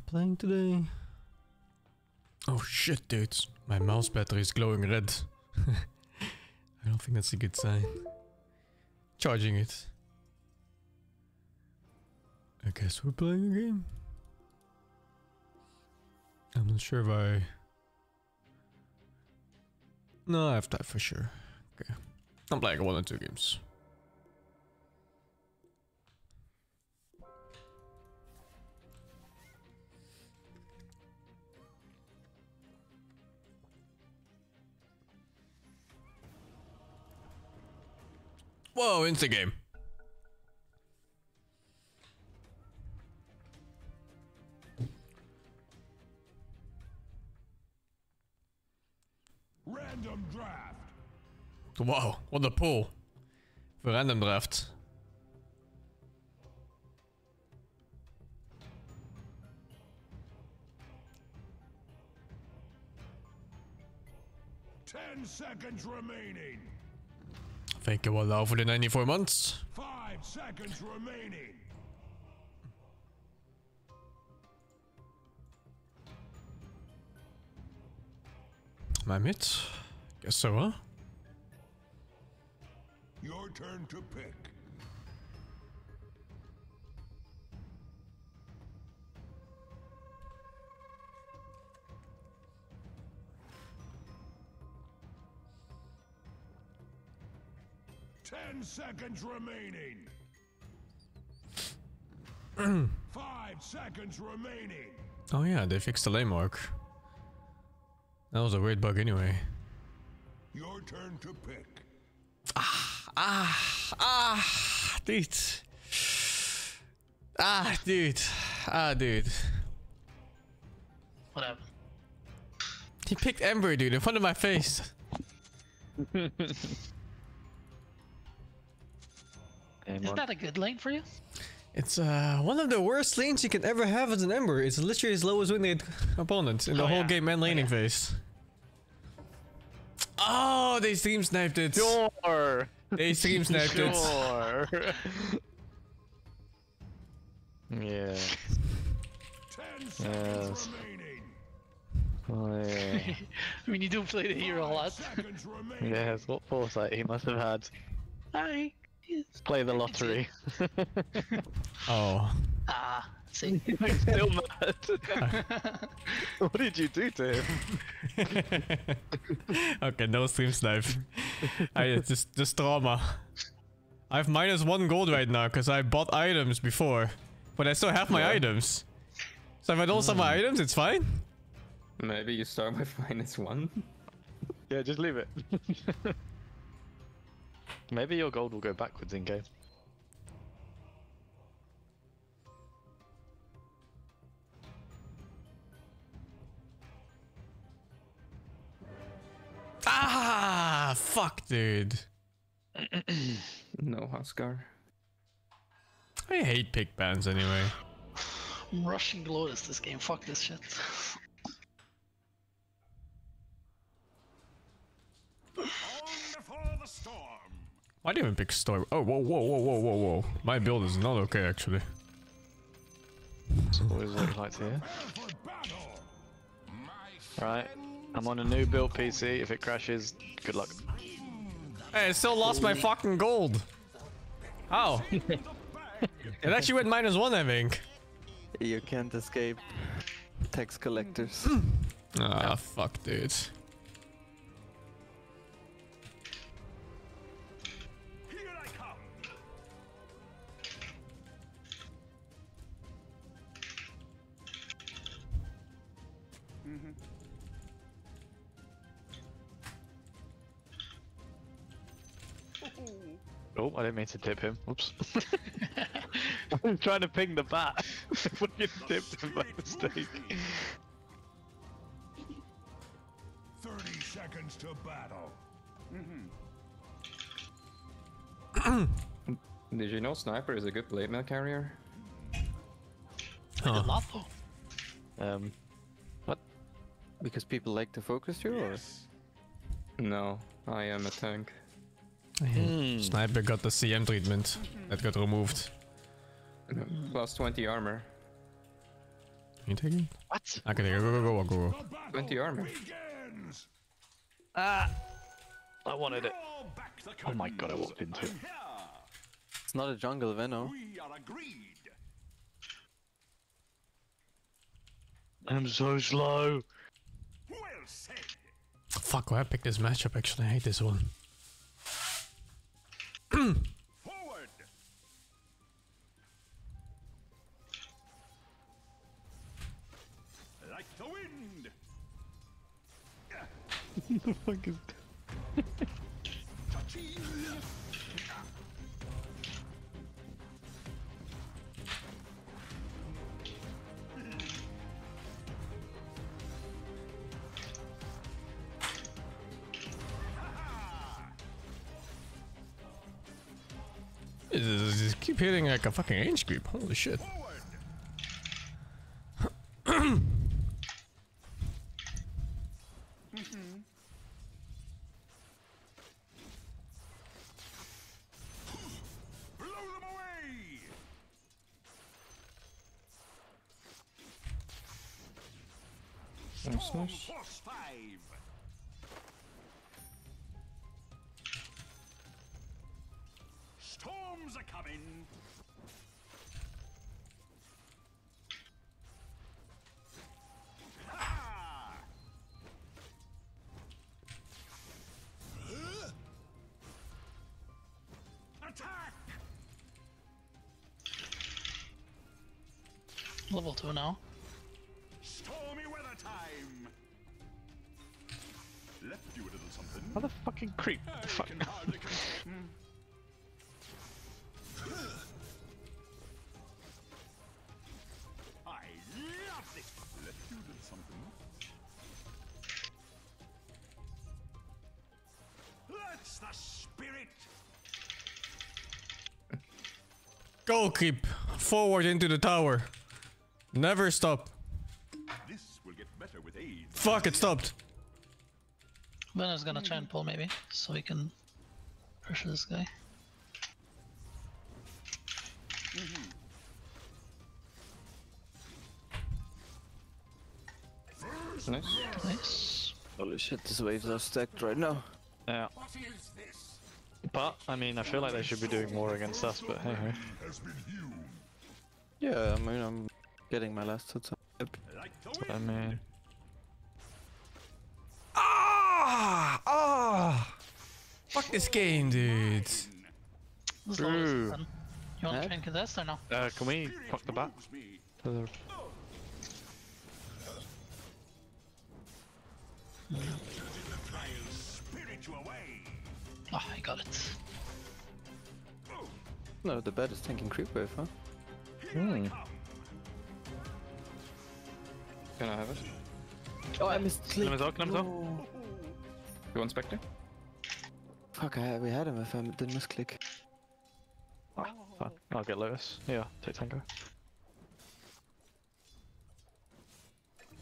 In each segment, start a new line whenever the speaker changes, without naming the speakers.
playing today? Oh shit, dude. My mouse battery is glowing red. I don't think that's a good sign. Charging it. I guess we're playing a game. I'm not sure if I... No, I have time for sure. Okay. I'm playing 1 or 2 games. Whoa, insta game.
Random draft.
Wow, what a pull. For random draft.
Ten seconds remaining.
Thank you, allow for the 94 months.
5 seconds remaining.
My mid? Guess so, huh?
Your turn to pick. Ten seconds remaining. 5 seconds remaining.
Oh yeah, they fixed the lane mark. That was a weird bug anyway.
Your turn to pick.
Dude. Dude.
What happened?
He picked Ember, dude, in front of my face.
Isn't that a good lane for you?
It's one of the worst lanes you can ever have as an Ember. It's literally his lowest win rate opponent in the whole game and laning phase. Oh, they stream sniped it.
Sure.
They stream sniped it.
Sure. Yeah.
10 seconds remaining.
Oh, yeah.
I mean, you do play the hero a lot.
Seconds remaining.
Yes, what foresight he must have had.
Hi.
Play the lottery.
Oh.
Ah, see.
He's still mad. What did you do to him?
Okay, no stream snipe. Just trauma. I have -1 gold right now because I bought items before, but I still have my items. So if I don't sell my items, it's fine.
Maybe you start with -1.
Yeah, just leave it. Maybe your gold will go backwards in game.
Ah, fuck, dude.
No Huskar.
I hate pick bans anyway.
I'm rushing Lotus this game. Fuck this shit.
Before the storm.
Why do you even pick Storm? Oh, whoa. My build is not okay, actually.
That's always what you like to hear. Right, I'm on a new build PC. If it crashes, good luck.
Hey, I still lost my fucking gold. How? It actually went -1, I think.
You can't escape tax collectors.
Ah, fuck, dude.
Here I come.
Oh, I didn't mean to tip him. Oops. I was trying to ping the bat. I fucking tipped him by mistake.
30 seconds to battle.
Did you know Sniper is a good blade mail carrier?
A lot though.
What? Because people like to focus you, or?
No, I am a tank.
Sniper got the CM treatment that got removed.
Plus 20 armor.
You take it?
What?
I can take it. Go.
The battle
20 armor.
begins.
Ah! I wanted it.
Draw back the
Oh my god, I
curtains.
walked into it.
I'm here.
It's not a jungle, Venno.
We are agreed.
I'm so slow.
Well said.
Fuck, why I picked this matchup actually? I hate this one.
Forward. Like the wind.
The fuck is...
Touchy.
Just keep hitting like a fucking range creep. Holy shit.
Forward. Blow them away.
Nice,
Storm
nice.
Force 5. Storms are coming. Ha! Attack!
Level 2 now.
Stormy weather time. Left you a little something.
How the fucking creep? The fuck?
Can hardly contain. I love this. Left you a little something. That's the spirit.
Go creep forward into the tower. Never stop.
This will get better with age.
Fuck, it stopped.
Venom's gonna try and pull maybe, so we can pressure this guy.
Nice.
Nice.
Holy shit, these waves are stacked right now.
Yeah.
What is this?
But, I mean, I feel like they should be doing more against us, but hey ho.
Has been hewn.
Yeah, I mean, I'm getting my last hits.
Like the
I
wind.
mean...
Fuck this game, dude.
This is
True.
always fun. You want to
Huh?
try and contest or no?
can we fuck the bat?
Moves me.
To the...
I'll spirit you away.
Oh, I got it.
No, the bed is tanking creep wave, huh?
Here I come.
Can I have it?
Oh, I missed
Can I can I
You want Spectre?
Fuck, we had him if I didn't misclick.
Fine. I'll get Lotus. Yeah, take Tango.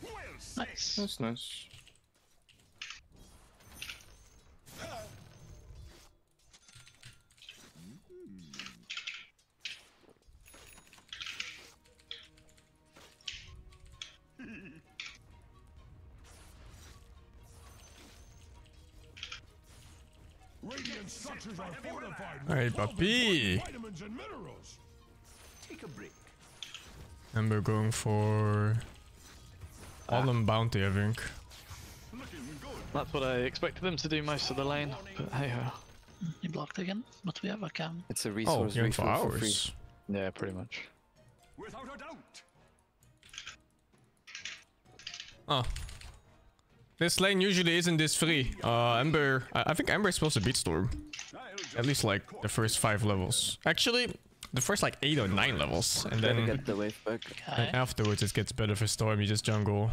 Well said.
Nice.
That's nice.
Radiant structures are fortified.
Hey,
with
puppy.
vitamins and minerals. Take a break.
And we're going for Autumn Bounty, I think.
Looking good.
That's what I expected them to do most of the lane, but hey ho.
You blocked again, but we have a cam.
It's a
Oh,
resource
you're in for
refill for free.
hours.
Yeah, pretty much.
Without a doubt.
Oh. This lane usually isn't this free. Ember, I think Ember is supposed to beat Storm.
I'll just
At least like the first 5 levels. Actually, the first like 8 or 9 levels. And
Gotta
then
get the wave back.
Okay.
afterwards it gets better for Storm, you just jungle.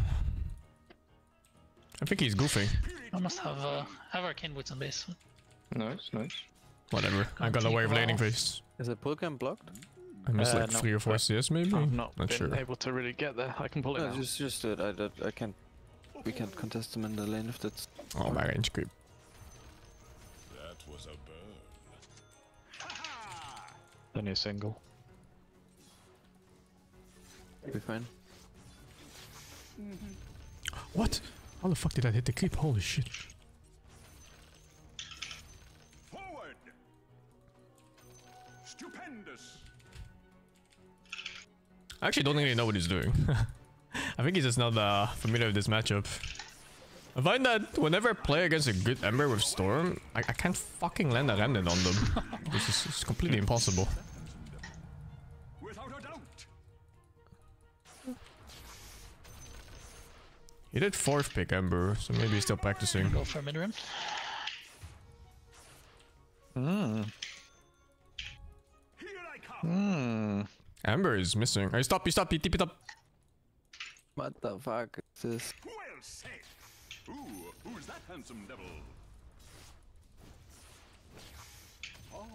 I think he's goofing.
I must have Arcane Boots on base.
Nice, nice.
Whatever, I got a way of laning phase.
Is the pull cam blocked?
I missed like
no,
3 or 4
but
CS maybe?
I've not been
sure.
able to really get there. I can pull it
No,
now.
just do it. I can't. We can't contest them in the lane if that's.
Oh, my range creep.
That was a burn.
Only a single.
Be fine.
What? How the fuck did I hit the creep? Holy shit.
Forward. Stupendous.
I actually don't really know what he's doing. I think he's just not familiar with this matchup. I find that whenever I play against a good Ember with Storm, I can't fucking land a Remnant on them. Which is it's completely impossible.
Without a doubt.
He did 4th pick Ember, so maybe he's still practicing.
Go for mid rim.
Hmm.
Here I come.
Ember is missing. Hey, stop, you TP it up.
What the fuck is this?
Well said. Ooh, who's that handsome devil? Oh.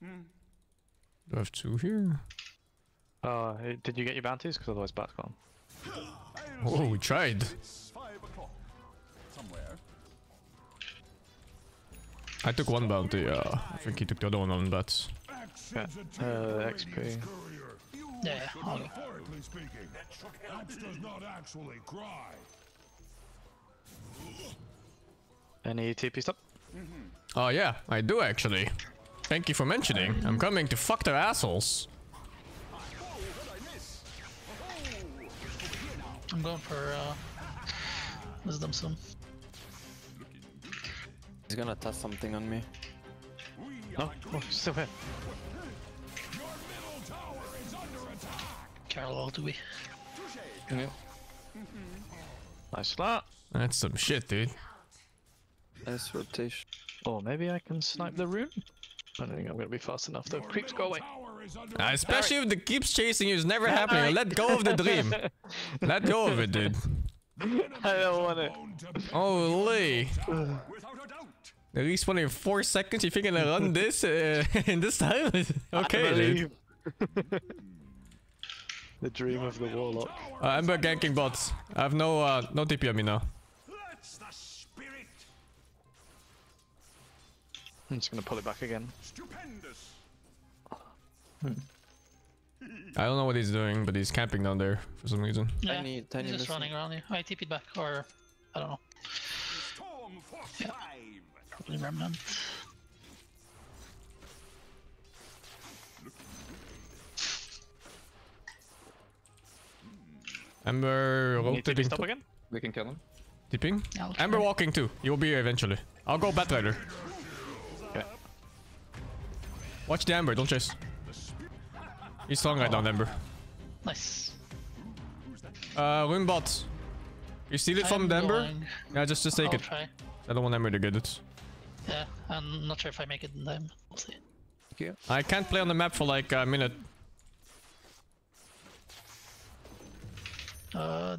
Do I have 2 here?
Did you get your bounties? Because otherwise Bat's gone.
Oh, we tried.
It's 5 o'clock. Somewhere.
I took 1 bounty, I think he took the other one on bats.
Yeah. XP.
Yeah, I'll go.
Metaphorically speaking, Axe does not actually cry.
Any TP stop?
Oh yeah, I do actually. Thank you for mentioning. I'm coming to fuck their assholes.
I'm going for wisdom soon.
He's gonna test something on me.
No, oh, still here.
Carol, do we?
Yeah.
Nice start.
That's some shit, dude.
Nice rotation.
Or maybe I can snipe the room. I don't think I'm gonna be fast enough though. Creeps, go away.
Especially if the keeps chasing you is never happening. Let go of the dream. Let go of it, dude.
I don't want it.
Holy.
Without a doubt.
At least 4 seconds, you think I'm gonna run this in this time? Okay, dude.
The dream of the warlock.
Ember ganking bots. I have no TP on me now.
That's the spirit.
I'm just gonna pull it back again.
Stupendous.
I don't know what he's doing, but he's camping down there for some reason.
Yeah,
Tiny
he's just
missing.
running around here. I TP'd back, or I don't know.
Storm Force
Yeah.
5.
Probably remnant.
Ember
Need TP
rotating.
stop again?
We can kill him.
Tipping?
Yeah, I'll
Ember
try.
walking too. You'll be here eventually. I'll go Batrider.
Okay.
Watch the Ember, don't chase. He's strong right now, Ember.
Nice.
Rune bot. You steal it from
I'm
the Ember?
going.
Yeah, just take
I'll
it.
try.
I don't want Ember to get it.
Yeah, I'm not sure if I make it in time. We'll see.
I can't play on the map for like a minute.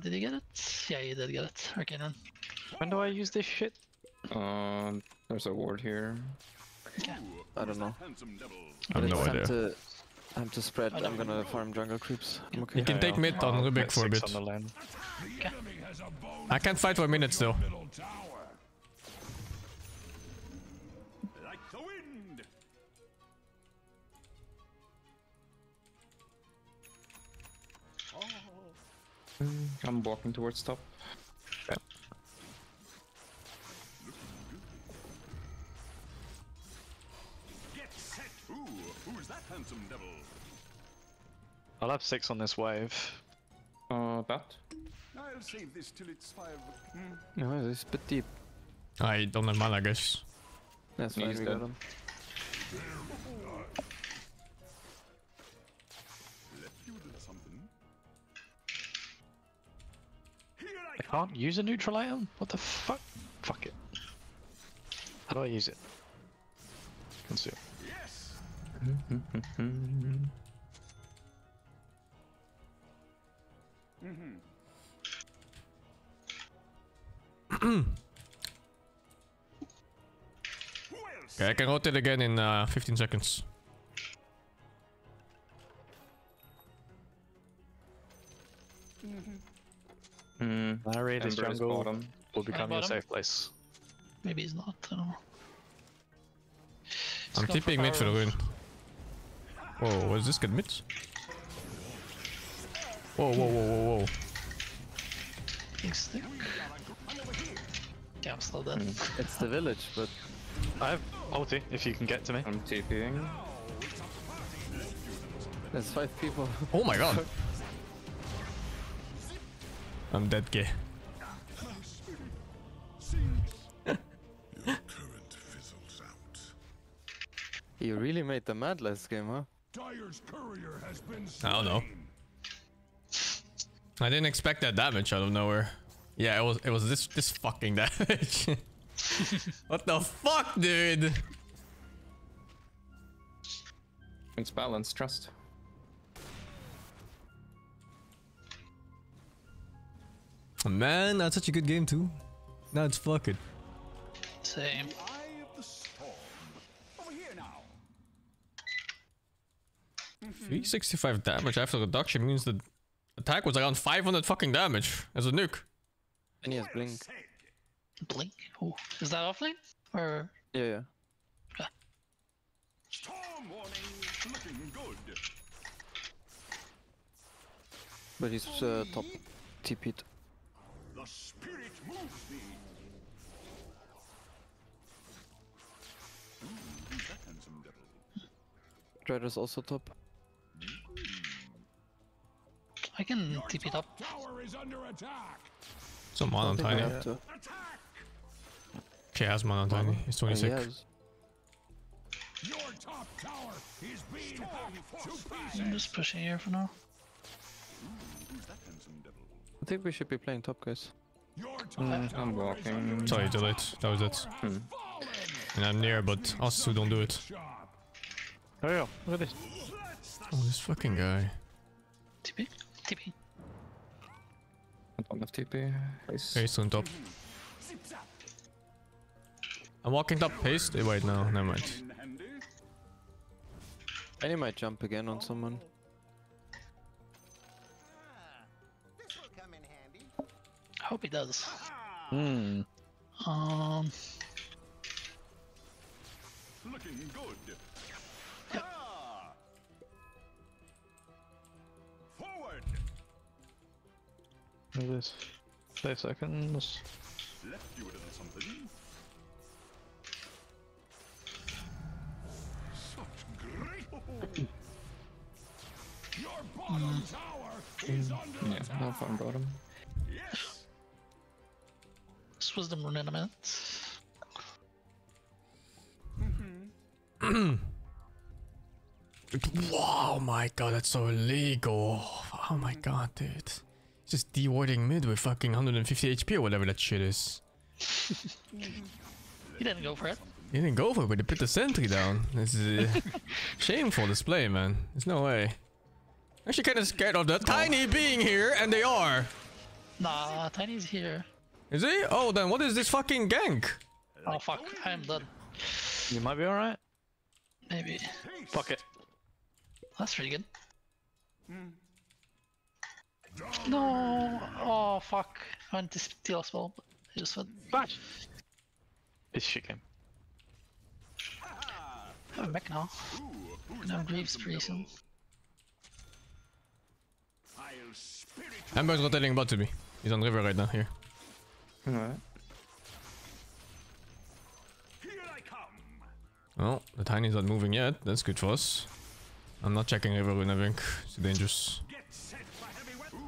Did you get it? Yeah, you did get it. Okay then.
When do I use this shit?
There's a ward here.
Okay.
I don't know.
Handsome devil.
I have no
It's
idea.
time to spread.
I don't
I'm gonna farm jungle creeps. I'm okay.
You can take mid on Rubik for a bit.
On the lane.
I can't fight for a minute still.
Middle tower. Like the wind.
I'm walking towards top.
Get set. Ooh, who's that handsome devil?
I'll have 6 on this wave.
Bat.
I'll save this till it's 5.
No, it's a bit deep.
I don't have mana, I guess.
That's fine.
He's
We
dead.
got him.
Let you do something. Here
I can't use a neutral item? What the fuck? Fuck it. How do I use it? Consume.
Yes. Well
Okay, I can rotate again in 15 seconds.
I read this
Ember is
jungle
bottom.
will become your
bottom?
safe place.
Maybe he's not. I don't know.
I'm
Let's go
TPing mid for the
power.
rune. Whoa, was this good mid? Whoa, whoa, whoa, whoa, whoa.
Big stick. Yeah, I'm still dead.
It's the village, but
I have ulti if you can get to me.
I'm TPing.
there's 5 people.
Oh my god. I'm dead gay.
Your current fizzles out.
You really made the mad last game, huh?
Dyer's courier has been
I don't know.
slain.
I didn't expect that damage out of nowhere. Yeah, it was this fucking damage. What the fuck, dude?
It's balance, trust.
Man, that's such a good game too. Now it's fucking.
Same.
Eye of the storm. Over here now.
365 damage after reduction means the attack was around 500 fucking damage as a nuke.
And he has blink.
Blink. Oh, is that offlane? Or
Yeah.
Storm warning. Looking good.
But he's top TP'd.
The spirit moves me. That handsome devil.
Drider's also top.
I can TP top.
Tower is under attack.
Some mana on
I think I
tiny.
have to.
Attack.
Okay, has mana on tiny. He's
Oh,
26.
yes.
Your top tower is being hacked to
I'm
pieces.
just pushing here for now.
Who's that handsome devil?
I think we should be playing top, guys.
Your top
I'm
tower is
walking.
under
Sorry, too late. That was it.
fallen.
And I'm near, but us two don't do it.
Shop.
Oh yeah, look at this.
Oh, this fucking guy.
TP. TP.
I don't have TP. Nice.
Haste on top. I'm walking top. Haste. Wait, no, never mind.
In handy.
And he might jump again on someone.
I hope he does.
Hmm.
Looking good.
Yep.
Ah. Forward.
Look at this. 5 seconds.
Left you a little something. Such great. Your bottom tower is under
Yeah,
attack.
no farm bottom.
Yes.
This was the rune in a minute.
Wow, my god, that's so illegal. Oh my god, dude. Just de-warding mid with fucking 150 HP or whatever that shit is.
He didn't go for it.
He didn't go for it, but he put the sentry down. This is shameful display, man. There's no way. I'm actually kind of scared of that tiny being here, and they are.
Nah, Tiny's here.
Is he? Oh, then what is this fucking gank?
Oh fuck, I am dead.
You might be alright.
Maybe.
Fuck it.
That's pretty good. No! Oh fuck. I went to steal a spell, but I just went.
Bash! It's shit game.
I'm back now. And I'm Greaves pretty soon.
I'll spirit
Amber's rotating bot to me. He's on river right now, here.
Alright.
here I come.
Oh, the tiny's not moving yet. That's good for us. I'm not checking river rune, I think. It's dangerous.
Get set for heavy weapon.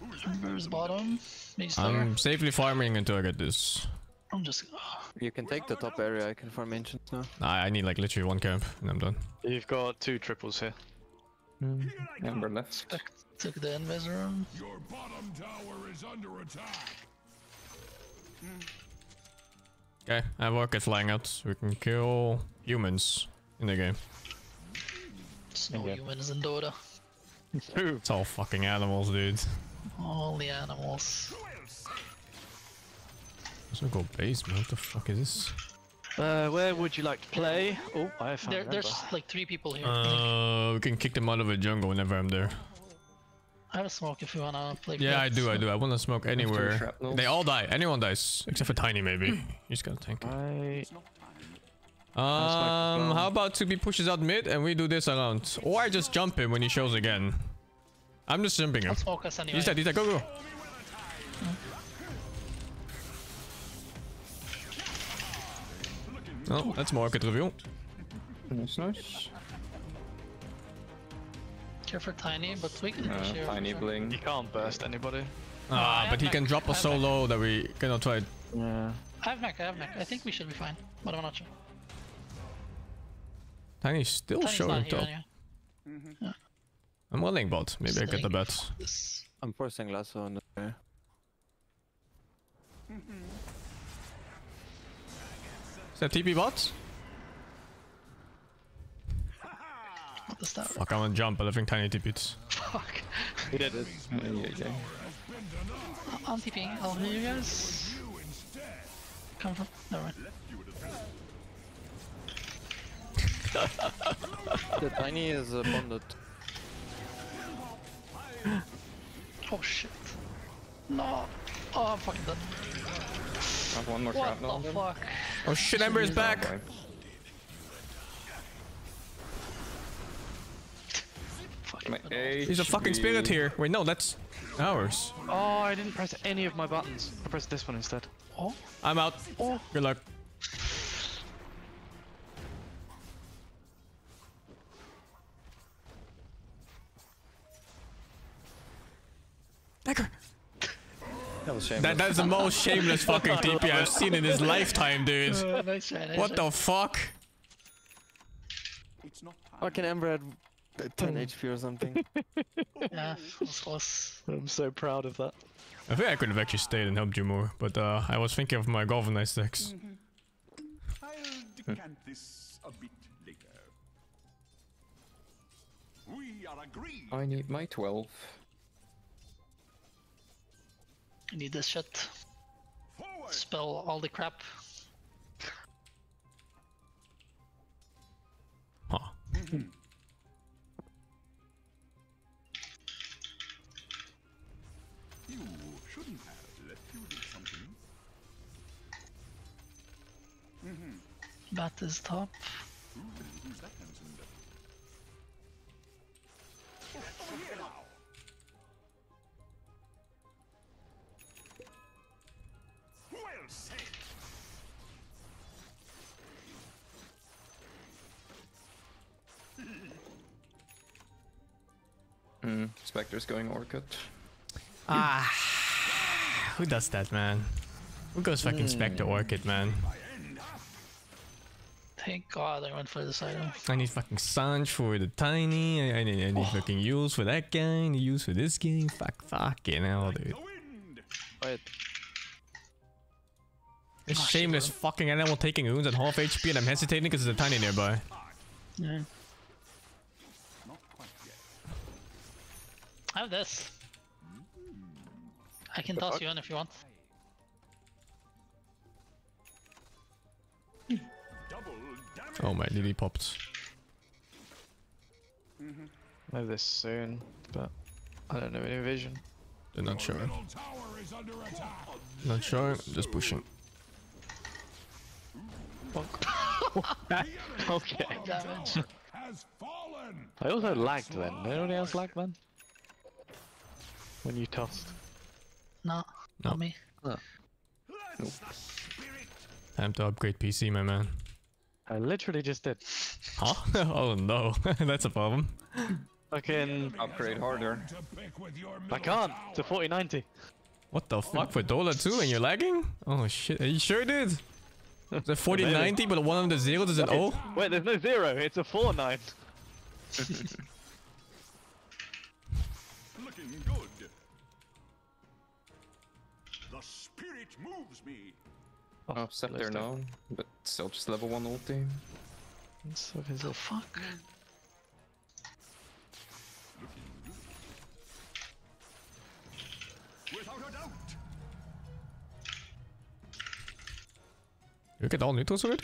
Who's
Ember's bottom. Maybe Slayer.
I'm safely farming until I get this.
I'm just.
You can take the top area, I can farm ancients now.
Nah, I need like literally one camp and I'm done.
You've got 2 triples here.
Amber left.
Took the invis room.
Your bottom tower is under attack.
Okay, I have rocket flying out. We can kill humans in the game.
There's no
Okay.
humans in Dota.
It's all fucking animals, dude.
All the animals.
Let's not go base, man. What the fuck is this?
Where would you like to play? Oh, I found
There's like 3 people here.
We can kick them out of the jungle whenever I'm there.
I have a smoke if you wanna play.
Yeah, I
Blitz.
do, I do. I wanna smoke anywhere.
shrapnels.
They all die. Anyone dies. Except for Tiny, maybe. He's got a tank.
I
How about 2B pushes out mid and we do this around? Or I just jump him when he shows again. I'm just jumping him.
Let's focus anyway.
He's dead, go, go. Oh, that's more good review.
Nice, nice.
Care for Tiny, but we can push here.
Tiny
Sure.
bling.
You can't burst anybody.
But he can drop us so low that we cannot try it.
Yeah.
I have mech. I think we should be fine, but I'm not sure.
Tiny's still
Tiny's
showing
not here
top.
anyway.
I'm rolling bot. Maybe I get the bet.
This.
I'm forcing lasso on the.
Is that TP bot?
What is that?
Fuck, I want to jump, but I think Tiny TP'd.
Fuck.
He did it.
Yeah.
I'm TPing. I'll heal you guys. Come from. Never mind.
The tiny is bonded.
Oh shit. No. Oh, I'm fucking dead.
I have one more
What
shrapnel on
the
them.
fuck?
Oh shit, Ember is back!
Okay.
Fucking
My
dead.
He's a fucking spirit here. Wait, no, that's ours.
Oh, I didn't press any of my buttons. I pressed this one instead.
Oh.
I'm out.
Oh.
Good luck. Dagger!
That was shameless.
That's the most shameless fucking TP I've seen in his lifetime, dude.
Nice try, nice
What
try.
the fuck?
It's not time.
Fucking Ember had 10 HP or something.
Yeah, that was close.
I'm so proud of that.
I think I could have actually stayed and helped you more, but I was thinking of my galvanized decks.
I'll decant this a bit later. We are agreed.
I need my 12.
I need this shit.
Forward.
Spell all the crap.
Huh.
You shouldn't have let you do something.
Bat is top.
Who's that handsome? Here now. Well said.
Spectre's going Orchid.
Ah. Who does that, man? Who goes fucking Spectre Orchid, man?
Thank God I went for this item.
I need fucking Sanj for the Tiny. I need fucking Yules for that guy. I need Yules for this guy. Fucking hell, dude.
The wind.
Wait,
This shameless fucking animal taking wounds at half HP and I'm hesitating because there's a Tiny nearby.
Yeah.
Not quite yet.
I have this. I can toss you in if you want.
Double damage.
Oh my, Lily popped.
Know this soon, but I don't know any vision.
They're not sure.
Middle tower is under attack.
Not sure. Just pushing.
Okay.
Damage.
Has fallen.
I also lagged then. Did anyone else lag then? When you tossed.
No,
No.
not me.
Let the spirit.
Time to upgrade PC, my man.
I literally just did.
Huh? Oh no, that's a problem.
Fucking.
Upgrade harder.
To pick with your
I
middle
can't.
tower.
To 4090.
What the fuck for Dota 2 and you're lagging? Oh shit, are you sure, dude? It's a 4090, but one of the zeros is an O?
Wait, there's no 0. It's a 49.
Looking good. The spirit moves me.
Oh, Scepter now, but still just level 1 ulti.
So is
The
it?
fuck?
Without a doubt.
You get all neutrals already?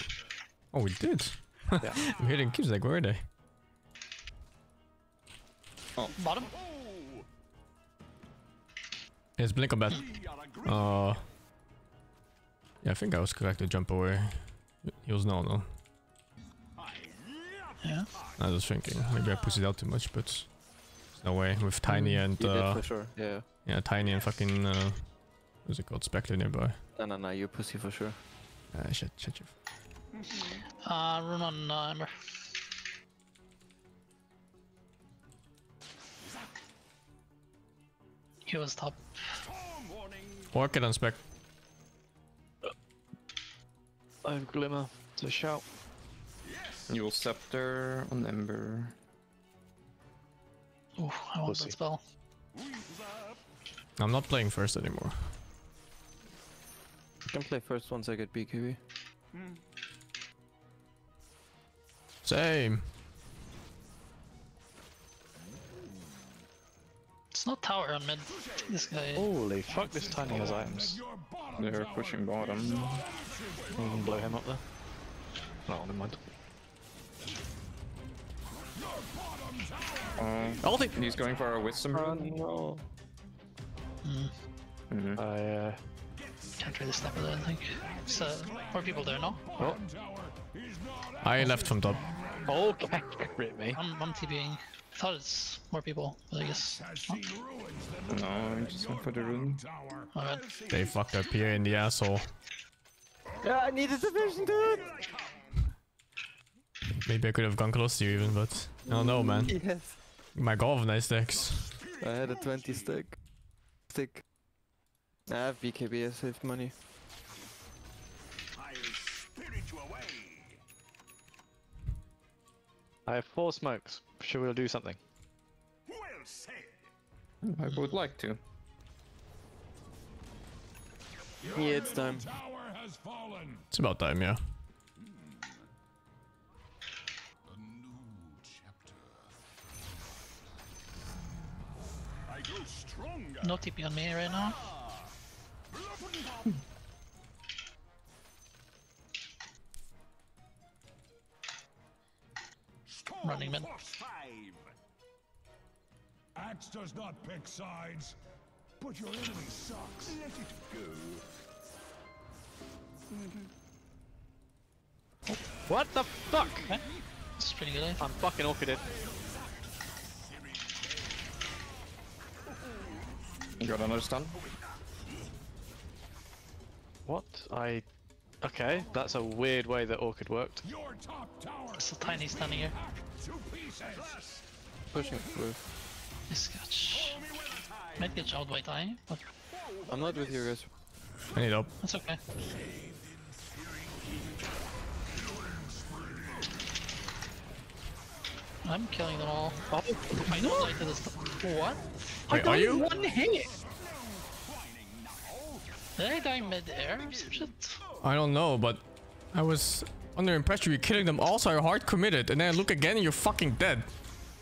Oh, we did.
Yeah.
I'm hitting cubes like, where are they?
Bottom?
Oh,
Yes, blink on bat.
we are agreed.
Yeah, I think I was correct to jump away. He was no.
Yeah.
I was thinking maybe I push it out too much, but there's no way with Tiny and
You did for sure. Yeah.
yeah, Tiny and fucking what's it called, Spectre nearby.
No, you pussy for sure.
Shit.
Run on Ember. He was top.
Orchid on Spec.
I have Glimmer to shout.
You'll Scepter on Ember.
Ooh, I want
Pussy.
that spell.
I'm not playing first anymore.
I can play first once I get BKB.
Same.
It's not tower on mid. This guy.
Holy fuck, this Tiny has items.
They're pushing bottom.
We can blow him up there. No, never mind.
I'll take.
He's going for a Wisdom run.
No.
Mm-hmm.
Can't really step with it, I think. So, more people there now.
Oh,
I left from top.
okay, rip me.
I'm TPing. I thought it's more people, but I guess not.
No, I just went for the rune.
My bad.
They fucked up here in the asshole.
Yeah, I needed the vision, dude!
Maybe I could have gone close to you even, but I don't know, man.
Yes.
My Galvanized decks.
I had a 20 stick. I have BKB, I saved money.
I have 4 smokes. Should we do something?
I would like to.
Yeah, it's time.
It's about time, yeah.
No TP on me right now. Running mid.
Axe does not pick sides, but your enemy sucks. Let it go.
What the fuck?
Okay. This is pretty good, I think.
I'm fucking orchided.
You got another stun?
What? Okay, that's a weird way that orchid worked.
Your top tower
It's a tiny standing here.
to pieces.
Pushing through.
This catch. Might get out by time, but
I'm not with you guys.
I need help.
that's okay. I'm killing them all.
Oh,
I don't like this. What?
Wait, are you?
One hit! Did I die mid-air or some shit?
I don't know, but I was under impression you're killing them all, so I hard committed, and then I look again and you're fucking dead.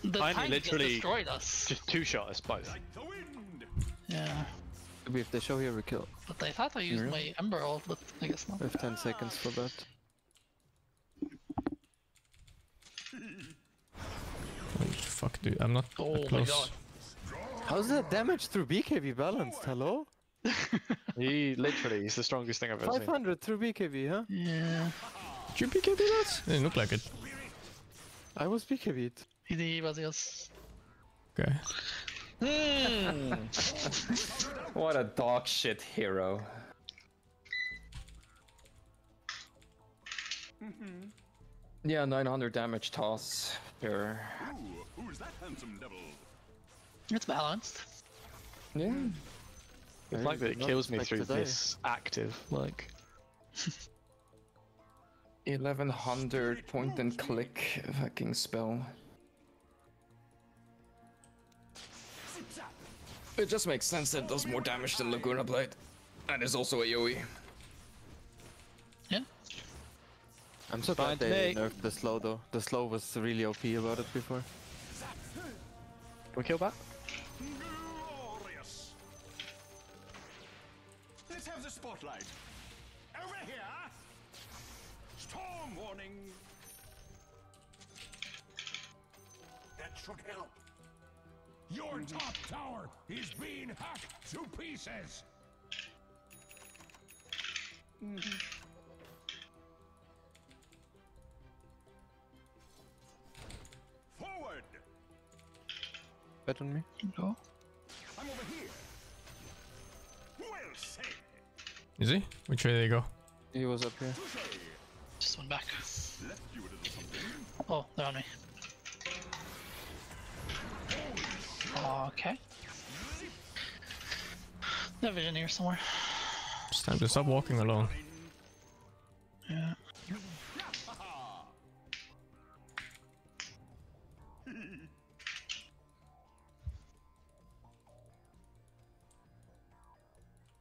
The
Tiny
tiny just
literally
destroyed us.
just 2-shot us both.
Yeah.
If they show here, we kill.
But I thought I used my Ember ult, but I guess not.
We have 10 seconds for that.
Holy fuck, dude, I'm not
Oh
that
my
close.
god.
How's that damage through BKB balanced? Hello?
He literally is the strongest thing I've ever seen.
500 through BKB, huh?
Yeah.
Did you BKB that? Didn't look like it.
I was BKB'd.
He was yes.
Okay.
What a dog shit hero. Yeah, 900 damage toss. Sure.
It's balanced.
Yeah.
It's like that it
Not
kills me
expect
through
to die.
this active, like.
1100 point and click fucking spell. It just makes sense that it does more damage than Laguna Blade. And is also AoE.
Yeah.
I'm so
Fine
glad
to
they
me.
nerfed the slow though. The slow was really OP about it before.
Can we kill that?
Glorious. Let's have the spotlight. Over here. Storm warning. That should help. Your top tower is being hacked to pieces.
bet on me.
Go.
I'm over here. Well said.
Is he? Which way did he go?
He was up here.
Just went back.
Left you a little something.
Oh, they're on me. Okay. No vision here somewhere.
It's time to stop walking alone.
Yeah.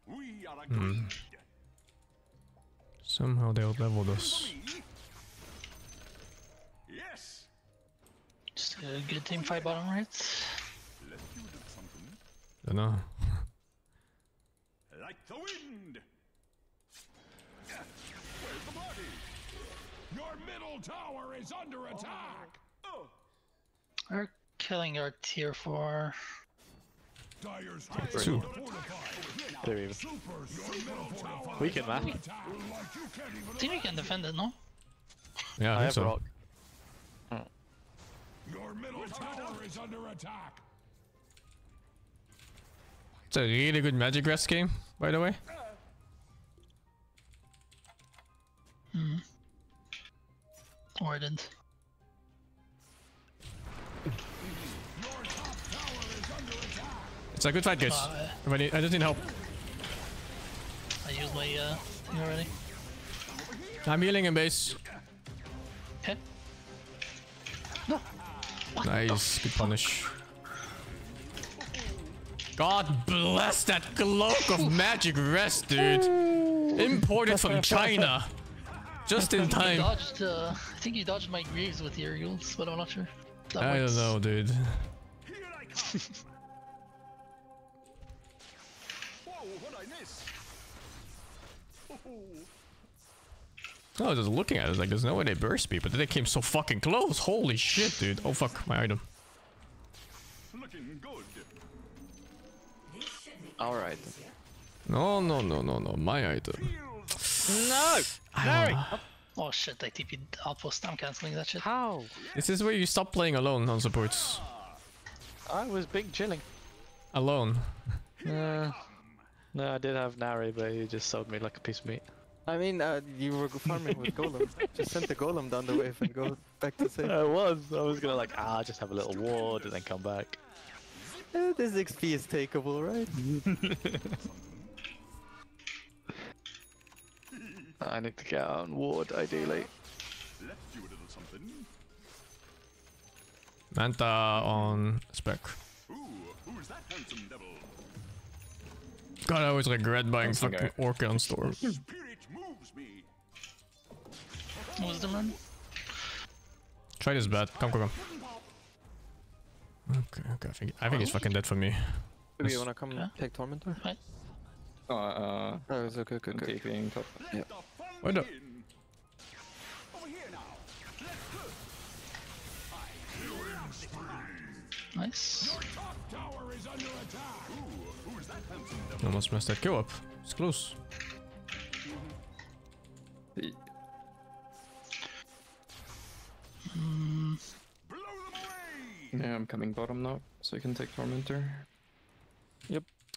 We are agreed.
Somehow they outleveled us.
Yes.
Just a good team fight bottom right.
Left you a little something.
Dunno.
Like the wind. Where's the body? Your middle tower is under attack. Oh.
We're killing our tier 4.
Dire's
Two.
They're even.
tower.
We can, man.
Like you can't even.
I think we can defend it, no?
Yeah, I
I
think
have
so.
rock.
Your middle tower is under attack.
It's a really good Magic Rest game, by the way.
Or it didn't.
It's a good fight, guys. I just need help.
I used my thing already.
I'm healing in base.
Okay.
Nice, good punish. God bless that cloak of Magic Rest, dude. Imported from China. Just in time.
Dodged, I think you dodged my Greaves with your Yules, but I'm not sure. That
I
works.
don't know, dude.
Here I come. Whoa, what I miss?
I was just looking at it, like, there's no way they burst me, but then they came so fucking close. Holy shit, dude. Oh fuck, my item.
Looking good.
Alright.
No, my item.
No! Mary!
Oh shit, I TP'd outpost. I'm cancelling that shit.
How?
This is where you stop playing alone on supports.
I was big chilling.
Alone.
No, I did have Nari, but he just sold me like a piece of meat.
I mean, you were farming with Golem. Just send the Golem down the wave and go back to safe.
I was gonna like, just have a little ward and then come back.
This XP is takeable, right?
I need to get on ward, ideally.
Left you a little something.
Manta on spec.
Ooh, who's that handsome devil?
God, I always regret buying fucking Orca on Storm.
Spirit moves me.
Wisdom run?
Try this bat. Come. Okay, I think he's fucking dead for me.
Do you wanna come take Tormentor?
Right.
Oh, it's okay.
TPing top.
Yeah.
Wait up.
Over here now.
Nice.
Top tower is under attack. Ooh, who's that handsome devil?
Almost messed that kill up. It's close.
Blow them away.
Yeah, I'm coming bottom now, so you can take Tormentor.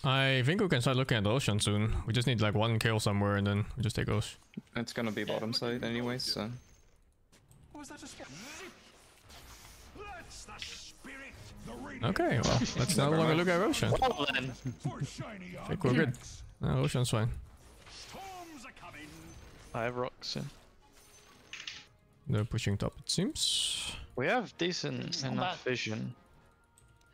I think we can start looking at the ocean soon. We just need like one kill somewhere and then we just take ocean.
It's gonna be bottom side anyways, so...
Was that a spirit? That's the spirit. The radiant
Okay, well, let's no longer look at ocean.
Well then.
for shiny
I think we're good. No, ocean's fine.
Storms are coming.
I have rocks, yeah.
They're pushing top, it seems.
We have decent
not
enough
bad.
vision.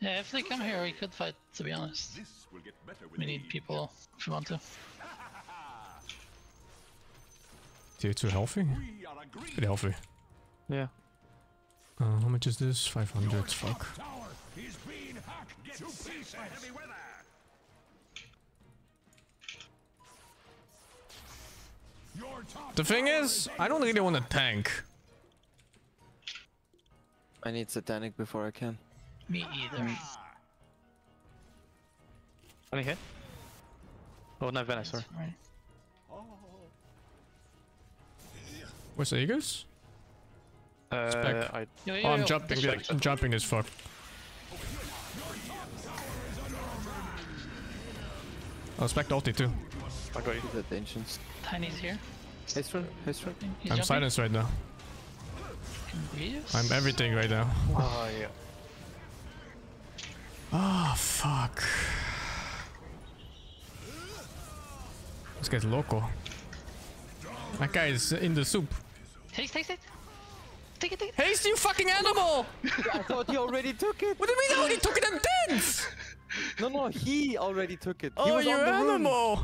Yeah, if they come here, we could fight, to be honest.
This will get better with
We need people if we want to.
Tier 2 healthy?
We are agreed.
Pretty healthy.
Yeah.
How much is this? 500, fuck.
Tower is being hacked to pieces. Heavy weather. Your top
The thing is, I don't really want to tank.
I need Satanic before I can.
Me either.
Any hit? Oh, no, Venice, sorry.
Right.
Where's the Eagles? Spec.
I...
Yo,
Oh, I'm jumping. I'm jumping this fuck. I'll spec ulti too.
I got you.
He's at the ancients.
Tiny's here.
Haste run, haste run.
He's
I'm
jumping.
silenced right now.
Can breathe.
I'm everything right now.
Oh yeah.
Oh, fuck. This guy's local. That guy is in the soup.
Haste, haste, haste. Take it, take it.
Haste, you fucking animal!
I thought he already took it.
What do you mean? I already took it and didn't?
No, he already took it. He
Oh,
was
you
on the run.
animal!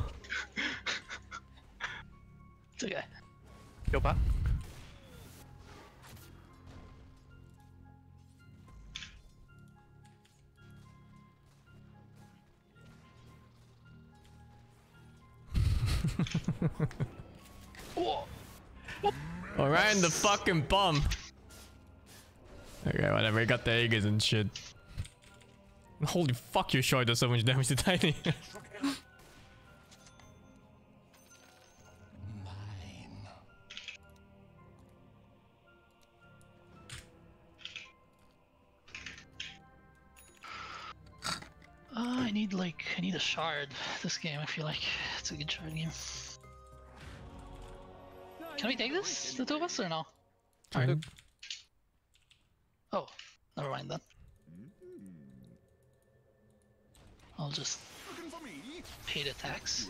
It's okay.
Go back.
Oh, right in the fucking bum. Okay, whatever. He got the Aegis and shit. Holy fuck, your short does so much damage to Tiny.
I need a shard this game. I feel like it's a good shard game. Can we take this, the two of us, or no?
Fine.
Oh, never mind then. I'll just pay the tax.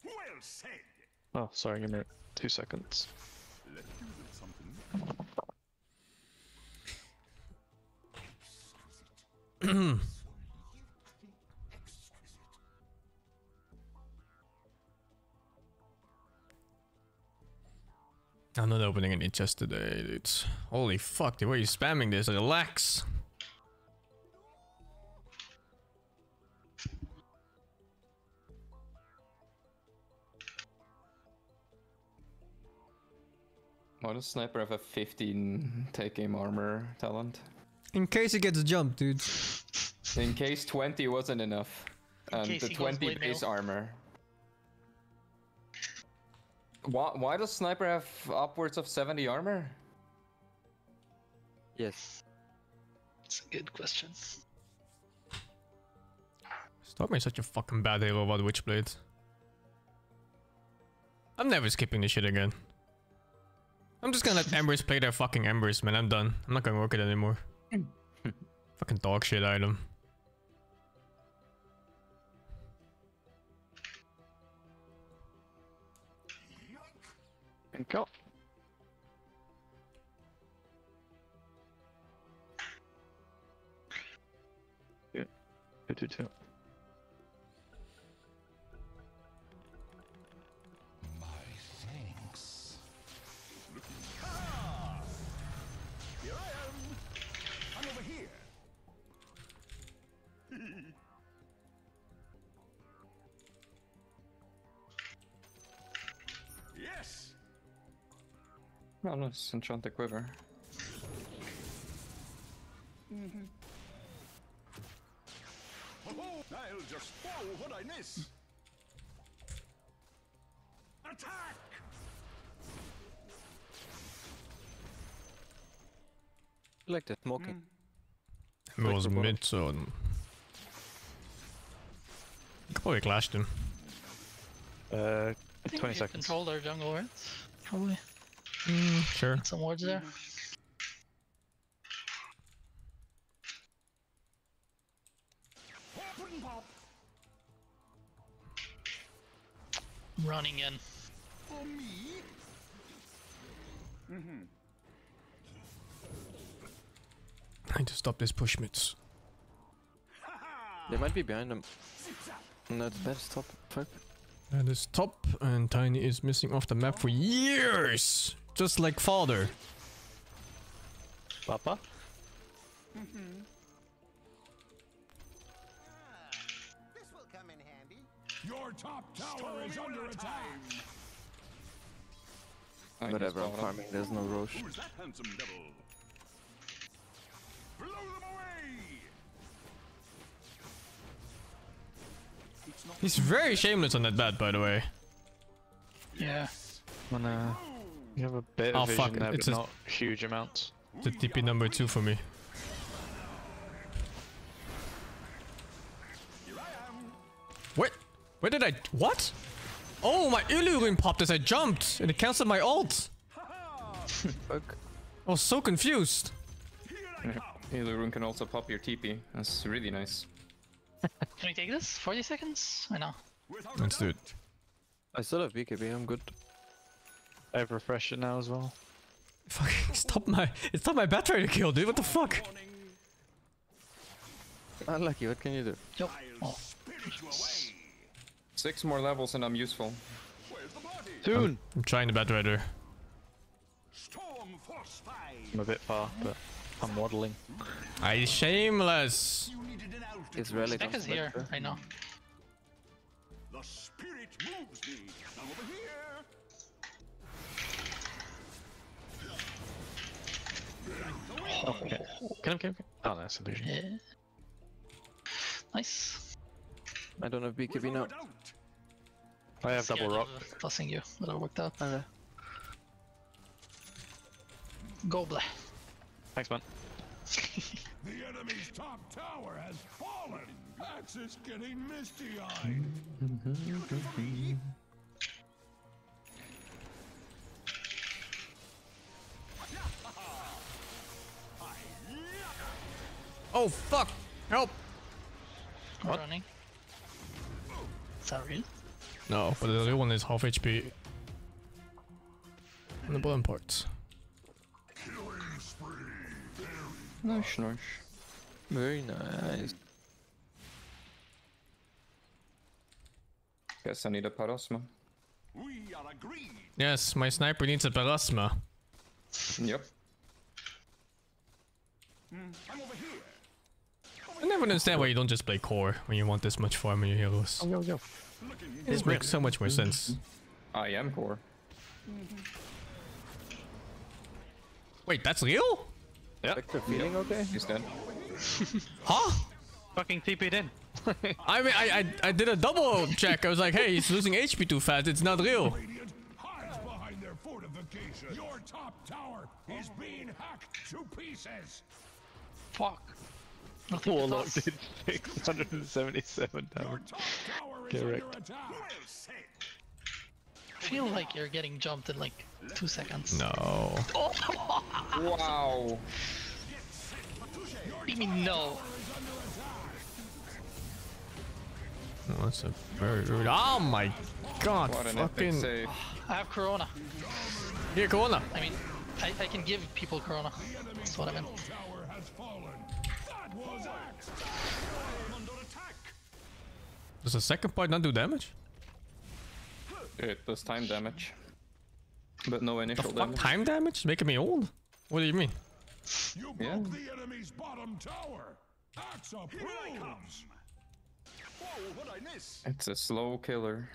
Well said.
Oh, sorry, give me 2 seconds.
Let's do something.
I'm not opening any chest today, dude. Holy fuck, the way you're spamming this, relax.
Why does Sniper have a 15 take aim armor talent?
In case he gets jumped, dude.
In case 20 wasn't enough. And
case
the
he goes
20
blade
base
mail.
armor. Why does Sniper have upwards of 70 armor?
Yes.
It's a good question.
Stop me such a fucking bad hero about Witchblade. I'm never skipping this shit again. I'm just gonna let Embers play their fucking Embers, man. I'm done. I'm not gonna work it anymore. Fucking dog shit item.
And go. Yeah. 2-2-2.
My thanks. Ah! Here I am. I'm over here. Yes.
No, no, it's Enchanted Quiver.
Oh, I'll just follow what I miss. Attack!
I like the smoking.
It was
Like the
mid, so... Could probably clashed him.
I think
20
we
seconds.
controlled our jungle, right? Probably.
Sure.
Some wards there.
Pop and pop
Running in.
for me.
I need to stop this push mids.
They might be behind them. No, that's top. Fuck.
That is top, and Tiny is missing off the map for years! Just like father.
Papa?
This will come in handy.
Your top tower is under attack.
I
Whatever, I'm
guess
farming. There's no Roche.
Who's that handsome devil? Blow them away! It's not
He's very shameless on that bat, by the way.
Yeah.
Wanna... You have a bit
Oh,
of vision
fuck,
there,
it's
but
a-
not huge amounts.
It's a TP number 2 for me. Where did I... What? Oh, my Illurin popped as I jumped, and it canceled my ult.
Fuck.
I was so confused.
Illurin can also pop your TP. That's really nice.
Can we take this? 40 seconds? I know.
Let's do it.
I still have BKB, I'm good.
I have refresher now as well.
Fucking stop my... It's not my Batrider kill, dude. What the fuck?
Unlucky, what can you do?
Yo. Oh.
6 more levels and I'm useful.
Soon!
I'm trying the Batrider.
I'm a bit far, but I'm waddling.
I shameless.
It's relic.
Spec is here. I know.
The spirit moves me. Now over here.
Okay. Can I? Oh, no, that's illusion.
Yeah. Nice.
I don't have BKB now.
I have double rock.
Tossing you, but it worked out.
Okay.
Goble.
Thanks, man.
The enemy's top tower has fallen. Axis getting misty-eyed.
Oh, fuck. Help.
What? Running. Is that real?
No, but the other one is half HP. And the bottom parts.
Nice, nice.
Very nice.
Guess I need a Parasma.
We are agreed.
Yes, my sniper needs a Parasma.
Yep.
I'm over here.
I never understand why you don't just play core when you want this much farm in your heroes.
Yo.
This makes so much more sense.
I am core.
Wait, that's real?
Vector feeling okay?
He's dead.
Huh?
Fucking TP'd in.
I mean, I did a double check. I was like, hey, he's losing HP too fast. It's not real.
Radiant hides behind their fortification. Your top tower is being hacked to pieces.
Fuck. Nothing to
Warlock
toss.
did 677
Your
damage.
top tower is
Correct.
under attack.
I feel like you're getting jumped in like 2 seconds.
No.
Wow.
What do you mean no?
Oh, that's a very rude. Oh my god.
What an epic
Fucking.
save.
I have Corona.
Here, Corona.
I mean, I can give people Corona. That's what I meant.
Tower has fallen. That was axe. Under attack.
Does the second part not do damage?
It does time damage. But no
The
initial
fuck?
damage.
Time damage? Making me old? What do you mean?
You broke
Yeah.
the enemy's bottom tower. Axe approves. Whoa, what I miss?
It's a slow killer.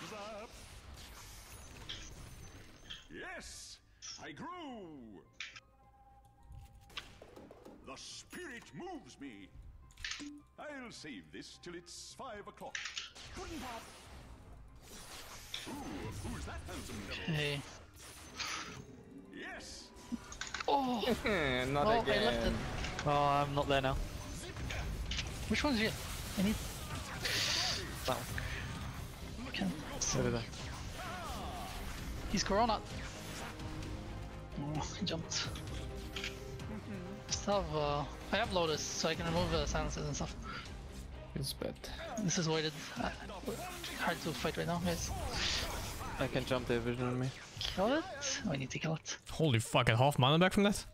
Zap. Yes, I grew. The spirit moves me. I'll save this till it's 5 o'clock. Ooh, who's that handsome devil?
Hey.
Yes.
Oh,
Not
oh, I left
again.
it.
Oh, I'm not there now.
Which one's you? I need.
That one.
Can...
Over there.
He's Corona. Oh, he jumped. Still have, I have Lotus, so I can remove silences and stuff.
It's bad.
This is weighted. Hard to fight right now, guys.
I can jump their vision on me.
Kill it? Oh, I need to kill it.
Holy fuck, I half mana back from that?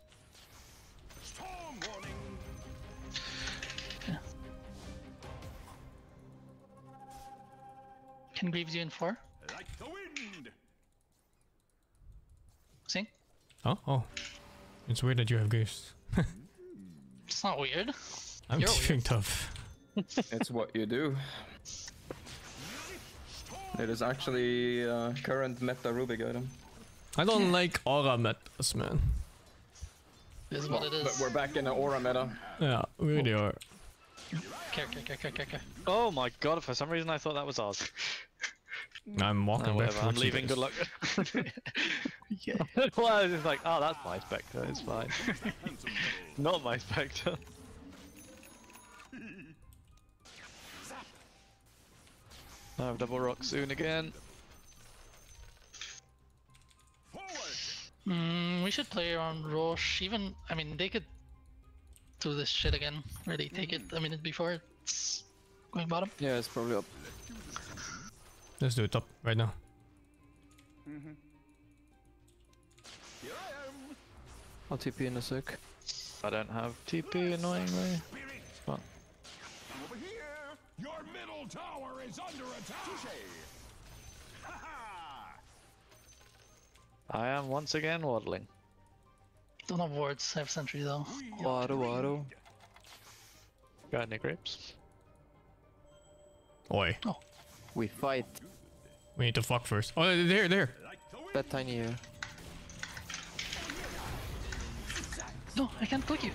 Storm warning.
Can Greaves you in 4?
Like the wind.
Sing?
Oh, oh. It's weird that you have ghosts.
It's not weird.
I'm
You're
doing
weird.
tough.
It's what you do. It is actually current meta Rubik item.
I don't like aura metas, man.
This is what it is.
But we're back in the aura meta.
Yeah, we really are.
Care.
Oh my god, for some reason I thought that was ours.
I'm walking
Oh,
back
whatever, I'm
towards you
leaving,
guys.
good luck. Yeah. Well, I was just like, oh, that's my Spectre, it's fine. Not my Spectre. I have double rock soon again.
We should play around Roche. Even, I mean, they could do this shit again. Really take it a minute before it's going bottom.
Yeah, it's probably up.
Let's do it top right now.
I'll TP in a sec.
I don't have TP, annoyingly. But
Over here. Your middle tower is under attack.
I am once again waddling.
Don't have wards, I have sentry though.
Wado.
Got any grapes?
Oi.
We fight.
We need to fuck first. Oh, there.
That tiny here.
No, I can't click you.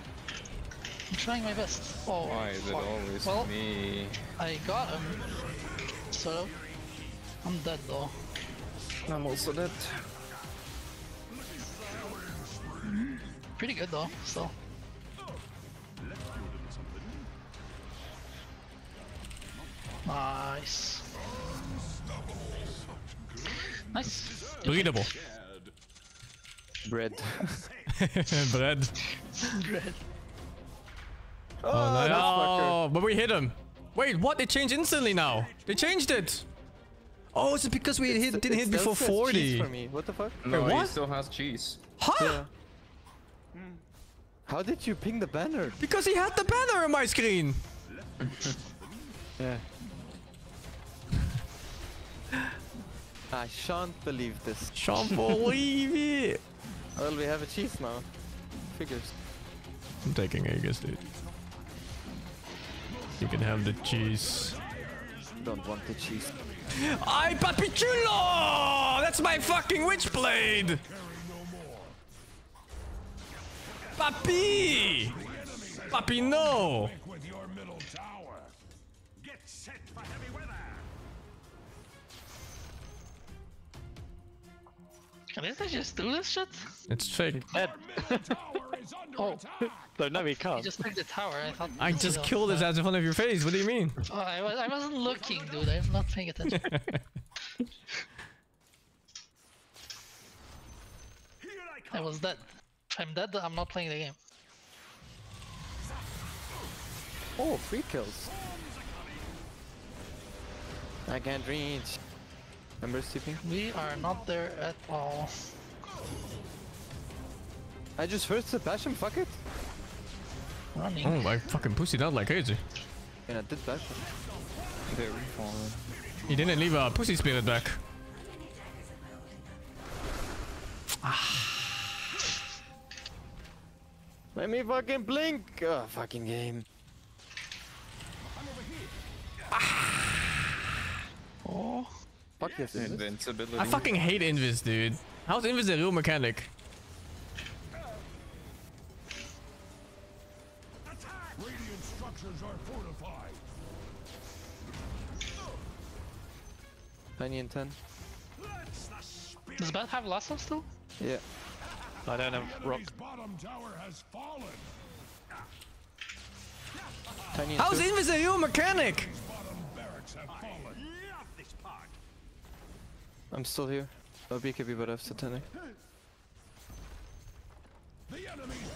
I'm trying my best. Oh,
Why is it
fuck.
always
Well,
me?
I got him. Sort of. I'm dead though.
I'm also dead.
Pretty good though, still. Nice. Nice.
Breedable.
Bread.
Bread.
Red.
Oh,
that's
no. But we hit him. Wait, what? It changed instantly now. They changed it. Oh, is it because we didn't hit before 40?
For me. What the fuck?
No,
Wait,
he
what?
still has cheese.
Huh?
Yeah. How did you ping the banner?
Because he had the banner on my screen.
Yeah. I shan't believe this.
Can't believe it.
Well, we have a cheese now. Figures.
I'm taking Aegis, dude. You can have the cheese.
Don't want the cheese.
Ay, papi chulo! That's my fucking witchblade! Papi! Papi, no!
With your middle tower. Get set for heavy weather.
Can I just do this shit?
It's fake.
Dead.
Middle tower is under
Oh.
attack.
So no, he
You
can't.
just took the tower, I thought.
I just
you know,
killed this out in front of your face. What do you mean?
Oh, I wasn't looking, dude. I'm not paying attention. I was dead. If I'm dead, I'm not playing the game.
Oh, 3 kills. I can't reach. Remember TP?
We are not there at all.
I just first to bash him, fuck it.
Running.
Oh, I fucking pussied out like crazy.
And I did bash him.
Very fallen.
He didn't leave a pussy spirit back.
Let me fucking blink! Oh, fucking game.
Oh.
Fuck yes, it is.
Invincibility.
I fucking hate Invis, dude. How's Invis a real mechanic?
Radiant structures are fortified.
Tiny and 10.
Does Bat have lasso still?
Yeah.
I don't have rock.
Enemy's bottom tower has fallen.
Tiny and
How's
2.
Invis a real mechanic?
Bottom barracks have fallen.
I'm still here. No BKB, but I have Satanic.
The enemy's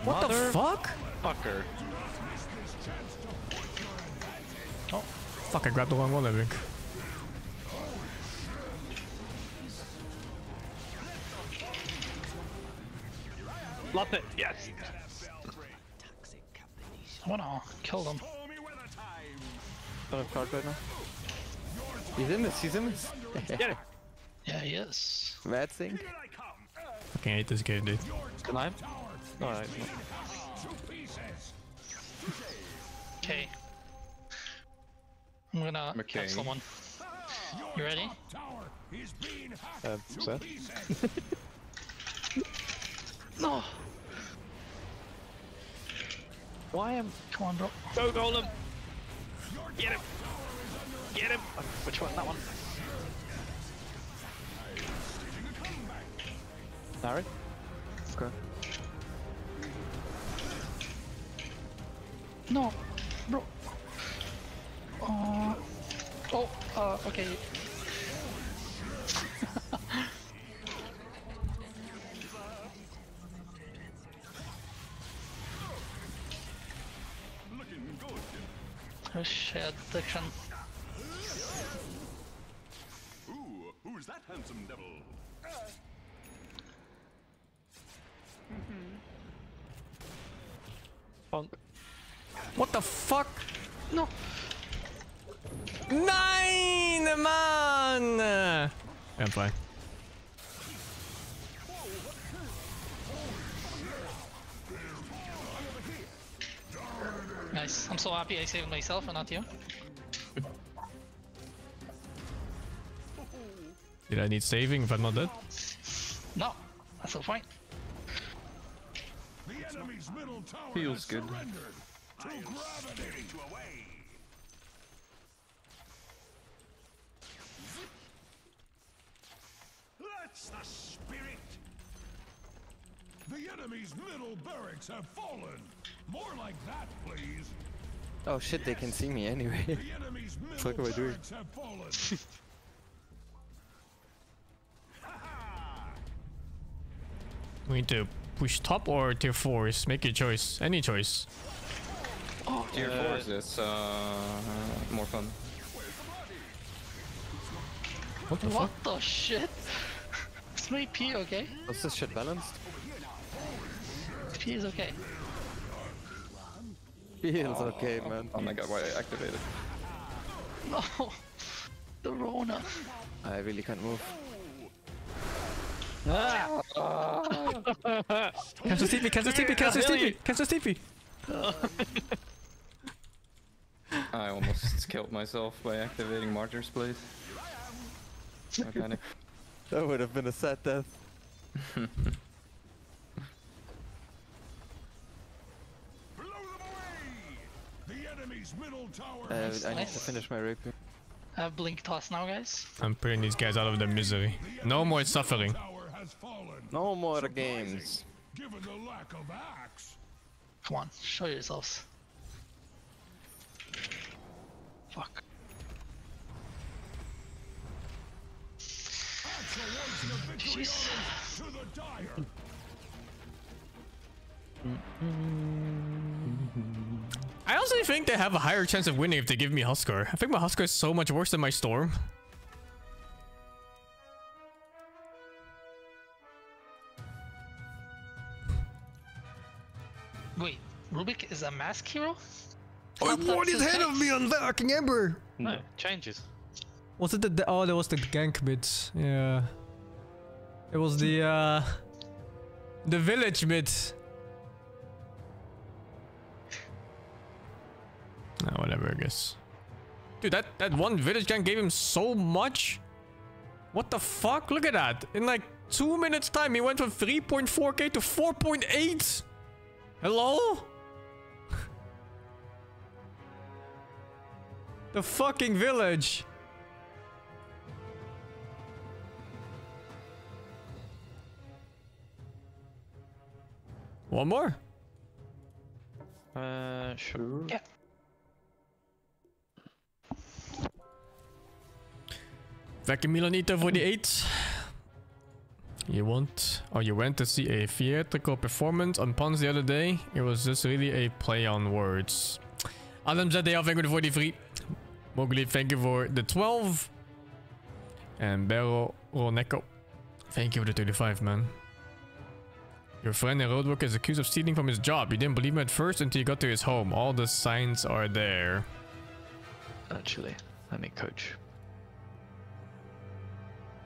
What the fuck?
Fucker.
Oh, fuck, I grabbed the wrong one, I think.
Love it. Yes.
I wanna kill them.
Don't have card right now. He's in this, he's in this.
Get it.
Yeah, he is.
Mad thing.
Fucking hate this game, dude.
Can I? No, it's not.
Okay. I'm gonna
Okay.
have someone. You ready?
tower is being hacked to
Seth?
pieces.
No!
Why am?
Come on, bro.
Go Golem! Get him! Get him! Oh, which one? That one. Harry?
Okay.
No! Bro! Oh! Oh, okay. Oh shit, addiction.
Ooh, who's that handsome devil?
Fun.
What the fuck?
No.
9, man! I'm fine.
Nice. I'm so happy I saved myself and not you.
Did I need saving if I'm not dead?
No, that's the point.
The enemy's middle tower
Feels
has
good.
surrendered to gravity. That's the spirit. The enemy's middle barracks have fallen. More like that, please.
Oh shit, they can see me anyway.
The enemy's
Fuck
middle
am I doing?
barracks have fallen.
We need to push top or tier 4s. Make your choice. Any choice.
Tier 4s is more fun.
What the
What
fuck?
the shit? Is my P okay?
Was this shit balanced?
P is okay.
Feels okay, man.
Oh my god, why I activated?
No. The Rona.
I really can't move.
Cancel TP, cancel TP, cancel TP, cancel TP!
I almost killed myself by activating Martyr's Blade. I panicked.
That would have been a sad death.
Blow them away! The enemy's middle tower has
I need to
Nice.
finish my rapier.
I have blink toss now, guys.
I'm putting these guys out of their misery. No more suffering.
tower has fallen.
No more games.
Given the lack of axe.
Come on, show yourselves. Fuck.
Axe awards the victory
Jeez.
honors to the dire.
I also think they have a higher chance of winning if they give me Huskar. I think my Huskar is so much worse than my Storm.
Wait, Rubik is a mask hero?
Oh, what is ahead of me on fucking Ember?
No, changes.
Was it the oh, that was the gank bit. Yeah. It was the village bit. Oh, whatever, I guess. Dude, that one village gank gave him so much. What the fuck? Look at that. In like 2 minutes time, he went from 3.4k to 4.8. Hello? The fucking village. One more?
Sure.
Yeah.
Vacuum Milanita for the 8. You went to see a theatrical performance on Pons the other day. It was just really a play on words. Adam ZDL, thank you for the 43. Mowgli, thank you for the 12. And Bero Roneko, thank you for the 35, man. Your friend in Roadwork is accused of stealing from his job. You didn't believe him at first until you got to his home. All the signs are there.
Actually, let me coach.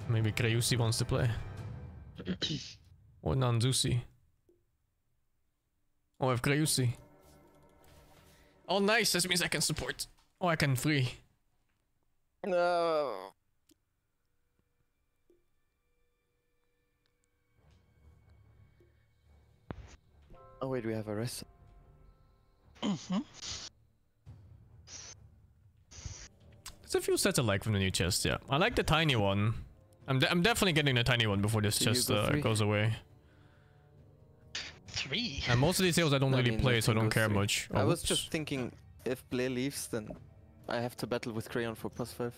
Maybe Kreusi wants to play. Or Nanzusi. Oh, I have Kreusi. Oh, nice. This means I can support. Oh, I can free.
No. Oh wait, we have a rest.
Mm-hmm.
There's a few sets I like from the new chest, yeah. I like the tiny one. I'm definitely getting the tiny one before this
So you
chest
go 3?
goes away.
3?
And most of these heroes I don't
I
really
mean,
play, so I
nothing
don't
goes
care
3.
much.
I
Oh,
was
whoops.
just thinking, if Blay leaves, then I have to battle with Crayon for +5.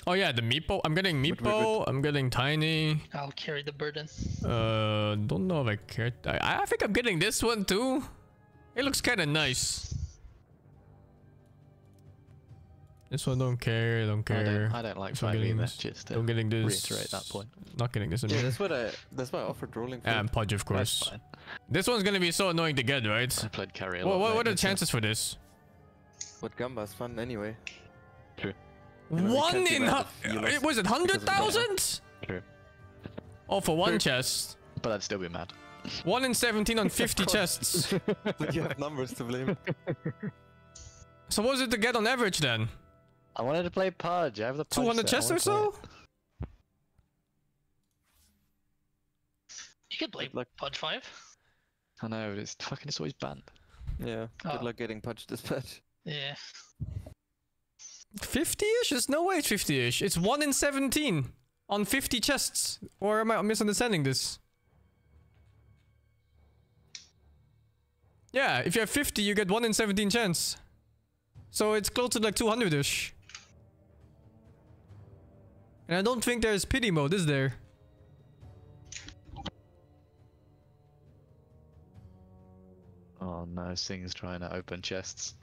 Oh yeah, the Meepo. I'm getting Meepo. I'm getting Tiny.
I'll carry the burden.
Don't know if I care. I think I'm getting this one too. It looks kind of nice. This one don't care. Don't care.
I don't like
This one
5e
getting
that. Just to
I'm getting this.
reiterate that point.
Not getting this
Yeah,
anymore.
that's why I offered rolling. For
And Pudge, of
That's
course.
fine.
This one's gonna be so annoying to get, right?
I played carry a lot.
What are the
lately, so-
chances for this?
But Gamba's fun anyway.
True.
You know, you
One
can't
in
be mad if you lose
was it
because of
100,000?
True.
Oh, for one chest.
But I'd still be mad.
1 in 17 on 50
course.
chests.
But you have numbers to blame.
So what was it to get on average then?
I wanted to play Pudge. I have the Pudge
200
set, I
chests or
wanna
so?
play
You could play
Like-
Pudge 5.
it. I know, but it's always banned.
Yeah. Good
Oh.
luck getting punched this patch.
Yeah.
50-ish? There's no way it's 50-ish. It's 1 in 17 on 50 chests. Or am I misunderstanding this? Yeah, if you have 50, you get 1 in 17 chance. So it's close to like 200-ish. And I don't think there's pity mode, is there?
Oh no, Sing's trying to open chests.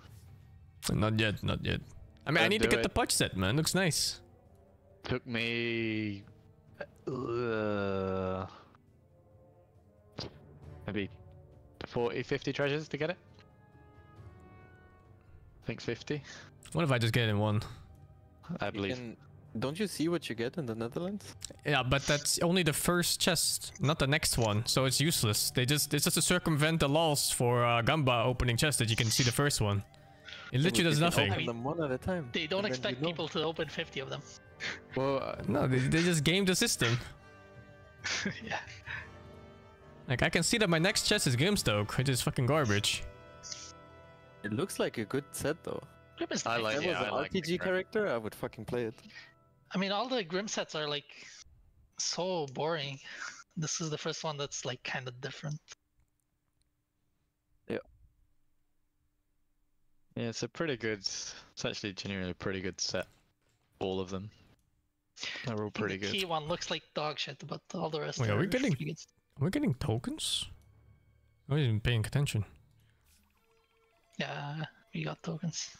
Not yet, not yet. I mean, I
Don't
need to
do
get the
it.
Pudge set, man. Looks nice.
Took me maybe 40, 50 treasures to get it. I think 50,
What if I just get it in one?
I
You
believe.
don't you see what you get in the Netherlands?
Yeah, but that's only the first chest, not the next one. So it's useless. It's just to circumvent the laws for Gamba opening chests that you can see the first one. It literally does
You can
nothing.
Open them one at a time.
They don't
and then
expect
you know.
people to open 50 of them.
Well,
No, they just game the system.
Yeah.
Like, I can see that my next chest is Grimstoke, which is fucking garbage.
it looks like a good set though.
Grim is
I
nice.
like-
If
yeah,
I was an
like the
RPG
Grim.
character, I would fucking play it.
I mean, all the Grim sets are like so boring. This is the first one that's like kind of different.
Yeah, it's a pretty good. It's actually genuinely a pretty good set. All of them. They're all
I think
pretty
the
good.
key one looks like dog shit, but all the rest
Wait, are we
are
getting-
pretty good.
Are we getting tokens? I wasn't even paying attention.
Yeah, we got tokens.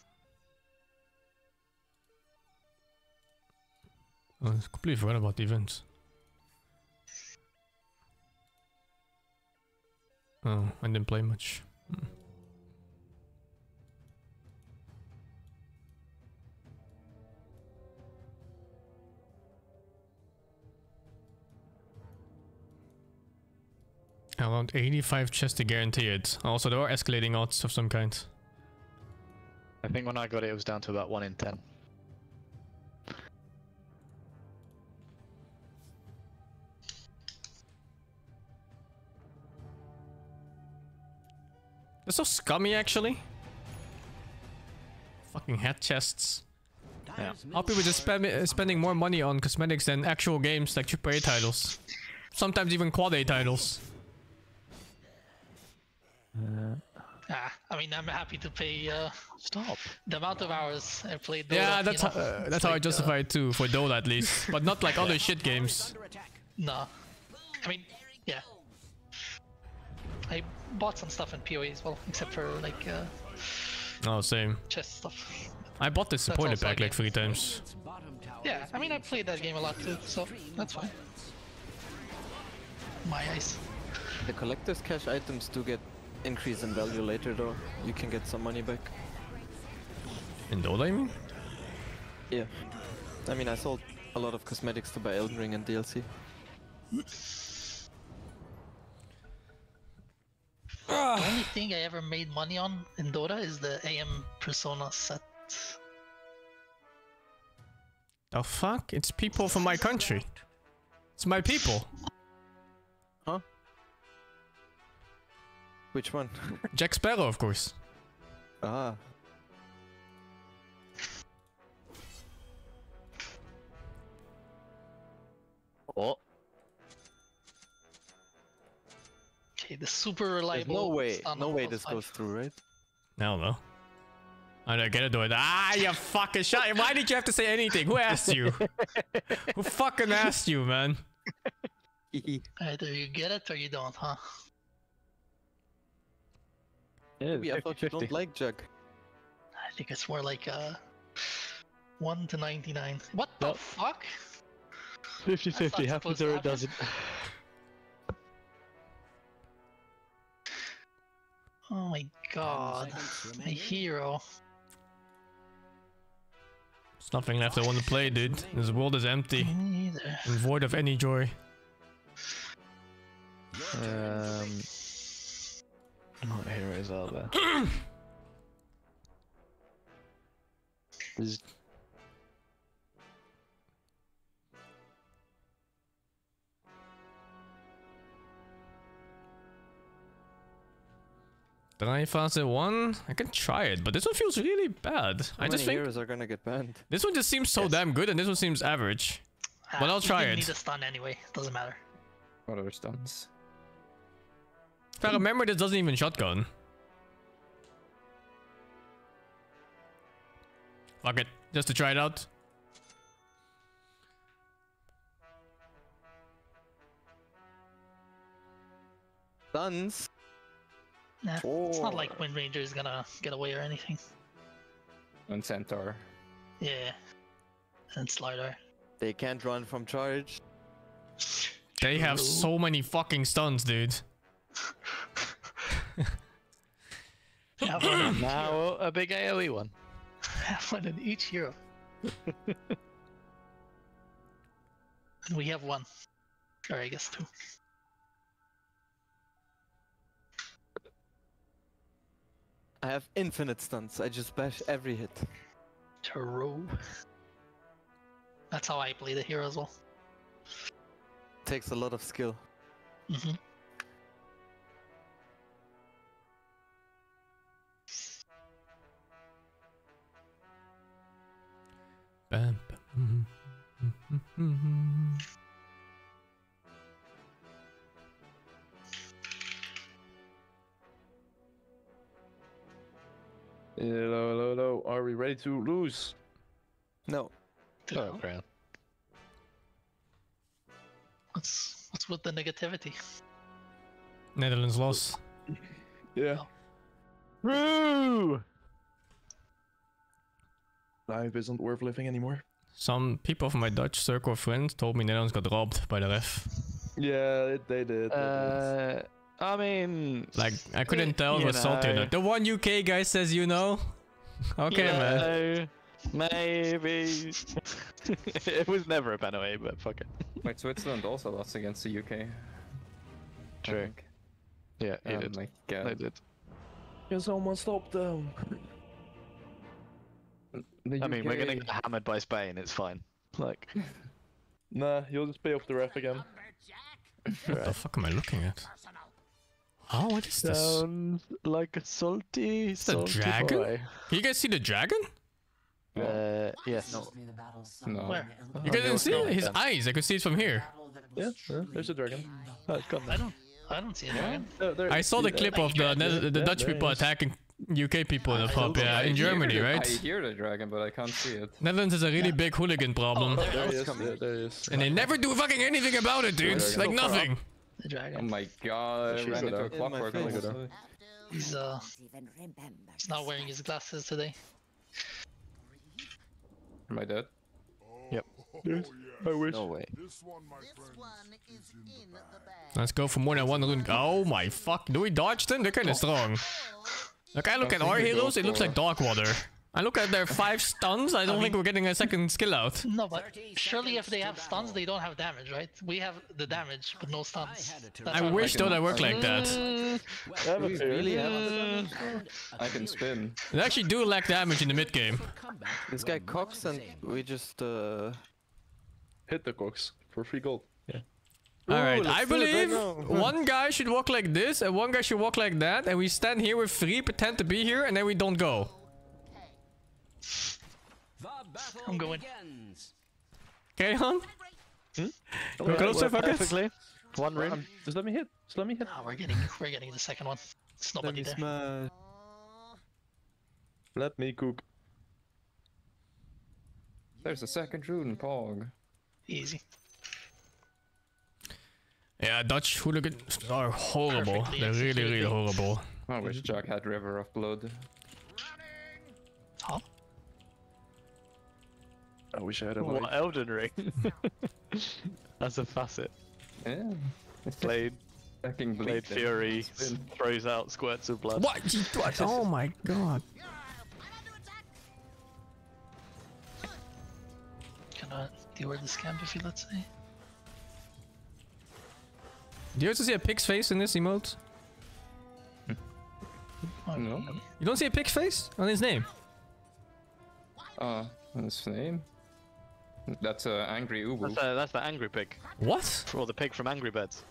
Oh, I completely forgot about the events. Oh, I didn't play much. Around 85 chests to guarantee it. Also, there are escalating odds of some kind.
I think when I got it, it was down to about 1 in 10.
They're so scummy, actually. Fucking head chests.
Yeah.
How people just spending more money on cosmetics than actual games like AAA titles. Sometimes even quad A titles.
I mean, I'm happy to pay
Stop.
the amount of hours I played. Dota,
Yeah,
you
that's
know?
that's
It's
how I
like,
justify it too, for Dota at least. But not like other shit games.
No. I mean, yeah. I bought some stuff in PoE as well, except for like
Oh, same.
chest stuff.
I bought this supporter
also a
pack like
game.
3 times.
Yeah, I mean, I played that game a lot too, so that's fine. My eyes.
The collector's cash items do get increase in value later though. You can get some money back.
In Dota, I mean?
Yeah. I mean, I sold a lot of cosmetics to buy Elden Ring and DLC.
The only thing I ever made money on in Dota is the AM Persona set.
The fuck? It's people from my country. It's my people.
Huh? Which one?
Jack Sparrow, of course.
Ah.
Oh.
Okay, the super
There's
reliable.
no way
stun
no
on
way
both
this
sides.
goes through, right?
I don't know. I don't get to do it. Ah, you fucking shot. Why did you have to say anything? Who asked you? Who fucking asked you, man?
Either you get it or you don't, huh?
Yeah,
Maybe I thought you don't like Jug.
I think it's more like 1 to 99. What the
Nope.
fuck?
50-50,
That's not
happens
supposed to
or it
happen.
doesn't.
Oh my god. My hero.
There's nothing left I want to play, dude. This world is empty
Me neither.
and void of any joy.
What heroes are there? There's
Try Phase 1? I can try it, but this one feels really bad.
How
I just
many
think
heroes are gonna get banned?
this one just seems so damn good and this one seems average. But I'll
you
try
didn't
it.
need a stun anyway. Doesn't matter.
What other stuns?
If I remember, this doesn't even shotgun. Fuck it, just to try it out.
Stuns.
Nah, it's not like Wind Ranger is gonna get away or anything.
And Centaur.
Yeah. And Slider.
They can't run from charge.
They have
True.
so many fucking stuns, dude.
Have one in each hero.
now a big AoE one.
Have one in each hero. And we have one. Or I guess two.
I have infinite stuns. I just bash every hit.
True. That's how I play the hero as well.
Takes a lot of skill.
Mm-hmm.
Bam, bam.
Hello. Are we ready to lose?
No.
Oh, crap.
What's with the negativity?
Netherlands lost.
Yeah.
Woo!
Life isn't worth living anymore.
Some people from my Dutch circle of friends told me Netherlands got robbed by the ref.
Yeah, they did.
I mean,
Like, I couldn't tell if it
you
was salty or
know.
not. The one UK guy says you know. Okay, man.
Maybe. It was never a ban away, but fuck it.
Like Switzerland also lost against the UK. I
True.
think.
Yeah, he did.
Like,
They did.
Can someone stop them?
I mean, we're gonna get hammered by Spain. It's fine. Like,
Nah, you'll just pay off the ref again.
What the fuck am I looking at? Oh, what is this?
sounds like a salty,
the
salty
dragon?
boy.
Can you guys see the dragon?
Yes.
No.
Where?
You guys didn't see it? His
then.
eyes, I could see it from here.
Yeah, there's a dragon.
Oh, it's gone
I
then.
don't see a dragon.
I saw the clip of the Dutch
there
people
is.
attacking UK people in the pub, yeah, in
I hear
Germany,
the-
right?
I hear the dragon, but I can't see it.
Netherlands has a really big hooligan problem.
Oh,
There he is.
coming.
There he is.
And they never do fucking anything about it, dude. Like nothing.
The
Oh
dragon.
my god, I
She's
ran into a
good.
In my
clockwork.
face.
almost.
He's not wearing his glasses today.
Am I dead?
Yes, I wish.
No way.
This one, my friend,
is in the bag.
Let's go for more than one rune. Oh my fuck. Do we dodge them? They're kinda strong. Like, I look at our heroes, it looks like Darkwater. I look at their 5 stuns, I don't think we're getting a second skill out.
No, but surely if they have stuns, they don't have damage, right? We have the damage, but no stuns. That's
I
what
wish
I'm
Dota worked like that.
I have a theory.
I can spin.
They actually do lack damage in the mid game.
This guy cocks and we just
Hit the cocks for 3 gold. Yeah.
Alright,
let's
I
do it right
believe
now.
one guy should walk like this and one guy should walk like that, and we stand here with 3, pretend to be here, and then we don't go.
I'm going.
Okay, hon? Go closer, fuck it.
Perfectly. One rune.
Just let me hit. Just let me hit.
Oh, we're getting the second one. It's
let
nobody
me
there.
smash.
Let me cook.
There's a second rune, Pog.
Easy.
Yeah, Dutch hooligans are horrible.
Perfectly
They're really, really
executed.
horrible.
I wish Jack had River of Blood.
Huh?
I wish I had a
What,
wife.
Elden Ring? As a facet.
Yeah.
Blade
Stacking
Blade
then
Fury
spin.
throws out squirts of blood.
What? What? Oh my god.
Gonna deal the scam if you let's say.
Do you also see a pig's face in this emote?
Oh,
No.
You don't see a pig's face on his name?
His name? That's Angry Ubu.
That's the angry pig.
What?
Or the pig from Angry Birds.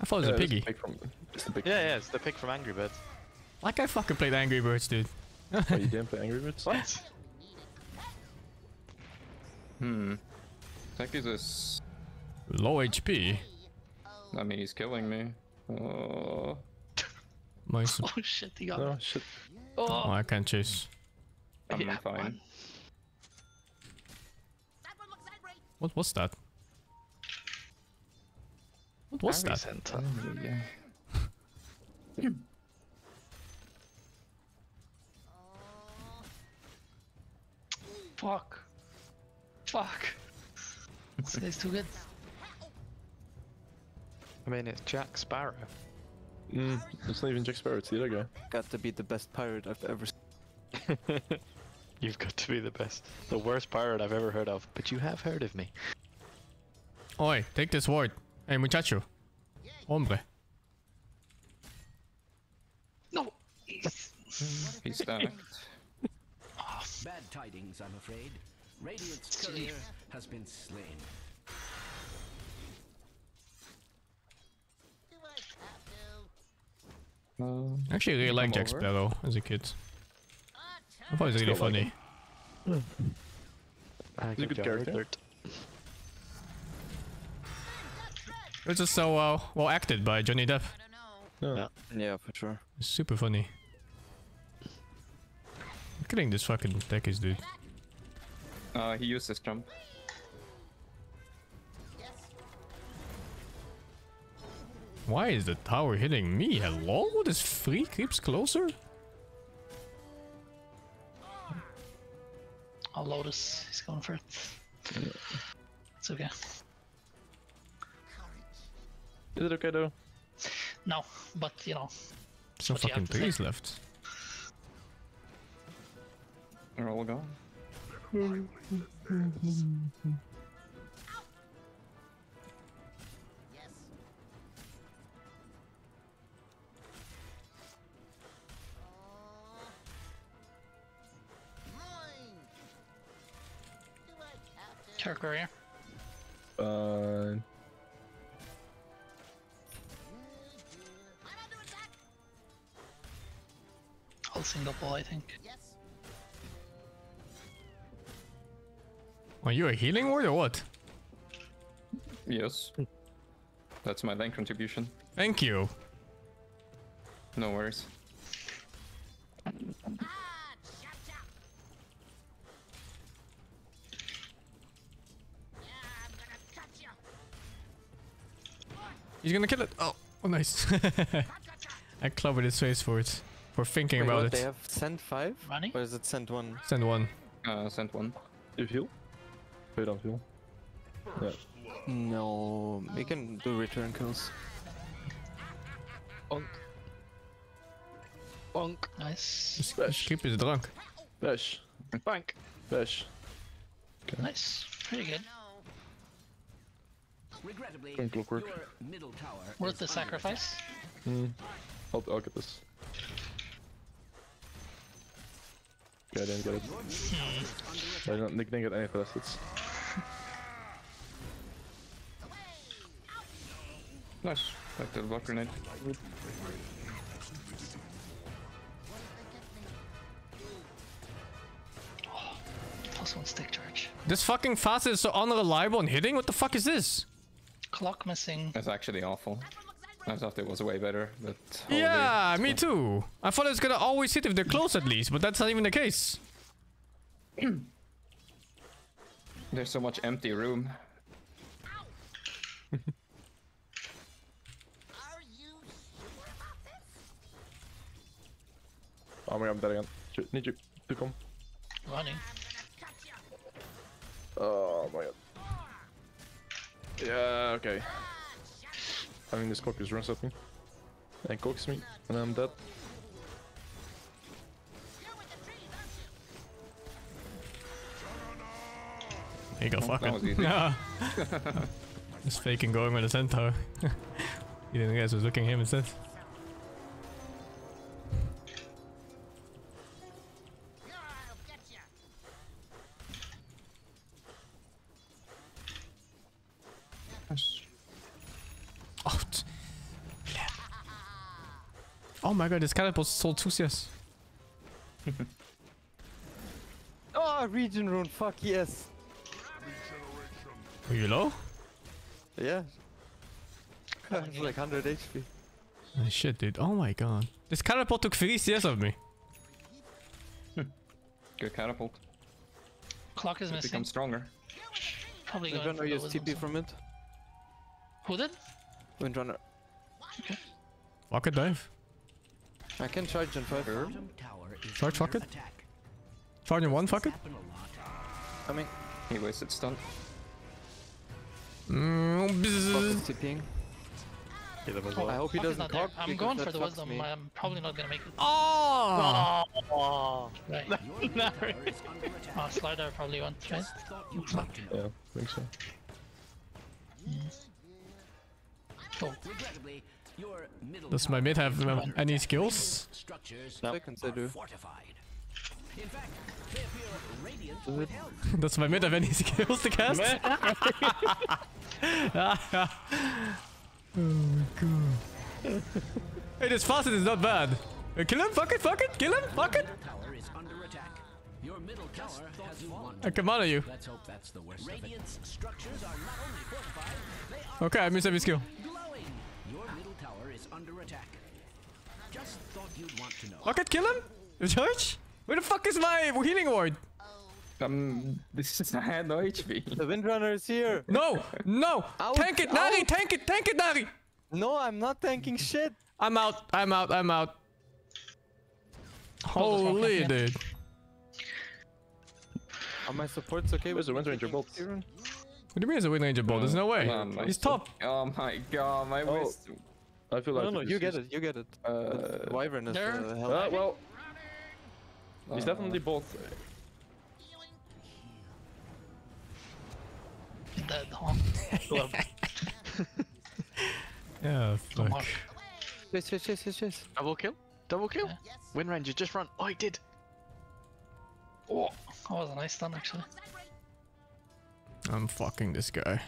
I thought it was a
it's the
piggy.
pig from, it's the pig
Yeah, yeah, it's the pig from Angry Birds.
Like I fucking played Angry Birds, dude.
Oh, you didn't play Angry Birds?
What?
Tech is a s-
Low HP.
I mean, he's killing me. Oh.
My sup-
Oh shit, he got
No,
me.
shit.
oh, I can't chase.
I'm
Yeah,
fine.
What was that? What was that?
Center.
Yeah.
Fuck. Fuck. This guy's too good.
I mean, it's Jack Sparrow.
It's not even Jack Sparrow, it's the other guy.
Got to be the best pirate I've ever seen.
You've got to be the best. The worst pirate I've ever heard of. But you have heard of me.
Oi, take this ward. Hey, muchacho. Hombre.
No. He's...
He's stacked.
Bad tidings, I'm afraid. Radiant's courier has been slain.
I actually really liked Jack
over.
Sparrow as a kid. I thought it was really
Still like
funny.
He's a good character.
It was just so well acted by Johnny Depp.
No.
Yeah, for sure.
It's super funny. I'm killing this fucking techies, dude.
He used his jump.
Why is the tower hitting me? Hello? This free creeps closer?
Oh, Lotus. He's going for it. It's okay.
Is it okay though?
No, but you know.
There's no
What do you
fucking
have to say?
trees left.
They're all gone.
Turk Courier. I'll single ball, I think.
Are you a healing ward or what?
Yes. That's my lane contribution.
Thank you.
No worries.
He's gonna kill it. Oh, nice. I clobbered his face for it. For thinking
Wait,
about
what,
it.
they have send 5?
Running?
Or is it send 1?
Send one.
Sent one.
You heal? Wait, don't heal. Yeah.
No, we can do return kills.
Bonk. Bonk.
Nice.
This creep is drunk.
Bash.
Bank.
Bash.
Nice. Pretty good.
Regrettably,
Don't clockwork.
your middle tower
Worth
is
the
under
sacrifice.
I'll get this. Okay, I didn't get it. I didn't get any facets.
Nice. Back to the block grenade.
Plus one stick charge.
This fucking facet is so unreliable in hitting? What the fuck is this?
Clock missing.
That's actually awful. I thought it was way better, but
Yeah, me too. I thought it was gonna always hit if they're close at least, but that's not even the case.
there's so much empty room.
Are you sure about this?
Oh my god, I'm dead again. Need you to come.
Running.
Oh my god. Yeah, okay. I mean, this caucus runs at me. And cooks me, and I'm dead.
Here you go, fuck
that was
it.
easy.
Yeah. Just faking going with a centaur. He didn't guess was looking at him instead.
I'll get ya.
Oh, oh my god, this catapult sold 2 CS.
Oh, region rune, fuck yes.
Are you low?
Yeah. It's like 100 HP.
Oh, shit, dude. Oh my god. This catapult took 3 CS of me.
Good catapult.
Clock is missing.
Become stronger.
Probably going
Windrunner
for the
used
wisdom
TP
zone.
from it.
Who did?
Windrunner.
Fuck it, dive.
I can charge in 5.
Charge, fuck it. Charge in 1, fuck it.
Coming.
He wasted stun.
Fuck
Bzzz.
is TPing.
Kill him as
I
well.
hope he
Clock is
doesn't
not there.
cock.
I'm
because
going
that
for the
fucks
wisdom.
me.
I'm probably not gonna make it.
Oh!
Right. Oh, Slider probably won't, right?
Yeah, I think so.
Oh,
Does my mid have any skills?
Seconds I do.
Does my mid have any skills to cast? Oh my god. Hey, this faucet is not bad. Kill him, fuck it, kill him, fuck it. I command you. Okay, I missed every skill. Fuck it, kill him. Charge. Where the fuck is my healing ward?
This is I had no HP.
The Windrunner is here.
No, no.
Out,
Tank it, Nari,
out.
tank it, Nari.
No, I'm not tanking shit.
I'm out. Holy dude.
Are my supports okay
Where's
with
the Wind Ranger bolt?
What do you mean it's a Wind Ranger bolt? There's no way.
My
He's top.
Oh my god, my
Oh.
wisdom.
I feel like
No,
this
you
is-
get it, you get it. Wyvern is
There.
hell.
Well, he's definitely both.
dead, huh?
Yeah,
Come
fuck.
on.
Chase.
Double kill? Double kill?
Yeah.
Wind Ranger, just run. Oh, he did.
Oh, that was a nice stun actually.
I'm fucking this guy.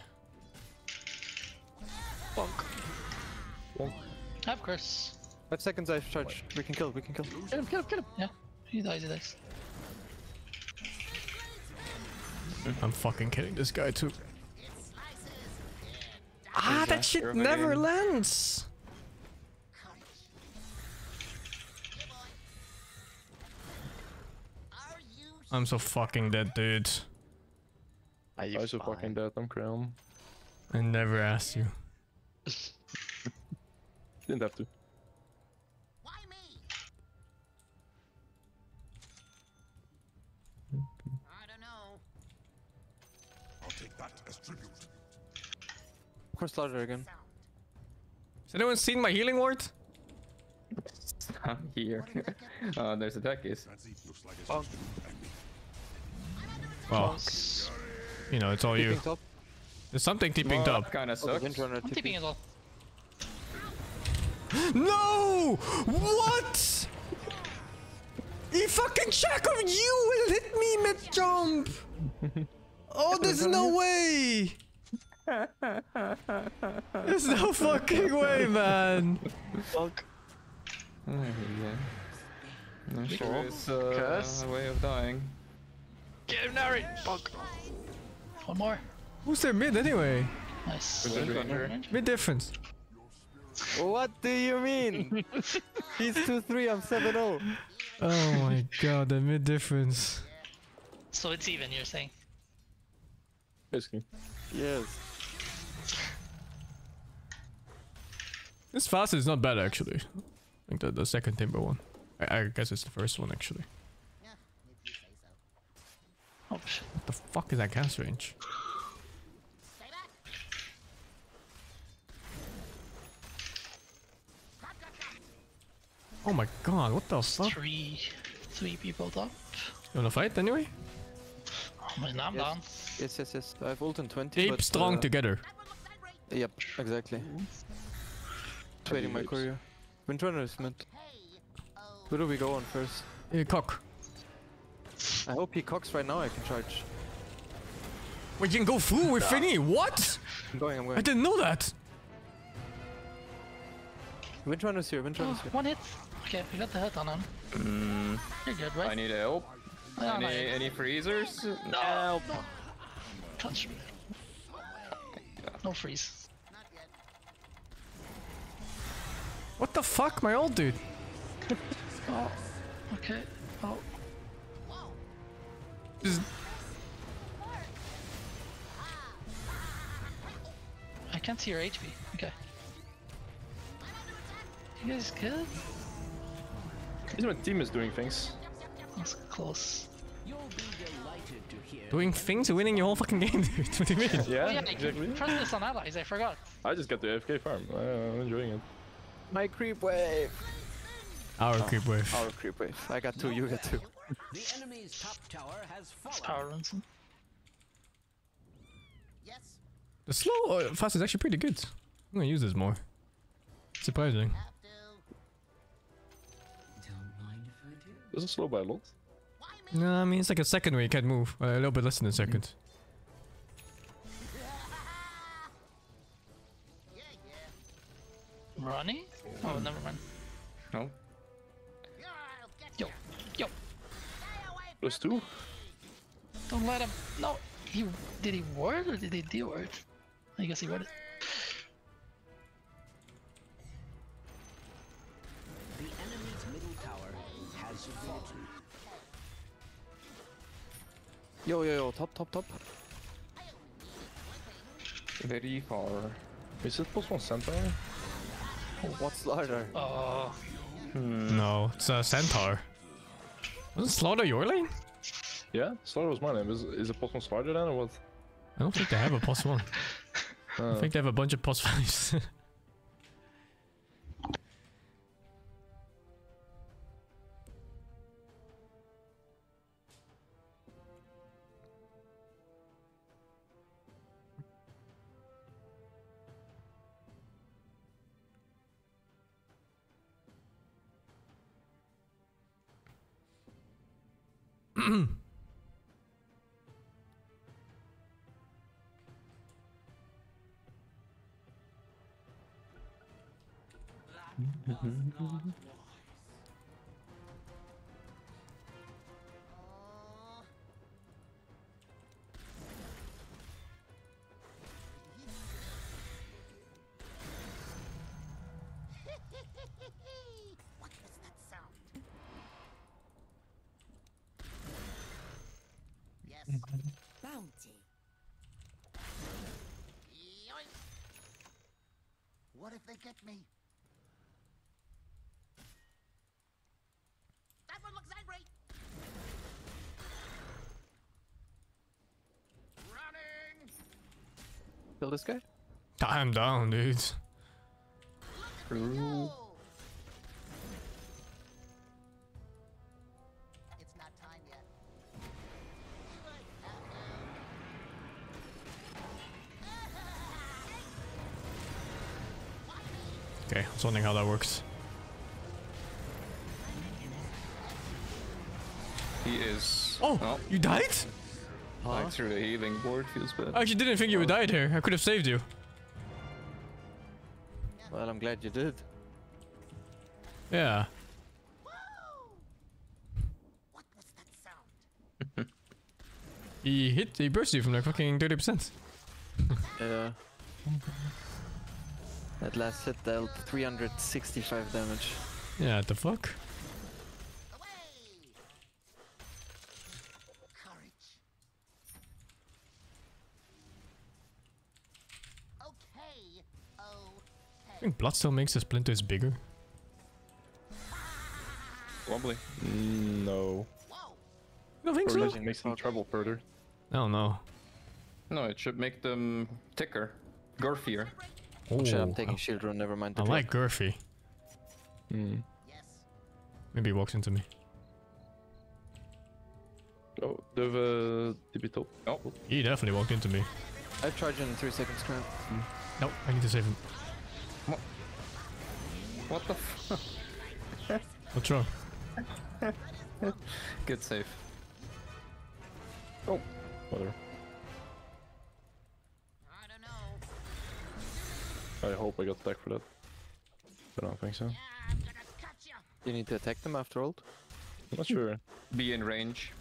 Of course.
5 seconds I've charged. We can kill.
Kill him.
Yeah, he dies.
I'm fucking killing this guy too. Ah, that shit never lands. I'm so fucking dead, dude.
Are you
I'm so fucking dead, I'm crown.
I never asked you.
Didn't have to.
Why me? I don't know.
I'll take that as tribute.
Of course, larger again.
Has anyone seen my healing ward?
I'm here. Oh, there's a Tekis.
Looks like
Oh.
Well, you know, it's all you.
Keeping top.
There's something tipping top.
Kinda
Oh, the
sucks.
Windrunner
I'm tipping as well.
No! What? He fucking shackled you and hit me mid jump. Oh, there's no way. There's no fucking way, man.
Fuck.
I'm sure it's
Curse.
a way of dying.
Get him, Nari! Fuck.
One more.
Who's their mid anyway?
Nice.
Windrunner.
Mid difference.
What do you mean? He's 2-3, I'm 7-0.
Oh my god, the mid difference.
So it's even, you're saying?
Basically.
Yes.
This fast is not bad actually. I think the second timber one. I guess it's the first one actually.
Yeah, if you say so.
Oh shit.
What the fuck is that cast range?
Stay back. Cut, cut, cut.
Oh my god, what the fuck?
Three people top.
You wanna fight anyway?
Oh man, I'm
Yes.
down.
Yes. I have ult in 20.
Ape
but,
strong together.
That one looks irate.
Yep, exactly. Trading my courier. Windrunner is mid.
Hey, oh,
Where do we go on first?
Cock.
I hope he cocks right now, I can charge.
Wait, you can go through with thingy? What?
I'm going.
I didn't know that.
Windrunner's here,
Oh,
Windrunner's here.
one hit. Okay, we got the hit on him. You're good, right?
I need help.
Yeah, no,
Any freezers?
No! Touch me. No freeze.
not yet.
What the fuck, my old dude?
Oh, okay. Oh,
Just
I can't see your HP. Okay. You guys good?
At least my team is doing things.
That's close.
doing things, winning your whole fucking game, dude. What do you mean?
Yeah,
Oh yeah,
exactly.
press this on allies, I forgot.
I just got the AFK farm. I'm enjoying it.
My creep wave.
Our creep wave.
Our creep wave. I got 2, you got 2.
The enemy's top tower has
It's
fallen.
power runs.
Yes,
The slow fast is actually pretty good. I'm gonna use this more. Surprising.
have to.
Don't mind if I do.
Doesn't slow by a lot.
Why me?
No, I mean it's like a second where you can't move. A little bit less than a second.
Yeah, yeah.
Running? Oh, never mind.
No.
Yeah, I'll get
Yo,
ya.
yo,
Stay away from
Plus 2?
me.
don't let him. No, did he ward or did he de-ward? I guess he warded.
The enemy's middle tower has fallen.
Yo, top.
Very far.
Is it plus 1 centaur?
What's Slaughter?
Oh,
No, it's a centaur. Wasn't Slaughter your lane?
Yeah, Slaughter was my name. Is it plus 1 Slaughter then or what?
I don't think they have a plus one. I think they have a bunch of plus fives.
Oh. What was that sound? Yes.
Bounty.
Yoink. What if they get me? That one looks angry. Running.
Kill this guy?
I'm down, dude.
Look at me go. It's not time yet.
Okay, I was wondering how that works.
He is.
Oh, you died?
Like through the healing board feels bad.
I actually didn't think you would died here. I could have saved you.
Well, I'm glad you did.
Yeah.
Woo! What was that sound?
He burst you from like fucking 30%.
Yeah. That last hit dealt 365 damage.
Yeah, what the fuck? I think Blood still makes the splinters bigger.
Probably.
No.
You don't think so?
Or makes them travel further.
I don't know.
No, it should make them thicker, girthier.
Oh,
Shit, I'm taking shield rune, never mind.
I like girthy.
Hmm.
Maybe he walks into me.
Oh, they have a TP top.
Oh,
He definitely walked into me.
I charge in 3 seconds, crap.
Nope, I need to save him.
what the f-
What's wrong?
Good save.
Oh, whatever. I hope I got attacked for that. But I don't think so.
You need to attack them after ult?
I'm not sure.
Be in range.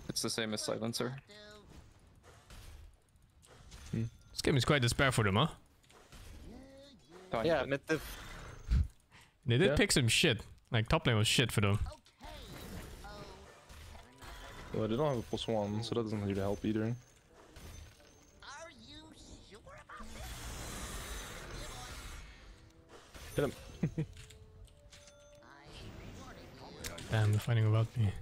It's the same as silencer.
This game is quite despair for them, huh?
Tiny
Yeah,
bit.
mid div.
They did
Yeah.
pick some shit. Like, top lane was shit for them.
Well, they don't have a +1, so that doesn't really help either.
Are you sure about this?
Hit him.
Damn, they're fighting about me.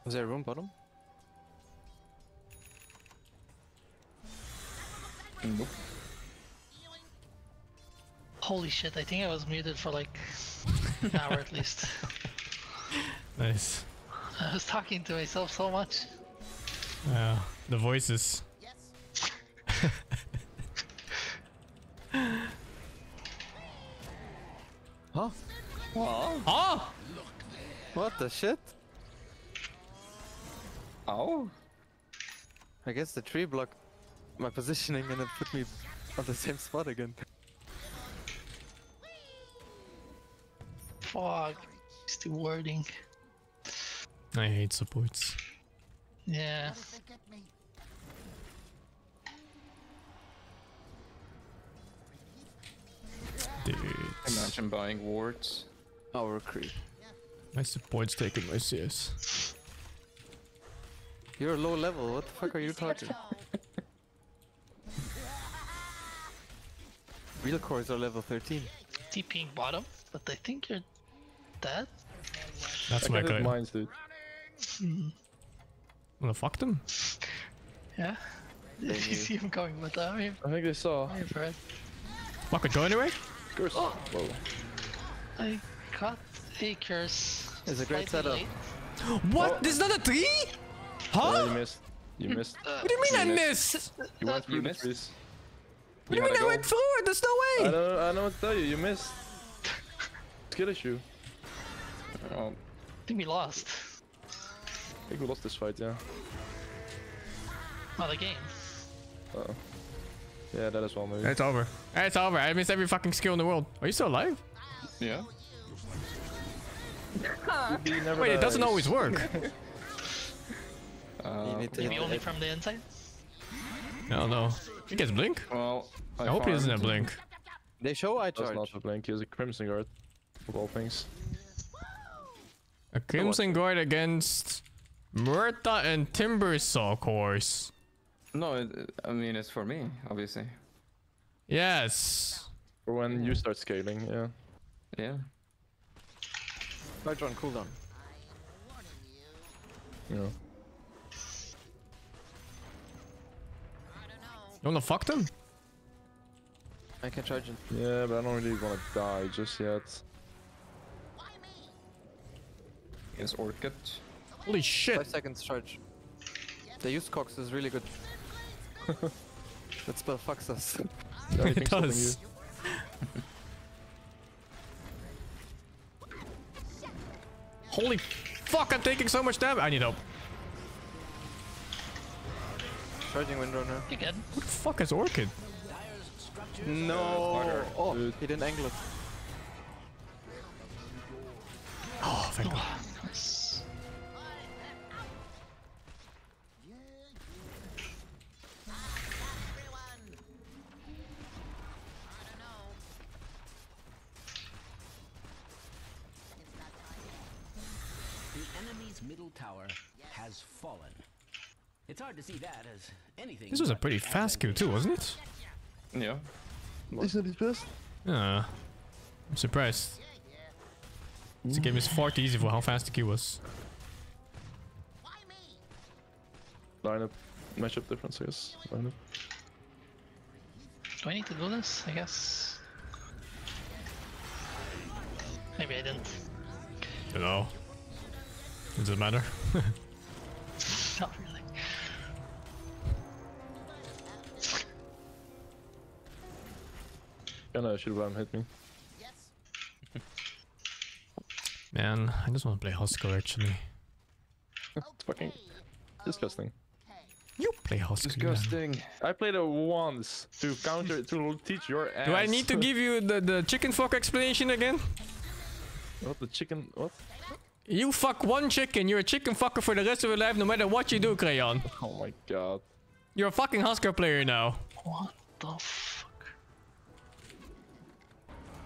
Was there a room bottom?
Nope.
Holy shit, I think I was muted for like an hour at least.
Nice.
I was talking to myself so much.
Yeah, the voices.
Huh?
Oh!
What the shit?
Oh.
I guess the tree blocked my positioning and it put me on the same spot again.
Fuck. It's the wording.
I hate supports.
Yeah.
Dude.
Imagine buying wards.
Our creep.
My support's taking my CS.
You're low level, what the fuck are you talking? Real cores are level 13.
TPing bottom, but I think you're dead.
That's
I
my
can hit
guy.
mines, dude.
Wanna fuck them?
Yeah. You see him going, but I'm here
I think they saw.
for it.
Fuck it, go anyway?
Curse. Whoa.
I got a curse.
It's a great
slightly
setup.
late.
What? This is not a tree?
Yeah,
Huh?
you missed. You missed.
What do you mean I missed?
You went through
You
the
missed?
trees.
What do you mean I went through it? There's no
I
way!
know what to tell you. You missed. Skill issue.
Oh,
I think we lost.
I think we lost this fight, yeah.
Oh, the game.
Uh-oh. Yeah, that is well maybe.
It's over. It's over. I missed every fucking skill in the world. Are you still alive?
yeah.
Wait, it doesn't always work.
You need to
Maybe
hit
only
it.
from the inside.
I don't know. He gets blink?
Well,
I hope he doesn't have
farmed.
blink.
They show I
That's
charge.
not a blink. He has a Crimson Guard. Of all things.
A Crimson Guard against Murta and Timbersaw course.
No, I mean it's for me, obviously.
Yes.
For when you start scaling, yeah.
Yeah.
Charge on cooldown.
Yeah.
You wanna fuck them?
I can charge in.
Yeah, but I don't really want to die just yet.
Is Orchid.
Holy shit.
5 seconds charge. The use Cox is really good. That spell fucks us.
Anything
It
stopping
does. Holy fuck, I'm taking so much damage. I need help.
Charging window now.
You good?
What the fuck is Orchid?
No! Oh,
Dude.
he didn't angle it.
Oh, thank god.
Nice.
enemy's middle tower has fallen. It's hard to see that as anything.
This was a
but
pretty fast kill too, wasn't it?
Yeah.
Isn't it best?
Yeah. I'm surprised. This game is far too easy for how fast the kill was.
Lineup, matchup difference, I guess. Lineup.
Do I need to do this? I guess. Maybe I didn't.
You know. Does it matter?
Not really.
Kinda should have hit me.
Man, I just want to play Husker actually.
It's fucking disgusting.
You play Husker.
Disgusting.
I played it once to counter to teach your ass.
Do I need to give you the chicken fuck explanation again?
What the chicken? What?
You fuck one chicken, you're a chicken fucker for the rest of your life, no matter what you do, Crayon.
Oh my god.
You're a fucking Husker player now.
What the fuck?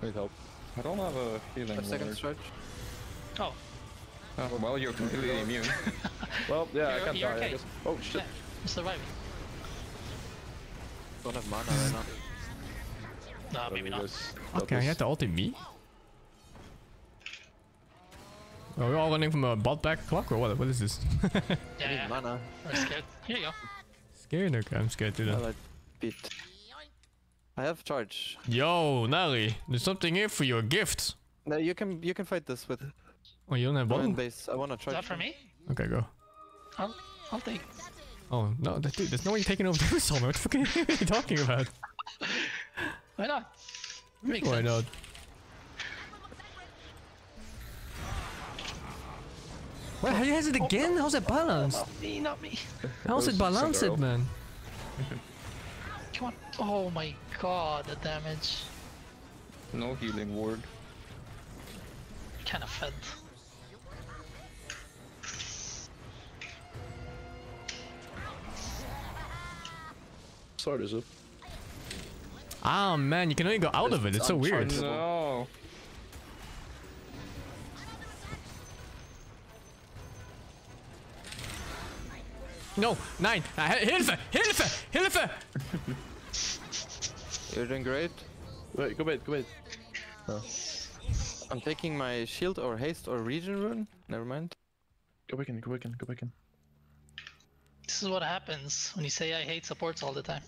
Need help.
I don't have a healing
5 seconds
word.
stretch.
Oh,
Oh, well, you're completely immune.
Well, yeah, I
You're-
can't
you're
die, I
okay.
guess. Oh shit.
yeah, I'm surviving.
Don't have mana right now.
No, maybe not.
Okay, you had to ulti me? Are we all running from a bot back clock or what? What is this?
Yeah,
I
yeah.
need mana.
I'm scared. Here you go.
Scared? Okay, I'm scared too then.
Well, I beat. I have charge.
Yo, Nari, there's something here for you, a gift.
No, you can fight this with
Oh, you don't have
one
one?
base. I wanna
Is
charge.
that for me?
Okay, go.
I'll take.
Oh, no, dude, there's no way you're taking over the Sommer. What the fuck are you talking about?
Why not? Makes
Why
sense.
not? What? He has it again? How's it balanced?
Not me, not me.
How's it balanced,
Cinderella.
man?
Come on. Oh my god, the damage.
No healing ward.
Kinda fed.
Sword is up.
Ah, man, you can only go out of it. It's so weird.
No.
No, 9. Hilfe! Hilfe! Hilfe!
You're doing great.
Wait, go wait, go wait. No.
I'm taking my shield or haste or region rune. Never mind.
Go back in, go back in, go back in.
This is what happens when you say I hate supports all the time.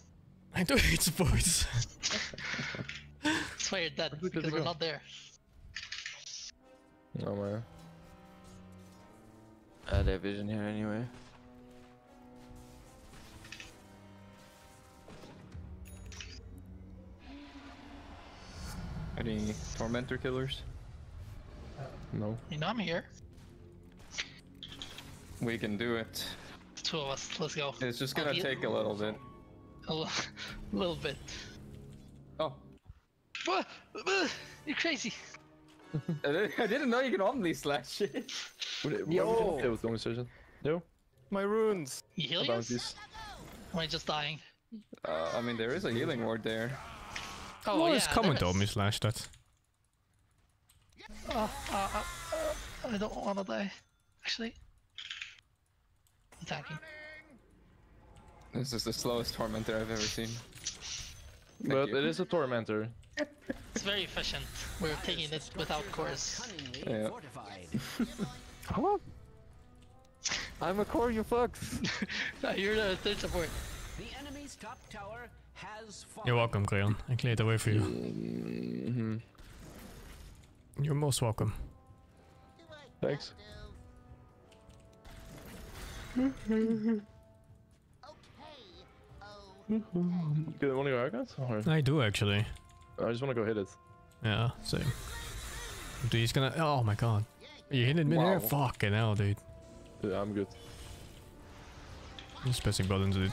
I do hate sports.
That's why you're dead,
Where did
because
it
we're
go?
not there.
Oh man.
They have vision here anyway.
Any tormentor killers?
No.
You know I'm here.
We can do it.
Two of us, let's go.
It's just
I'll
gonna
heal-
take a little bit.
little bit.
Oh.
What? You're crazy.
I didn't know you could only slash shit.
Yo! Okay with the conversation. Yo?
My runes.
You healing us?
Bounties.
Am I just dying?
I mean, there is a healing ward there.
Oh,
What
yeah,
is comment
there
on
is.
me slash that?
I don't wanna die. Actually. Attacking.
This is the slowest tormentor I've ever seen.
But
you.
it is a tormentor.
It's very efficient. We're taking it without cores.
Cunningly
Yeah.
fortified.
What? I'm a core, you fucks.
You're the third support.
The enemy's top tower has fallen.
You're welcome, Crayon. I cleared the way for you.
Mm-hmm.
You're most welcome.
Thanks. Good, wanna go Argos? Or
I do actually.
I just wanna go hit it.
Yeah, same. Dude, he's gonna. Oh my god. You hit it mid-air?
Wow.
Fucking hell, dude.
Yeah, I'm good.
He's pressing buttons, dude.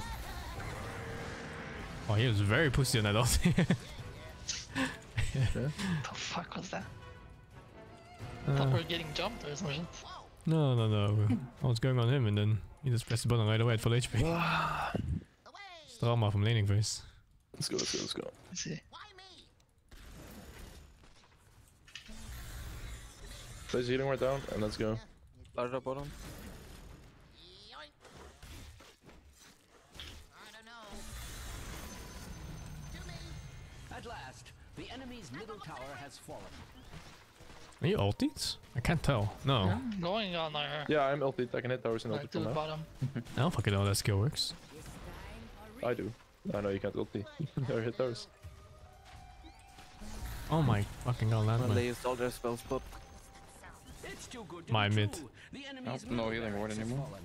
Oh, he was very pussy on that ulti.
The fuck was that? I thought we were getting jumped or something.
No, no, no. I was going on him and then he just pressed the button right away at full HP. It's drama from laning phase.
Let's go, let's go, let's go.
Let's see.
Place healing ward down and let's go.
Larda bottom.
At last, the enemy's middle tower has fallen.
Are you ulted? I can't tell. No.
I'm going on our
Yeah, I'm ulted. I can hit towers and
to
ulti
the
from now.
bottom.
I don't fucking know how that skill works.
I do. I know you can't ulti. Or hit towers.
Oh my fucking god,
When they
landman.
used all their spells, but
It's too good to
My
be
mid.
true. The enemy's
no
middle
healing
barracks
ward
has
anymore.
fallen.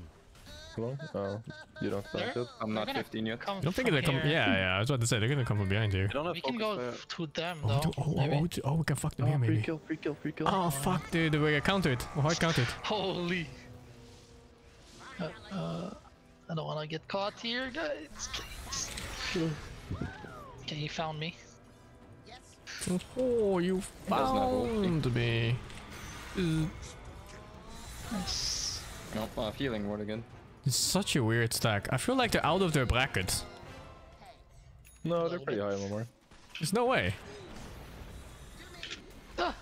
Hello? Oh, you don't like
There?
it?
I'm
They're
not
gonna
15 yet.
Come
I don't think
from
they're coming.
here.
Yeah, I was about to say they're gonna come from behind here.
you don't have
We can
focus
go
fire.
to them
Oh,
though. maybe.
we can fuck them here
free
maybe.
kill, free kill, free kill.
Oh fuck, dude, we got countered. We're hard countered.
Holy. I don't want to get caught here, guys. Please. Okay, he found me.
Oh, you
not
found me.
Nice.
No, healing ward again.
It's such a weird stack. I feel like they're out of their bracket.
No, they're pretty high, Lamar.
There's no way.
Ah,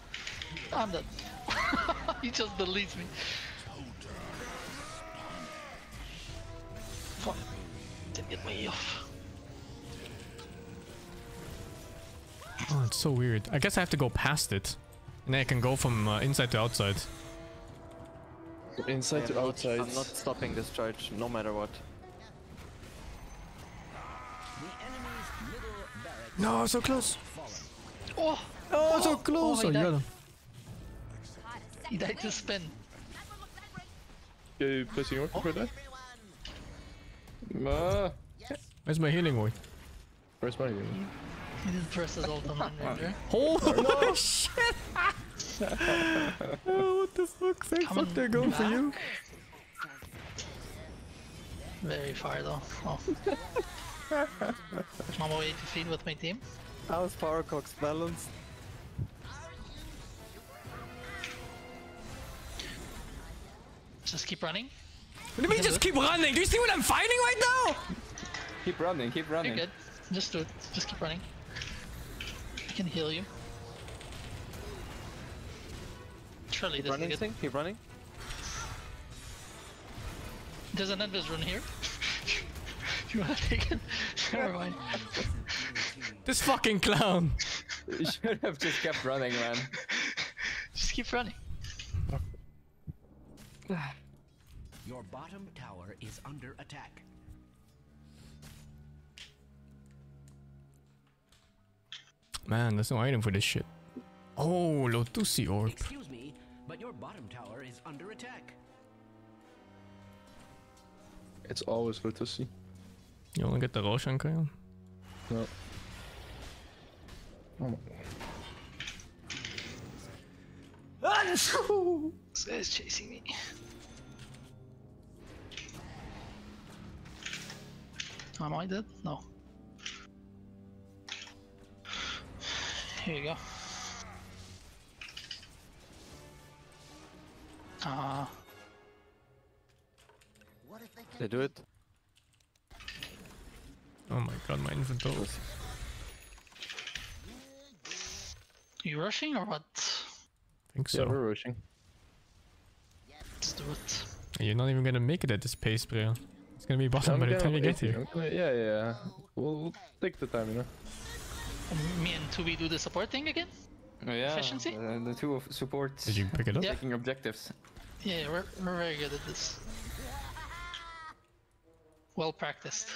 I'm dead. He just deletes me. Fuck. Didn't get me off.
Oh, it's so weird. I guess I have to go past it. And then I can go from inside to outside.
Inside to outside.
I'm not stopping this charge, no matter what.
The enemy's middle barracks
No, so close.
fallen.
Oh!
Oh, so close.
he
Oh, you got
died.
him.
He died to spin.
Okay, you placing your for that?
Where's my healing ward?
Where's my healing?
He didn't press his ult on Ranger.
Oh shit! Oh, what the fuck? Thank fuck they're going for you.
Very far though. Oh. I'm on my way to feed with my team.
How's Powercock's balanced?
Just keep running.
What do you mean just keep running? Do you see what I'm fighting right now?
Keep running, keep
You're
running.
good. Just do it. Just keep running. I can heal you. Surely this is
Running
good.
thing? Keep running?
There's an Endless rune here. You wanna take it? Never mind.
This fucking clown.
You should have just kept running, man.
Just keep running.
Your bottom tower is under attack.
Man, there's no item for this shit. Oh, Lotusi orb.
Excuse me, but your bottom tower is under attack.
It's always good to see.
You wanna get the Roshan Kayon?
No. Oh my.
This guy's chasing me. Am I dead? No. Here you go.
What if they get
They do it.
Oh my god, my inventory.
You rushing or what?
I think
Yeah,
so.
we're rushing.
Let's do it.
You're not even gonna make it at this pace, bro. It's gonna be bottom by the time you get here.
Yeah. We'll take the time, you know.
Me and 2B do the support thing again?
Oh, yeah,
Efficiency?
the two of support
Did you pick it up?
Yeah.
taking objectives.
Yeah, we're very good at this. Well practiced.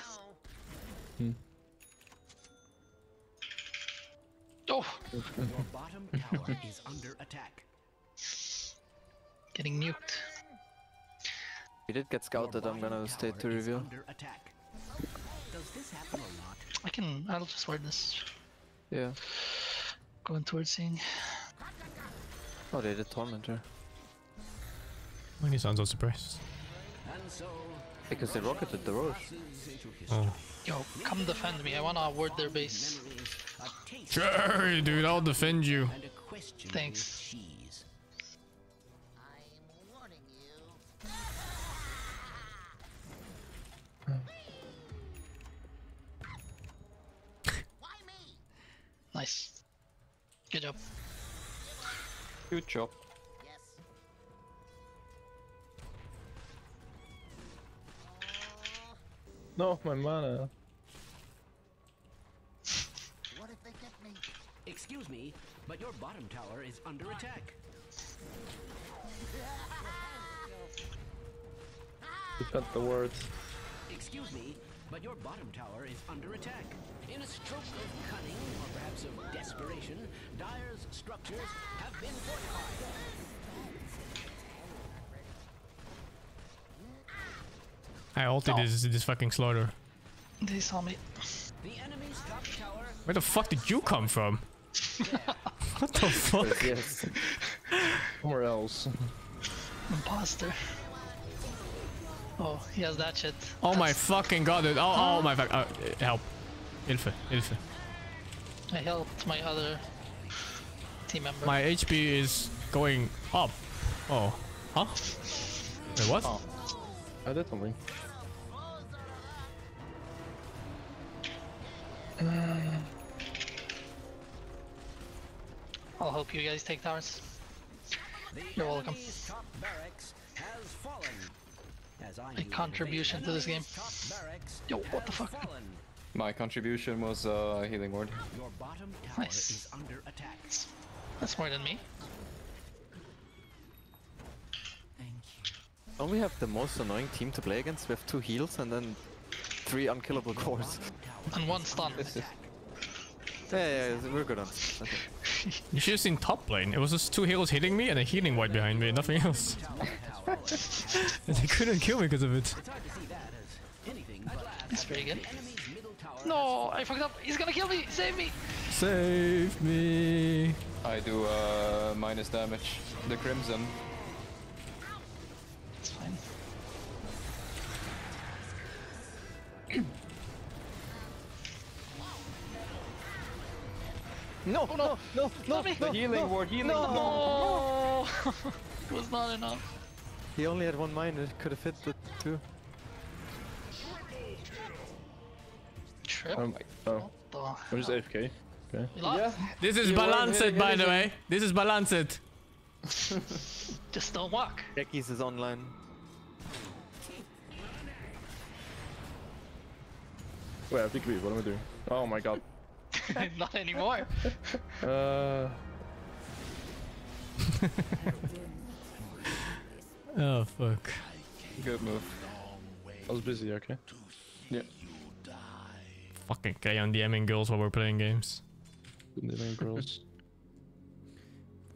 Oh!
Your bottom tower is under attack.
Getting nuked.
We did get scouted, I'm gonna stay to reveal.
Under attack. Does this happen or not?
I'll just ward this.
Yeah.
Going towards seeing.
Oh, they did Tormentor.
Why do you sound so surprised?
And so
Because they rocketed the Roche.
passes into history.
Oh.
Yo, come defend me. I wanna ward their base.
Memories, a taste
Sure, dude, I'll defend you.
and a question
Thanks.
with cheese.
I'm warning you. Why me?
Nice. Good job.
Good job.
Yes.
No, my mana.
What if they get me?
Excuse me, but your bottom tower is under attack.
Defend the words.
Excuse me, but your bottom tower is under attack. In a stroke of cunning, or perhaps of desperation, Dire's structures have been fortified.
I ulted this fucking slaughter.
They saw me.
The enemy's top tower.
Where the fuck did you come from? What the fuck?
Yes. Somewhere else.
Imposter. Oh, he has that shit.
Oh my fucking god, dude. Oh my fuck. Help. Ilfe.
I helped my other team member.
My HP is going up. Oh. Huh? Wait, what?
Oh. I did something.
I'll help you guys take towers. You're welcome.
Top barracks has fallen. As
A contribution to this game. Yo, what the fuck?
My contribution was healing ward.
Your bottom tower
Nice.
is under attack.
That's more than me.
Don't we have the most annoying team to play against? We have 2 heals and then 3 unkillable cores.
And 1 stun.
Yeah, we're good on this. Okay.
You should have seen top lane. It was just 2 heroes hitting me and a healing ward behind me, nothing else. And they couldn't kill me because of it.
That's pretty good. No, I fucked up. He's gonna kill me. Save me.
Save me.
I do minus damage. The Crimson.
It's fine.
No,
Oh, no,
no,
Stop me.
The healing ward, healing ward.
No. It was not enough.
He only had 1 mine, it could have hit the 2.
Trip.
Oh.
What the?
I'm just AFK. Okay.
We lost.
This is balanced, by the way. This is balanced.
Just don't walk.
Jackie's is online.
Wait, I have to creep. What am I doing? Oh my god.
Not anymore.
Oh fuck.
Good move.
I was busy, okay.
Yeah.
Fucking Crayon DMing girls while we're playing games.
Living girls.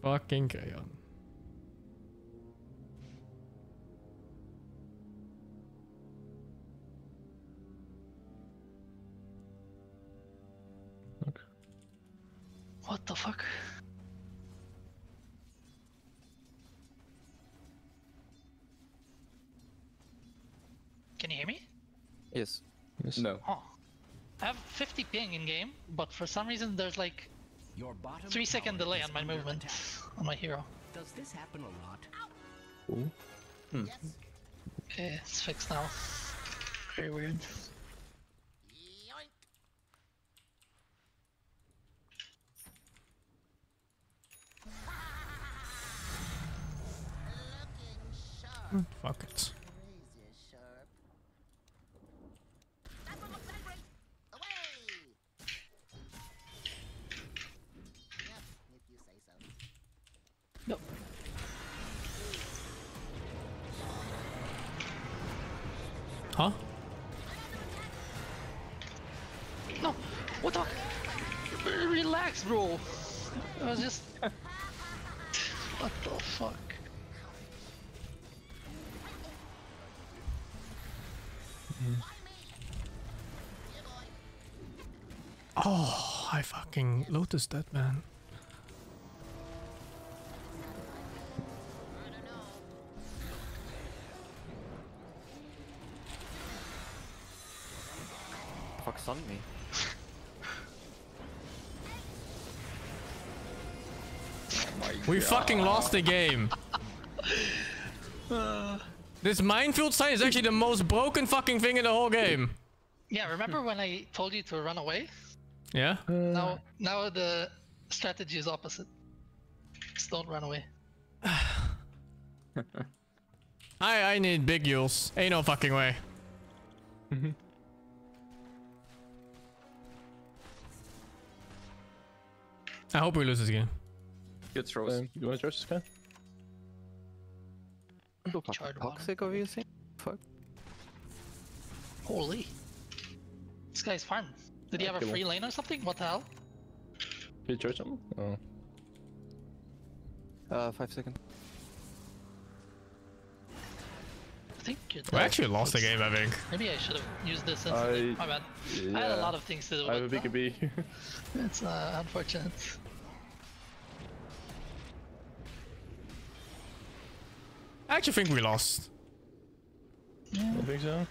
Fucking Crayon.
Okay.
What the fuck? Can you hear me?
Yes.
Yes.
No.
Oh. I have 50 ping in game, but for some reason there's like
Your bottom
3-second
tower
delay
is
on my
under
movement
attack.
on my hero.
Does this happen a lot?
Cool.
Okay, it's fixed now. Very weird.
Fuck it.
Nope.
Huh?
No! What the fuck? Relax, bro! I was just... What the fuck?
Oh, I fucking lotus that man.
Fuck stunned me.
We fucking lost the game. This minefield sign is actually the most broken fucking thing in the whole game.
Yeah, remember when I told you to run away?
Yeah?
Now the strategy is opposite. Just don't run away.
I need big Yules. Ain't no fucking way. I hope we lose this game.
Good throws.
You wanna charge this guy?
So fucking
Charred
toxic of you, Sing? Fuck.
Holy. This guy's farm. Did he have a
kill him.
free lane or something? What the hell?
Can you charge him? Oh.
5 seconds.
I think it
We actually lost the game, I think.
Maybe I should have used this instantly. My bad. I had a lot of things to do
I have a
with
BKB.
It's unfortunate.
I actually think we lost.
I think so.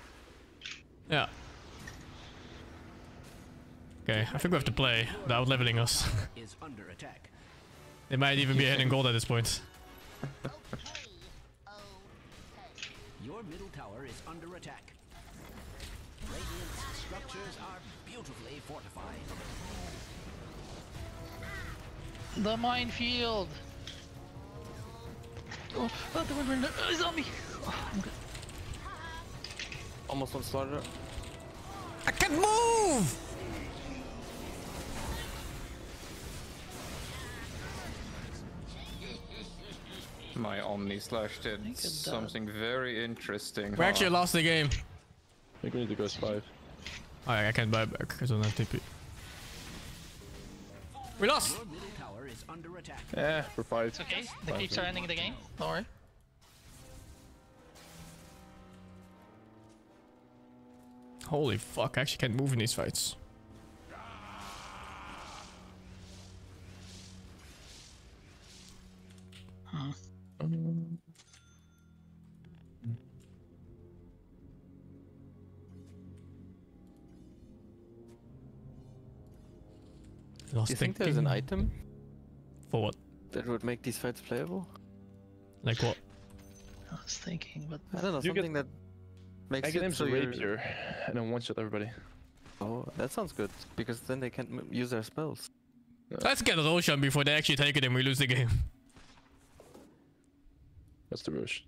Yeah. Okay, I think we have to play. They're out leveling us.
Is under attack.
They might even be heading gold at this point.
Your middle tower is under attack. Radiant's structures are beautifully fortified.
The minefield! Oh, the wind zombie! Oh, I'm good.
Almost on slaughter.
I can't move!
My Omni Slash did something very interesting.
We actually lost the game.
I think we need to go 5.
I can't buy back because I don't have TP. We lost!
Your middle tower is under attack.
Eh, for 5.
It's okay. The creeps are ending the game. Don't worry.
Holy fuck, I actually can't move in these fights. Lost
Do you think there's an
thinking.
item
For what?
that would make these fights playable?
Like what?
I was thinking, but
I don't know,
You
something that makes
I get
it
him
so
to
you're...
rapier and then one-shot everybody.
Oh, that sounds good, because then they can't use their spells.
Let's get Roshan before they actually take it and we lose the game.
That's the rush.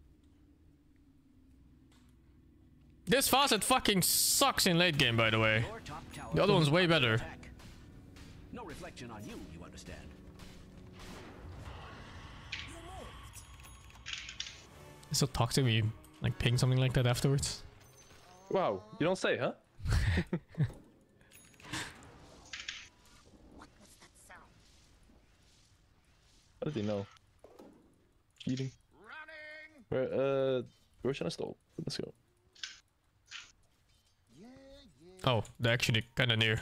This faucet fucking sucks in late game, by the way.
Your top tower
The other one's
is
way
under
better.
attack. No reflection on you, you understand.
It's so toxic when you like ping something like that afterwards.
Wow, you don't say, huh? How did he know? Cheating. Where, Roshan is stalled. Let's go.
Oh, they're actually kind of near.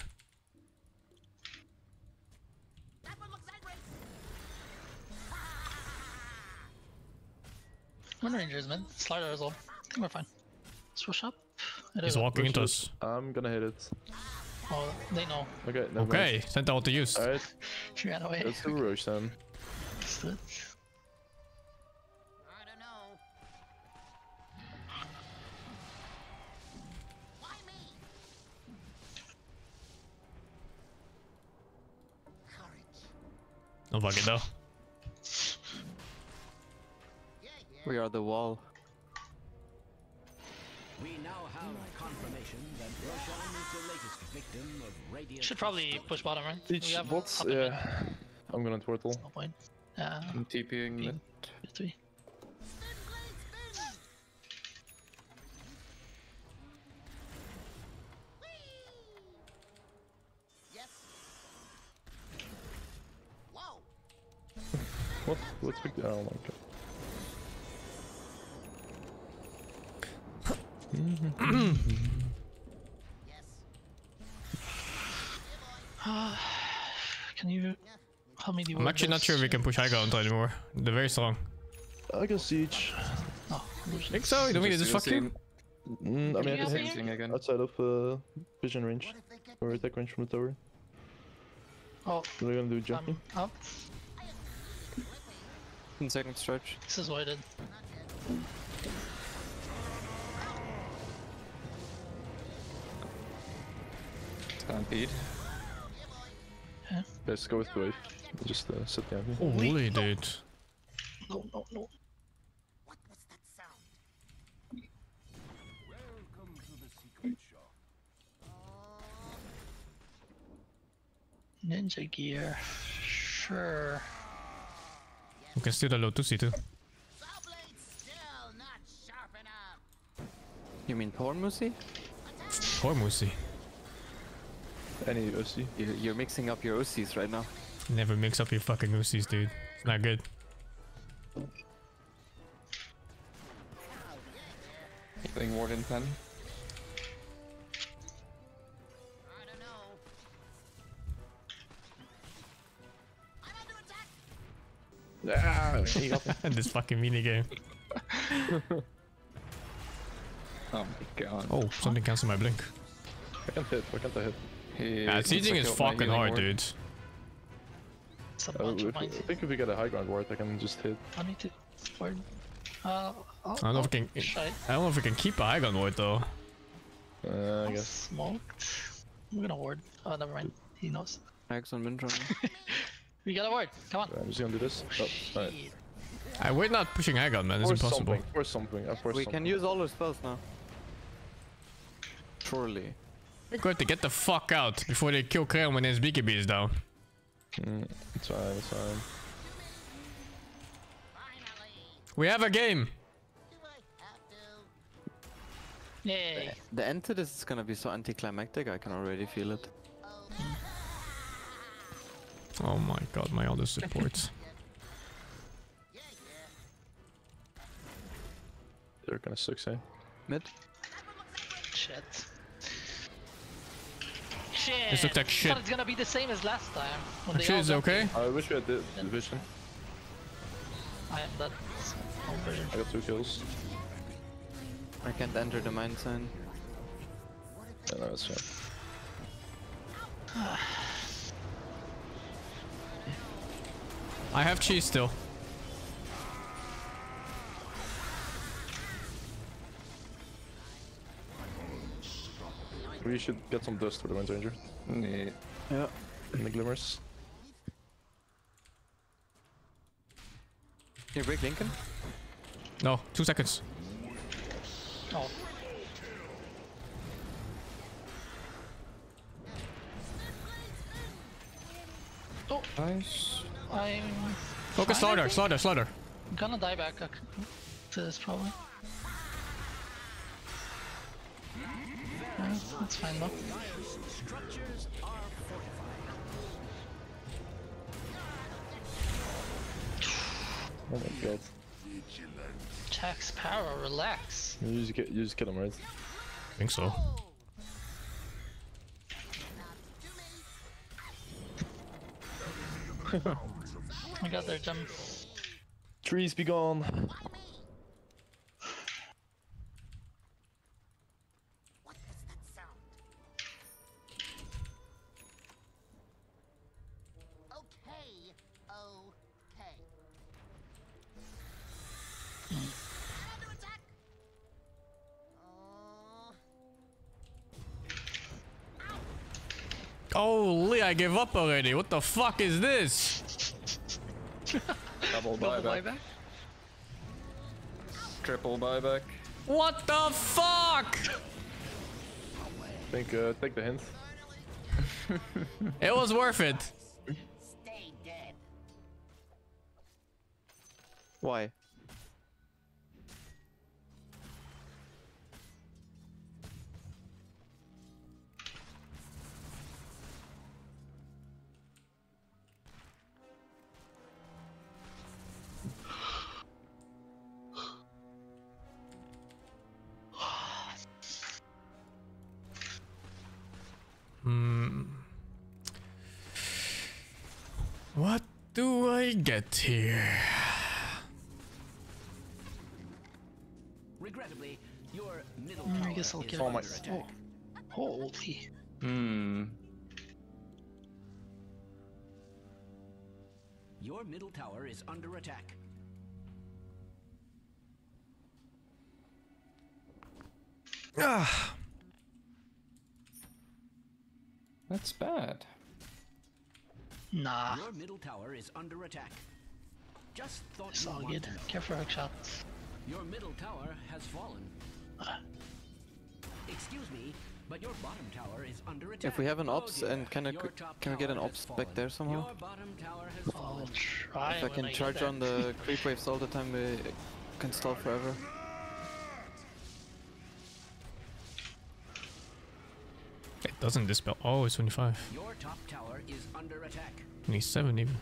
Wind Rangers, man. Slider as well. I think we're fine. Switch up.
He's walking into us.
I'm gonna hit it.
Oh, they know.
Okay, never
Okay, sent out the use.
Alright,
She ran away.
let's do Roche then.
Let's do it.
I don't know. Why me? Courage.
No fucking no.
We are the wall.
We now have confirmation that Roshan is the latest victim of radiant.
Should probably push bottom, right?
Each
We have
box,
top and mid.
yeah. I'm gonna turtle.
No point. Yeah.
I'm TPing mid.
Three.
Yes. Whoa.
What? Let's pick the. Oh my god.
Yes.
Can you help me deal
I'm actually not sure if we can push high ground anymore. They're very strong.
I can siege.
Oh,
Think so? You don't mean to just fuck you?
I mean, I
you
can
help me?
hit
SingSing again.
outside of vision range.
What if they get
Or attack range from the tower.
oh,
We're gonna do jumping.
up.
In second stretch.
This is what I did.
Stampede.
Let's go with the wave. Just sit down here.
Holy dude.
No, no, no.
What was that sound?
Welcome to the secret shop.
Ninja gear. Sure.
We can steal the Lotusi too.
You mean poor Musi?
Poor Musi.
Any OC?
You're mixing up your OCs right now.
Never mix up your fucking Usis, dude. It's not good.
Playing Warden 10.
Ah, he got me.
This fucking minigame.
Oh my god.
Oh, something cancelled my blink.
I can't hit. Why can't I hit?
Yeah, sieging is fucking hard, dude.
It's a bunch of
I
mine.
think if we get a high ground ward, I can just hit.
I need to ward.
I don't know if we can.
Shy.
I don't know if we can keep a high gun ward though.
I guess.
Smoked. I'm gonna ward. Oh, never mind. He knows.
Axe on Windrunner.
We got a ward. Come on.
I'm just gonna do this. Oh, alright.
We're not pushing high gun, man. It's impossible.
Or something. Of course.
We can use all our spells now. Surely.
We're going to get the fuck out before they kill Kreon when his BKB is down.
It's fine. It's fine.
We have a game.
Yay.
The end to this is gonna be so anticlimactic. I can already feel it.
Oh my god, my other supports.
They're gonna suck, eh?
Mid.
Shit. Shit.
This looks like
I
shit.
thought it's gonna be the same as last time. when they
Actually,
all
it's
jumped
okay.
in.
I wish we had the vision.
I am that.
I got 2 kills.
I can't enter the mine sign.
Yeah, no, that's fine.
I have cheese still.
We should get some dust for the Wind Ranger.
Yeah.
Yeah.
In the glimmers.
Can you break Lincoln?
No, 2 seconds.
Oh. Oh,
Nice.
I'm
Focus
fine, I
slaughter,
think.
slaughter.
Gonna die back to this probably. Yeah, that's fine though.
Structures are fortified.
Oh my god.
Jack's power, relax.
You just kill him, right?
I think so.
I got their gem.
Trees be gone.
What does that sound? Okay, okay. Under attack!
Holy, I give up already. What the fuck is this?
Double
Double
buyback.
buyback.
Triple buyback.
What the fuck?
Think, take the hint.
It was worth it.
Stay dead.
Why?
What do I get here?
Regrettably, your middle
I
tower
guess I'll
is
get
under
it.
attack.
Holy.
Your middle tower is under attack.
That's bad.
Nah.
Your middle tower is under attack. Just thought
It's
you
all
wanted
good.
to know.
Careful hook shots.
Your middle tower has fallen. Excuse me, but your bottom tower is under attack.
If we have an
Oh
ops
dear,
and can
your top
we get an
tower
ops
has
back there
fallen.
somehow?
Your bottom tower has
I'll
fallen.
try.
If I
when
can
get
charge
there.
on the creep waves all the time, we can stall forever.
It doesn't dispel. Oh, it's 25.
Your top tower is under attack.
27 even.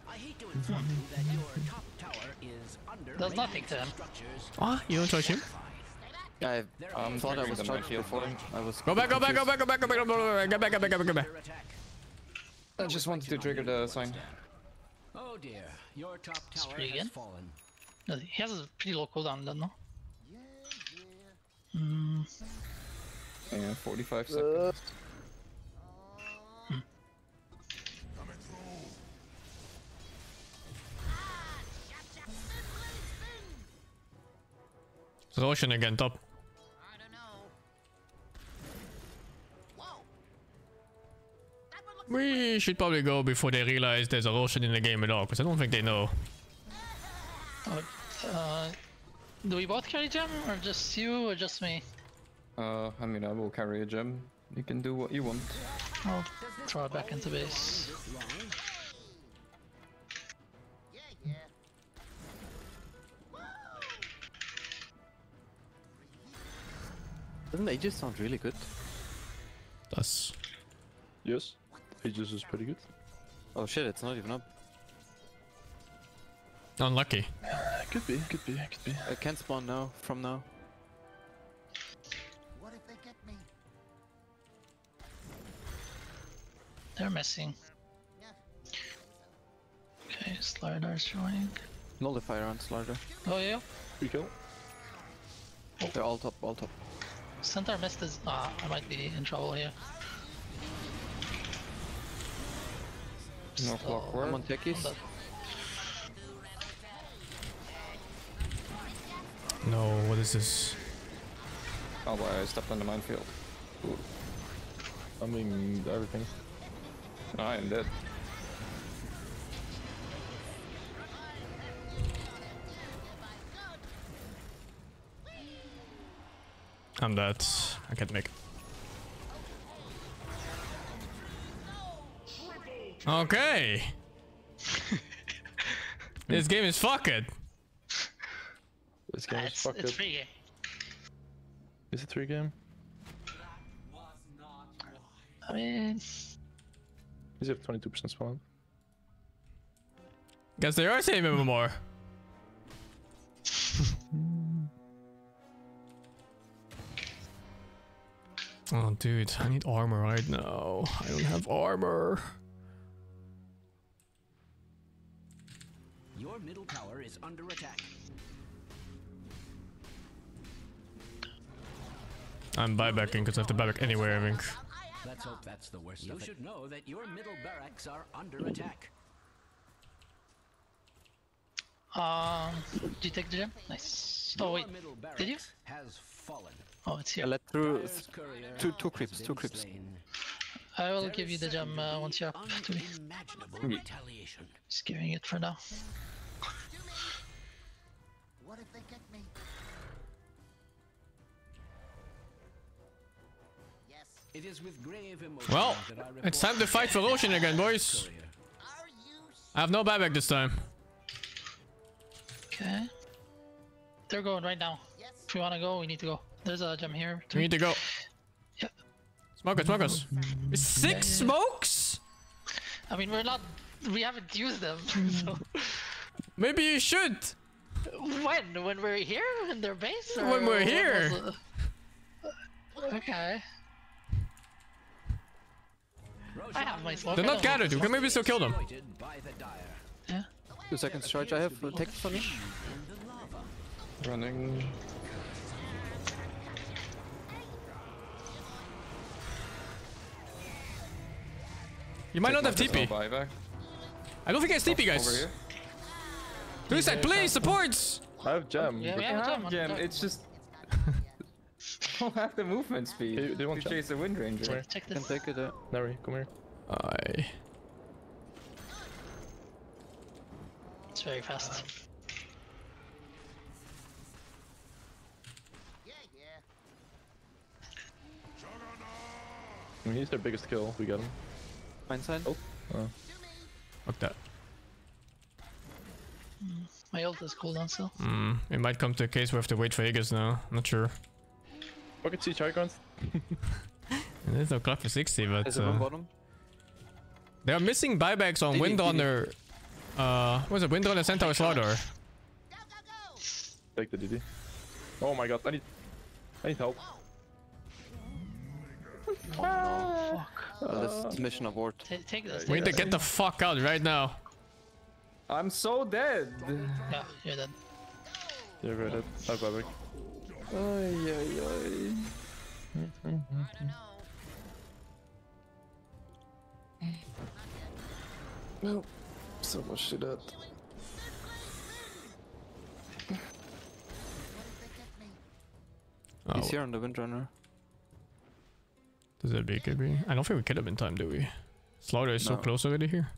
I hate to inform you that your top tower is under
Does nothing to him.
structures.
Ah, you don't touch him?
I thought I
triggering
was
the
charged
midfield
before.
point.
I was
Go back, go back, go back, go back, go back, go back, go back, go back, go back, go back.
Under attack.
I just wanted to trigger the sign.
Oh dear, your top tower
pretty
has
good.
fallen.
No, he has a pretty low cooldown, don't know.
Yeah, 45 seconds.
It's Ocean again, top.
I don't know. Whoa. That one looks
We should probably go before they realize there's a Ocean in the game at all, because I don't think they know.
Do we both carry gem, or just you, or just me?
I mean, I will carry a gem. You can do what you want.
I'll throw it back into base.
yeah, yeah.
Doesn't Aegis sound really good?
That's
Yes. Aegis is pretty good.
Oh shit, it's not even up.
unlucky.
Could be, could be, could be.
I can't spawn now, from now.
What if they get me?
They're missing.
Yeah.
Okay, Slider's joining.
Nullify around Slider.
Oh yeah.
Free kill.
They're all top, all top.
Centaur missed his. Ah, I might be in trouble here.
No clockwork.
I'm on techies.
No, what is this?
Oh, boy, I stepped on the minefield. Ooh.
I mean, everything.
I am dead.
I'm dead. I can't make it. Okay. This game is fucked.
This game is
It's
fucked.
free game.
Is it 3 game?
I mean,
Is it 22% spawn?
Guess they are saving him more. Oh, dude, I need armor right now. I don't have armor.
Your middle tower is under attack.
I'm buybacking because I have to buyback anywhere, I think.
Let's hope that's the worst. You should know that your middle barracks are under attack.
did you take the gem? Nice. Oh
Your
wait,
middle
did you?
barracks has fallen.
Oh, it's
I
here.
let through
Dire's courier
two creeps,
has
two
been
creeps.
slain.
I will
There
give you
is
the gem
certainly
once you're up to me.
unimaginable retaliation.
Just giving it for now.
What if they get me? Yes.
It is with grave emotion
Well,
that I
it's
report
time to fight for Ocean again, boys.
courier.
Are you?
I have no buyback this time.
Okay. They're going right now.
Yes.
If we want to go, we need to go. There's a gem here.
We need to go.
Yep.
Smoke us, smoke us. 6 smokes?
I mean, we haven't used them. So.
Maybe you should.
When we're here in their base? Or
When we're
what
here.
was okay. I have my smoke.
They're
I
not
don't-
gathered. We can maybe still kill them.
Exploited by the dire.
Yeah.
2 seconds charge. I have tech for me.
In the lava.
Running.
You might not have
There's no
TP.
buyback.
I don't think I have TP,
Over
guys.
here.
Suicide, please, supports!
I have gem.
Yeah,
but
we have a gem. on
Gem,
top.
it's just... don't have the movement speed
They want
to
gem.
chase the Wind Ranger.
Check
Can
this.
take it.
Nari, come here.
Aye.
It's very fast.
I mean, he's their biggest kill. We got him.
Mine side.
Oh.
Fuck that.
My ult is cooldown still.
It might come to a case where we have to wait for Aegis now. I'm not sure.
Pocket C Chargons.
There's no clock for 60, but
There's a one bottom.
they are missing buybacks on Windrunner. What is it? Windrunner Centaur Slaughter.
Take the DD. Oh my god, I need help.
Oh no, fuck.
This mission abort.
Take this.
We need to
Take
get the fuck out right now.
I'm so dead.
this. Yeah, you're dead.
You're very dead. I'll buy back.
No. So much to that.
He's here on the Windrunner.
Does that be KB? I don't think we kill him in time, do we? Slaughter is so
No.
close already here.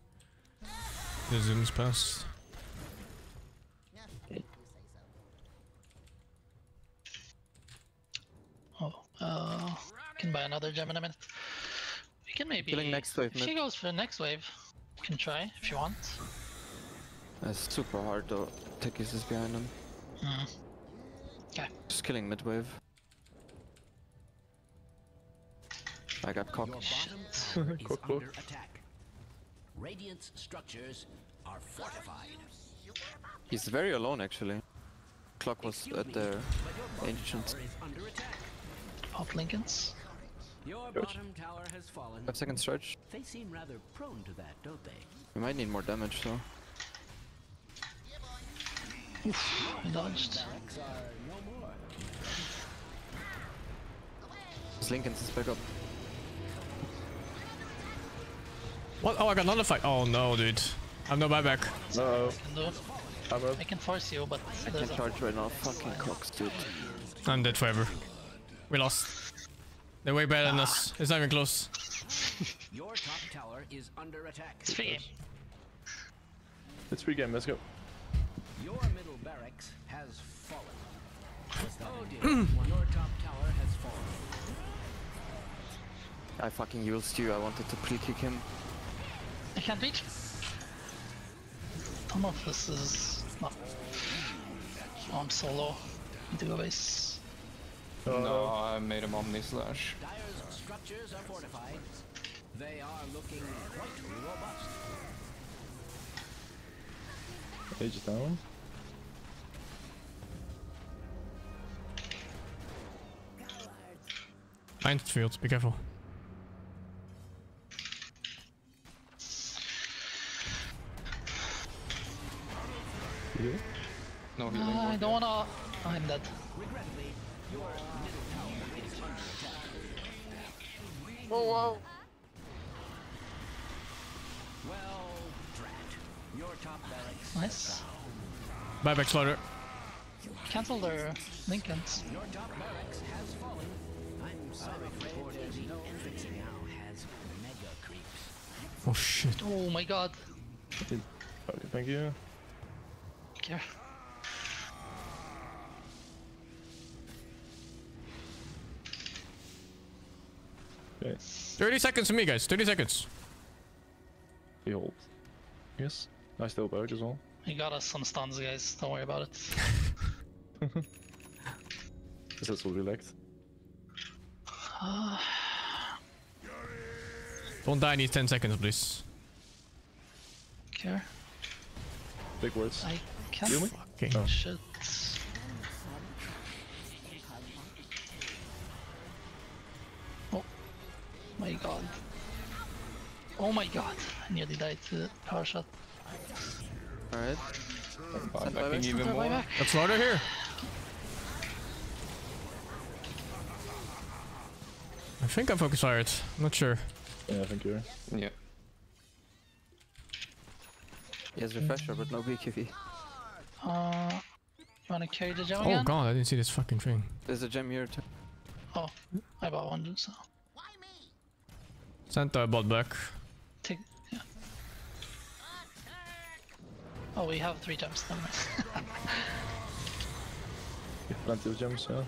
The zoom's past.
Can buy another gem in a minute. We can maybe.
Killing next wave
If she
mid.
goes for next wave, you can try if you want.
It's super hard though. Tekis is behind him.
Okay.
Just killing mid wave. I got cock.
Your bottom tower is
Cock, cock.
under attack. Radiant's structures are fortified.
He's very alone actually. Clock was at the ancient.
Tower is under attack.
Pop Lincolns.
Your bottom tower has fallen.
5 second stretch.
They seem rather prone to that, don't they?
We might need more damage though.
I dodged.
Barracks are no more.
His Lincoln's is back up.
What? Oh, I got another fight. Oh no, dude. I have no buyback.
Uh-oh.
Can do.
I'm up.
I can force you, but
I
there's
can
a
charge right now. Fucking cocks, dude.
I'm dead forever. We lost. They're way better than us. It's not even close.
Your top tower is under attack.
it's free game.
It's free game, let's go.
Your middle barracks has fallen. Oh dear. Your top tower has fallen.
I fucking used you. I wanted to pre-kick him.
I can't reach. Some of this is not. Oh, I'm so low. Need to go base.
No, I made him Omni Slash.
Dyer's structures are fortified. They are looking quite robust.
Age is down.
Minefield, be careful.
You?
No healing.
I don't wanna. Oh, I'm dead.
Regrettably, your middle tower is under attack.
Oh wow.
Well, drat. Your top barracks.
Nice.
Buyback Slaughter.
Cancel their Lincolns.
Your top barracks has fallen. I'm sorry to report the infantry now has mega creeps.
Oh shit.
Oh my god.
Okay, thank you.
Care.
Okay,
30 seconds for me, guys. 30 seconds.
he hold. Yes. I still poke as well.
You got us some stuns, guys. Don't worry about it.
Is that so relaxed?
Don't die in these 10 seconds, please.
Care.
Big words.
I can't.
Heal me?
Okay.
Oh.
Shit. Oh my god. Oh my god. I nearly died to the power shot.
Alright.
I'm
buyback.
backing even
Center
more.
buyback.
Got Slaughter here. I think I focus fired. I'm not sure.
Yeah, thank you.
Yeah.
He has refresher, but no BKB.
You wanna carry the gem
Oh
again?
god, I didn't see this fucking thing.
There's a gem here too.
Oh, I bought one, so
Santa bought back.
take. Yeah. Oh, we have 3 gems. Never mind.
You have plenty of gems, yeah.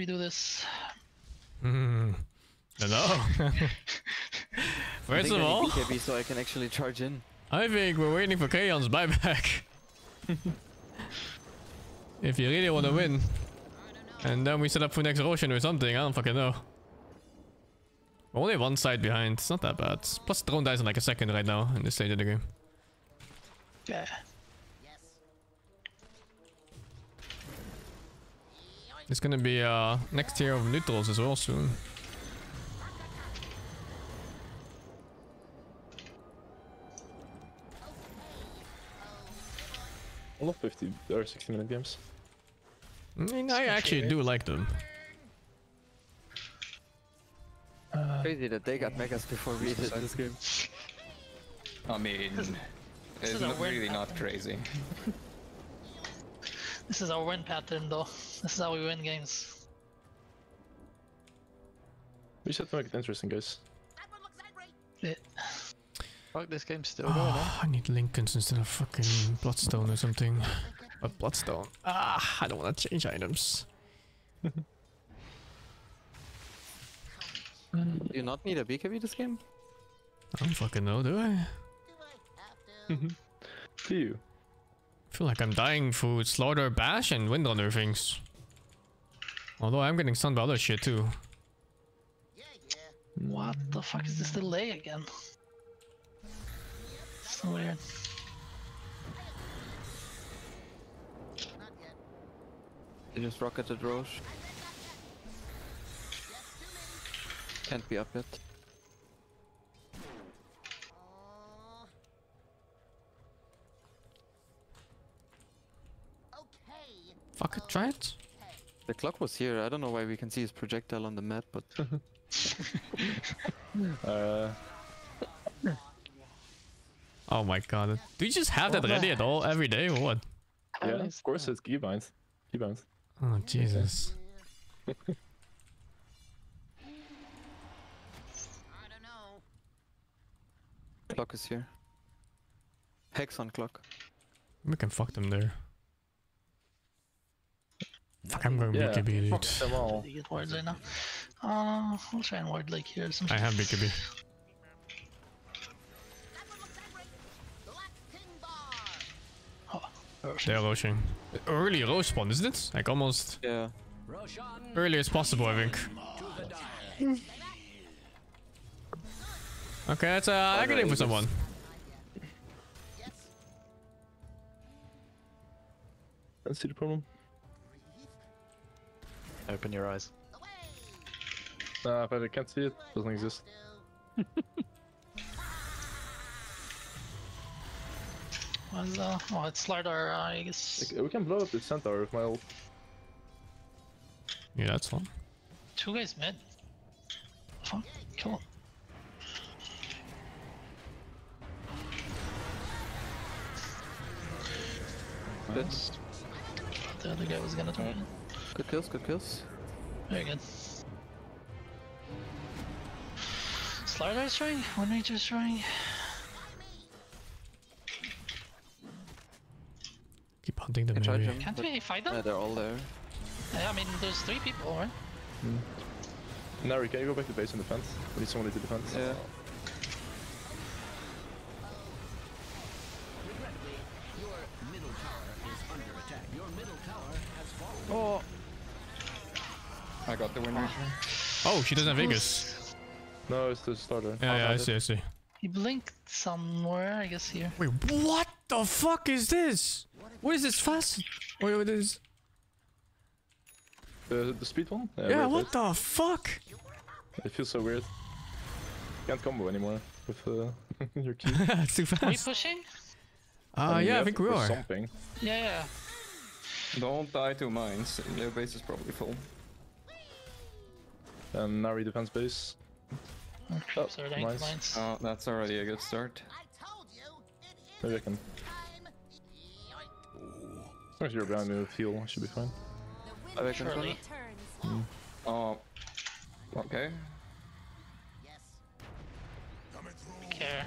do this?
Hmm. No. First of all,
BKB so I can actually charge in.
I think we're waiting for Kaon's buyback. If you really want to win. And then we set up for next Roshan or something, I don't fucking know. We're only one side behind, it's not that bad. Plus drone dies in like a second right now in this stage of the game.
Yeah.
It's gonna be next tier of neutrals as well soon.
I love 50 or 60-minute games.
I mean, I actually do like them.
Crazy that they got megas before we did this game.
I mean, it's not really not crazy.
This is our win pattern though. This is how we win games.
We should have to make it interesting, guys.
Yeah.
Fuck, this game's still going on.
I need Lincolns instead of fucking Bloodstone or something. But Bloodstone. Ah, I don't want to change items.
Do you not need a BKB this game?
I don't fucking know, do I?
Do you?
I feel like I'm dying through Slaughter, Bash, and Windrunner things. Although I'm getting stunned by other shit too.
What the fuck is this delay again? So weird.
They just rocketed Roche. Can't be up yet.
Fuck it, try it.
The clock was here. I don't know why we can see his projectile on the map, but
Oh my god. Do you just have that ready at all every day or what?
Yeah, of course it's keybounds. Keybounds.
Oh Jesus.
clock is here. Hex on clock.
We can fuck them there. Fuck, I'm going
Yeah,
BKB,
fuck
dude.
them all.
They get wards right now. I'll try and ward like here or something.
I have BKB. They're rushing. Early rosh spawn, isn't it? Like almost
Yeah.
early as possible, I think. Okay, that's I can aim for someone.
Let's see the problem.
Open your eyes.
Nah, but I can't see it. Doesn't exist.
What's oh, it's Slardar, I guess.
Like, we can blow up the centaur with my ult.
Yeah, that's fun.
Two guys mid. Fuck, kill him.
That's
The other guy was gonna turn.
good kills, good kills.
Very good. Slardar's trying? One Nature's trying?
Keep hunting them
Can charge
maybe.
him.
Can't
but-
we fight them?
Yeah, they're all there.
Yeah, I mean, there's 3 people, right?
Nari, can you go back to base and defense? We need somebody to defend.
Yeah.
Regrettably, your middle tower is under attack. Your middle tower has fallen.
Oh,
I got the winner.
Oh, she doesn't have Vegas.
No, it's the starter.
Yeah, I see, I see.
He blinked somewhere, I guess here.
Wait, what the fuck is this? What is this fast? Wait, what is?
The speed one?
Yeah,
right,
what the fuck?
It feels so weird. Can't combo anymore with your key.
It's too
Are we
fast.
pushing?
mean,
Yeah, I
have
think
to
we
push
are.
Something.
Yeah.
Don't die to mines. Their base is probably full.
And Nari defense base.
Oh, sorry, I
nice.
mines.
Oh, that's already a good start.
Maybe I can. As long as you're behind me with heal, I should be fine.
I reckon
Surely.
Oh, okay.
Care.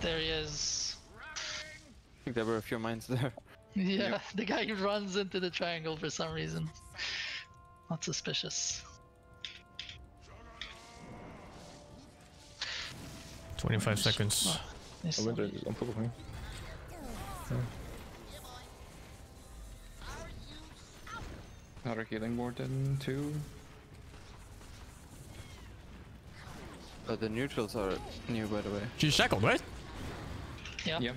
There he is.
I think there were a few mines there.
Yeah, the guy who runs into the triangle for some reason. Not suspicious.
25 seconds.
Nice.
Oh, Winter is on top of me.
Another healing board in 2.
The neutrals are new, by the way.
She's shackled, right?
Yeah.
Yep.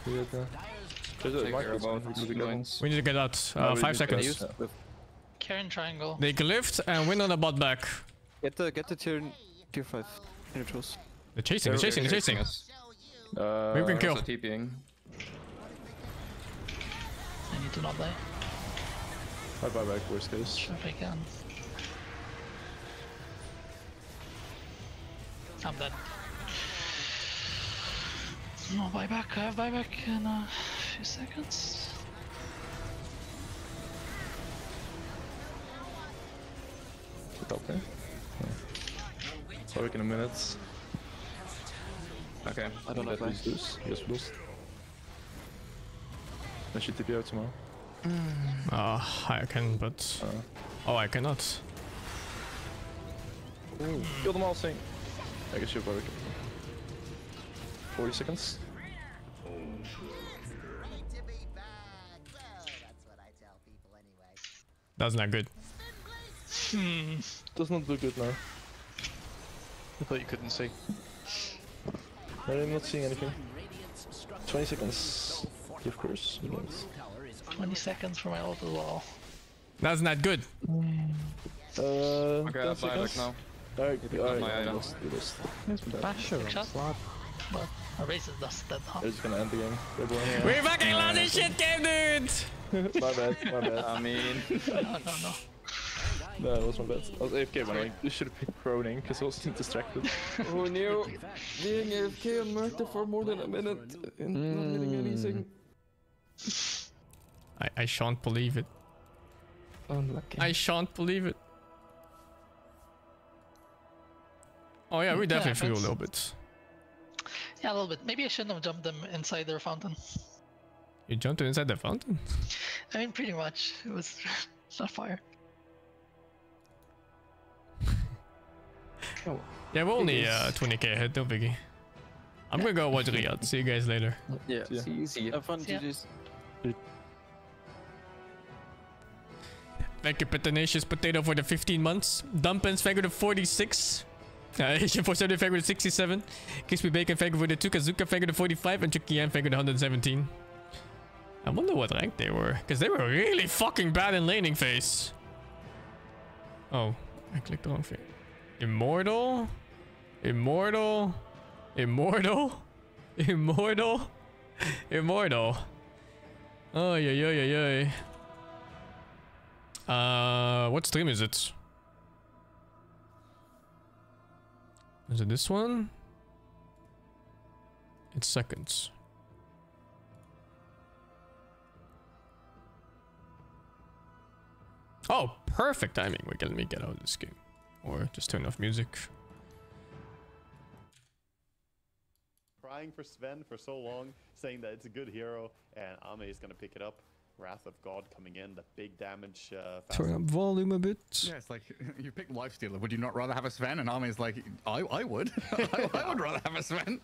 There's a
Take care about
micro.
We need to get out.
No, we
5
need to
seconds.
get out.
Karen triangle.
They glyphed and win on the bot back.
Get the tier 5 neutrals.
They're chasing, they're chasing, they're chasing.
us.
Maybe we can kill.
Also TPing.
I need to not die.
I'll buy back worst case.
If I can. I'm dead. No buyback. I have buyback in a few seconds.
Top there. Buyback in a minute.
Okay.
I don't know if I...
Lose. Yes, lose. Then she TP out tomorrow.
I can, but... Oh, I cannot.
Ooh, kill them all, Sing. I guess you're buyback. 40 seconds.
That's not good.
Does not look good now.
I thought you couldn't see.
I'm not seeing anything. 20 seconds. Of course.
20 seconds for my ult as well.
That's not good.
Okay, I
10
have buyback
seconds.
now.
Alright,
my item.
Big shot. But our base is just dead now.
They're just gonna end the game. They're going,
We fucking lost this shit game, dude!
my bad, my bad.
I mean...
No.
No, it was my bad. I was AFK when I should have picked proning because I was distracted.
Who knew? Being AFK on Murder for more than a minute and not hitting anything.
I shan't believe it.
Unlucky.
I shan't believe it. Oh yeah, we definitely flew a little bit.
Yeah, a little bit. Maybe I shouldn't have jumped them inside their fountain.
You jumped inside the fountain?
I mean, pretty much. It was it's not fire.
Yeah, we're only 20k ahead, no biggie. I'm gonna go watch Riyadh. See you guys later.
Yeah.
Easy.
Have fun,
Yeah.
GG's.
Thank you, Petanacious Potato, for the 15 months. Dumpins, thank you for the 46. Asian for 70, thank you for the 67. Crispy Bacon, thank you for the 2. Kazuka, thank you for the 45. And Chukian, thank you for the 117. I wonder what rank they were, because they were really fucking bad in laning phase. Oh, I clicked the wrong thing. Immortal? Immortal? Immortal? Immortal? Immortal? Oh, yeah. What stream is it? Is it this one? It's seconds. Oh, perfect timing. Wait, let me get out of this game. Or just turn off music.
Crying for Sven for so long, saying that it's a good hero, and Ame is gonna pick it up. Wrath of God coming in, the big damage.
Turn up volume a bit.
Yeah, it's like you picked Lifestealer. Would you not rather have a Sven? And Army's like, I would. I would rather have a Sven.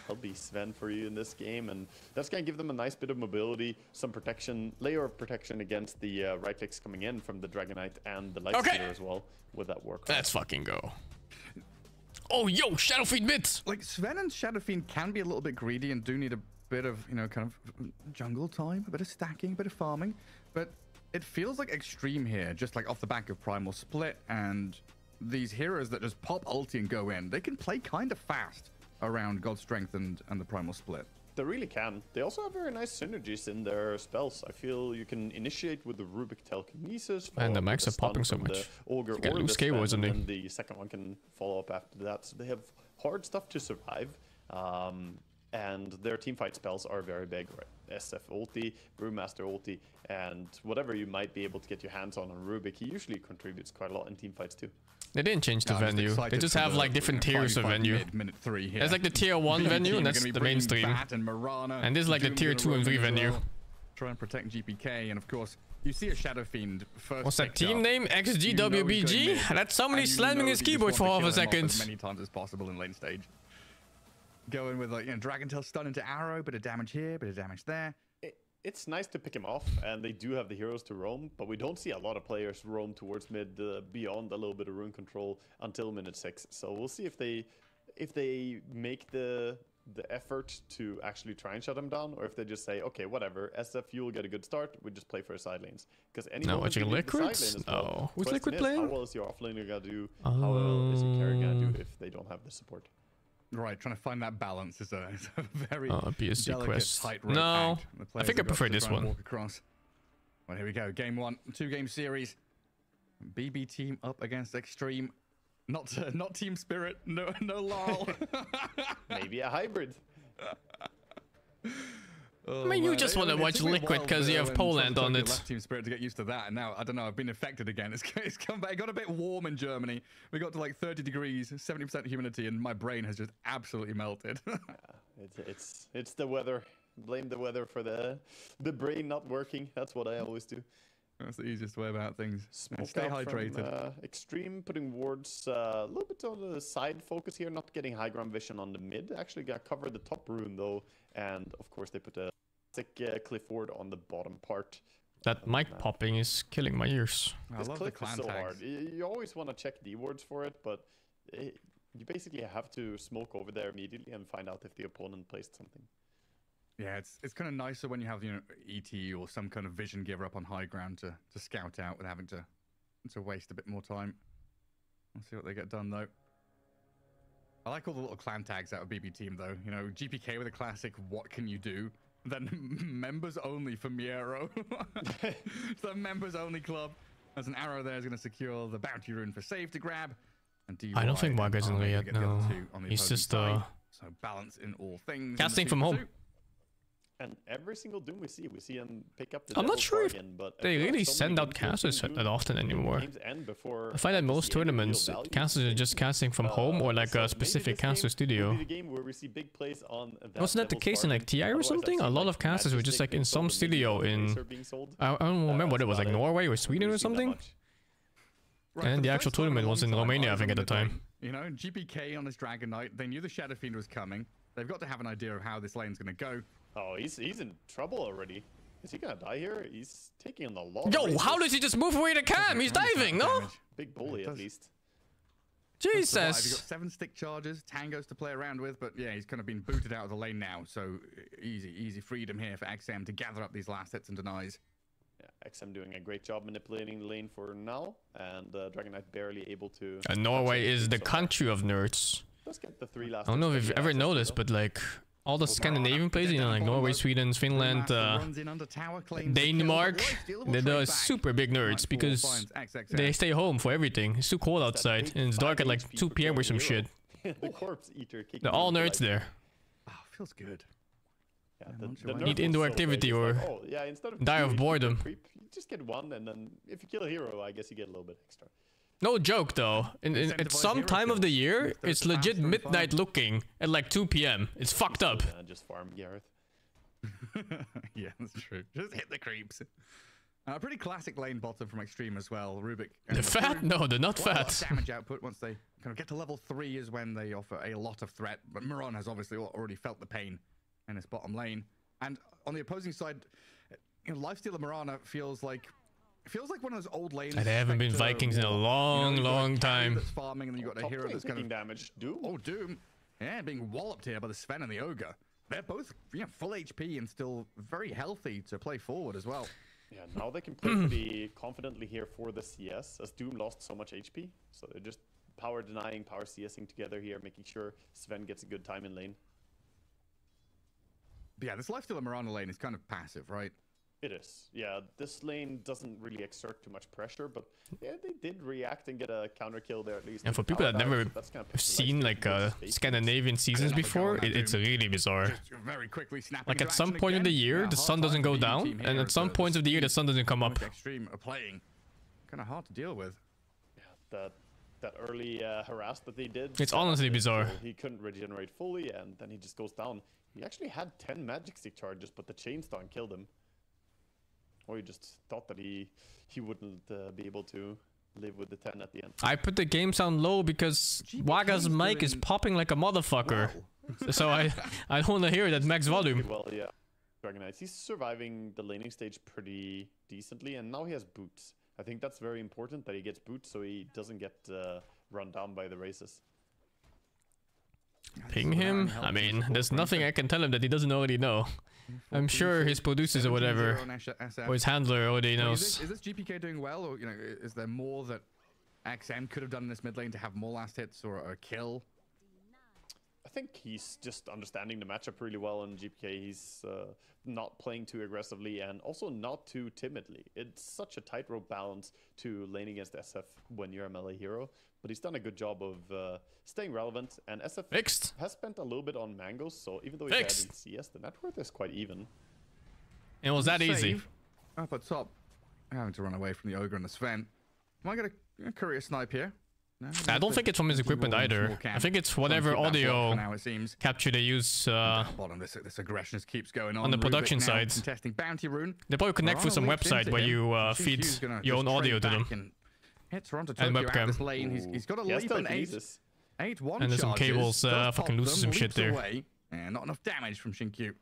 I'll be Sven for you in this game, and that's gonna give them a nice bit of mobility, some protection, layer of protection against the right clicks coming in from the Dragonite and the Lifestealer as well. Would that work?
Let's fucking go. Oh, yo, Shadowfiend mid!
Like, Sven and Shadowfiend can be a little bit greedy and do need a bit of, you know, kind of jungle time, a bit of stacking, a bit of farming, but it feels like extreme here, just like off the back of Primal Split and these heroes that just pop ulti and go in. They can play kind of fast around God's Strength and the Primal Split.
They really can. They also have very nice synergies in their spells. I feel you can initiate with the Rubik Telekinesis.
And the max are popping so much.
Ogre
Got loose cable or something.
And the second one can follow up after that. So they have hard stuff to survive. And their teamfight spells are very big, right? SF ulti, Brewmaster ulti, and whatever you might be able to get your hands on Rubik, he usually contributes quite a lot in teamfights too.
They didn't change the venue. They just have like different tiers of venue.
Minute 3 here.
There's like the tier 1 venue, and that's the mainstream.
And
this is like the tier 2 and 3 venue.
Try and protect GPK, and of course, You see a Shadow Fiend first.
What's that
picked
team
up,
name?
you know he's
XGWBG?
going mid,
That's somebody
and you
slamming
know
his
that you just
keyboard
want
for
to
half
kill
a
him off
second.
as many times as possible in lane stage. Going with like, you know, Dragon Tail stun into arrow, bit of damage here, bit of damage there.
It's nice to pick him off, and they do have the heroes to roam, but we don't see a lot of players roam towards mid beyond a little bit of rune control until minute 6. So we'll see if they make the effort to actually try and shut him down, or if they just say, okay, whatever, SF, you will get a good start, we just play for the side lanes. Because any
No,
moment
watching
you leave the side lane
Liquids?
as well,
No. Who's
question
Liquid
is,
playing?
how well is your offlaner gonna do? How well is your carry gonna do if they don't have the support?
Right, trying to find that balance is a very
BSC
delicate
quest.
tightrope
No,
act. The
I
players
think I
have got
prefer
to
this
try and
one.
walk across. Well, here we go. Game 1, 2-game series. BB team up against Extreme. Not Team Spirit. No lol.
Maybe a hybrid.
Oh,
I mean, you
man.
just want to
It
watch
took me a
Liquid
while
because you
there
have
when
Poland
Southern
on
Tokyo
it.
left Team Spirit to get used to that, and now I don't know. I've been affected again. It's come back. It got a bit warm in Germany. We got to like 30 degrees, 70% humidity, and my brain has just absolutely melted.
It's the weather. Blame the weather for the brain not working. That's what I always do.
That's the easiest way about things.
Smoke
Stay
out
hydrated.
From, Extreme putting wards a little bit on the side focus here, not getting high ground vision on the mid. Actually got covered the top rune though, and of course they put a thick cliff ward on the bottom part.
That mic popping is killing my ears.
I
This
love the
cliff is
clan
so
tags.
hard. You always want to check D wards for it, but you basically have to smoke over there immediately and find out if the opponent placed something.
Yeah, it's kind of nicer when you have, you know, ET or some kind of vision giver up on high ground to scout out without having to waste a bit more time. We'll see what they get done though. I like all the little clan tags out of BB team though. You know, GPK with a classic "What can you do?" Then members only for Miero. It's the members only club. There's an arrow there is going to secure the bounty rune for save to grab. And
I don't think Waga's in
there
Riyadh, no. He's just
so balance in all things.
casting from home.
And every single Doom we see him pick up the
I'm not
Devil's
sure if
Bargain, but
they
there are
really
so many
send out
games where
casters
Doom
that often anymore.
games end before
I find that
we
most
see any real
tournaments,
value.
casters are just casting from home or like
So
a
maybe
specific
this game
caster
will
studio.
be the game where we see big plays on that
Wasn't that the
Devil's
case in like
Bargain.
TI or
Otherwise, I've
something? A
seen,
lot
like,
of casters were
matches
just
being
like in
sold
some
and maybe
studio
one
in...
race are being sold.
I don't remember what it was,
That's
like
about
Norway or
I've
Sweden
really
or
seen that
something?
much.
Right,
And
for
the
first
actual
time in a
tournament was
long
in
time,
Romania, I
was
think, at the
on mid
time.
lane. You know, GPK on his Dragon Knight, they knew the Shadow Fiend was coming. They've got to have an idea of how this lane's going to go.
Oh, he's in trouble already. Is he gonna die here? He's taking on a lot.
Yo,
of
how
ranges.
does he just move away the cam? He's diving, no?
Big bully at least.
He's got
Jesus.
7 stick charges, tangos to play around with, but yeah, he's kind of been booted out of the lane now. So easy freedom here for XM to gather up these last hits and denies.
Yeah, XM doing a great job manipulating the lane for now, and Dragon Knight barely able to.
And Norway
touch
is
anything
the
so far.
country of nerds.
Let's get the 3 last.
I don't know if
hits
you've
that he
ever
has access to,
noticed,
though.
but like all the Scandinavian places, you know, like Norway, Sweden, Finland, Denmark, they're super big nerds because they stay home for everything. It's too cold outside and it's dark at like 2 p.m. or some shit.
The corpse eater. kicking
They're all
into
nerds
life.
there.
Oh, feels good.
Yeah,
the
nerf
Need
was
indoor
so big,
activity
it's
or
like, oh, yeah, instead of
die
2
of
HP per
boredom.
Creep, you just get 1, and then if you kill a hero, I guess you get a little bit extra.
No joke though. At some time of the year, it's legit midnight looking at like 2 p.m. It's fucked up.
Just farm Gareth.
Yeah, that's true. Just hit the creeps. Pretty classic lane bottom from Extreme as well. Rubik.
They're fat? No, they're not
Quite a lot of
fat.
damage output once they kind of get to level 3 is when they offer a lot of threat. But Miron has obviously already felt the pain in his bottom lane. And on the opposing side, you know, Lifestealer Mirana feels like one of those old lanes.
They haven't been
Spectre
Vikings in a
War.
long,
you've got a
long
carry
time.
That's farming, and then you've got a
Top
hero
lane
that's kind
taking
of
damage. Doom.
Oh, Doom. Yeah, being walloped here by the Sven and the Ogre. They're both, you know, full HP and still very healthy to play forward as well.
Yeah, now they can play pretty confidently here for the CS, as Doom lost so much HP. So they're just power denying, power CSing together here, making sure Sven gets a good time in lane.
But yeah, this Lifestealer Mirana lane is kind of passive, right?
It is. Yeah, this lane doesn't really exert too much pressure, but yeah, they did react and get a counter kill there at least.
And for people that never have seen like Scandinavian seasons before, it's really bizarre.
Just very quickly snapping
Like
into
at some
action
point of the
again.
year,
Yeah,
the
hard
sun doesn't
time
go
for the
down,
team
and
here
at some
as
points of the year, the sun doesn't come up.
Extreme are playing. Kind of hard to deal with.
Yeah, that early harass that they did.
It's honestly bizarre.
He couldn't regenerate fully, and then he just goes down. He actually had 10 magic stick charges, but the chain stun killed him. Or you just thought that he wouldn't be able to live with the 10 at the end.
I put the game sound low because Waga's mic is popping like a motherfucker. So I don't want to hear it at max volume.
Well, yeah. Dragon Knights, he's surviving the laning stage pretty decently, and now he has boots. I think that's very important that he gets boots so he doesn't get run down by the races.
Ping him? I mean, there's nothing I can tell him that he doesn't already know. I'm sure his producers or whatever, or his handler already knows.
Is this GPK doing well, or is there more that XM could have done in this mid lane to have more last hits or a kill?
I think he's just understanding the matchup really well in GPK. He's not playing too aggressively and also not too timidly. It's such a tightrope balance to lane against SF when you're a melee hero. But he's done a good job of staying relevant. And SF has spent a little bit on Mangoes, so even though he's bad in CS, the net worth is quite even.
It was that easy.
Up at top, having to run away from the Ogre and the Sven. Am I going to courier snipe here? No,
I don't think it's from his equipment either. I think it's whatever audio capture they use
bottom. This aggression just keeps going on
the production side.
Testing bounty rune.
They probably connect with some website where you feed your own audio to them.
And webcam. This lane. He's got a leap and 8-1
and there's some cables fucking loses some shit there.
And not enough damage from Shinkyu.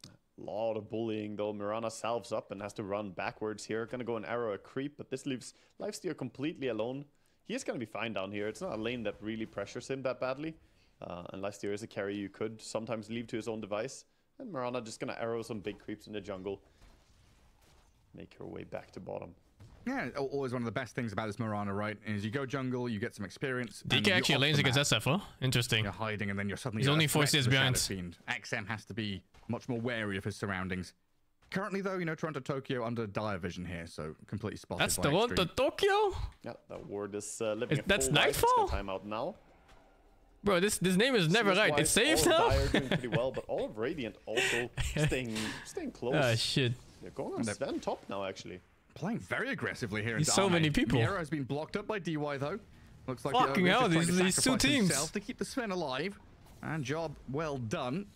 A lot of bullying though. Mirana salves up and has to run backwards here. Gonna go an arrow a creep, but this leaves Lifesteal completely alone. He is going to be fine down here. It's not a lane that really pressures him that badly. And Lifesteal is a carry you could sometimes leave to his own device. And Mirana just going to arrow some big creeps in the jungle. Make her way back to bottom.
Yeah, always one of the best things about this Mirana, right? Is you go jungle, you get some experience.
DK actually lanes against SF, huh? Interesting.
You're hiding and then you're suddenly...
He's only 4 CS behind.
XM has to be much more wary of his surroundings. Currently, though, Toronto Tokyo under dire vision here, so completely spotted.
That's Toronto Tokyo?
Yeah, that ward is living a
that's
full
Nightfall?
Time out now.
Bro, this name is never right. It's saved now?
All of Dire doing pretty well, but all of Radiant also staying close.
Ah, shit.
They're going on Sven top now, actually.
Playing very aggressively here.
There's so many people.
Miera has been blocked up by DY, though. Looks like
fucking hell, these two teams.
To keep the Sven alive. And job well done.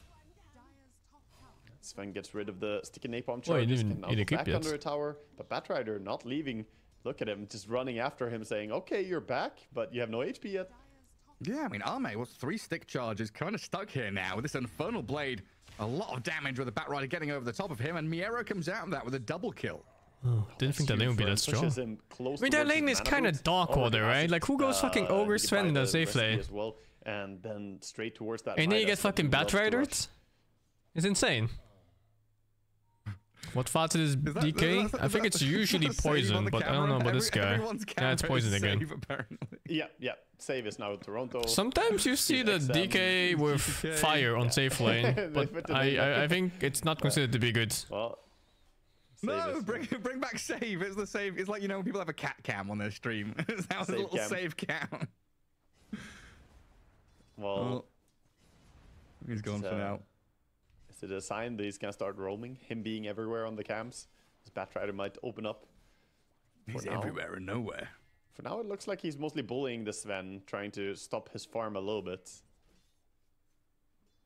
Sven gets rid of the sticky napalm charges, can now go back under a tower, but Batrider not leaving. Look at him, just running after him, saying, okay, you're back, but you have no HP yet.
Yeah, I mean, Arme was 3 stick charges, kind of stuck here now with this Infernal Blade. A lot of damage with the Batrider getting over the top of him, and Miera comes out of that with a double kill.
Oh, didn't think that lane would be that strong. I mean, that lane is kind of dark order, right? Like, who goes fucking Ogre Sven in the safe lane?
As well, and then straight towards that.
And then you get fucking Batridered? It's insane. What fart is DK? I think it's usually poison, but I don't know about this guy. Yeah, it's poison again.
Yeah, save is now Toronto.
Sometimes you see the DK with fire on safe lane, but I think it's not considered to be good.
Well,
no, bring back save. It's the save. It's like, when people have a cat cam on their stream. That was a little save cam.
Well,
he's gone for now.
Is it a sign that he's gonna start roaming? Him being everywhere on the camps? His Batrider might open up.
He's everywhere and nowhere.
For now, it looks like he's mostly bullying the Sven, trying to stop his farm a little bit.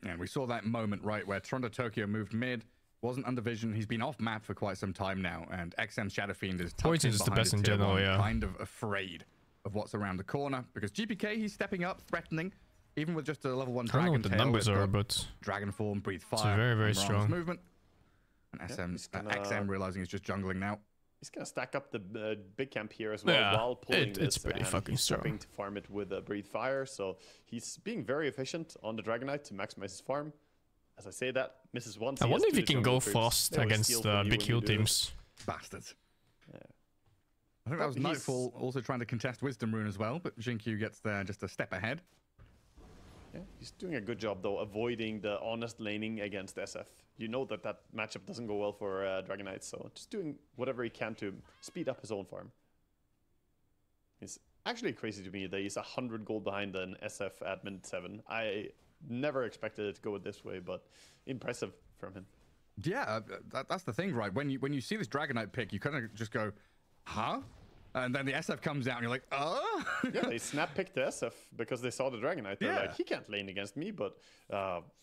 And we saw that moment, right, where Toronto Tokyo moved mid, wasn't under vision. He's been off map for quite some time now, and XM Shadow Fiend is
poison is the best in general, yeah.
Kind of afraid of what's around the corner because GPK, he's stepping up, threatening. Even with just a level 1 dragon.
I don't know what the numbers are, but
dragon form, breathe fire.
It's very, very strong
movement. And XM realizing he's just jungling now.
He's gonna stack up the big camp here as well while pulling
it's pretty fucking strong.
To farm it with a breathe fire, so he's being very efficient on the Dragon Knight to maximize his farm. As I say that, misses one.
I wonder if he can go fast against big heal teams.
Bastards. Yeah. I think that was Nightfall also trying to contest Wisdom Rune as well, but Jinkyu gets there just a step ahead.
Yeah, he's doing a good job though, avoiding the honest laning against SF. You know that matchup doesn't go well for Dragon Knight, so just doing whatever he can to speed up his own farm. It's actually crazy to me that he's 100 gold behind an SF admin 7. I never expected it to go this way, but impressive from him.
Yeah, that's the thing, right? When you see this Dragon Knight pick, you kind of just go, huh? And then the SF comes out and you're like, oh?
Yeah, they snap picked the SF because they saw the Dragon Knight. They're like, he can't lane against me, but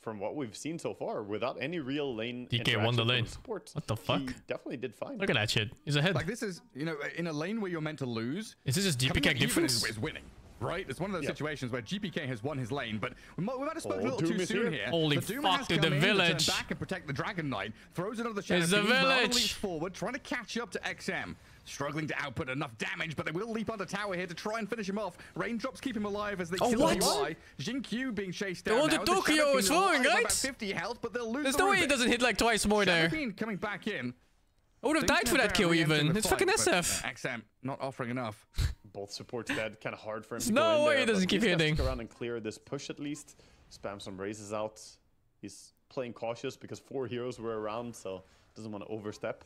from what we've seen so far, without any real lane
DK won the lane.
Support,
what the fuck?
He definitely did fine.
Look at that shit. He's ahead.
Like, this is, you know, in a lane where you're meant to lose.
Is this just GPK difference?
Is winning. Right? It's one of those situations where GPK has won his lane, but we might have spoken a little
Doom
too soon here.
Holy
the Doom
fuck,
has
dude,
come
the
in to
village.
turn back and protect the Dragon Knight, throws another shadow.
It's the village.
Leaps forward, trying to catch up to XM. Struggling to output enough damage, but they will leap onto tower here to try and finish him off. Raindrops keep him alive as they kill
what?
UI. Jin-Q being chased down.
Oh, the
now.
Tokyo is falling,
right?
right?
About 50 health, but they'll lose.
There's no way he doesn't hit like twice more there.
Coming back in.
I would have died for that kill even. It's fucking SF.
XM not offering enough.
Both supports dead, kind of hard for him
There's
to
no
go in
way
there,
he doesn't
but
keep
he's gotta
hitting.
Stick around and clear this push at least. Spam some raises out. He's playing cautious because 4 heroes were around, so doesn't want to overstep.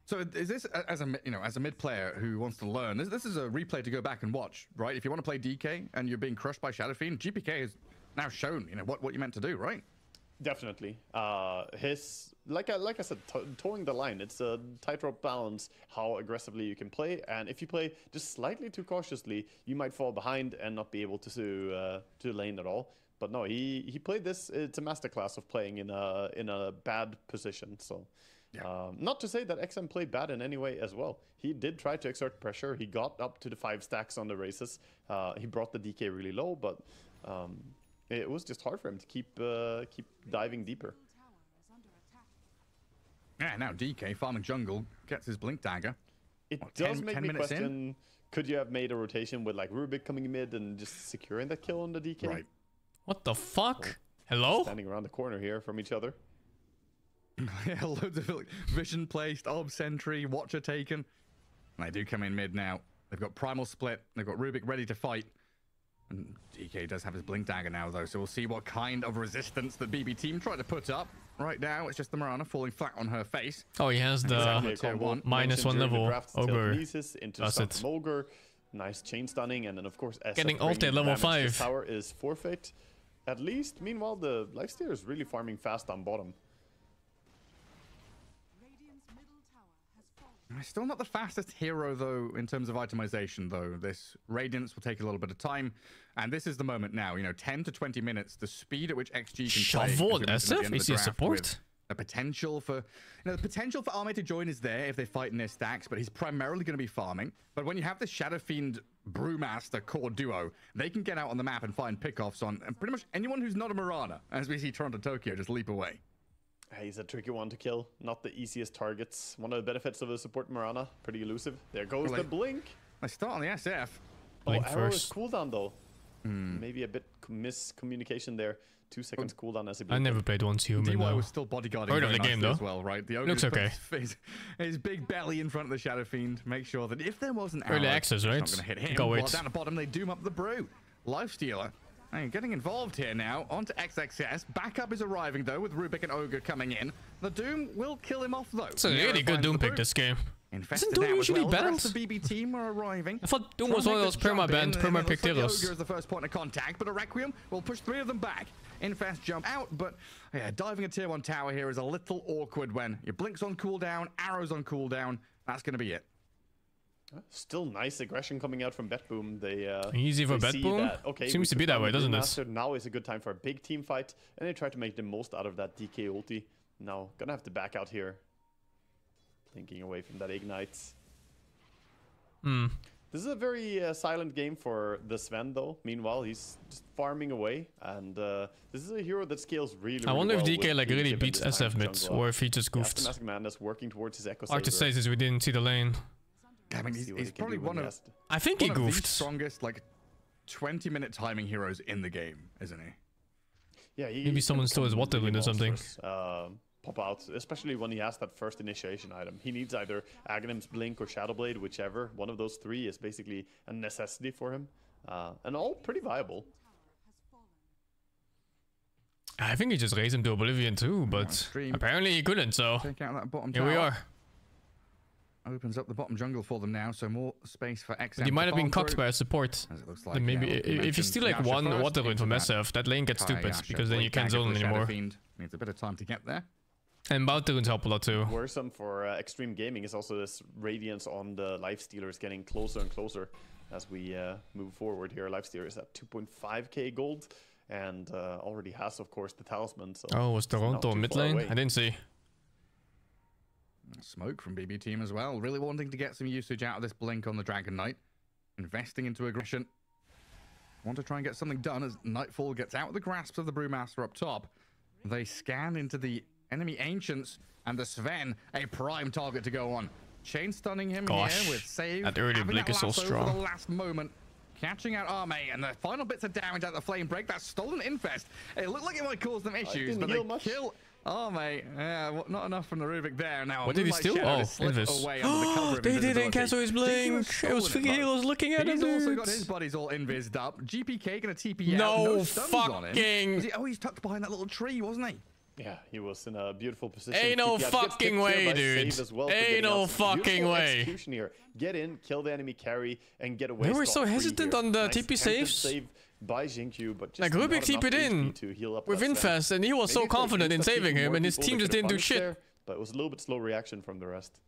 So is this as a mid player who wants to learn? This is a replay to go back and watch, right? If you want to play DK and you're being crushed by Shadow Fiend, GPK has now shown what you meant to do, right?
Definitely. His like I said, towing the line. It's a tightrope balance how aggressively you can play, and if you play just slightly too cautiously, you might fall behind and not be able to lane at all. But no, he played this. It's a masterclass of playing in a bad position. So. Yeah. Not to say that XM played bad in any way as well. He did try to exert pressure. He got up to the 5 stacks on the races. He brought the DK really low, but it was just hard for him to keep diving deeper.
Yeah, now DK farming jungle gets his blink dagger.
It does make me question: could you have made a rotation with like Rubik coming mid and just securing that kill on the DK?
Right.
What the fuck? Hello?
Standing around the corner here from each other.
Yeah, loads of vision placed, Ob Sentry, Watcher taken. And they do come in mid now. They've got Primal Split. They've got Rubik ready to fight. And DK does have his Blink Dagger now, though, so we'll see what kind of resistance the BB team try to put up. Right now, it's just the Mirana falling flat on her face.
Oh, he has the -1 level Ogre.
That's it. Ogre. Nice chain stunning, and then of course SF
getting ulted at level 5.
Tower is forfeit. At least, meanwhile, the Lifesteal is really farming fast on bottom.
Still not the fastest hero, though, in terms of itemization, though. This Radiance will take a little bit of time. And this is the moment now, 10 to 20 minutes, the speed at which XG can play.
Shovel SF? Is he a support?
The potential for, Arme to join is there if they fight in their stacks, but he's primarily going to be farming. But when you have the Shadow Fiend Brewmaster core duo, they can get out on the map and find pickoffs on pretty much anyone who's not a Mirana, as we see Toronto Tokyo just leap away.
He's a tricky one to kill. Not the easiest targets. One of the benefits of a support Mirana. Pretty elusive. There goes the blink.
They start on the SF.
Blink
Arrow is
first.
cooldown though. Maybe a bit miscommunication there. 2 seconds cooldown as he blinked.
I never played once human
DY
though.
was still bodyguarding
Heard of the
very
game
nicely
though.
as well, right? The Ogre
Looks okay.
His big belly in front of the Shadow Fiend. Make sure that if there was an
Early
arrow,
access, right?
it's not going to hit him.
Go
While
wait.
down the bottom, they doom up the Brew. Lifestealer. Hey, getting involved here now. Onto XXS. Backup is arriving, though, with Rubik and Ogre coming in. The Doom will kill him off, though.
It's a really good Doom pick this game.
Infested
Isn't Doom
now as
usually
well.
banned?
The rest of the BB team are arriving.
I thought Doom was one of those perma-banned, perma-picked heroes.
Ogre is the first point of contact, but a Requiem will push 3 of them back. Infest jump out, but yeah, diving a tier 1 tower here is a little awkward when your Blink's on cooldown, Arrow's on cooldown. That's going to be it.
Still nice aggression coming out from BetBoom. They
easy for
they see
BetBoom?
that, okay,
Seems to be that way, doesn't it?
Now is a good time for a big team fight, and they try to make the most out of that DK ulti. Now gonna have to back out here, blinking away from that ignite. This is a very silent game for the Sven, though. Meanwhile, he's just farming away, and this is a hero that scales really.
I wonder
well
if DK
with
like really
leadership in
beats
this
SF
time
mid,
jungle.
or if he just goofed.
Massive Madness working towards his Echo
Hard to
Saber.
say since we didn't see the lane.
I mean, he's probably one of
I think he
the
goofed.
strongest, 20-minute timing heroes in the game, isn't he?
Yeah,
Maybe someone stole his water rune or something.
Pop out, especially when he has that first initiation item. He needs either Aghanim's Blink or Shadowblade, whichever. One of those 3 is basically a necessity for him. And all pretty viable.
I think he just raised him to Oblivion too, but apparently he couldn't, so
Take out that bottom
here we
tower.
are.
Opens up the bottom jungle for them now, so more space for XM.
But he might have been
farm
cocked
through.
by a support.
As it looks like,
Then maybe
yeah,
if you steal like
Yasha
one
first,
water rune
into
from
that
SF, that lane gets stupid
Yasha,
because then you
Blink
can't
dagger
zone
for the Shadow
anymore.
Fiend. Needs a bit of time to get there.
And Bounty help a lot too.
Worrisome for Extreme Gaming is also this Radiance on the Lifestealer is getting closer and closer as we move forward here. Lifestealer is at 2.5k gold and already has, of course, the Talisman. So
oh, was Toronto mid lane? I didn't see.
Smoke from BB team as well. Really wanting to get some usage out of this blink on the Dragon Knight. Investing into aggression. Want to try and get something done as Nightfall gets out of the grasp of the Brewmaster up top. They scan into the enemy Ancients and the Sven, a prime target to go on. Chain stunning him here with save.
That early blink is so strong.
For the last moment. Catching out Arme and the final bits of damage out the flame break. That stolen infest. It looked like it might cause them issues, but they kill Arme. Yeah, not enough from the Rubik there. Now,
what did he steal? Oh, Invis. They didn't cancel his blink. It was Figgy Heroes looking at him.
He's also got his buddies all invised up. GPK gonna TP out.
No
stuns on him.
fucking.
He's tucked behind that little tree, wasn't he?
Yeah, he was in a beautiful position.
Ain't no fucking way, dude. Ain't no fucking way.
Execution here. Get in, kill the enemy carry, and get away.
They were so hesitant on the TP saves.
Save by Xingqiu, but just
like Rubik TP'd in with Infest, and he was so confident in saving him, and his team just didn't do shit.
There, but it was a little bit slow reaction from the rest.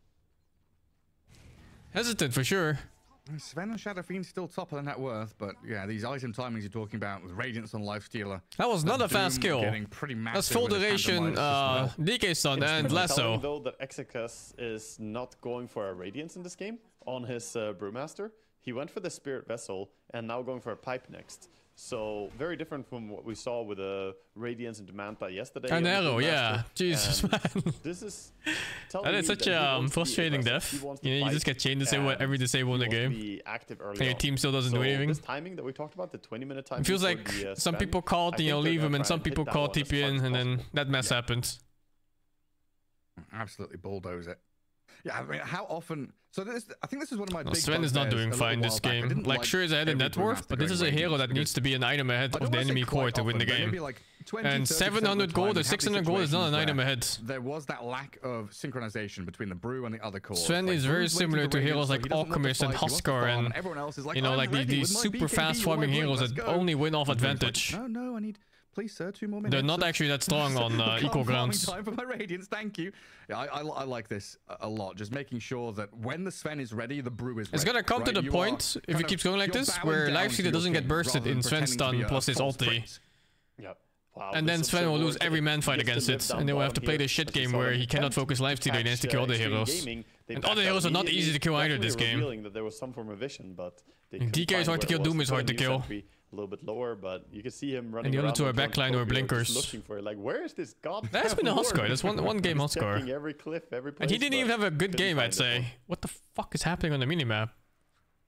Hesitant for sure.
Sven and Shadow Fiend still top of the net worth, but yeah, these item timings you're talking about with Radiance on Lifestealer.
That was not a fast kill. That's full duration, DK stun and lasso.
Though that XXS is not going for a Radiance in this game on his Brewmaster. He went for the Spirit Vessel and now going for a Pipe next. So very different from what we saw with the Radiance and Manta yesterday.
An arrow, yeah. Jesus, man.
This is
that is such a frustrating death. You know, you just get chain disabled every disable in the game, and your team still doesn't do anything.
This timing that we talked about, the 20-minute timing.
It feels like some people called, you know, leave him, and some people called TP in, and then that mess happens.
Absolutely bulldoze it. Yeah, I mean, how often? So I think this is one of my big
Sven is not doing fine this game. Like, sure, he's ahead in net worth, but this is a hero that needs to be an item ahead of the enemy core to win the game. And 700 gold or 600 gold is not an item ahead.
There was that lack of synchronization between the Brew and the other cores.
Sven is very similar to heroes like Alchemist and Huskar, and you know, like these super fast farming heroes that only win off advantage.
No, I need. Please, sir, 2 more minutes.
They're not actually that strong on equal grounds.
Time for my Radiance, thank you. Yeah, I like this a lot. Just making sure that when the Sven is ready, the Brew is ready.
It's gonna come to the point, if it keeps going like this, where Lifestealer doesn't get bursted in Sven's stun plus his ulti.
Yep. Wow,
and then Sven will lose every man fight against it, and they will have to play this shit game where he cannot focus Lifestealer and he has to kill other heroes. And other heroes are not easy to kill either this game.
That there was some form of vision, but
DK is hard to kill, Doom is hard to kill.
A little bit lower, but you can see him running.
And the other two are backline or blinkers.
Looking for it. Like, where is this god?
That's been a Huskar. That's one game Huskar.
Every cliff, every place,
and he didn't even have a good game, I'd say. What the fuck is happening on the minimap?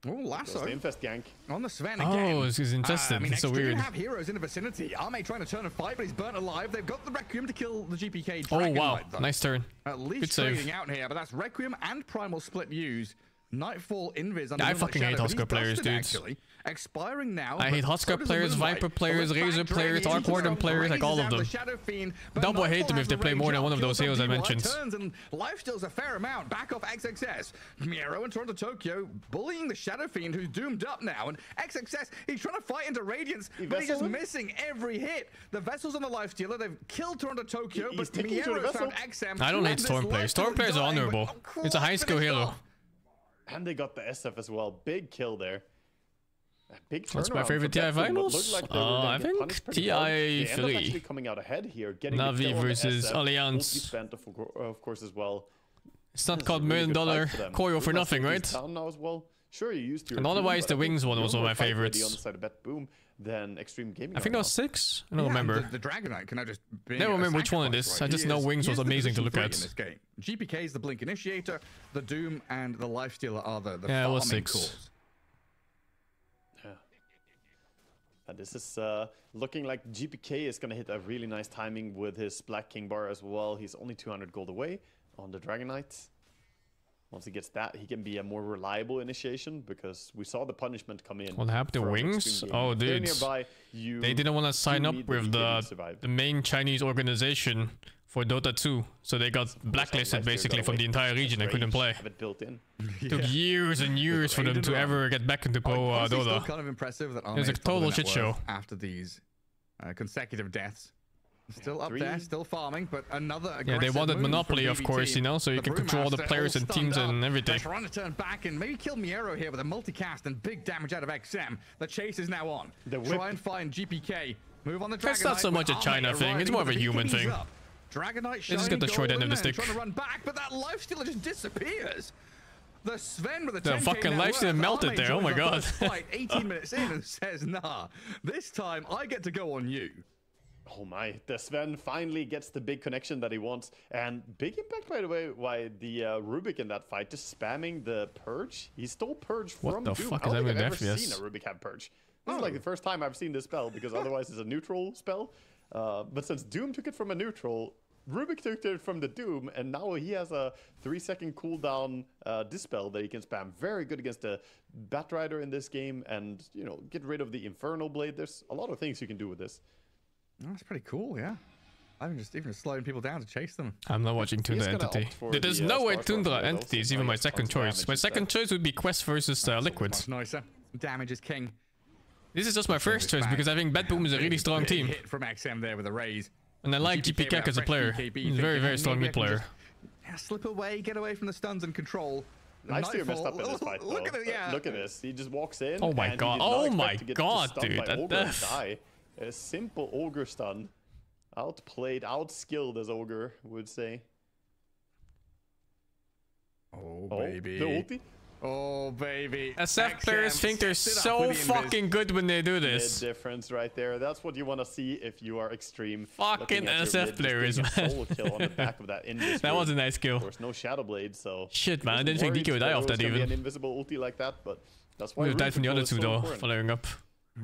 Oh, lasso.
The infest gank.
On the Sven again.
Oh, he's infested.
I mean,
it's so weird.
Have heroes in the vicinity. Arme trying to turn a fight, but he's burnt alive. They've got the Requiem to kill the GPK.
Oh, wow. Nice turn.
At least trading out here, but that's Requiem and Primal Split used. Nightfall Invis.
I fucking hate Huskar players, dudes.
Expiring now.
I hate Huskar players, Viper players, Razor players, Arc Warden players, like all of them. Double hate them if they play more than one of those heroes I mentioned.
And lifesteals a fair amount. Back off XXS. Miero and Toronto Tokyo bullying the Shadow Fiend, who's doomed up now. And XXS, he's trying to fight into Radiance, but he's just missing every hit. The Vessel's on the Lifestealer. They've killed Toronto Tokyo, but Miero's found XM.
I don't hate Storm players. Storm players are honorable. It's a high skill hero.
And they got the SF as well. Big kill there. Big turnaround.
What's my favorite TI finals?
Like
I think TI 3.
Actually coming out ahead here,
Navi versus Allianz.
Spent of course as well.
It's not called $1 million coil for nothing, right?
Down now as well. Sure, you used to.
And otherwise, the Wings one was one of my favorites.
On the side of Bet Boom, then Extreme Gaming.
I think that was 6. I don't remember.
The Dragon Knight can I just.
I don't remember which one it is. I just know Wings was amazing to look at.
In this game. GPK is the Blink Initiator, the Doom, and the Lifestealer are the
yeah, it was
farming
6.
cores.
Yeah. And this is looking like GPK is gonna hit a really nice timing with his Black King bar as well. He's only 200 gold away on the Dragon Knight. Once he gets that, he can be a more reliable initiation because we saw the punishment come in.
What happened to Wings? Oh, dude. They didn't want to sign up with the main Chinese organization for Dota 2. So they got blacklisted basically from the entire region and couldn't play.
Have it built in.
Took years and years for them to ever get back into pro Dota.
Still kind of impressive that
it was a total shit show.
After these consecutive deaths. Still up there, still farming, but another
Yeah, they wanted
move
monopoly,
from
of course,
BBT.
you know, so you can control the
Brewmaster
players
all
and teams
stunned
and
up.
everything.
They're trying to turn back and maybe kill Miero here with a multicast and big damage out of XM. The chase is now on. Try and find GPK. Move on the Dragonite.
It's not so much a China thing, it's more of a human thing.
Dragonite
They just get the short end of the stick.
Trying to run back, but that lifestealer just disappears. The Sven with a
The
10K
fucking
net
lifestealer
worth.
melted
Arme
there, oh
joins
my
the
god.
first fight 18 minutes in and says, nah, this time I get to go on you.
Oh my, the Sven finally gets the big connection that he wants. And big impact, by the way, why the Rubik in that fight, just spamming the Purge. He stole Purge from
the
Doom.
fuck
I
is
don't
that
think I've
with
ever
F?
seen
Yes.
a Rubik have Purge. This is like the first time I've seen this spell, because otherwise it's a neutral spell. But since Doom took it from a neutral, Rubik took it from the Doom, and now he has a 3-second cooldown dispel that he can spam. Very good against the Batrider in this game, and, you know, get rid of the Infernal Blade. There's a lot of things you can do with this.
That's pretty cool, yeah. I'm just even slowing people down to chase them.
I'm not watching Tundra
gonna
Entity.
opt for
There's
the,
no way
Starstorm
Tundra
Blade
Entity is
also,
even
now
my
he has
second
tons of
choice.
damage
My
instead.
second choice would be Quest versus Liquid.
Much nicer. Damage is king.
This is just my first choice because I think Bad Boom is a really strong
Big
team.
hit from XM there with a raise.
And I like GP Kek as a player. He's a very, very strong mid player.
Slip away, get away from the stuns and control.
Nightsteer messed up in this fight, though.
Look at it, yeah.
Look at this. He just walks in.
Oh my
and
god.
He did not
Oh
expect
my
to get
god,
stunned
dude.
by
That
Ogre and
death.
die. A simple Ogre stun. Outplayed, outskilled, as Ogre would say.
Oh, baby.
The ulti?
Oh, baby.
SF players think they're so fucking good when they do this.
Mid difference right there. That's what you want to see if you are extreme.
Fucking
Looking at your
SF
mid, just
players,
getting a
man.
solo kill on the back of that Invis
That
group.
was a nice kill.
Of course, no Shadow Blade, so...
Shit, man. I didn't think
worried
DK would die
there
off
was
that
gonna be
even.
an invisible ulti like that, but that's why
We would died from the other two
so
though,
important.
following up.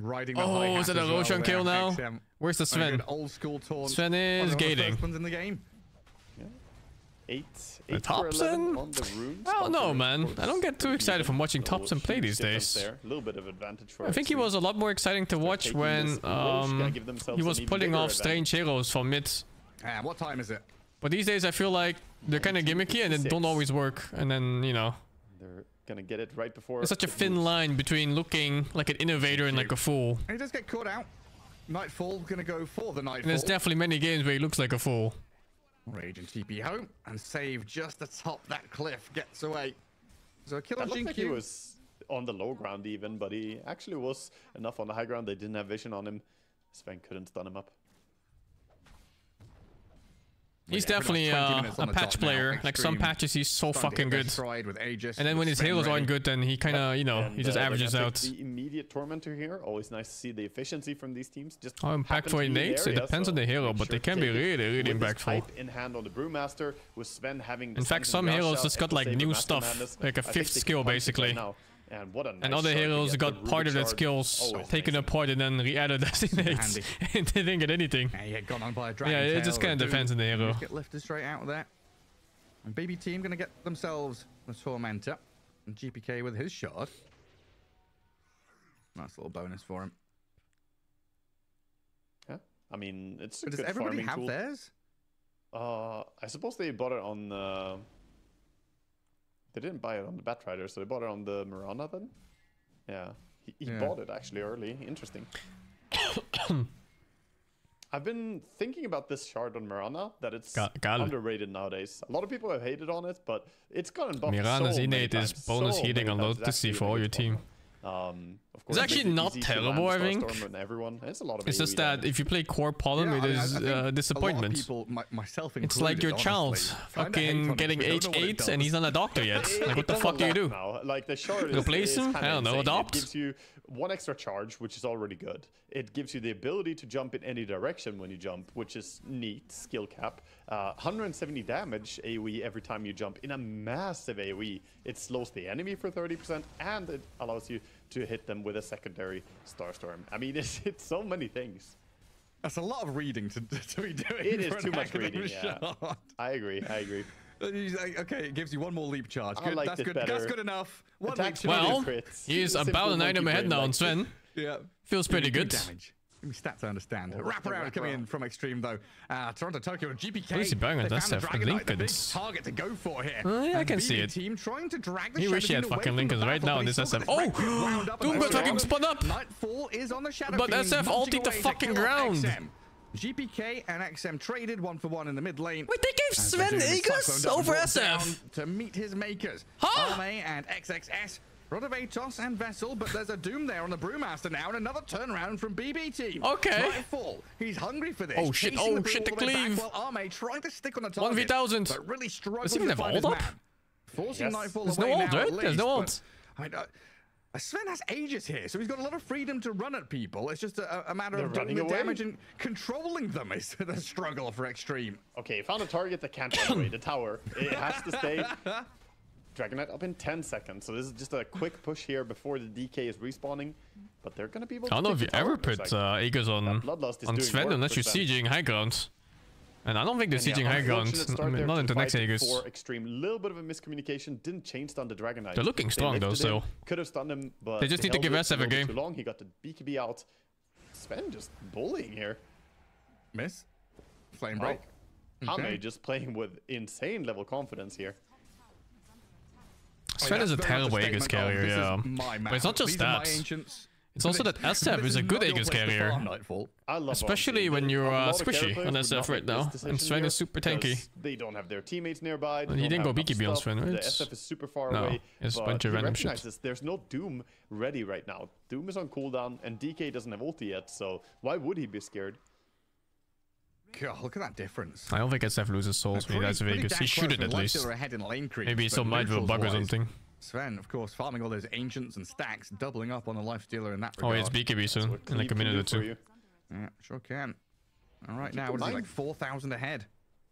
Riding the
Oh,
high
is
hat
that a
as well
Roshan
there,
kill now?
XM.
Where's the
Very
Sven?
good old school taunt.
Sven is
One of the
gating.
first ones in the game.
8
The
for 11
Thompson?
on the runes.
I don't know,
Thompson,
man.
of course,
I don't get too excited from watching
no
Thompson play
huge
these
difference
days.
there. A little bit of advantage for
I think he
XP.
was a lot more exciting to watch
taking
when
this Roche, gonna give themselves
he was
an even
pulling
bigger
off strange heroes from mid.
What time is it?
But these days I feel like they're kind of gimmicky and they don't
1956.
always work. And then, you know,
They're gonna get it right before.
there's such a
it
thin
moves.
line between looking like an innovator and like a fool.
And he does get caught out. Nightfall gonna go for the Nightfall.
And there's definitely many games where he looks like a fool.
Rage and TP home and save just atop that cliff. Gets away. So a kill on
That looked like he
GQ.
was on the low ground even, but he actually was enough on the high ground. They didn't have vision on him. Sven couldn't stun him up.
He's
Yeah, pretty
definitely
much 20 minutes
a
on the
patch
dot now.
player. Like some
Extreme.
patches he's so
Starting to
fucking
hit their
good.
stride with Aegis,
And then when his
Sven
heroes
ready.
aren't good, then he kind of, you know, he just
they're
averages
gonna
out.
pick the immediate tormentor here. Always nice to see the efficiency from these teams. Just
Oh,
happen
impactful
to be in the
innate? It
area,
depends
so
on the hero,
make
but
sure
they
to
can be
take it
really, really
with his
impactful.
pipe in hand on the Brewmaster, with Sven having.
In fact, some heroes just got like new stuff, like a fifth skill basically.
And what a nice
And other
shard to
heroes
get.
got
The
part of
Rubik
their
shard,
skills
always
taken
amazing.
apart and then re-added as innates.
Handy.
And they didn't get anything.
And he had gone on by a dragon.
Yeah, it
tail
just
or
kind of
Doom.
depends on the hero.
Just get lifted straight out of there. And BB team gonna get themselves the Tormentor. And GPK with his shard. Nice little bonus for him.
Yeah, I mean it's a
But does
good
everybody
farming
have
tool.
theirs?
I suppose they bought it on. They didn't buy it on the Batrider, so they bought it on the Mirana then. Yeah, he
Yeah.
bought it actually early. Interesting. I've been thinking about this shard on Mirana, that it's
Gal.
underrated nowadays. A lot of people have hated on it, but it's gotten buffed
Mirana's
so
innate
many
is
times,
bonus
so
healing
many
on
times.
low to see
It's
for all your
actually a
team.
nice one. Of
It's
course, it
actually
makes it
not
easy to land
terrible, I think.
Starstorm on everyone. It's a lot of
It's
AoE
just that
damage.
if you play core Pollen, it is
a
disappointment.
lot of people, myself
It's like your
included,
child
honestly, kinda hate
fucking
on it.
getting
We don't know what it
H8 and he's
does.
not a doctor yet. Like, what the
It's
fuck do you
a
do?
lot now. Like the shard
Replace
is
him?
kinda
I don't know,
insane.
adopt?
It gives you one extra charge, which is already good. It gives you the ability to jump in any direction when you jump, which is neat. Skill cap. 170 damage AoE every time you jump in a massive AoE. It slows the enemy for 30% and it allows you to hit them with a secondary Starstorm. I mean, it's so many things.
That's a lot of reading to be doing.
It is
for
too
an
much
academic
reading, yeah.
shard.
I agree.
He's like, okay, it gives you one more leap charge.
I
Good,
like
that's
this
good.
better.
That's good enough. One
Attack
leap
speed
charge.
Well,
crits.
he's
Simple
about an
monkey
item ahead
brain
now on
likes it.
Sven.
Yeah.
Feels pretty
Give me
good.
damage. Give me stats I understand.
Oh,
Wrap around
wrap
coming
around.
in from Extreme though. Toronto, Tokyo, GPK.
What is he buying on
They
that
found the
stuff?
Dragonite, the big
Lincolns.
target to go for here.
Yeah, I
And
can see
BB
it.
Team trying to drag the
He wish he
Shadow
had
Fiend away
fucking
from the
Lincolns right
battle,
now
but
in
he's
this
still
SF.
got his
Oh!
Requiem wound up
Doom
and
got
over
fucking
on.
spun up!
Nightfall is on the Shadow
But
Fiend,
SF
munching
ulted the
away.
fucking
They kill
ground.
XM. GPK and XM traded 1-for-1 in the mid lane.
Wait, they gave Sven Aegis over SF
to meet his makers.
Huh?
Arme and XXS. Rodovatos and Vessel, but there's a Doom there on the Brewmaster now, and another turnaround from BB team.
Okay.
Nightfall. He's hungry for this.
Oh shit!
Chasing
Oh shit! The
Brew all the way
cleave.
back, while Arme trying to stick on the target.
1v1000.
But really struggling
Does he even
to
have
find his
ult up?
man. Forcing
Yes.
Nightfall
There's
away
no
now
ult,
at
right? There's no
least,
ult.
but, I mean, Sven has Aegis here, so he's got a lot of freedom to run at people. It's just a matter
They're
of doing
running
the
away?
damage and controlling them is the struggle for Extreme.
Okay, found a target that can't run away. The tower. It has to stay. Dragon Knight up in 10 seconds. So this is just a quick push here before the DK is respawning. But they're gonna be able to
I don't know if
take
you
the tower,
ever
it looks
put
like.
Aegis on
Bloodlust is doing
Sven
work
unless
for
you're
Sven.
sieging high ground. And I don't think they're
And yeah,
sieging high ground.
unfortunate start there
Not
to
into next
fight
Aegis.
for Extreme. Little bit of a miscommunication. Didn't chain stun the Dragon Knight.
They're looking strong though,
lifted him,
still.
Could have stunned him, but
They just need to
held
give
it
SF a
little bit
game.
Too long. He got the BKB out. Sven just bullying here.
Miss. Flame break.
Hame just playing with insane level confidence here.
Sven is a terrible Aegis carrier, yeah. But it's not just that. It's also that SF is a good Aegis carrier.
I love
Especially
Armstead.
when
They-
you're
a lot of
squishy
characters
on
would
SF
not
right
make this
now.
decision
And Sven
here
is super tanky.
because They don't have their teammates nearby.
And he didn't go BKB on Sven, right?
The SF is super far
No,
away.
it's a
but
bunch of
he
random shit.
recognizes there's no Doom ready right now. Doom is on cooldown, and DK doesn't have ulti yet, so why would he be scared?
God, look at that difference.
I don't think SF loses souls when he dies with Aegis. He should it at least. Maybe some mindful bug or something.
Sven, of course, farming all those ancients and stacks, doubling up on the lifestealer in that
Oh,
regard.
it's BKB soon, in like a minute or two.
Yeah, sure can. All right,
Keep
now
in
what is it,
mind-
like 4,000 ahead?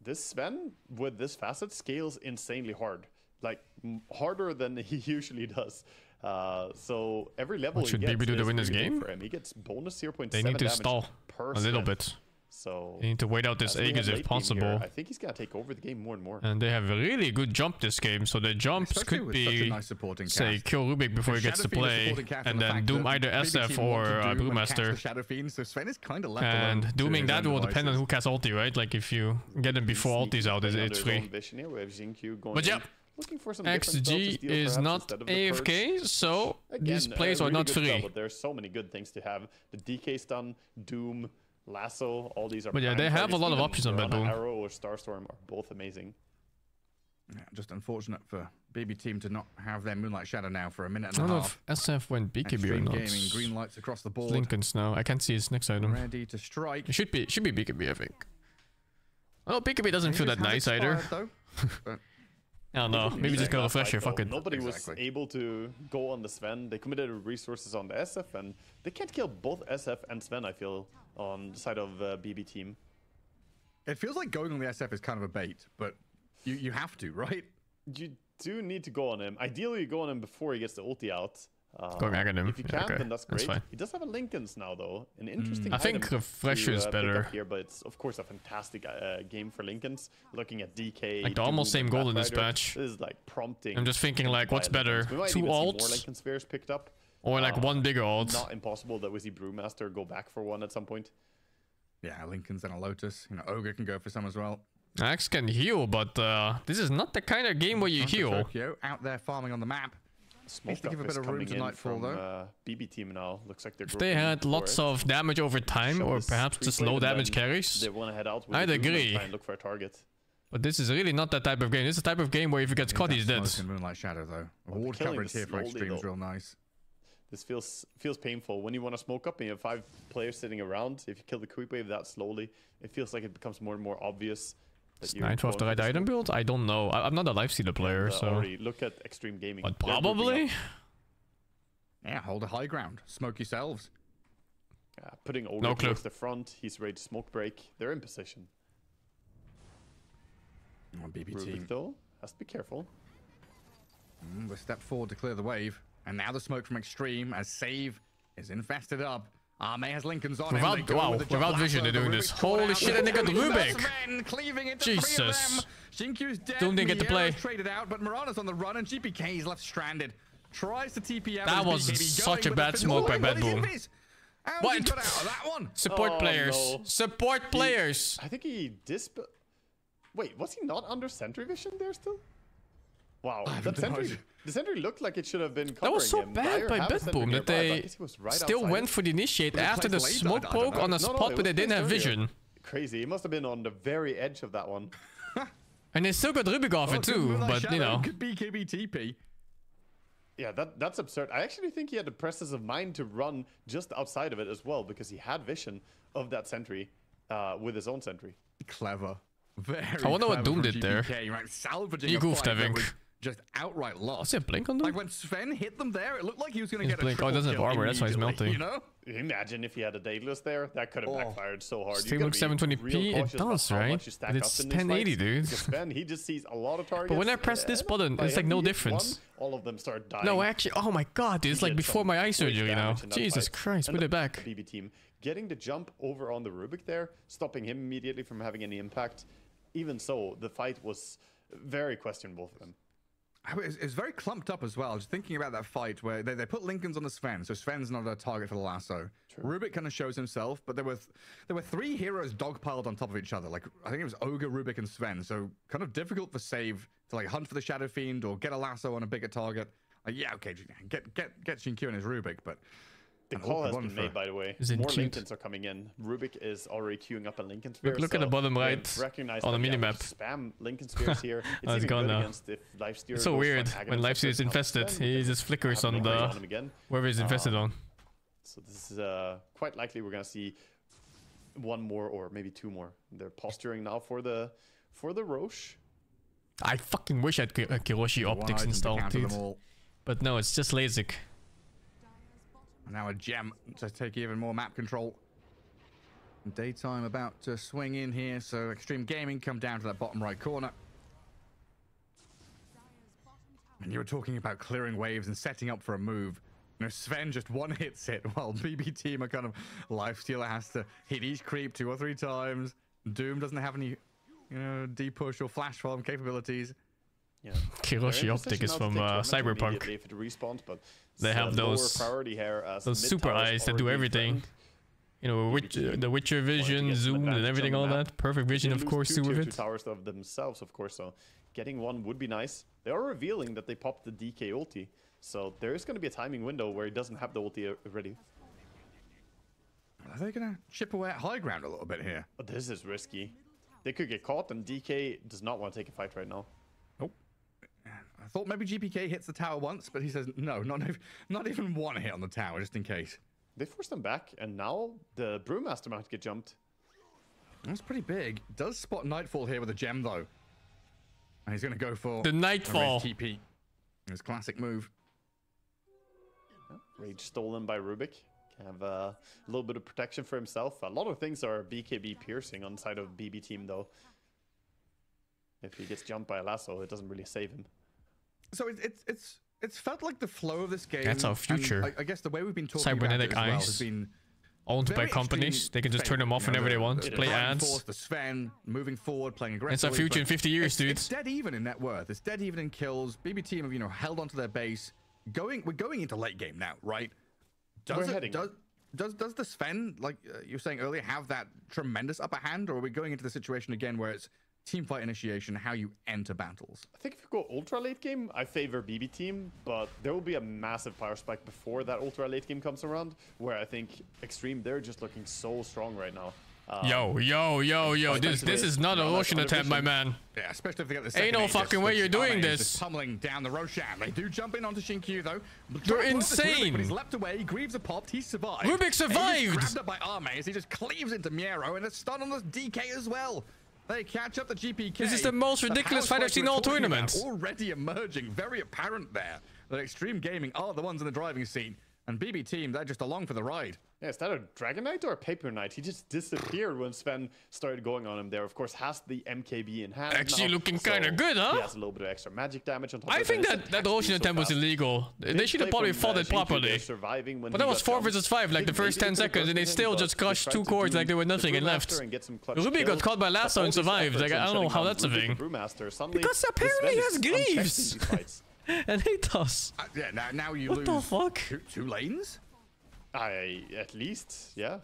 This Sven, with this facet, scales insanely hard. Like, harder than he usually does. So every level
What should
he gets
BB do to
is
win this
really big
game?
for him. He gets bonus 0.7
They need to
damage
stall
per
a little
Sven.
bit.
So
They need to wait out this
as we
Aegis
head
if
late game
possible.
here, I think he's gonna take over the game more and more.
And they have a really good jump this game, so the jumps
Especially
could
with such a
be,
nice supporting
say,
cast.
kill Rubik before he gets to
Shadow Fiend is
play,
supporting cast
and
the
then
fact
doom
that
either
BB
SF
team
or
want to doom and cast
Brewmaster.
the Shadow Fiend, so Sven is kind of left alone
And
to
dooming
his
that
own
will depend on
devices.
who casts ulti, right? Like if you get him before ulti's out, it's free. But yeah, XG is not AFK, so these plays are not free.
There's so many good things to have. The DK stun, Doom, Lasso, all these are.
But yeah,
prime
they have a
targets.
lot of
Even
options on Bad
Piranha
Boom.
Arrow or Starstorm are both amazing.
Yeah, just unfortunate for BB team to not have their Moonlight Shadow now for a minute
I
and
don't
a
know
half.
if SF went BKB or
Extreme
not.
Gaming, green lights across the board.
Lincoln's now. I can't see his next item.
Ready to strike.
It should be BKB, I think. Oh, BKB doesn't feel that nice either.
But
I don't know. Maybe just go refresh here. Fuck it.
Nobody was
Exactly.
able to go on the Sven. They committed resources on the SF, and they can't kill both SF and Sven, I feel, on the side of BB team.
it feels like going on the SF is kind of a bait, but you have to, right?
You do need to go on him. Ideally, you go on him before he gets the ulti out.
Going at him.
If you
Yeah,
can,
okay.
then that's
That's
great.
fine.
He does have a Lincoln's now, though. An interesting
I think
item
Refresh
to,
is
pick up
better.
here, but it's, of course, a fantastic game for Lincolns. Looking at DK.
Like, they're almost
Doom,
same
and
goal in
Bat
this
Rider,
patch.
This is like prompting.
I'm just thinking,
him to
like,
buy
what's
a
better?
Lincolns. We might
2
even see more
alts?
Lincoln spheres picked up.
Or like one bigger ult?
Not impossible that we see Brewmaster go back for one at some point.
Yeah, Lincoln's and a Lotus. You know, Ogre can go for some as well.
Axe can heal, but this is not the kind of game where you heal.
Tokyo out there farming on the map.
Smoke
Needs to give a
Up
bit
is
of room
coming
to
in
Nightfall,
from,
though.
BB team now. Looks like they're
If they
grouping
had
for
lots
it.
of damage over time,
Show
or
this
perhaps just
pre-play
low
and
damage
then
carries,
They want to head out with
I'd
the Doom and
agree.
try and look for a target.
but this is really not that type of game. This is the type of game where if he gets caught, he's dead.
Nice in Moonlight Shadow, though. Ward
killing
coverage
this
here for
slowly,
Extreme is
though.
real nice.
This feels painful. When you want to smoke up and you have 5 players sitting around, if you kill the creep wave that slowly, it feels like it becomes more and more obvious that
Is
you're
Nitro the
going
right
for the
item
smoke.
build? I don't know. I'm not a lifestealer player,
And,
so.
already look at Extreme Gaming.
But
They're grouping
probably?
up,
Yeah, hold a high ground. Smoke yourselves.
putting Ogre
No clue.
towards the front. He's ready to smoke break. They're in position.
Oh, BB
Rubik,
team.
though, has to be careful.
They step forward to clear the wave. And now the smoke from Extreme as Save is infested up. Arme has Lincoln's on
Without-
him. They go
wow,
with the
without
jump
vision
lasso,
they're doing
but
this.
Rubik's caught
Holy
out.
shit, and they got
That's
Rubik.
Sven cleaving into
Jesus.
3 of them. Jinkyu's dead.
Doom didn't get to play.
Miero's traded out, but Mirana's on the run, and GPK's left stranded. Tries to TP out.
That
with
was
BKB
such
going
a
with
bad
the
smoke by
Oh,
Bad
what is
Boom.
this? How's
What?
he got out of that one?
Support
Oh,
players.
no.
Support players.
I think he Wait, was he not under sentry vision there still? Wow, that sentry, the sentry looked like it should have been covering
That was so
him.
bad
Dire
by
have a
Bad
sentry
Boom that
nearby, but I
they
guess he was right
still
outside
went
it.
for the initiate
Was it
after the
placed late?
smoke
I don't
poke
know.
on a
No,
spot
it
where
was
they didn't have
placed earlier.
vision.
crazy. He must have been on the very edge of that one.
And they still got Rubik off it too, but you know.
Could be TP.
Yeah, that's absurd. I actually think he had the presence of mind to run just outside of it as well, because he had vision of that sentry with his own sentry.
Clever. Very
I wonder what Doom did there.
Right? Salvaging
He
a
goofed,
fight
I think.
that was just outright lost.
What's that blink on Doom?
Like when Sven hit them there, it looked like he was going to get
Blink.
a
Oh,
triple
it doesn't have
kill
armor, that's why he's
immediately,
melting.
You know?
Imagine if he had a Daedalus there. That could have backfired so hard.
Stream looks 720p. It does, right? But it's 1080, dude.
Sven, he just sees a lot of targets.
But when I press this button, it's like no difference.
All of them start dying.
No, actually, oh my god, dude, it's like before my eye surgery now. Jesus Christ, put it back.
BB team getting the jump over on the Rubik there, stopping him immediately from having any impact. Even so, the fight was very questionable for them.
It's very clumped up as well. Just thinking about that fight where they put Lincolns on the Sven, so Sven's not a target for the lasso. True. Rubik kind of shows himself, but there were three heroes dogpiled on top of each other. Like I think it was Ogre, Rubik, and Sven. So kind of difficult for Save to like hunt for the Shadow Fiend or get a lasso on a bigger target. Like yeah, okay, get Shinkyu and his Rubik, but
the call has been made, by the way. More Lincolns are coming in. Rubik is already queuing up a Lincoln Sphere.
Look at the bottom right on the minimap.
Spam Lincoln Spheres here.
It's gone now. It's so weird when Lifesteal is infested. He just flickers on the wherever he's infested on.
So this is quite likely we're gonna see one more or maybe two more. They're posturing now for the Roche.
I fucking wish I had Kiroshi optics installed, dude. But no, it's just LASIK.
Now a gem to take even more map control. Daytime about to swing in here, so Extreme Gaming come down to that bottom right corner. And you were talking about clearing waves and setting up for a move. You know, Sven just one hits it while BB team are kind of Lifestealer has to hit each creep 2 or 3 times. Doom doesn't have any, you know, D-push or flash farm capabilities.
Yeah.
Kiroshi Optic is from Cyberpunk.
If it respawns, but
they have those super eyes that do everything. You know, the Witcher vision, zoom, and everything, all that. Perfect vision, of course, too, with it.
2 towers of themselves, of course. So getting one would be nice. They are revealing that they popped the DK ulti, so there is going to be a timing window where he doesn't have the ulti ready.
Are they going to chip away at high ground a little bit here?
But this is risky. They could get caught, and DK does not want to take a fight right now.
Nope. I thought maybe GPK hits the tower once, but he says no, not even one hit on the tower, just in case.
They forced them back, and now the Brewmaster might get jumped.
That's pretty big. Does spot Nightfall here with a gem, though. And he's going to go for
the Nightfall
TP. His classic move.
Rage stolen by Rubik. Can have a little bit of protection for himself. A lot of things are BKB piercing on the side of BB team, though. If he gets jumped by a lasso, it doesn't really save him.
So it's felt like the flow of this game.
That's our future.
I guess the way we've been talking
Cybernetic
about it as well
eyes
has been
owned by companies. They can just turn them off whenever they want. Play ads.
The Sven moving forward, playing aggressively.
It's our future in 50 years, dude.
It's dead even in net worth. It's dead even in kills. BB team have, you know, held onto their base. We're going into late game now, right? Does the Sven, like you were saying earlier, have that tremendous upper hand, or are we going into the situation again where it's teamfight initiation, how you enter battles?
I think if you go ultra late game, I favor BB team, but there will be a massive power spike before that ultra late game comes around, where I think Extreme, they're just looking so strong right now.
Yo, this is not a Roshan attempt, my man.
Yeah, especially if they get the second.
Ain't no fucking way you're doing this.
Pummeling down the Roshan. They do jump in onto Shinkyu though.
They're insane.
But he's leapt away. Greaves are popped. He survived.
Rubik survived.
He's grabbed up by Arme as he just cleaves into Miero and a stun on the DK as well. They catch up the GPK.
This is the most ridiculous fight I've seen all tournaments.
Already emerging, very apparent there that Extreme Gaming are the ones in the driving seat, and BB team, they're just along for the ride.
Yeah, is that a Dragon Knight or a Paper Knight? He just disappeared when Sven started going on him there. Of course, has the MKB in hand.
Actually
now,
looking kind of good, huh?
He has a little bit of extra magic damage on top.
I think that Roshan attempt was illegal. They should have probably fought it properly. But that was 4 versus 5, like the first 10 seconds, and they still just crushed 2 cores like they were nothing and left. Rubik got caught by lasso and survived. Like, I don't know how that's a thing. Because apparently he has Greaves! And Atos.
Yeah, now you lose.
What the fuck?
2 lanes?
At least, yeah.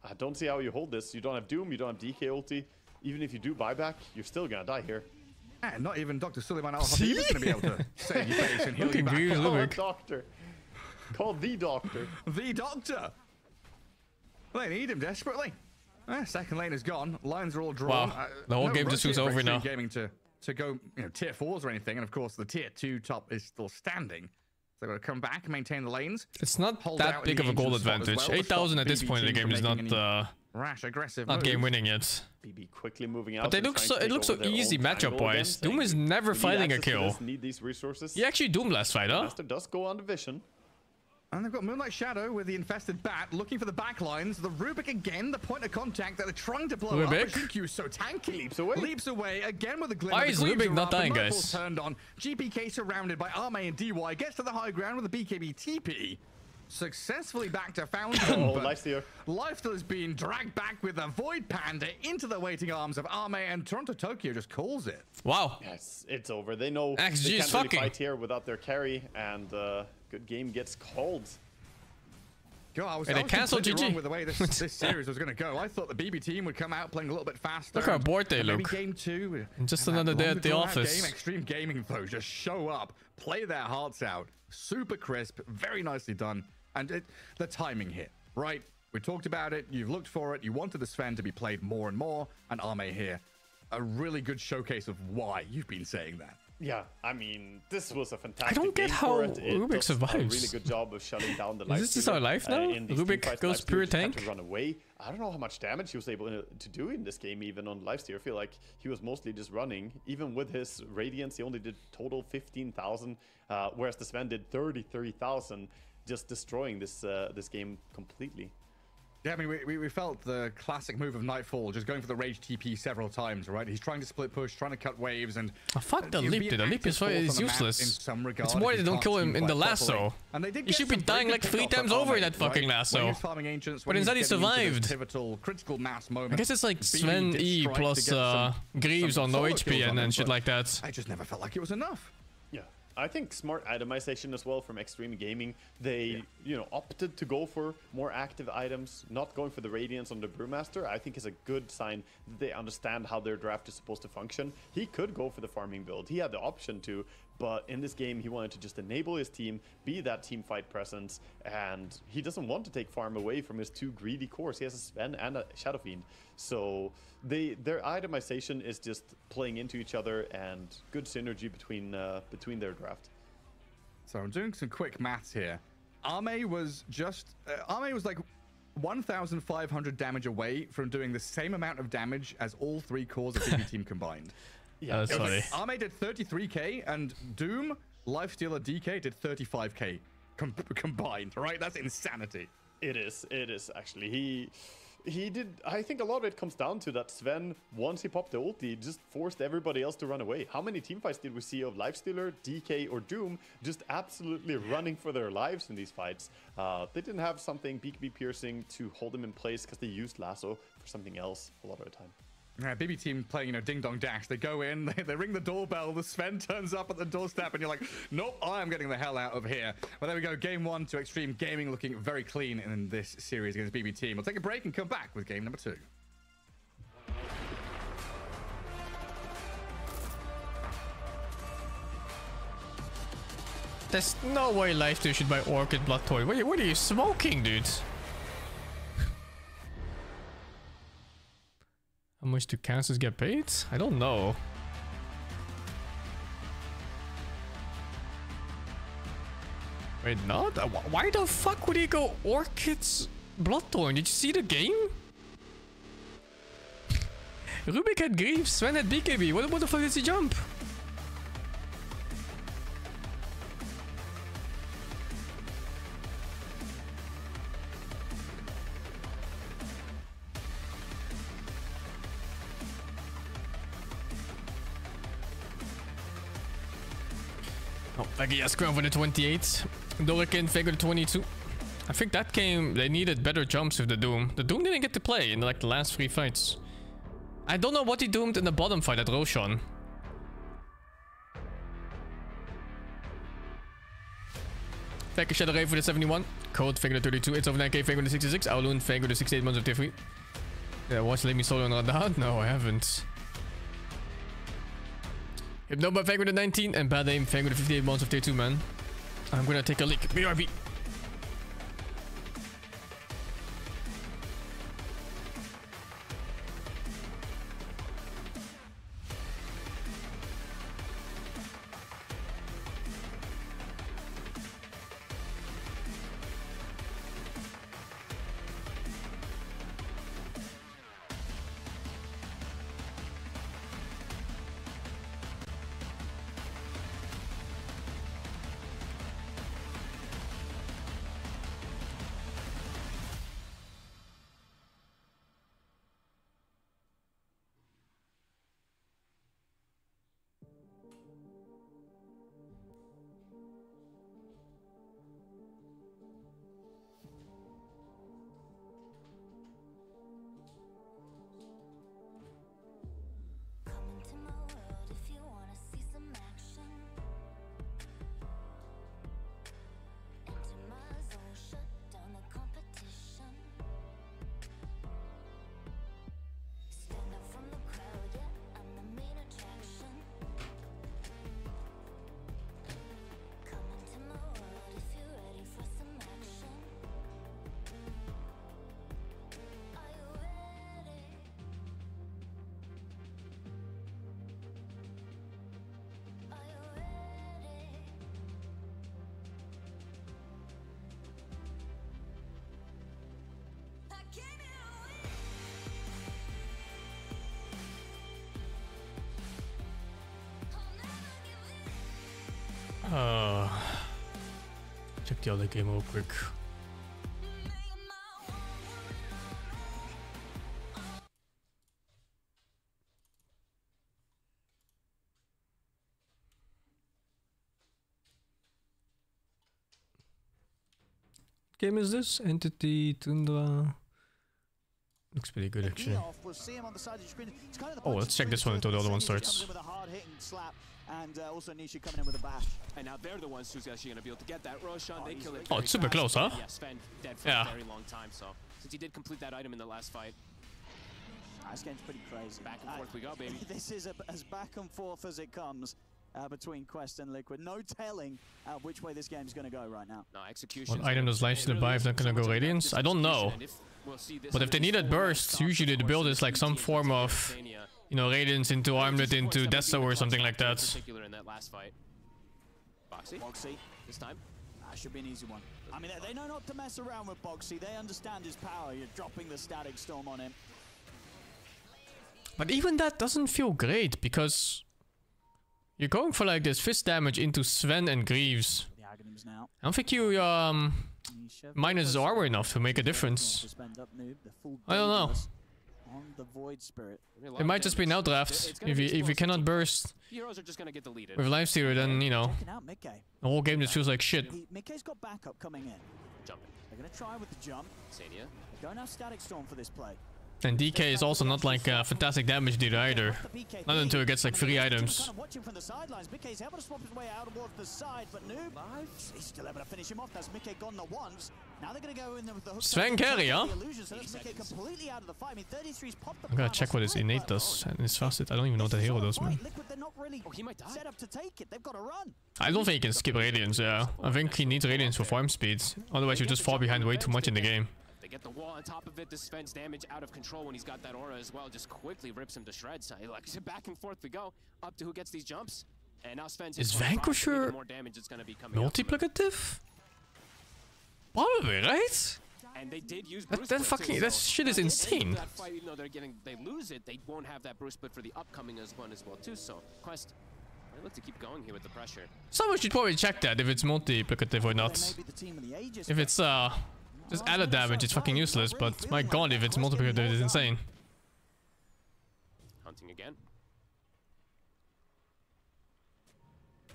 I don't see how you hold this. You don't have Doom, you don't have DK ulti. Even if you do buyback, you're still gonna die here.
And not even Dr. Suleiman Al-Habib is gonna be able to save your base and heal you back.
Call a doctor. Call the doctor.
The doctor. They need him desperately. Second lane is gone. Lines are all drawn.
Wow. The whole
No
game
rush
just feels
here for
over
Extreme
now.
Gaming to go, tier 4s or anything, and of course the tier 2 top is still standing. So they're going to come back, maintain the lanes.
It's not
hold
that
out
big
in
of a
the
goal
ancient spot as
advantage.
well to
8,000 at
stop
this point in the
BB
game is
from making
not
any rash aggressive
not game
moves.
winning yet.
BB quickly moving out.
But they
and
look
trying
so
to take
it looks so
over their
easy
own
matchup
triangle again,
wise. Doom
saying,
is never
"We need
finding a
access to
kill.
this, need these resources."
He actually Doom last fight, huh?
Master does go on the vision.
And they've got Moonlight Shadow with the infested bat looking for the backlines. The Rubik again, the point of contact that they're trying to blow
Rubik?
up. GQ is so tanky.
Leaps away
Again with a glimmer.
Why
The
is
Greaves
Rubik
are
not
up, the
dying,
Nightfall's
guys?
Turned on. GPK surrounded by Arme and DY. Gets to the high ground with a BKB TP. Successfully back to Fountain.
Oh,
but
Lifesteal.
Lifesteal is being dragged back with a Void Panda into the waiting arms of Arme, and Toronto Tokyo just calls it.
Wow.
Yes, it's over. They know
XG
they
is
can't really
fucking.
fight here without their carry, and good game gets called.
God, I was,
Hey,
I
they
was
canceled
completely
GG.
wrong with the way this series was going to go. I thought the BB team would come out playing a little bit faster.
Look how bored they
and maybe
look.
game 2.
Just
and that
another day
longer
at the
drawn-out
office.
Game. Extreme Gaming, though, just show up, play their hearts out. Super crisp, very nicely done. And the timing hit, right? We talked about it. You've looked for it. You wanted the Sven to be played more and more. And Arme here. A really good showcase of why you've been saying that.
Yeah, I mean, this was a fantastic
don't get
game
how
for it. It
Rubik
does
survives.
a really good job of shutting down the
Is this just our life now? Rubik goes pure tank?
To run away. I don't know how much damage he was able to do in this game, even on Lifesteal. I feel like he was mostly just running. Even with his Radiance, he only did total 15,000, whereas the Sven did 33,000, just destroying this game completely.
Yeah, I mean, we felt the classic move of Nightfall, just going for the Rage TP several times, right? He's trying to split push, trying to cut waves, and...
Oh, fuck the
he's
leap,
being
dude. The leap
active
is
force on the map
useless.
in some regard
It's more
if
they
you
don't
can't
kill him
team
in the
fight properly.
lasso.
And they did
He
get
should be
some very
dying
good
like 3
pickoff
times
from
over in
Arme,
that fucking
right?
lasso.
When he's farming Ancients,
But
when
instead he
he's getting into
survived.
this pivotal, critical mass moment.
I guess it's like
BB
Sven
did
E
strike to
plus
get some
Greaves on no
solo
HP
kills on
and
him,
then shit
but
like that.
I just never felt like it was enough.
Yeah, I think smart itemization as well from Extreme Gaming. They, opted to go for more active items, not going for the Radiance on the Brewmaster. I think is a good sign that they understand how their draft is supposed to function. He could go for the farming build. He had the option to, but in this game, he wanted to just enable his team, be that team fight presence, and he doesn't want to take farm away from his 2 greedy cores. He has a Sven and a Shadow Fiend. So their itemization is just playing into each other and good synergy between their draft.
So I'm doing some quick maths here. Arme was like 1,500 damage away from doing the same amount of damage as all 3 cores of BB team combined.
Yeah,
that's funny.
Arme did 33k, and Doom, Lifestealer, DK did 35k combined, right? That's insanity.
It is actually. He did. I think a lot of it comes down to that Sven, once he popped the ulti, just forced everybody else to run away. How many teamfights did we see of Lifestealer, DK, or Doom just absolutely running for their lives in these fights? They didn't have something BKB piercing to hold them in place because they used Lasso for something else a lot of the time.
Yeah, BB team playing, Ding Dong Dash. They go in, they ring the doorbell, the Sven turns up at the doorstep, and you're like, nope, I am getting the hell out of here. Well, there we go. Game 1 to Extreme Gaming looking very clean in this series against BB team. We'll take a break and come back with game number 2.
There's no way Lifesteal should buy Orchid Blood Toy. What are you smoking, dude? How much do cancers get paid? I don't know. Wait, not? Why the fuck would he go Orchid's Bloodthorn? Did you see the game? Rubik had Greaves, Sven had BKB. What the fuck did he jump? Oh, Agiaskra for the 28. Dorikin figure the 22. I think that game, they needed better jumps with the Doom. The Doom didn't get to play in like the last 3 fights. I don't know what he doomed in the bottom fight at Roshan. Fake Shadow Ray for the 71. Code figure the 32. It's over 9k figure the 66. Aulun figure the 68 months of tier 3. Yeah, watch Let Me Solo on Radar? No, I haven't. Hypnoba figure the 19 and Bad Aim figure the 58 months of tier 2, man. I'm gonna take a leak. BRB. Check the other game real quick. Game is this? Entity, Tundra. Looks pretty good actually. Oh, let's check this one until the other one starts.
And also Nisha coming in with a bash.
And now they're the ones who's actually going to be able to get that Roshan. They kill it.
Oh, it's super close, huh?
Yeah, Sven dead for a very long time. So since he did complete that item in the last fight.
This game's pretty crazy.
Back and forth we go, baby.
This is as back and forth as it comes between Quest and Liquid. No telling which way this game's going to go right now.
No execution.
What item does Lifesteal buy if they're gonna go Radiance? I don't know. But if they needed burst, usually the build is like some form of, you know, Radiance into Armlet into Desto or something like that.
Particular in that last fight.
Boxy.
This time.
That should be an easy one. I mean, they know not to mess around with Boxy. They understand his power. You're dropping the Static Storm on him.
But even that doesn't feel great because you're going for like this fist damage into Sven and Greaves.
The Aghanim's now.
I don't think you minus his armor enough to make a difference. I don't know.
On the Void Spirit.
It might just be an outdraft. If you cannot burst
Heroes are just gonna get deleted.
with Lifestealer, then you know the whole game just feels like shit.
Mickey's got backup coming in.
Jumping.
They're gonna try with the jump.
Sania.
They don't have Static Storm for this play.
And DK is also not like fantastic damage dealer either. Not until it gets like 3 items.
Watching from the sidelines, Mickey's able to swap his way out towards the side, but Noob, he's still able to finish him off. That's Mickey gone the once. Now they're going to go in there with the hook.
Sven carry, huh?
So that's Mickey completely out of the fight. I mean, 33's popped the
I gotta check what his innate does and his fasted. I don't even know what that hero does, man.
Liquid, they're not really
he might die.
set up to take it. They've got to run.
I don't think he can skip Radiance, yeah. I think he needs Radiance for farm speed. Otherwise you just fall behind way too much in the game.
They get the wall on top of it. This Sven's damage out of control when he's got that aura as well. Just quickly rips him to shreds. Like back and forth we go. Up to who gets these jumps. And now Sven's
is Vanquisher
more damage is gonna be coming
multiplicative? Probably, right?
And they did use
that shit is insane.
That fight, even though they lose it, they won't have that Bruce split for the upcoming one as well too. So Quest, they look to keep going here with the pressure.
Someone should probably check that if it's multiplicative or not. If it's just added damage, it's fucking useless, but my god, if it's multiplicative, it's insane.
Hunting again.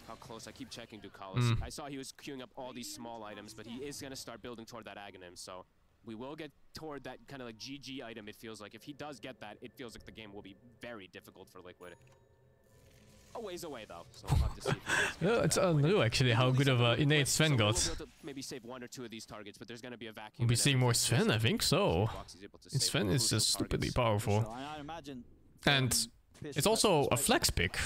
How close? I keep checking Ducalis. I saw he was queuing up all these small items, but he is going to start building toward that Aghanim, so we will get toward that kind of like GG item, it feels like. If he does get that, it feels like the game will be very difficult for Liquid. A ways away though, so we'll have to see.
Yeah, it's unreal actually how good of innate Sven got.
Maybe save 1 or 2 of these targets, but there's going to be a vacuum.
We'll be seeing more Sven, I think so. Sven is just stupidly powerful. And it's also a flex pick.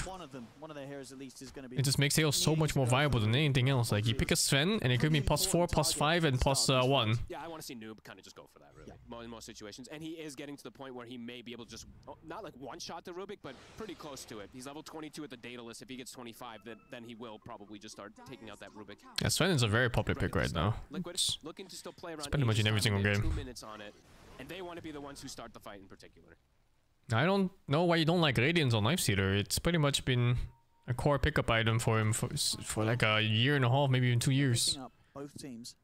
It just makes Halo so much more viable than anything else. Like, you pick a Sven, and it could be +4, +5, and +1.
Yeah, I want to see Noob kind of just go for that, really, in most situations. And he is getting to the point where he may be able to just, not like one-shot the Rubik, but pretty close to it. He's level 22 at the Daedalus. If he gets 25, then he will probably just start taking out that Rubik.
Yeah, Sven is a very popular pick right now.
Liquid looking to still play around.
Pretty much in every single game.
2 minutes on it, and they want to be the ones who start the fight in particular.
I don't know why you don't like Radiance on Lifestealer. It's pretty much been a core pickup item for him for like a year and a half, maybe even 2 years.
Both teams.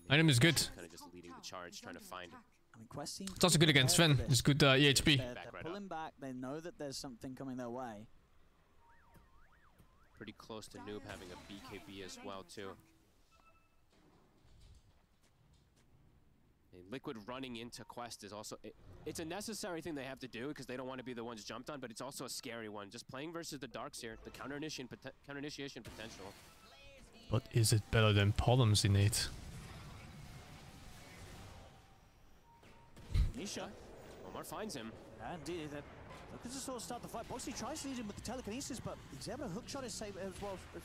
Item is good.
Kind of just leading the charge, trying to find.
I mean, Quest teams
it's also good against Sven. It's good EHP.
They're pulling back. They know that there's something coming their way.
Pretty close to Noob having a BKB as well too. Liquid running into Quest is also it's a necessary thing they have to do because they don't want to be the ones jumped on, but it's also a scary one. Just playing versus the Darks here, the counter initiation potential.
But is it better than Pollen's innate?
Nisha.
Omar finds him.
Indeed, looking to sort of start the fight. Boxy tries to lead him with the telekinesis, but he's able to hookshot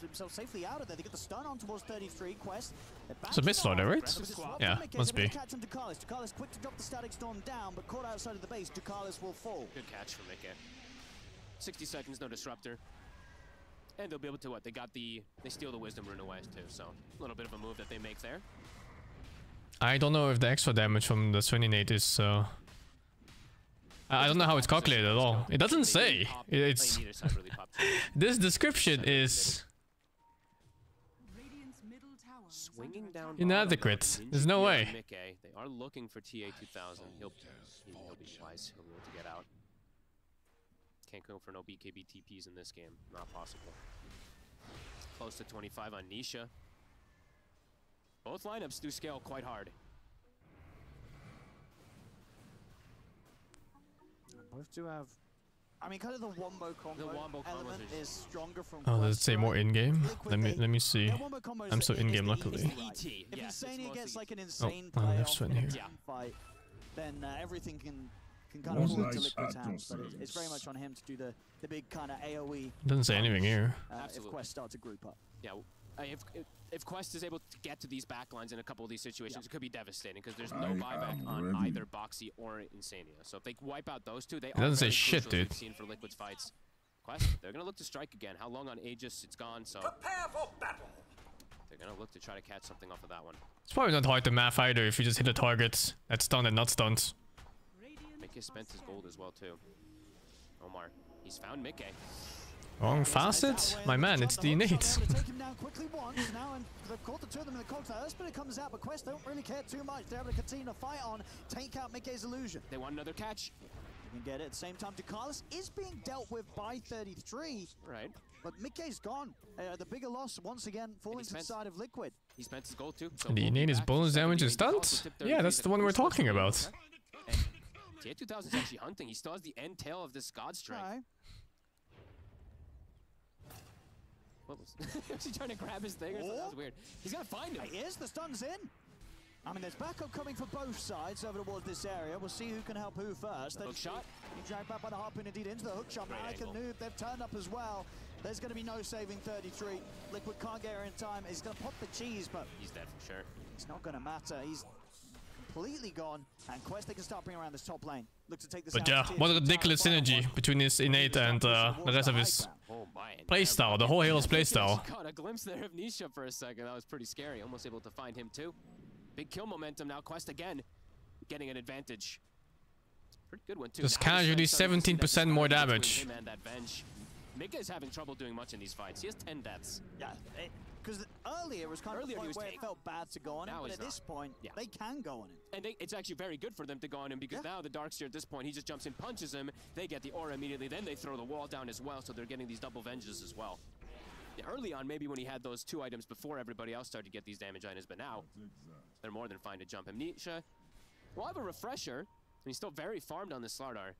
himself safely out of there. They get the stun on towards 33. Quest.
It's a mid-slaughter, right? Yeah, must be.
Ducalis quick to drop the Static Storm down, but caught outside of the base. Ducalis will fall.
Good catch from Mickey. 60 seconds, no disruptor. And they'll be able to what? They steal the Wisdom Rune away too, so a little bit of a move that they make there.
I don't know if the extra damage from the Sven innate is I don't know how it's calculated at all. It doesn't say. It's this description is
Swinging down
Inadequate.
bottom,
There's no
Ninja
way.
and Mickey. They are looking for TA2000. He'll be wise. He'll be able to get out. Can't go for no BKB TPs in this game. Not possible. Close to 25 on Nisha. Both lineups do scale quite hard.
Both do have. I mean, kind of the wombo combo, element is stronger from.
Oh, does it say more in-game? Let me see.
Their wombo combos
I'm so
is
in-game,
the
luckily.
easy, right? If Insania gets like an
Oh,
insane
I
play
have
off
Sven
in a
here.
team fight, then everything can kind of fall into Liquid's hands. But it's very much on him to do the big kind of AOE.
It doesn't say anything here.
If Quest start to group up.
Yeah, if Quest is able to get to these backlines in a couple of these situations, it could be devastating because there's no buyback on either Boxy or Insania. So if they wipe out those two, they
doesn't say shit, dude.
We've seen for Liquid's fights. Quest, they're gonna look to strike again. How long on Aegis? It's gone. So prepare for battle. They're gonna look to try to catch something off of that one.
It's probably not hard to math either if you just hit a target that's stunned and not stunned.
Mickey spent his gold as well too. Omar, he's found Mickey.
Wrong facet? My man, it's the innate.
Take him down quickly once now, and they've caught the two of them in the cogs. Erspin comes out, but Quest don't really care too much. They're able to continue to fight on, take out Mickey's illusion.
They want another catch.
You can get it at the same time. Ducalis is being dealt with by 33.
Right.
But Mickey's gone. The bigger loss once again falling to the side of Liquid.
He spent his gold too. So
And the innate is bonus damage and stunt? Yeah, that's the one we're talking about.
TA2000 is actually hunting. He still has the end tail of this God Strike.
Right.
What was he trying to grab his thing or something? That was weird. He's gonna find him.
He is. The stun's in. I mean, there's backup coming for both sides over towards this area. We'll see who can help who first.
Hook shot.
He dragged back by the Harpoon indeed into the hook shot. Malik and Noob, they've turned up as well. There's going to be no saving 33. Liquid can't get her in time. He's going to pop the cheese, but
he's dead for sure.
It's not going to matter. He's completely gone. And Quest, they can start bringing around this top lane. Look to take this
But
out
yeah, what a ridiculous synergy between his innate and the rest of his playstyle, the whole Halo's playstyle.
Caught a glimpse there of Nisha for a second. That was pretty scary. Almost able to find him too. Big kill momentum now. Quest again getting an advantage. Pretty good one too.
Just casually 17% more damage.
Him and that Venge. Mika is having trouble doing much in these fights. He has 10 deaths.
Yeah, because earlier it was kind of the point where it felt bad to go on him, but at this point, they can go on him.
And it's actually very good for them to go on him because now the Darkseer at this point, he just jumps in, punches him, they get the aura immediately, then they throw the wall down as well, so they're getting these double Venges as well. Yeah, early on, maybe when he had those 2 items before everybody else started to get these damage items, but now they're more than fine to jump him. Nisha will have a refresher. He's still very farmed on the Slardar.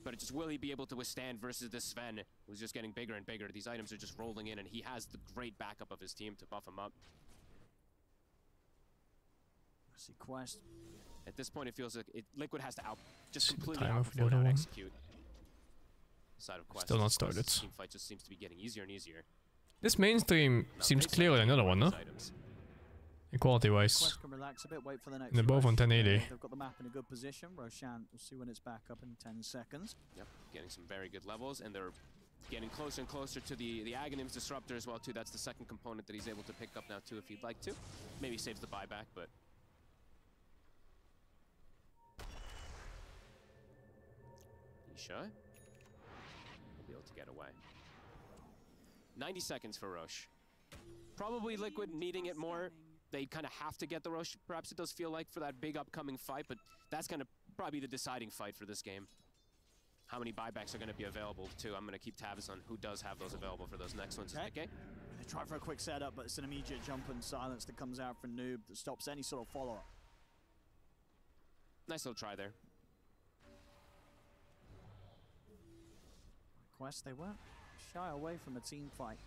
But it's just, will he be able to withstand versus this Sven, who's just getting bigger and bigger? These items are just rolling in, and he has the great backup of his team to buff him up.
I see Quest.
At this point, it feels like Liquid has to just completely
time of
outperform and
Dota
execute. Side of Quest.
Still not started.
Team fight just seems to be getting easier and easier.
This mainstream seems clearer than another one, no? Equality wise.
Quest can relax a bit, wait for the next
They're both on 1080.
They've got the map in a good position. Roshan, we'll see when it's back up in 10 seconds.
Yep, getting some very good levels, and they're getting closer and closer to the Aghanim's Disruptor as well, too. That's the second component that he's able to pick up now, too, if he'd like to. Maybe saves the buyback, but... Nisha will be able to get away. 90 seconds for Roche. Probably Liquid needing it more. They kind of have to get the Roche, perhaps it does feel like, for that big upcoming fight, but that's going to probably be the deciding fight for this game. How many buybacks are going to be available, too. I'm going to keep tabs on who does have those available for those next ones. Okay.
They try for a quick setup, but it's an immediate jump and silence that comes out from Noob that stops any sort of follow-up.
Nice little try there.
Quest, they weren't shy away from a team fight.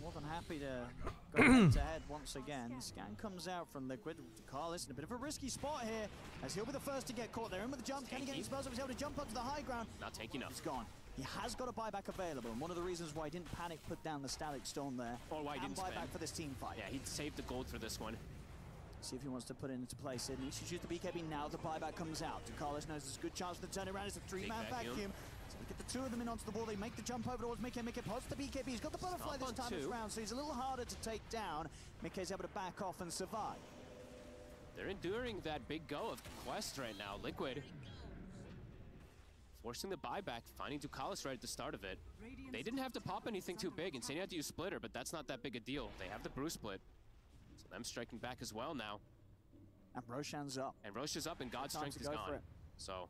More than happy to go head-to-head once again. Scan comes out from Liquid. Carlos in a bit of a risky spot here, as he'll be the first to get caught. They're in with the jump. Can he get his spells up? He's able to jump up to the high ground.
Not taking up.
He's gone. He has got a buyback available, and one of the reasons why he didn't panic put down the Static Stone there.
Or why he didn't
buyback
spend.
for this team fight.
Yeah, he saved the gold for this one.
See if he wants to put it into play, Sydney. She shoots the BKB now. The buyback comes out. Carlos knows there's a good chance for the turnaround. It's a 3-man vacuum. So we get the 2 of them in onto the wall. They make the jump over towards Mickey. Mickey pods the BKB. He's got the butterfly this time this round, so he's a little harder to take down. Mickey's able to back off and survive.
They're enduring that big go of Quest right now. Liquid forcing the buyback, finding Ducalis right at the start of it. They didn't have to pop anything too big. Insane had to use Splitter, but that's not that big a deal. They have the Brew Split. So them striking back as well now.
And Roshan's up.
And Roche is up and God's Strength is gone. So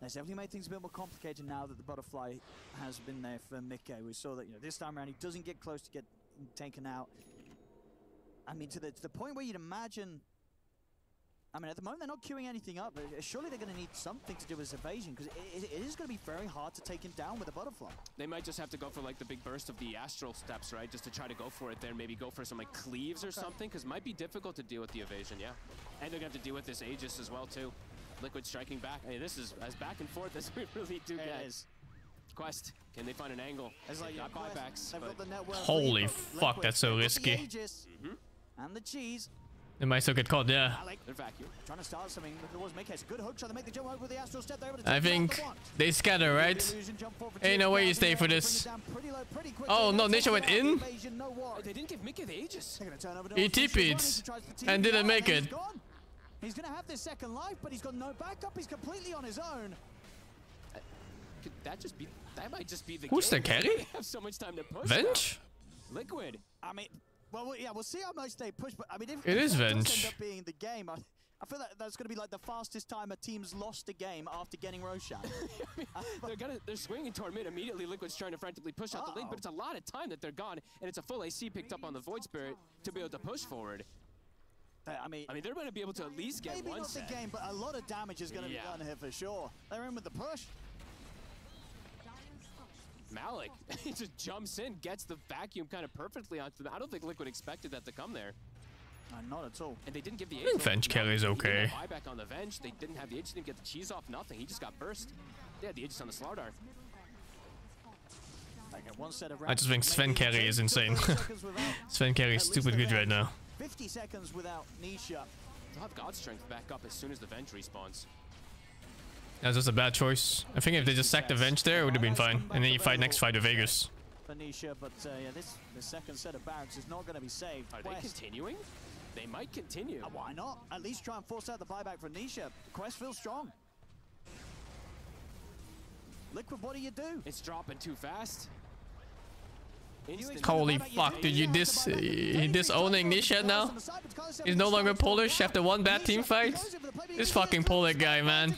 that's definitely made things a bit more complicated now that the butterfly has been there for Mikke. We saw that, you know, this time around he doesn't get close to get taken out. I mean, to the point where you'd imagine. I mean, at the moment they're not queuing anything up. But surely they're going to need something to do with his evasion, because it is going to be very hard to take him down with a butterfly.
They might just have to go for like the big burst of the astral steps, right? Just to try to go for it there. Maybe go for some like cleaves or something, because it might be difficult to deal with the evasion, yeah. And they're going to have to deal with this Aegis as well, too. Liquid striking back. Hey, this is as back and forth as we really do get. Quest, can they find an angle?
It's like
got buybacks.
Holy fuck, that's so risky.
And the cheese.
They might still get caught, yeah.
They're vacuum.
Trying to start something towards Mikke. It's a good hook shot to make the jump over the astral step.
I think they scatter, right? Ain't no way you stay for this. Oh no, Nisha went in?
They didn't give Mikke the Aegis.
He TP'd and didn't make it.
He's gonna have this second life, but he's got no backup. He's completely on his own.
Could that just be? That might just be the.
Who's the carry?
They have so much time to push.
Venge?
Liquid.
I mean, well, yeah, we'll see how much they push. But I mean, if
it is
that
Venge.
does end up being the game, I feel like that's going to be like the fastest time a team's lost a game after getting Roshan.
They're swinging toward mid immediately. Liquid's trying to frantically push out the lane, but it's a lot of time that they're gone, and it's a full AC picked up on the Void Spirit to be able to push forward.
I mean,
they're going to be able to at least get
maybe
one
not
set.
The game, but a lot of damage is going to be done here for sure. They're in with the push.
Malik, he just jumps in, gets the vacuum kind of perfectly onto them. I don't think Liquid expected that to come there.
Not at all.
And they didn't give the
I think Venge carry is okay.
Buyback on the Venge. They didn't have the Aegis, didn't get the cheese off, nothing. He just got burst. They had the Aegis on the Slardar.
I just think Sven carry is insane. Sven carry is stupid good right now.
50 seconds without Nisha.
They'll have God's Strength back up as soon as the Venge respawns.
That's just a bad choice. I think if they just sacked the Venge there, it would have been fine. And then you fight next fight with Vegas.
For Nisha, but yeah, the second set of barracks is not going to be saved.
Are they continuing? They might continue.
Why not? At least try and force out the buyback for Nisha. Quest feels strong. Liquid, what do you do?
It's dropping too fast.
Holy fuck, dude, you disowning Nisha now? He's no longer Polish after one bad team fight? This fucking Polish guy, man.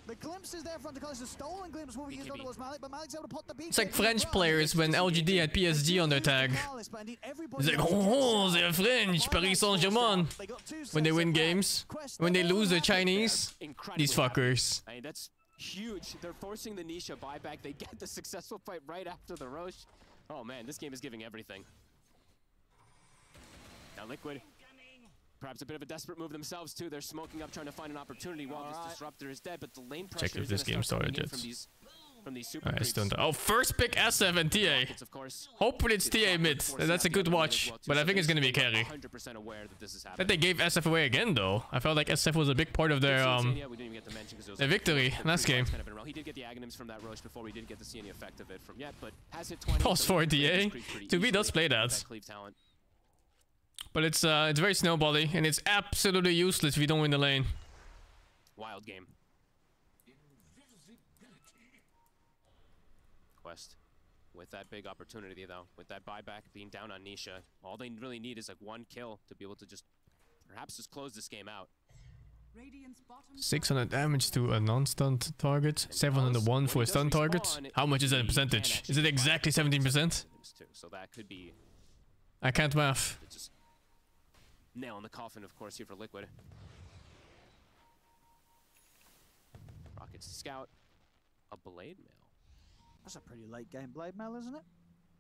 The glimpse is there from Ducalis, a stolen glimpse will be used towards Malik, but Malik's able to put the beat.
It's like French players when LGD had PSG on their tag. It's like, oh, they're French, Paris Saint-Germain. When they win games, when they lose, they're Chinese. These fuckers.
I mean, that's huge. They're forcing the Nisha buyback. They get the successful fight right after the Roche. Oh man, this game is giving everything. Now Liquid, perhaps a bit of a desperate move themselves too. They're smoking up, trying to find an opportunity while this Disruptor is dead, but the lane pressure
Check if this game started yet.
From these super
Oh, first pick SF and TA. Hopefully it's TA mid. That's a good watch, but I think it's gonna be carry. That they gave SF away again though. I felt like SF was a big part of their victory last game.
He did get the Aghanims from that Roche before we didn't get to see any effect of it from yet, but has hit 20.
Pause for TA. 2B does play that. But it's very snowbally and it's absolutely useless if you don't win the lane.
Wild game. Quest with that big opportunity though, with that buyback being down on Nisha, all they really need is like one kill to be able to just perhaps just close this game out.
600 damage to a non-stunned target, 701 for a stun target. How much is that in percentage? Is it exactly 17%?
So that could be.
I can't math.
Just nail in the coffin, of course, here for Liquid. Rockets Scout, a Blade Mail.
That's a pretty late game Blade Mail, isn't it?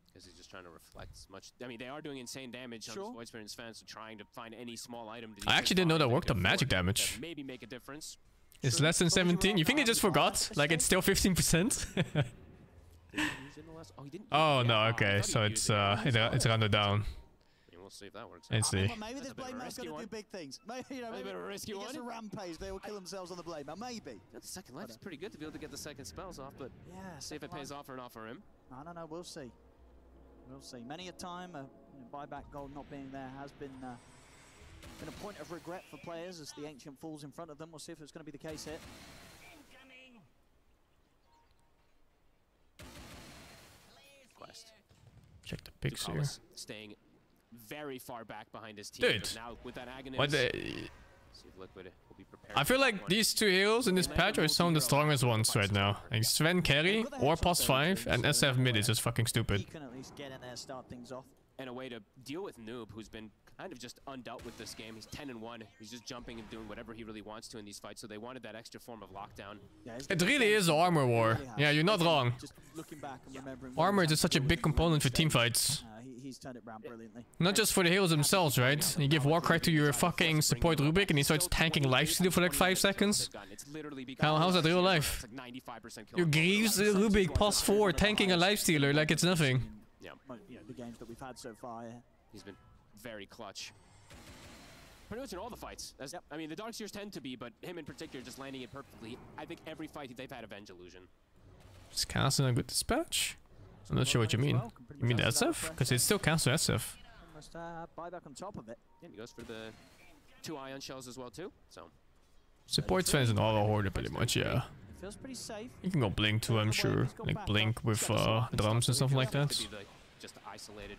Because he's just trying to reflect as much. I mean, they are doing insane damage on his Void Spirit's fans, so trying to find any small item.
I actually didn't know that worked on magic damage.
Maybe make a difference.
It's less than 17. You think they just forgot? Like it's still 15%? Oh no, okay, so it's rounded down.
We'll see if that works.
Let's see.
Maybe this Blade Mail's going to do big things. Maybe, you know, maybe
a bit of a risky one.
It's a rampage. They will kill themselves on the Blade Mail. Maybe.
The second life is pretty good to be able to get the second spells off, but
yeah,
see if it pays off or not for him.
I don't know. We'll see. We'll see. Many a time, buyback gold not being there has been a point of regret for players as the Ancient falls in front of them. We'll see if it's going to be the case here.
picks here.
Dukalis staying very far back behind his team.
Dude,
But now with that Aghanim,
what the...
see if Liquid will be prepared
I feel
for that
like
one.
these two heroes in this patch are some of the strongest ones right now. Like Sven carry or pos 5 and SF mid is just fucking stupid.
He can at least get in there, start things off.
And a way to deal with Noob, who's been kind of just undealt with this game. He's 10-1. He's just jumping and doing whatever he really wants to in these fights. So they wanted that extra form of lockdown.
It really is an armor war. Yeah, you're not wrong.
Just looking back and remembering
Armor is just such a big component for team fights.
he's turned it around brilliantly.
Not just for the heroes themselves, right? You give Warcry to your fucking support Rubik and he starts tanking lifesteal for like 5 seconds. How's that real life? You Greaves Rubik pos 4 tanking a lifestealer like it's nothing.
Yeah.
The games that we've had so far,
He's been very clutch. Pretty much in all the fights. I mean, the Darkseers tend to be, but him in particular just landing it perfectly. I think every fight they've had Avenge Illusion.
Is casting a good dispatch? I'm not sure what you mean. You mean the SF? Because it still counts to SF.
Almost buyback on top of it.
Yeah, and he goes for the 2 ion shells as well too. So
Support Sven is an auto hoarder pretty much, yeah.
Feels pretty safe.
You can go Blink too, I'm sure. Like Blink with drums and stuff like that.
just isolated.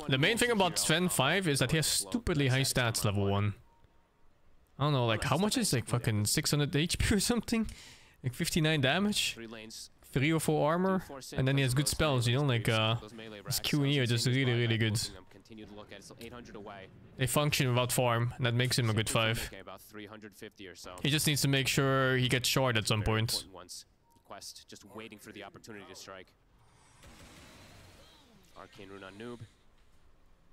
The main thing about Sven 5 is that he has stupidly high stats level 1. I don't know, like how much is like fucking 600 HP or something? Like 59 damage? 3 or 4 armor? And then he has good spells, you know, like his Q and E are just really good. They function without farm, and that makes him a good 5. He just needs to make sure he gets short at some point.
Quest just waiting for the opportunity to strike. Arcane Rune on Noob.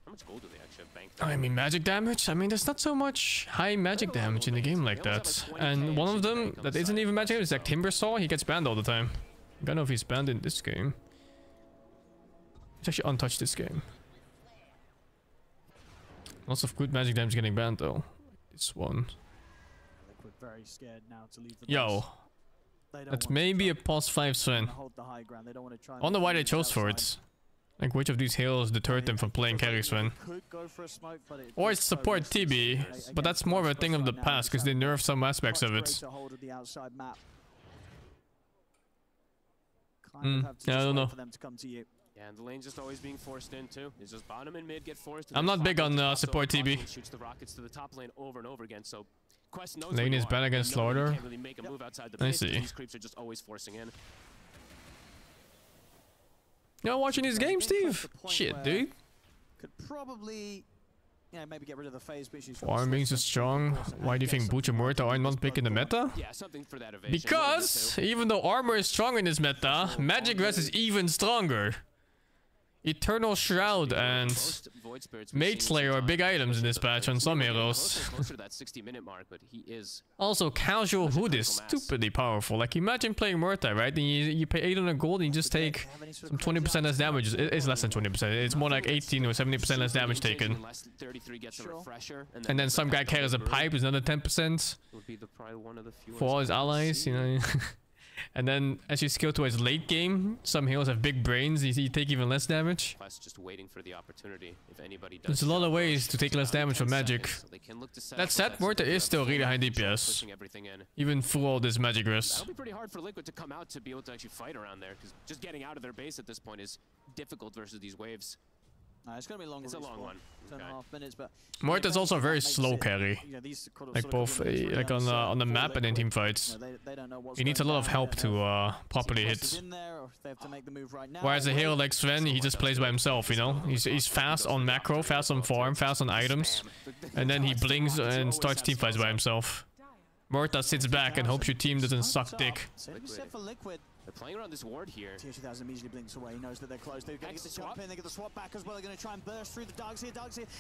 How much gold do they actually have banked?
I mean, magic damage? I mean, there's not so much high magic damage in a game like that. And one of them that isn't even magic is like Timbersaw. He gets banned all the time. I don't know if he's banned in this game. He's actually untouched this game. Lots of good magic damage getting banned though. This one.
Very scared now to leave the
Yo. That's maybe a pos 5 Sven. I wonder why they chose for it. Like which of these heroes deterred them from playing carry Sven? Or it's support TB, but that's more of a thing of the past because they nerfed some aspects of it. Yeah, I don't know.
Yeah, and the lane's just always being forced in too. It's just bottom and mid get forced.
I'm not big on support TB.
Shoots the rockets to the top lane over and over again. So Quest knows
lane is bad against Slaughter.
Can't really make a move outside the
I
base.
see.
These creeps are just always forcing in.
You're not watching his game, Steve? Shit, dude.
Could probably, maybe get rid of the phase, but she's
Farm being so strong. Why do you think Butch and Murta are not big in the meta?
Yeah, something for that evasion.
Because even though armor is strong in this meta, magic res is even stronger. Eternal Shroud and Mage Slayer are big items in this patch on some heroes. Also, Casual Hood is stupidly powerful. Like, imagine playing Murta, right? And you pay 800 gold and you just take some 20% less damage. It's less than 20%. It's more like 18 or 70% less damage taken. And then some guy carries a pipe, is another 10% for all his allies, you know. And then as you scale towards late game, some heroes have big brains, you take even less damage.
Just waiting for the opportunity. If anybody does,
there's a lot of ways to take less damage from magic. That said, Murta is still really high DPS, even through all this magic risk.
It'll be pretty hard for Liquid to come out to be able to actually fight around there, because just getting out of their base at this point is difficult versus these waves.
It's gonna be longer.
It's a long one.
2.5 minutes, but
Murta's also a very slow carry, like both like on the map and in team fights. He needs a lot of help to properly hit. Whereas a hero like Sven, he just plays by himself, you know. He's fast on macro, fast on farm, fast on items, and then he blinks and starts team fights by himself. Murta sits back and hopes your team doesn't suck dick.
They're playing around this ward here.
Tier 2000 immediately blinks away. He knows that they're close. They're going to get the jump in. They get the swap back as well. They're going to try and burst through the Dogs here.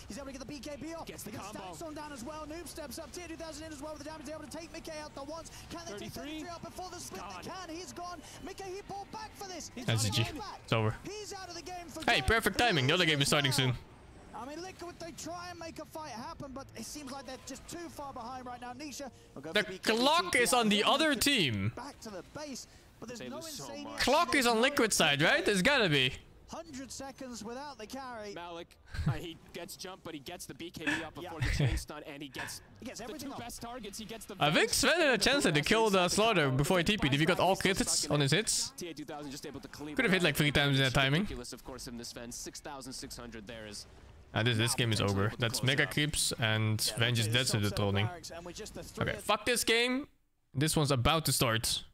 He's able to get the BKB off.
Gets the combo.
Stacks on down as well. Noob steps up. Tier 2000 in as well with the damage. They're able to take Mickey out the once. Can they take 33 out before the split? They can. He's gone. Mickey, he pulled back for this.
That's GG. It's over.
He's out of the game for
hey, perfect timing. The other game is starting soon.
I mean, Liquid, they try and make a fight happen, but it seems like they're just too far behind right now. Nisha will go
the clock is on the other team.
Back to the base, but there's no insane
clock is on Liquid side, right? There's gotta be.
100 seconds without the carry.
Malik, he gets jumped, but he gets the BKB up before the chain stun, and he gets the two best targets. He gets the.
I think Sven had a chance to kill the Slaughter before he TP'd. If he got all crits on his hits, could have hit like 3 times in that timing.
Of course, in this Sven, 6,600 there is.
And this game is over. That's mega creeps and Sven just dead to the trolling. Okay, fuck this game. This one's about to start.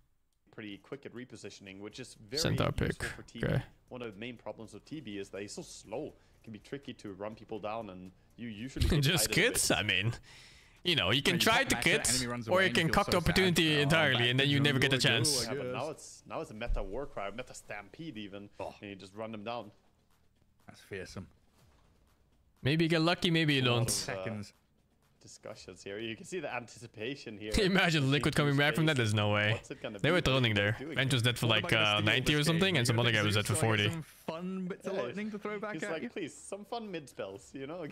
Pretty quick at repositioning, which is very
Centaur
useful
pick.
for TB.
Okay.
One of the main problems with TB is that he's so slow. It can be tricky to run people down, and you usually
just crits? I mean, you know, you can try to crit, or you can cock the opportunity entirely, and then you never get a chance.
Yeah, but now it's a meta war cry, meta stampede even, and you just run them down.
That's fearsome.
Maybe you get lucky, maybe you don't.
Seconds. Discussions here. You can see the anticipation here.
Imagine Liquid coming back from that. There's no way. They were trolling there. Bench was dead for like 90 or something, and some other guy was dead for 40.
Some fun bits of lightning to throw back at you.
Please, some fun mid spells, you know.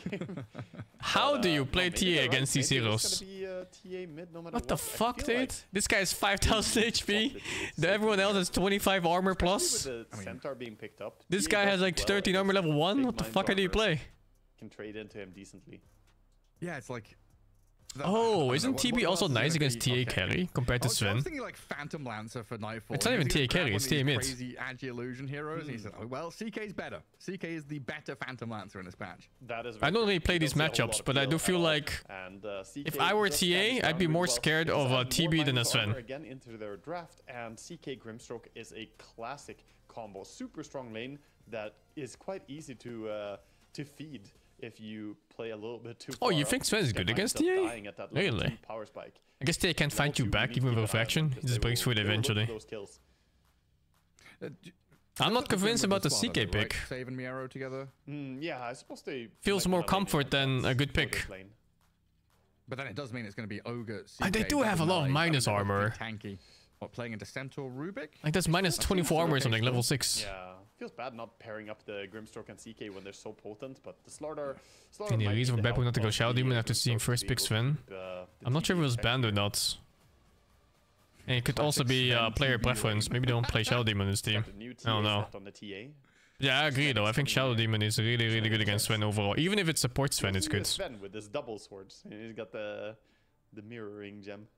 How do you play TA against these heroes?
What
What the fuck, dude? This guy has 5,000 HP. Everyone else has 25 armor plus.
Centaur being picked up.
This guy has like 13 armor level 1. What the fuck do you play?
Can trade into him decently.
Yeah, it's like.
Oh, isn't TB also nice against TA carry compared to
I
Sven?
was thinking like Phantom Lancer for Nightfall.
It's not even TA carry, it's TA mid.
Crazy Agi illusion heroes. And he said, oh, well, CK's better. CK is the better Phantom Lancer in this patch.
That is.
I don't really play these matchups, but I do feel like if I were TA, I'd be more scared of a TB than a Sven.
Again into their draft, and CK Grimstroke is a classic combo, super strong lane that is quite easy to feed. If you play a little bit too far.
Oh, you think Sven is good against TA? Really?
Power spike.
I guess TA can't fight you back even with refraction. He just breaks through it eventually. I'm not convinced about the CK pick.
Save and Miero together.
Yeah, I suppose they
feels more comfort than a good pick.
But then it does mean it's going to be Ogre. CK,
they do have a lot of minus armor.
Tanky. What, playing into Centaur Rubik?
Like that's minus 24 armor or something, level 6.
Yeah, feels bad not pairing up the Grimstroke and CK when they're so potent, but the Slaughter
Any reason for Beppo not to go Shadow Demon after seeing first pick Sven? I'm not sure if it was banned or not. And it could also be player preference. Maybe they don't play Shadow Demon in this team. I don't know. Yeah, I agree though. I think Shadow Demon is really, really good against Sven overall. Even if it supports Sven, it's good.
Sven with his double swords. He's got the mirroring gem.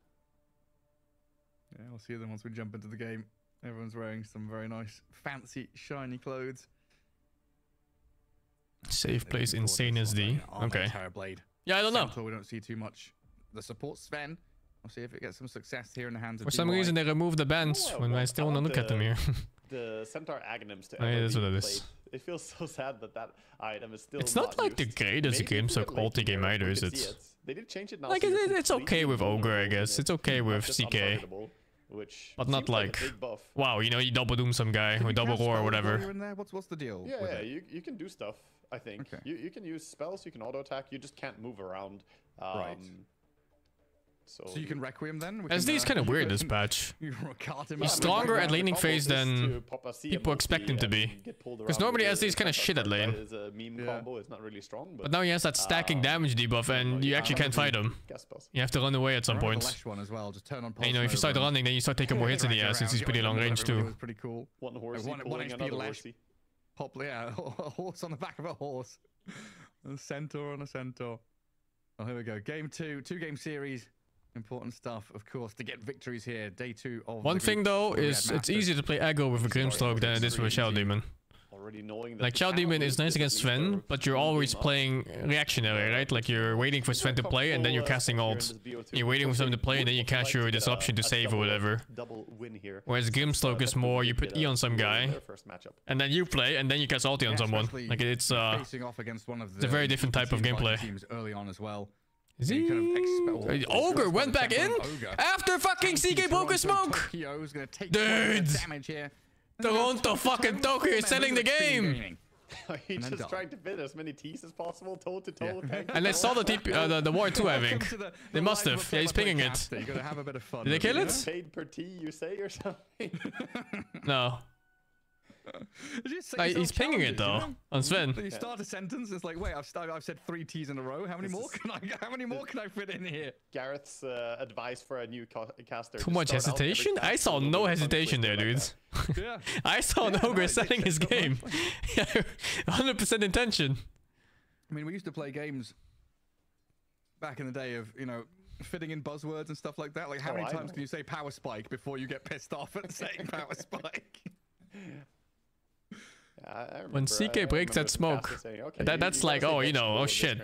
Yeah, we'll see them once we jump into the game. Everyone's wearing some very nice, fancy, shiny clothes.
Safe place, insane SD. Okay.
Blade.
Yeah, I don't know.
We don't see too much. The support Sven. We'll see if it gets some success here in the hands of
For some reason, they removed the bands when I still want to look at them here.
The Centaur Aghanims to
yeah, that's what it is.
It feels so sad that that item is still.
It's not like the greatest Grimstroke ulti game either, is it?
They did change it now.
Like it's okay with Ogre, I guess. It's okay with CK. But not like, wow, you know, you double doom some guy or double roar or whatever.
What's the deal?
Yeah, you can do stuff. I think you can use spells, you can auto attack, you just can't move around.
Right. So you can Requiem then?
SD is kind of weird this patch. He's stronger at laning phase than people expect him to be. Because normally SD is kind of shit at lane. But now he has that stacking damage debuff and you actually can't fight him. You have to run away at some point. And you know, if you start running, then you start taking more hits in the ass since he's pretty long range too.
It was pretty cool.
One horsey pulling another horsey.
Yeah, a horse on the back of a horse. A centaur on a centaur. Oh, here we go. Game 2, 2-game series. Important stuff, of course, to get victories here. Day 2 of
one thing though is it's easier to play aggro with a Grimstroke than it is with a Shadow Demon. Like Shadow Demon is nice against Sven, but you're always playing reactionary, right? Like you're waiting for Sven to play and then you're casting ult. You're waiting for Sven to play and then you cast your disruption to save or whatever. Whereas Grimstroke is more you put E on some guy and then you play and then you cast ulti on someone. Like it's a very different type of gameplay.
Early on as well.
Is he? Ogre went back in after fucking CK broke a smoke! Dude! Toronto fucking Tokyo is selling the game!
He's just trying to fit as many T's as possible, toe to toe.
And they saw the war too, I think. They must have. Yeah, he's pinging it.
You gotta have a bit of fun.
Did they kill it?
Paid per T, you say, or something?
No. He's pinging it though, on Sven.
You start a sentence, it's like, wait, I've said 3 T's in a row. How many more can I fit in here?
Gareth's advice for a new caster.
Too much hesitation? I saw no hesitation there, dudes.
Yeah.
I saw an ogre setting his game. 100% intention.
I mean, we used to play games back in the day of, you know, fitting in buzzwords and stuff like that. Like, how many times can you say power spike before you get pissed off at saying power spike?
When CK breaks that smoke, saying, okay, that's like, oh, you know, oh shit.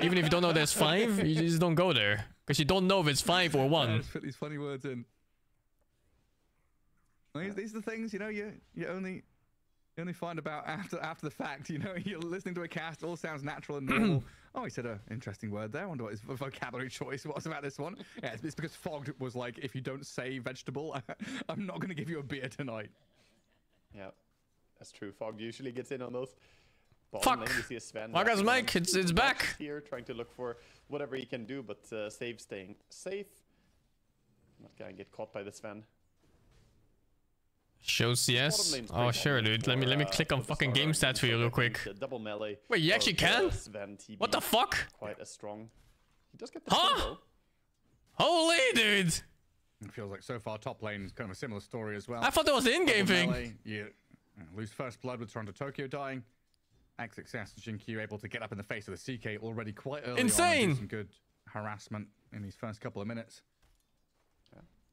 Even if you don't know there's 5, you just don't go there. Because you don't know if it's 5 or 1.
Yeah, just put these funny words in. These are the things, you know, you only find about after the fact. You know, you're listening to a cast, all sounds natural and normal. Oh, he said an interesting word there. I wonder what his vocabulary choice was about this one. Yeah, it's because Fogged was like, if you don't say vegetable, I'm not going to give you a beer tonight.
Yeah, that's true. Fog usually gets in on those.
Fuck!
You see a Sven
Waga's mic, it's back!
Here, trying to look for whatever he can do, but Save staying safe. Not gonna get caught by the Sven.
Show CS? Oh sure, dude. Let me click on fucking game stats for you real quick.
Double melee.
Wait, you actually can? What the fuck?
Quite as strong. He does get the
Holy dude!
It feels like so far top lane is kind of a similar story as well.
I thought that was the in-game thing.
You lose first blood with Toronto Tokyo dying. Success, Jinkyu able to get up in the face of the CK already quite early.
Insane!
On and do some good harassment in these first couple of minutes.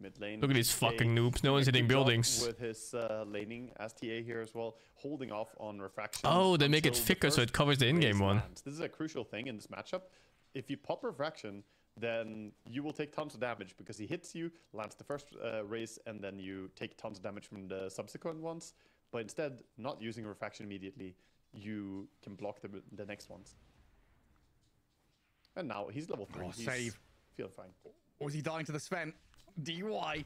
Mid lane.
Look at these fucking noobs. No one's hitting buildings.
With his laning as TA here as well, holding off on refraction.
Oh, they make it thicker so it covers the in-game one.
This is a crucial thing in this matchup. If you pop refraction, then you will take tons of damage because he hits you, lands the first raise, and then you take tons of damage from the subsequent ones. But instead, not using refraction immediately, you can block the next ones. And now he's level 3. He's
save.
Feeling fine.
Or is he dying to the Sven? DY.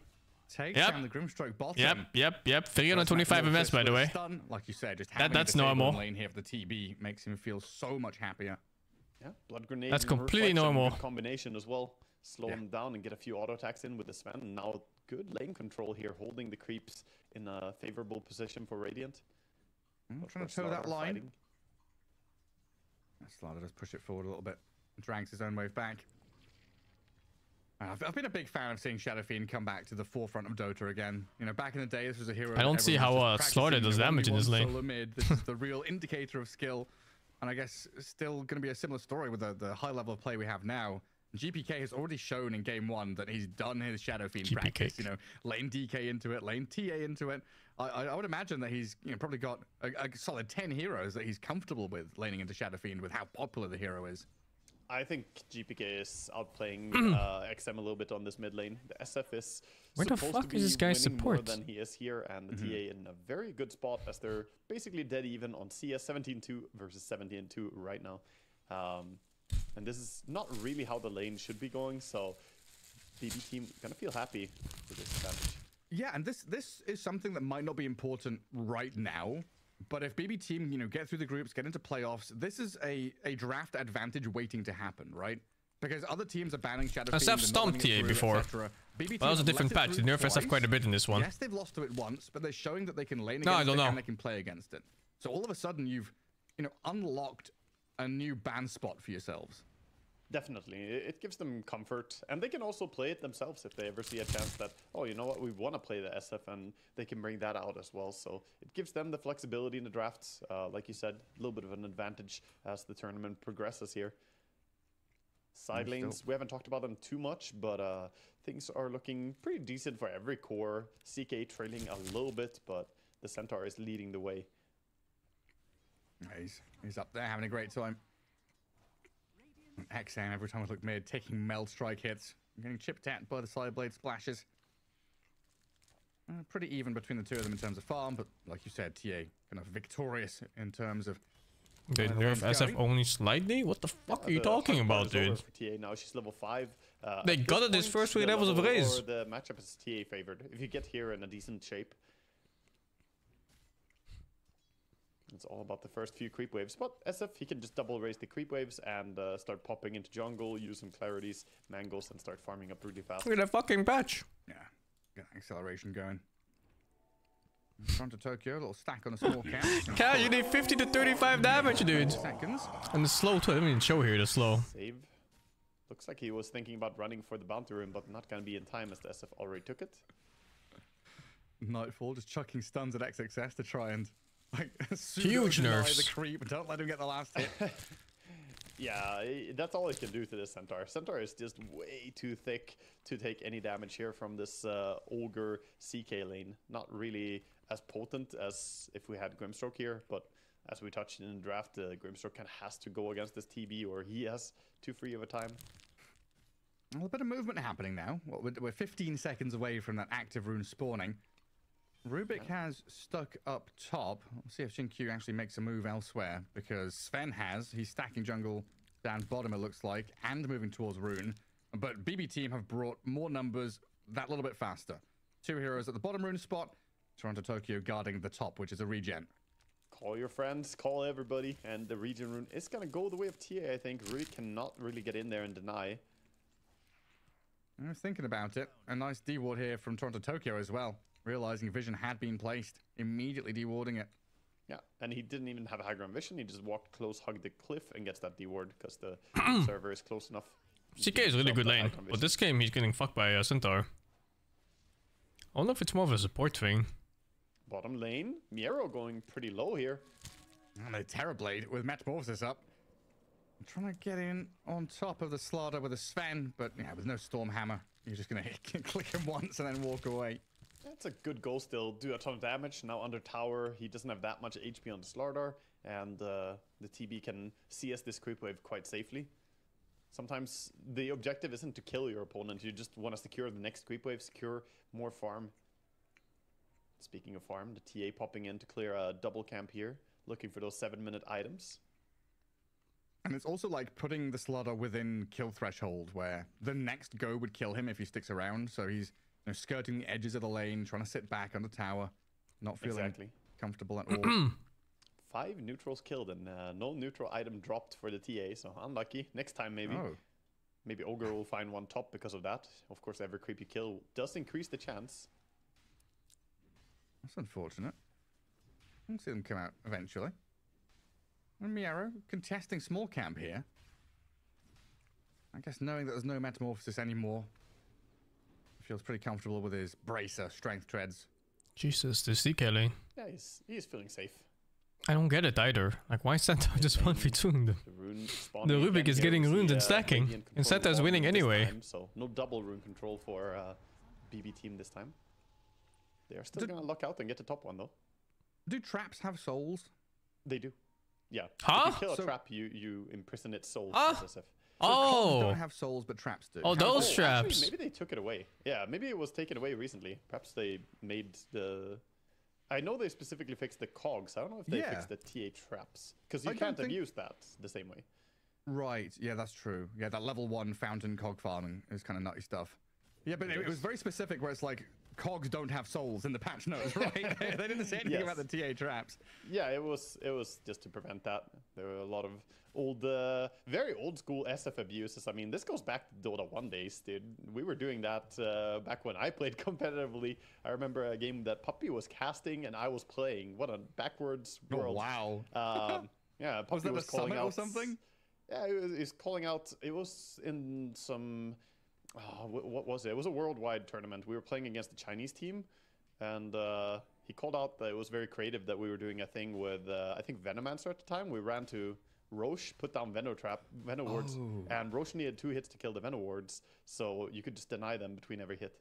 Takes down the Grimstroke bottom.
Yep. 325 MS, by the way.
Stun, like you said, just
that's normal.
Lane here for the TB makes him feel so much happier.
Yeah, blood grenade.
That's completely normal.
Combination as well. Slow him down and get a few auto attacks in with the Sven. And now good lane control here, holding the creeps in a favorable position for Radiant.
Trying to toe that line. Slider does push it forward a little bit. Drags his own wave back. I've been a big fan of seeing Shadow Fiend come back to the forefront of Dota again. You know, back in the day, this was a hero.
I don't see how Slaughter does damage in this lane.
This is the real indicator of skill. And I guess still going to be a similar story with the high level of play we have now. GPK has already shown in game 1 that he's done his Shadow Fiend practice. You know, lane DK into it, lane TA into it. I would imagine that he's probably got a solid 10 heroes that he's comfortable with laning into Shadow Fiend with how popular the hero is.
I think GPK is outplaying XM a little bit on this mid lane. The SF is supposed to be winning more than he is here, and the TA in a very good spot as they're basically dead even on CS 17-2 versus 17-2 right now. And this is not really how the lane should be going, so BB team gonna feel happy with this advantage.
Yeah, and this is something that might not be important right now. But if BB team, get through the groups, get into playoffs, this is a draft advantage waiting to happen, right? Because other teams are banning Shadow Fiend.
SF stomped TA before. That was a different patch. They nerfed SF quite a bit in this one.
Yes, they've lost to it once, but they're showing that they can lane against it and they can play against it. So all of a sudden, you've unlocked a new ban spot for yourselves.
Definitely, it gives them comfort, and they can also play it themselves if they ever see a chance that, oh, you know what, we want to play the SF, and they can bring that out as well. So it gives them the flexibility in the drafts, like you said, a little bit of an advantage as the tournament progresses here. Side lanes, we haven't talked about them too much, but things are looking pretty decent for every core. CK trailing a little bit, but the Centaur is leading the way.
He's up there having a great time. XM every time I look mid, taking meld strike hits. I'm getting chipped at by the side blade splashes. Pretty even between the two of them in terms of farm, but like you said, TA kind of victorious in terms of.
They nerf SF only slightly? What the fuck are you talking about, dude?
For TA now, she's level 5.
They got it his first 3 levels of raise.
The matchup is TA favored. If you get here in a decent shape. It's all about the first few creep waves, but SF, he can just double raise the creep waves and start popping into jungle, use some clarities, mangoes, and start farming up really fast.
Look at that fucking patch.
Yeah, get acceleration going. Front of Tokyo, a little stack on a small camp.
Cal, you need 50 to 35 damage, dude.
Seconds.
And the slow too. I didn't even show here the slow.
Save. Looks like he was thinking about running for the bounty room, but not gonna be in time as the SF already took it.
Nightfall just chucking stuns at XXS to try and like
huge nerfs.
The creep. Don't let him get the last hit.
Yeah, that's all he can do to this Centaur. Centaur is just way too thick to take any damage here from this Ogre CK lane. Not really as potent as if we had Grimstroke here, but as we touched in the draft, Grimstroke kind of has to go against this TB or he has too free of a time.
A bit of movement happening now. We're 15 seconds away from that active rune spawning. Rubik has stuck up top. We'll see if Xinkyu actually makes a move elsewhere, because Sven has. He's stacking jungle down bottom, it looks like, and moving towards rune. But BB team have brought more numbers that little bit faster. 2 heroes at the bottom rune spot. Toronto Tokyo guarding the top, which is a regen.
Call your friends, call everybody, and the regen rune is going to go the way of TA, I think. Rubik cannot really get in there and deny.
I was thinking about it. A nice D-ward here from Toronto Tokyo as well. Realizing vision had been placed, immediately dewarding it.
Yeah, and he didn't even have high ground vision. He just walked close, hugged the cliff, and gets that D-ward because the server is close enough.
CK is really good lane, but this game he's getting fucked by Centaur. I don't know if it's more of a support thing.
Bottom lane, Miero going pretty low here.
And a Terrorblade with Metamorphosis up. I'm trying to get in on top of the Slaughter with a Sven, but yeah, with no Stormhammer. You're just going to click him once and then walk away.
That's a good goal still. Do a ton of damage. Now under tower, he doesn't have that much HP on the Slardar, and the TB can CS this creep wave quite safely. Sometimes the objective isn't to kill your opponent. You just want to secure the next creep wave, secure more farm. Speaking of farm, the TA popping in to clear a double camp here, looking for those 7-minute items.
And it's also like putting the Slaughter within kill threshold, where the next go would kill him if he sticks around. So he's skirting the edges of the lane, trying to sit back on the tower, not feeling comfortable at all.
5 neutrals killed and no neutral item dropped for the TA, so unlucky. Next time maybe. Maybe Ogre will find one top because of that. Of course, every creep you kill does increase the chance.
That's unfortunate. We'll see them come out eventually. And Miero contesting small camp here. I guess knowing that there's no Metamorphosis anymore, feels pretty comfortable with his Bracer Strength Treads.
Jesus, the CK lane.
Yeah, he's feeling safe.
I don't get it either. Like, why is Centaur just 1v2ing them? The Rubik is getting runes and stacking, and Centaur is winning anyway.
Time, so no double rune control for BB team this time. They are still going to lock out and get the top one though.
Do traps have souls?
They do. Yeah.
Huh?
If you kill a trap, you imprison its soul.
So cogs don't have souls, but traps do.
Oh, those traps.
Actually, maybe they took it away. Yeah, maybe it was taken away recently. Perhaps they made the... I know they specifically fixed the cogs. I don't know if they fixed the TA traps. Because you can't abuse that the same way.
Right, yeah, that's true. Yeah, that level 1 fountain cog farming is kind of nutty stuff. Yeah, but it was very specific where it's like, cogs don't have souls in the patch notes, right? They didn't say anything about the TA traps.
Yeah, it was just to prevent that. There were a lot of old, very old school SF abuses. I mean, this goes back to Dota 1 days, dude. We were doing that back when I played competitively. I remember a game that Puppy was casting and I was playing. What a backwards world.
Oh,
wow. Yeah, Puppy was calling out
or something?
Yeah, he was calling out. It was in some... what was it? It was a worldwide tournament. We were playing against the Chinese team, and he called out that it was very creative that we were doing a thing with, I think, Venomancer at the time. We ran to Roche, put down Venom wards, and Roche needed 2 hits to kill the Venom wards, so you could just deny them between every hit.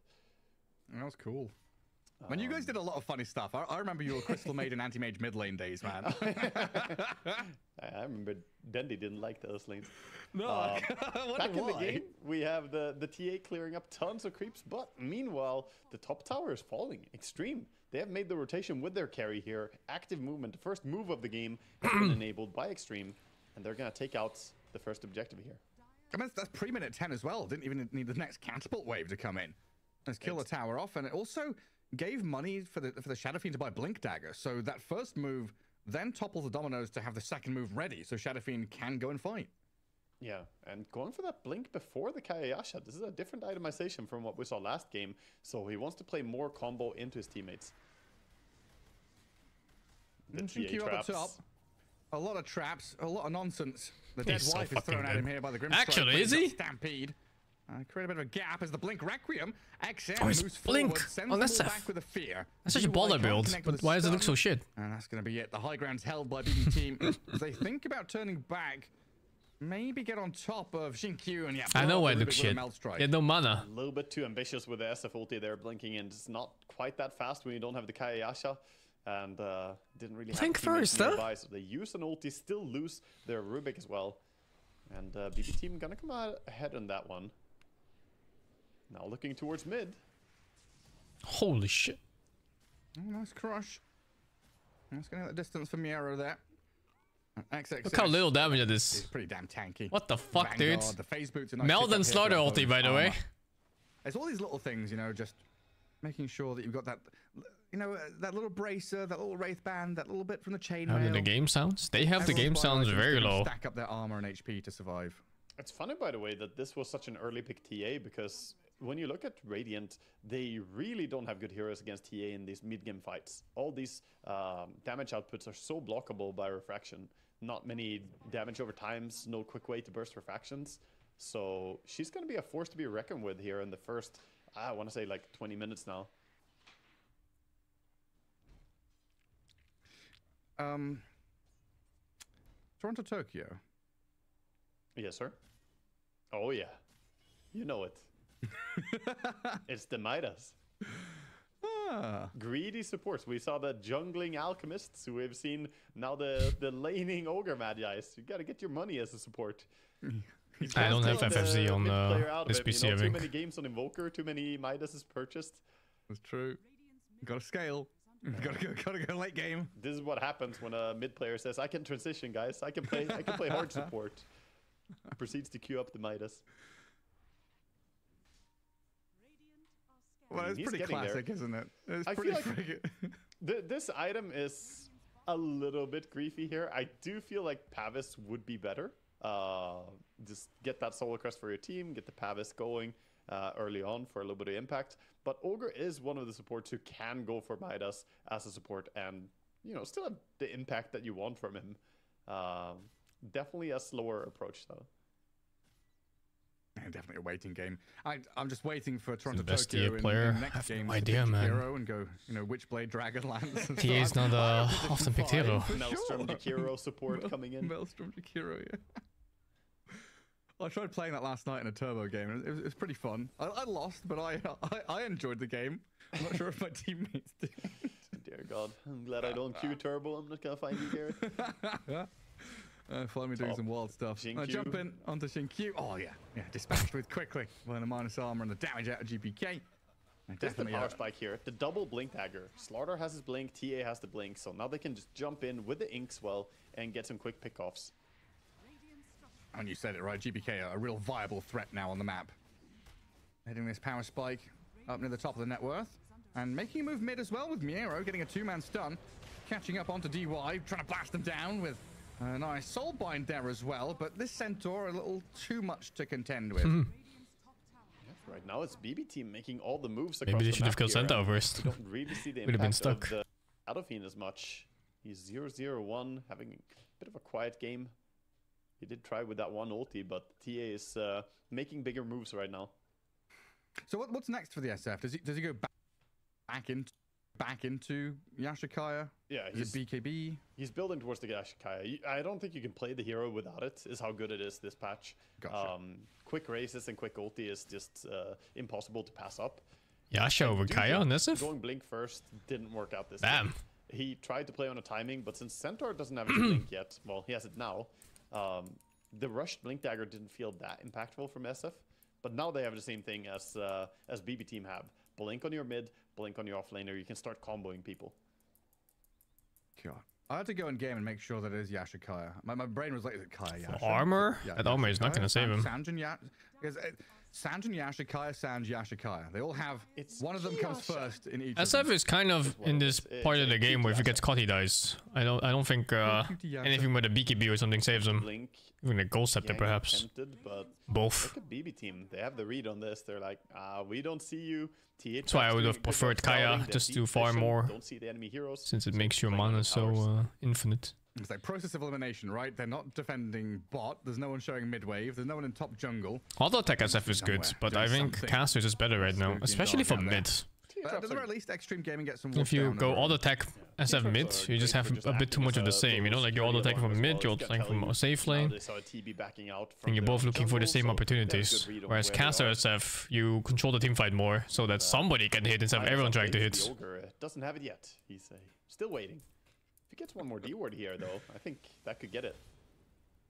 That was cool. Man, you guys did a lot of funny stuff. I remember your Crystal Maiden anti-mage mid lane days, man.
I remember Dendy didn't like those lanes.
No,
back in the game, we have the TA clearing up tons of creeps, but meanwhile, the top tower is falling. Extreme. They have made the rotation with their carry here. Active movement, the first move of the game, has been enabled by Extreme, and they're going to take out the first objective here.
I mean, that's pre-minute 10 as well. Didn't even need the next catapult wave to come in. Let's kill the tower off, and it also gave money for the Shadow Fiend to buy Blink Dagger. So that first move then topples the dominoes to have the second move ready, so Shadow Fiend can go and fight.
Yeah, and going for that Blink before the Kayasha. This is a different itemization from what we saw last game, so he wants to play more combo into his teammates. The
Shinkyu
TA
up the top.
traps.
A lot of traps, a lot of nonsense. The
He's
dead
so
wife is thrown
fucking
at him
good.
here by the Grim
Actually,
Strike,
is
but he's
he?
got Stampede. Create a bit of a gap as the Blink Requiem. XM
Oh, he's
moves
Blink
forward, sends
on
them all
SF.
back with a fear.
That's such a
DY
baller
can't
build,
connect
but
with a
why does it look
stun,
so shit?
And that's going to be it. The high ground's held by BB team. As they think about turning back, maybe get on top of Shinkyu and yeah.
I know why it
Rubik
looks
with a
shit.
Melt Strike.
He had no mana.
A little bit too ambitious with the SF ulti there, blinking in. It's not quite that fast when you don't have the Kayasha. And didn't really have
Think
teammates
first, huh?
nearby, so they use an ulti, still lose their Rubik as well. And BB team gonna come out ahead on that one. Now looking towards mid.
Holy shit.
Oh, nice crush. That's going to get the distance for Miero there. XX.
Look how little damage it
He's
is.
pretty damn tanky.
What the fuck, dude?
Vanguard, the phase boots are nice
Meld
pick up
and
here
Slaughter
for
ulti,
opposed
by the way.
armor. It's all these little things, you know, just making sure that you've got that, you know, that little bracer, that little wraith band, that little bit from the chain.
How do the game sounds? They have the game sounds very low.
Stack up their armor and HP to survive.
It's funny, by the way, that this was such an early pick TA, because when you look at Radiant, they really don't have good heroes against TA in these mid-game fights. All these damage outputs are so blockable by refraction. Not many damage over times, no quick way to burst refractions. So she's going to be a force to be reckoned with here in the first, I want to say like 20 minutes now.
Toronto, Tokyo.
Yes, sir. Oh, yeah. You know it. It's the Midas.
Ah.
Greedy supports. We saw the jungling alchemists who we've seen now the laning ogre magi's. You gotta get your money as a support.
I don't have FFZ on this PC, I
Too
think.
many games on Invoker, too many Midas is purchased.
That's true. Gotta scale. Gotta go late game.
This is what happens when a mid player says, "I can transition, guys. I can play hard support." Proceeds to queue up the Midas.
Well, it's
He's
pretty
getting
classic,
there.
isn't it? It's
I
pretty
feel like
friggin'.
this item is a little bit griefy here. I do feel like Pavis would be better. Just get that solo crest for your team, get the Pavis going early on for a little bit of impact. But Ogre is one of the supports who can go for Midas as a support and, you know, still have the impact that you want from him. Definitely a slower approach, though.
Yeah, definitely a waiting game. I'm just waiting for Toronto
the best
Tokyo
TA
in
player.
the next
I have
game
no
to
idea,
pick
man.
Hero and go, you know, Witchblade Dragon lands.
TA is not often picked hero.
Maelstrom Jakiro support coming in.
Maelstrom Jakiro, yeah. I tried playing that last night in a turbo game, and it was pretty fun. I lost, but I enjoyed the game. I'm not sure if my teammates did.
Dear God, I'm glad I don't queue turbo. I'm not gonna find you, Garrett.
Find me doing some wild stuff. Jump in onto Shinkyu. Oh yeah, dispatched with quickly. When the minus armor and the damage out of GPK.
There's the power spike here. The double blink dagger. Slaughter has his blink, TA has the blink, so now they can just jump in with the Inkswell and get some quick pickoffs.
And you said it right, GPK are a real viable threat now on the map. Hitting this power spike up near the top of the net worth. And making a move mid as well with Miero, getting a two-man stun. Catching up onto DY, trying to blast them down with a nice soulbind there as well. But this Centaur a little too much to contend with.
Right now it's BB team making all the moves across
Maybe they
the
should have
map
killed
here,
Centaur
and
first.
We don't really see the
Would have been
impact
stuck.
of the Shadowfiend as much. He's 0-0-1, having a bit of a quiet game. He did try with that one ulti, but TA is making bigger moves right now.
So what's next for the SF? Does he go back into Yashikaya?
Yeah,
is it BKB?
He's building towards the Yashikaya. I don't think you can play the hero without it, is how good it is this patch.
Gotcha.
Quick races and quick ulti is just impossible to pass up.
Yasha over Kaya on SF?
Going blink first didn't work out this
Damn.
time. He tried to play on a timing, but since Centaur doesn't have his blink yet, well, he has it now. The rushed blink dagger didn't feel that impactful from SF, but now they have the same thing as BB team have. Blink on your mid, blink on your offlaner. You can start comboing people.
God. I had to go in game and make sure that it is Yashikaya. My brain was like, is it Kaya Yasha?
Armor?
Yeah,
That armor is not
Yashikaya?
going to save him.
Sanjin Sanj and Yashikaya, Sanj, Yashikaya. They all have, one of them comes first in each.
SF is kind of in this part of the game where if he gets caught, he dies. I don't think anything with a BKB or something saves him. Even a Gold Scepter, perhaps.
Tempted, but
both.
Look at BB team. They have the read on this. They're like, we don't see you.
That's why I would have preferred Kaya just to farm more.
Don't see the enemy heroes.
Since it makes your mana so infinite.
It's like process of elimination, right? They're not defending bot. There's no one showing mid wave. There's no one in top jungle.
Auto attack SF is good, but I think casters is better right now, especially for mid.
But at the very least, Extreme Gaming gets some.
If you go auto attack SF mid, you just have a bit too much of the same. You know, like you're auto attacking from mid, you're auto attacking from a safe lane, and you're both looking for the same opportunities. Whereas caster SF, you control the team fight more, so that somebody can hit instead of everyone trying to hit.
Doesn't have it yet. He's still waiting. If he gets one more D ward here, though, I think that could get it.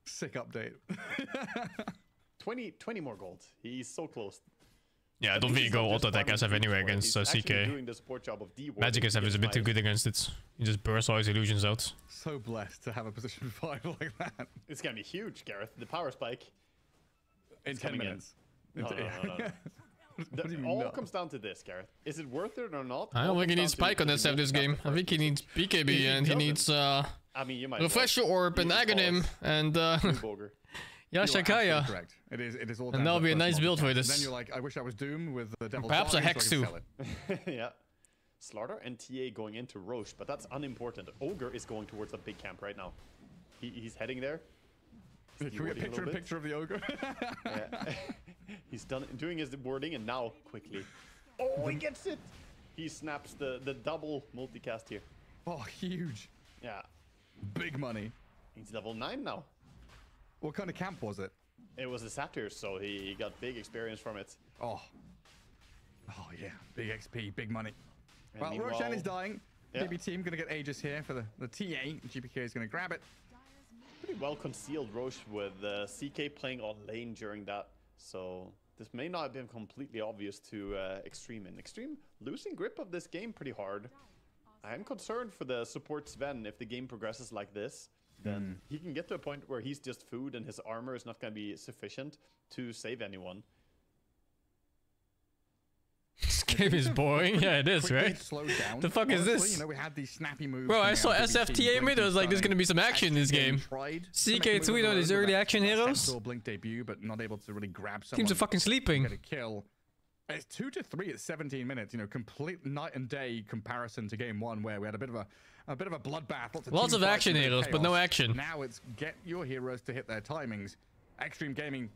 Sick update.
20 more gold. He's so close.
Yeah, I don't think you go auto attack SF anyway against CK. Magic SF is a bit too good against it. You just burst all his illusions out.
So blessed to have a position 5 like that.
It's gonna be huge, Gareth. The power spike.
In 10 minutes.
No. It all comes down to this, Gareth. Is it worth it or not?
I don't think he needs spike on SF this game. I think he needs BKB and he needs Refresher Orb and Aghanim and Yashikaya.
Correct. It is all.
And that'll be a nice build for this.
Then you're like, I wish I was Doom with the Devil's
Perhaps a Hex too.
Yeah. Slaughter and TA going into Roche, but that's unimportant. Ogre is going towards a big camp right now. He's heading there.
Can we get a picture of the Ogre?
Yeah. He's doing his warding, and now quickly. Oh, he gets it! He snaps the double multicast here.
Oh, huge.
Yeah.
Big money.
He's level 9 now.
What kind of camp was it?
It was a Satyr, so he got big experience from it.
Oh yeah, big XP, big money. And well, Roshan is dying. Yeah. BB team gonna get Aegis here for the TA. GPK is gonna grab it.
Pretty well concealed Roche with CK playing on lane during that. So this may not have been completely obvious to Extreme. And Extreme losing grip of this game pretty hard. I am concerned for the support Sven if the game progresses like this. Then he can get to a point where he's just food and his armor is not going to be sufficient to save anyone.
This game is boring. Yeah, it is, right? The fuck is this?
You know, we had these snappy moves.
Bro, I saw SFTA mid. I was like, there's going to be some action in this game. CK tweeted out his early action heroes.
Blink debut, but not able to really grab someone.
Teams are fucking sleeping.
Get a kill. It's 2 to 3 at 17 minutes. You know, complete night and day comparison to game 1, where we had a bit of a bloodbath.
Lots of action heroes, but no action.
Now it's get your heroes to hit their timings. Extreme Gaming,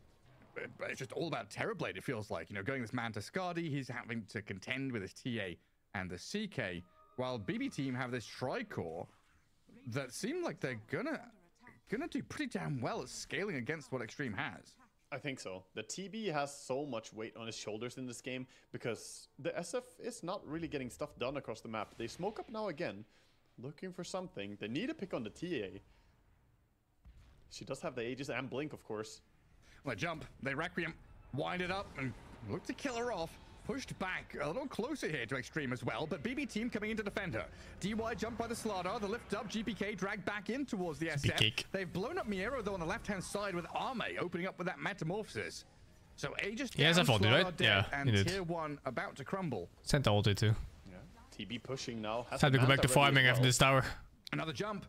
it's just all about Terrorblade, it feels like. You know, going this man to Skadi, he's having to contend with his TA and the CK, while BB team have this Tricore that seem like they're gonna do pretty damn well at scaling against what Extreme has.
I think so. The TB has so much weight on his shoulders in this game because the SF is not really getting stuff done across the map. They smoke up now again, looking for something. They need a pick on the TA. She does have the Aegis and Blink, of course.
Well, jump. They Requiem, wind it up, and look to kill her off. Pushed back a little closer here to Extreme as well, but BB team coming in to defend her. DY jumped by the Slardar, the lift up, GPK dragged back in towards the SF. They've blown up Miero though on the left-hand side with Arme opening up with that Metamorphosis. So Aegis down,
ulted, right? Yeah,
and tier 1 about to crumble.
Sent ulted too.
Yeah. TB pushing now.
Time to go back to farming after this tower.
Another jump.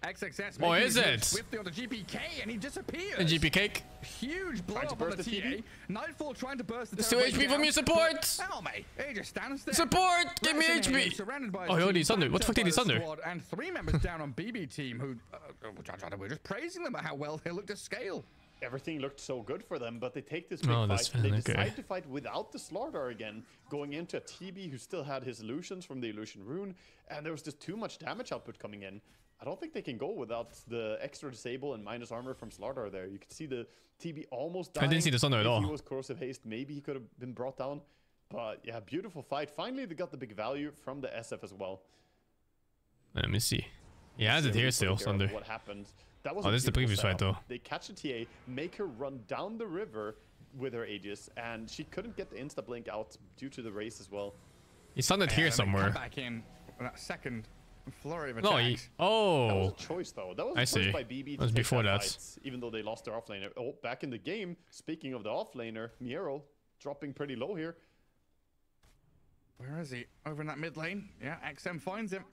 XXS.
Oh, is it?
Swiftly on the GPK, and he disappears.
And GPK.
Huge blow up on the TA. Nightfall trying to burst the.
There's 2 HP from your support.
Oh, mate. He just stands there.
Support! Give me HP! Oh, he already Sunder. What the fuck did he Sunder?
And 3 members down on BB team who we're just praising them at how well they look to scale.
Everything looked so good for them, but they take this big fight. They decide to fight without the Slardar again, going into a TB who still had his illusions from the illusion rune, and there was just too much damage output coming in. I don't think they can go without the extra disable and minus armor from Slardar there. You could see the TB almost dying.
I didn't see the Sunder at all.
If he was corrosive haste, maybe he could have been brought down. But yeah, beautiful fight. Finally, they got the big value from the SF as well.
Let me see. He has it here still, Sunder.
What happened? That was
this is the previous fight though.
They catch a TA, make her run down the river with her Aegis, and she couldn't get the insta blink out due to the race as well.
He Sundered here somewhere.
Come back in that second flurry of
That
attacks.
was
a choice though. That was a choice by BB.
That was before that.
Fight, even though they lost their offlaner. Oh, back in the game. Speaking of the offlaner, Miero dropping pretty low here.
Where is he? Over in that mid lane. Yeah, XM finds him.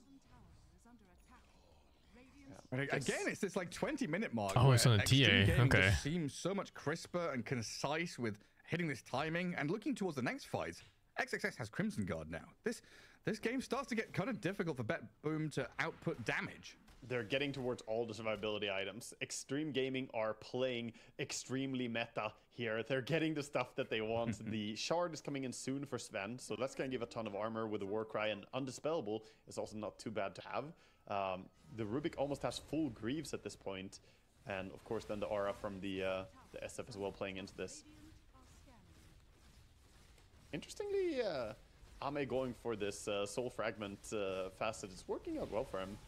And again, it's this like 20-minute mark.
Oh, it's on a
Extreme
TA.
Gaming
Okay.
just seems so much crisper and concise with hitting this timing and looking towards the next fight. XXX has Crimson Guard now. This game starts to get kind of difficult for Bet Boom to output damage.
They're getting towards all the survivability items. Extreme Gaming are playing extremely meta here. They're getting the stuff that they want. The Shard is coming in soon for Sven, so that's going to give a ton of armor with the Warcry, and Undispellable is also not too bad to have. The Rubik almost has full Greaves at this point, and of course then the aura from the SF as well playing into this. Interestingly, Ame going for this Soul Fragment facet is working out well for him.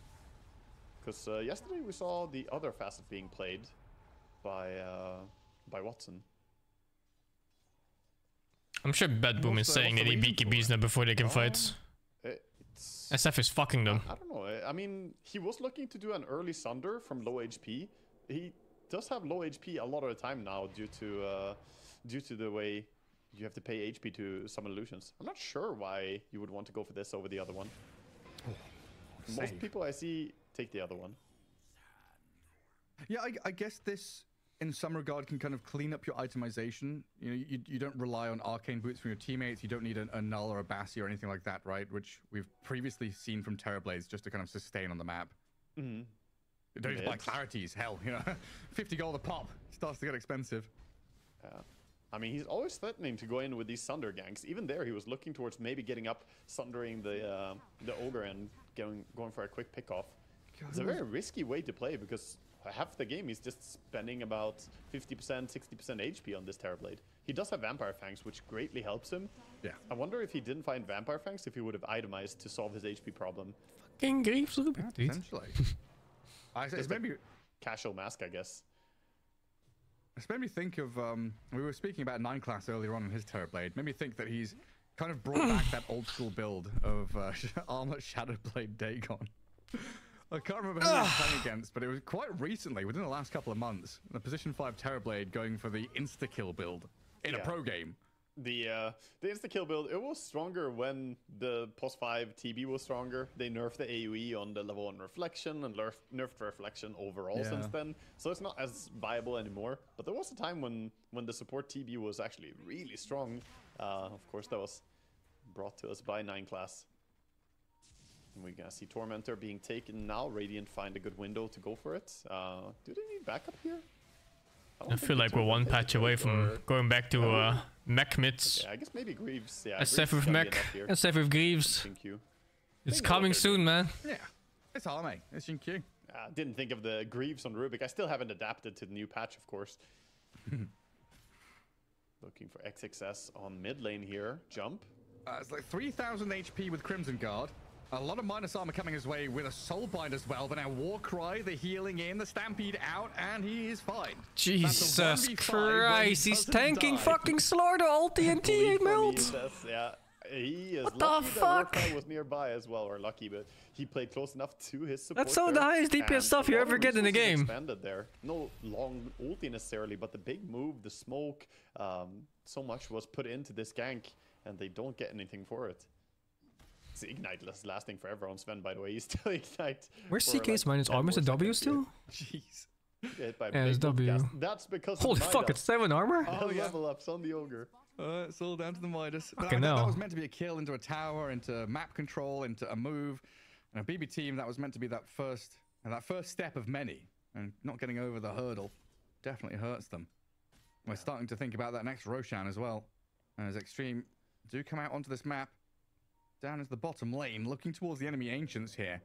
Because yesterday we saw the other facet being played by Watson.
I'm sure Bet Boom is saying they need BKBs now before they can fight. SF is fucking them.
I don't know. I mean, he was looking to do an early Sunder from low HP. He does have low HP a lot of the time now due to the way you have to pay HP to summon illusions. I'm not sure why you would want to go for this over the other one. Most people I see take the other one.
Yeah, I guess this, in some regard, can kind of clean up your itemization. You know, you don't rely on arcane boots from your teammates. You don't need a null or a Bassi or anything like that, right? Which we've previously seen from Terrorblades just to kind of sustain on the map.
Mm-hmm.
Don't just buy clarities, hell, you know, 50 gold a pop starts to get expensive.
I mean, he's always threatening to go in with these Sunder ganks. Even there, he was looking towards maybe getting up, Sundering the Ogre and going for a quick pick-off. It's a very risky way to play because half the game he's just spending about 50%, 60% HP on this Terrorblade. He does have Vampire Fangs, which greatly helps him.
Yeah.
I wonder if he didn't find Vampire Fangs, if he would have itemized to solve his HP problem.
Fucking Greaves Rubik, dude.
Essentially. It's maybe
casual mask, I guess.
It's made me think of, we were speaking about 9 class earlier on in his Terrorblade. Made me think that he's kind of brought back that old school build of Armlet Shadowblade Dagon. I can't remember who he was playing against, but it was quite recently, within the last couple of months, the position 5 Terrorblade going for the insta-kill build in a pro game.
The insta-kill build, it was stronger when the POS 5 TB was stronger. They nerfed the AoE on the level 1 reflection and nerfed reflection overall since then. So it's not as viable anymore. But there was a time when the support TB was actually really strong. Of course, that was brought to us by 9 class. And we're gonna see Tormentor being taken now. Radiant find a good window to go for it. Do they need backup here?
I feel like we're one patch away from going back to mech mids.
Okay, I guess maybe Greaves. Yeah,
SF with mech. SF with Greaves. It's coming soon, man.
Yeah, it's Arme. It's in queue.
Didn't think of the Greaves on Rubik. I still haven't adapted to the new patch, of course. Looking for XXS on mid lane here. Jump.
It's like 3,000 HP with Crimson Guard. A lot of minus armor coming his way with a Soulbind as well, but now Warcry, the healing in, the Stampede out, and he is fine.
Jesus Christ, he's tanking fucking Slaughter ulti and TA melt.
Yeah, he is
what
lucky
the fuck?
that Warcry was nearby as well, or lucky, but he played close enough to his support.
That's some of the highest DPS stuff you ever get in the game.
Expanded there. No long ulti necessarily, but the big move, the smoke, so much was put into this gank, and they don't get anything for it. It's Ignite is lasting forever on Sven, by the way. He's still Ignite.
Where's CK's minus armor? Is it W still?
Jeez. Hit by
Yeah, it's W.
That's because
Holy fuck, it's 7 armor?
Oh, level ups on the Ogre.
It's all down to the Midas.
Fucking
that
hell.
was meant to be a kill into a tower, into map control, into a move. And a BB team, that was meant to be that first step of many. And not getting over the hurdle definitely hurts them. We're starting to think about that next Roshan as well. As Extreme do come out onto this map. Down into the bottom lane, looking towards the enemy ancients here.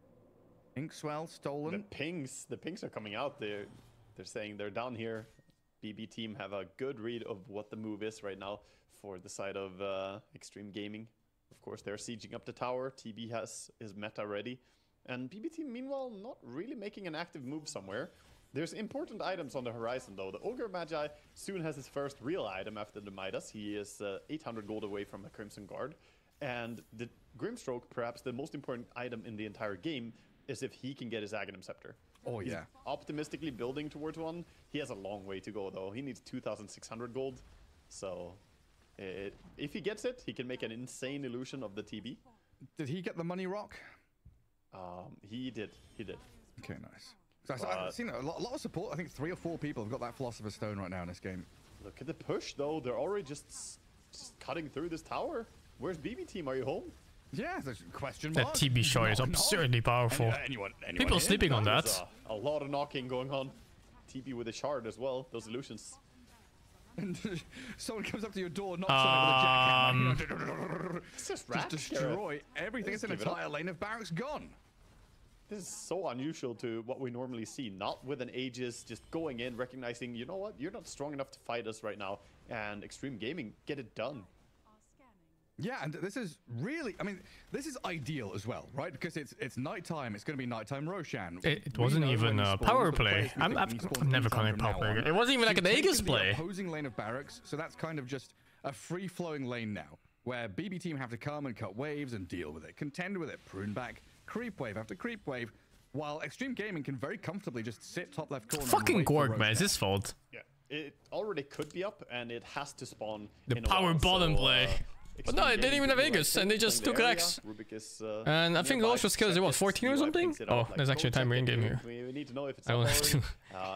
Inkswell stolen.
The pings are coming out. They're saying they're down here. BB team have a good read of what the move is right now for the side of Extreme Gaming. Of course, they're sieging up the tower. TB has his meta ready. And BB team, meanwhile, not really making an active move somewhere. There's important items on the horizon, though. The Ogre Magi soon has his first real item after the Midas. He is 800 gold away from a Crimson Guard. And the Grimstroke, perhaps the most important item in the entire game, is if he can get his Aghanim Scepter.
Oh,
He's
yeah.
optimistically building towards one. He has a long way to go, though. He needs 2,600 gold. So If he gets it, he can make an insane illusion of the TB.
Did he get the money rock?
He did. He did.
Okay, nice. So I've seen a lot of support. I think 3 or 4 people have got that Philosopher's Stone right now in this game.
Look at the push, though. They're already just cutting through this tower. Where's BB team? Are you home?
Yeah, there's a question
That
mark.
TB shot is absurdly powerful.
Anyone
People sleeping on that.
A lot of knocking going on. TB with a shard as well. Those illusions.
And someone comes up to your door, knocks on it with a jackhammer.
Just
destroy everything. It's an entire lane of barracks gone.
This is so unusual to what we normally see. Not with an Aegis, just going in, recognizing, you know what, you're not strong enough to fight us right now. And Extreme Gaming, get it done.
Yeah, and this is really, I mean, this is ideal as well, right? Because it's nighttime. It's going to be nighttime Roshan.
It wasn't even a power play. I'm never calling it power play. It wasn't even like an Aegis play.
Opposing lane of barracks, so that's kind of just a free-flowing lane now, where BB team have to come and cut waves and deal with it, contend with it, prune back, creep wave after creep wave, while Extreme Gaming can very comfortably just sit top left corner.
Fucking Gorg, man, it's his fault.
Yeah, it already could be up, and it has to spawn.
The power bottom play. But no, they didn't even have Aegis, and they just took Rex. And I think Losh was killed at what, 14 or something? Oh, there's actually a timer in game here.
We need to know if it's
I don't have to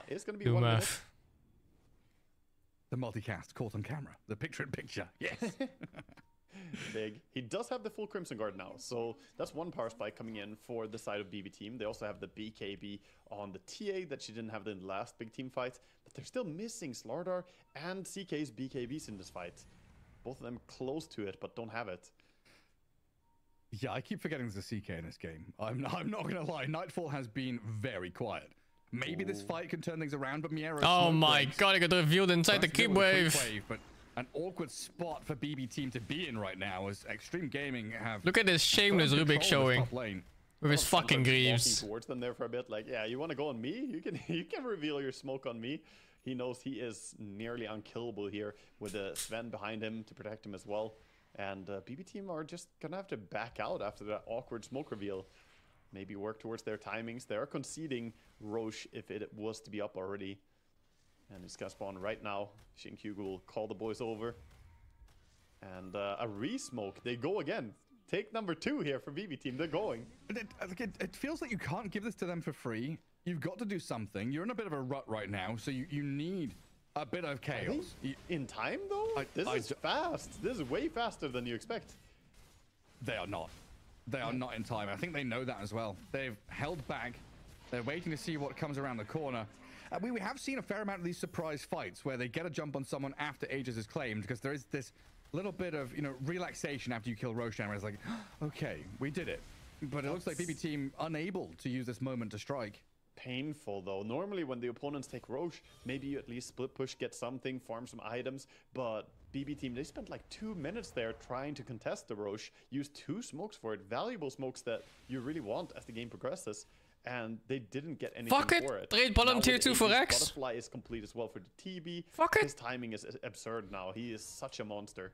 it's going to be
do
1 minute.
math.
The multicast caught on camera. The picture-in-picture. Yes.
Big. He does have the full Crimson Guard now, so that's one power spike coming in for the side of BB team. They also have the BKB on the TA that she didn't have in the last big team fight, but they're still missing Slardar and CK's BKBs in this fight. Both of them close to it, but don't have it.
Yeah, I keep forgetting there's a CK in this game. I'm not gonna lie. Nightfall has been very quiet. Maybe this fight can turn things around, but Miero.
Oh my god, I got revealed inside the keep wave.
But an awkward spot for BB team to be in right now, as Extreme Gaming have.
Look at this shameless Rubik showing with his fucking Greaves.
Towards them there for a bit, like, yeah, you want to go on me? You can reveal your smoke on me. He knows he is nearly unkillable here with Sven behind him to protect him as well. And BB team are just gonna have to back out after that awkward smoke reveal. Maybe work towards their timings. They are conceding Roche if it was to be up already. And it's gonna spawn right now. Shinkyugu will call the boys over. And a re-smoke. They go again. Take number 2 here for BB team. They're going.
It feels like you can't give this to them for free. You've got to do something. You're in a bit of a rut right now, so you need a bit of chaos.
In time, though? This is fast. This is way faster than you expect.
They are not. They are not in time. I think they know that as well. They've held back. They're waiting to see what comes around the corner. We have seen a fair amount of these surprise fights where they get a jump on someone after Aegis is claimed, because there is this little bit of, relaxation after you kill Roshan, where it's like, okay, we did it. But it looks like BB team unable to use this moment to strike.
Painful though. Normally when the opponents take Roche, maybe you at least split push, get something, farm some items, but BB team, they spent like 2 minutes there trying to contest the Roche, use 2 smokes for it, valuable smokes that you really want as the game progresses, and they didn't get anything for it.
Trade bottom tier 2 for Rex.
Butterfly is complete as well for the TB.
Fuck it.
His timing is absurd now. He is such a monster.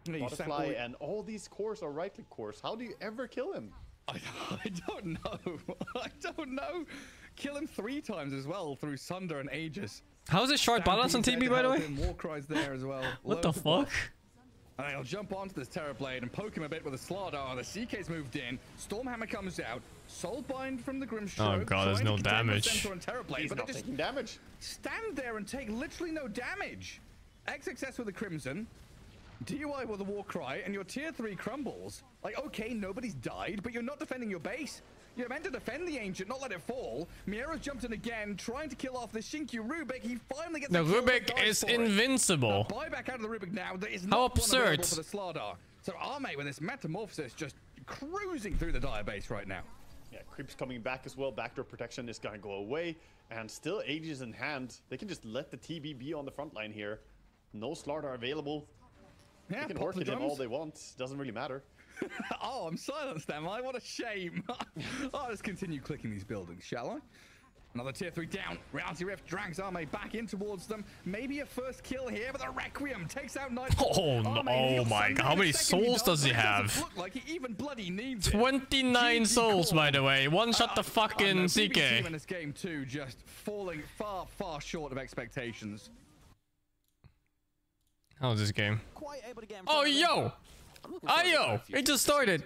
Butterfly and all these cores are right click cores. How do you ever kill him?
I don't know. I don't know. Kill him 3 times as well through Sunder and Aegis.
How's his short balance on TB, by the way?
War cries there as well.
What the fuck?
And they'll jump onto this Terrorblade and poke him a bit with a Slardar. The CK's moved in. Stormhammer comes out. Soulbind from the Grimstroke.
Oh god, there's no damage.
He's not taking damage.
Stand there and take literally no damage. XXS with the Crimson. DUI with a war cry, and your tier 3 crumbles. Like, okay, nobody's died, but you're not defending your base. You're meant to defend the Ancient, not let it fall. Miero's jumped in again, trying to kill off the Shinkyu Rubik. He finally gets
the Rubik is invincible.
Buyback out of the Rubik now. There is
how absurd.
For the Slardar. So Arme with this Metamorphosis just cruising through the Dire base right now.
Yeah, creeps coming back as well. Backdoor protection is going to go away. And still Aegis in hand. They can just let the TB be on the front line here. No Slardar available.
Yeah,
they can work it in all they want. Doesn't really matter.
Oh, I'm silenced, am I? What a shame. I'll just continue clicking these buildings, shall I? Another tier 3 down. Reality Rift drags Arme back in towards them. Maybe a first kill here, but the Requiem takes out Nightfall.
Oh, no. Oh my god. How many souls does he have?
Look like he even bloody needs
29 souls, by the way. One shot the fucking CK.
In this game too, just falling far, far short of expectations.
How's this game?
Quite able to get in
Oh,
front of him.
yo! Ayo! It just started!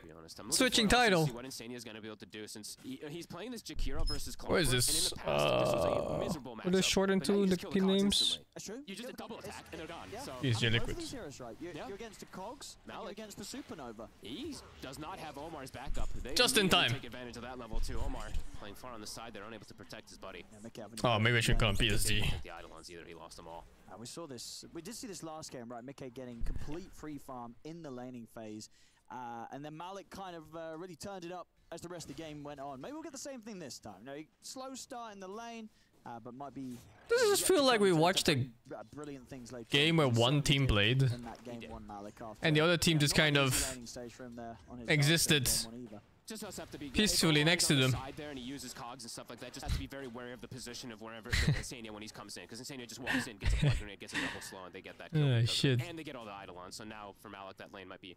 Switching title.
What Insania's gonna be able to do since he's playing this Jakiro versus
What is this? What is short into the team names?
You just a double attack and they're gone. So
He's J
Both of
Liquids.
these heroes, right? You're against the Cogs, and you're against the Supernova.
he does not have Omar's backup. They
Just in time.
Take advantage of that level too. Omar playing far on the side, they're unable to protect his buddy.
Oh, maybe I should call him PSD.
Take the Eidolons either. He lost them all.
We saw this. We did see this last game, right? Mickey getting complete free farm in the laning phase. And then Malik kind of really turned it up as the rest of the game went on. Maybe we'll get the same thing this time. You know, slow start in the lane, but might be...
Does it just feel like we watched a
brilliant things later
game where one team played
in that game one, Malik, after,
and the other team just kind of existed peacefully next to them?
There and he uses cogs and stuff like that. Just has to be very wary of the position of wherever Insania when he comes in, because Insania just walks in, gets a blood grenade, gets a double slow, and they get that kill.
Shit.
And they get all the Eidolons. So now for Malik, that lane might be a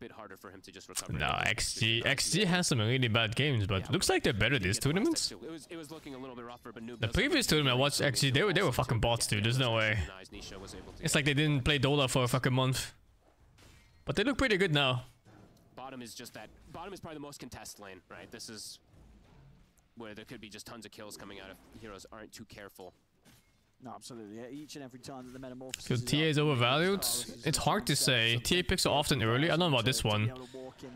bit harder for him to just recover.
No, XG has some really bad games, but looks like they're better these tournaments.
It was looking a little bit rougher, but
The previous tournament I watched XG, they were fucking bots, dude. There's no way. It's like they didn't play Dota for a fucking month. But they look pretty good now.
Bottom is just that. Bottom is probably the most contest lane, right? This is where there could be just tons of kills coming out if heroes aren't too careful.
No, absolutely. Yeah, each and every time that the metamorphosis
So TA is overvalued? It's hard to say. TA picks are often early. I don't know about this one.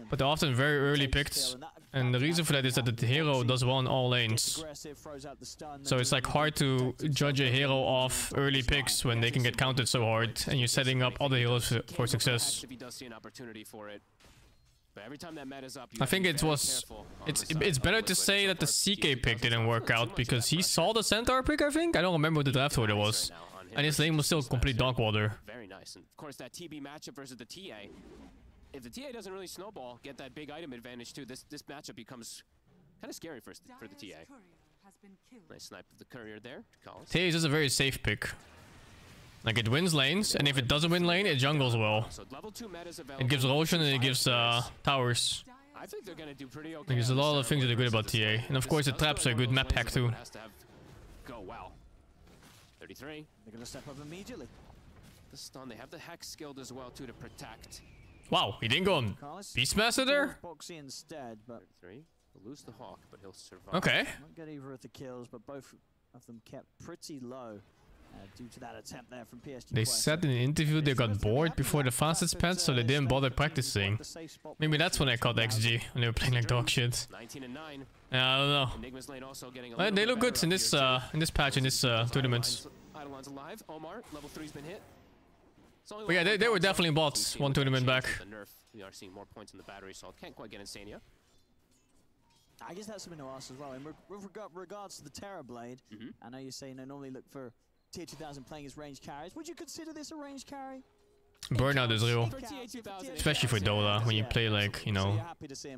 But they're often very early picked. And the reason for that is that the hero does well in all lanes. So it's like hard to judge a hero off early picks when they can get counted so hard and you're setting up other heroes for success.
If he does see an opportunity for it. But every time that meta's up,
I think it's better to say that the CK pick didn't work out because he saw the Centaur pick, I think. I don't remember what the draft order was. And his lane was still complete dog water.
Very nice. And of course that TB matchup versus the TA. If the TA doesn't really snowball, get that big item advantage too, this matchup becomes kind of scary for the TA. Nice snipe of the courier there.
TA is just a very safe pick. Like it wins lanes, and if it doesn't win lane, it jungles well. It gives Roshan and it gives towers.
I think they're gonna do pretty okay.
There's a lot of things that are good about TA, and of course the traps are a good map hack too.
Go well. 33.
They're gonna step up immediately.
The stun, they have the hex skilled as well too to protect.
Wow, he didn't go on Beastmaster there?
Boxy instead, but
33. He'll lose the Hawk, but he'll survive.
Okay.
Not get either of the kills, but both of them kept pretty low. Due to that attempt there from PSG.
They said in an interview they got bored before the fastest patch, so they didn't bother practicing. Maybe that's when I caught XG, when they were playing like dog shit.
19 and 9.
I don't know. They look good in this patch, in this tournament.
Eidolon's alive. Omar, level 3's been hit.
But yeah, they were definitely bots one tournament back.
The nerf, we are seeing more points in the battery, so can't quite get Insania.
I guess that's something to ask as well. And with regards to the Terror Blade, I know you say normally look for Tier 2000 playing as range carries. Would you consider this a range carry?
Burnout is real. Especially for Dota, when you play like, you know,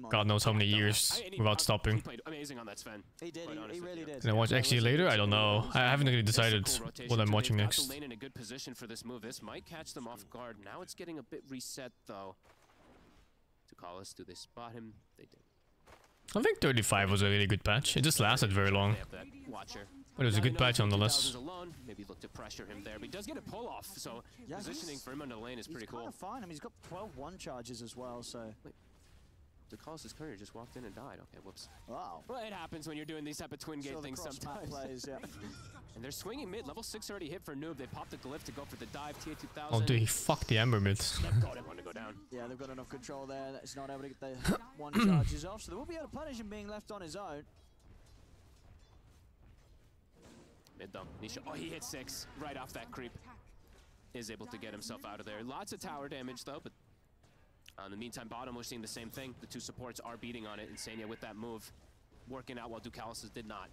God knows how many years without stopping.
He played amazing on that Sven.
He did, he really did.
Can I watch XG later? I don't know. I haven't really decided what I'm watching next.
The lane in a good position for this move. This might catch them off guard. Now it's getting a bit reset though. To call us, do they spot him? They did.
I think 35 was a really good patch. It just lasted very long. But it was a good patch nonetheless.
Maybe look to pressure him there, but he does get a pull off, so positioning for him on the lane is pretty cool.
He's kind of fine. I mean, he's got 12 one charges as well, so.
Wait. DeCallis' courier just walked in and died. Okay, whoops.
Wow.
Well, it happens when you're doing these type of twin gate things sometimes.
Plays, yeah.
And they're swinging mid. Level 6 already hit for Noob. They popped the glyph to go for the dive. Tier 2000.
Oh, dude, he fucked the Ember mid.
Go down.
Yeah, they've got enough control there that it's not able to get the one charges off, so they won't be able to punish him being left on his own.
Mid though. Nisha. Oh, he hit 6 right off that creep. Is able to get himself out of there. Lots of tower damage though, but in the meantime, bottom we're seeing the same thing. The two supports are beating on it. Insania with that move working out while Ducalis did not.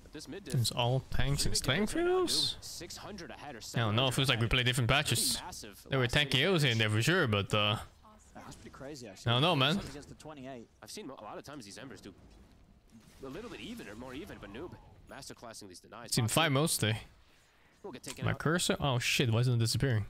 But this mid
it's all tanks and strength heroes?
600 ahead or
I don't know, it feels like we play different patches. There were tanky heroes in there for sure, but
that's pretty crazy actually.
I don't know, man.
Against the 28.
I've seen a lot of times these Embers do a little bit even or more even, but Noob masterclassing these denies.
Team 5 mostly. My cursor? Oh shit, why isn't it disappearing?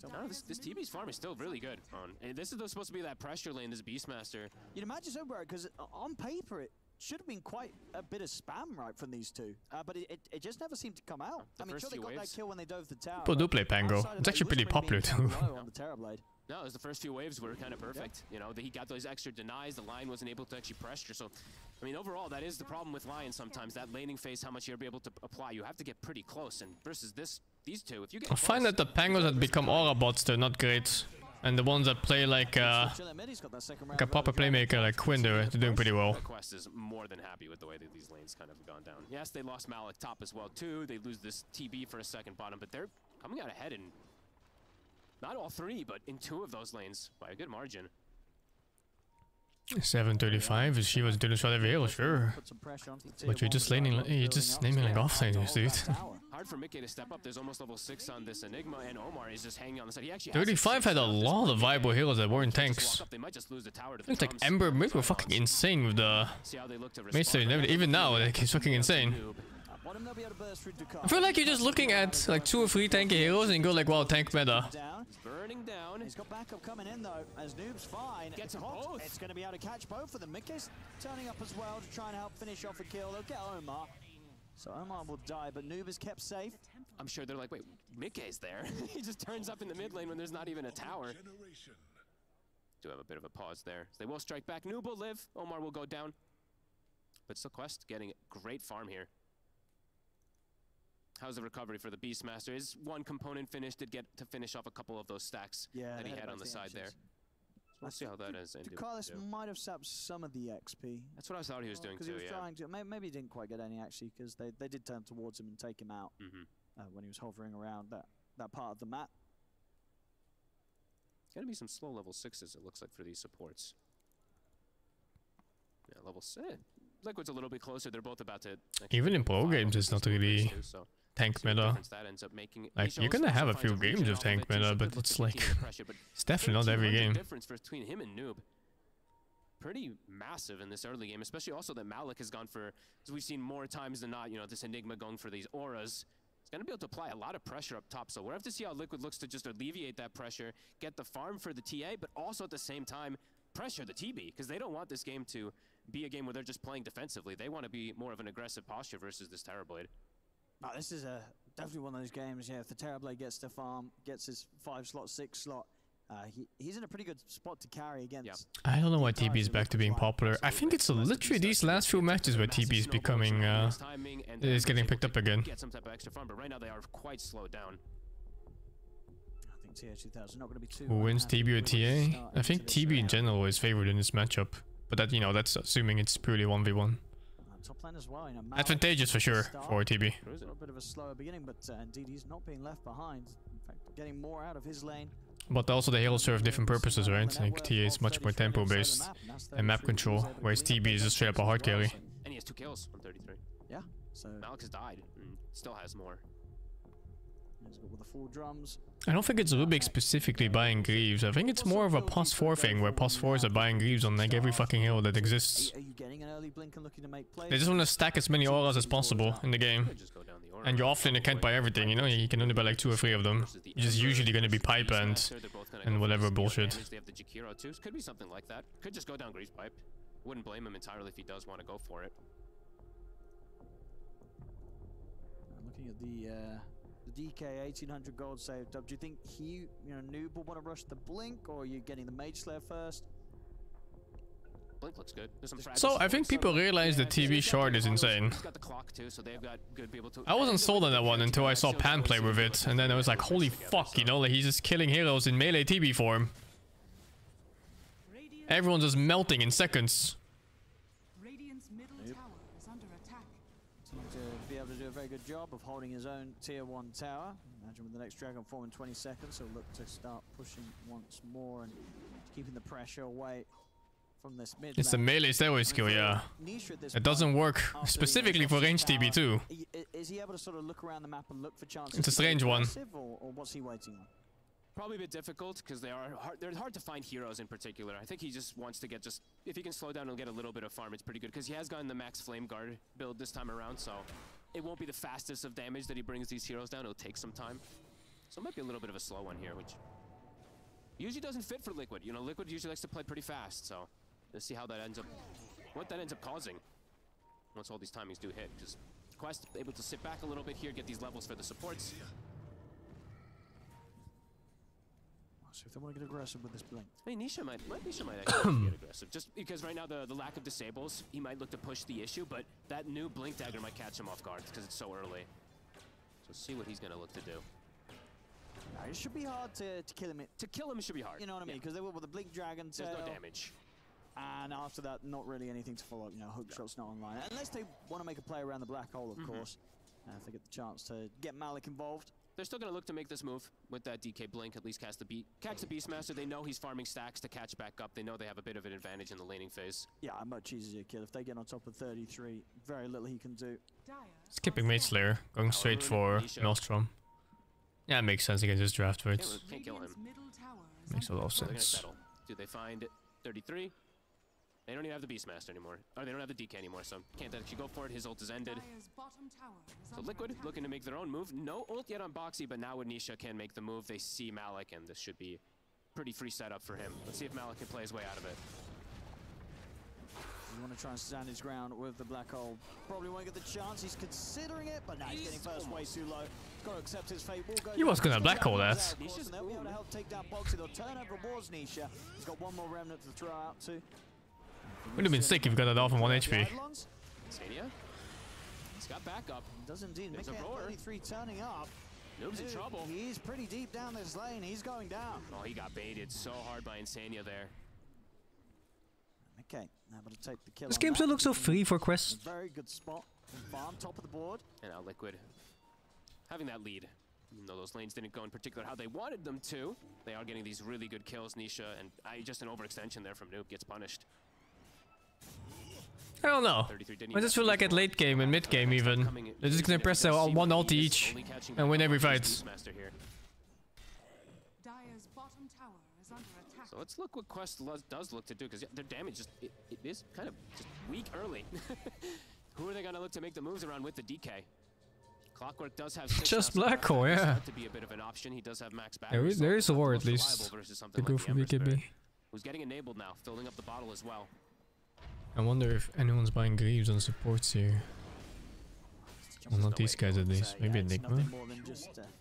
No, this TB's farm is still really good. And this is supposed to be that pressure lane, this Beastmaster.
You'd imagine so, bro, because on paper, should have been quite a bit of spam right from these two, but it just never seemed to come out. I mean, sure they got that kill when they dove the tower.
People do play Pango. It's actually pretty popular too.
On the Terrorblade.
No, it was the first few waves were kind of perfect. You know, he got those extra denies. The line wasn't able to actually pressure. So, I mean, overall, that is the problem with Lion sometimes. That laning phase, how much you're able to apply. You have to get pretty close. And versus these two, if you get
I find that the Pangos that become aura bots, they're not great. And the ones that play like a proper playmaker like Quinn, they're doing pretty well.
Quest is more than happy with the way that these lanes kind of have gone down. Yes, they lost Malik top as well too. They lose this TB for a second bottom, but they're coming out ahead in not all three, but in 2 of those lanes by a good margin.
735, if she was doing a shot every hero, sure. But you're just naming like offlaners, dude.
Hard for Mickey to step up. There's almost level 6 on this Enigma, and Omar is just hanging on the side. He actually
35 had a lot of viable heroes that weren't tanks. It's like Ember Mid were fucking insane with the Maester and everything. Even now, like, he's fucking insane. I feel like you're just looking at like 2 or 3 tanky heroes and you go like, wow, tank meta.
Burning down.
He's got backup coming in though, as Noob's fine.
Gets both.
It's going to be able to catch both of them. Mickey's turning up as well to try and help finish off a kill. They'll get Omar. So Omar will die, but Noob is kept safe.
I'm sure they're like, wait, Mickey's there. He just turns up in the mid lane when there's not even a tower. Do have a bit of a pause there. They will strike back. Noob will live. Omar will go down. But still Quest getting great farm here. How's the recovery for the Beastmaster? Is one component finished? Did get to finish off a couple of those stacks that he had on the side there. So we'll see how that is.
Carlos might have sapped some of the XP.
That's what I thought he was doing too,
Because he was trying to. Maybe he didn't quite get any actually, because they did turn towards him and take him out when he was hovering around that part of the map.
Gonna be some slow level 6s, it looks like, for these supports. Yeah, level 6. Liquid's a little bit closer. They're both about to.
Even in pro games, it's not really tank meta. Like, you're gonna have a few games of tank meta, but it's like, it's definitely not every game.
Difference between him and Noob. Pretty massive in this early game, especially also that Malik has gone for, as we've seen more times than not, you know, this Enigma going for these auras. It's going to be able to apply a lot of pressure up top, so we'll have to see how Liquid looks to just alleviate that pressure, get the farm for the TA, but also at the same time, pressure the TB, because they don't want this game to be a game where they're just playing defensively. They want to be more of an aggressive posture versus this Terrorblade.
Oh, this is definitely one of those games, yeah, if the Terrorblade gets to farm, gets his 5-slot, 6-slot, he's in a pretty good spot to carry against.
I don't know why TB is back to being popular. I think it's literally these last few matches where TB is becoming, is getting picked up again.
Get some type of extra farm, but right now they are quite slowed down.
I think TA2000 not going to be too.
Who wins, TB or TA? I think TB in general is favored in this matchup, but that, you know, that's assuming it's purely 1v1.
Top lane as well, you know,
advantageous for sure for TB.
A little bit of a slower beginning, but indeed he's not being left behind. In fact, getting more out of his lane.
But also the heroes serve different purposes, right? Like TA is much more tempo based and map control, whereas TB is just straight up a hard carry.
And he has 2 kills on 33.
Yeah, so
Malik has died and still has more.
He's got with the full drums.
I don't think it's Rubik specifically buying Greaves. I think it's more of a +4 thing, where +4s are buying Greaves on like every fucking hero that exists.
Are you getting an early blink and looking to make plays?
They just want to stack as many auras as possible in the game. And you often can't buy everything, you know? You can only buy like 2 or 3 of them. You're just usually going to be pipe and whatever bullshit.
They have the Jakiro too. Could be something like that. Could just go down Greaves pipe. Wouldn't blame him entirely if he does want to go for it.
Looking at the DK 1800 gold saved up. Do you think he, you know, Noob will want to rush the blink, or are you getting the Mage Slayer first?
Blink looks good.
So I think people realize the TV shard is insane.
Got the clock too, so they've got good people to.
I wasn't sold on that one until I saw Pan play with it, and then I was like, holy fuck, you know, like he's just killing heroes in melee TB form. Everyone's just melting in seconds.
Be able to do a very good job of holding his own tier 1 tower. Imagine with the next Dragon form in 20 seconds, he'll look to start pushing once more and keeping the pressure away from this mid.
It's a melee stairway skill, yeah. It doesn't work specifically for range TB too.
Is he able to sort of look around the map and look for chances?
It's a strange one.
Or what's he waiting on?
Probably a bit difficult because they're hard to find heroes in particular. I think he just wants to get if he can slow down and get a little bit of farm, it's pretty good because he has gotten the max flame guard build this time around, so it won't be the fastest of damage that he brings these heroes down. It'll take some time, so it might be a little bit of a slow one here, which usually doesn't fit for Liquid. You know, Liquid usually likes to play pretty fast, so let's see how that ends up, what that ends up causing. once all these timings do hit. Because Quest able to sit back a little bit here, get these levels for the supports.
So if they want to get aggressive with this blink.
I mean, Nisha might actually get aggressive. Just because right now the lack of disables, he might look to push the issue, but that new blink dagger might catch him off guard because it's so early. So see what he's gonna look to do.
No, it should be hard to kill him.
To kill him, it should be hard.
You know what I mean? Because they will with the blink dragon tail.
There's no damage.
And after that, not really anything to follow up. You know, hook shot's not online. Unless they want to make a play around the black hole, of course. If they get the chance to get Malik involved.
They're still going to look to make this move with that DK blink, at least catch the Beastmaster. They know he's farming stacks to catch back up. They know they have a bit of an advantage in the laning phase.
Yeah, much easier to kill. If they get on top of 33, very little he can do.
Skipping Mage Slayer, going straight for Maelstrom. Yeah, it makes sense against this draft, right?
Can't kill him.
Makes a lot of
So they're gonna
sense.
settle. Do they find 33? They don't even have the Beastmaster anymore. Or they don't have the DK anymore, so can't actually go for it. His ult is ended. So Liquid looking to make their own move. No ult yet on Boxy, but now with Nisha can make the move. They see Malik, and this should be pretty free setup for him. Let's see if Malik can play his way out of it.
You want to try and stand his ground with the black hole. Probably won't get the chance. He's considering it, but now he's getting first way too low. He's got to accept his fate.
He was gonna black hole that.
And they'll be able to help take down Boxy. They'll turn over towards Nisha. He's got one more remnant to throw out to.
Would have been sick if we got that off in 1 HP.
Sania? He's got backup.
Does indeed.
There's a
Mickey
roar.
33 turning up.
Noob's in trouble.
He's pretty deep down this lane. He's going down.
Oh, he got baited so hard by Insania there.
Okay, able to take the kill.
This
on
game
that.
still looks so free for quests.
Very good spot. Farm top of the board.
And now Liquid having that lead. Even though those lanes didn't go in particular how they wanted them to, they are getting these really good kills. Nisha and just an overextension there from Noob gets punished.
I don't know. I just feel like at late game and mid game even, they're just gonna press their one ulti each and win every fight.
So let's look what Quest does look to do, because their damage just it is kind of just weak early. Who are they gonna look to make the moves around with the DK? Clockwork does have 6
Just
now, so
black hole, yeah.
to be a bit of an option. He does have max battery.
There is a war at least to go for BKB.
Who's getting enabled now, filling up the bottle as well.
I wonder if anyone's buying Greaves on supports here. Well, not these guys at least. Maybe Enigma.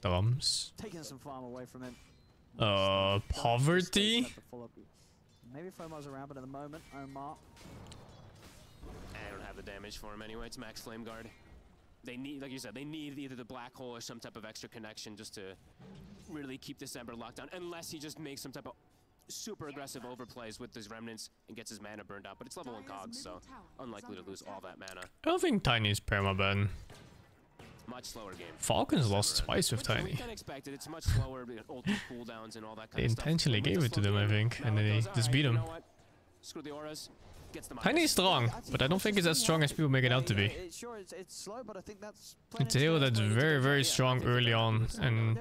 Drums.
Taking some farm away from him.
Poverty?
Maybe FOMO's around, but at the moment, Omar.
I don't have the damage for him anyway. It's max flame guard. They need, like you said, they need either the black hole or some type of extra connection just to really keep this Ember locked down. Unless he just makes some type of super aggressive overplays with his remnants and gets his mana burned out. But it's level 1 cogs, so unlikely to lose all that mana.
I don't think Tiny's permaban.
Much slower game.
Falcons lost twice with Tiny.
Unexpected. It's much slower, ulti cooldowns and all that kind
They
of stuff.
intentionally gave it to them, I think, and then they just beat them.
Screw the auras.
Tiny is strong, but I don't think it's as strong as people make it out to be.
Sure, it's slow, but I think that's
It's a hero that's very, very strong early on, and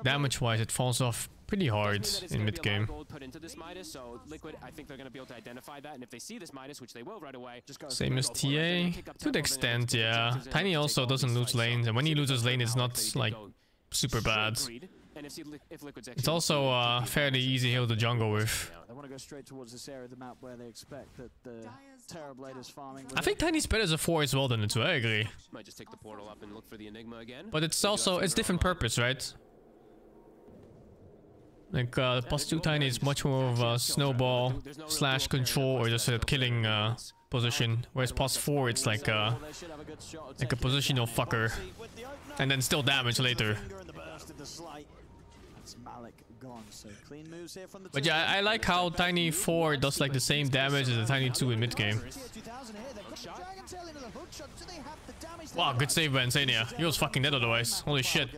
damage-wise it falls off pretty hard in mid-game.
Put into this Midas, so Liquid, I think they're going to be able to identify that, and if they see this Midas, which they will right away,
Same as TA, to the extent, yeah. Tiny also doesn't lose lanes, and when he loses lane it's not, like, super bad. It's also a fairly easy hill to jungle with.
They want to go straight towards this area of the map where they expect that the Terrorblade is farming.
I think Tiny's better as a 4 as well than a 2, I agree.
Might just take the portal up and look for the Enigma again.
But it's also, it's different purpose, right? Like, plus 2 Tiny is much more of a snowball / control or just a killing position, whereas plus 4 it's like a positional fucker, and then still damage later. But yeah, I like how Tiny 4 does like the same damage as the Tiny 2 in mid game. Wow, good save by Insania. He was fucking dead otherwise. Holy shit.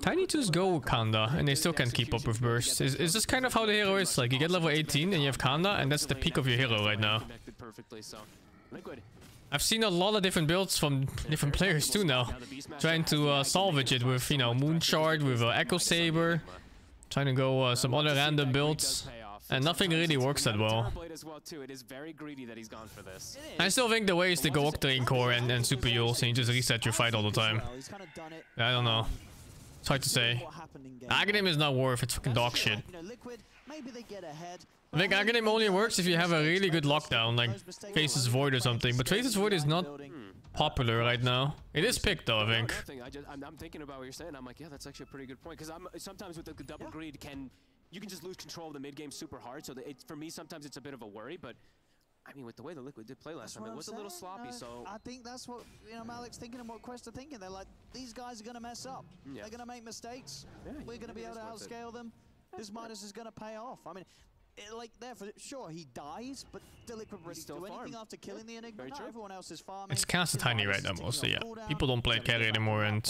Tiny 2's go Kanda, and they still can't keep up with burst. Is this kind of how the hero is? Like, you get level 18 and you have Kanda, and that's the peak of your hero right now. I've seen a lot of different builds from different players too now. Trying to salvage it with, you know, Moonshard, with Echo Saber. Trying to go some other random builds. And nothing really works that well. I still think the way is to go Octarine Core and Super Yules and you just reset your fight all the time. I don't know. It's hard to say. Aghanim is not worth, it's fucking dog shit.
Maybe they get ahead.
I think Aghanim only works if you have a really good lockdown, like Faces Void or something. But Faces Void is not popular right now. It is picked though, I think.
I'm thinking about what you're saying. I'm like, yeah, that's actually a pretty good point. Because sometimes with the double greed, you can just lose control of the mid game super hard. So for me, sometimes it's a bit of a worry. But I mean, with the way the Liquid did play last time, it was a little sloppy. So
I think that's what Malik's thinking and what Quest are thinking. They're like, these guys are gonna mess up.
Yeah.
They're gonna make mistakes.
Yeah,
We're gonna be able to outscale them. This Midas is gonna pay off. I mean, like there for sure he dies, but the Liquid ready to do anything after killing the Enigma. Not everyone else is farming.
It's cast tiny right now mostly, yeah. People don't play carry anymore, and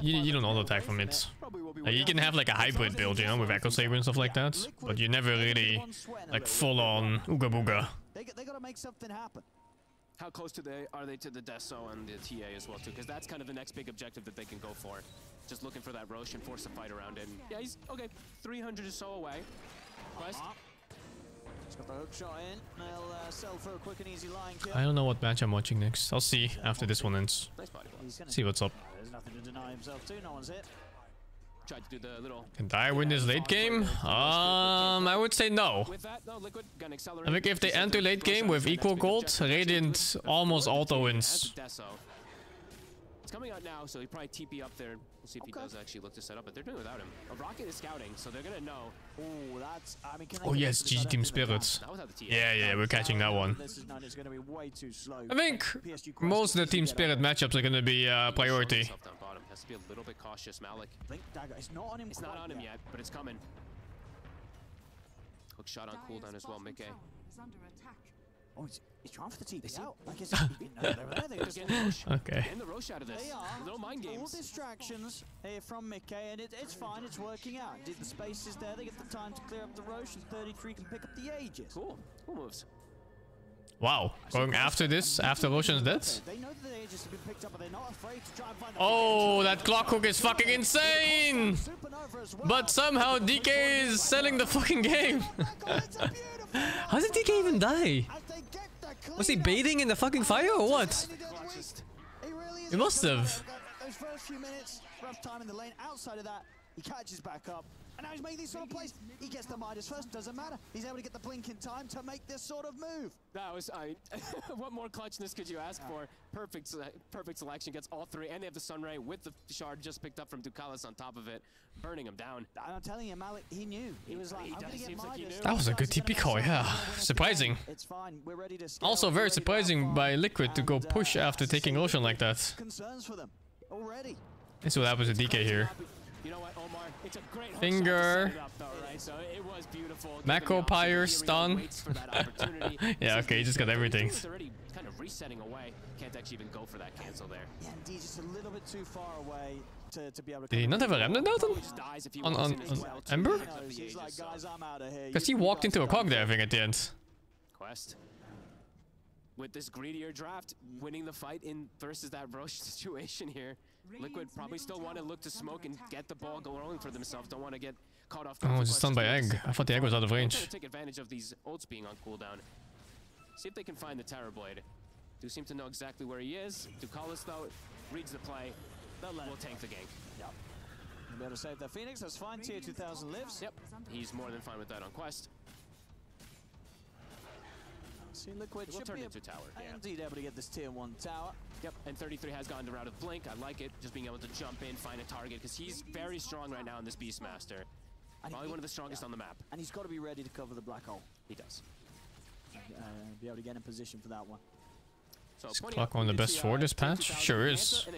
you don't auto attack from it. Like, you can have like a hybrid build, you know, with Echo Saber and stuff like that, but you never really like full on Ooga Booga.
They gotta make something happen.
how close are they to the Deso and the TA as well too? Because that's kind of the next big objective that they can go for. Just looking for that Roche and force a fight around it. And yeah, he's okay. 300 or so away. Quest.
He's got the hook shot in. They'll sell for a quick and easy line kill.
I don't know what match I'm watching next. I'll see after this one ends.
Nice body block.
See what's up.
There's nothing to deny himself too. No one's hit.
Tried to do the little.
Can I win this late game? I would say no. I think if they enter late game with equal gold, Radiant almost auto wins.
It's coming out now, so he probably TP up there. We'll see if he does actually look to set up, but they're doing it without him. A Rocket is scouting, so they're gonna know.
Oh, that's. I mean,
oh yes, GG Team Spirit. Yeah, we're catching that one.
This is gonna be way too slow.
I think most of the Team Spirit matchups are gonna be priority.
Has to be a little bit cautious, Malik.
It's not on him.
It's not on him yet, but it's coming. Hook shot on cooldown as well, Mickey.
Oh, he's trying for the TP out. Like he's been over there. They're just
okay.
Getting the Roche out of this.
They are.
Little mind games.
All distractions here from Mickey, and it's fine. It's working out. Did the space is there. They get the time to clear up the Roche, and 33 can pick up the Aegis.
Cool. Cool moves.
Wow, going after this, after Roshan's dead?
They know that the Aegis have been picked up, but they're not afraid to try and find
oh, that clock hook is fucking insane! But somehow DK is selling the fucking game. How did DK even die? Was he bathing in the fucking fire or what? He must have.
Those first few minutes, rough time in the lane. Outside of that, he catches back up. And now he's making these sort of plays. He gets the Midas first, doesn't matter. He's able to get the blink in time to make this sort of move.
That was, what more clutchness could you ask for? Perfect selection, gets all three, and they have the Sunray with the shard just picked up from Ducalis on top of it, burning him down.
I'm telling you, Malik, he knew. He was like, I'm gonna get Midas.
That was a good TP call, yeah. Surprising.
It's fine. We're ready to
also very surprising by Liquid to go push after taking Ocean like that.
Concerns for them already.
This is what happens to DK here.
You know what, Omar? It's a great
finger.
Up, though, right? So it was beautiful.
Mako Pyre stun. Yeah, okay, he just got everything.
He's already kind of resetting away. Can't actually even go for that cancel there.
Yeah, indeed, just a little bit too far away to be able to.
Did he not have a remnant out on Ember? Because he walked into a cog there, I think, at the end.
Quest. With this greedier draft, winning the fight in versus that Roche situation here. Liquid probably still want to look to smoke and get the ball rolling for themselves. Don't want to get caught off guard.
Oh, just stunned by Egg. I thought the Egg was out of range.
Take advantage of these ults being on cooldown. See if they can find the Terror Blade. Do seem to know exactly where he is. Ducalis, though, reads the play. Will tank the gank.
Yep. You'll be able to save that Phoenix. That's fine. Tier 2000 lives.
Yep. He's more than fine with that on Quest.
See, Liquid
will turn into tower.
Indeed, able to get this tier 1 tower.
Yep, and 33 has gone the route of Blink. I like it, just being able to jump in, find a target, because he's very strong right now in this Beastmaster. Probably one of the strongest on the map.
And he's got to be ready to cover the black hole.
He does.
Be able to get in position for that one.
So
is Clock one of the best for this patch? Sure is.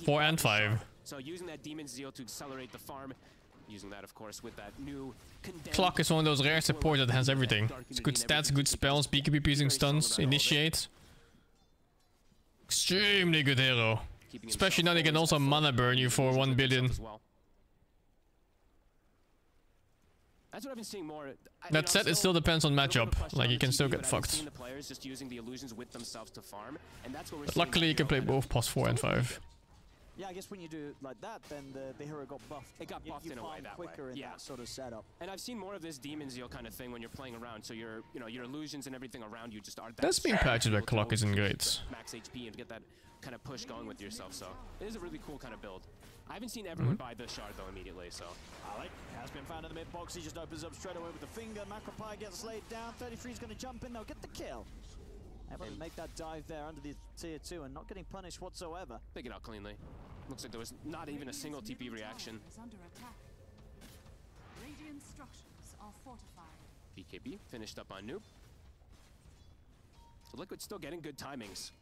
4 and 5.
So using that Demon Zeal to accelerate the farm. Using that, of course, with that new
Clock is one of those rare supports that has everything. It's good stats, good spells, BKB piercing stuns, initiate. Extremely good hero. Especially now they can also mana burn you for 1 billion.
That's what I've been seeing more.
That said, it still depends on matchup. Like, you can still get fucked.
The players just using the illusions with themselves to farm, and that's what we're
but luckily you can play both pos 4 and 5.
Yeah, I guess when you do it like that, then the hero got buffed.
It got buffed in a way that way.
Quicker in that sort of setup.
And I've seen more of this Demon Zeal kind of thing when you're playing around. So your illusions and everything around you just aren't that.
That's been patches where clock isn't great.
Max HP and get that kind of push going with yourself. So it is a really cool kind of build. I haven't seen everyone buy the shard though immediately. So
Alec has been found in the mid box. He just opens up straight away with the finger. Macropie gets laid down. 33 is going to jump in. They'll get the kill. Able to make that dive there under the tier 2 and not getting punished whatsoever.
Pick it out cleanly. Looks like there was not even a single TP reaction.
Radiant structures are fortified.
BKB finished up on Noob. So Liquid still getting good timings.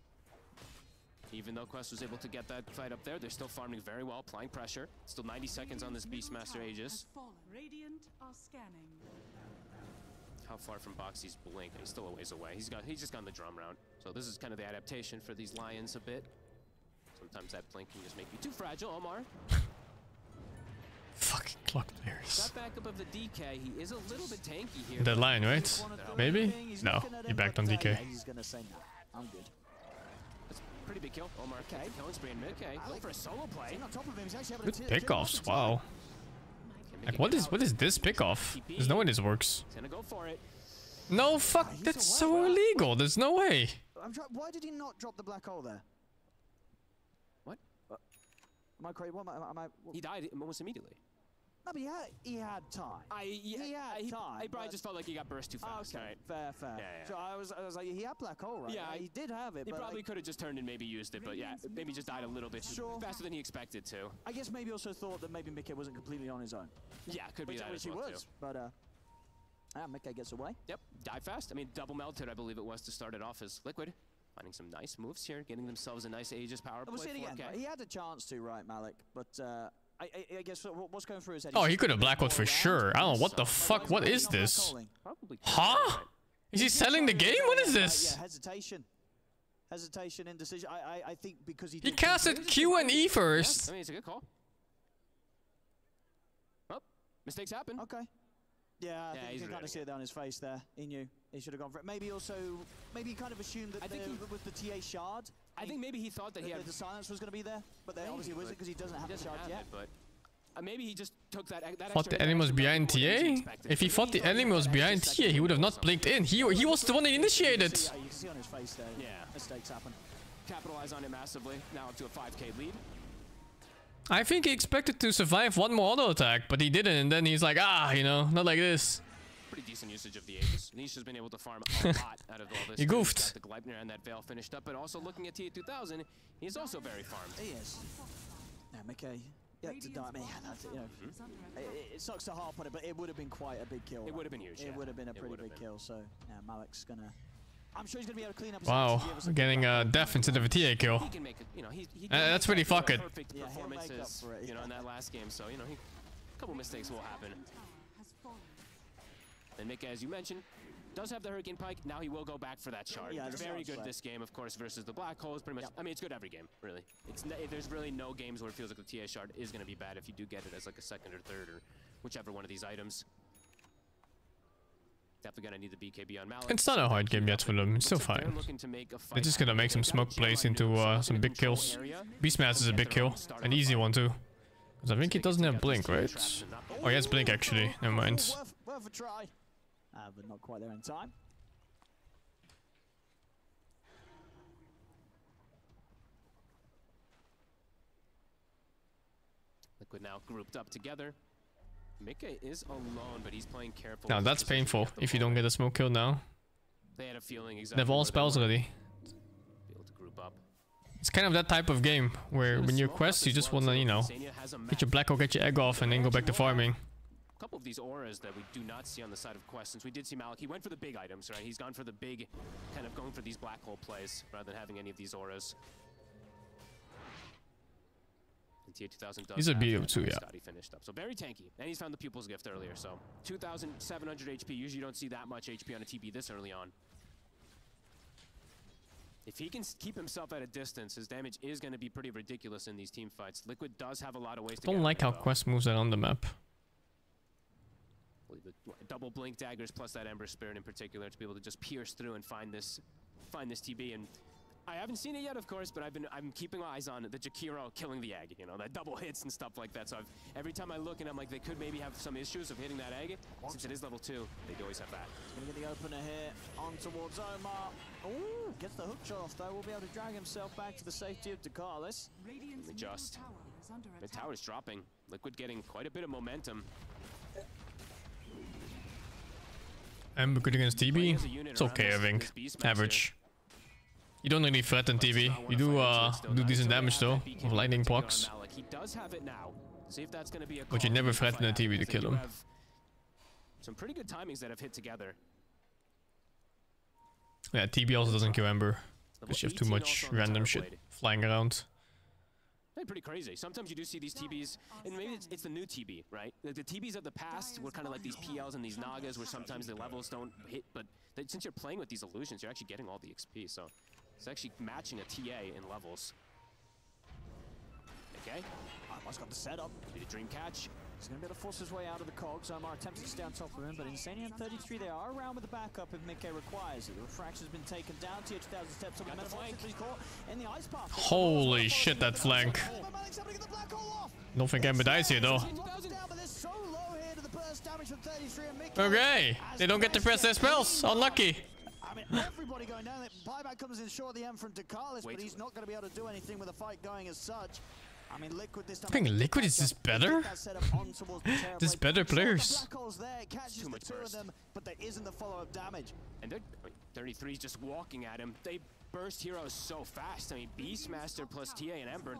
Even though Quest was able to get that fight up there, they're still farming very well, applying pressure. Still 90 seconds on this Beastmaster Aegis.
Radiant are scanning.
How far from Boxy's blink? He's still a ways away. He's just gone the drum round. So this is kind of the adaptation for these Lions a bit. Sometimes that blink can just make you too fragile, Omar.
Fucking clock players.
Got back above the DK. He is a little bit tanky here.
The line, right? Maybe? No, he backed on DK.
He's gonna say no. I'm good.
That's a pretty big kill. Omar K. Killing spree in mid K. Going for a solo play.
Good pickoffs, wow. Like what is this pickoff? There's no way this works.
He's gonna go for it.
No, fuck, that's so illegal. There's no way.
Why did he not drop the black hole there?
What?
Am I crazy?
He died almost immediately.
No, but he had time. He had time.
I probably just felt like he got burst too fast.
Okay,
right?
fair.
Yeah.
So I was like, he had black hole, right?
Yeah,
he did have it.
He
but
probably could have just turned and maybe used it, but yeah, maybe just died a little bit faster than he expected to.
I guess maybe also thought that maybe Mickey wasn't completely on his own.
Yeah, could be that as well too.
But Mickey gets away.
Yep, dive fast. I mean, double melted, I believe it was to start it off as Liquid. Finding some nice moves here, getting themselves a nice Aegis power play.
We'll see it again. Right? He had a chance to, right, Malik? But I guess what's going through his head?
Oh, he could have blackled for sure. I don't know what the fuck. What is this? Huh? Is he selling the game? What is this?
Yeah, hesitation, indecision. I think because he
casted Q and E first.
I mean, it's a good call. Oh, mistakes happen.
Okay. Yeah, I think you can kind of see it there on his face there. He knew he should have gone for it. Maybe he kind of assumed that with the TA shard.
I think maybe he thought that
the silence was going to be there, but there obviously wasn't because he doesn't have the shard yet.
But maybe he just took that.
Thought the enemy was behind TA? If he thought the enemy was behind TA, he would have not blinked in. He was the one that initiated.
Yeah, you can see on his face there.
Yeah,
mistakes happen.
Capitalize on it massively. Now up to a 5K lead.
I think he expected to survive one more auto attack, but he didn't. And then he's like, not like this.
Pretty decent usage of the Aegis. Nisha's been able to farm a lot out of all this.
He goofed.
Got the Gleipnir and that Veil finished up, but also looking at TA2000, he's also very farmed.
He is. Yeah, Mickey. Yeah, to die. I mean, that's it, it sucks to harp on it, but it would have been quite a big kill.
It would have been huge.
It would have been a pretty big kill. So yeah, Malik's gonna. I'm sure he's gonna be able to clean up.
Wow, getting a death instead of a TA kill.
He can make it. He
that's pretty fucking.
Perfect performances. In that last game. So a couple mistakes will happen. And Mickey, as you mentioned, does have the Hurricane Pike. Now he will go back for that shard. Yeah, it's very good this game, of course, versus the Black Holes. Pretty much. I mean, it's good every game, really. There's really no games where it feels like the TA shard is going to be bad if you do get it as like a second or third or whichever one of these items. Definitely gonna need the BKB on Malik.
It's not a hard game yet for them. It's still fine. They're just gonna make some smoke plays into some big kills. Beastmaster is a big kill, an easy one too. Because I think he doesn't have blink, right? Oh, he has blink actually. Never mind.
Worth a try. But not quite there in time.
Liquid now grouped up together. Mickey is alone, but he's playing careful.
Now that's painful if you don't get a smoke kill now.
They had a feeling exactly.
They have all spells ready.
Be able to group up.
It's kind of that type of game where when you quest, you just wanna, get your black hole, get your egg off, and then go back to farming.
A couple of these auras that we do not see on the side of Quest, since we did see Malik. He went for the big items, right? He's gone for the big, kind of going for these black hole plays rather than having any of these auras. And TA2000 does.
He's a BO too, yeah.
He finished up, so very tanky, and he's found the Pupil's Gift earlier. So 2,700 HP. Usually you don't see that much HP on a TB this early on. If he can keep himself at a distance, his damage is going to be pretty ridiculous in these team fights. Liquid does have a lot of ways to.
Don't like how Quest moves that on the map.
The double blink daggers plus that Ember Spirit in particular to be able to just pierce through and find this TB. And I haven't seen it yet, of course, but I'm keeping eyes on the Jakiro killing the egg. You know, that double hits and stuff like that. So every time I look and I'm like, they could maybe have some issues of hitting that egg. Since it is level 2, they do always have that.
He's gonna get the opener here on towards Omar. Ooh, gets the hook shot off though. Will be able to drag himself back to the safety of Dakalis.
Adjust. The tower's dropping. Liquid getting quite a bit of momentum.
Ember good against TB. It's okay, I think. Average. You don't really threaten TB. You do decent damage though, with lightning procs.
He does have it now. See if that's gonna be a
But you never threaten a TB to kill him.
Some pretty good timings that have hit together.
Yeah, TB also doesn't kill Ember. Because you have too much random shit flying around.
Pretty crazy. Sometimes you do see these TBs, and maybe it's the new TB, right? The TBs of the past were kind of like these PLs and these Nagas, where sometimes the levels don't hit, but since you're playing with these illusions, you're actually getting all the XP, so it's actually matching a TA in levels. Okay.
Omar's got the setup.
Be the dream catch.
He's going to be able to force his way out of the cogs. Omar attempts to stay on top of him, but Insania and 33, they are around with the backup if Mickey requires it. The refraction's been taken down. Tier 2000 steps up the metamorphosis, but he's caught in the ice path.
Holy shit, that flank. Don't think Ember dies here though. Okay, they don't get to press their spells. Unlucky.
I mean, everybody going down there. Buyback comes in short the end from Dakalis, but he's not going to be able to do anything with the fight going as such. I mean, Liquid this time.
I think Liquid is just better. Just better players.
Too much burst.
But there isn't the follow-up damage.
And 33 is just walking at him. They burst heroes so fast. I mean, Beastmaster plus TA and Ember,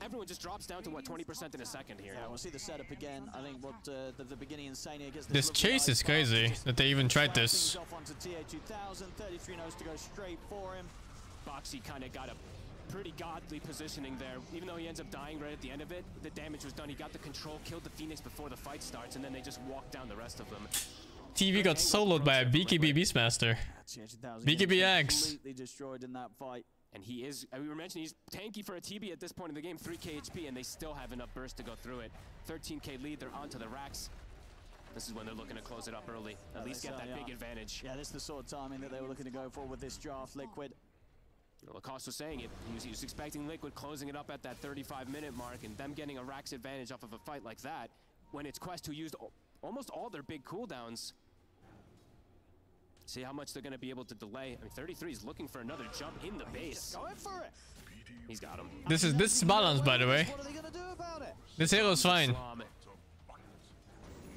everyone just drops down to what, 20% in a second here.
Yeah, we'll see the setup again. I think what the beginning Insania gets
this chase is crazy that they even tried this.
Off onto TA 2000. 33 knows to go straight for him.
Boxy kind of got a pretty godly positioning there. Even though he ends up dying right at the end of it, the damage was done. He got the control, killed the Phoenix before the fight starts, and then they just walked down the rest of them.
TV got soloed by a BKB Beastmaster. BKB X.
Completely destroyed in that fight.
And he is, we were mentioning, he's tanky for a TB at this point in the game, 3k HP, and they still have enough burst to go through it. 13k lead, they're onto the racks. This is when they're looking to close it up early. At least get that big advantage.
Yeah, this is the sort of timing that they were looking to go for with this draft. Liquid.
Lacoste was saying it. He was expecting Liquid closing it up at that 35-minute mark, and them getting a Rax advantage off of a fight like that, when it's Quest who used almost all their big cooldowns. See how much they're going to be able to delay. I mean, 33 is looking for another jump in the base.
Going for it.
He's got him.
This is balanced, by the way.
What are they going to do about it?
This hero's fine.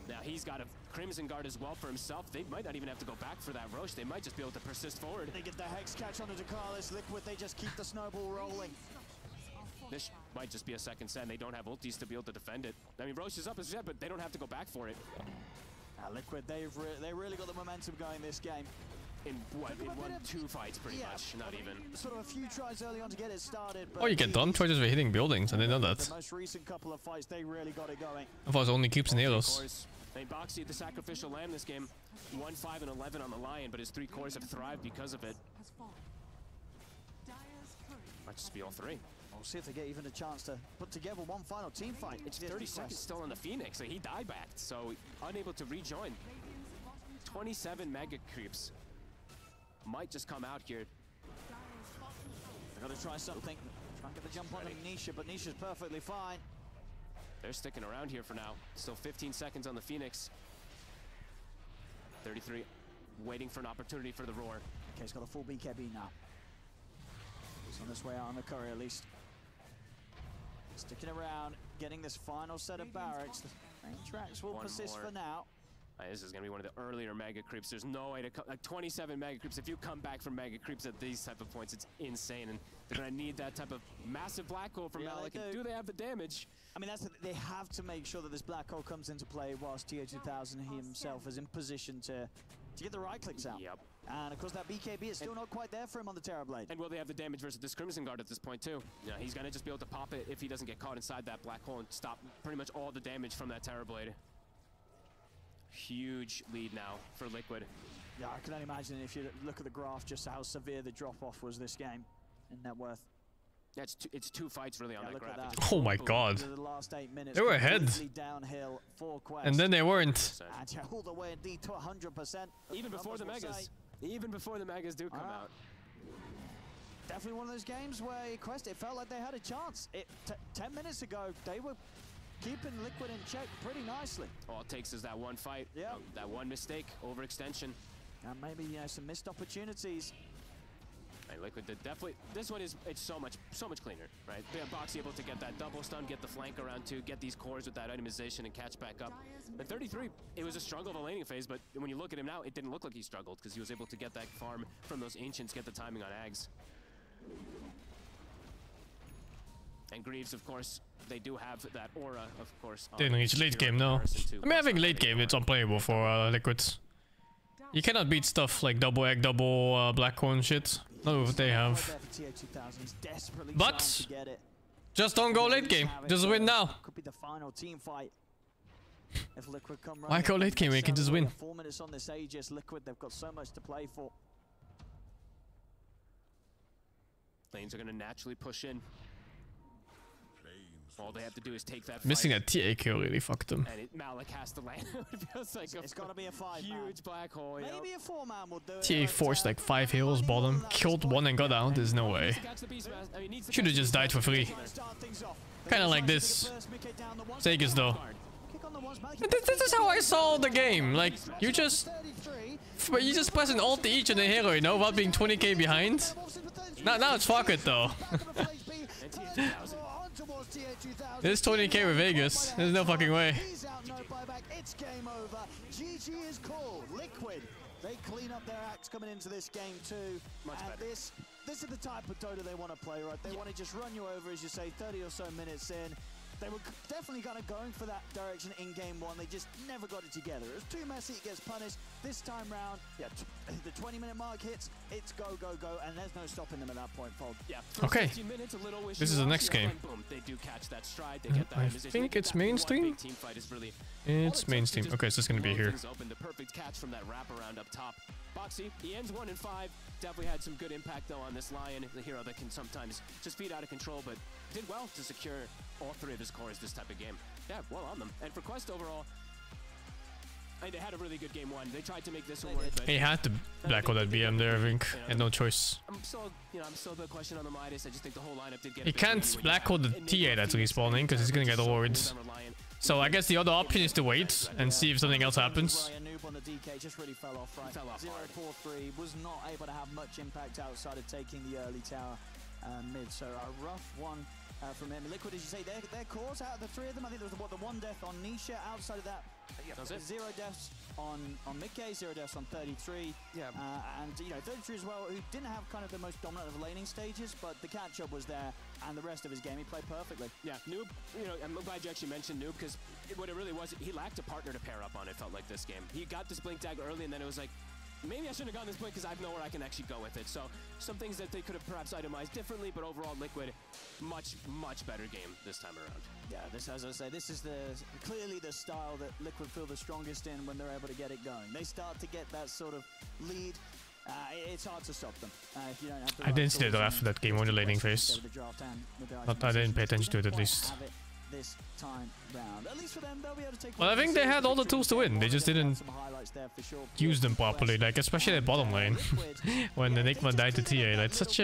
Now he's got a Crimson Guard as well for himself. They might not even have to go back for that Roche. They might just be able to persist forward.
They get the Hex catch onto Dakalis. Liquid, they just keep the snowball rolling.
This might just be a second set. They don't have ultis to be able to defend it. I mean, Roche is up as yet, but they don't have to go back for it.
Liquid, they really got the momentum going this game.
In what? In 1-2 fights, pretty much. Not even.
Sort of a few tries early on to get it started. But
Oh, you get done choices for hitting buildings. I didn't know that.
The most recent couple of fights, they really got it going.
I thought it was only keeps and heroes.
I mean, Boxy, the sacrificial lamb this game, 1, 5, and 11 on the Lion, but his 3 cores have thrived because of it. Might just be all 3.
We'll see if they get even a chance to put together one final team fight.
It's 30 seconds still on the Phoenix, so he die-backed, so unable to rejoin. 27 mega creeps. Might just come out here.
They've got to try something. Try and get the jump on Nisha, but Nisha's perfectly fine.
They're sticking around here for now. Still 15 seconds on the Phoenix. 33 waiting for an opportunity for the roar.
Okay, he's got a full BKB now. He's on his way out on the courier at least. Sticking around, getting this final set of barracks. The train tracks will persist for now.
This is going to be one of the earlier mega creeps. There's no way to like 27 mega creeps. If you come back from mega creeps at these type of points, it's insane. And they're going to need that type of massive black hole from Malik. Do they have the damage?
I mean, they have to make sure that this black hole comes into play whilst TA2000 himself is in position to get the right clicks out.
Yep.
And of course that BKB is still not quite there for him on the Terrorblade.
And will they have the damage versus this Crimson Guard at this point too? Yeah, he's going to just be able to pop it if he doesn't get caught inside that black hole and stop pretty much all the damage from that Terrorblade. Huge lead now for Liquid.
Yeah, I can only imagine if you look at the graph just how severe the drop-off was this game in net worth.
Yeah, it's two fights really on that graph.
Oh my god.
The last 8 minutes,
they were ahead.
Downhill for Quest.
And then they weren't.
And all the way indeed to 100%.
Even before the Megas. Even before the Megas do come out.
definitely one of those games where Quest, it felt like they had a chance. 10 minutes ago, they were keeping Liquid in check pretty nicely.
All it takes is that one fight, that one mistake, overextension.
And maybe, you know, some missed opportunities.
And Liquid did definitely. This one is so much cleaner, right? They have Boxy able to get that double stun, get the flank around too, get these cores with that itemization and catch back up. At 33, it was a struggle of a laning phase, but when you look at him now, it didn't look like he struggled because he was able to get that farm from those ancients, get the timing on Ags. And Greaves, of course, they do have that aura, of course.
Didn't reach late game, no. I mean, I think late game it's unplayable for Liquid. You cannot beat stuff like double egg, double Blackhorn shit. Not what they have. But just don't go late game. Just win now.
Could be the final team fight. If Liquid come
Why go late game? We can just win.
4 minutes on this Aegis. Liquid, they've got so much to play for.
Lanes are going to naturally push in. All they have to do is take that.
Missing a TA kill really fucked them.
And Malik has to land. It feels like
it's got to be a 5-man.
Huge black hole.
Maybe a 4-man will do it.
TA forced like 5 heals bottom, killed one and got out. There's no way. Should have just died for free. Kind of like this. Sagas though. This is how I saw the game. Like you just press an alt to each and a hero, you know, without being 20k behind. Now it's fuck it though. This 20k with Vegas. There's no fucking way.
It's game over. GG is called. Liquid, they clean up their acts coming into this game too. This is the type of Dota they want to play, right? They want to just run you over, as you say, 30 or so minutes in. They were definitely kind of going for that direction in game one. They just never got it together. It was too messy, it gets punished. This time round, the 20-minute mark hits, it's go, go, go, and there's no stopping them at that point, Fog.
Yeah,
okay. This is the next game.
They do catch that stride, they get that
I think it's mainstream. It's mainstream. Okay, so it's gonna be here.
The perfect catch from that wraparound up top. Boxy, he ends 1 and 5. Definitely had some good impact though on this Lion, the hero that can sometimes just feed out of control, but did well to secure all 3 of his cores this type of game. Yeah, well on them. And for Quest overall, I mean, they had a really good game 1. They tried to make this one work, but
he had to black hole that BM there, I think. Had no choice.
I'm still the question on the Midas. I just think the whole lineup did get.
He can't black hole the TA that's respawning because he's gonna get wards. So I guess the other option is to wait and see if something else happens.
On the DK just really fell off, right? 0-4-3 was not able to have much impact outside of taking the early tower mid. So a rough one from him. Liquid, as you say, their cores out of the 3 of them. I think there was the 1 death on Nisha. Outside of that, 0 deaths on Mickey, 0 deaths on 33.
Yeah.
And you know 33 as well, who didn't have kind of the most dominant of laning stages, but the catch-up was there, and the rest of his game he played perfectly.
Yeah, Noob. You know, I'm glad you actually mentioned Noob because what it really was, he lacked a partner to pair up on. It felt like this game. He got this blink tag early, and then it was like, maybe I shouldn't have gotten this blink because I have nowhere I can actually go with it. So some things that they could have perhaps itemized differently, but overall Liquid, much better game this time around.
Yeah, this, as I say, this is clearly the style that Liquid feel the strongest in when they're able to get it going. They start to get that sort of lead. It's hard to stop them. If you don't have the
I didn't see the draft for that game or the laning phase. But I didn't pay attention to it at least.
This time round. At least for them, they'll be able to take.
Well, I think they had all the tools to win. They just didn't use them properly. Like especially at bottom lane when Enigma died to TA. Like such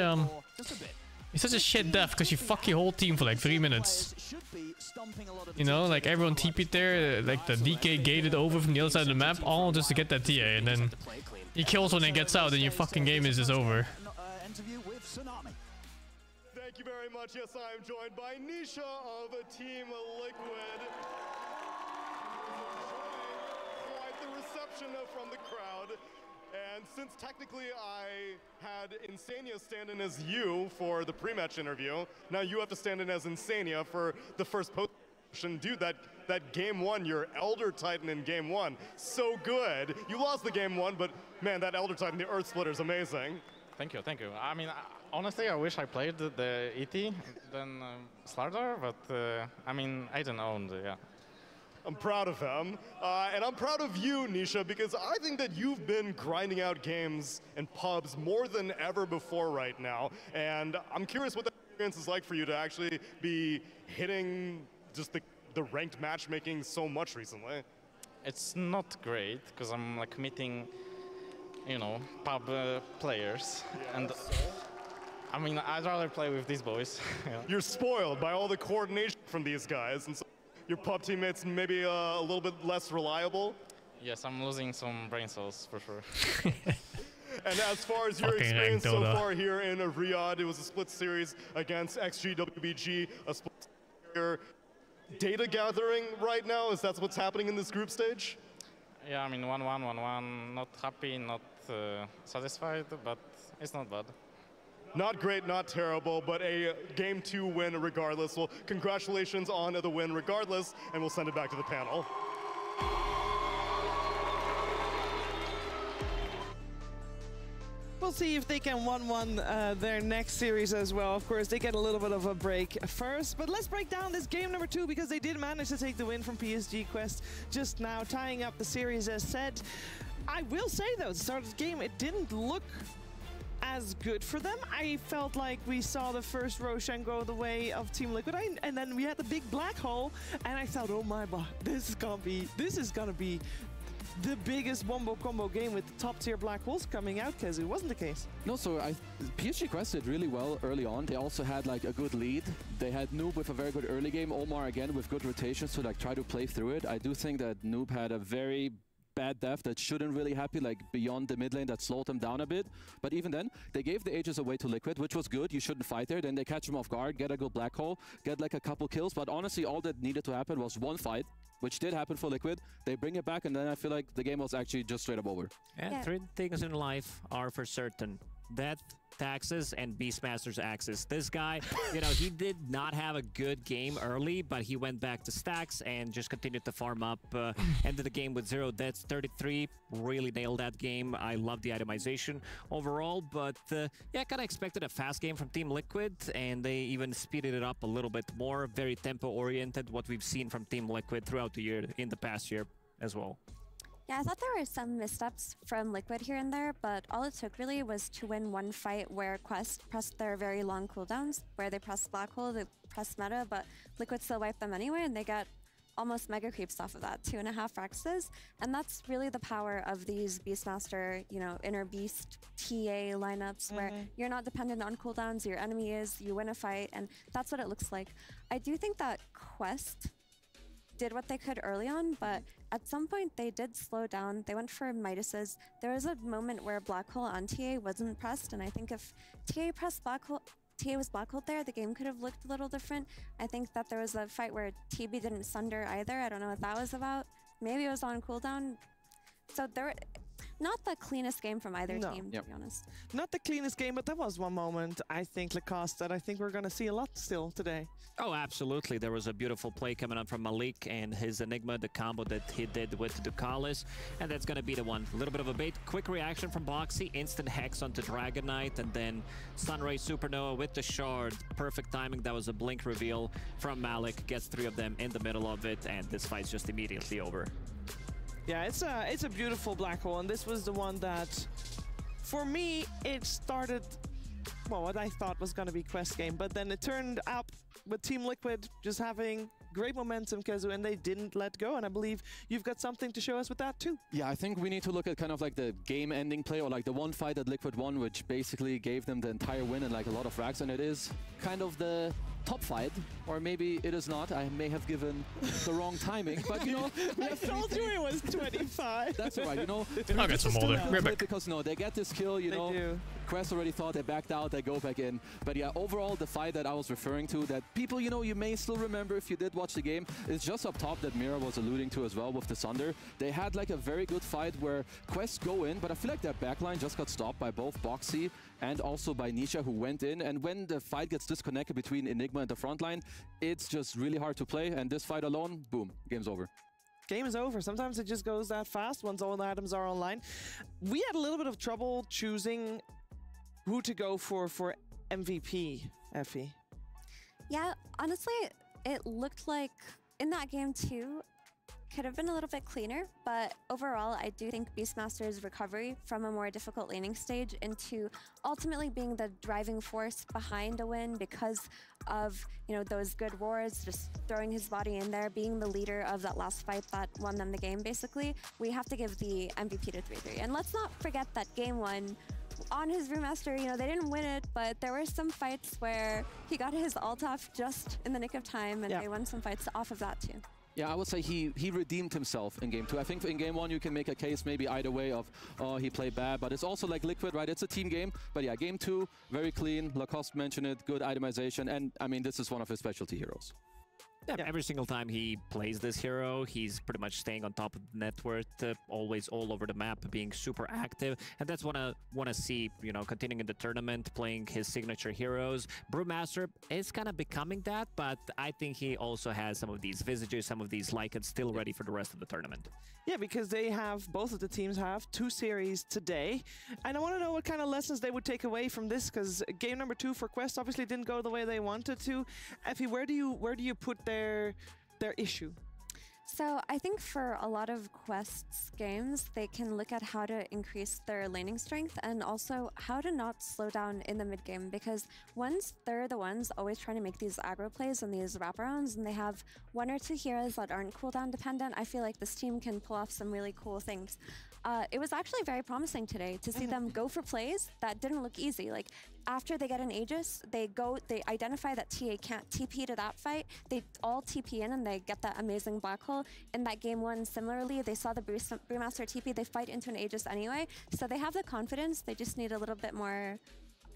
it's such a shit death because you fuck your whole team for like 3 minutes. You know, like everyone TP'd there, like the DK gated over from the other side of the map, all just to get that TA, and then he kills when he gets out, and your fucking game is just over.
Thank you very much. Yes, I am joined by Nisha of Team Liquid. Quite the reception from the crowd. And since technically I had Insania stand in as you for the pre-match interview, now you have to stand in as Insania for the first post-session. Dude, that game 1, your Elder Titan in game 1, so good. You lost the game 1, but man, that Elder Titan, the Earth Splitter is amazing.
Thank you, thank you. I mean, honestly, I wish I played the ET than Slardar, but I mean, I don't own the, yeah.
I'm proud of him, and I'm proud of you, Nisha, because I think that you've been grinding out games and pubs more than ever before right now, and I'm curious what that experience is like for you to actually be hitting just the ranked matchmaking so much recently.
It's not great, because I'm like meeting, you know, pub players,
yeah,
and I mean, I'd rather play with these boys. Yeah.
You're spoiled by all the coordination from these guys, and so your pub teammates maybe a little bit less reliable.
Yes, I'm losing some brain cells for sure.
And as far as your experience so far here in Riyadh, it was a split series against XGWBG, a split series. Data gathering right now, is that what's happening in this group stage?
Yeah, I mean 1-1, 1-1, not happy, not satisfied, but it's not bad.
Not great, not terrible, but a Game 2 win regardless. Well, congratulations on the win regardless, and we'll send it back to the panel.
We'll see if they can 1-1 their next series as well. Of course, they get a little bit of a break first. But let's break down this game number 2 because they did manage to take the win from PSG Quest just now, tying up the series as said. I will say, though, at the start of the game, it didn't look as good for them. I felt like we saw the first Roshan go the way of Team Liquid, and then we had the big black hole, and I thought, oh my god, this is gonna be the biggest wombo combo game with the top tier black holes coming out, because it wasn't the case.
No, so PSG Quest did really well early on. They also had like a good lead. They had Noob with a very good early game, Omar again with good rotations to like try to play through it. I do think that Noob had a very bad death that shouldn't really happen, like beyond the mid lane, that slowed them down a bit. But even then, they gave the Aegis away to Liquid, which was good. You shouldn't fight there. Then they catch him off guard, get a good black hole, get like a couple kills. But honestly, all that needed to happen was one fight, which did happen for Liquid. They bring it back, and then I feel like the game was actually just straight up over.
And 3 things in life are for certain: death, taxes, and Beastmaster's axes. This guy, you know, he did not have a good game early, but he went back to stacks and just continued to farm up. Ended the game with 0 deaths, 33. Really nailed that game. I love the itemization overall, but yeah, kind of expected a fast game from Team Liquid, and they even speeded it up a little bit more. Very tempo-oriented, what we've seen from Team Liquid throughout the year, in the past year as well.
Yeah, I thought there were some missteps from Liquid here and there, but all it took really was to win one fight where Quest pressed their very long cooldowns, where they pressed Black Hole, they pressed meta, but Liquid still wiped them anyway, and they got almost mega creeps off of that, 2.5 Rexes. And that's really the power of these Beastmaster, you know, Inner Beast TA lineups, where you're not dependent on cooldowns, your enemy is, you win a fight, and that's what it looks like. I do think that Quest did what they could early on, but at some point they did slow down. They went for Midas's. There was a moment where Black Hole on TA wasn't pressed, and I think if TA pressed Black Hole, TA was Black Hole there, the game could have looked a little different. I think that there was a fight where TB didn't sunder either. I don't know what that was about. Maybe it was on cooldown. So there were not the cleanest game from either team, to be honest.
Not the cleanest game, but there was one moment, I think, Lacoste, that I think we're going to see a lot still today.
Oh, absolutely. There was a beautiful play coming up from Malik and his Enigma, the combo that he did with Ducalis, and that's going to be the one. A little bit of a bait. Quick reaction from Boxy, instant Hex onto Dragon Knight, and then Sunray Supernova with the Shard. Perfect timing. That was a blink reveal from Malik. Gets 3 of them in the middle of it, and this fight's just immediately over.
Yeah, it's a beautiful black hole, and this was the one that, for me, it started, well, what I thought was going to be Quest game, but then it turned up with Team Liquid just having great momentum, Kezu, and they didn't let go, and I believe you've got something to show us with that too.
Yeah, I think we need to look at kind of like the game-ending play, or like the one fight that Liquid won, which basically gave them the entire win and like a lot of racks, and it is kind of the top fight, or maybe it is not. I may have given the wrong timing, but you know,
I told you it was 25.
That's all right, you know.
I'll get some more there.
Because no, they get this kill, you know. Quest already thought, they backed out, they go back in. But yeah, overall, the fight that I was referring to, that people, you know, you may still remember if you did watch the game, is just up top that Mira was alluding to as well with the Sunder. They had like a very good fight where Quest go in, but I feel like their backline just got stopped by both Boxy and also by Nisha, who went in. And when the fight gets disconnected between Enigma and the front line, it's just really hard to play. And this fight alone, boom, game's over.
Game is over. Sometimes it just goes that fast once all the items are online. We had a little bit of trouble choosing who to go for MVP, Effie.
Yeah, honestly, it looked like in that game too, could have been a little bit cleaner, but overall, I do think Beastmaster's recovery from a more difficult laning stage into ultimately being the driving force behind a win because of, you know, those good wars, just throwing his body in there, being the leader of that last fight that won them the game, basically. We have to give the MVP to 3-3. And let's not forget that game 1 on his Brewmaster. You know, they didn't win it, but there were some fights where he got his ult off just in the nick of time, and they won some fights off of that too.
Yeah, I would say he redeemed himself in Game 2. I think in Game 1 you can make a case maybe either way of, oh, he played bad, but it's also like Liquid, right? It's a team game. But yeah, Game 2, very clean. Lacoste mentioned it, good itemization, and I mean, this is one of his specialty heroes.
Yeah, every single time he plays this hero, he's pretty much staying on top of the net worth, always all over the map, being super active, and that's what I want to see, you know, continuing in the tournament, playing his signature heroes. Brewmaster is kind of becoming that, but I think he also has some of these Visages, some of these Lycans still ready for the rest of the tournament.
Yeah, because they have, both of the teams have 2 series today, and I want to know what kind of lessons they would take away from this, because game number 2 for Quest obviously didn't go the way they wanted to. Effie, where do you put their issue?
So I think for a lot of Quest's games, they can look at how to increase their laning strength and also how to not slow down in the mid game, because once they're the ones always trying to make these aggro plays and these wraparounds, and they have 1 or 2 heroes that aren't cooldown dependent, I feel like this team can pull off some really cool things. It was actually very promising today to see them go for plays that didn't look easy. Like after they get an Aegis, they identify that TA can't TP to that fight. They all TP in and they get that amazing black hole. In that game 1, similarly, they saw the Brewmaster TP, they fight into an Aegis anyway. So they have the confidence, they just need a little bit more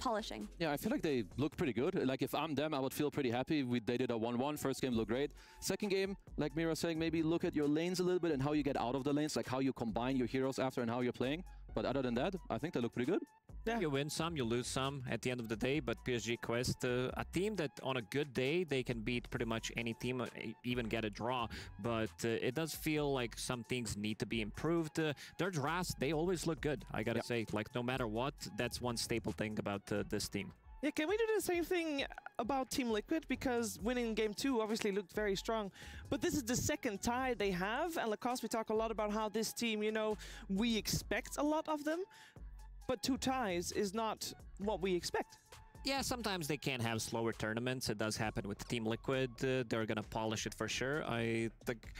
polishing.
Yeah, I feel like they look pretty good. Like if I'm them, I would feel pretty happy. They did a 1-1. First game looked great. Second game, like Mira saying, maybe look at your lanes a little bit and how you get out of the lanes, like how you combine your heroes after and how you're playing. But other than that, I think they look pretty good.
Yeah. You win some, you lose some at the end of the day, but PSG Quest, a team that on a good day, they can beat pretty much any team, even get a draw, but it does feel like some things need to be improved. Their drafts, they always look good, I gotta say. Like, no matter what, that's one staple thing about this team.
Yeah, can we do the same thing about Team Liquid? Because winning game 2 obviously looked very strong. But this is the second tie they have. And Lacoste, we talk a lot about how this team, you know, we expect a lot of them. But 2 ties is not what we expect.
Yeah, sometimes they can have slower tournaments. It does happen with Team Liquid. They're going to polish it for sure. I think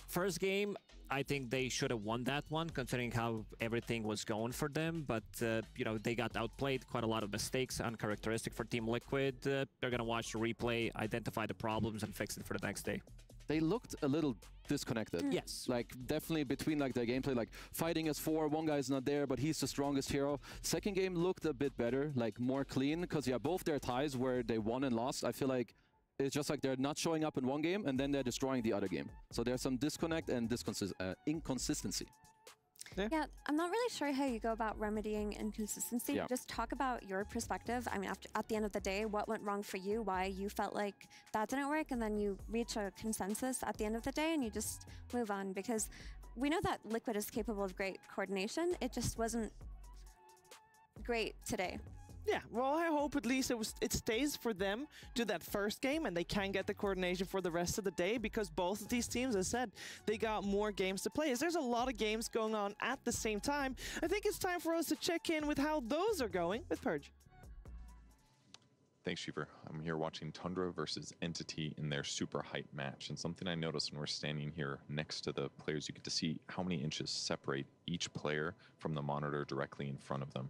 first game, I think they should have won that one, considering how everything was going for them. But, you know, they got outplayed. Quite a lot of mistakes, uncharacteristic for Team Liquid. They're going to watch the replay, identify the problems, and fix it for the next day.
They looked a little disconnected.
Yes.
Like, definitely between, like, their gameplay, like, fighting as 4, one guy's not there, but he's the strongest hero. Second game looked a bit better, like, more clean, because, yeah, both their ties where they won and lost, I feel like it's just like they're not showing up in one game, and then they're destroying the other game. So there's some disconnect and inconsistency.
Yeah, I'm not really sure how you go about remedying inconsistency.
Yeah.
Just talk about your perspective. I mean, at the end of the day, what went wrong for you, why you felt like that didn't work, and then you reach a consensus at the end of the day and you just move on. Because we know that Liquid is capable of great coordination. It just wasn't great today.
Yeah, well, I hope at least it stays for them to that first game and they can get the coordination for the rest of the day, because both of these teams, as I said, they got more games to play. As there's a lot of games going on at the same time, I think it's time for us to check in with how those are going with Purge.
Thanks, Sheever. I'm here watching Tundra versus Entity in their super height match, and something I noticed when we're standing here next to the players, you get to see how many inches separate each player from the monitor directly in front of them.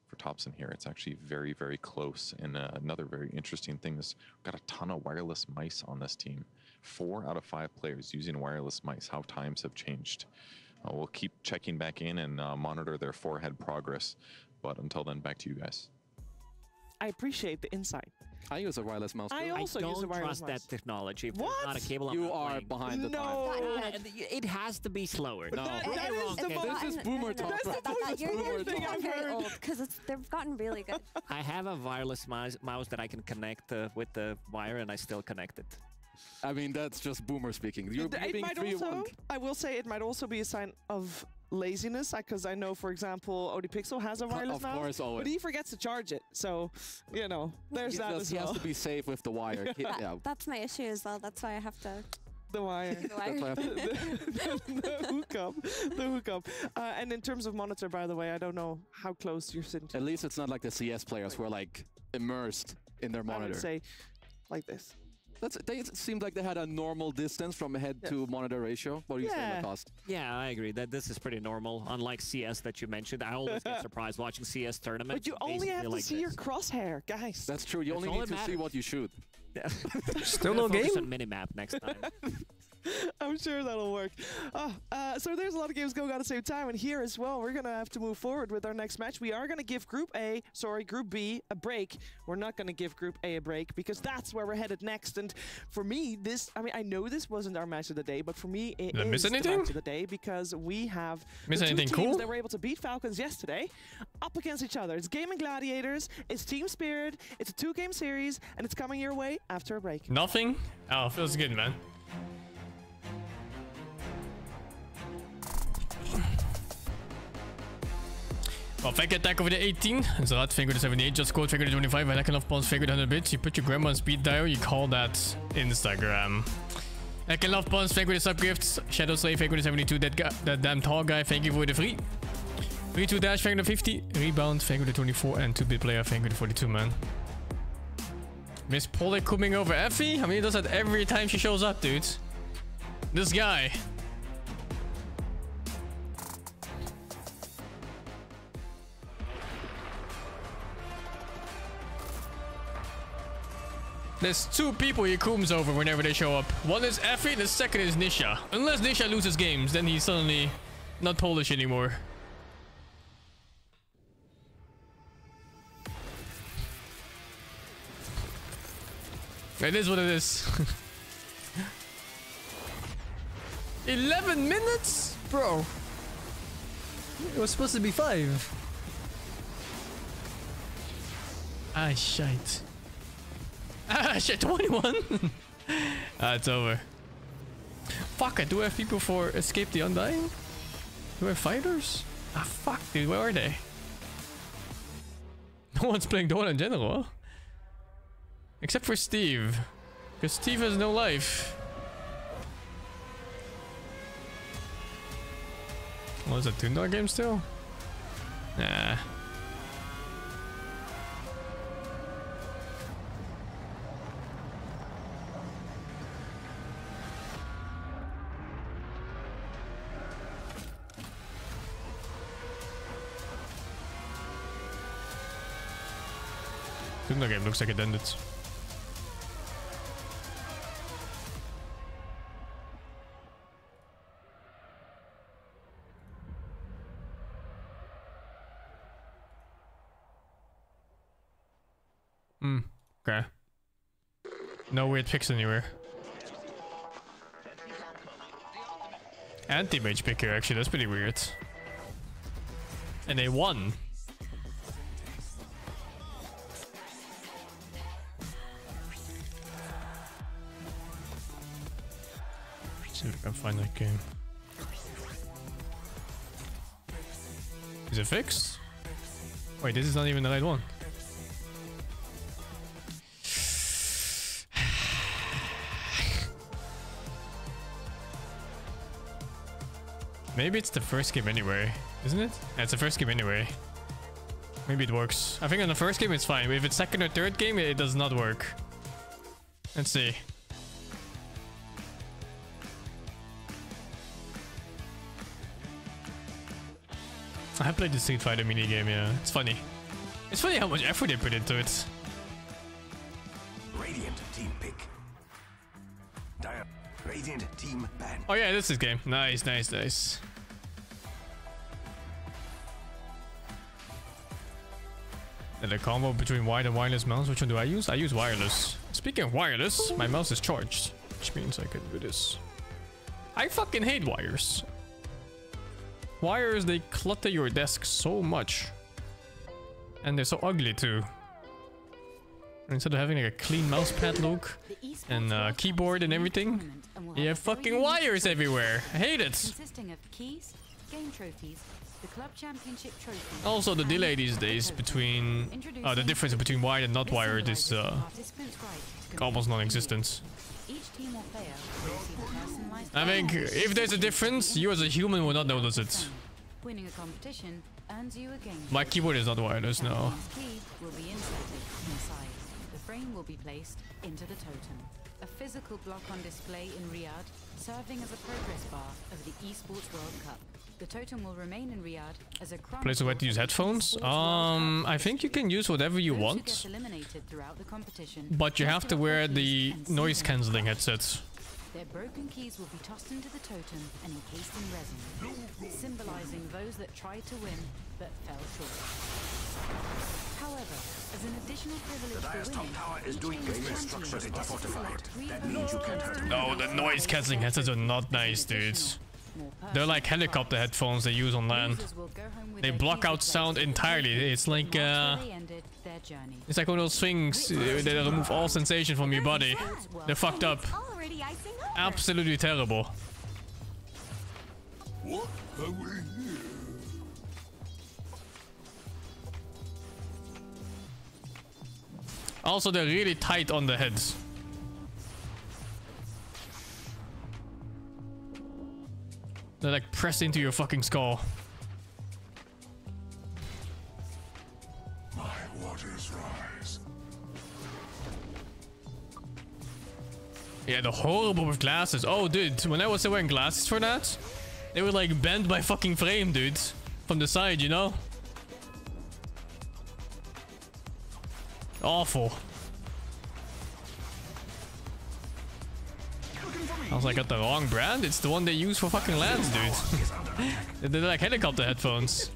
For Thompson here, it's actually very, very close. And another very interesting thing is we've got a ton of wireless mice on this team. 4 out of 5 players using wireless mice. How times have changed. We'll keep checking back in and monitor their forehead progress. But until then, back to you guys.
I appreciate the insight.
I use a wireless mouse.
I also use a wireless
trust
mouse.
that technology. If
What?
there's not a cable,
You are behind the
time. It has to be slower. No,
That is the most-
This is boomer talk.
That's the most boomer thing I've heard.
Because they've gotten really good.
I have a wireless mouse that I can connect with the wire, and I still connect it.
I mean, that's just boomer speaking. You're
It
being
might
3-1.
also, I will say it might also be a sign of laziness, because I know, for example, ODPixel has a wireless
Of
mouse,
course, always.
but he forgets to charge it. So, you know, there's that as
He
well.
has to be safe with the wire. Yeah.
That's my issue as well. That's why I have to...
The wire.
The wire.
the hookup. The hookup. And in terms of monitor, by the way, I don't know how close you're sitting to.
At least it's not like the CS players who are like immersed in their
I
monitor.
would say like this.
They seemed like they had a normal distance from head to monitor ratio. What do you say, Lacoste?
Yeah, I agree that this is pretty normal. Unlike CS that you mentioned, I always get surprised watching CS tournaments.
But you only have to see your crosshair, guys.
That's true. You only need to see what you shoot.
Still no game? Focus on minimap next time.
I'm sure that'll work. So there's a lot of games going on at the same time, and here as well, we're gonna have to move forward with our next match. We are gonna give Group B a break. We're not gonna give Group A a break because that's where we're headed next. And for me, I know this wasn't our match of the day, but for me, it is the match of the day because we have the two teams that were able to beat Falcons yesterday up against each other. It's Gaming Gladiators, it's Team Spirit, it's a 2-game series, and it's coming your way after a break.
Nothing? Oh, feels good, man. Well, fake attack over the 18. Zrat fake with the 78. Just scored fake with the 25. And Ekenhoff pawns fake with 100 bits. You put your grandma on speed dial. You call that Instagram. Ekenhoff pawns fake with the sub gifts. Shadow Slave fake with the 72. That damn tall guy. Thank you for the free. 3-2 dash fake with the 50. Rebound fake with the 24. And 2-bit player fake with the 42, man. Miss Pollock coming over Effie. I mean, he does that every time she shows up, dude. This guy. There's 2 people he cooms over whenever they show up. One is Effie, the second is Nisha. Unless Nisha loses games, then he's suddenly not Polish anymore. It is what it is. 11 minutes? Bro. It was supposed to be 5. Ah, shite. Ah, shit, 21. It's over. Fuck, I do have people for Escape the Undying? Do I have fighters? Ah, fuck, dude, where are they? No one's playing Dota in general, huh? Except for Steve. Because Steve has no life. Oh, is that $2 game still? Nah. The game looks like it ended. Okay. No weird picks anywhere. Anti-mage pick here, actually, that's pretty weird. And they won. See if I can find that game. Is it fixed? Wait, this is not even the right one. Maybe it's the first game anyway, isn't it? Yeah, it's the first game anyway. Maybe it works. I think on the first game it's fine, but if it's second or third game, it does not work. Let's see. I played the Street Fighter minigame, yeah. It's funny. It's funny how much effort they put into it.
Radiant team pick. Radiant team ban.
Oh yeah, this is game. Nice, nice, nice. And the combo between wired and wireless mouse, which one do I use? I use wireless. Speaking of wireless, my mouse is charged, which means I can do this. I fucking hate wires. Wires, they clutter your desk so much. And they're so ugly too. And instead of having like a clean mouse pad look and keyboard and everything, you have fucking wires everywhere. I hate it.
Consisting of keys, game trophies, the club championship trophy.
Also, the delay these days between the difference between wired and not wired is almost non-existent. I think if there's a difference, you as a human will not notice it.
Winning a competition earns you a game.
My keyboard is not wireless now.
Key will be inserted inside. The frame will be placed into the totem. a physical block on display in Riyadh, serving as a progress bar of the Esports World Cup. The totem will remain in Riyadh as a
Place where to use headphones? I think you can use whatever you want, but you have to wear the noise cancelling headsets.
Their broken keys will be tossed into the totem and encased in resin, symbolizing those that tried to win but fell short. However, as an additional privilege for winning,
tower is doing its best, but it is fortified. That means you can't hurt.
No, the noise cancelling headsets are not nice, dudes. They're like helicopter headphones they use on land. They block out sound entirely. It's like one of those things that remove all sensation from your body. They're fucked up. Absolutely terrible.
What have we here?
Also, they're really tight on the heads. They're like pressed into your fucking skull.
My waters rise.
Yeah, they're horrible with glasses. Oh, dude, when I was wearing glasses for that, they were like bent by fucking frame, dude. From the side, you know? Awful. I was like, I got the wrong brand. It's the one they use for fucking lands, dude. They're like helicopter headphones.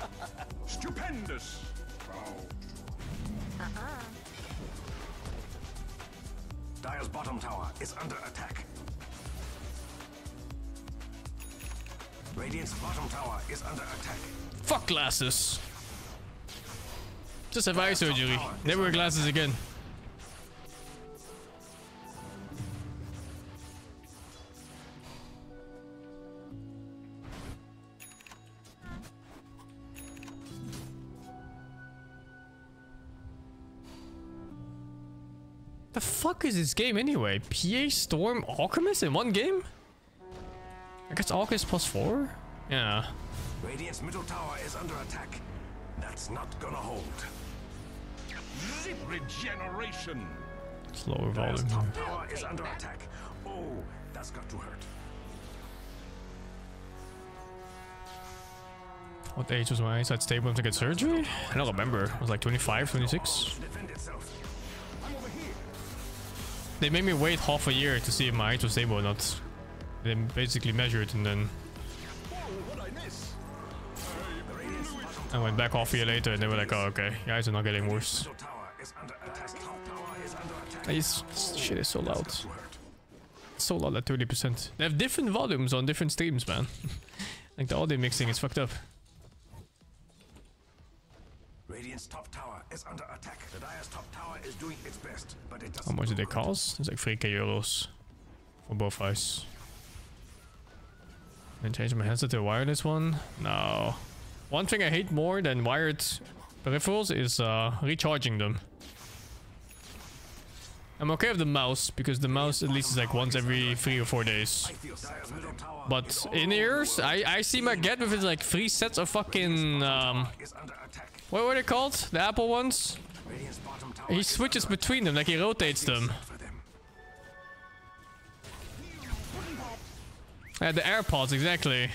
Stupendous. Dire's bottom tower is under attack. Radiant's bottom tower is under attack.
Fuck glasses. Just have eye surgery. Never wear glasses again. The fuck is this game anyway? PA Storm Alchemist in one game? I guess Alchemist +4? Yeah.
Radiant's middle tower is under attack. That's not gonna hold. Zip regeneration.
Slower volume.
Top tower is under attack. Oh, that's got to hurt.
What age was my eyesight stable enough to get surgery? I don't remember. It was like 25, 26. They made me wait half a year to see if my eyes was stable or not. They basically measured and then I went back half a year later and they were like, oh, okay, your eyes are not getting worse. This shit is so loud. So loud at 30%. They have different volumes on different streams, man. Like the audio mixing is fucked up.
Radiant's top tower is under attack. The Dire's top tower is doing its best, but it doesn't.
How much did they cost? It's like 3k euros for both eyes. Then change my headset to a wireless one? No. One thing I hate more than wired peripherals is recharging them. I'm okay with the mouse because the mouse at least is like once every 3 or 4 days. But in-ears, I see my get with his like 3 sets of fucking what were they called? The Apple ones? He switches between them, like he rotates them. Yeah, the AirPods, exactly.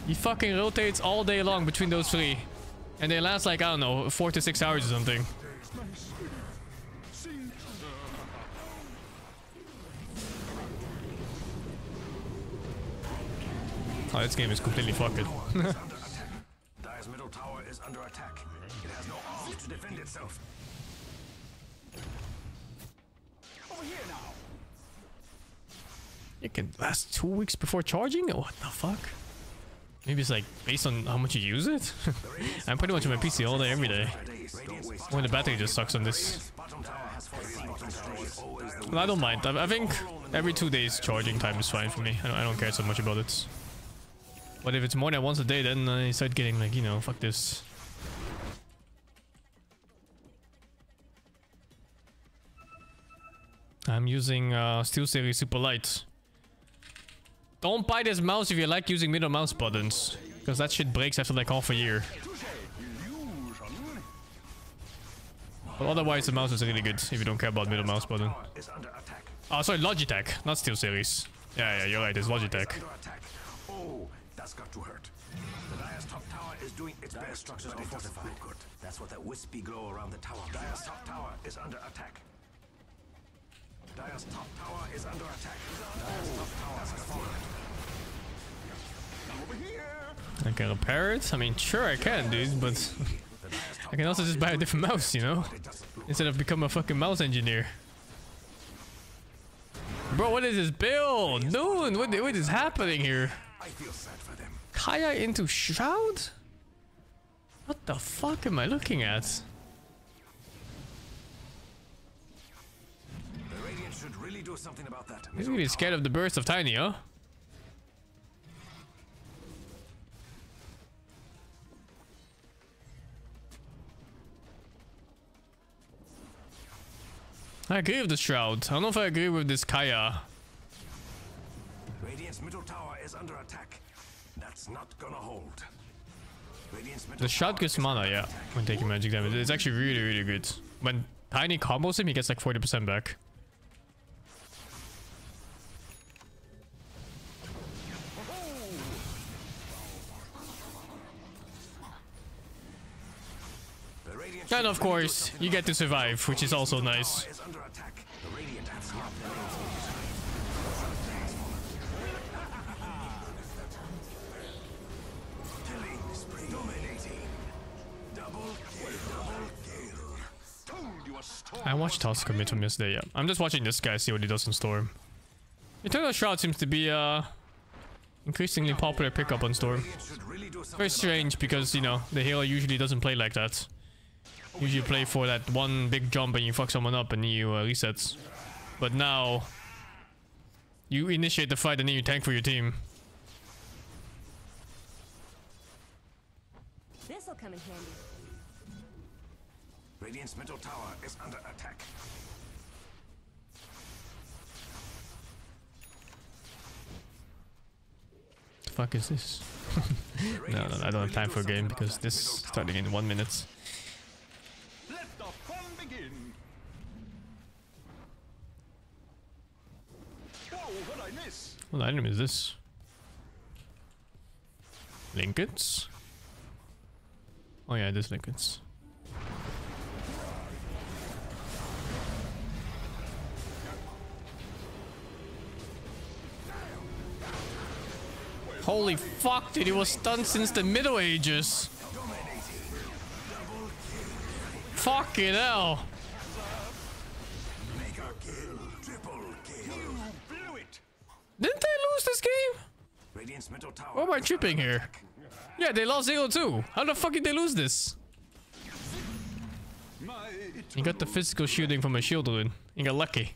He fucking rotates all day long between those 3. And they last like, I don't know, 4 to 6 hours or something. Oh, this game is completely fucked.
Dire's middle tower is under attack. It has no arms to defend itself. Over here now.
It can last 2 weeks before charging? What the fuck? Maybe it's like based on how much you use it? I'm pretty much on my PC all day, every day. When the battery just sucks on this. But I don't mind. I think every 2 days charging time is fine for me. I don't care so much about it. But if it's more than once a day, then I start getting like, you know, fuck this. I'm using SteelSeries Super Light. Don't buy this mouse if you like using middle mouse buttons, because that shit breaks after like half a year. But otherwise the mouse is really good if you don't care about middle mouse button. Oh, sorry, Logitech, not SteelSeries. Yeah, you're right, it's Logitech.
Oh, that's got to hurt. The Dire's top tower is doing its best, structures are fortified. Good. That's what that wispy glow around the tower. Dire's top tower is under attack. Dire's top tower is under attack. Dire's top tower has fallen. Over here.
I can repair it? I mean, sure I can, dude, but I can also just buy a different mouse, you know? Instead of become a fucking mouse engineer. Bro, what is this build? Dude, what is happening here?
I feel sad for them.
Kaya into Shroud? What the fuck am I looking at?
The Radiant should really do something about that.
He's really scared of the burst of Tiny, huh? I agree with the Shroud. I don't know if I agree with this Kaya.
Radiant's middle tower is under attack. That's not gonna hold. Radiant's middle
The Shroud gives mana, yeah, when taking magic damage. It's actually really, really good. When Tiny combos him, he gets like 40% back. And of course, you get to survive, which is also nice. I watched Toss commit from yesterday, yeah. I'm just watching this guy see what he does in Storm. Eternal Shroud seems to be increasingly popular pickup on Storm. It's very strange because, you know, the healer usually doesn't play like that. Usually play for that one big jump and you fuck someone up and you resets. But now, you initiate the fight and then you tank for your team.
This'll come in handy.
Radiant's middle tower is under attack.
The fuck is this? No, I don't have time for a game because this is starting in 1 minute.
Let the fun begin. Whoa, what I miss?
What item is this? Lincolns? Oh yeah, it is Lincolns. Holy fuck, dude, he was stunned since the Middle Ages. Fucking hell. Didn't they lose this game? What am I tripping here? Yeah, they lost 0-2. How the fuck did they lose this? He got the physical shooting from a shield rune. He got lucky.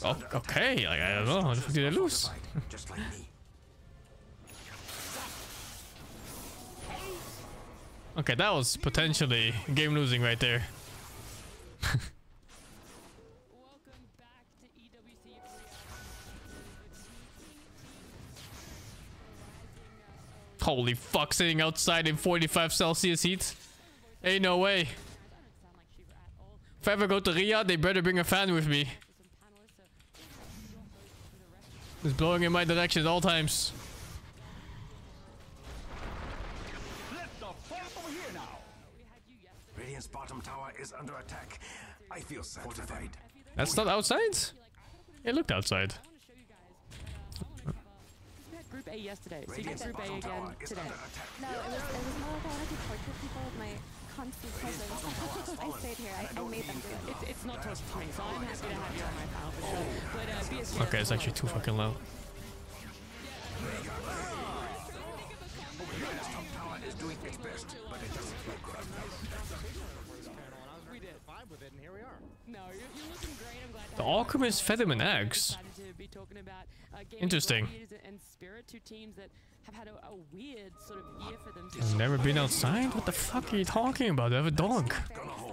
Oh, okay, like, I don't know. How the fuck did I lose? Okay, that was potentially game losing right there. Holy fuck, sitting outside in 45 Celsius heat? Ain't no way. If I ever go to Riyadh, they better bring a fan with me. It's blowing in my direction at all times.
Radiant's bottom tower is under attack. I feel fortified.
That's not outside? It looked outside.
Group A yesterday, so you get Group A again today.
No, it was more like I had to torture people with my constant presence. I stayed here. I made them do it.
It's not torture to me, so I'm happy to have you on my panel for sure. But BSG...
Okay, it's actually too fucking low. The Alchemist fed him an eggs. Interesting. He's never been outside? What the fuck are you talking about? I have a dog.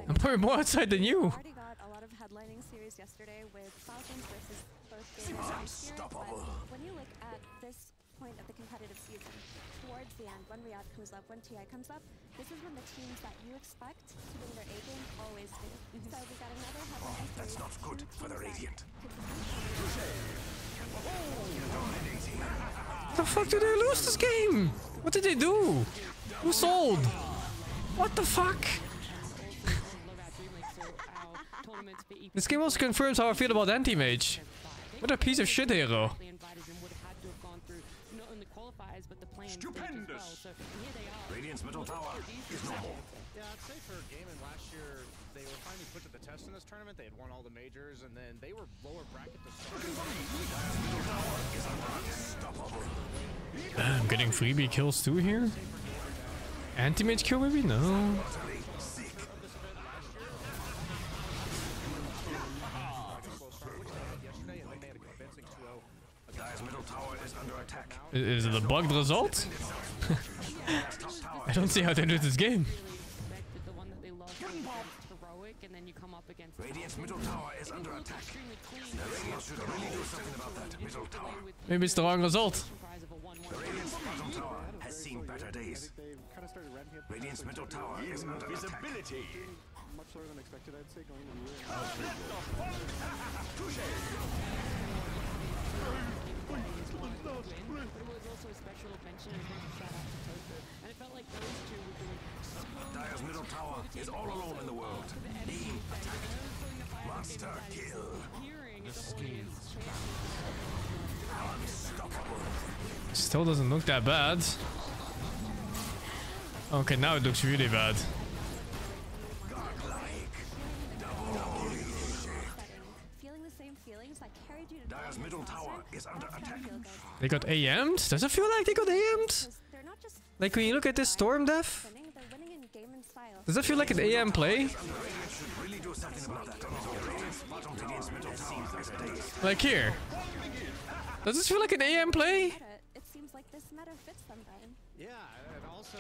I'm probably more outside than you.
already got a lot of headlining series yesterday with Falcons versus both Gamers and Spirit, but when you look at this point of the competitive season. Towards the end, when Riyadh comes up, when TI comes up, this is when the teams that you expect to win their A game always do. So we got another heavy series.
That's not good for the Radiant.
How the fuck did they lose this game? What did they do? Who sold? What the fuck? This game also confirms how I feel about Anti-Mage. What a piece of shit hero.
Stupendous! Radiant's middle tower is no more.
Yeah, I'd say for Gaming last year, they were finally put to the test in this tournament. They had won all the majors, and then they were lower bracket to start.
I'm getting freebie kills too here? Anti-Mage kill maybe? No. Is it a bugged result? I don't see how they lose this game.
Radiant's middle tower is under attack. The Radiant should really do something about that middle tower.
Maybe it's the wrong result.
The Radiant's bottom tower has seen better days. Radiant's middle tower is under attack.
Much slower than expected, I'd say, going into the year.
Dire's middle tower is all alone in the world. Being attacked. Monster kill. Unstoppable.
Still doesn't look that bad. Okay, now it looks really bad.
Feeling the same feelings that carried you to
Dire's middle tower is under attack.
They got AM'd? Does it feel like they got AM'd? Like when you look at this Storm Def? Does that feel like an AM play? Like here. Does this feel like an AM play?
It seems like this meta fits them, Brian.
Yeah, and also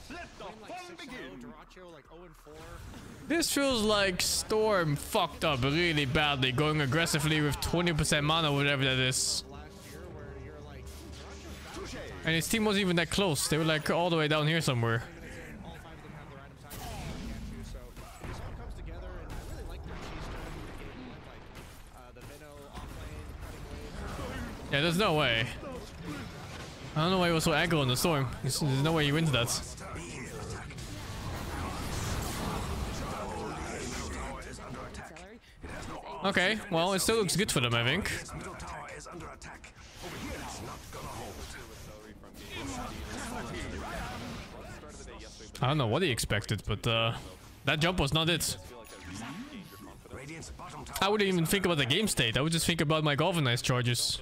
Let the fun begin.
like 0-4.
This feels like Storm fucked up really badly, going aggressively with 20% mana, whatever that is. And his team wasn't even that close. They were like all the way down here somewhere. Yeah, there's no way. I don't know why he was so aggro on the Storm. There's no way he wins that. Okay, well, it still looks good for them, I think. I don't know what he expected, but that jump was not it. I wouldn't even think about the game state. I would just think about my galvanized charges.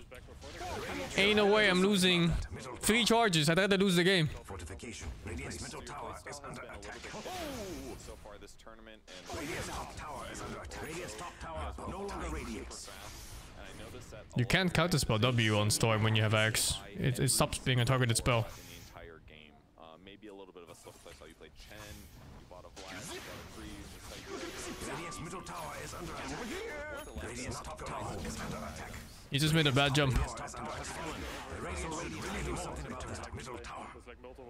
Ain't no way I'm losing 3 charges. I'd rather lose the game.
Fortification. Radiant's middle tower is under attack.
So far this tournament, and
Radiant's top tower is under attack. Radiant's top tower no longer radiates.
You can't counterspell W on Storm when you have Axe. It stops being a targeted spell.
entire game. Maybe a little bit of a slow play. So you played Chen, you bought a Blast, you bought a Freeze.
Radiant's middle tower is under attack. Radiant's top tower is under attack.
You just made a bad jump.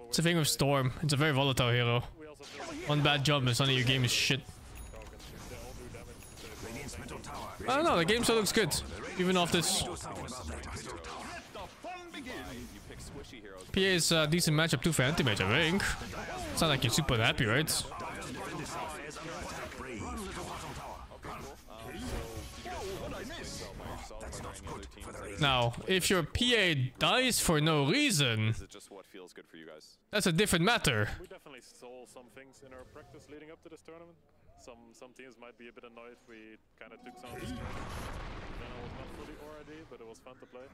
It's the thing with Storm. It's a very volatile hero. One bad jump and suddenly your game is shit. I don't know, the game still looks good. Even off this. PA is a decent matchup too for Anti-Mage, I think. It's not like you're super happy, right? Now, if your PA dies for no reason, that's a different matter.
We definitely saw some things in our practice leading up to this tournament. Some teams might be a bit annoyed. We kind of took some of this. Then I was not fully already, but it was fun to play.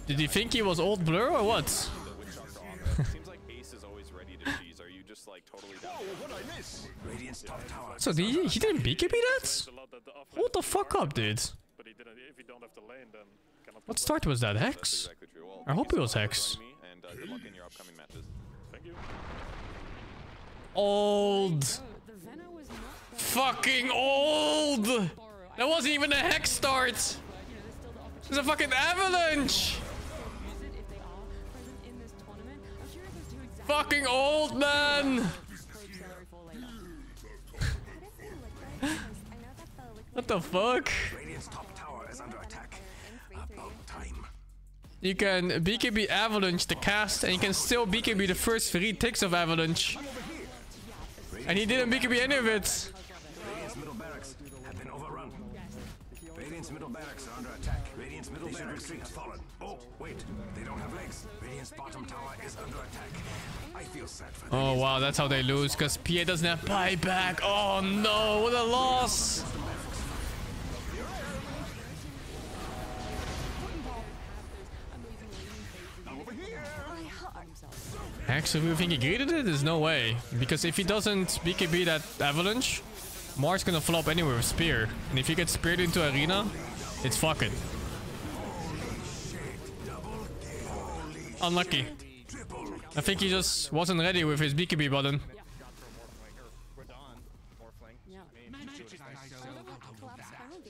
Did you think he was old Blur or what?
Seems like Ace is always ready to cheese. Are you just like totally down?
What I miss? Radiant's top tower.
So he didn't BKB that? Hold the fuck up, dude.
But he didn't. If you don't have the lane, then
What start was that? Hex? I hope it was Hex.
And good luck in your upcoming matches.
Thank you.
Old. Fucking old. That wasn't even a Hex start. There's a fucking avalanche! Fucking old man! What the fuck?
Radiant's top tower is under attack. About time.
You can BKB Avalanche the cast, and you can still BKB the first 3 ticks of Avalanche. And he didn't BKB any of it.
Radiant's middle barracks have been overrun. Radiant's middle barracks are under attack. Radiant's middle barracks has fallen. Oh, wait, they don't have legs. Radiant's bottom tower is under attack. I feel sad for them.
Oh wow, that's how they lose, because PA doesn't have buyback. Oh no, what a loss! Actually, we think he greeted it? There's no way. Because if he doesn't BKB that avalanche, Mark's gonna flop anyway with spear. And if he gets speared into arena, it's fucking. Unlucky. I think he just wasn't ready with his BKB button.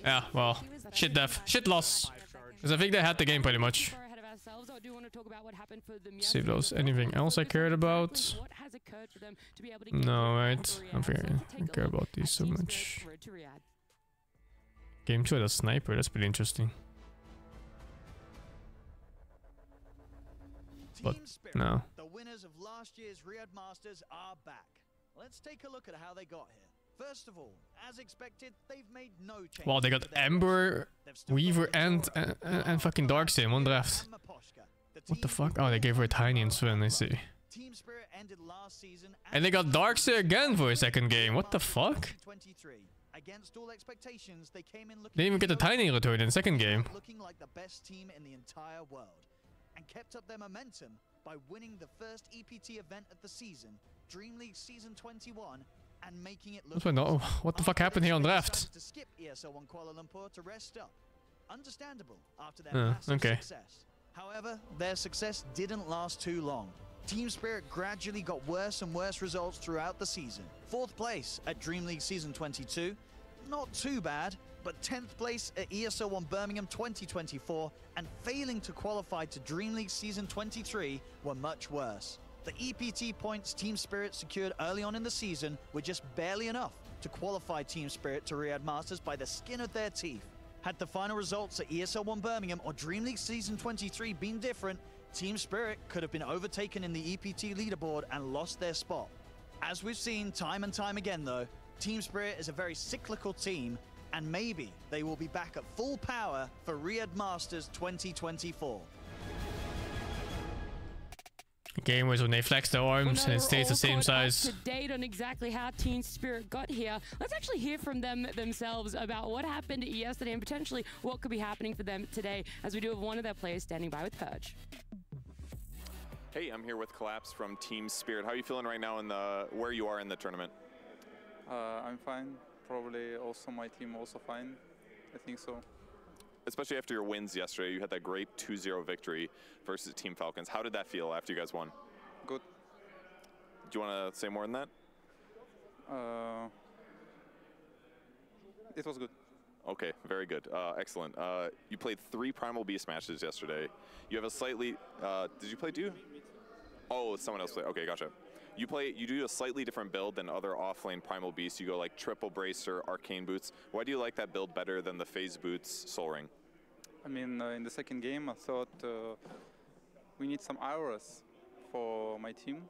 Yeah, well, shit death. Shit loss. Because I think they had the game pretty much. See if there was anything else I cared about. No, right? I don't care about these so much. Game 2 had a sniper, that's pretty interesting. But no.
The winners of last year's Riyadh Masters are back. Let's take a look at how they got here. First of all, as expected, they've made no change.
Wow, they got Ember, Weaver, and fucking Darkseid in one draft. What the fuck? Oh, they gave her a Tiny and Sven, I see. And they got Darkseid again for a second game. What the fuck?
Against all expectations, they came in looking
They didn't even get the Tiny return in the second game.
looking like the best team in the entire world, and kept up their momentum by winning the first EPT event of the season, Dream League Season 21, and making it look.
No, what the fuck happened here on draft?
To skip ESL1 Kuala Lumpur to rest up. Understandable after their massive
okay.
success. However, their success didn't last too long. Team Spirit gradually got worse and worse results throughout the season. 4th place at Dream League Season 22, not too bad, but 10th place at ESL1 Birmingham 2024 and failing to qualify to Dream League Season 23 were much worse. The EPT points Team Spirit secured early on in the season were just barely enough to qualify Team Spirit to Riyadh Masters by the skin of their teeth. Had the final results at ESL1 Birmingham or Dream League Season 23 been different, Team Spirit could have been overtaken in the EPT leaderboard and lost their spot. As we've seen time and time again though, Team Spirit is a very cyclical team, and maybe they will be back at full power for Riyadh Masters 2024.
Game was when they flex their arms and it stays the same size.
To date on exactly how Team Spirit got here, let's actually hear from them themselves about what happened yesterday and potentially what could be happening for them today, as we do have one of their players standing by with Purge.
Hey, I'm here with Collapse from Team Spirit. How are you feeling right now in where you are in the tournament?
I'm fine. Probably also my team also fine. I think so.
Especially after your wins yesterday, you had that great 2-0 victory versus Team Falcons. How did that feel after you guys won?
Good.
Do you want to say more than that?
It was good.
Okay, very good. Excellent. You played 3 Primal Beast matches yesterday. You have a slightly... did you play Dew? Oh, someone else played. Okay, gotcha. You do a slightly different build than other offlane Primal Beasts. You go like triple bracer, arcane boots. Why do you like that build better than the phase boots Soul Ring?
I mean, in the second game, I thought we need some auras for my team,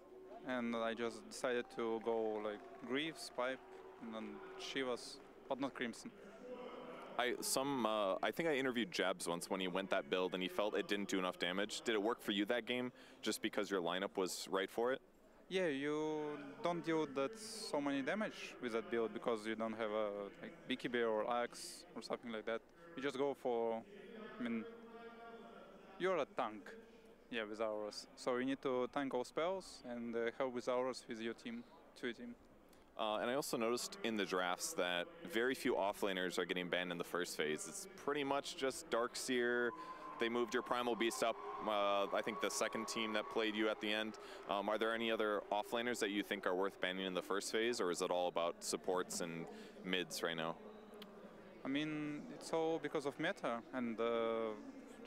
and I just decided to go like Greaves, Pipe, and then Shivas, but not Crimson.
I think I interviewed Jabs once when he went that build and he felt it didn't do enough damage. Did it work for you that game just because your lineup was right for it?
Yeah, you don't deal that so many damage with that build because you don't have a like BKB or Axe or something like that. You just go for, I mean, you're a tank, yeah, with auras. So you need to tank all spells and help with auras with your team, to your team.
And I also noticed in the drafts that very few offlaners are getting banned in the first phase. It's pretty much just Darkseer. They moved your Primal Beast up, I think the second team that played you at the end. Are there any other offlaners that you think are worth banning in the first phase, or is it all about supports and mids right now?
I mean, it's all because of meta, and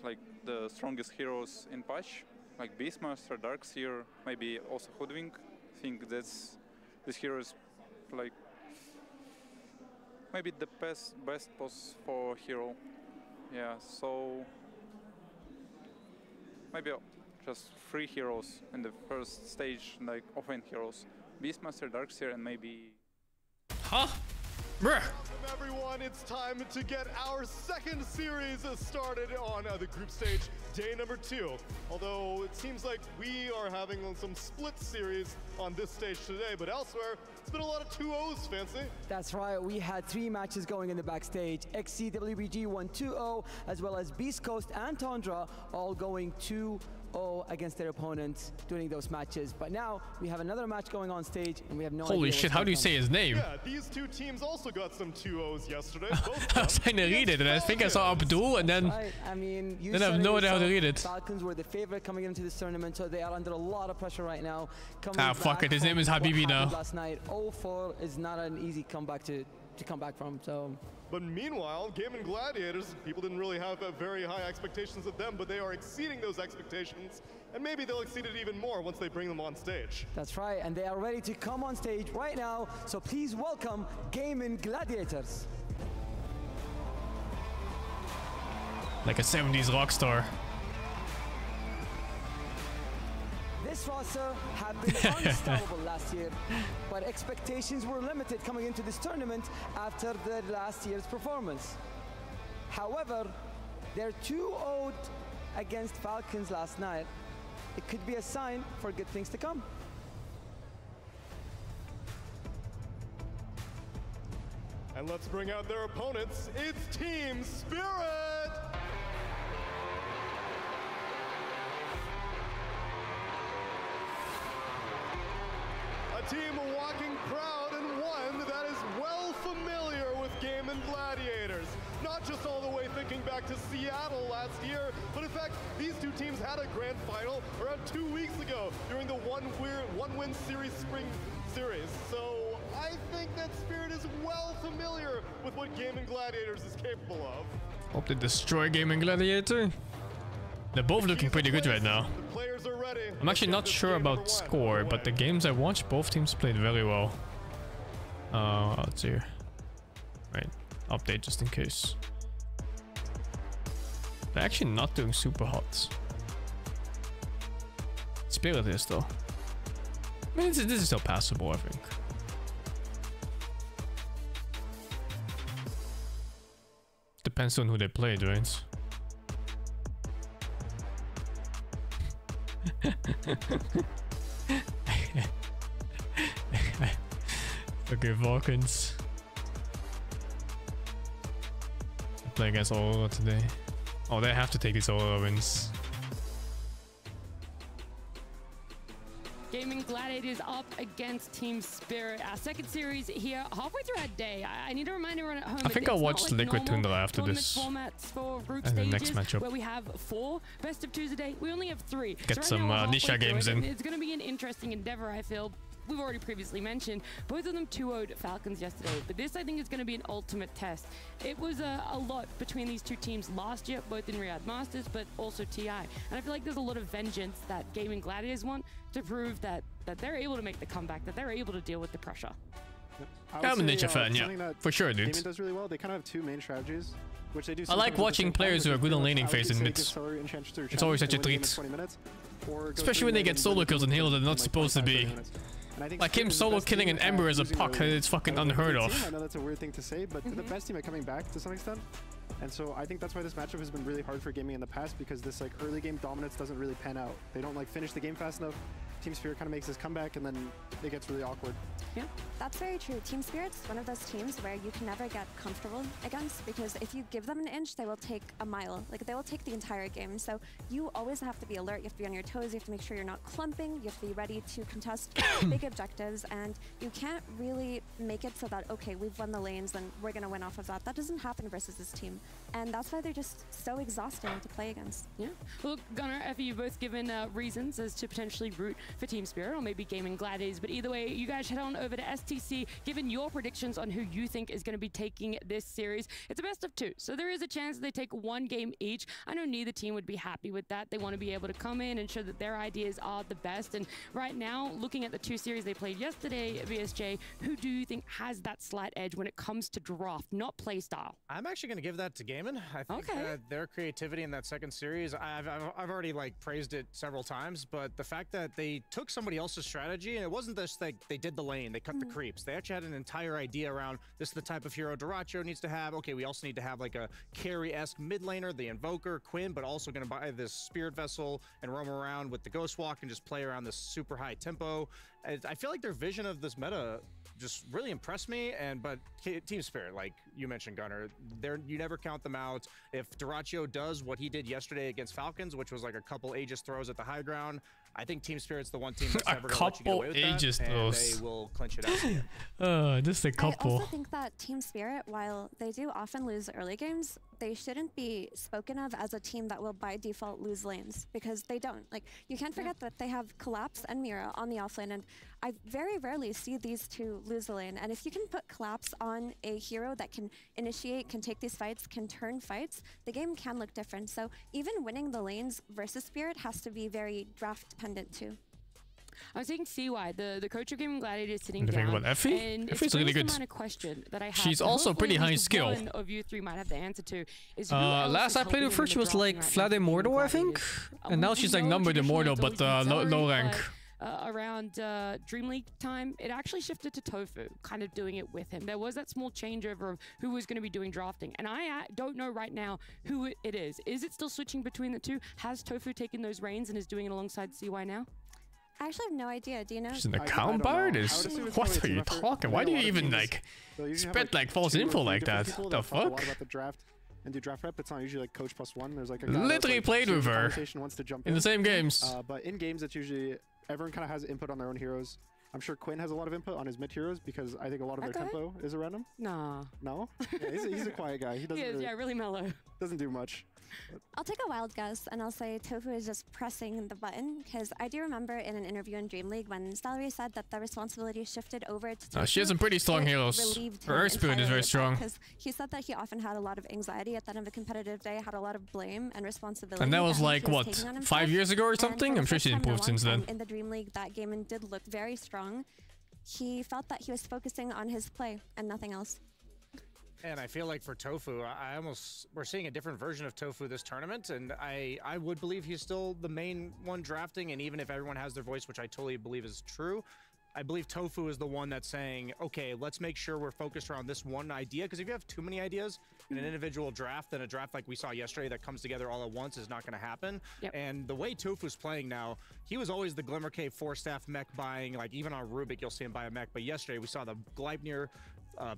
like the strongest heroes in patch, like Beastmaster, Darkseer, maybe also Hoodwink. I think this hero is like maybe the best boss for hero. Yeah, so maybe just 3 heroes in the first stage, like offense heroes. Beastmaster, Darkseer, and maybe...
Huh? Bruh.
Welcome everyone, it's time to get our second series started on the group stage, day number 2. Although it seems like we are having some split series on this stage today, but elsewhere, it's been a lot of 2-0s, Fancy.
That's right, we had 3 matches going in the backstage. XCWBG won 2-0, as well as Beast Coast and Tundra all going 2-0 against their opponents during those matches. But now we have another match going on stage, and we have no idea.
Holy shit, how do you say his name?
Yeah, these 2 teams also got some 2-0s yesterday.
I was trying to read it, and I think I saw Abdul, and then
right. I mean,
then I have no idea how to read it.
Falcons were the favorite coming into this tournament, so they are under a lot of pressure right now.
Fuck it, his name is Habibi now.
Last night, 0-4 is not an easy comeback to come back from. So.
But meanwhile, Gaming Gladiators, people didn't really have very high expectations of them, but they are exceeding those expectations, and maybe they'll exceed it even more once they bring them on stage.
That's right, and they are ready to come on stage right now, so please welcome Gaming Gladiators.
Like a 70s rock star.
This roster had been unstoppable last year, but expectations were limited coming into this tournament after the last year's performance. However, their 2-0 against Falcons last night, it could be a sign for good things to come.
And let's bring out their opponents. It's Team Spirit! A team walking proud and one that is well familiar with Gaming Gladiators. Not just all the way thinking back to Seattle last year, but in fact, these 2 teams had a grand final around 2 weeks ago during the one-win series spring series. So I think that Spirit is well familiar with what Gaming Gladiators is capable of.
Hope they destroy Gaming Gladiator. They're both looking pretty good right now. I'm actually not sure about score, but the games I watched, both teams played very well. Let's see. Right, update just in case. They're actually not doing super hot. Spirit is though. I mean, this is still passable, I think. Depends on who they played, right? Okay, Vulcans. I play against Aurora today. Oh, they have to take these Aurora wins.
Gaming Gladiators up against Team Spirit. Our second series here, halfway through our day. I need to remind everyone at home.
I think I'll watch Liquid Tundra after this.
Formats for group
and the
stages
next matchup.
where we have 4 best of 2s a day. We only have 3.
Get
so right
some
now
Nisha games in.
It's going to be an interesting endeavor, I feel. We've already previously mentioned both of them 2-0'd Falcons yesterday, but this I think is going to be an ultimate test. It was a lot between these 2 teams last year, both in Riyadh Masters, but also TI. And I feel like there's a lot of vengeance that Gaming Gladiators want to prove that they're able to make the comeback, that they're able to deal with the pressure.
I'm a Ninja fan, yeah, for sure, dude.
Gaming does really well. They kind of have 2 main strategies, which they do.
I like watching players who are good on laning phase in mids. It's always such a treat. Especially when they get solo kills in heal that they're not supposed to be. Like him solo killing an Ember as a puck, it's fucking unheard of.
I know that's a weird thing to say, but they're the best team at coming back to some extent. And so I think that's why this matchup has been really hard for Gaming in the past, because this like early game dominance doesn't really pan out. They don't like finish the game fast enough. Team Spirit kind of makes this comeback, and then it gets really awkward.
Yeah, that's very true. Team Spirit's one of those teams where you can never get comfortable against, because if you give them an inch, they will take a mile. Like, they will take the entire game. So you always have to be alert. You have to be on your toes. You have to make sure you're not clumping. You have to be ready to contest big objectives, and you can't really make it so that, okay, we've won the lanes and we're going to win off of that. That doesn't happen versus this team. And that's why they're just so exhausting to play against.
Yeah. Well, Gunnar, Effie, you've both given reasons as to potentially root for Team Spirit or maybe Gaming Gladiators. But either way, you guys head on over to STC, given your predictions on who you think is going to be taking this series. It's a best of 2, so there is a chance they take 1 game each. I know neither team would be happy with that. They want to be able to come in and show that their ideas are the best. And right now, looking at the 2 series they played yesterday, VSJ, who do you think has that slight edge when it comes to draft, not play style?
I'm actually going to give that to Gaimin. I think their creativity in that second series, I've already like praised it several times, but the fact that they took somebody else's strategy, and it wasn't just like they did the lane, they cut the creeps. They actually had an entire idea around this is the type of hero Dyrachyo needs to have. Okay, we also need to have like a carry-esque mid laner, the Invoker, Quinn, but also going to buy this Spirit Vessel and roam around with the Ghost Walk and just play around this super high tempo. I feel like their vision of this meta just really impressed me. But Team Spirit, like you mentioned, Gunnar, you never count them out. If Dyrachyo does what he did yesterday against Falcons, which was like a couple Aegis throws at the high ground, I think Team Spirit's the one team that's never going to let you get away with
Aegis
that,
throws.
and they will clinch it out.
Just a couple.
I also think that Team Spirit, while they do often lose early games, they shouldn't be spoken of as a team that will by default lose lanes, because they don't. Like, you can't forget that they have Collapse and Mira on the offlane, and I very rarely see these two lose the lane. And if you can put Collapse on a hero that can initiate, can take these fights, can turn fights, the game can look different. So even winning the lanes versus Spirit has to be very draft dependent too.
I was taking CY, the coach of Gaming Gladiators, sitting
What do you
down.
think about Effie?
And
Effie's really good.
Kind of question that I have.
She's also
Hopefully
pretty
at
high
least
skill.
One of you 3 might have the answer to. Is who else
Last
is
I played
helping
with her,
them in
she
the
was like
drafting
flat
right now for
immortal, I
Gaming
think.
Gladiators?
And now she's like numbered immortal, but low rank.
Around Dream League time, it actually shifted to Tofu, kind of doing it with him. There was that small changeover of who was going to be doing drafting, and I don't know right now who it is. Is it still switching between the two? Has Tofu taken those reins and is doing it alongside CY now?
I actually have no idea. Do you know?
She's an account bard? What are you talking? Why do you even like spread like false info like that? The fuck?
About the draft and do draft rep. It's not usually like coach +1. There's like a guy
literally played with her
wants to jump
in the same games.
But in games, it's usually everyone kind of has input on their own heroes. I'm sure Quinn has a lot of input on his mid heroes because I think a lot of their tempo is around him.
Nah.
No? Yeah, he's a quiet guy. He doesn't
really mellow.
Doesn't do much.
I'll take a wild guess, and I'll say Tofu is just pressing the button, because I do remember in an interview in Dream League when Salary said that the responsibility shifted over to Tofu.
She has some pretty strong heroes. Her Earth Spirit is very strong.
Because he said that he often had a lot of anxiety at the end of a competitive day, had a lot of blame and responsibility.
And that was like, what, 5 years ago or something? I'm sure she's improved since then.
In the Dream League, that Gaimin did look very strong. He felt that he was focusing on his play and nothing else.
And I feel like for Tofu, we're seeing a different version of Tofu this tournament, and I would believe he's still the main one drafting, and even if everyone has their voice, which I totally believe is true, I believe Tofu is the one that's saying, okay, let's make sure we're focused around this one idea, because if you have too many ideas in an individual draft, then a draft like we saw yesterday that comes together all at once is not going to happen. And the way Tofu's playing now, he was always the Glimmer Cave 4-staff mech buying, like even on Rubik you'll see him buy a mech, but yesterday we saw the Gleipnir,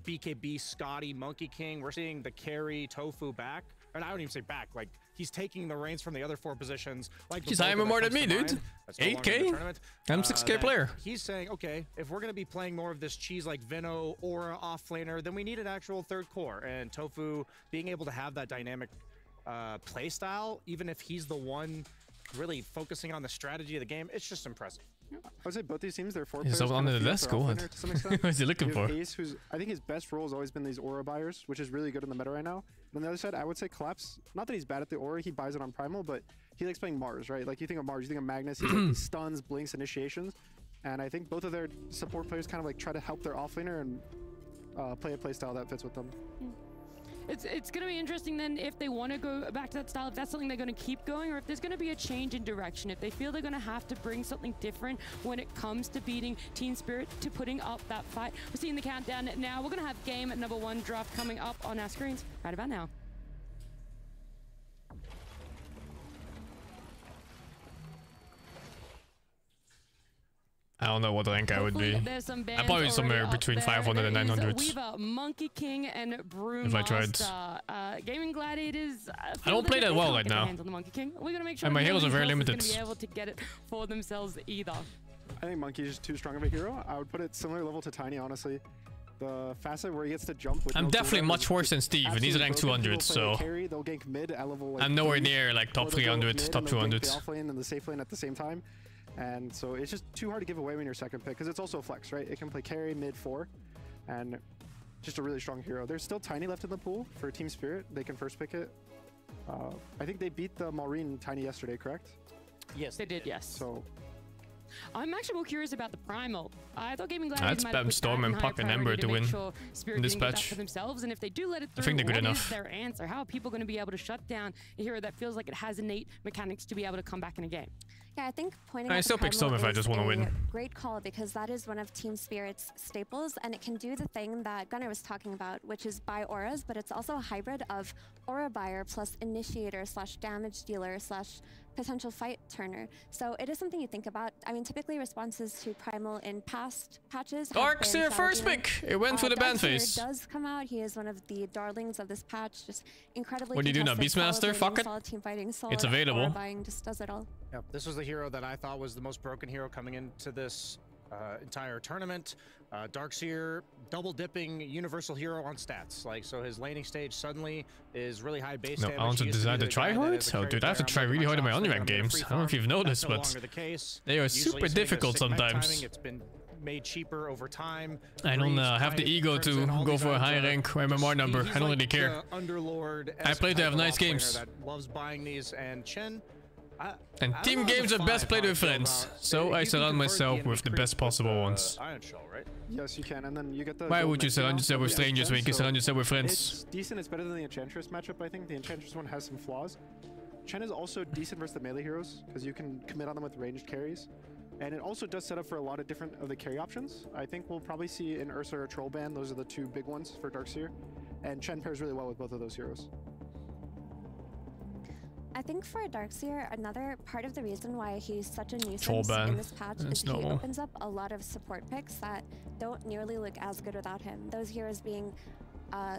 BKB, Scotty, Monkey King. We're seeing the carry Tofu back. And I don't even say back, like he's taking the reins from the other 4 positions. Like
he's higher more than me, dude. 8K? I'm 6K player.
He's saying, okay, if we're going to be playing more of this cheese like Vino, Aura, off-laner, then we need an actual third core. And Tofu being able to have that dynamic play style, even if he's the one really focusing on the strategy of the game, it's just impressive.
I would say both these teams, they're 4
He's
players.
so under the desk, go ahead. What is he looking for?
Ace, who's, I think his best role has always been these aura buyers, which is really good in the meta right now. And on the other side, I would say Collapse, not that he's bad at the aura, he buys it on Primal, but he likes playing Mars, right? Like you think of Mars, you think of Magnus, he's like stuns, blinks, initiations. And I think both of their support players kind of like try to help their offlaner and play a play style that fits with them.
It's going to be interesting then if they want to go back to that style, if that's something they're going to keep going, or if there's going to be a change in direction, if they feel they're going to have to bring something different when it comes to beating Team Spirit, to putting up that fight. We're seeing the countdown now. We're going to have game number 1 draft coming up on our screens right about now.
I don't know what rank I would be. I'm probably somewhere between 500 and 900.
Weaver, Monkey King, and Brewmaster.
If I tried.
Gaming Gladiators.
I don't play that well right now.
We're gonna make sure
and my heroes are very limited.
Gonna be able to get it for themselves either.
I think Monkey is just too strong of a hero. I would put it similar level to Tiny, honestly. The facet where he gets to jump with
I'm definitely much worse than Steve, and he's ranked 200, so
carry, they'll gank mid at level, like,
I'm nowhere near like top 300, top 200.
The off lane and the safe lane at the same time. And so it's just too hard to give away when you're second pick, because it's also a flex, right? It can play carry, mid 4, and just a really strong hero. There's still Tiny left in the pool for Team Spirit. They can first pick it. I think they beat the Maureen Tiny yesterday, correct?
Yes, they did. Yes.
So
I'm actually more curious about the Primal. I thought Gaming
I'd
Gladiators might have
spam
put
Storm
that
and
in
Puck
high
and Ember
priority
to
make
win
sure Spirit
in this
didn't get that
patch.
for themselves, and if they do let it through,
I think they're good
what
enough.
is their answer? How are people going to be able to shut down a hero that feels like it has innate mechanics to be able to come back in a game?
Yeah, I think pointing
I
at
still
the
pick Storm if I
is
just want to
a
win.
Great call, because that is one of Team Spirit's staples, and it can do the thing that Gunnar was talking about, which is buy auras, but it's also a hybrid of aura buyer plus initiator slash damage dealer slash potential fight turner. So it is something you think about. I mean, typically responses to Primal in past patches.
Darkseer first pick. It went through the ban phase.
Does come out. He is one of the darlings of this patch. Just incredibly.
What do you do now,
contested,
Beastmaster?
solid
Fuck it.
solid team fighting, solid
It's available.
aura buying, just does it all.
Yep, this was the hero that I thought was the most broken hero coming into this entire tournament. Darkseer, double dipping universal hero on stats. Like, so his laning stage suddenly is really high base damage.
I want to decide to try hard? Oh, dude, I have to try really hard in my unranked games. I don't know if you've noticed, but they are super difficult sometimes.
It's been made cheaper over time.
I don't have the ego to go for a high rank or MMR number. I don't really care. I play to have nice games.
That loves buying these, and Chen.
And team games are best played with friends, so I surround myself with the best possible ones.
Iron Shell, right?
yes, you can, and then you get the.
Why would you surround yourself with strangers when you can surround yourself with friends?
It's decent. It's better than the Enchantress matchup, I think. The Enchantress one has some flaws. Chen is also decent versus the melee heroes, because you can commit on them with ranged carries. And it also does set up for a lot of different of the carry options. I think we'll probably see an Ursa or a Troll ban. Those are the two big ones for Darkseer. And Chen pairs really well with both of those heroes.
I think for Darkseer, another part of the reason why he's such a
Troll
nuisance
ban.
in this patch
That's
is he
normal.
opens up a lot of support picks that don't nearly look as good without him. Those heroes being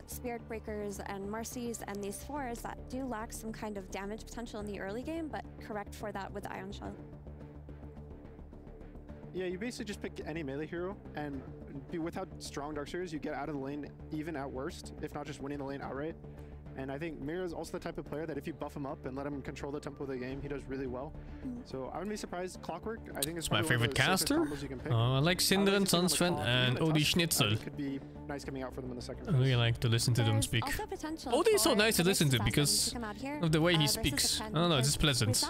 Spirit Breakers and Marcies and these fours that do lack some kind of damage potential in the early game, but correct for that with Ion Shell.
Yeah, you basically just pick any melee hero, and without strong Darkseers, you get out of the lane even at worst, if not just winning the lane outright. And I think Mira is also the type of player that if you buff him up and let him control the tempo of the game, he does really well. So I wouldn't be surprised. Clockwork, I think it's
My favorite caster? I like Cinder and Sunsven and Odie Schnitzel.
Could be nice coming out for them in the second
I really like to listen to them speak. Odie is so nice to listen to because of the way he speaks. I don't know, it's just pleasant.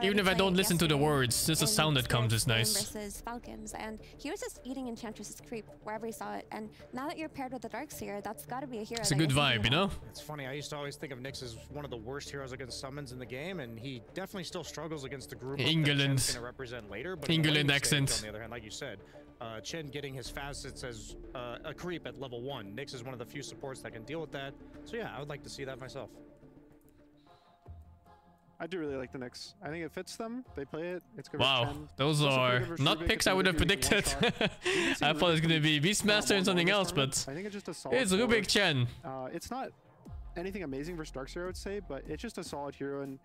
Even if I don't listen to the words, just the sound that comes is nice.
Versus Falcons, and he was just eating Enchantress's creep wherever he saw it. And now that you're paired with the Darkseer, that's got to be a hero.
It's a good vibe, you know?
It's funny, I used to always think of Nyx as one of the worst heroes against summons in the game, and he definitely still struggles against the group
England.
that Chen's gonna represent later. But
England
stage,
accent.
on the other hand, like you said, Chen getting his facets as a creep at level 1. Nyx is one of the few supports that can deal with that. So yeah, I would like to see that myself.
I do really like the Nyx. I think it fits them. They play it. It's good.
Wow, those are not picks I would have predicted. I thought it was going to be Beastmaster and something else, but
I think it's just a solid
it's Rubik Chen.
It's not anything amazing versus Darkseer, I would say, but it's just a solid hero, and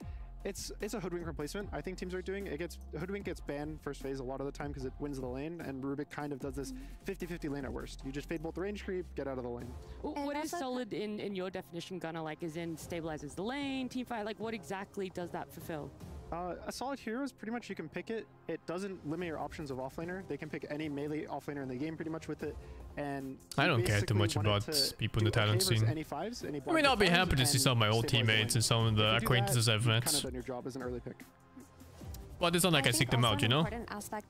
it's a Hoodwink replacement. I think teams are doing it. Hoodwink gets banned first phase a lot of the time because it wins the lane, and Rubik kind of does this 50-50 lane at worst. You just fade bolt the range creep, get out of the lane.
What is solid in your definition, Gunnar? Like, is in stabilizes the lane, team fight? Like, what exactly does that fulfill?
A solid hero is pretty much you can pick it. It doesn't limit your options of offlaner. They can pick any melee offlaner in the game pretty much with it. And
I don't care too much about people in the talent scene. I mean, I'll be happy to see some of my old teammates and some of the acquaintances I've met.
Kind of done your job as an early pick.
But it's not like I seek them out, you know?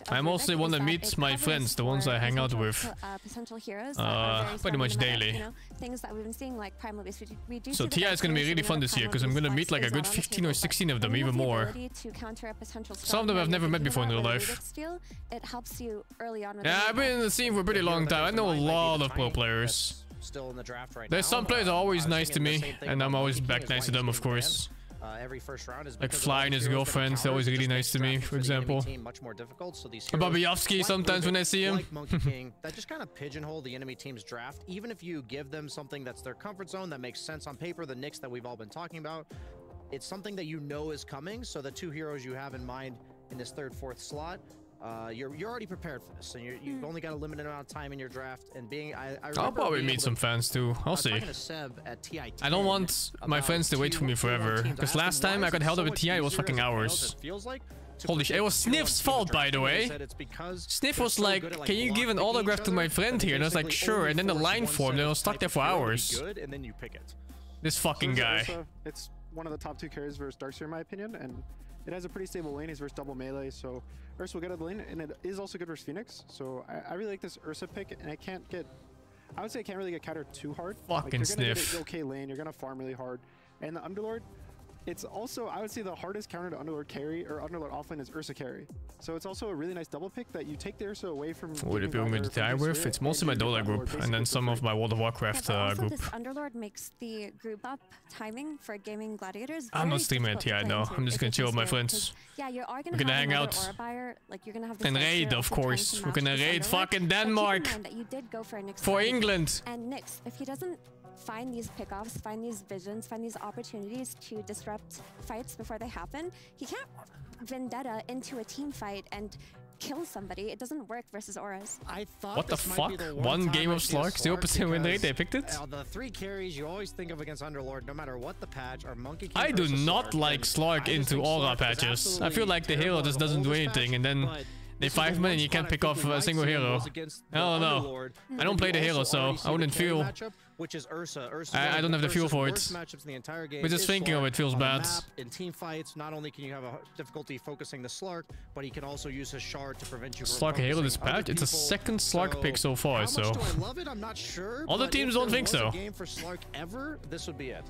I'm also the one that meets my friends, the ones I hang out with.
Potential heroes
pretty much daily.
You know, things that we've been seeing like Primal Beast. We do
So
see
TI is going to be really fun this year because I'm going to meet like a good 15 or 16 of them, even more. Some of them I've never met before in real life.
It helps you early on.
Yeah, I've been in the scene for a pretty long time. I know a lot of pro players.
Still in the draft right
There's
now.
some players are always nice to me, and I'm always back nice to them, of course.
Every first round is
Like Fly and his girlfriend's always really nice to me, for example.
Much more difficult, so these
Bobbyovsky sometimes when I see him.
Like Monkey King, that just kind of pigeonhole the enemy team's draft. Even if you give them something that's their comfort zone, that makes sense on paper, the Nyx that we've all been talking about, it's something that you know is coming. So the two heroes you have in mind in this third, fourth slot, you're already prepared for this, and you've only got a limited amount of time in your draft. And being,
I'll probably meet some fans too. I'll see. I don't want my friends to wait for me forever, because last time I got held up with TI, it was fucking hours.
It feels like
Holy shit, it was Sniff's fault, by the way. Sniff was like, can you give an autograph to my friend here? And I was like, sure. And then the line formed and I was stuck there for hours. This fucking guy.
It's one of the top 2 carries versus Darkseer in my opinion, and it has a pretty stable lane. He's versus double melee, so Ursa will get out of the lane, and it is also good versus Phoenix. So I really like this Ursa pick, and I would say it can't really get countered too hard.
Fucking
like, you're gonna
Sniff.
Get an okay lane, you're gonna farm really hard, and the Underlord, it's also, I would say the hardest counter to Underlord carry or Underlord offlane is Ursa carry. So it's also a really nice double pick that you take the Ursa away from.
What are people going to die with? It's mostly my Dota group and then some of my World of Warcraft group.
This Underlord makes the group up timing for gaming gladiators.
I'm not streaming it, yeah, I know. I'm just gonna chill with my friends.
Yeah, you are
We're gonna hang out. And raid, of course. We're gonna raid fucking Denmark. For England.
And Nyx, if he doesn't find these pickoffs, find these visions, find these opportunities to disrupt fights before they happen, he can't vendetta into a team fight and kill somebody. It doesn't work versus auras.
I thought
what the fuck? One game of Slark, 0% win rate, they picked it?
The 3 carries you always think of against Underlord, no matter what the patch, are Monkey King.
I do not like Slark into aura patches. I feel like the hero just doesn't do anything, and then they 5 minutes and you can't pick off a single hero. I don't know. I don't play the hero, so I wouldn't feel.
Which is Ursa.
I don't have the feel for it. But just thinking of it feels bad.
In team fights, not only can you have a difficulty focusing the Slark, but he can also use his shard to prevent you from
Slark hero this patch? It's a second Slark pick so far, so.
How much do I love it? I'm not sure.
Other teams don't think so.
Game for Slark ever, this would be it.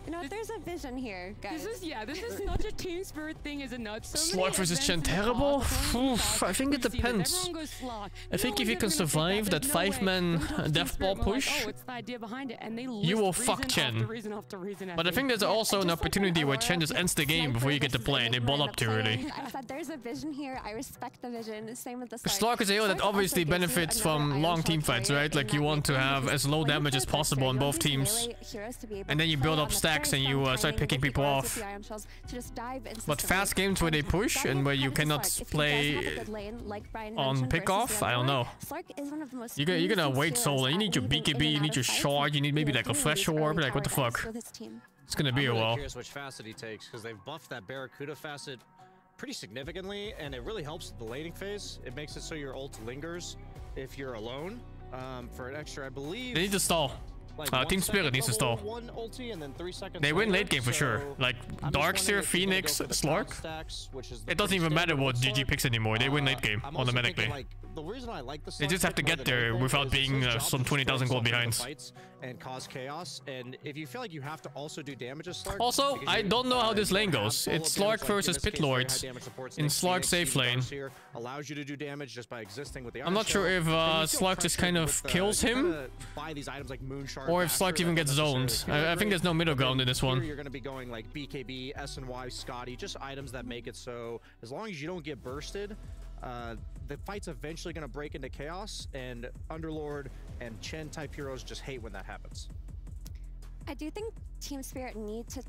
You know, there's a vision here, guys.
This is such a team spirit thing, is it not?
Slark versus Chen terrible? Oof, I think it depends. I think if you can survive that 5-man death ball push, you will fuck Chen. But I think there's also an opportunity where Chen just ends the game before you get to play and they ball up too early.
I said there's a vision here. I respect the vision. Same with the
Slark is a hero that obviously benefits from long team fights, right? Like you want to have as low damage as possible on both teams. And then you build up stacks and you start picking people off. But fast games where they push and where you cannot play on pick off, I don't know. You're gonna wait so long. You need your BKB, you need your shard, you need maybe like a fresh orb, like what the fuck? It's gonna be a while.
I'm curious which facet he takes because they've buffed that Barracuda facet pretty significantly, and it really helps the laning phase. It makes it so your ult lingers if you're alone. For an extra, I believe.
They need to stall. Team Spirit needs to stall. They win late game for sure. Like Darkseer, Phoenix, Slark. It doesn't even matter what GG picks anymore. They win late game automatically. They just have to get there without being some 20,000 gold behind.
And cause chaos. And if you feel like you have to also do damage as Slark.
Also, I don't know how this lane goes. It's Slark versus Pit Lord in Slark safe lane.
Allows you to do damage just by existing with the
I'm not sure if Slark just kind of kills him, or if Slark even gets zoned. I think there's no middle ground in this one.
You're going to be going like BKB, SNY, Scotty, just items that make it so as long as you don't get bursted, the fight's eventually going to break into chaos, and Underlord and Chen type heroes just hate when that happens.
I do think Team Spirit need to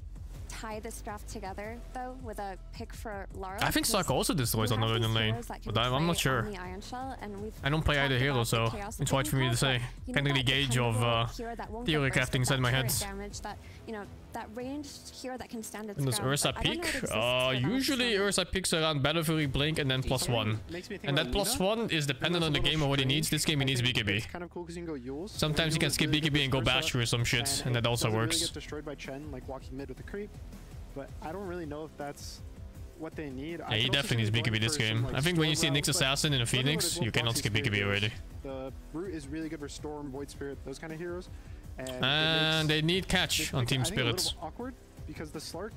tie this draft together, though, with a pick for Lara.
I think Slark also destroys on the Northern lane, but I'm not sure. I don't play either hero, so it's hard for me to say. Can't really gauge of theory crafting inside my head.
That ranged hero that can stand its
And does Ursa peak? Usually Ursa peaks around Battlefury, Blink, and then +1. And that +1 is dependent on the game or what he needs. This game he needs BKB. Sometimes he can skip BKB and go Basher or some shit, and that also works.
Get destroyed by Chen, like walking mid with the creep, but I don't really know if that's what they need.
Yeah, he definitely needs BKB this game. I think when you see a Nyx Assassin in a Phoenix, you cannot skip BKB already.
The Brute is really good for Storm, Void Spirit, those kind of heroes.
And they need catch on Team Spirits.
Awkward because the Slark,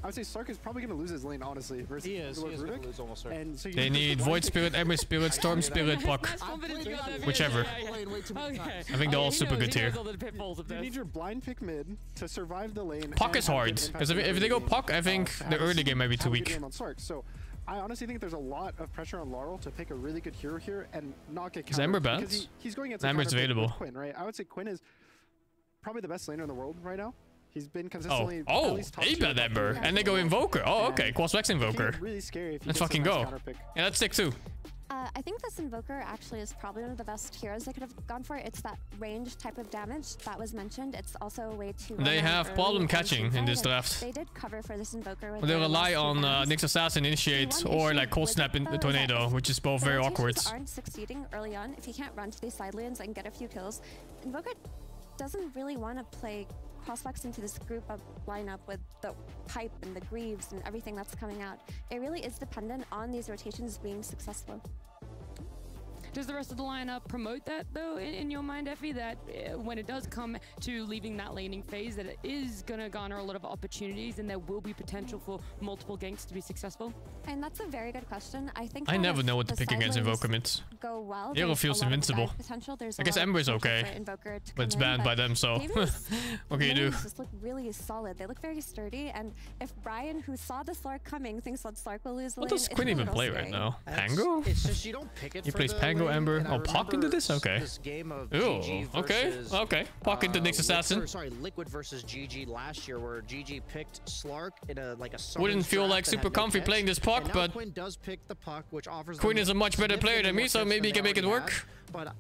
I would say Slark is probably going to lose his lane, honestly. Versus
he is going to lose almost
and so
they need Void Spirit, Ember Spirit, Storm Spirit, Puck. Whichever. I think they're all super good here.
You need your blind pick mid to survive the lane.
Puck is hard, because if they go Puck, I think the early game might be too weak.
So I honestly think there's a lot of pressure on Laurel to pick a really good hero here and not get countered.
Is Ember banned?
He's going against
Ember's available.
Quinn, right? I would say Quinn is probably the best laner in the world right now. He's been consistently
he banned Ember, and they go Invoker. Oh, okay, Quas Vex Invoker.
Really scary if
let's fucking go. Yeah, that's sick too.
I think this Invoker actually is probably one of the best heroes they could have gone for. It's that range type of damage that was mentioned. It's also a way to...
They have problem catching in this draft.
They did cover for this Invoker. With
They rely on Nyx Assassin Initiate or like Cold Snap in the Tornado, which is both very awkward.
Aren't succeeding early on. If you can't run to these side lanes and get a few kills, Invoker doesn't really want to play crossbacks into this group up lineup with the pipe and the greaves and everything that's coming out. It really is dependent on these rotations being successful.
Does the rest of the lineup promote that, though, in your mind, Effie, that when it does come to leaving that laning phase, that it is going to garner a lot of opportunities and there will be potential for multiple ganks to be successful?
And that's a very good question. I think
I never know what to pick against Invoker mids.
Go well.
Hero feels invincible. I guess Ember's okay, but it's banned by them, so what can you do?
Just look really solid. They look very sturdy, and if Brian, who saw the Slark coming, thinks that Slark will lose the
What
lane,
does Quinn even play right now? Pango?
It's just you don't pick it.
He
for
plays
the
Pango,
lane,
Ember.
and I
Oh, Puck into this? Okay.
This game of
Ooh,
GG
okay,
versus,
okay. Puck into Nyx Assassin.
Liquid versus GG last year, where GG picked Slark in a
Wouldn't feel like super comfy playing this Puck, but
Quinn does pick the Puck, which offers.
Quinn is a much better player than me, so maybe he can make it work.
But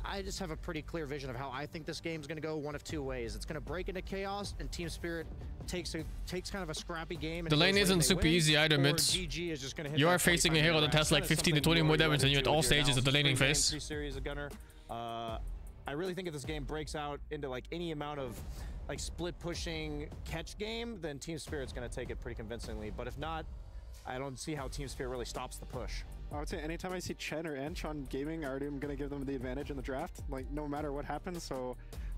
I just have a pretty clear vision of how I think this game's going to go one of two ways. It's going to break into chaos, and Team Spirit takes kind of a scrappy game.
The lane isn't super easy either, mids. You are facing a hero that has like 15 to 20 more damage than you at all stages of the laning phase.
I really think if this game breaks out into like any amount of like split pushing catch game, then Team Spirit's going to take it pretty convincingly. But if not, I don't see how Team Spirit really stops the push.
I would say anytime I see Chen or Ench on gaming, I already am going to give them the advantage in the draft, like no matter what happens. So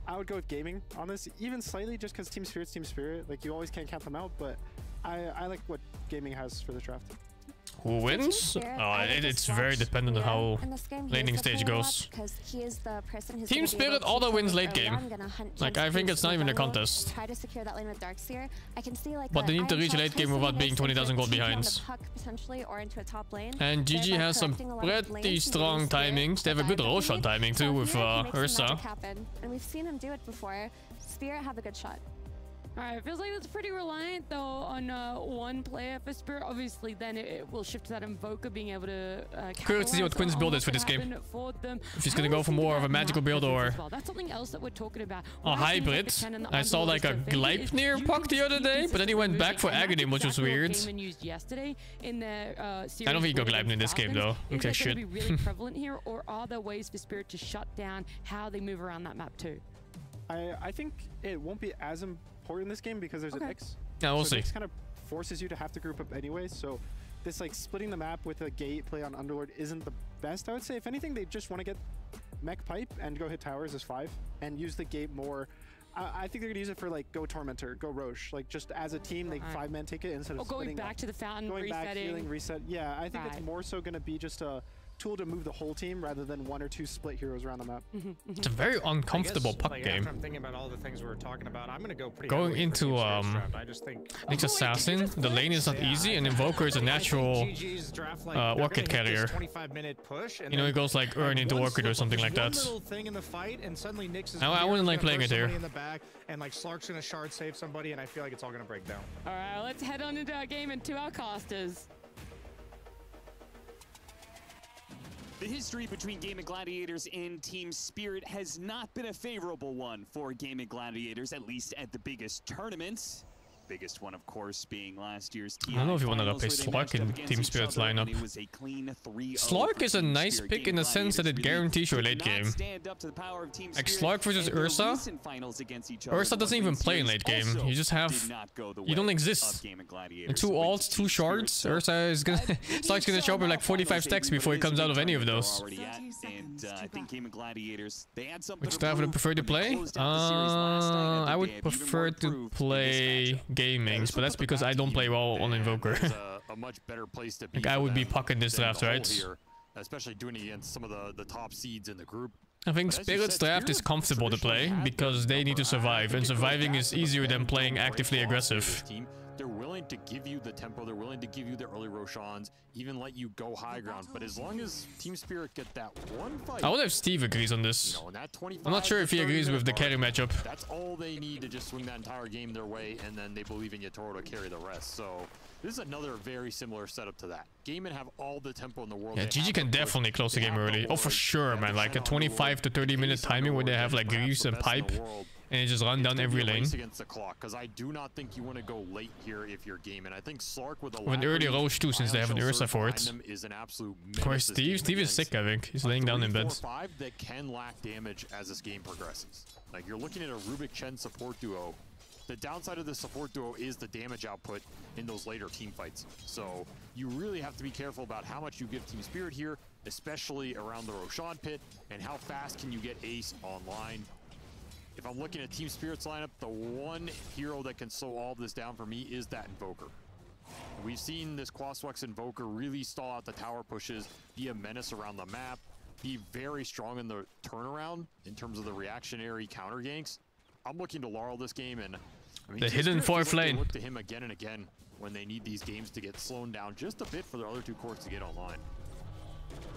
I would go with gaming on this, even slightly, just because Team Spirit's Team Spirit. Like, you always can't count them out, but I like what gaming has for the draft.
Who wins? It's very dependent on how laning stage goes. Team Spirit auto wins late game. Like, I think it's not even a contest. But they need to reach late game without being 20,000 gold behind. And GG has some pretty strong timings. They have a good roll shot timing too with Ursa.
And we've seen him do it before. Spirit have a good shot.
Alright, it feels like it's pretty reliant though on one player for Spirit. Obviously then it will shift to that Invoker being able to
curious to see what Quinn's build is for this game. If he's gonna go for more of a magical build or
that's something else that we're talking about.
A hybrid. I saw like a Gleipnir Puck the other day, but then he went back for Aghanim, which was weird. I don't think he go Gleipnir in this game though. Okay, shit.
Is that going to be really prevalent here, or are there ways for Spirit to shut down how they move around that map too?
I think it won't be as important in this game because there's a Nyx.
Yeah, we'll see.
Nyx kind of forces you to have to group up anyway, so this like splitting the map with a gate play on Underlord isn't the best. I would say if anything, they just want to get mech pipe and go hit towers as 5 and use the gate more. I think they're gonna use it for like go Tormentor, go Roche, like just as a team, they 5-man take it instead of
going back to the fountain,
going
resetting.
back, healing, reset. Yeah, I think it's more so gonna be just a tool to move the whole team rather than 1 or 2 split heroes around the map.
It's a very uncomfortable Puck game.
After I'm thinking about all the things we were talking about, I'm gonna go pretty
going into Nyx Assassin, the lane is not easy, and Invoker is a natural Orchid carrier. You know, he goes like Urn into Orchid or something like that. I wouldn't like playing it here.
And like Slark's gonna shard save somebody, and I feel like it's all gonna break down.
All right, let's head on into our game and to our casters.
The history between Gaming Gladiators and Team Spirit has not been a favorable one for Gaming Gladiators, at least at the biggest tournaments. Biggest one, of course, being last year's TI
I don't know if you want to play Slark in Team Spirit's lineup. Slark is a nice pick in the sense that it guarantees your late game. Like Slark versus Ursa. Ursa doesn't even play in late game. You just have... You don't exist. And 2 alts, 2 shards. Ursa is gonna... Slark's gonna show up with like 45 stacks before he comes out of any of those. Which staff would I prefer to play? I would prefer to play Gamings, but that's because I don't play well on Invoker.
A much better place to be.
Like I would be pucking this draft, right?
Here, especially doing it against some of the top seeds in the group.
I think Spirit's draft is comfortable to play because they need to survive, and surviving is easier than playing actively aggressive.
they're willing to give you the tempo, they're willing to give you the early Roshans, even let you go high ground. But as long as Team Spirit get that one fight,
I wonder if Steve agrees on this.
you know, in that 25
I'm not sure if he agrees with the carry matchup.
That's all they need to just swing that entire game their way, and then they believe in Yatoro to carry the rest. So this is another very similar setup to that. Game and have all the tempo in the world.
Yeah, GG can definitely close the game early. Oh, for sure, man. Like a 25 to 30 minute timing where they have like Grease and Pipe, and they just run down every lane.
Against the clock, because I do not think you want to go late here if you're gaming. I think Slark with
an early Roche too, since they have an Ursa for it. Or Steve is sick, I think. He's laying down in bed.
5 that can lack damage as this game progresses. Like, you're looking at a Rubik Chen support duo. The downside of the support duo is the damage output in those later team fights. So you really have to be careful about how much you give Team Spirit here, especially around the Roshan pit, and how fast can you get Ace online. If I'm looking at Team Spirit's lineup, the one hero that can slow all of this down for me is that Invoker. We've seen this Quaswex Invoker really stall out the tower pushes, be a menace around the map, be very strong in the turnaround in terms of the reactionary counter ganks. I'm looking to Laurel this game, and I mean,
the hidden fourth lane.
Look to him again and again when they need these games to get slowed down just a bit for their other two cores to get online.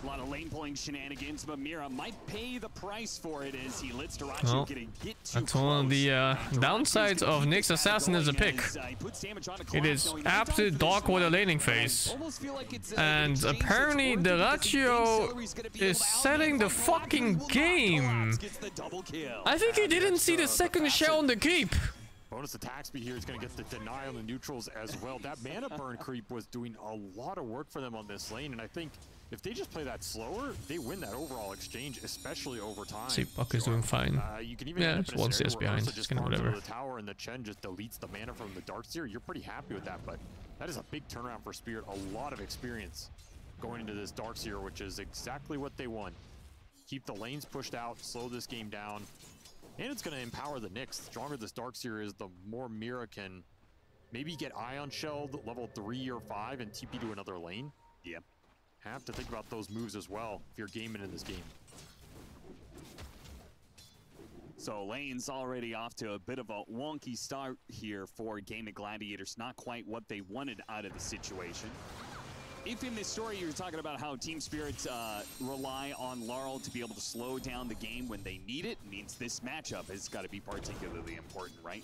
A lot of lane pulling shenanigans, but Mira might pay the price for it as he lets Dyrachyo get too
that's one of the downsides of Nyx's Assassin as a pick. It is absolute dog water laning phase. And apparently Dyrachyo is selling the fucking game. I think he didn't see the second shell on the creep.
Bonus attack speed here is going to get the deny on the neutrals as well. That mana burn creep was doing a lot of work for them on this lane, and I think if they just play that slower, they win that overall exchange, especially over time.
See, Buck is doing fine.
You can even
it's one CS behind. It's gonna whatever.
The tower and the Chen just deletes the mana from the Darkseer. You're pretty happy with that, but that is a big turnaround for Spirit. A lot of experience going into this Darkseer, which is exactly what they want. Keep the lanes pushed out, slow this game down, and it's going to empower the Nyx. The stronger this Darkseer is, the more Mira can maybe get Ion Shelled level 3 or 5 and TP to another lane.
Yep.
Have to think about those moves as well if you're gaming in this game.
So lane's already off to a bit of a wonky start here for Game of Gladiators. Not quite what they wanted out of the situation. If in this story you're talking about how Team Spirit rely on Laurel to be able to slow down the game when they need it, means this matchup has got to be particularly important, right?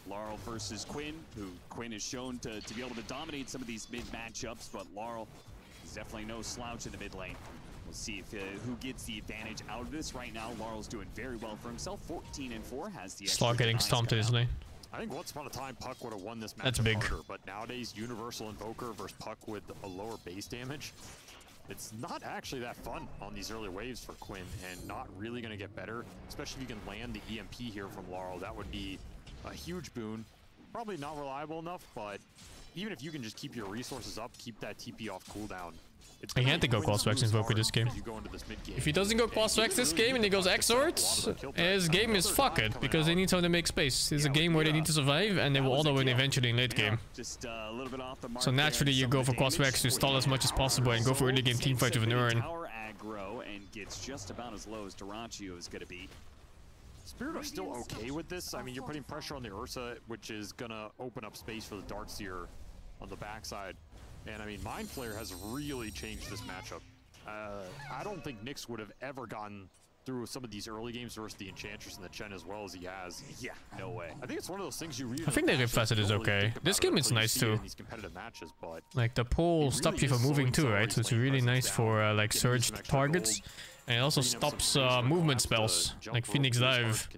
Laurel versus Quinn, who Quinn has shown to be able to dominate some of these mid matchups, but Laurel is definitely no slouch in the mid lane. We'll see if who gets the advantage out of this. Right now, Laurel's doing very well for himself. 14-4 has the
Slot getting stomped in his lane.
I think once upon a time Puck would have won this match.
That's big.
Harder, but nowadays Universal Invoker versus Puck with a lower base damage, it's not actually that fun on these early waves for Quinn, and not really going to get better, especially if you can land the EMP here from Laurel. That would be a huge boon. Probably not reliable enough, but even if you can just keep your resources up, keep that TP off cooldown.
He had to go Quaswex Invoker this game. If he doesn't go Quaswex this game and he goes Exort, his game is fucked because they need someone to make space. It's a game where they need to survive and they will auto win eventually in late game. So naturally you go for Quaswex to stall as much as possible and go for early game teamfight with an Urn.
Aggro and gets just about as low as Dyrachyo is going to be.
Spirit are still okay with this. I mean, you're putting pressure on the Ursa, which is going to open up space for the Darkseer on the backside. And I mean, Mind Flayer has really changed this matchup. I don't think Nyx would have ever gotten through some of these early games versus the Enchantress and the Chen as well as he has.
Yeah, no way.
I think it's one of those things you really.
I think the Rip Facet is okay. This game is nice too.
These competitive matches, but
like the pull stops you from moving too, right? So it's really nice for like surged targets. And it also stops movement spells like Phoenix Dive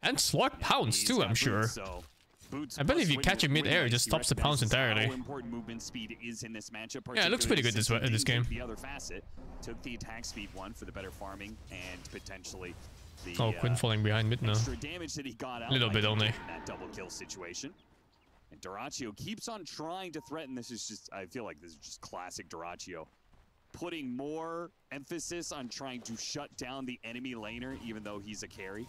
and Slark Pounce too, I'm sure. I bet if you catch it mid-air, it just stops the pounce entirely.
Important movement speed is in this matchup.
Yeah, it looks pretty good this game.
The other facet took the attack speed one for the better farming and potentially the
Quinn falling behind mid now.
Extra damage that he got out
little bit only.
In that double kill situation. And Dyrachyo keeps on trying to threaten. This is just, I feel like this is just classic Dyrachyo. Putting more emphasis on trying to shut down the enemy laner, even though he's a carry.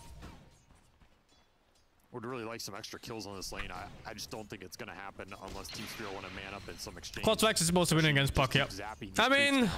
Would really like some extra kills on this lane. I just don't think it's going to happen unless Team Spirit want to man up in some exchange.
Quaswex is supposed to win against Puck, yep. I mean,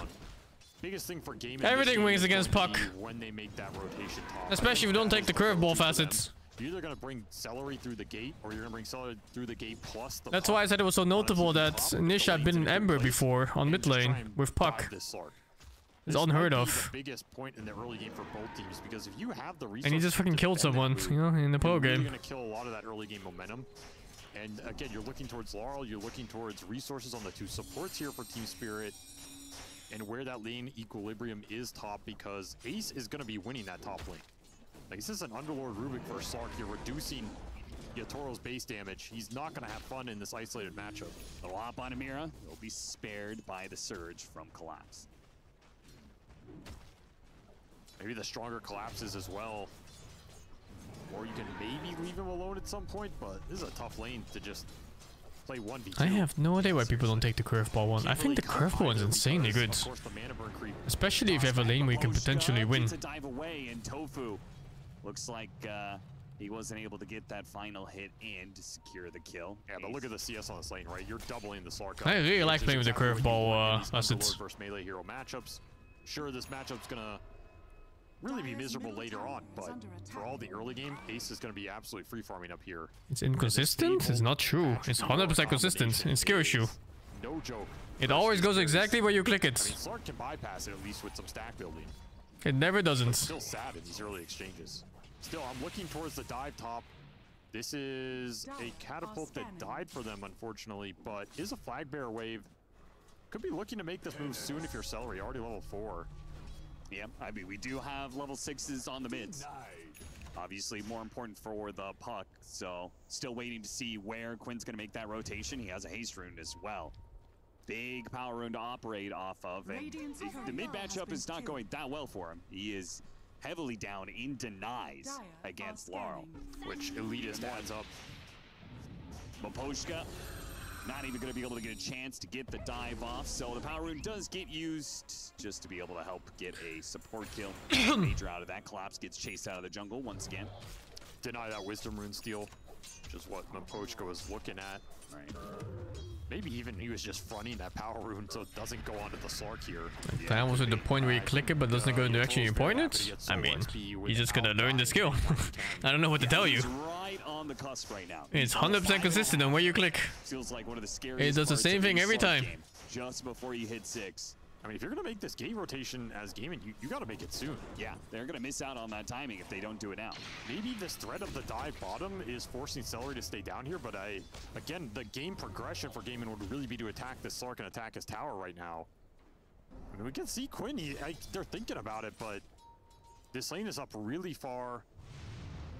biggest thing for gaming
everything wins against Puck.
When they make that rotation top.
Especially if you don't take the curveball facets.
You're either going to bring Celery through the gate, or you're going to bring Celery through the gate plus the
That's
Puck.
why I said it was so notable that Nish had been in Ember before on mid lane with Puck. It's unheard of.
The biggest point in the early game for both teams, because if you have the resources,
And he just fucking killed someone, you know, in the pro game.
You're going to kill a lot of that early game momentum. And again, you're looking towards Laurel, you're looking towards resources on the two supports here for Team Spirit, and where that lane equilibrium is top, because Ace is going to be winning that top lane. Like, this is an Underlord Rubik versus Sark. You're reducing Yatoro's base damage. He's not going to have fun in this isolated matchup.
They'll hop on Amira. They'll be spared by the surge from Collapse.
Maybe the stronger collapses as well. Or you can maybe leave him alone at some point, but this is a tough lane to just play 1v2.
I have no idea why people don't take the curveball one. I think the curveball one's insanely good. Especially if you have a lane where you can potentially win.
To dive away, and Tofu looks like he wasn't able to get that final hit in to secure the kill.
Yeah, but look at the CS on this lane, right? You're doubling the Sark.
I really like playing with the curveball assets.
Versus melee hero matchups. Sure, this matchup's gonna really be miserable later on, but for all the early game, Ace is gonna be absolutely free farming up here.
It's inconsistent? It's not true. It's 100% consistent. It's skill issue.
No joke.
It always goes exactly where you click it.
I mean, Sark can bypass it at least with some stack building.
It never doesn't.
It's still sad in these early exchanges. Still, I'm looking towards the dive top. This is a catapult that died for them, unfortunately, but is a flag bearer wave. Could be looking to make this move soon if you're Celery, already level 4.
Yeah, I mean, we do have level 6s on the mids. Obviously, more important for the Puck, so still waiting to see where Quinn's going to make that rotation. He has a haste rune as well. Big power rune to operate off of, and the mid matchup is not going that well for him. He is heavily down in denies against Laurel,
which Elitist adds up.
Maposhka not even going to be able to get a chance to get the dive off, so the power rune does get used just to be able to help get a support kill. Major out of that. Collapse gets chased out of the jungle once again.
Deny that wisdom rune steal, which is what Mapochka was looking at.
Right.
Maybe even he was just fronting that power rune so it doesn't go onto the Sark here.
That was at the point where you click it but doesn't go in the direction you point it? I mean, you just gotta learn the skill. I don't know what to tell you.
Right on the cusp right now.
It's 100% consistent on where you click.
Feels like one of the scariest
It does the
parts
same
of
thing
the
every
Sark
time.
game, just before you hit 6.
I mean, if you're going to make this gate rotation as gaming, you got to make it soon.
Yeah, they're going to miss out on that timing if they don't do it now.
Maybe this threat of the dive bottom is forcing Celery to stay down here, but again, the game progression for gaming would really be to attack this Sark and attack his tower right now. I mean, we can see Quinn, they're thinking about it, but this lane is up really far.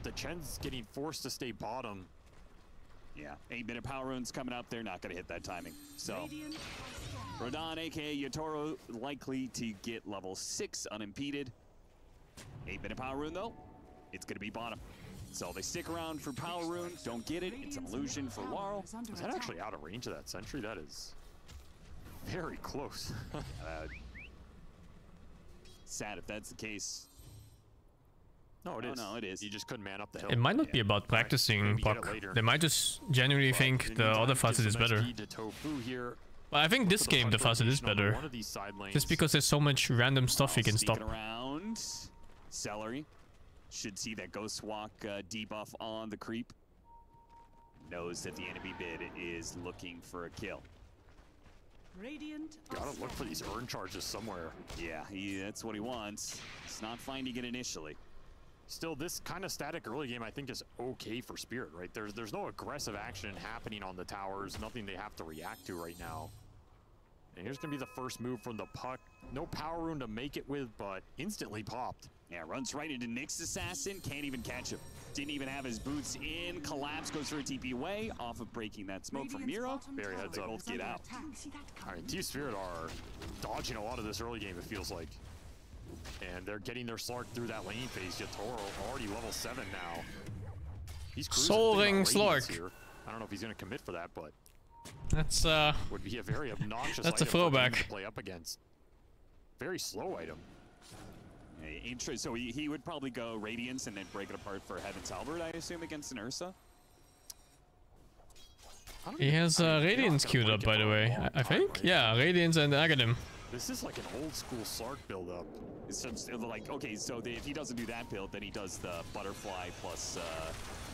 The Chen's getting forced to stay bottom.
Yeah, 8-minute power runes coming up. They're not going to hit that timing. So, Rodan, aka Yatoro, likely to get level 6 unimpeded. 8-minute power rune, though, it's going to be bottom. So they stick around for power rune. Don't get it. It's an illusion for Laurel.
Is that actually out of range of that sentry? That is very close.
Sad if that's the case.
No, it is.
No, it is.
You just couldn't man up the hill.
It might not be about practicing Puck. They might just genuinely think the other facet is better. But I think this game the facet is better. Just because there's so much random stuff you can stop.
Around. Celery should see that Ghost Walk debuff on the creep. Knows that the enemy bid is looking for a kill.
Radiant.
Gotta look for these earn charges somewhere.
Yeah, that's what he wants. He's not finding it initially.
Still, this kind of static early game, I think, is okay for Spirit, right? There's no aggressive action happening on the towers, nothing they have to react to right now. And here's gonna be the first move from the Puck. No power rune to make it with, but instantly popped.
Yeah, runs right into Nick's assassin, can't even catch him. Didn't even have his boots in. Collapse goes for a TP away, off of breaking that smoke from Miro.
Barry heads up.
Both get out.
I mean, Team Spirit are dodging a lot of this early game, it feels like. And they're getting their Slark through that lane phase. Yatoro already level 7 now. He's
Soaring Slark.
Here. I don't know if he's going to commit for that, but
that's
would be a very obnoxious
that's a
item for him
throwback
to play up against. Very slow item.
So he would probably go Radiance and then break it apart for Heaven's Halberd, I assume, against an Ursa.
He has Radiance queued up, by the way. I think? Yeah, Radiance and Agadim.
This is like an old school Slark build-up.
It's just like, okay, so if he doesn't do that build, then he does the butterfly plus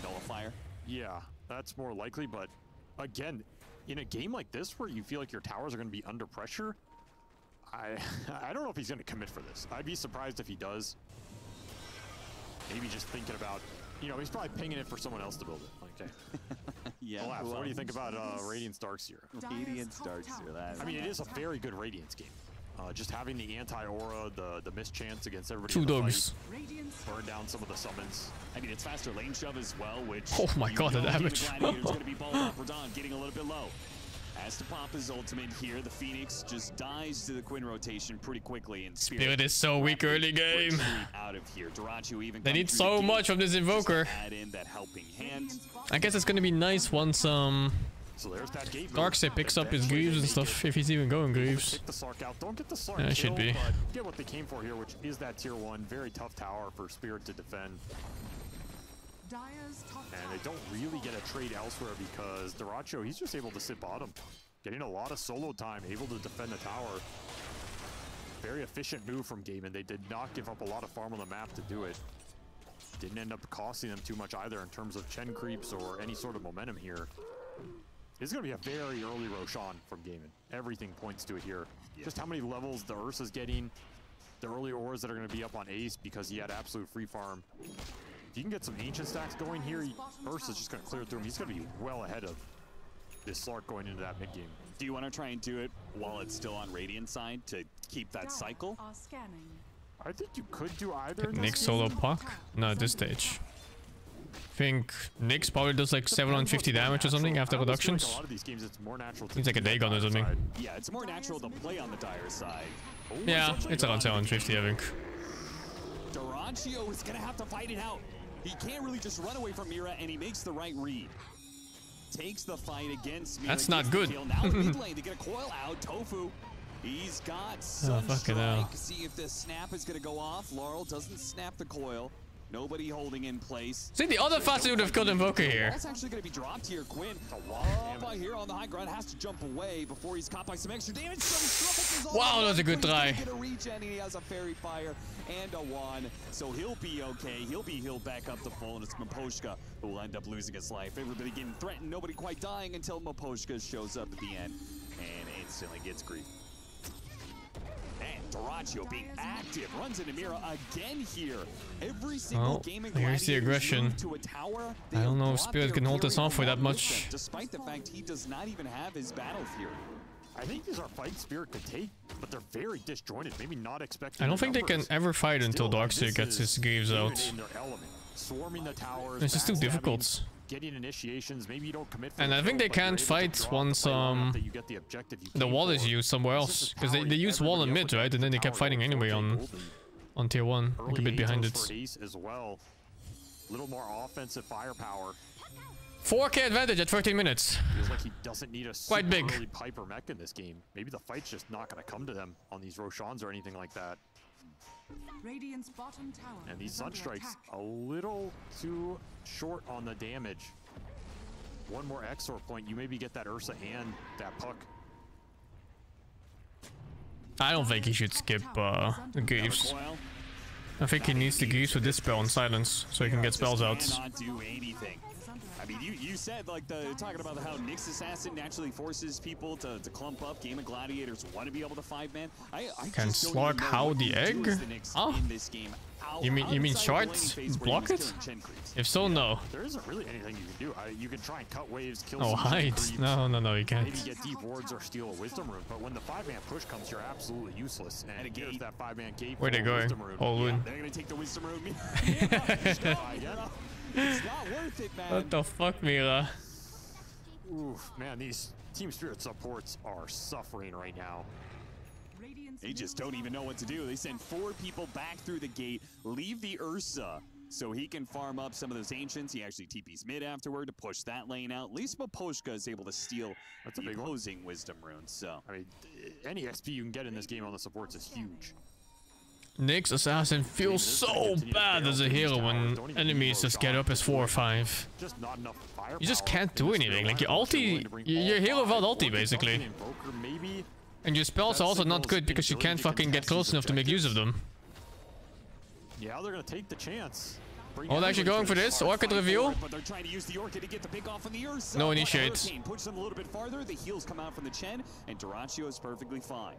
nullifier.
Yeah, that's more likely, but again, in a game like this where you feel like your towers are going to be under pressure, I don't know if he's going to commit for this. I'd be surprised if he does. Maybe just thinking about, you know, he's probably pinging it for someone else to build it. Okay.
Yeah.
Olaf, what do you think about Radiance Darkseer?
Radiance Darkseer, that.
I mean, it is a very good Radiance game. Just having the anti-aura, the mischance against everybody.
Two dogs.
Burn down some of the summons.
I mean, it's faster lane shove as well, which...
Oh my god, the damage.
Gladiator's going to be balled up. Radon getting a little bit low. Has to pop his ultimate here. The Phoenix just dies to the Quinn rotation pretty quickly. And
Spirit is so weak early game.
Out of here. Duracho even
they need so much from this Invoker.
Add in that helping hand.
I guess it's gonna be nice once
so there's that gate
Darkseid picks up his Greaves and stuff, if he's even going Greaves.
Take the Slark out. Don't get the Slark
yeah, it should be.
But get what they came for here, which is that tier 1. Very tough tower for Spirit to defend. And they don't really get a trade elsewhere because Duracho, he's just able to sit bottom. Getting a lot of solo time, able to defend the tower. Very efficient move from Gaiman. They did not give up a lot of farm on the map to do it. Didn't end up costing them too much either in terms of Chen creeps or any sort of momentum here. This is going to be a very early Roshan from Gaiman. Everything points to it here. Yeah. Just how many levels the Ursa's getting, the early ores that are going to be up on Ace because he had absolute free farm. If you can get some Ancient stacks going here, Ursa's just going to clear through him. He's going to be well ahead of this Slark going into that mid game.
Do you want to try and do it while it's still on Radiant side to keep that cycle?
I think you could do either.
Nick solo puck? No, at this stage. I think Nyx probably does like 750 damage or something after reductions.
Like a lot of these games, it's more natural.
Seems like a Dagon or something.
Yeah, it's more natural to play on the Dire side.
Yeah, it's around 750, I think.
Duracho is gonna have to fight it out. He can't really just run away from Mira, and he makes the right read. Takes the fight against Mira.
That's not good.
Now mid lane, they get a coil out. Tofu, he's got Sunstrike. See if the snap is gonna go off. Laurel doesn't snap the coil. Nobody holding in place.
See, the other Fast would have killed Invoker here.
That's actually going to be dropped here. Quinn, by here on the high ground, has to jump away before he's caught by some extra damage.
Wow, that was a good try.
Get a regen, and he has a Fairy Fire and a Wand, so he'll be okay. He'll be healed back up to full, and it's Miposhka who will end up losing his life. Everybody getting threatened, nobody quite dying until Miposhka shows up at the end and instantly gets griefed. And Duracho being active, runs into Mira again here. Every single game in
here's the aggression.
to a tower,
I don't know if Spirit can hold this off for that much.
Despite the fact he does not even have his battle fury.
I think these are fights Spirit could take, but they're very disjointed. Maybe not expecting.
I don't think they can ever fight until Darkseid gets his Greaves out.
In their element. Swarming the towers.
It's just too difficult.
Getting initiations, maybe you don't commit for
and I think they can't fight once the wall is used somewhere else, because they used wall in mid, right? And then they kept fighting anyway on tier 1, like a bit behind it.
As well. Little more offensive firepower.
4K advantage at 13 minutes.
Feels like he doesn't need a
quite big
early Piper mech in this game. Maybe the fight's just not going to come to them on these Roshans or anything like that.
Radiant's bottom tower
and these Sunstrikes a little too short on the damage. One more Exor point, you maybe get that Ursa and that puck.
I don't think he should skip the Greaves. I think he needs the Greaves with this spell on silence, so he can get spells out.
Cannot do anything. I mean, you said, like, talking about how Nyx Assassin naturally forces people to clump up. Game of Gladiators want to be able to 5-man. I
can Slark how the egg? Oh.
In this game.
You mean short? Block it? If so, no.
There isn't really anything you can do. You can try and cut waves, kill
some hide. No, you can't.
Maybe get deep wards or steal a wisdom rune. But when the 5-man push comes, you're absolutely useless. And here's that 5-man gate.
Where they going?
Oh, yeah, they're gonna take the wisdom rune. It's not worth it, man.
What the fuck, Mira?
Oof, man, these Team Spirit supports are suffering right now.
They just don't even know what to do. They send 4 people back through the gate, leave the Ursa so he can farm up some of those Ancients. He actually TP's mid afterward to push that lane out. At least Miposhka is able to steal the opposing wisdom runes. So,
I mean, any XP you can get in this game on the supports is huge.
Nyx Assassin feels so bad as a hero when enemies just get up as 4 or 5. You just can't do anything. Like your ulti, your hero without ulti basically. And your spells are also not good because you can't fucking get close enough to make use of them.
Yeah, they're gonna take the chance.
Oh, they're actually going for this orchid reveal.
But they're trying to use the orchid to get the pick off on the Ursa.
No initiate.
Hurricane push them a little bit farther. The heals come out from the Chen, and Duraccio is perfectly fine.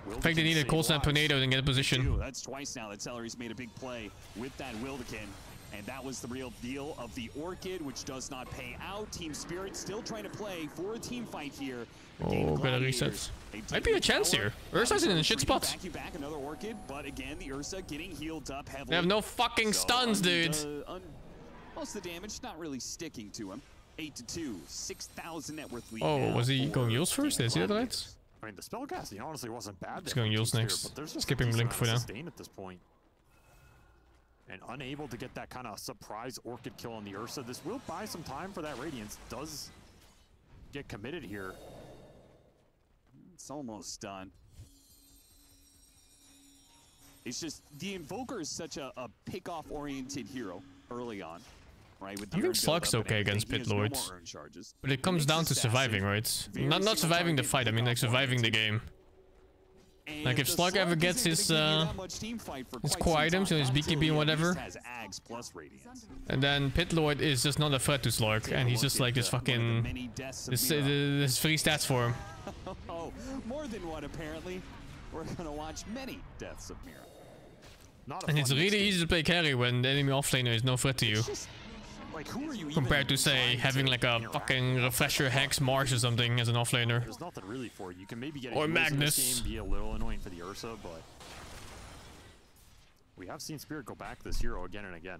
I think they need a cold snap tornado to get a position.
That's twice now that Celery's made a big play with that Wildekin. And that was the real deal of the Orchid, which does not pay out. Team Spirit still trying to play for a team fight here.
Oh, better resets. Might be a chance here. Ursa's in a shit spot.
Back another Orchid, but again, the Ursa getting healed up heavily.
They have no fucking stuns, dude.
Most of the damage not really sticking to him. 8-2, 6,000 net worth lead.
Oh, was he going Yules first? Did I see that right?
I mean, the spellcasting honestly wasn't bad.
He's going Yules next. Skipping Blink for now.
At this point. And unable to get that kind of surprise Orchid kill on the Ursa. This will buy some time for that Radiance. Does get committed here.
It's almost done. It's just the Invoker is such a pick-off oriented hero early on, right? With
I think Slug's okay against Pit Lords, but it comes down to surviving, right? Not surviving the fight. I mean, like surviving the game. Like if Slug ever gets his core items, you know, his BKB and whatever, and then Pit Lord is just not a threat to Slug, and he's just like this fucking this free stats for him.
Oh, more than one apparently. We're gonna watch many deaths of Mira.
And it's really easy to play carry when the enemy offlaner is no threat to you.
Like, who are you
compared to, say, having like a fucking Refresher Hex Mars or something as an offlaner.
There's nothing really for you. You can maybe get
or Magnus.
Game, be a little annoying for the Ursa, but we have seen Spirit go back this hero again and again.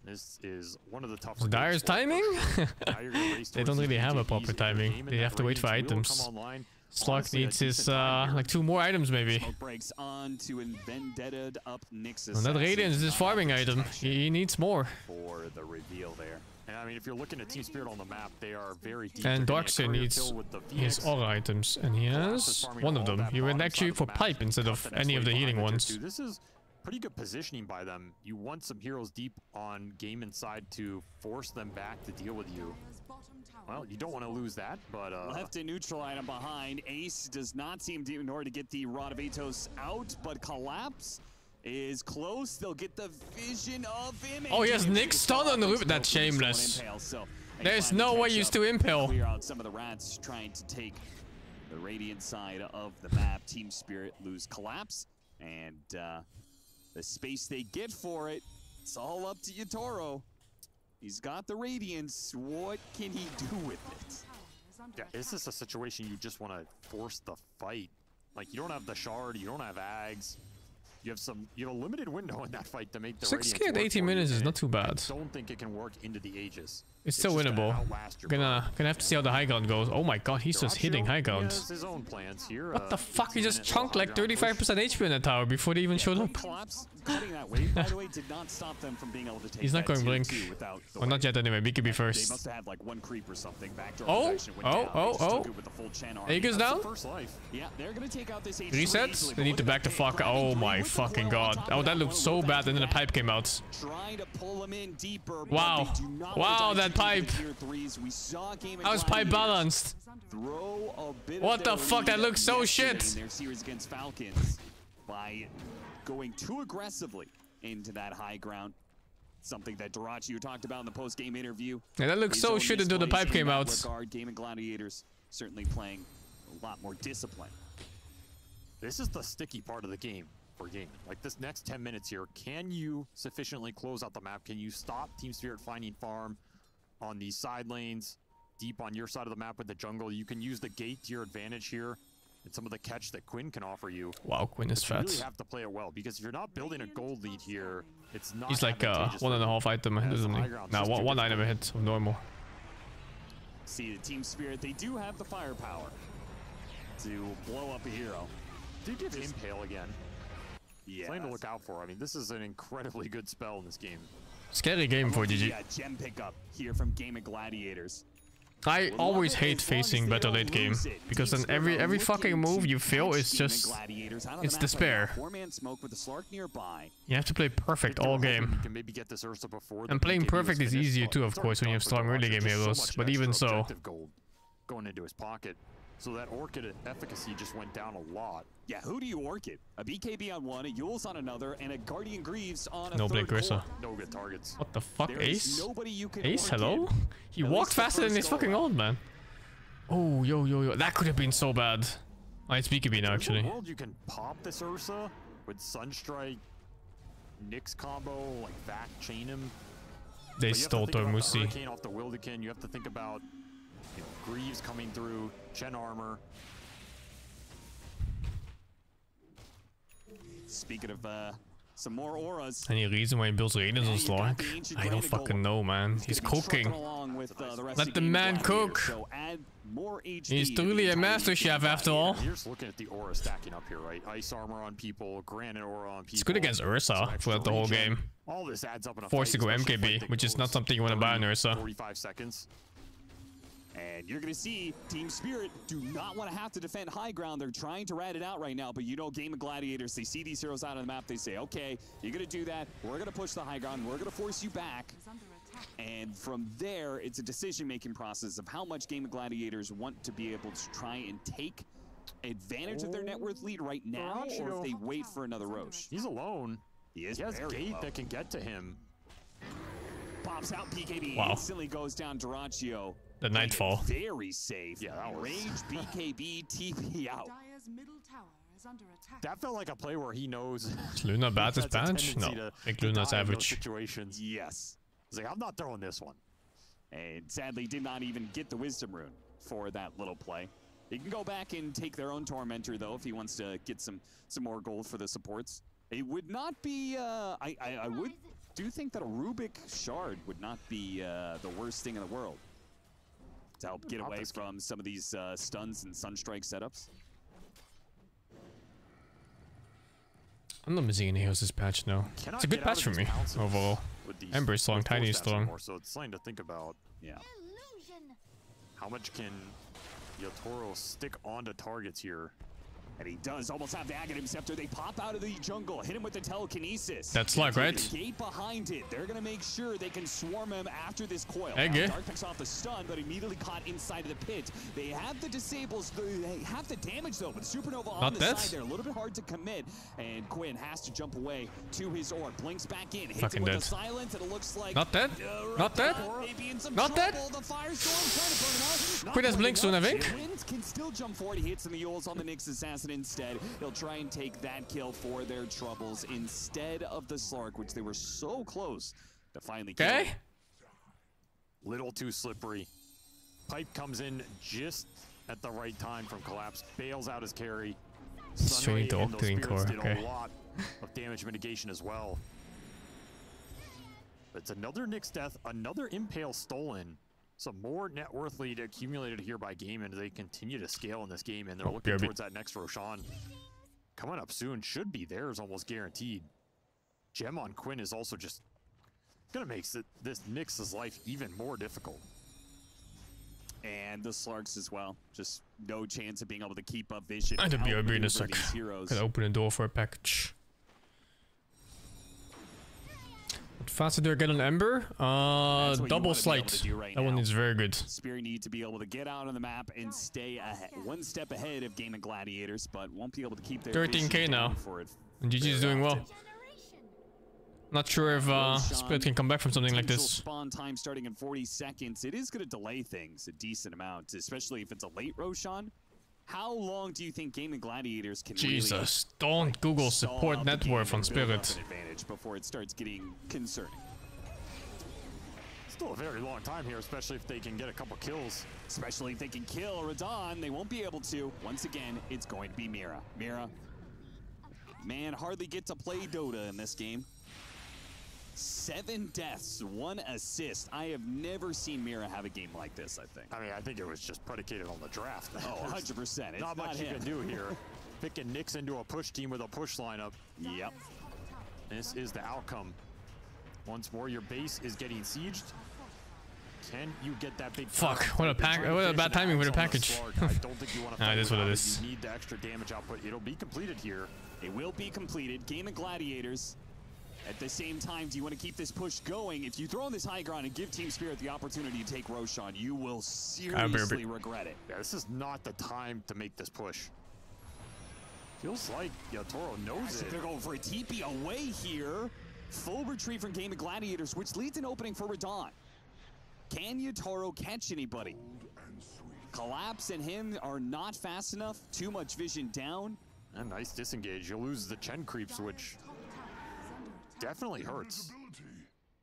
This is one of the toughest.
Dire's timing? They don't really have a proper timing. They have to wait for items. Slug needs his like 2 more items maybe.
Breaks on to vendetta up Nixus.
Well, that Radiance is his farming item. He needs more.
For the reveal there.
And I mean, if you're looking at Team Spirit on the map, they are very deep.
And Darkseer needs his aura items, and he has one of them. He went actually for pipe instead of any of the healing ones.
This is pretty good positioning by them. You want some heroes deep on game inside to force them back to deal with you. Well, you don't want to lose that, but
left a neutral item behind. Ace does not seem to in order to get the Rod of Atos out, but Collapse is close. They'll get the vision of him.
Oh, he has Nick stun on the roof. That's shameless. There's no way you still impale.
Clear out some of the rats trying to take the Radiant side of the map. Team Spirit lose Collapse, and the space they get for it, it's all up to Yatoro. He's got the Radiance. What can he do with it?
Yeah, this is a situation you just want to force the fight. Like, you don't have the Shard, you don't have Ags. You have a limited window in that fight to make the
6k at 18 minutes is not too bad.
I don't think it can work into the Aegis.
It's still winnable. Gonna have to see how the high ground goes. Oh my god, he's just hitting high ground.
His own plans here.
What the fuck? He just chunked like 35% HP in the tower before they even showed up.
Collapse, cutting that wave, by the way, did not stop them from being able to take.
He's not going Blink. Well, not yet anyway. BKB
They
first.
must have had like 1 creep or something. Backdoor
Oh. Aegis down?
Yeah, they're gonna take out this
Resets? They need to back the fuck. Oh my fucking god. Oh, that looked so bad, and then the pipe came out.
Trying to pull him in deeper.
Wow. Wow, that pipe. How's pipe balanced? What the fuck? That looks so shit.
Their series against Falcons by going too aggressively into that high ground. Something that Duraccio talked about in the post-game interview.
Yeah, that looks so shit until the pipe came out.
Gaming Gladiators certainly playing a lot more discipline.
This is the sticky part of the game for gaming. Like this next 10 minutes here, can you sufficiently close out the map? Can you stop Team Spirit finding farm on these side lanes, deep on your side of the map with the jungle? You can use the gate to your advantage here and some of the catch that Quinn can offer you.
Wow, Quinn is fat.
You really have to play it well, because if you're not building a gold lead here, it's not.
He's like 1.5 item ahead or something. Nah, one item ahead of normal.
See, the Team Spirit, they do have the firepower to blow up a hero.
Do give Impale again.
Yeah.
Something to look out for. I mean, this is an incredibly good spell in this game.
Scary game for GG.
Yeah, gem pickup here from Game of Gladiators.
I always hate facing better late game, because then every fucking move you feel is just, it's despair. You have to play perfect all game. And playing perfect is easier too, of course, when you have strong early game heroes, but even so.
Going into his pocket. So that Orchid efficacy just went down a lot.
Yeah, who do you Orchid? A BKB on one, a Yule's on another, and a Guardian Greaves on a
No Blade
third
Grisser.
core.
No good targets.
What the fuck,
There is
Ace?
nobody you can
Ace,
Orchid.
hello? He
At
walked
least the
faster than
first
his
go
fucking
around.
old man. Oh, yo. That could have been so bad. Oh, it's BKB now,
There's a
actually.
world you can pop this Ursa with Sunstrike, Nyx combo, like Vac chain him.
They
But you have to
stole
think about the
Tormusi.
Hurricane off the Wildekin. You have to think about Greaves coming through, Chen armor.
Speaking of some more auras.
Any reason why he builds Raiden so strong? I don't fucking know, man. He's cooking. Let the man cook. He's truly a master chef after all.
You're just looking at the aura stacking up here, right? Ice armor on people, granite aura on people.
It's good against Ursa throughout the whole game.
All this adds up in a
Forced to
fight,
go
especially
MKB,
fight
which is
that
not
goes
something you want to buy on Ursa.
45 seconds.
And you're going to see Team Spirit do not want to have to defend high ground. They're trying to rat it out right now, but you know Game of Gladiators, they see these heroes out on the map, they say, okay, you're going to do that, we're going to push the high ground, we're going to force you back. And from there, it's a decision-making process of how much Game of Gladiators want to be able to try and take advantage of their net worth lead right now, or if they wait for another Roche.
He's alone.
He is
He has
very
gate
low.
that can get to him.
Pops out PKB,
Wow.
instantly goes down Duraccio.
The Nightfall.
Very safe.
Yeah, that was...
Rage, BKB, TP out.
Dire's middle tower is under attack.
That felt like a play where he knows.
Is Luna bad as
has a
bench? No.
tendency to
I think
die
Luna's
in those
average.
situations.
Yes.
He's like, I'm not throwing this one.
And sadly did not even get the Wisdom Rune for that little play. He can go back and take their own Tormentor, though, if he wants to get some more gold for the supports. It would not be... I would do think that a Rubik Shard would not be the worst thing in the world to help get away from some of these stuns and Sunstrike setups.
I'm not missing any heroes this patch now.
Cannot
It's a good
get out
patch
of
for
these
me,
bounces
overall.
with these-
Ember is strong,
with
Tiny is
force stats
strong.
anymore, so it's something to think about.
Yeah.
How much can Yotaro stick onto targets here?
And he does almost have the Aghanim Scepter. They pop out of the jungle, hit him with the telekinesis.
That's luck, right?
The gate behind it. They're going to make sure they can swarm him after this coil.
Okay.
Dark picks off the stun, but immediately caught inside of the pit. They have the disables. They have the damage, though, but Supernova on
Not
the
dead.
side there. A little bit hard to commit. And Quinn has to jump away to his orb. Blinks back in. Hits
Fucking
him with
dead.
a silence, and it looks like...
Not dead? Not dead?
Maybe in some
Not dead?
trouble. The Firestorm trying to burn him out. Not
Quinn has
quite
blink soon, I
enough.
think.
Quinn can still jump forward. He hits the Yules on the Nyx Assassin instead. He'll try and take that kill for their troubles instead of the Slark, which they were so close to finally kill.
Okay.
Little too slippery. Pipe comes in just at the right time from Collapse, bails out his carry.
Straight
Sunray
into
and those
Octane
spirits
Core,
did
okay.
a lot of damage mitigation as well. It's another Nyx death, another Impale stolen. Some more net worth lead accumulated here by Game, and they continue to scale in this game, and they're looking
BRB.
towards that next Roshan. Coming up soon, should be theirs almost guaranteed. Gem on Quinn is also just gonna make this Nyx's life even more difficult.
And the Slarks as well. Just no chance of being able to keep up vision.
And the
and
BRB in a
outmaneuver
sec.
these heroes.
Could open a door for a package. What faster do I get on Ember?
That's what you
Double
wanna be able to
slight.
do right
That one
now.
is very good.
Spirit need to be able to get out on the map and stay ahead, one step ahead of Game of Gladiators, but won't be able to keep their
13K
vision
now.
down for it.
And GG is doing well. Not sure if Spirit can come back from something like
Potential
this.
Spawn time starting in 40 seconds. It is going to delay things a decent amount, especially if it's a late Roshan. How long do you think Game of Gladiators can
Jesus, don't Google
stall
support
out the
net
game
worth on
and build up
Spirit.
an advantage before it starts getting concerning?
Still a very long time here, especially if they can get a couple kills.
Especially if they can kill Radon, they won't be able to. Once again, it's going to be Mira. Mira, man, hardly get to play Dota in this game. 7 deaths, 1 assist. I have never seen Mira have a game like this, I think.
I mean, I think it was just predicated on the draft.
Oh, 100%. It's
not much you
him.
can do here. Picking Nyx into a push team with a push lineup.
Yep.
This is the outcome. Once more, your base is getting sieged. Can you get that big?
Fuck, what a pack! What a bad timing with a package.
I don't think you want to.
Nah, it is what it is.
You need the extra damage output. It'll be completed here.
It will be completed. Game of Gladiators
At the same time, do you want to keep this push going? If you throw on this high ground and give Team Spirit the opportunity to take Roshan, you will seriously regret it.
Yeah, this is not the time to make this push. Feels like Toro knows it.
They're going for a TP away here. Full retreat from Game of Gladiators, which leads an opening for Radon. Can Yatoro catch anybody? Collapse and him are not fast enough. Too much vision down.
A nice disengage. You'll lose the Chen creeps, which definitely hurts.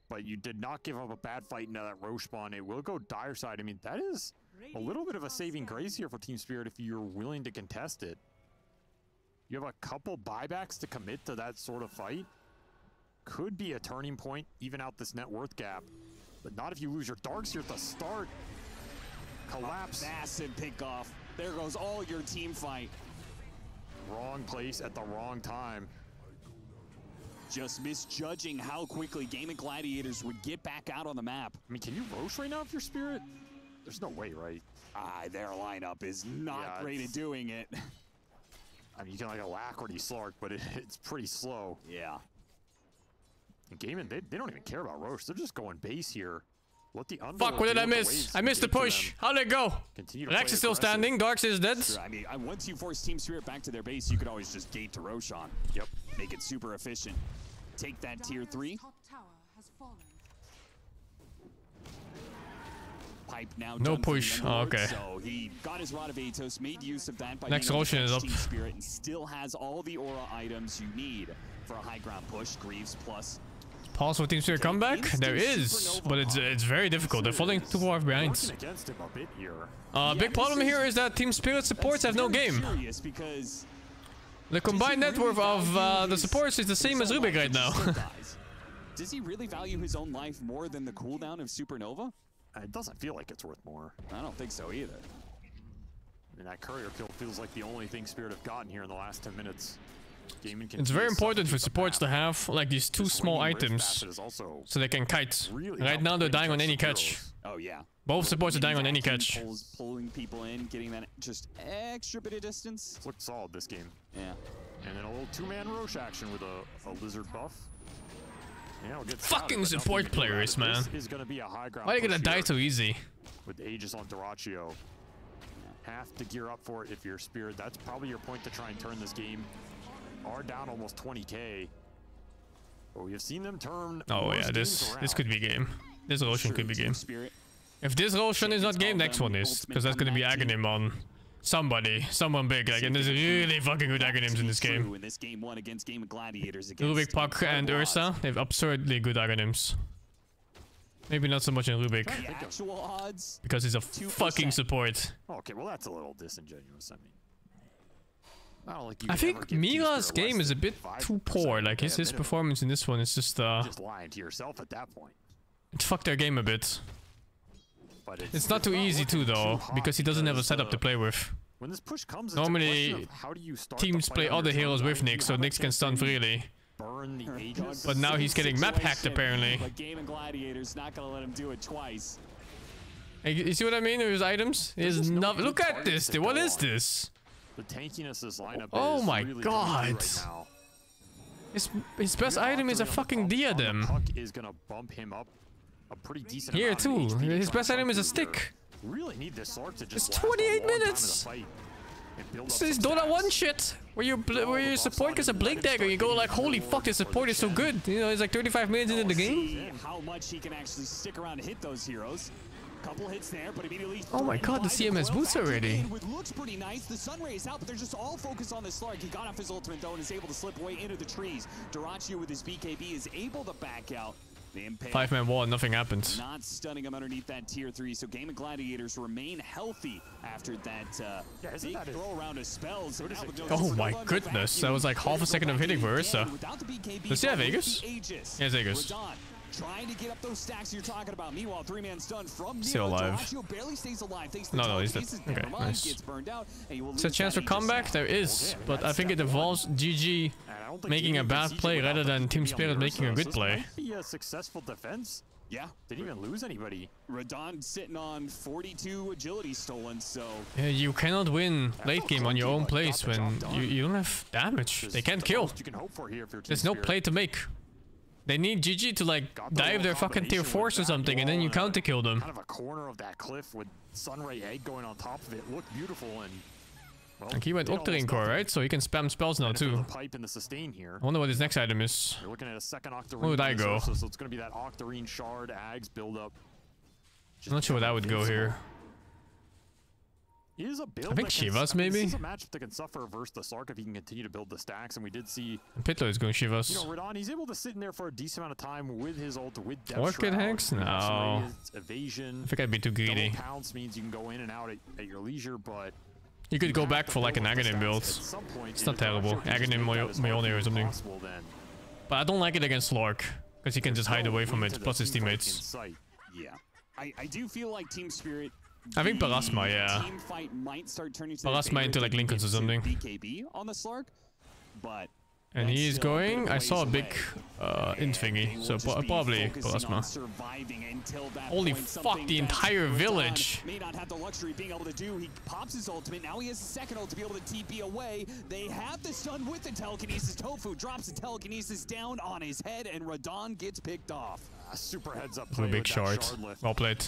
But you did not give up a bad fight into that Roche spawn. It will go dire side. I mean, that is a little bit of a saving grace here for Team Spirit if you're willing to contest it. You have a couple buybacks to commit to that sort of fight. Could be a turning point, even out this net worth gap. But not if you lose your darks here at the start. Collapse.
A massive pick off. There goes all your team fight.
Wrong place at the wrong time.
Just misjudging how quickly Game of Gladiators would get back out on the map.
I mean, can you Roche right now if you're Spirit? There's no way, right?
Their lineup is not great at doing it.
I mean, you can like alacrity Slark, but it's pretty slow.
Yeah.
And Gaiman, they don't even care about Roche. They're just going base here. Let the
Fuck, what did I miss? I missed the push. How'd it go? Rex is still standing. Darks is dead.
Sure, I mean, once you force Team Spirit back to their base, you could always just gate to Roshan.
Yep.
Make it super efficient. Take that tier 3. Pipe now
no push. Oh, okay.
So he got his Rod of Atos, made use of that by
next Roshan is up.
Team Spirit, and still has all the aura items you need for a high ground push. Greaves plus.
Possible Team Spirit comeback? There is, but it's very difficult. They're falling too far behind. Big problem here is that Team Spirit supports have no game. The combined net worth of the supports is the same as Rubik right now.
Does he really value his own life more than the cooldown of Supernova?
It doesn't feel like it's worth more.
I don't think so either.
I mean, that courier kill feels like the only thing Spirit have gotten here in the last 10 minutes.
It's very important for supports to have like these two small items so they can kite. Right now they're dying on any catch.
Oh yeah.
Both supports are dying on any catch.
Pulling people in, getting that just extra bit of distance.
It's looked solid this game.
Yeah.
And then a little two-man Roche action with a lizard buff. Yeah, we'll get
fucking support players, man.
Is gonna be a high ground.
Why are you gonna die so easy?
With Aegis on Duraccio. Have to gear up for it if you're Spirit. That's probably your point to try and turn this game. Are down almost 20k. But we have seen them turn.
Oh yeah, this could be game. This Roshan could be game. If this Roshan is not game, next one is, because that's gonna be Aghanim on someone big. Like, and there's really fucking good Aghanims in this game.
In this game 1 against Game of Gladiators.
Rubik, Puck, and Ursa, they have absurdly good Aghanims. Maybe not so much in Rubik.
The actual odds
because he's a fucking support.
Okay, well that's a little disingenuous. I mean,
I think Mira's game is a bit too poor. Like his performance in this one is just
lying to yourself at that point.
It fucked their game a bit. But it's not too easy too though, because he doesn't have a setup to play with.
When this push comes,
normally teams play other heroes with Nyx, so Nyx can stun freely. But now he's getting map hacked apparently.
But Game of Gladiators not gonna let him do it twice.
Hey, you see what I mean with his items? Look at this. What is this?
The tankiness of this lineup
oh my
really
god.
Right now.
His best item is a fucking diadem.
Puck is gonna bump him up a pretty decent
here too. His best item is a stick.
Really need this sword to just
it's 28 minutes. This is Dota 1 shit. Where your support gets a Blink Dagger, you go like, holy fuck, this support is so good. You know, it's like 35 minutes into the game.
How much he can actually stick around and hit those heroes. Couple hits there, but immediately.
Oh my god, the CM has boots already.
Looks pretty nice. The sun ray is out, but they're just all focused on the Slark. He got off his ultimate though and is able to slip away into the trees. Duraccio with his BKB is able to back out. The impact.
5-man wall, nothing happened.
Not stunning him underneath that tier 3. So Game of Gladiators remain healthy after that big throw around of spells.
Oh my goodness, that was like half a second of hitting for Ursa. Does he have Aegis? He has Aegis.
Trying to get up those stacks you're talking about. Meanwhile, 3-man stun from
still alive.
Barely stays alive.
No, he's dead. Okay, nice. Is there a chance for comeback? There is, but I think it involves GG making a bad play rather than Team Spirit making a good play.
Might be a successful defense.
Yeah.
Didn't even lose anybody.
Radon sitting on 42 agility stolen, so...
Yeah, you cannot win late game on your own place when you don't have damage. They can't kill. There's no play to make. They need GG to like dive their fucking tier 4s or something, and then you counter kill them.
Kind of a corner of that cliff with Sunray Egg going on top of it. Looked beautiful, and well,
Like he went Octarine Core, right? So he can spam spells now too.
The pipe and the sustain here.
I wonder what his next item is.
You're looking at a second Octarine.
Where would I go?
So it's going to be that Octarine Shard, Ags build up.
I'm not sure where that would go here.
He is a build
I think Shivas maybe?
This is a matchup that can suffer versus the Sark if he can continue to build the stacks, and we did see...
Pitlo is going Shivas.
You know, Radon, he's able to sit in there for a decent amount of time with his ult, with Depth
Orchid
Shroud,
Hex? No.
Evasion.
I think I'd be too greedy.
Double Pounce means you can go in and out at your leisure, but...
You could go back for like an Aghanim build. It's not terrible. Aghanim Mjolnir or something. But I don't like it against Lork, because he can just hide away from it, plus his teammates.
Yeah. I do feel like Team Spirit...
I think Parasma, yeah.
Team fight might start turning to
Parasma into like Lincolns or something.
BKB on the Slark, but
and he is going. I saw a big int thingy, so probably Parasma. Holy fuck, the entire village!
May not have the luxury of being able to do. He pops his ultimate. Now he has a second ult to be able to TP away. They have the stun with the telekinesis. Tofu drops the telekinesis down on his head, and Radon gets picked off.
Super heads up.
Blue big shard. Well played.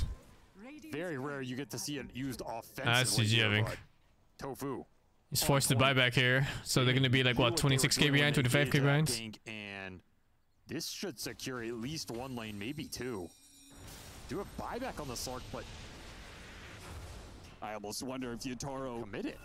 Very rare you get to see it used offensively.
That's GG, I think.
Tofu.
He's forced to buy back here, so they're gonna be like what, 26k behind, 25k behind.
And this should secure at least one lane, maybe two. Do a buyback on the Slark, but
I almost wonder if Yatoro
commit it.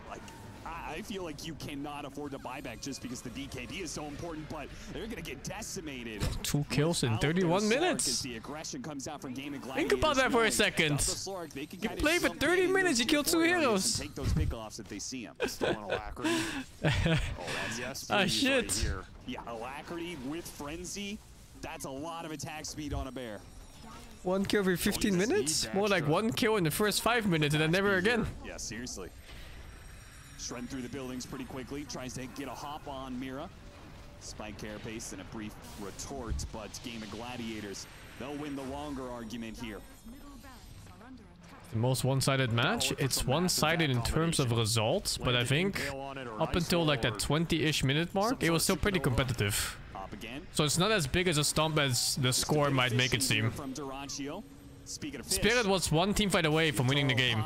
Like, I feel like you cannot afford to buy back just because the BKB is so important, but they're gonna get decimated.
2 kills in 31 minutes.
The aggression comes out from
Think about that for a second. You play for 30 minutes, you kill 2 heroes.
Take those pickoffs if they see him.
Still an Alacrity. Oh, that's yes.
Ah, shit.
Right here.
Yeah, Alacrity with Frenzy. That's a lot of attack speed on a bear.
1 kill every 15 minutes? More like 1 kill in the first 5 minutes and then never again.
Yeah, seriously. Shred through the buildings pretty quickly, tries to get a hop on Mira. Spike carapace and a brief retort, but Game of Gladiators, they'll win the longer argument here.
The most one-sided match. It's one-sided in terms of results, but I think up until like that 20-ish minute mark, it was still pretty competitive. So it's not as big as a stomp as the score might make it seem. Spirit was 1 teamfight away from winning the game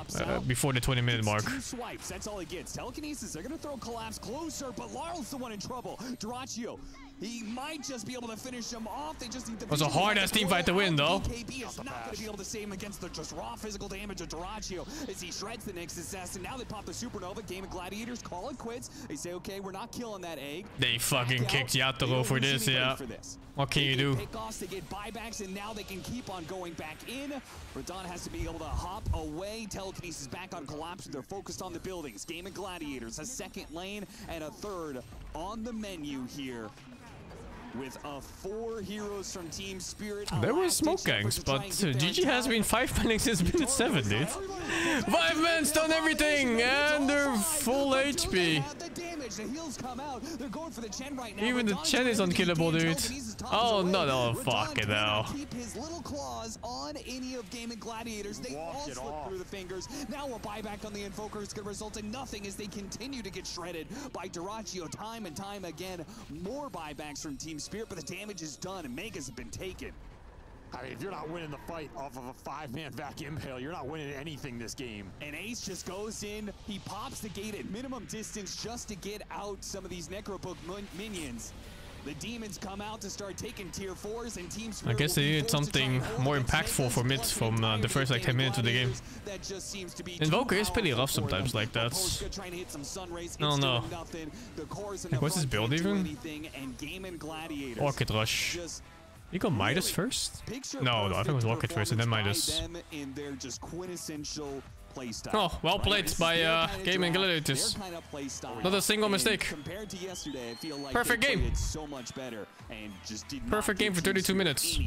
before the 20-minute mark.
2 swipes, that's all he gets. Telekinesis, they're gonna throw Collapse closer, but Larl's the one in trouble. Duraccio, he might just be able to finish him off. They just need to.
It was a hard-ass teamfight to win, though.
BKB is not gonna be able to save him against the just raw physical damage of Duraccio as he shreds the next assassin. Now they pop the Supernova. Game of Gladiators call it quits. They say, okay, we're not killing that egg.
They fucking kicked Yatoro for this, yeah. What can you do?
Pickoffs, they get buybacks, and now they can keep on going back in. Radon has to be able to hop away. Telekinesis back on Collapse. They're focused on the buildings. Game of Gladiators, a second lane and a third on the menu here. With 4 heroes from Team Spirit.
There were smoke gangs, but GG has been 5-manning since minute 7, dude. 5 men stun everything, and they're full HP. Even the Chen is unkillable, dude. Oh no, fuck it now.
Keep his little claws on any of Game of Gladiators. They all slip through the fingers. Now a buyback on the Invoker is going to result in nothing as they continue to get shredded by Duraccio time and time again. More buybacks from Team Spirit, but the damage is done and Megas have been taken.
I mean, if you're not winning the fight off of a 5-man vac impale, you're not winning anything this game.
And Ace just goes in, he pops the gate at minimum distance just to get out some of these Necrobook minions. The demons come out to start taking tier 4s and Team Spirit.
I guess they needed something more impactful for mid from the first like 10 minutes of the game. Invoker is pretty rough sometimes like that. I don't know. Like, what's his build even? Orchid Rush. You go Midas first? No, I think it was Orchid first and then Midas. Oh, well played by Game and Gladiators. Not a single mistake. Perfect game. Perfect game for 32 minutes.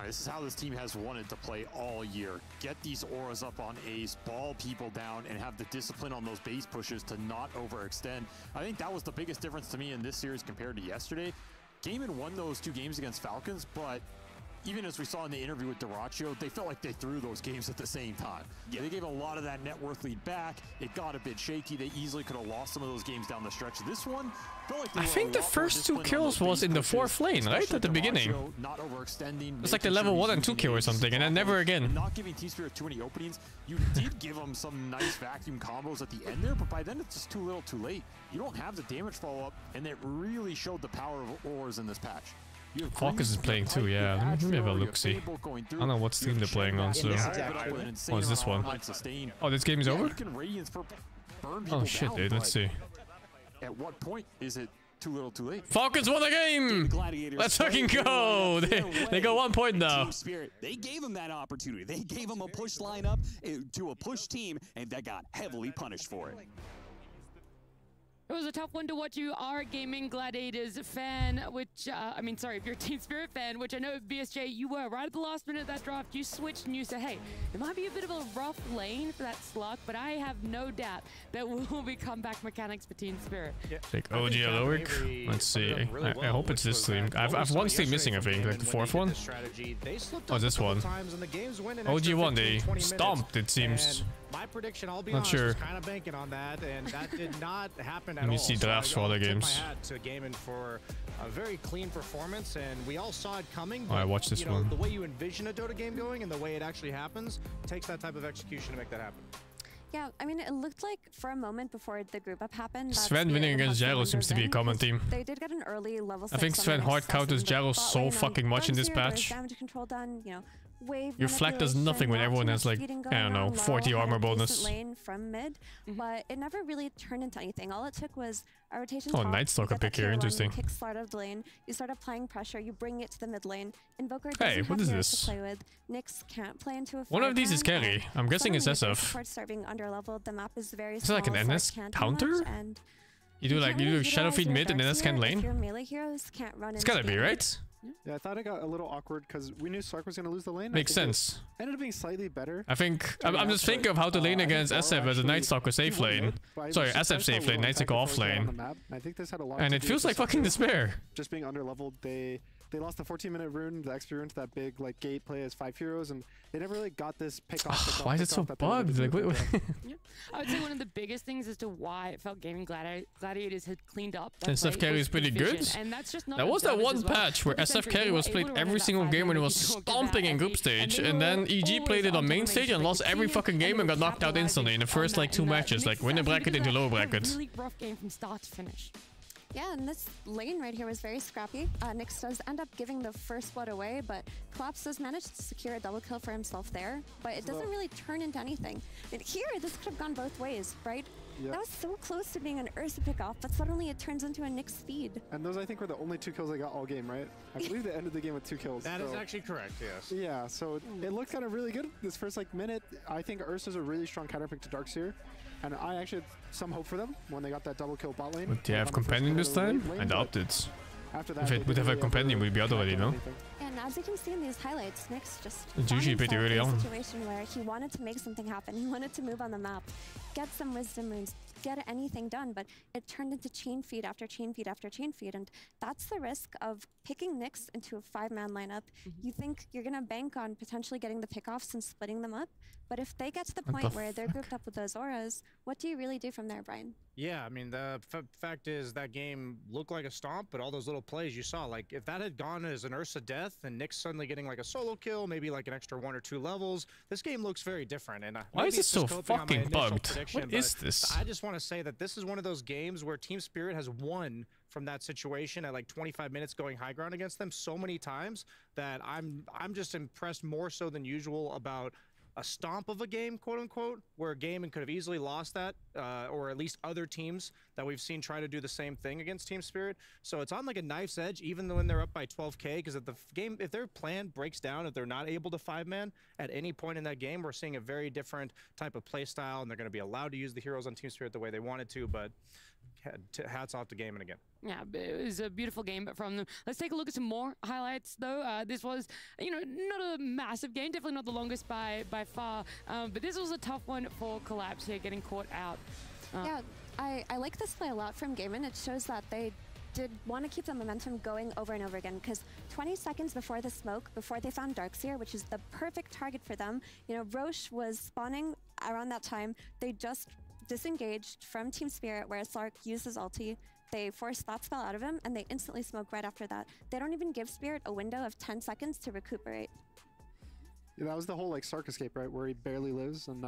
This is how this team has wanted to play all year. Get these auras up on Ace, ball people down, and have the discipline on those base pushes to not overextend. I think that was the biggest difference to me in this series compared to yesterday. Gaiman won those 2 games against Falcons, but even as we saw in the interview with Dyrachyo, they felt like they threw those games at the same time. Yeah. They gave a lot of that net worth lead back. It got a bit shaky. They easily could have lost some of those games down the stretch. This one felt like they
I think the first 2 kills was in the 4th lane, right? At the beginning.
Not overextending.
It's like the level 1 and 2 kill or something, and then never again.
Not giving Team Spirit too many openings. You did give them some nice vacuum combos at the end there, but by then it's just too little too late. You don't have the damage follow-up, and it really showed the power of ores in this patch.
Focus is playing too, yeah. Let me have a look-see. I don't know what team they're playing on, so... Oh, is this one? Oh, this game is over? Oh shit, dude, let's see.
At what point is it too little too late?
Falcons won the game! Let's fucking go! They go 1 point now.
Team Spirit, they gave him that opportunity. They gave him a push lineup to a push team, and that got heavily punished for it.
It was a tough one to watch. You are a Gaming Gladiators fan, which, I mean, sorry, if you're a Team Spirit fan, which I know BSJ, you were right at the last minute of that draft. You switched and you said, hey, it might be a bit of a rough lane for that slug, but I have no doubt that will be comeback mechanics for Team Spirit.
Yeah. Take OG Aloic. Let's see. I hope it's this team. I've one team missing, I think, like the 4th one. Oh, this one. OG won, they stomped, it seems.
My prediction, I'll be
not
honest,
sure.
was kind of banking on that, and that did not happen at all.
Let me see drafts for other games.
I had to Gaming for a very clean performance, and we all saw it coming.
Oh, I watched this one.
The way you envision a Dota game going and the way it actually happens takes that type of execution to make that happen.
Yeah, I mean, it looked like for a moment before the group up happened.
Sven winning against Gyro seems to be a common theme.
They did get an early level 6.
I think Sven hard counters Gyro so fucking much in this patch.
Damage control done, you know. Wave
your flag does nothing when everyone has like, I don't know, 40 armor bonus.
Lane from mid, but it never really turned into anything. All it took was a rotation.
Oh, Night Stalker pick here, interesting.
Kick start of the lane. You start applying pressure. You bring it to the mid lane. Invoker
hey, what is this?
To play with. Nyx can't play into a.
One of these is carry. I'm guessing it's SF.
Starting underleveled. The map is very.
Is it like an NS counter? You do Shadow Feed mid and NS can lane.
Your melee heroes can't run.
It's gotta be right.
Yeah, I thought it got a little awkward because we knew Sark was going to lose the lane.
Makes sense.
Ended up being slightly better.
I think I'm just thinking of how to lane against SF as a Night Stalker safe lane. Sorry, SF safe lane, Night Stalker off lane.
I think this had a lot.
And it feels like fucking despair.
Just being underleveled, they lost the 14-minute rune, the XP rune to that big like gate play as 5 heroes, and they never really got this pick off.
Why is it so bugged? Like, wait.
I would say one of the biggest things as to why it felt Gaming Gladiators had cleaned up.
SF carry is pretty good.
And that's just not.
There was that one patch where SF carry was played every single game when it was stomping in group stage, and then EG played it on main stage and lost every fucking game and got knocked out instantly in the first like 2 matches, like winner bracket into lower bracket.
Really rough game from start to finish.
Yeah, and this lane right here was very scrappy. Nyx does end up giving the first blood away, but Collapse does manage to secure a double kill for himself there, but it doesn't really turn into anything. And here, this could have gone both ways, right? Yep. That was so close to being an Ursa pickoff, but suddenly it turns into a Nyx feed.
And those, I think, were the only 2 kills they got all game, right? I believe they ended the game with 2 kills.
That is actually correct, yes.
Yeah, so it looked kind of really good this first like minute. I think Ursa's a really strong counterpick to Darkseer. And I actually had some hope for them when they got that double kill bot lane.
But do you have Companion this time? I doubt it.
After that,
if it would have a Companion, we'd be out already, no?
And as you can see in these highlights, Nyx just
it's usually pretty early on.
A situation where he wanted to make something happen. He wanted to move on the map, get some wisdom runes, get anything done, but it turned into chain feed after chain feed after chain feed, and that's the risk of picking Nyx into a 5-man lineup. You think you're gonna bank on potentially getting the pickoffs and splitting them up, but if they get to the point where they're grouped up with those auras, what do you really do from there, Brian?
Yeah, I mean, the fact is that game looked like a stomp, but all those little plays you saw, like if that had gone as an Ursa death and Nyx suddenly getting like a solo kill, maybe like an extra 1 or 2 levels, this game looks very different. And
why is it so fucking bugged? What is this?
I just want to say that this is one of those games where Team Spirit has won from that situation at like 25 minutes going high ground against them so many times that I'm just impressed more so than usual about a stomp of a game, quote unquote, where Gaming could have easily lost that, or at least other teams that we've seen try to do the same thing against Team Spirit. So it's on like a knife's edge, even when they're up by 12K, because if their plan breaks down, if they're not able to 5-man at any point in that game, we're seeing a very different type of play style, and they're going to be allowed to use the heroes on Team Spirit the way they wanted to, but hats off to Gaming again.
Yeah, it was a beautiful game from them. Let's take a look at some more highlights, though. This was, not a massive game, definitely not the longest by far, but this was a tough one for Collapse here, getting caught out.
Yeah, I like this play a lot from Gaming. It shows that they did want to keep the momentum going over and over again, because 20 seconds before the smoke, before they found Darkseer, which is the perfect target for them, you know, Roche was spawning around that time. They just disengaged from Team Spirit, where Slark used his ulti. They forced that spell out of him, and they instantly smoke right after that. They don't even give Spirit a window of 10 seconds to recuperate.
Yeah, that was the whole like Slark escape, right, where he barely lives, and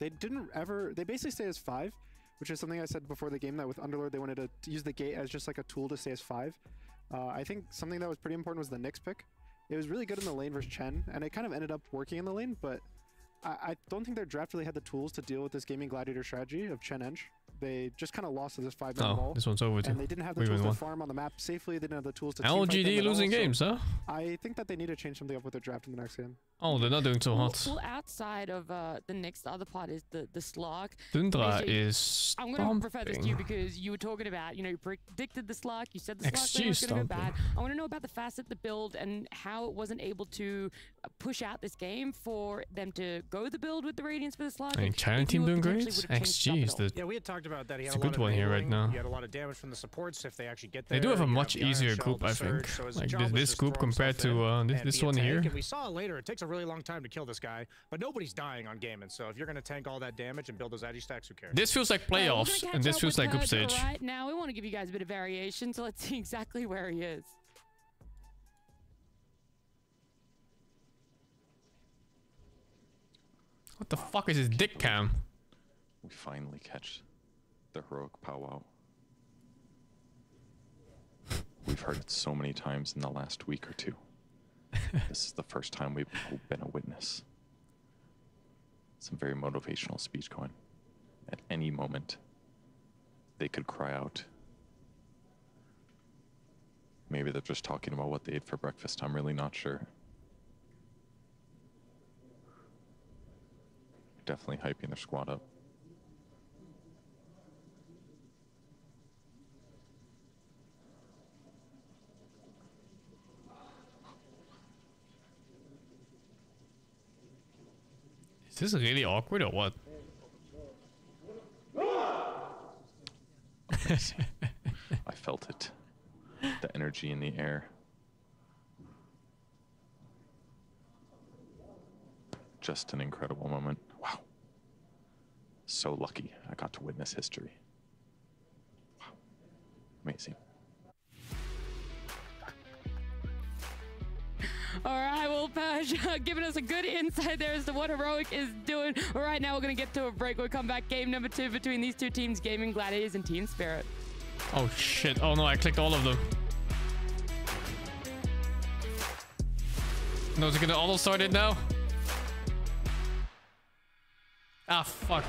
they basically stay as 5, which is something I said before the game, that with Underlord they wanted to use the gate as just like a tool to stay as 5. I think something that was pretty important was the Nyx pick. It was really good in the lane versus Chen, and it kind of ended up working in the lane, but I don't think their draft really had the tools to deal with this Gaming Gladiator strategy of Chen Ench. They just kind of lost to this 5-man wall.
This one's over too.
And they didn't have the tools to farm on the map safely. They didn't have the tools to
LGD losing games, huh?
I think that they need to change something up with their draft in the next game.
Oh, they're not doing so hot.
Well, outside of the next other part is the Slark.
Tundra is
I'm going to prefer this to you because you were talking about, you know, you predicted the Slark, you said the Slark was going to go bad. I want to know about the facet, the build, and how it wasn't able to push out this game for them to go the build with the Radiance for the Slark.
I mean, China team doing great. XG is the...
Yeah, we had talked about that. He had
a good one here right now.
He had a lot of damage from the supports if they actually get there.
They do have a much easier group, I think. Like this group compared to this one here.
And we saw later, it takes a really long time to kill this guy, but nobody's dying on Gaming. So if you're going to tank all that damage and build those agi stacks, who cares?
This feels like playoffs, and this feels like group stage.
Right now, we want to give you guys a bit of variation, so let's see exactly where he is.
What the fuck is his dick cam?
We finally catch the heroic powwow. We've heard it so many times in the last week or two. This is the first time we've been a witness. Some very motivational speech going. At any moment, they could cry out. Maybe they're just talking about what they ate for breakfast. I'm really not sure. Definitely hyping their squad up.
Is this really awkward or what?
I felt it. The energy in the air. Just an incredible moment. Wow. So lucky I got to witness history. Wow. Amazing.
All right, well, Paj, giving us a good insight there as to what Heroic is doing. Right now, we're going to get to a break. We'll come back. Game number 2 between these two teams, Gaming Gladiators and Team Spirit.
Oh, shit. Oh, no, I clicked all of them. No, is it going to auto-start it now? Ah, fuck.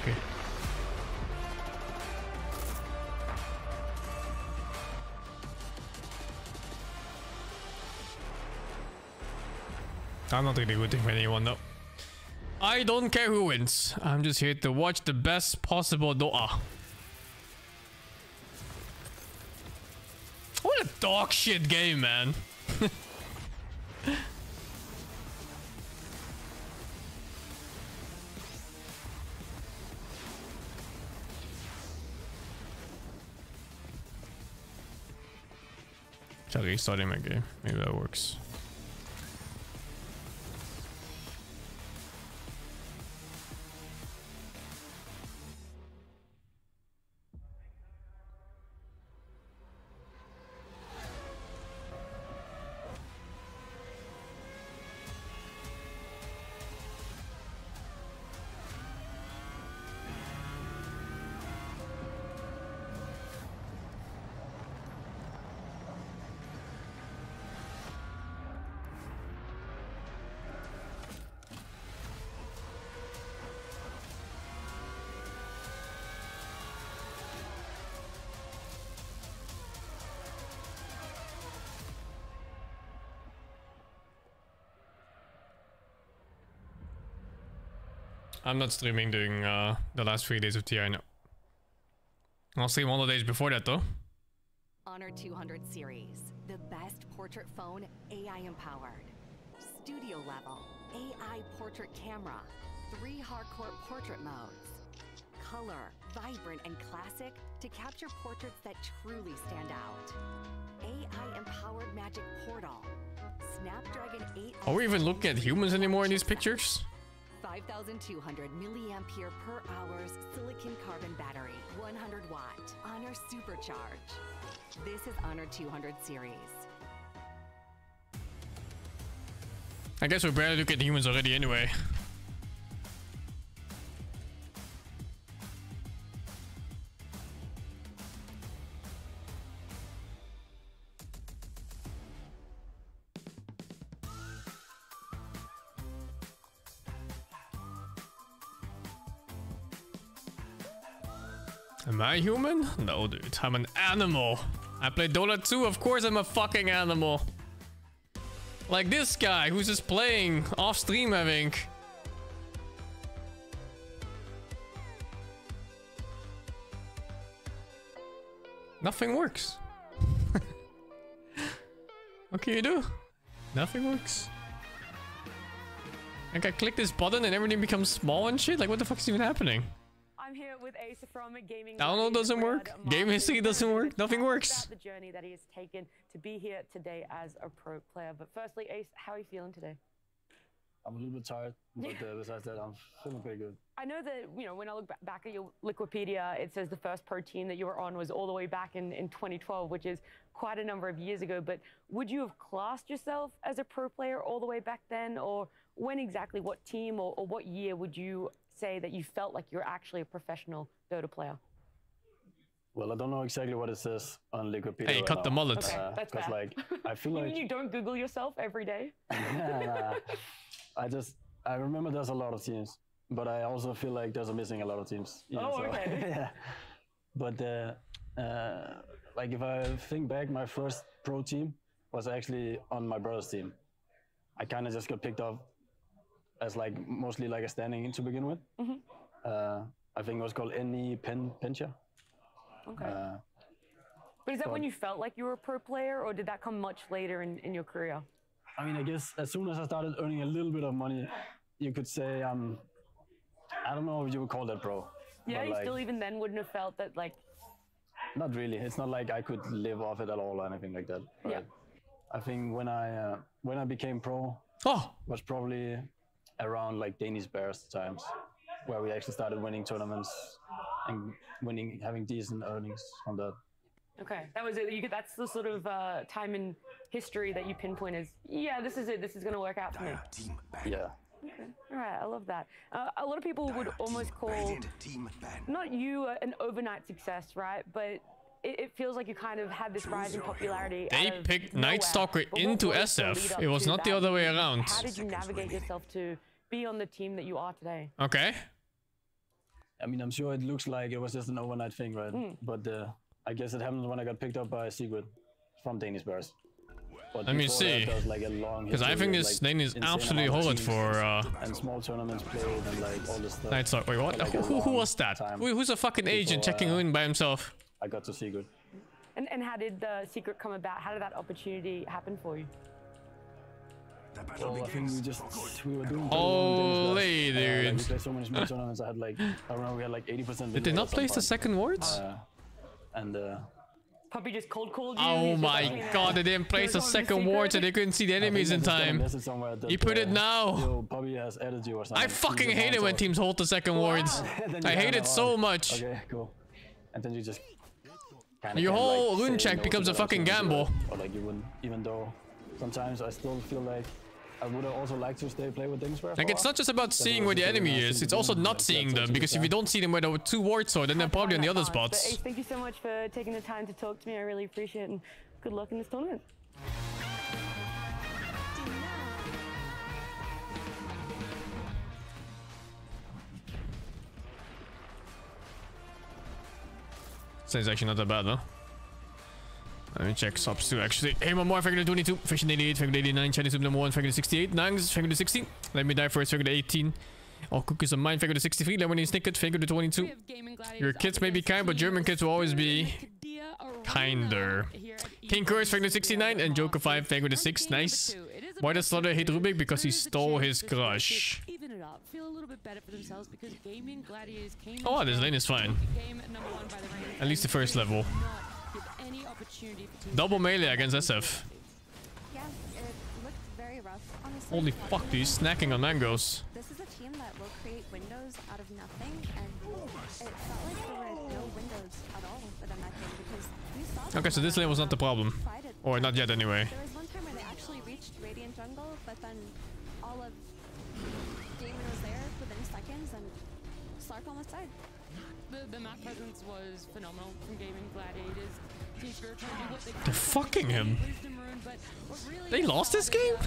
I'm not really rooting for anyone though. I don't care who wins. I'm just here to watch the best possible Dota. What a dog shit game, man. Try restarting my game. Maybe that works. I'm not streaming during the last 3 days of TI now. I'll stream all the days before that though.
Honor 200 series, the best portrait phone, AI empowered. Studio level, AI portrait camera, 3 hardcore portrait modes. color, vibrant and classic to capture portraits that truly stand out. AI-empowered magic portal. Snapdragon 8.
Are we even looking at humans anymore in these pictures?
5,200 milliampere per hour's silicon carbon battery, 100 watt, Honor Supercharge. This is Honor 200 series.
I guess we're barely looking at humans already anyway. Am I human? No, dude. I'm an animal. I play Dota 2. Of course I'm a fucking animal. Like this guy who's just playing off stream, I think. Nothing works. What can you do? Nothing works. Like I click this button and everything becomes small and shit. Like what the fuck is even happening?
I'm here with Ace from Gaming.
Download doesn't work. Game history doesn't work. Nothing works.
About the journey that he has taken to be here today as a pro player. But firstly, Ace, how are you feeling today?
I'm a little bit tired, but besides that, I'm feeling pretty good.
I know that, you know, when I look back at your Wikipedia, it says the first pro team that you were on was all the way back in 2012, which is quite a number of years ago. But would you have classed yourself as a pro player all the way back then? Or when exactly, what team or what year would you say that you felt like you're actually a professional Dota player?
Well, I don't know exactly what it says on Wikipedia.
Hey, cut the mullet.
Okay, that's bad.
Like, I feel
you
like
mean you don't Google yourself every day?
Nah, I remember there's a lot of teams, but I also feel like there's missing a lot of teams.
Okay.
Yeah. But like if I think back, my first pro team was actually on my brother's team. I kind of just got picked up as like mostly like a standing in to begin with. I think it was called Pencha.
Okay. But is that when you felt like you were a pro player, or did that come much later in your career?
I mean, I guess as soon as I started earning a little bit of money, you could say I don't know if you would call that pro.
Yeah, you
like,
still even then wouldn't have felt that, like...
Not really. It's not like I could live off it at all or anything like that. But
yeah.
I think when I became pro, was probably around like Danish Bears times, where we actually started winning tournaments and having decent earnings from that.
Okay, that was it. That's the sort of time in history that you pinpoint as, yeah, this is it. This is going to work out for me.
Yeah.
Okay. All right, I love that. A lot of people would almost call not you an overnight success, right? But it feels like you kind of had this rise in popularity.
They picked Night Stalker into SF. It was not the other way around.
How did you navigate yourself to be on the team that you are today?
Okay.
I mean, I'm sure it looks like it was just an overnight thing, right? But I guess it happened when I got picked up by Secret from Danish Bears.
Let me see. Because I think this lane is absolutely horrid for
and small tournaments played and like all this stuff.
Night Stalker. Wait, what? Who was that? Who's a fucking agent checking in by himself?
I got to Secret.
And how did the Secret come about? How did that opportunity happen for you?
Well, I think we were doing
holy dude.
We played so many small tournaments. I don't know, we had like 80%.
Did they not place the second wards?
Puppy just cold called you.
Oh my god, they didn't place a second ward so they couldn't see the enemies in time. You put it now.
Puppy has added you or something.
I fucking hate it when teams hold the second wards. I hate it so much.
Okay, cool. And then you just
your whole rune check becomes a fucking gamble.
Or like you wouldn't, even though sometimes I still feel like I would have also liked to play with things.
Like it's not just about seeing where the enemy is, it's also not seeing them, because if you don't see them where the two wards are, then they're probably on the other spots.
Ace, thank you so much for taking the time to talk to me. I really appreciate it, and good luck in this tournament.
Sounds actually not that bad though. Let me check subs too actually. Hey more, Faggot 22, Fashion 88, Faggot 89, Chinese Sub number 1, Faggot 68, Nangs, Faggot 60. Let me die first, Faggot 18. All cookies on mine, Faggot 63, Lemony Snicket, Faggot 22. Your kids may be kind, but German kids will always be kinder. King Curse, Faggot 69, and Joker 5, Faggot 6, nice. Why does Slaughter hate Rubik? Because he stole his crush.
Even it up, feel a little bit better for themselves. themselves because Gaming Gladiators came
Oh, this lane is fine.
game #1 by the range.
At least the first level.
Give any opportunity for teams
Double melee against SF.
Yeah, it looked very rough, honestly.
Holy fuck, dude, he's snacking on mangoes.
This is a team that will create windows out of nothing, and it felt like there were no windows at all within that game because we saw.
Okay, so this lane was not the problem. Or not yet anyway.
There was one time where they actually reached Radiant Jungle, but then all of Damon was there within seconds, and Slark almost died.
The map presence was phenomenal from Gaming Gladiators. Team Spirit trying to do what they
They're fucking him. They lost this game?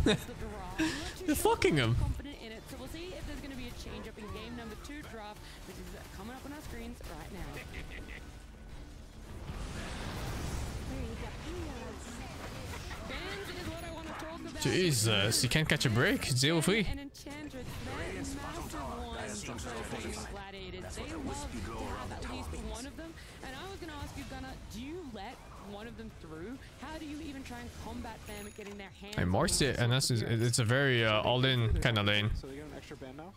They're fucking him.
Confident in it. So we'll see if there's going to be a change up in game #2 draft, which is coming up on our screens right now. Bans is what I want to talk about.
Jesus, you can't catch a break. 0-3.
And Enchantress, that massive one for Gaming Gladiators. They love to have at least one of them. And I was going to ask you, Gunnar, do you let one of them through? How do you even try and combat them getting their hands?
I marched it, and it's a very all-in kind of lane.
So they get an extra ban now.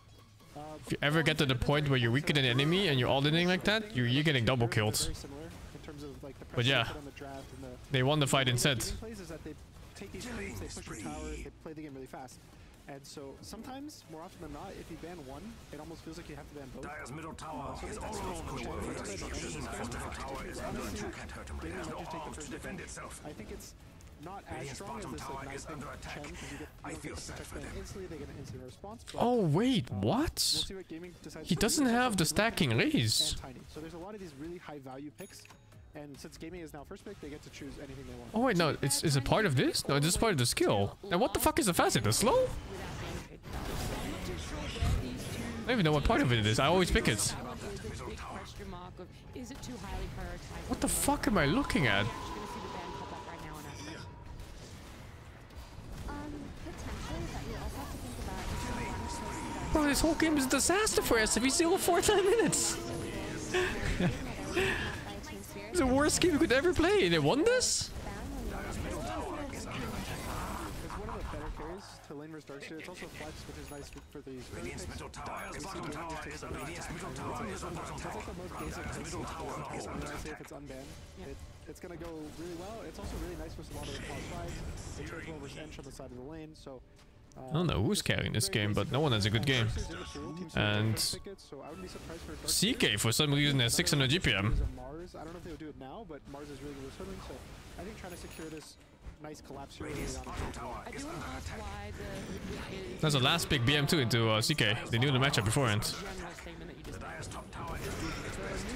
If you ever get to the point where you're weaker than an enemy and you're all-inning like that, you're getting double killed. But yeah, they won the fight instead.
They take these plays, they push the towers, they play the game really fast. And so sometimes, more often than not, if you ban one, it almost feels like you have to ban both.
Dire's middle tower is all alone in the world. Middle tower is under attack. Can't hurt him. It has no arms to defend itself.
I think it's not as strong as this like nice thing Chen, because you get instantly, they get an instant response.
Oh wait, what? He doesn't have the stacking raise.
So there's a lot of these really high value picks. And since Gaming is now first pick, they get to choose anything they want.
Oh wait, no, is it part of this? No, this is part of the skill. Now what the fuck is the fast hit? The slow? I don't even know what part of it is. I always pick it. What the fuck am I looking at? Bro, this whole game is a disaster for us if he's 0-4 10 minutes. It's the worst game you could ever play, and it won this?
To lane versus Darkseer, it's also flex, which is nice for these.
Radiant's middle tower is bottom tower is under attack. Middle tower is under attack.
That's like the most basic middle tower is under attack. If it's unbanned, it's gonna go really well. It's also really nice with a lot of the pause fights. It trades well versus Ench on the side of the lane, so.
I don't know who's carrying this game, but no one has a good game. And CK for some reason has 600 GPM.
Mars, I don't know if they would do it now, but Mars is really good with swimming, so I think trying to secure this nice collapse here.
That's the last big BM2 into CK. They knew the matchup beforehand.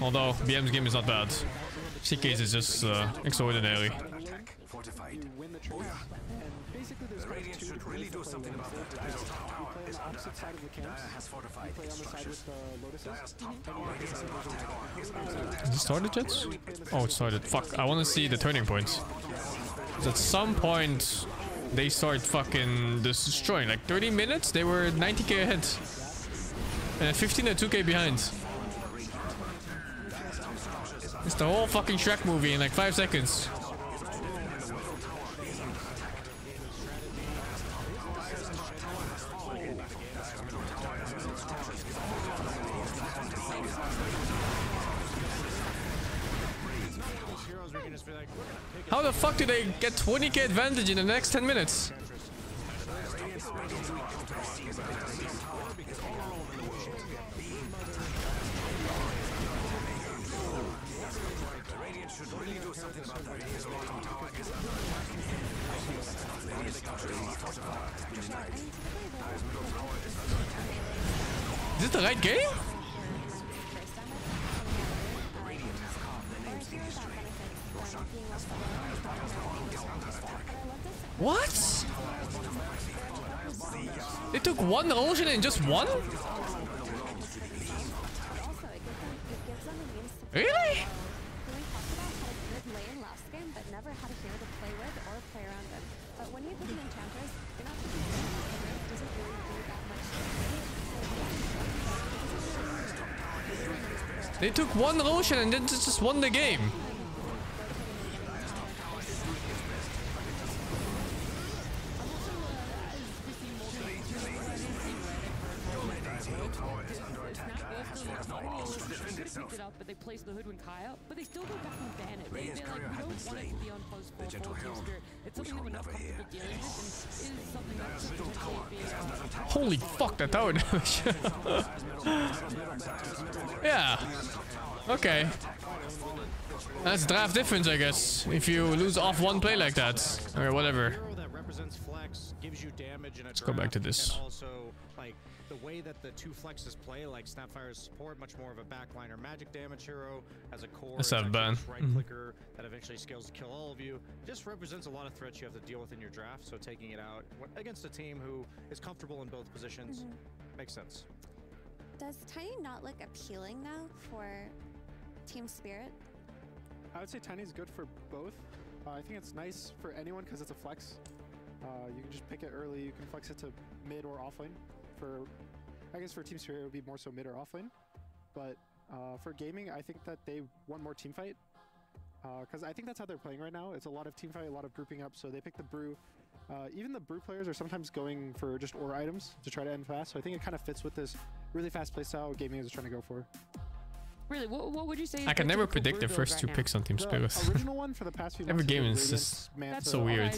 Although BM's game is not bad. CK's is just extraordinary.
Radiant should really do something about that. Dire's top tower is under attack. Dire has fortified its structures. Dire's top tower is under attack.
Has it started yet? Oh, it started. Fuck, I want to see the turning points. Because at some point, they start fucking destroying. Like 30 minutes, they were 90k ahead. And at 15 they're 2k behind. It's the whole fucking Shrek movie in like 5 seconds. How the fuck do they get 20k advantage in the next 10 minutes? Is it the right game? What? They took one ocean and just one? Really? They took one ocean and then just won the game.
picked it up, but they placed the Hoodwink higher, but they still go back and ban it. They're like, we don't want it to be on post 4 Team Spirit. It's something that we're not comfortable dealing with, and is something that could potentially be...
Holy fuck, that tower damage. Yeah. Okay. That's draft difference, I guess. If you lose off one play like that. Or whatever.
Gives you damage in a
Let's go back to this.
And also, like, the way that the two flexes play, like Snapfire's support, much more of a backliner magic damage hero, as a core,
Let's have ban.
right clicker that eventually scales to kill all of you. Just represents a lot of threats you have to deal with in your draft, so taking it out against a team who is comfortable in both positions makes sense.
Does Tiny not look appealing though for Team Spirit?
I would say Tiny's good for both. I think it's nice for anyone because it's a flex. You can just pick it early. You can flex it to mid or offlane. I guess for Team Spirit it would be more so mid or offlane. But for gaming, I think that they want more team fight. Because I think that's how they're playing right now. It's a lot of team fight, a lot of grouping up. So they pick the brew. Even the brew players are sometimes going for just aura items to try to end fast. So I think it kind of fits with this really fast playstyle gaming is trying to go for.
Really, what would you say?
I can never predict the first two picks on Team Spirit.
The original one for the past few
Every
months
game is just
Manta,
so weird.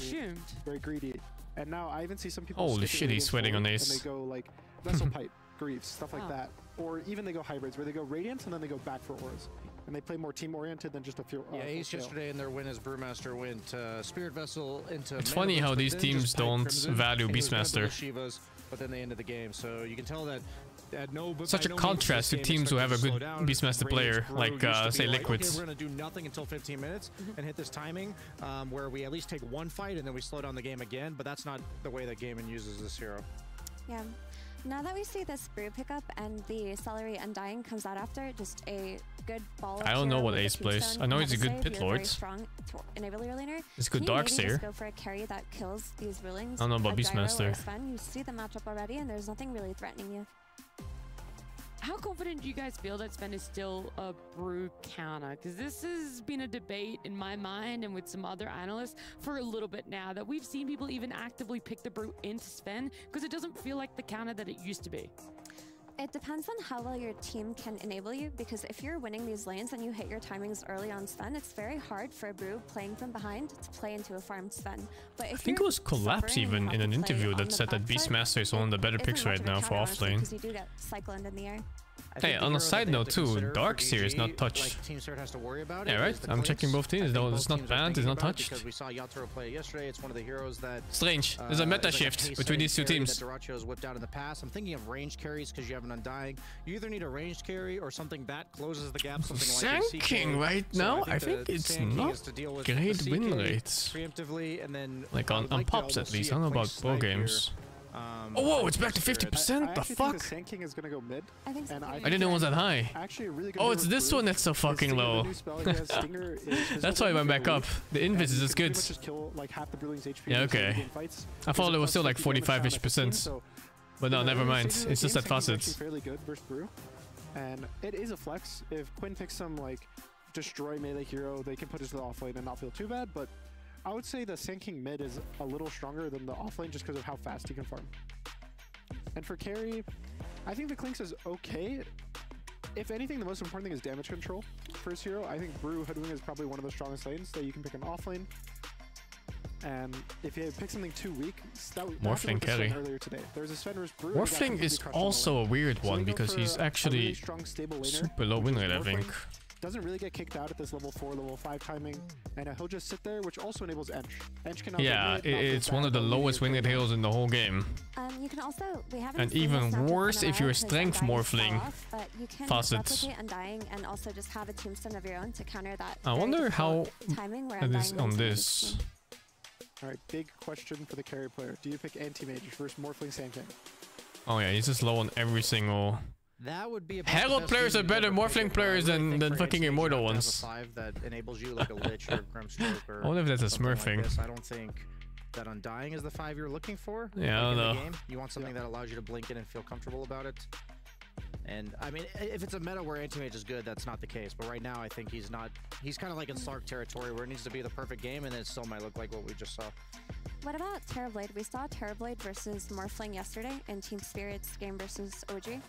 Very greedy. And now I even see some people
Holy shit, he's sweating on Ace.
And they go like Vessel Pipe, Greaves, stuff like that. Or even they go hybrids where they go Radiance and then they go back for auras. And they play more team oriented than just a few.
Yeah, Ace yesterday in their win as Brewmaster went Spirit Vessel into.
It's funny how these teams don't value Beastmaster.
Shivas, but then they ended the game, so you can tell that.
Such a contrast to teams who have a good Beastmaster player, like say Liquids.
Okay, we're gonna do nothing until 15 minutes and hit this timing where we at least take one fight and then we slow down the game again. But that's not the way that Gaimin uses this hero.
Yeah. Now that we see this brew pickup and the Celery Undying comes out after, just a good ball.
I don't know what Ace plays. I know he's a good pit lord. He's a good Darkseer.
Go for a carry that kills these rulings.
I don't know about Beastmaster.
You see the matchup already, and there's nothing really threatening you.
How confident do you guys feel that Sven is still a brew counter? Because this has been a debate in my mind and with some other analysts for a little bit now that we've seen people even actively pick the brew into Sven because it doesn't feel like the counter that it used to be.
It depends on how well your team can enable you, because if you're winning these lanes and you hit your timings early on Sven, it's very hard for a brew playing from behind to play into a farmed Sven. But if
I think it was Collapse even in an interview that said that Beastmaster is one of the better picks right now for offlane.
Because you do get Cyclone in the air.
Hey, on a side note too, Darkseer is not touched.
Like, Team Spirit has to worry about
yeah, right? I'm checking both teams. No, it's not banned, it's not touched.
Because we saw Yatoro play yesterday. It's one of the heroes that...
Strange. There's a meta shift between these two teams.
That Duracho's whipped out in the past. I'm thinking of range carries because you have an Undying. You either need a ranged carry or something that closes the gap. Something like
SingSing right now, I think it's not great win rates.
Preemptively, and then
like on pops at least. I don't know about pro games. Oh, whoa, it's back to 50%? The fuck?
Sand King is gonna go mid.
I think so.
I didn't know it was that high.
Actually, really good.
Oh, it's this one that's so fucking low. That's why I went back up. The invis is just good. Yeah, okay. I thought it was still like 45-ish%. But no, never mind. It's just that faucet.
Fairly good versus Brew. And it is a flex. If Quinn picks some like destroy melee hero, they can put it to the offlane and not feel too bad, but I would say the Sand King mid is a little stronger than the offlane just because of how fast he can farm. And for carry, I think the Clinks is okay. If anything, the most important thing is damage control for his hero. I think Brew Hoodwink is probably one of the strongest lanes that you can pick an offlane. And if you pick something too weak,
Morphling carry.
Earlier today. There's a Sven versus Brew.
Morphling is also a weird one because he's actually super low win rate, I think.
Doesn't really get kicked out at this level 4, level 5 timing, and he'll just sit there, which also enables Ench. Ench can
yeah, it's one of the lowest win rate heroes in the whole game.
You can also,
and even worse if you're a strength morphling.
But you can
facets.
replicate Undying and also just have a tombstone of your own to counter that.
I wonder how
timing where
it is on this.
Alright, big question for the carry player. Do you pick Anti-Mage versus Morphling Sand King?
Oh yeah, he's just low on every single...
That would be
Herald players are better Morphling players than fucking Immortal ones.
That enables you like a Lich or a Grimstroke or
I wonder if that's a Smurf thing.
I don't think that Undying is the 5 you're looking for.
Yeah, I don't know.
You want something that allows you to blink in and feel comfortable about it. And I mean, if it's a meta where Anti-Mage is good, that's not the case. But right now, I think he's not. He's kind of like in Slark territory where it needs to be the perfect game, and it still might look like what we just saw.
What about Terrorblade? We saw Terrorblade versus Morphling yesterday in Team Spirit's game versus OG.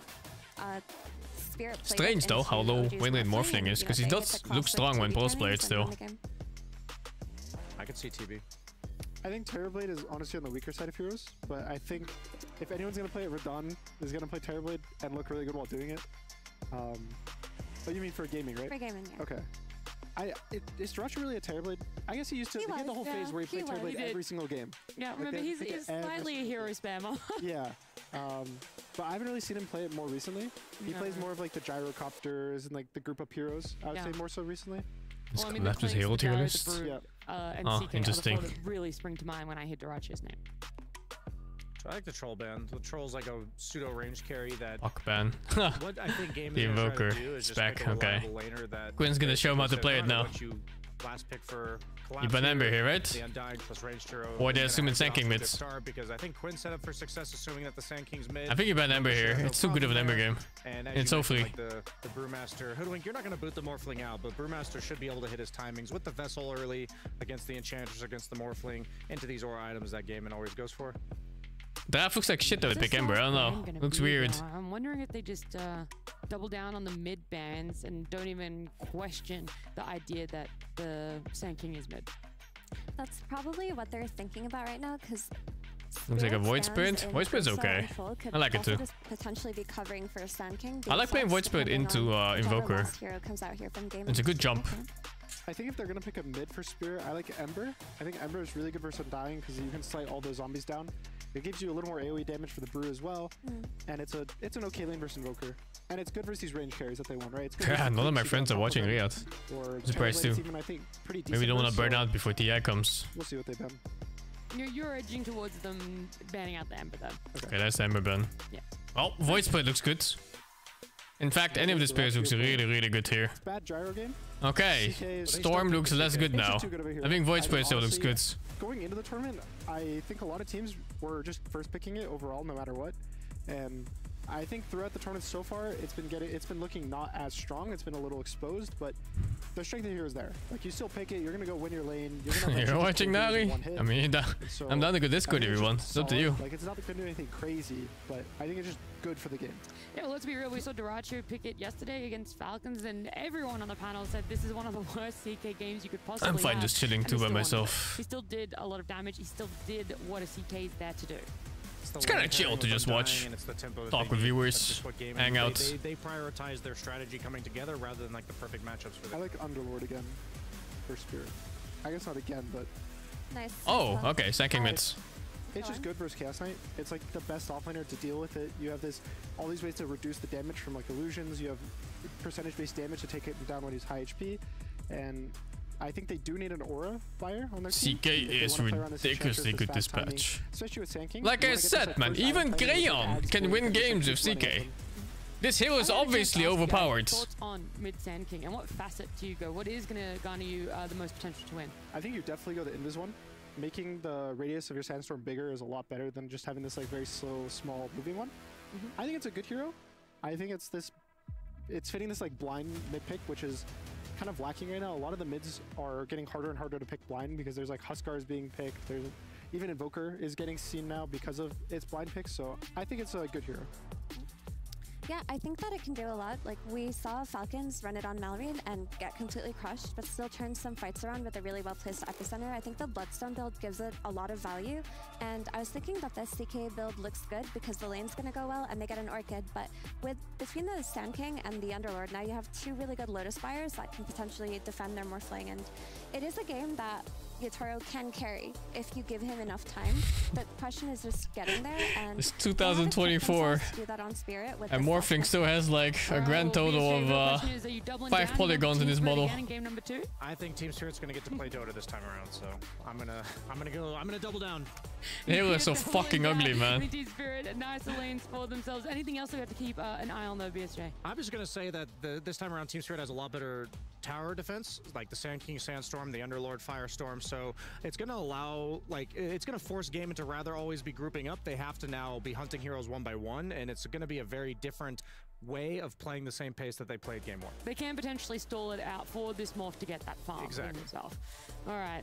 Spirit played
Strange though how low
OG's
win rate
Morphling,
Morphling is,
you know,
because he
they
does
hit the
look
cross
strong
with
when
2D
pros play
timings
it
and
still.
win the game.
I could see TB.
I think Terrorblade is honestly on the weaker side of heroes, but I think if anyone's going to play it, Radon is going to play Terrorblade and look really good while doing it. But you mean for gaming, right?
For gaming, yeah.
Okay. Is Jirachi really a Terrorblade? I guess he used to. He had the whole phase where he played Terrorblade every single game.
Yeah,
Like
remember,
they-
he's
they get
slightly a hero spammer.
Yeah. But I haven't really seen him play it more recently. He plays more of like the gyrocopters and like the group up heroes, I would say more so recently.
This
Well, I mean,
left
the
his
Quakes,
hero
the
tier
Gyro, the
list.
Brute, and
Oh,
CK are the
interesting.
four that really spring to mind when I hear Dirachi's name.
So I like the troll band. The troll's like a pseudo range carry that.
Fuck ban.
What I think game
The
is gonna try
Invoker
to do is
is
just
back,
pick a
okay.
reliable laner that
Quinn's gonna show him how to
says,
play
"I
it
don't know
now.
what you last pick for
You ban Ember here, right?
The Undying plus range hero.
Or they're
is
assuming
gonna have
Sand King
to
mids.
start because I think Quinn's set up for success, assuming that the Sand King's mid.
I think you ban Ember here. It's too good of an Ember game.
And
It's so free.
Like the Brewmaster Hoodwink, you're not going to boot the Morphling out, but Brewmaster should be able to hit his timings with the Vessel early against the Enchantress, against the Morphling, into these aura items that game and always goes for.
That looks like shit though with Big Ember. I don't know. Looks weird.
I'm wondering if they just double down on the mid bans and don't even question the idea that the Sand King is mid.
That's probably what they're thinking about right now, because
Looks like a Void Spirit. Void Spirit's okay. I like it too.
Potentially be covering for Sand King.
I like playing Void Spirit into Invoker.
Hero comes out here from game.
It's a good jump.
I think if they're going to pick a mid for Spirit, I like Ember. I think Ember is really good versus Undying because you can slide all those zombies down. It gives you a little more AoE damage for the Brew as well, and it's an okay lane versus Invoker. And it's good versus these range carries that they want, right? It's good
Yeah, none of my friends are watching Riyadh. Surprised too.
Even, I think, pretty
Maybe they don't want to
versus,
burn out before TI comes.
We'll see what they ban.
You're edging towards them banning out the Ember then.
Okay, that's the Ember ban.
Yeah.
Oh, Void Spirit looks good. In fact, any of the spirits looks really good here.
Bad gyro game.
Okay, Storm looks less good now. I think Void Spirit still looks good.
Going into the tournament, I think a lot of teams were just first picking it overall, no matter what. And I think throughout the tournament so far, it's been looking not as strong. It's been a little exposed, but the strength of here is there. Like you still pick it, you're gonna go win your lane.
You're watching Nari? I mean, I'm down to go Discord, everyone. It's up to you.
Like it's not gonna do anything crazy, but I think it's just good for the game.
Yeah, well, let's be real. We saw Dirachi pick it yesterday against Falcons, and everyone on the panel said this is one of the worst CK games you could possibly have.
I'm fine just chilling
and
too
he
by
still won.
myself.
He still did a lot of damage. He still did what a CK is there to do.
It's kind of chill to just watch, talk with viewers, hang out.
They prioritize their strategy coming together rather than like the perfect matchups for them.
I like Underlord again for Spirit. I guess not again, but
nice.
Oh, okay, Sanking mids.
It's just good versus Chaos Knight. It's like the best offlaner to deal with it. You have all these ways to reduce the damage from like illusions. You have percentage-based damage to take it down when he's high HP, and I think they do need an aura fire on their team.
CK is ridiculously good dispatch.
Especially with Sand King.
Like I said, man, even Greyon can win games with CK. This hero is obviously overpowered.
Thoughts on mid Sand King, and what facet do you go? What is going to garner you the most potential to win?
I think you definitely go the Invis one. Making the radius of your Sandstorm bigger is a lot better than just having this like very slow, small moving one. I think it's a good hero. I think it's fitting this like blind mid pick, which is kind of lacking right now. A lot of the mids are getting harder and harder to pick blind because there's like Huskars being picked. There's even Invoker is getting seen now because of its blind picks. So I think it's a good hero.
Yeah, I think that it can do a lot. Like, we saw Falcons run it on Malrine and get completely crushed, but still turn some fights around with a really well-placed epicenter. I think the Bloodstone build gives it a lot of value, and I was thinking that this CK build looks good because the lane's gonna go well and they get an Orchid, but between the Sand King and the Underlord, now you have two really good Lotus Spires that can potentially defend their Morphling, and it is a game that Yatoro can carry if you give him enough time. The question is just getting there, and
it's 2024.
Do that on Spirit with
and Morphling still has like a grand total of 5 polygons in his model.
I think Team Spirit's gonna get to play Dota this time around, so I'm gonna double down.
They were so fucking ugly, man.
Team Spirit, nice lanes for themselves. Anything else we have to keep an eye on though, BSJ?
I'm just gonna say that this time around Team Spirit has a lot better tower defense, like the Sand King Sandstorm, the Underlord Firestorm, so it's gonna allow, it's gonna force Gaming to rather always be grouping up. They have to now be hunting heroes one by one, and it's gonna be a very different way of playing the same pace that they played game 1.
They can potentially stall it out for this morph to get that farm
Exactly.
himself. All right.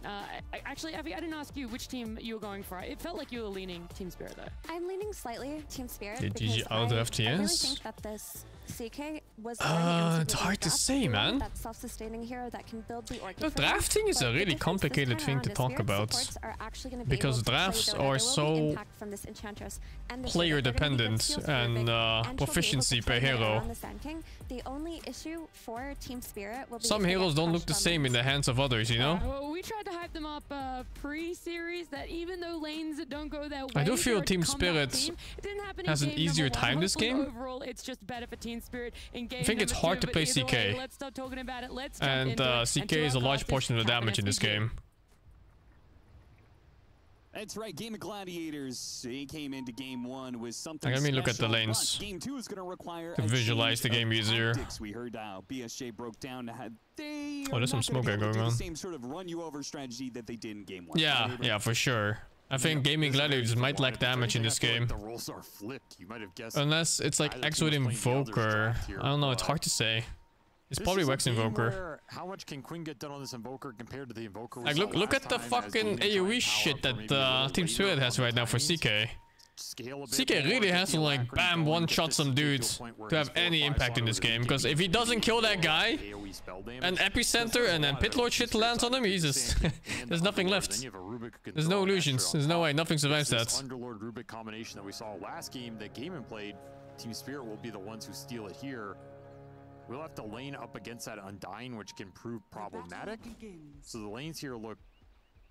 Actually, Avi, I didn't ask you which team you were going for. It felt like you were leaning Team Spirit, though.
I'm leaning slightly Team Spirit
Did
because
you outdraft
I really
TS?
think that this CK was
It's hard to say, man.
That self-sustaining hero that can build the orchid
The
for them.
drafting is
But
a
the
really
difference
complicated
this
thing
time
to
around
talk
is Spirit
about
supports are actually gonna be
because
able to play
drafts
Dota.
are
There will be
so
impact from this Enchantress and this
player
Dota. They're gonna be good
dependent
skills for
and
Rubik, and she'll be able
proficiency
to
per
play
hero.
around the Sand King. The only issue for Team Spirit will be
Some
if they
heroes
get
don't look the
crushed on
same in the hands of others, you know?
Well, we tried to hype them up pre-series that even though lanes don't go their way,
I do feel
they're a
Team
comeback
Spirit
team. It didn't happen
has
in
an
game
easier
number one.
time this
Hopefully
game.
Overall, it's just better for Team Spirit in game
I think it's
number
hard
two,
to
but
play
either way,
CK.
let's start talking about it. Let's jump
And
into it.
CK
to
is a
our
large
casters,
portion of the
Captain
damage in this
SPG.
game.
That's right, Game of Gladiators. He came into game 1 with something
Let me look at the
special,
lanes
but game 2 is going to require
to
a
visualize
change
the game
of
easier.
tactics. We heard BSJ broke down to have they
Oh, there's some smoke going
do
on.
the same sort of run you over strategy that they did in game 1.
Yeah, yeah, for sure. I think Gaming Gladiators might lack damage in this game.
The roles are flipped. You might have guessed.
Unless it's like X with Invoker. I don't know, it's hard to say. It's
This
probably
is a
Wax
game
Invoker.
where how much can Quinn get done on this Invoker compared to the Invoker? we
Like,
saw
look
last
at the
time as
fucking
Gaming tried
AoE
to
shit
power up for
that
maybe a little
Team
later
Spirit
on
has
the
right now for
timings.
CK.
Scale a bit
CK
more,
really
get
has
the
to like
alacrity
bam
going,
one
get
shot
this
some
CK to a
dudes
point where
to
he's
have any
4 or 5
impact in this
slots
game.
to
Because
get
if he doesn't kill that guy,
AoE spell damage.
an Epicenter and then Pitlord shit lands on him, he's just there's nothing left.
Then you have a Rubik who can
There's
throw
no
an extra
illusions.
on
There's no
top.
way. Nothing survives
It's this
that.
Underlord Rubik combination that we saw last game that Gaiman played. Team Spirit will be the ones who steal it here. We'll have to lane up against that Undying, which can prove problematic. So the lanes here look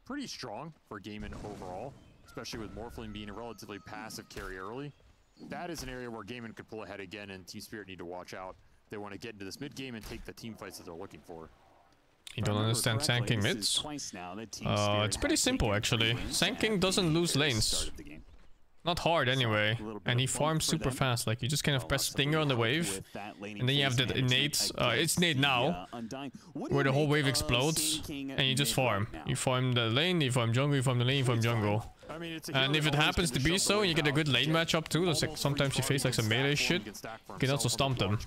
pretty strong for Gaiman overall, especially with Morphling being a relatively passive carry early. That is an area where Gaiman could pull ahead again, and Team Spirit need to watch out. They want to get into this mid game and take the team fights that they're looking for.
You don't understand Sanking mids? It's pretty simple actually. Sanking doesn't lose lanes. Not hard anyway, and he farms super fast. Like you just kind of press Stinger on the wave, and then you have that innate. It's innate now, where the whole wave explodes, and you just farm. You farm the lane, you farm jungle, you farm the lane, you farm jungle. And if it happens to be so, and you get a good lane matchup too, like sometimes you face like some melee shit, you can also stomp them.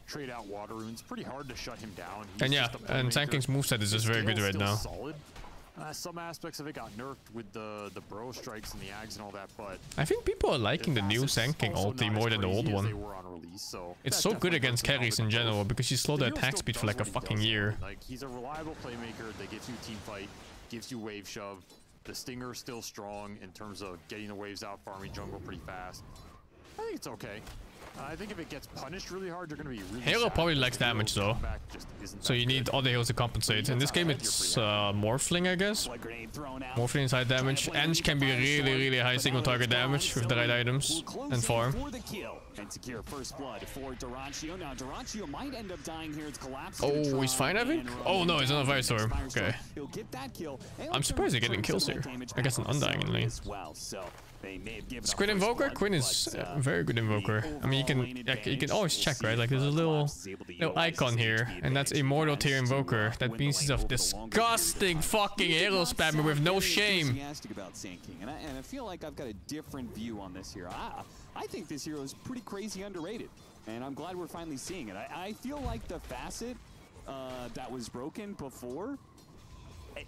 Trade out water runes, pretty hard to shut him down.
And yeah, and Sanking's moveset is just very good right now.
Solid. Some aspects of it got nerfed with the bro strikes and the ags and all that, but
I think people are liking the new Sanking ulti more than the old one. It's so good against carries in general because you slow the attack speed for like a fucking year.
Like he's a reliable playmaker that gives you team fight, gives you wave shove. The Stinger is still strong in terms of getting the waves out, farming jungle pretty fast. I think it's okay. I think if it gets punished really hard, you're going to be really
Halo
sad.
probably lacks damage though, so you need other heroes to compensate. In this game it's Morphling, I guess. Morphling is high damage, and can be really high single target damage with the right items and farm.
And secure first blood for Durancio. Now Durancio might end up dying here. It's collapsed.
Oh, he's fine, I think? Oh no, he's on a Firestorm. Okay.
He'll get that kill.
I'm surprised they're getting kills here. I guess an Undying in lane. Squid Invoker? Quinn is a very good Invoker. I mean, you can always check, right? Like, there's a little icon here, and that's Immortal tier Invoker. That means he's a disgusting fucking hero spammer with no shame.
About Sand King, and I feel like I've got a different view on this hero. I think this hero is pretty crazy underrated, and I'm glad we're finally seeing it. I feel like the facet that was broken before,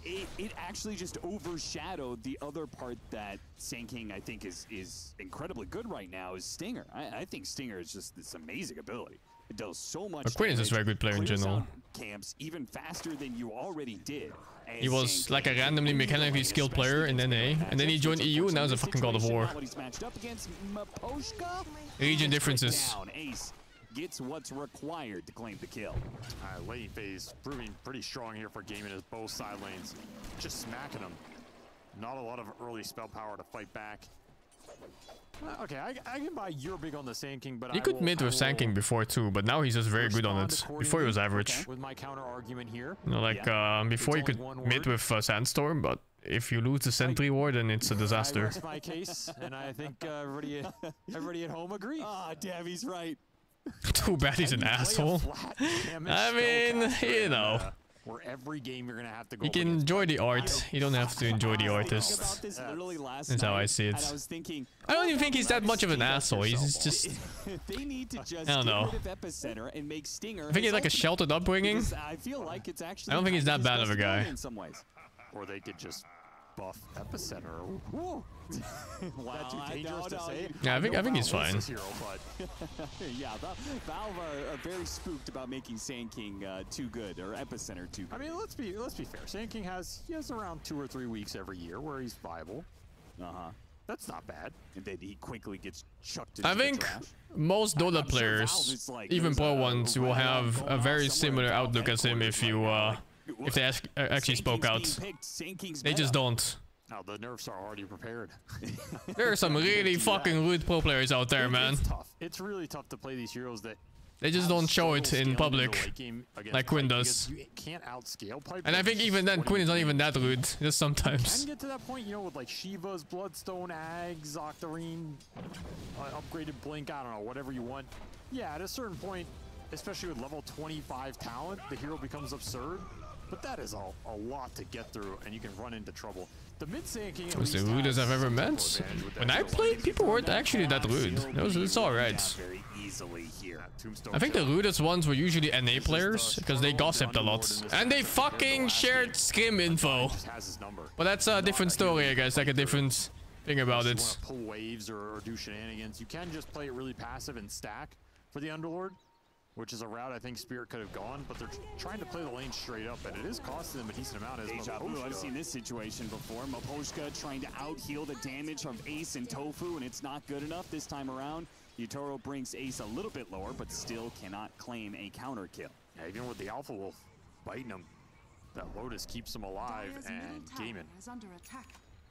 it actually just overshadowed the other part that Sand King I think is incredibly good right now is Stinger. I think Stinger is just this amazing ability. It does so much.
Quinn is just a very good player in general.
Camps even faster than you already did.
He was like a randomly mechanically skilled player in NA, and then he joined EU, and now he's a fucking God of War. Region differences.
Ace gets what's required to claim the kill.
Lane phase proving pretty strong here for Gaiman as both side lanes just smacking them. Not a lot of early spell power to fight back. Okay, I can buy you're big on the Sand King, but
He could mid with Sand King before too, but now he's just very good on it. Before he was average.
With my counter argument here,
you know, like before you could mid with Sandstorm, but if you lose the Sentry War, then it's a disaster.
I rest my case, and I think everybody at home agrees.
Ah, damn, he's right.
Too bad he's an asshole. I mean, you know.
where every game you're gonna have to go.
You can enjoy the art. You don't have to enjoy the artist. That's how I see it. I don't even think he's that much of an asshole. He's just.
They need to just
I don't know.
get rid of Epicenter and make Stinger.
I think he's like a sheltered upbringing.
I feel like it's actually.
I don't think he's that bad of a guy.
In some ways.
Or they could just buff Epicenter.
Wow,
That's too dangerous to say.
Yeah, I think he's fine.
Hero, but
yeah, Valve are very spooked about making SingSing too good or Epicenter too good.
I mean, let's be fair. SingSing has around 2 or 3 weeks every year where he's viable. That's not bad.
And then he quickly gets chucked.
I think most Dota players, even pro ones, will have a very similar outlook as him if they actually spoke out. They just don't.
Now the nerfs are already prepared.
There are some really fucking rude pro players out there, man.
It's tough. It's really tough to play these heroes that
they just don't show it in public, like Quinn does.
You can't outscale pipe.
And I think even then, Quinn is not even that rude. Just sometimes.
Can get to that point, you know, with like Shiva's, Bloodstone, Ags, Octarine, upgraded Blink. I don't know, whatever you want. Yeah, at a certain point, especially with level 25 talent, the hero becomes absurd. But that is a lot to get through, and you can run into trouble. The mid SingSing
Was the rudest I've ever met. When I played, people weren't actually that rude. It's alright. I think the rudest ones were usually NA players, because they gossiped a lot. And they fucking shared scrim info. But that's a different story, I guess, like a different thing about it.
You want to pull waves or do shenanigans, you can just play it really passive and stack for the Underlord, which is a route I think Spirit could have gone, but they're trying to play the lane straight up, and it is costing them a decent amount.
I've seen this situation before. Miposhka trying to out-heal the damage from Ace and Tofu, and it's not good enough this time around. Utoro brings Ace a little bit lower, but still cannot claim a counter kill.
Yeah, even with the Alpha Wolf biting him, that Lotus keeps him alive, and Gaiman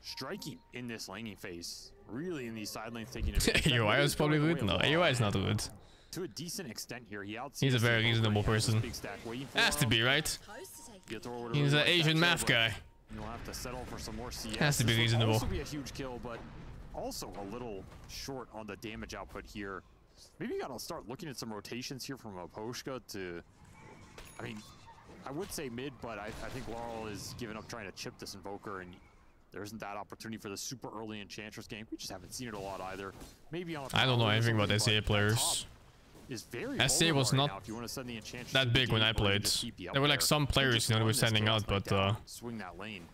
striking in this laning phase. Really in these side lanes taking advantage.
AUI is probably good? No, AUI is not good.
To a decent extent here,
he's a very reasonable person. Has to be, right? He's an Asian math guy.
You'll have to settle for some more CS.
Has to be reasonable.
Also be a huge kill, but also a little short on the damage output here. Maybe you gotta start looking at some rotations here from Miposhka to. I mean, I would say mid, but I think Laurel is giving up trying to chip this Invoker, and there isn't that opportunity for the super early Enchantress game. We just haven't seen it a lot either. Maybe on.
I don't know anything about SA players. SA was not that big when I played. There were like some players, you know, that were standing out, but
swing that lane.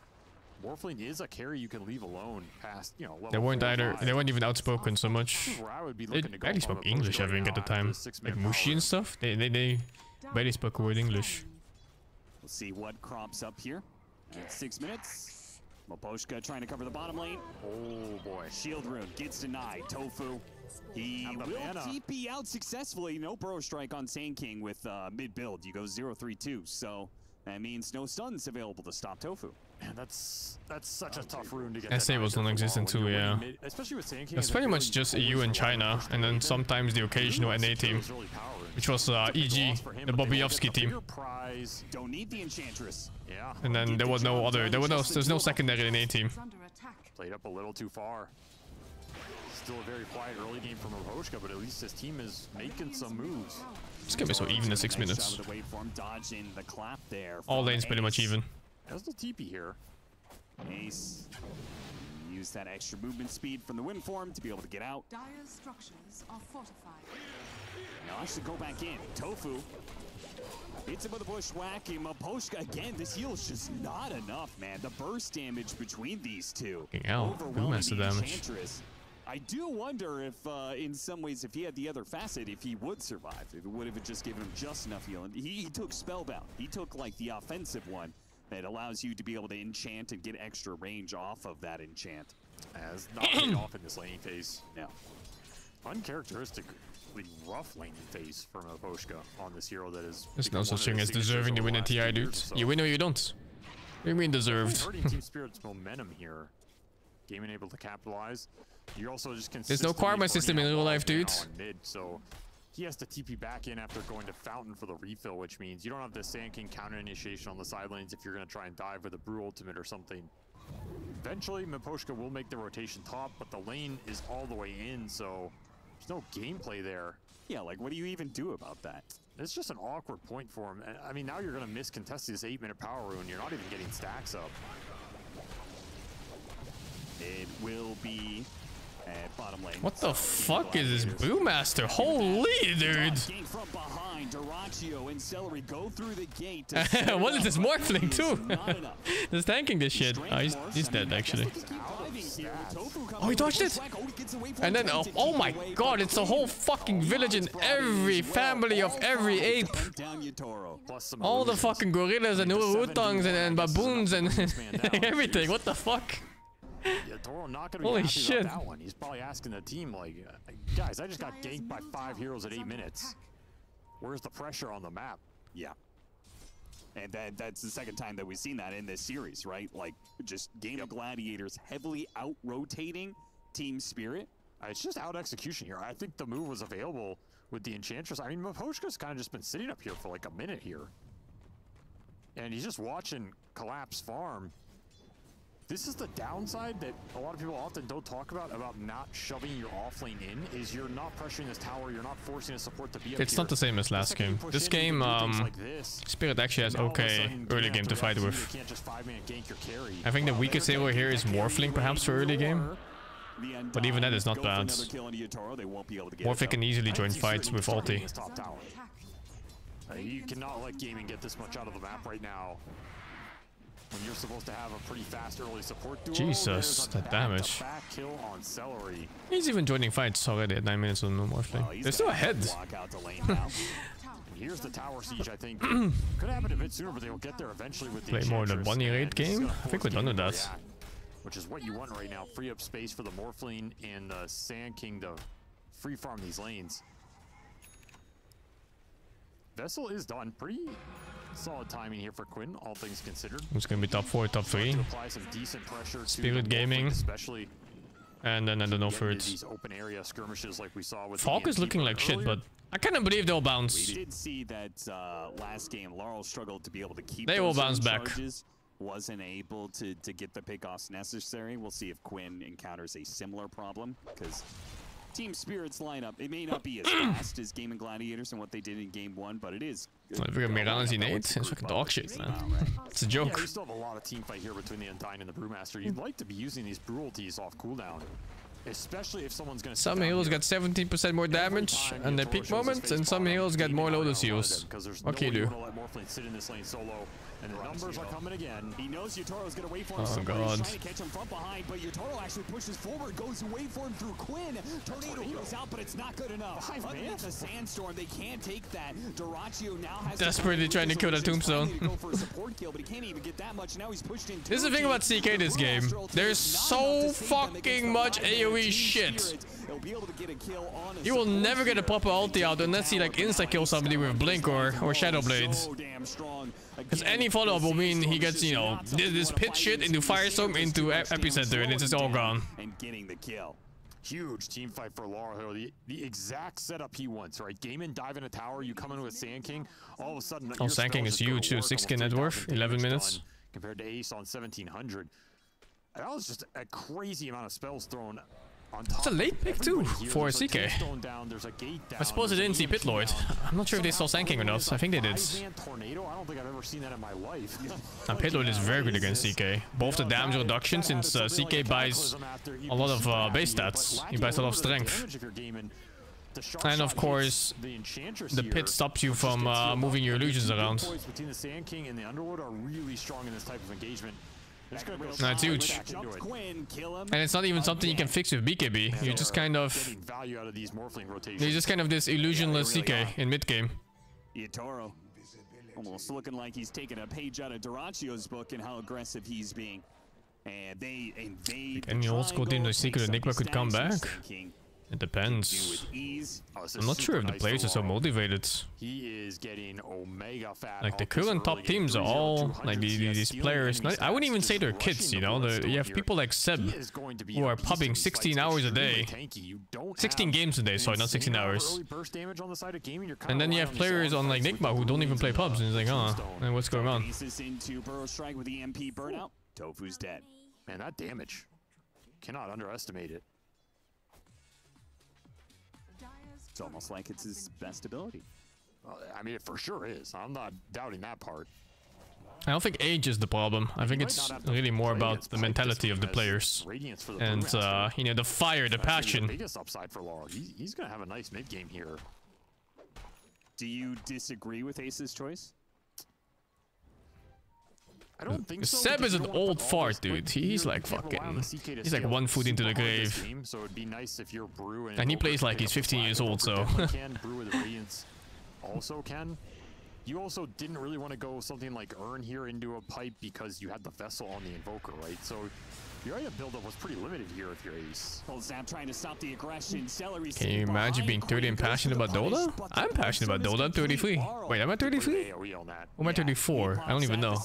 Morphling is a carry you can leave alone past, you know,
they weren't even outspoken so much. They barely spoke English, I think, at the time. Like Mushi and stuff. They barely spoke a word English.
We'll see what crops up here. 6 minutes. Miposhka trying to cover the bottom lane. Oh boy. Shield rune gets denied. Tofu. He will TP out successfully. No Burrow Strike on SingSing with mid build. You go 0-3-2. So that means no stuns available to stop Tofu.
Man, that's such a tough rune to get.
SA was non-existent too, yeah.
Especially with SingSing.
It's pretty much just EU and China, and then sometimes the occasional NA team, which was EG, the Bobbyovsky team.
Don't need the Enchantress.
Yeah.
And then there was no other. There's no secondary NA team.
Played up a little too far. Still a very quiet early game from Miposhka, but at least his team is making some moves.
This game is so even in 6 minutes. All lanes pretty much even.
There's no TP here.
Ace use that extra movement speed from the wind form to be able to get out.
Dire structures are fortified.
Now actually go back in. Tofu hits him with a bushwhack. Miposhka again. This heal is just not enough, man. The burst damage between these two.
Overwhelming the damage.
I do wonder if, in some ways, if he had the other facet, if he would survive. If it would have just given him just enough healing. He took Spellbound. He took, like, the offensive one that allows you to be able to enchant and get extra range off of that enchant.
Has not paid off in this laning phase.
Yeah.
Uncharacteristically rough laning phase from Miposhka on this hero that is.
There's no such thing as deserving to win a TI, dude. So. You win or you don't. What do you mean deserved?
Hurting Team Spirit's momentum here. Gaming able to capitalize. You're also just
there's no karma system in real life, dude.
Mid, so he has to TP back in after going to Fountain for the refill, which means you don't have the SingSing counter initiation on the side lanes if you're going to try and dive with a Brew Ultimate or something. Eventually, Miposhka will make the rotation top, but the lane is all the way in, so there's no gameplay there.
Yeah, like, what do you even do about that?
It's just an awkward point for him. I mean, now you're going to miss contest this 8-minute power rune. You're not even getting stacks up.
It will be at bottom lane.
What the fuck is this Brewmaster? Holy dude!
From behind, Duraccio and Celery go through the gate.
What is this morphling too? Just tanking this shit. Oh, he's dead actually. Oh, he dodged it! And then, oh my god, it's a whole fucking village and every family of every ape. All the fucking gorillas and orangutangs and baboons and everything. What the fuck?
Yeah, Toro not gonna be
Holy
happy
shit.
about that one. He's probably asking the team, like, guys, I just got ganked by 5 heroes at 8 minutes. Where's the pressure on the map?
Yeah. And that's the second time that we've seen that in this series, right? Like, just Game of Gladiators heavily out-rotating Team Spirit.
It's just out-execution here. I think the move was available with the Enchantress. I mean, Maposhka's kind of just been sitting up here for like a minute here. And he's just watching Collapse farm. This is the downside that a lot of people often don't talk about not shoving your offlane in, is you're not pressuring this tower, you're not forcing a support to be up
It's
here.
not the same as last game. This game, Spirit actually has okay early game to fight with. I think the weakest hero here is Morphling perhaps for early game. But even that is not bad. Morphling can easily join fights with ulti.
You cannot let gaming get this much out of the map right now. When you're supposed to have a pretty fast early support duo.
Jesus, that damage.
Back kill on Celery.
He's even joining fights already at 9 minutes on no Morphling. They're still ahead.
And here's the tower siege, I think. Could happen a bit sooner, but they'll get there eventually with the
Play more than 1 8 game? I think we're done with that.
Which is what you want right now. Free up space for the Morphling and the Sand King to free farm these lanes. Vessel is done. Pretty solid timing here for Quinn, all things considered.
It's gonna be top 4, top 3.
Apply some decent pressure
Spirit Gaming,
especially.
And then I don't know for it.
These open area skirmishes like we saw with
Falk is looking like shit, but I kind of believe they'll bounce.
We did see that last game, Laurel struggled to be able to keep.
They will bounce back.
Charges. Wasn't able to get the pickoffs necessary. We'll see if Quinn encounters a similar problem, because Team Spirit's lineup, it may not be as fast as Game and Gladiators and what they did in Game 1, but it is.
If we got Miran's in 8, it's fucking dog shit, man. It's a joke.
Yeah, you still have a lot of team fight here between the Undyne and the Brewmaster. You'd like to be using these Brew ultis off cooldown, especially if someone's going to.
Some heroes got 17% more damage on their peak moments, and some heroes get more Lotus heals. What can you do?
Sit in this lane solo, and the numbers are coming again.
He knows Yotoro's going to wait for him.
Oh god.
He's trying to catch him from behind, but Yotoro actually pushes forward, goes away for him through Quinn. Tornado goes out, but it's not good enough. Underneath the sandstorm, they can't take that. Duraccio now has
desperately trying to kill the tombstone.
go for a support kill, but he can't even get that much. Now he's pushed in.
This is the thing about CK this game. There's so fucking much AoE shit. You will never get a proper ulti out unless he like insta-kill somebody with Blink or Shadow Blades. Because any follow-up will mean he gets, you know, this pit shit into Firestorm into Epicenter and it's just all gone.
And getting the kill.
Huge team fight for Laurel. The exact setup he wants, right? Game in, dive in a tower, you come in with Sand King, all of a sudden.
Oh, Sand King is huge too. 6k net worth, 11 minutes.
Compared to Ace on 1700. That was just a crazy amount of spells thrown.
It's a late pick too for CK. I suppose they didn't see Pit Lord. I'm not sure if they saw Sand King or not. I think they did.
Tornado? I don't think I've ever seen that in my life.
And Pit Lord is very good against CK. Both the damage reduction, since CK buys a lot of base stats. He buys a lot of strength. And of course, the pit stops you from moving your illusions around.
Between the Sand King and the Underworld are really strong in this type of engagement.
No, it's huge. And it's not even something you can fix with BKB. You're just kind of... You're just kind of this illusionless CK in mid-game.
Yotoro almost looking like he's taking a page out of Duraccio's book and how aggressive he's being. And they invade.
Any old school team, the Secret Enigma could come back. It depends. I'm not sure if the players are so motivated.
He is getting omega fat.
Like the current top teams are all like these players. I wouldn't even say they're kids, you know. You have people like Seb who are pubbing 16 hours a day, 16 games a day. Sorry, not 16 hours. And then you have players on like Nigma who don't even play pubs, and it's like, oh, and what's going on?
Into Burrow Strike with the MP burnout. Tofu's dead.
Man, that damage, cannot underestimate it.
It's almost like it's his best ability.
I mean, it for sure is. I'm not doubting that part.
I don't think age is the problem. I think it's really more about the mentality of the players. And, you know, the fire, the passion.
The biggest upside for Laurel. He's going to have a nice mid-game here.
Do you disagree with Ace's choice?
I don't think so.
Seb is an old fart, dude. He's like fucking... He's like 1 foot into the grave.
So it'd be nice if your Brew
and he plays like he's 15 years old, so...
can Brew with Radiance also can. You also didn't really want to go something like Urn here into a pipe because you had the Vessel on the Invoker, right? So your item buildup was pretty limited here if you're Ace.
Snap trying to stop the aggression. Celery.
Can you imagine being 30 and passionate about Dota? I'm passionate about Dota. I'm 33. Wait, am I 33? Or am I 34? I don't even know.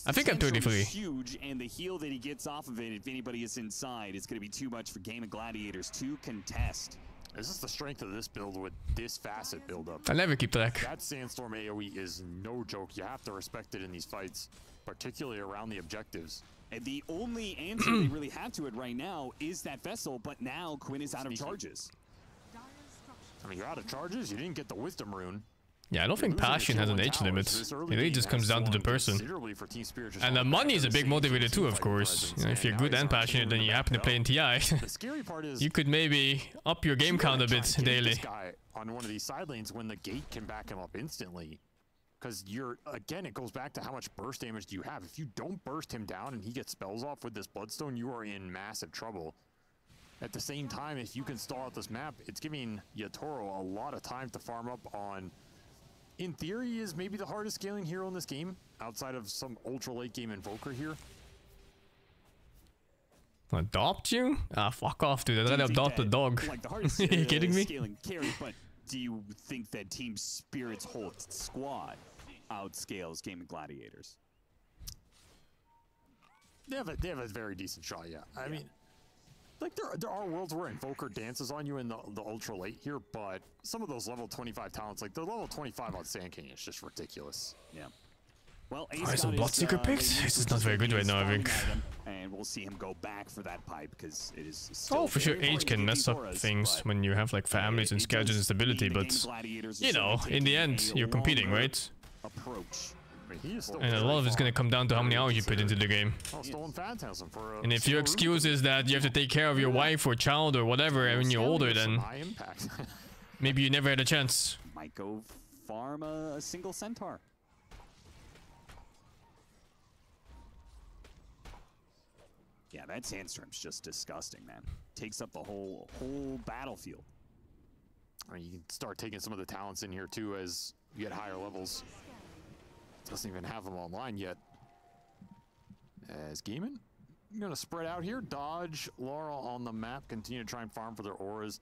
I think I'm 33.
Huge, and the heal that he gets off of it, if anybody is inside, is going to be too much for Game of Gladiators to contest.
This is the strength of this build with this facet buildup.
I never keep track.
That Sandstorm AoE is no joke. You have to respect it in these fights, particularly around the objectives.
And the only answer they really have to it right now is that Vessel, but now Quinn is out of charges.
I mean, you're out of charges. You didn't get the Wisdom Rune.
Yeah, I don't think passion has an age limit. It really just comes down to the person. And the money is a big motivator too, of course. You know, if you're good and passionate and you happen to play in TI, you could maybe up your game count a bit daily.
This guy on one of these side lanes when the gate can back him up instantly. Because again, it goes back to how much burst damage do you have. If you don't burst him down and he gets spells off with this Bloodstone, you are in massive trouble. At the same time, if you can stall out this map, it's giving Yatoro a lot of time to farm up on... In theory, is maybe the hardest scaling hero in this game, outside of some ultra late game Invoker here.
Adopt you? Ah, fuck off, dude. I'd rather adopt a dog.
Like the hardest,
Are you kidding me?
Scaling carry, but do you think that Team Spirit's whole squad outscales Game of Gladiators?
They have a very decent shot, yeah. I mean, like there are worlds where Invoker dances on you in the ultra late here, but some of those level 25 talents, like the level 25 on Sand King, is just ridiculous.
Yeah. Well,
Ace some Bloodseeker picked? Ace is not very good right now, I think.
And we'll see him go back for that pipe because it is still...
Oh, for sure, age can mess up things when you have like families and schedules and stability, but you know, in the end, you're competing, right?
Approach.
And a lot of it's gonna come down to how many hours you put into the game. And if your excuse is that you have to take care of your wife or child or whatever when you're older, then maybe you never had a chance.
Might go farm a single centaur. Yeah, that Sandstorm's just disgusting, man. Takes up the whole battlefield.
I mean, you can start taking some of the talents in here too as you get higher levels. Doesn't even have them online yet. As Gaiman, I'm gonna spread out here. Dodge, Laurel on the map. Continue to try and farm for their auras.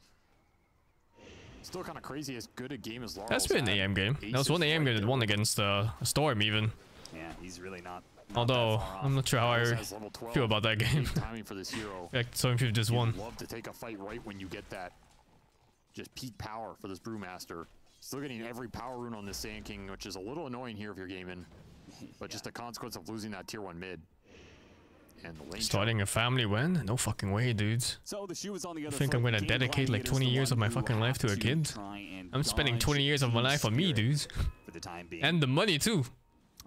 Still kind of crazy as good a game as Laurel.
That's been an AM game. That was one AM game that won against Storm even.
Yeah, he's really not.
Although I'm not sure how I feel about that game.
Timing for this hero.
Like Storm just won.
Love to take a fight right when you get that just peak power for this Brewmaster. Still getting every power rune on this Sand King, which is a little annoying here if you're gaming, but just a consequence of losing that tier 1 mid. And the lane
starting a family when? No fucking way, dudes.
So the shoe is on the other
I think I'm gonna dedicate like 20 years of my fucking life to a kid. I'm spending 20 years of my life on me, dudes.
For the time being.
And the money too.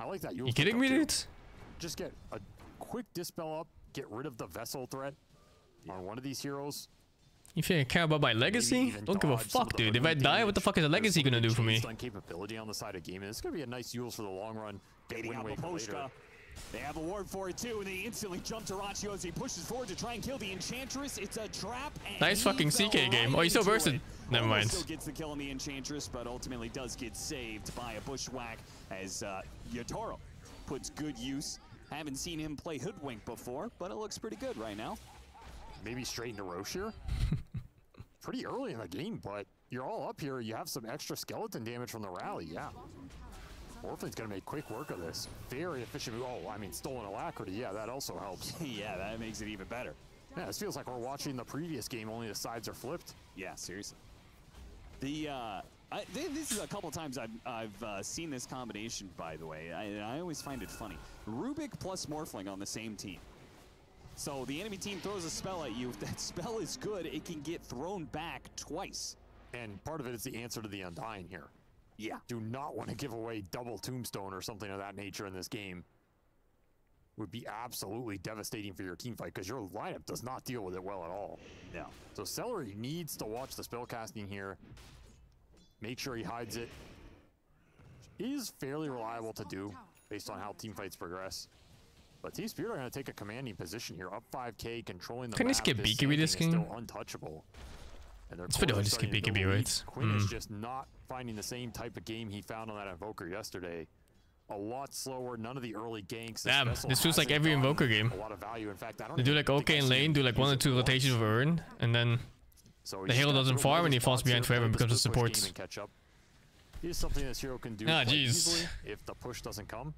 I like that.
You kidding me, dudes?
Just get a quick dispel up, get rid of the Vessel threat on one of these heroes.
You think I care about my legacy? Don't give a fuck, dude. If I die, what the fuck is a legacy gonna do for me?
Capability on the side of gaming. It's gonna be a nice use for the long run.
Baiting out Poposhka. They have a ward for it too, and they instantly jump to Rachio as he pushes forward to try and kill the Enchantress. It's a trap.
Nice fucking CK game. Oh, he's still bursted. Never mind.
Still gets the kill on the Enchantress, but ultimately does get saved by a bushwhack as Yatoro puts good use. Haven't seen him play Hoodwink before, but it looks pretty good right now.
Maybe straight into Roche here. Pretty early in the game, but you're all up here. You have some extra skeleton damage from the rally, yeah. Orphan's gonna make quick work of this. Very efficient move. Oh, I mean, Stolen Alacrity, yeah, that also helps.
Yeah, that makes it even better.
Yeah, this feels like we're watching the previous game, only the sides are flipped.
Yeah, seriously. This is a couple times I've seen this combination, by the way. I always find it funny. Rubik plus Morphling on the same team. So the enemy team throws a spell at you. If that spell is good, it can get thrown back twice.
And part of it is the answer to the Undying here. Yeah. Do not want to give away double Tombstone or something of that nature in this game. Would be absolutely devastating for your team fight because your lineup does not deal with it well at all.
No.
So Celery needs to watch the spell casting here. Make sure he hides it. Is fairly reliable to do based on how team fights progress. But Team Spirit are going to take a commanding position here. Up 5k, controlling the
Can
map.
you skip BKB this game?
Still untouchable.
It's pretty hard to skip BKB, right?
Quinn is just not finding the same type of game he found on that Invoker yesterday. A lot slower, none of the early ganks.
Damn, this feels like every Invoker game.
A lot of value. In fact, I don't
They do like okay in lane, do like 1 or 2 rotations of Urn, and then the hero doesn't farm and he falls behind forever and becomes a support.
Here's something this hero can do
jeez.
easily if the push doesn't come.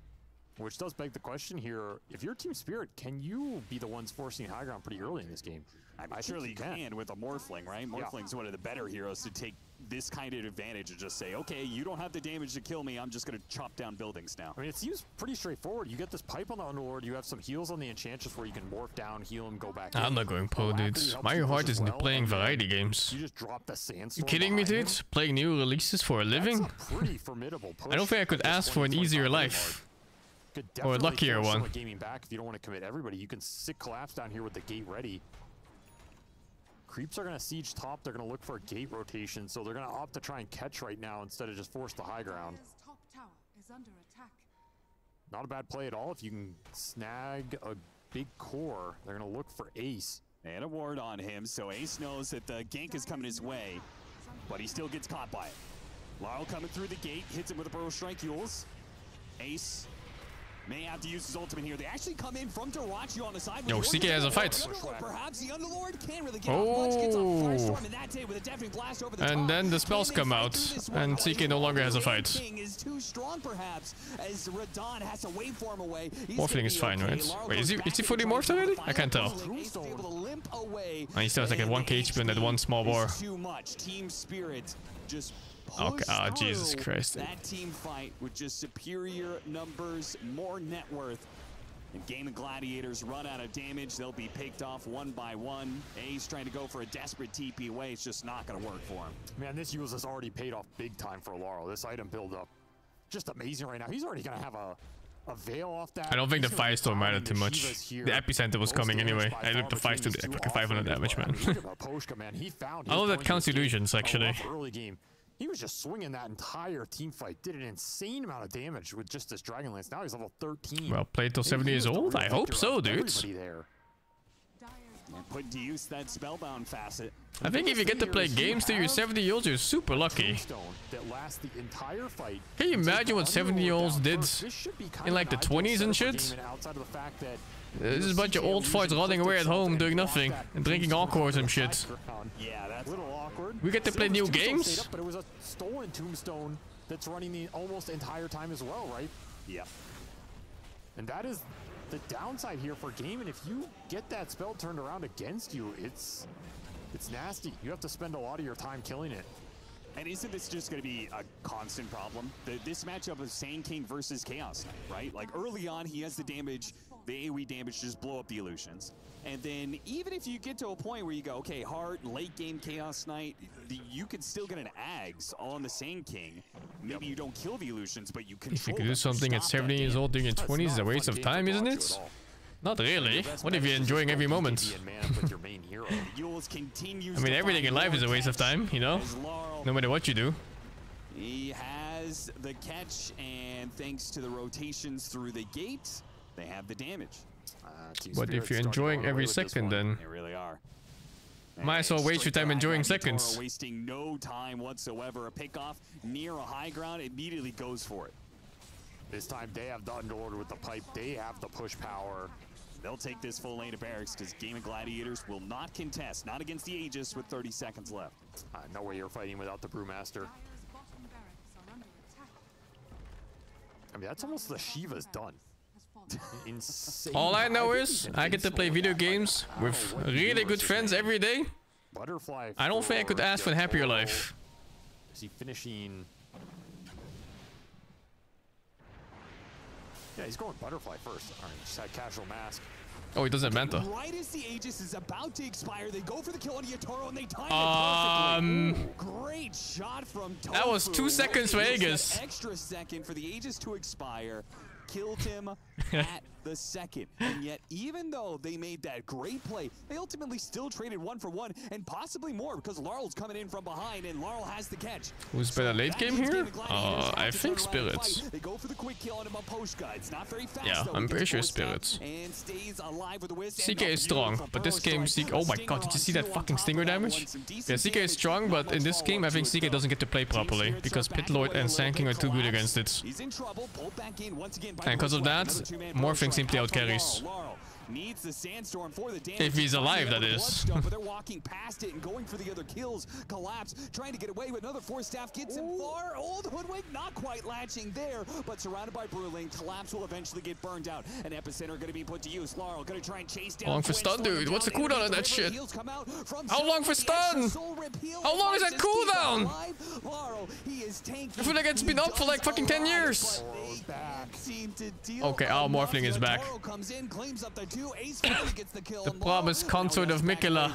Which does beg the question here, if you're Team Spirit, can you be the ones forcing high ground pretty early in this game?
I surely you can with a Morphling, right? Morphling's one of the better heroes to take this kind of advantage and just say, okay, you don't have the damage to kill me, I'm just going to chop down buildings now.
I mean, it seems pretty straightforward. You get this pipe on the Underlord, you have some heals on the Enchantress where you can morph down, heal him, go back
I'm not going pro, dude. My heart is into playing variety games.
You just drop the Sandstorm.
You kidding me, dude? Playing new releases for a living?
Pretty formidable push.
I don't think I could ask for an easier life. Or a luckier one.
Gaming back if you don't want to commit everybody. You can sit collapse down here with the gate ready. Creeps are going to siege top. They're going to look for a gate rotation, so they're going to opt to try and catch right now instead of just force the high ground.
Top tower is under attack.
Not a bad play at all. If you can snag a big core, they're going to look for Ace.
And a ward on him, so Ace knows that the gank is coming his way, but he still gets caught by it. Lyle coming through the gate, hits him with a Burrow Strike Yules. Ace may have to use his ultimate here. They actually come in from Dirachi on the side.
Yo, CK has a fight.
Perhaps the Underlord can't really get much. Gets a Firestorm in that day with a deafening blast over the top.
And then the spells come out, and CK no longer has a fight.
King is too strong, perhaps, as Radon has to wait for him away.
Morphling is fine, right? Wait, is he fully morphed already? I can't tell. And he still has like a 1k HP and that one small bar.
Too much. Team Spirit just
okay, Jesus Christ.
That team fight with just superior numbers, more net worth. And Game of Gladiators run out of damage. They'll be picked off one by one. Ace trying to go for a desperate TP away. It's just not going to work for him.
Man, this use has already paid off big time for Laurel. This item build up, just amazing right now. He's already going to have a veil off that.
I don't think the Firestorm mattered too much. The Epicenter was coming anyway. I looked the Firestorm to epic 500 damage, man. I love that counts illusions, actually.
Early game. He was just swinging that entire team fight. Did an insane amount of damage with just this Dragon Lance. Now he's level 13.
Well, played till 70 years old? I hope so, dudes.
And put to use that Spellbound facet.
I think if you get to play games till you're 70 years old, you're super lucky. Can you imagine what 70-year-olds did in like the 20s and shit? This is a bunch of old farts rotting away at home doing nothing and drinking Encore and shit.
Yeah, that's a little awkward.
We get to play new games?
But it was a stolen Tombstone that's running the almost entire time as well, right?
Yeah.
And that is the downside here for game. And if you get that spell turned around against you, it's nasty. You have to spend a lot of your time killing it.
And isn't this just going to be a constant problem? This matchup of Sand King versus Chaos Knight, right? Like early on, he has the damage, the AoE damage to just blow up the illusions. And then even if you get to a point where you go, okay, hard, late game Chaos Knight, you could still get an Ags on the Sand King. Maybe you don't kill the illusions, but you control
If you could do something at 70 years old during your 20s, it's a waste of time, isn't it? Not really. What if you're enjoying every moment? I mean, everything in life is a waste of time, you know? No matter what you do.
He has the catch, and thanks to the rotations through the gate, they have the damage.
But if you're enjoying every second, then
they really are.
Might as well waste your time enjoying seconds.
Wasting no time whatsoever. A pickoff near a high ground, immediately goes for it.
This time they have the Underlord with the pipe. They have the push power.
They'll take this full lane of barracks because Game of Gladiators will not contest, not against the Aegis with 30 seconds left.
No way you're fighting without the Brewmaster. I mean, that's almost the Shiva's done. Insane.
All I know is I get to play video games with really good friends every day.
Butterfly.
I don't think I could ask for a happier life.
Is he finishing? Yeah, he's going Butterfly first. All right, just had Casual Mask.
Oh, he doesn't have Manta.
Right as the Aegis is about to expire, they go for the kill on Yatoro and they time it perfectly. Great shot from Tofu.
That was 2 seconds for Aegis.
Extra second for the Aegis to expire. Killed him at the second. And yet, even though they made that great play, they ultimately still traded 1 for 1 and possibly more because Larl's coming in from behind and Larl has the catch.
Who's better late game here? I think Spirits.
They go for the quick kill on him on Poshka. It's not very fast.
Yeah, I'm pretty sure Spirits.
And stays alive with the whisk.
CK is strong, but this game CK... Oh my god, did you see that fucking stinger damage? Yeah, CK is strong, but in this game I think CK doesn't get to play properly because Pit Lord and SingSing are too good against it.
He's in trouble. Pulled back in once again.
And because of that, Morphing simply outcarries.
Needs the sandstorm for the damage.
If he's alive, that is.
But they're walking past it and going for the other kills. Collapse, trying to get away with another 4 staff. Gets him far. Old Hoodwink not quite latching there, but surrounded by Brewling. Collapse will eventually get burned out. An epicenter going to be put to use. Laurel going to try and chase down.
How long for stun, dude? What's the cooldown on that shit? How long for stun? How long is that cooldown? I feel like it's been up for like fucking 10 years. Okay, our Morphling is back. The promised consort of Mikela.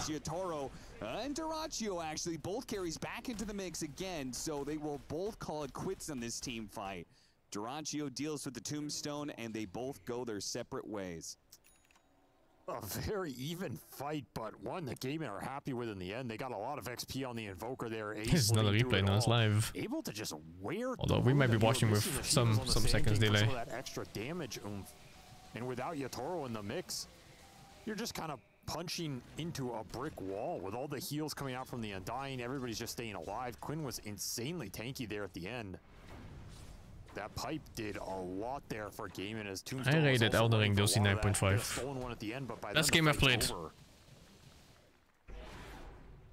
And Duraccio actually both carries back into the mix again, so they will both call it quits on this team fight. Duraccio deals with the tombstone, and they both go their separate ways.
A very even fight, but one that Gaming are happy with in the end. They got a lot of XP on the Invoker there.
This is another replay, now it's live.
Able to just wear.
Although we might be watching with some seconds delay.
That extra damage oomph. And without Yatoro in the mix, you're just kind of punching into a brick wall with all the heals coming out from the Undying. Everybody's just staying alive. Quinn was insanely tanky there at the end. That pipe did a lot there for Gaming as Tombstone.
I rated Elden Ring DLC 9.5. Best game I've played.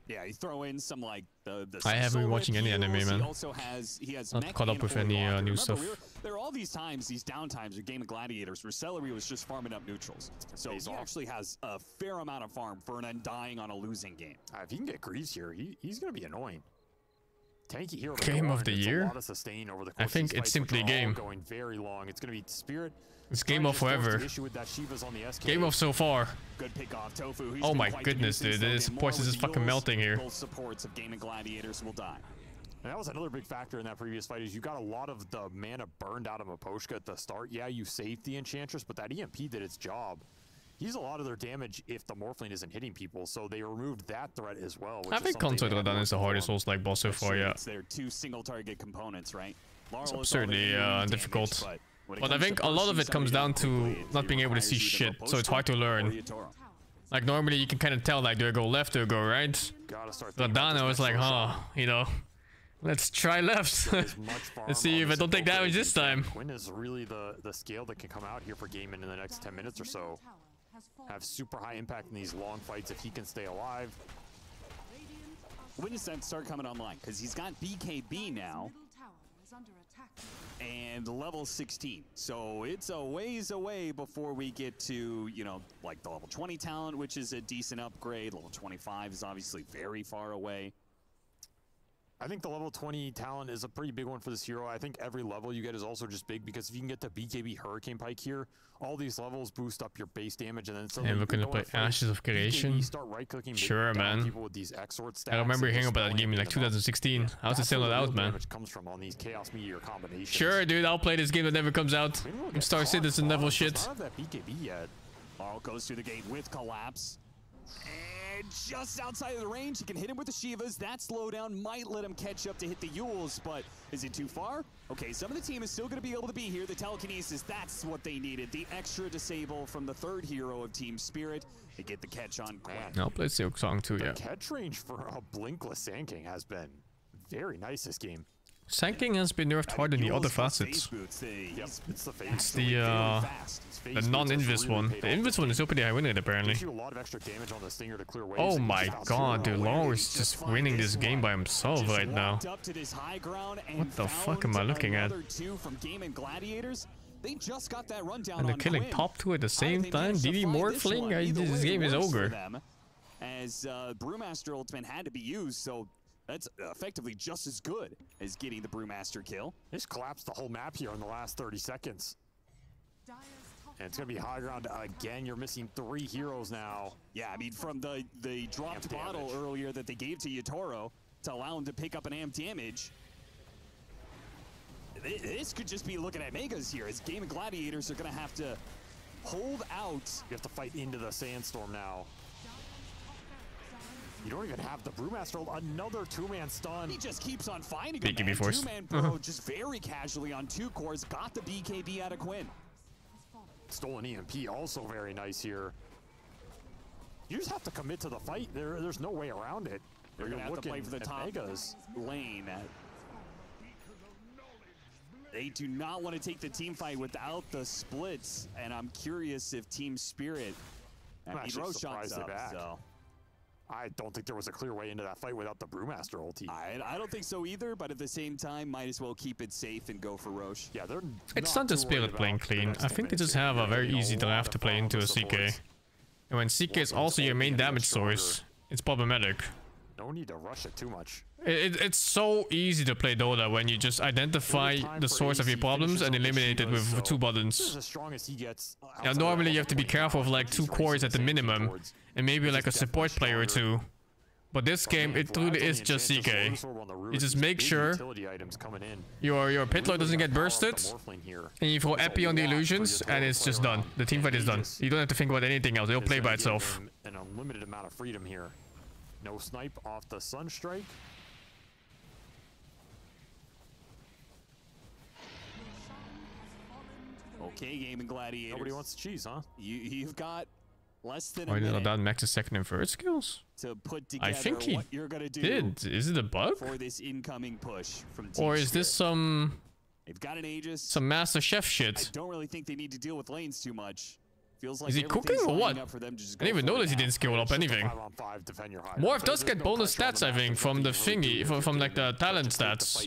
Yeah, you throw in some like the
I haven't been watching any anime, man.
He has
not caught up with any new stuff.
There are all these times, these downtimes with Game of Gladiators where Celery was just farming up neutrals. So he actually has a fair amount of farm for an Undying on a losing game.
If he can get Greaves here, he's going to be annoying. Tanky hero
game of the year?
Over the
I think it's simply game.
Going very long. It's going to be Spirit.
It's game of forever. Game of so far.
Good pick off Tofu.
Oh my goodness, dude. This support is just fucking melting here.
Both supports of Game of Gladiators will die.
And that was another big factor in that previous fight is you got a lot of the mana burned out of Maposhka at the start. Yeah, you saved the Enchantress, but that EMP did its job. He's a lot of their damage if the Morphling isn't hitting people, so they removed that threat as well.
I think Consort Radan is the hardest Souls-like boss so far, yeah.
They're 2 single target components, right?
It's absurdly difficult. But I think a lot of it comes down to not being able to see shit, so it's hard to learn. Like normally you can kind of tell, like, do I go left or go right? Radano is like, huh, you know, let's try left. Let's see if I don't take damage this time.
Quinn is really the scale that can come out here for Gaming in the next 10 minutes or so. Have super high impact in these long fights if he can stay alive.
When does that start coming online? Because he's got BKB now. And level 16. So it's a ways away before we get to, you know, like the level 20 talent, which is a decent upgrade. Level 25 is obviously very far away.
I think the level 20 talent is a pretty big one for this hero. I think every level you get is also just big because if you can get the BKB Hurricane Pike here, all these levels boost up your base damage and then
and we're gonna play Ashes of Creation. Sure, man. I remember hearing about that game in like 2016. How's it still not out, man?
Comes from on these Chaos Meteor combinations.
Sure, dude. I'll play this game that never comes out. I'm Star Citizen level shit.
I don't have that BKB yet.
Laurel goes through the gate with Collapse. And just outside of the range, he can hit him with the Shivas. That slowdown might let him catch up to hit the Yules, but is it too far? Okay, some of the team is still going to be able to be here. The telekinesis, that's what they needed. The extra disable from the third hero of Team Spirit to get the catch on Gwen.
I'll play Silk Song too, yeah.
The catch range for a Blinkless Sand King has been very nice this game.
SingSing has been nerfed hard in the other facets. It's the non-invis one. The invis one is so pretty high win rate apparently. Oh my god, dude, Law is just winning this game by himself right now. What the fuck am I looking at?
They just got that rundown
and they're killing top 2 at the same time? DD Morphling? This game is over.
As Brewmaster Ultimate had to be used, so that's effectively just as good as getting the Brewmaster kill.
Just collapsed the whole map here in the last 30 seconds. And it's going to be high ground again. You're missing 3 heroes now.
Yeah, I mean, from the dropped bottle earlier that they gave to Yatoro to allow him to pick up an amp damage. This could just be looking at Megas here, as Game of Gladiators are going to have to hold out.
You have to fight into the sandstorm now. You don't even have the Brewmaster. Another 2-man stun.
He just keeps on finding
BKB
him, man.
force.
2-man Pro just very casually on 2 cores. Got the BKB out of Quinn.
Stolen EMP also very nice here. You just have to commit to the fight. There's no way around it.
They're going to have to play for the top
Megas
lane. They do not want to take the team fight without the splits, and I'm curious if Team Spirit.
I'm actually surprised they're back. So. I don't think there was a clear way into that fight without the Brewmaster ulti.
I don't think so either, but at the same time, might as well keep it safe and go for Roche.
Yeah, they're
It's not the Spirit playing clean. I think they just have a very easy draft to play into a CK. And when CK is also your main damage source, it's problematic.
No need to rush it too much.
It's so easy to play Dota when you just identify the source of your problems and eliminate it with 2 buttons. Now normally you have to be careful of like 2 cores at the minimum and maybe like a support player or 2. But this game, it truly is just CK. You just make sure your pit lord doesn't get bursted, and you throw Epi on the illusions, and it's just done. The teamfight is done. You don't have to think about anything else. It'll play by itself.
An unlimited amount of freedom here. No snipe off the Sunstrike.
Okay, Gaming Gladiators.
Nobody wants to cheese, huh?
You've got less than
a minute.
minute
Max's second and third skills?
to put together
I think he
what you're gonna do
did. Is it a bug?
For this incoming push from Team
Or is
Spirit.
this some...
They've got an Aegis.
Some Master Chef shit?
I don't really think they need to deal with lanes too much. Feels like
Is he cooking or what? I didn't even notice he didn't scale up anything. Morph does get bonus stats, I think, from the thingy, from like the talent stats.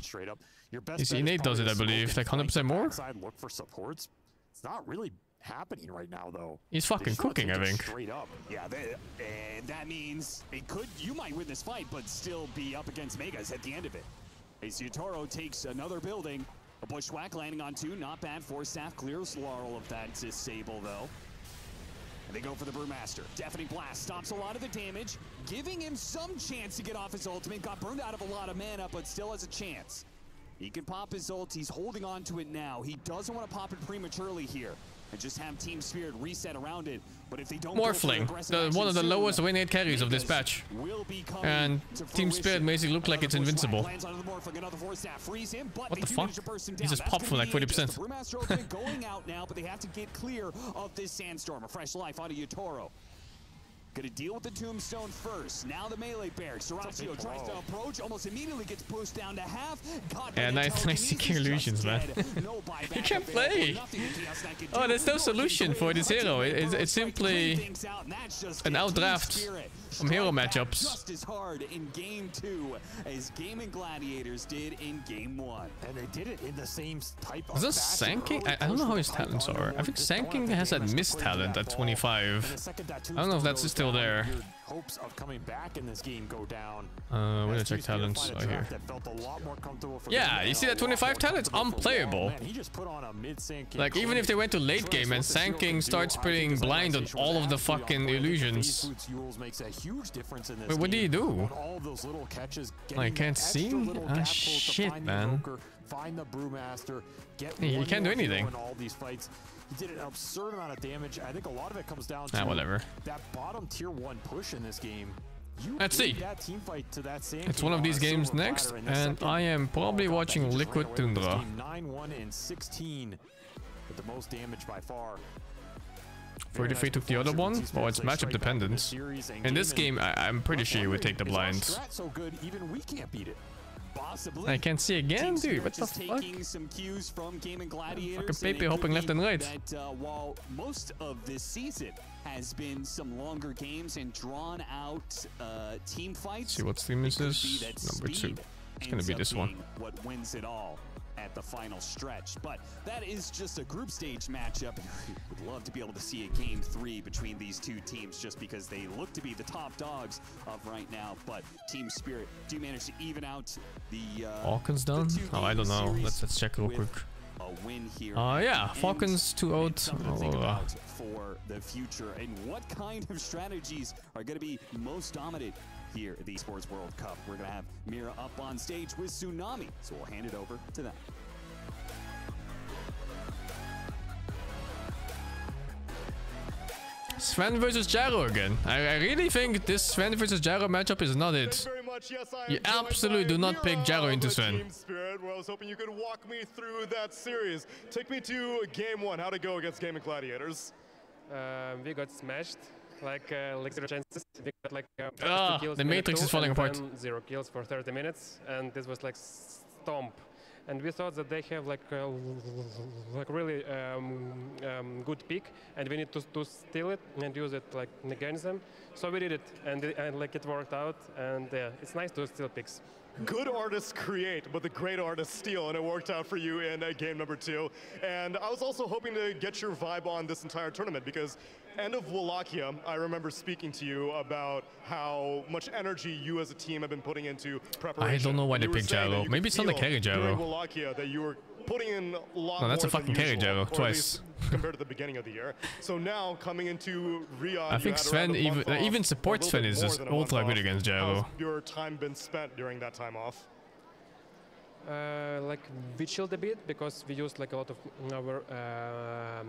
His innate does it, I believe, like 100% more.
Look for supports. It's not really happening right now, though.
He's fucking cooking, I think.
Straight up.
Yeah, and that means it could. You might win this fight, but still be up against Megas at the end of it. As Yatoro takes another building, a bushwhack landing on 2, not bad. Force staff clears Laurel of that disable though. And they go for the Brewmaster. Deafening Blast stops a lot of the damage, giving him some chance to get off his ultimate. Got burned out of a lot of mana, but still has a chance. He can pop his ult. He's holding on to it now. He doesn't want to pop it prematurely here and just have Team Spirit reset around it. But if they don't
Morphling, one of the lowest win rate carries of this patch. And Team Spirit basically look like it's invincible. What the fuck? He just popped for like 40%.
Going out now, but they have to get clear of this sandstorm. A fresh life out of Yatoro. Gonna deal with the tombstone first. Now the melee barracks. Horacio tries to approach, almost immediately gets pushed down to half.
Yeah, nice seeking illusions, man. He can't play. Oh, there's no solution for this hero. It's simply an outdraft from hero matchups.
Just as hard in game 2 as Gaming Gladiators did in game 1.
And they did it in the same type of
Is this Sanking? I don't know how his talents are. I think Sanking has that mist talent at 25. I don't know if that's still there.
Hopes of coming back in this game go down.
We're gonna check talents right here. Yeah, you see that 25 talent's unplayable. Like, even if they went to late game and Sanking starts putting blind on all of the fucking illusions. Wait, what do you do? I can't see? Ah, shit, man.
Find the Brewmaster.
You can't do anything.
He did an absurd amount of damage. I think a lot of it comes down to
whatever.
That bottom tier 1 push in this game.
Let's see.
That team fight to that
it's one of these games next, and I am probably watching Liquid Tundra.
9-1 and 16 with the most damage by far.
33 took the other one. Well, it's matchup dependent. In this game, I'm pretty sure you would take the blinds.
So good, even we can't beat it.
Possibly.
I can't see again, dude. What the fuck?
Some cues from Gaming Gladiators.
Fucking Pepe hopping left and right.
That, while most of this season has been some longer games and drawn out team fights.
See what stream is this? Number 2. It's gonna be this one.
What wins it all at the final stretch, but that is just a group stage matchup. Would love to be able to see a game 3 between these two teams, just because they look to be the top dogs of right now. But Team Spirit do manage to even out the
Falcon's done? Oh, I don't know. Let's check real quick.
a win here.
Yeah, Falcons 2-0.
For the future, and what kind of strategies are going to be most dominant here at the Esports World Cup? We're going to have Mira up on stage with Tsunami, so we'll hand it over to them.
Sven versus Gyro again. I really think this Sven versus Gyro matchup is not it. You absolutely do not pick Gyro into Sven.
Team Spirit, where I was hoping you could walk me through that series. Take me to game one. How'd it go against Gaming Gladiators?
We got smashed. Like 0 chances. We got like 2 kills.
The Matrix is falling apart.
0 kills for 30 minutes, and this was like stomp. And we thought that they have like really good pick, and we need to steal it and use it like against them. So we did it, and like it worked out. And yeah, it's nice to steal picks.
Good artists create, but the great artists steal, and it worked out for you in game number 2. And I was also hoping to get your vibe on this entire tournament, because end of Wallachia, I remember speaking to you about how much energy you as a team have been putting into preparation.
I don't know why they picked Gyro. Maybe it's not the carry Gyro.
Wallachia that you were putting in a lot
no, that's
more
a fucking carry Gyro, twice.
Compared to the beginning of the year. So now, coming into Riyadh,
I think Sven, even support Sven is just ultra good against Gyro.
How's your time been spent during that time off?
Like we chilled a bit because we used like a lot of our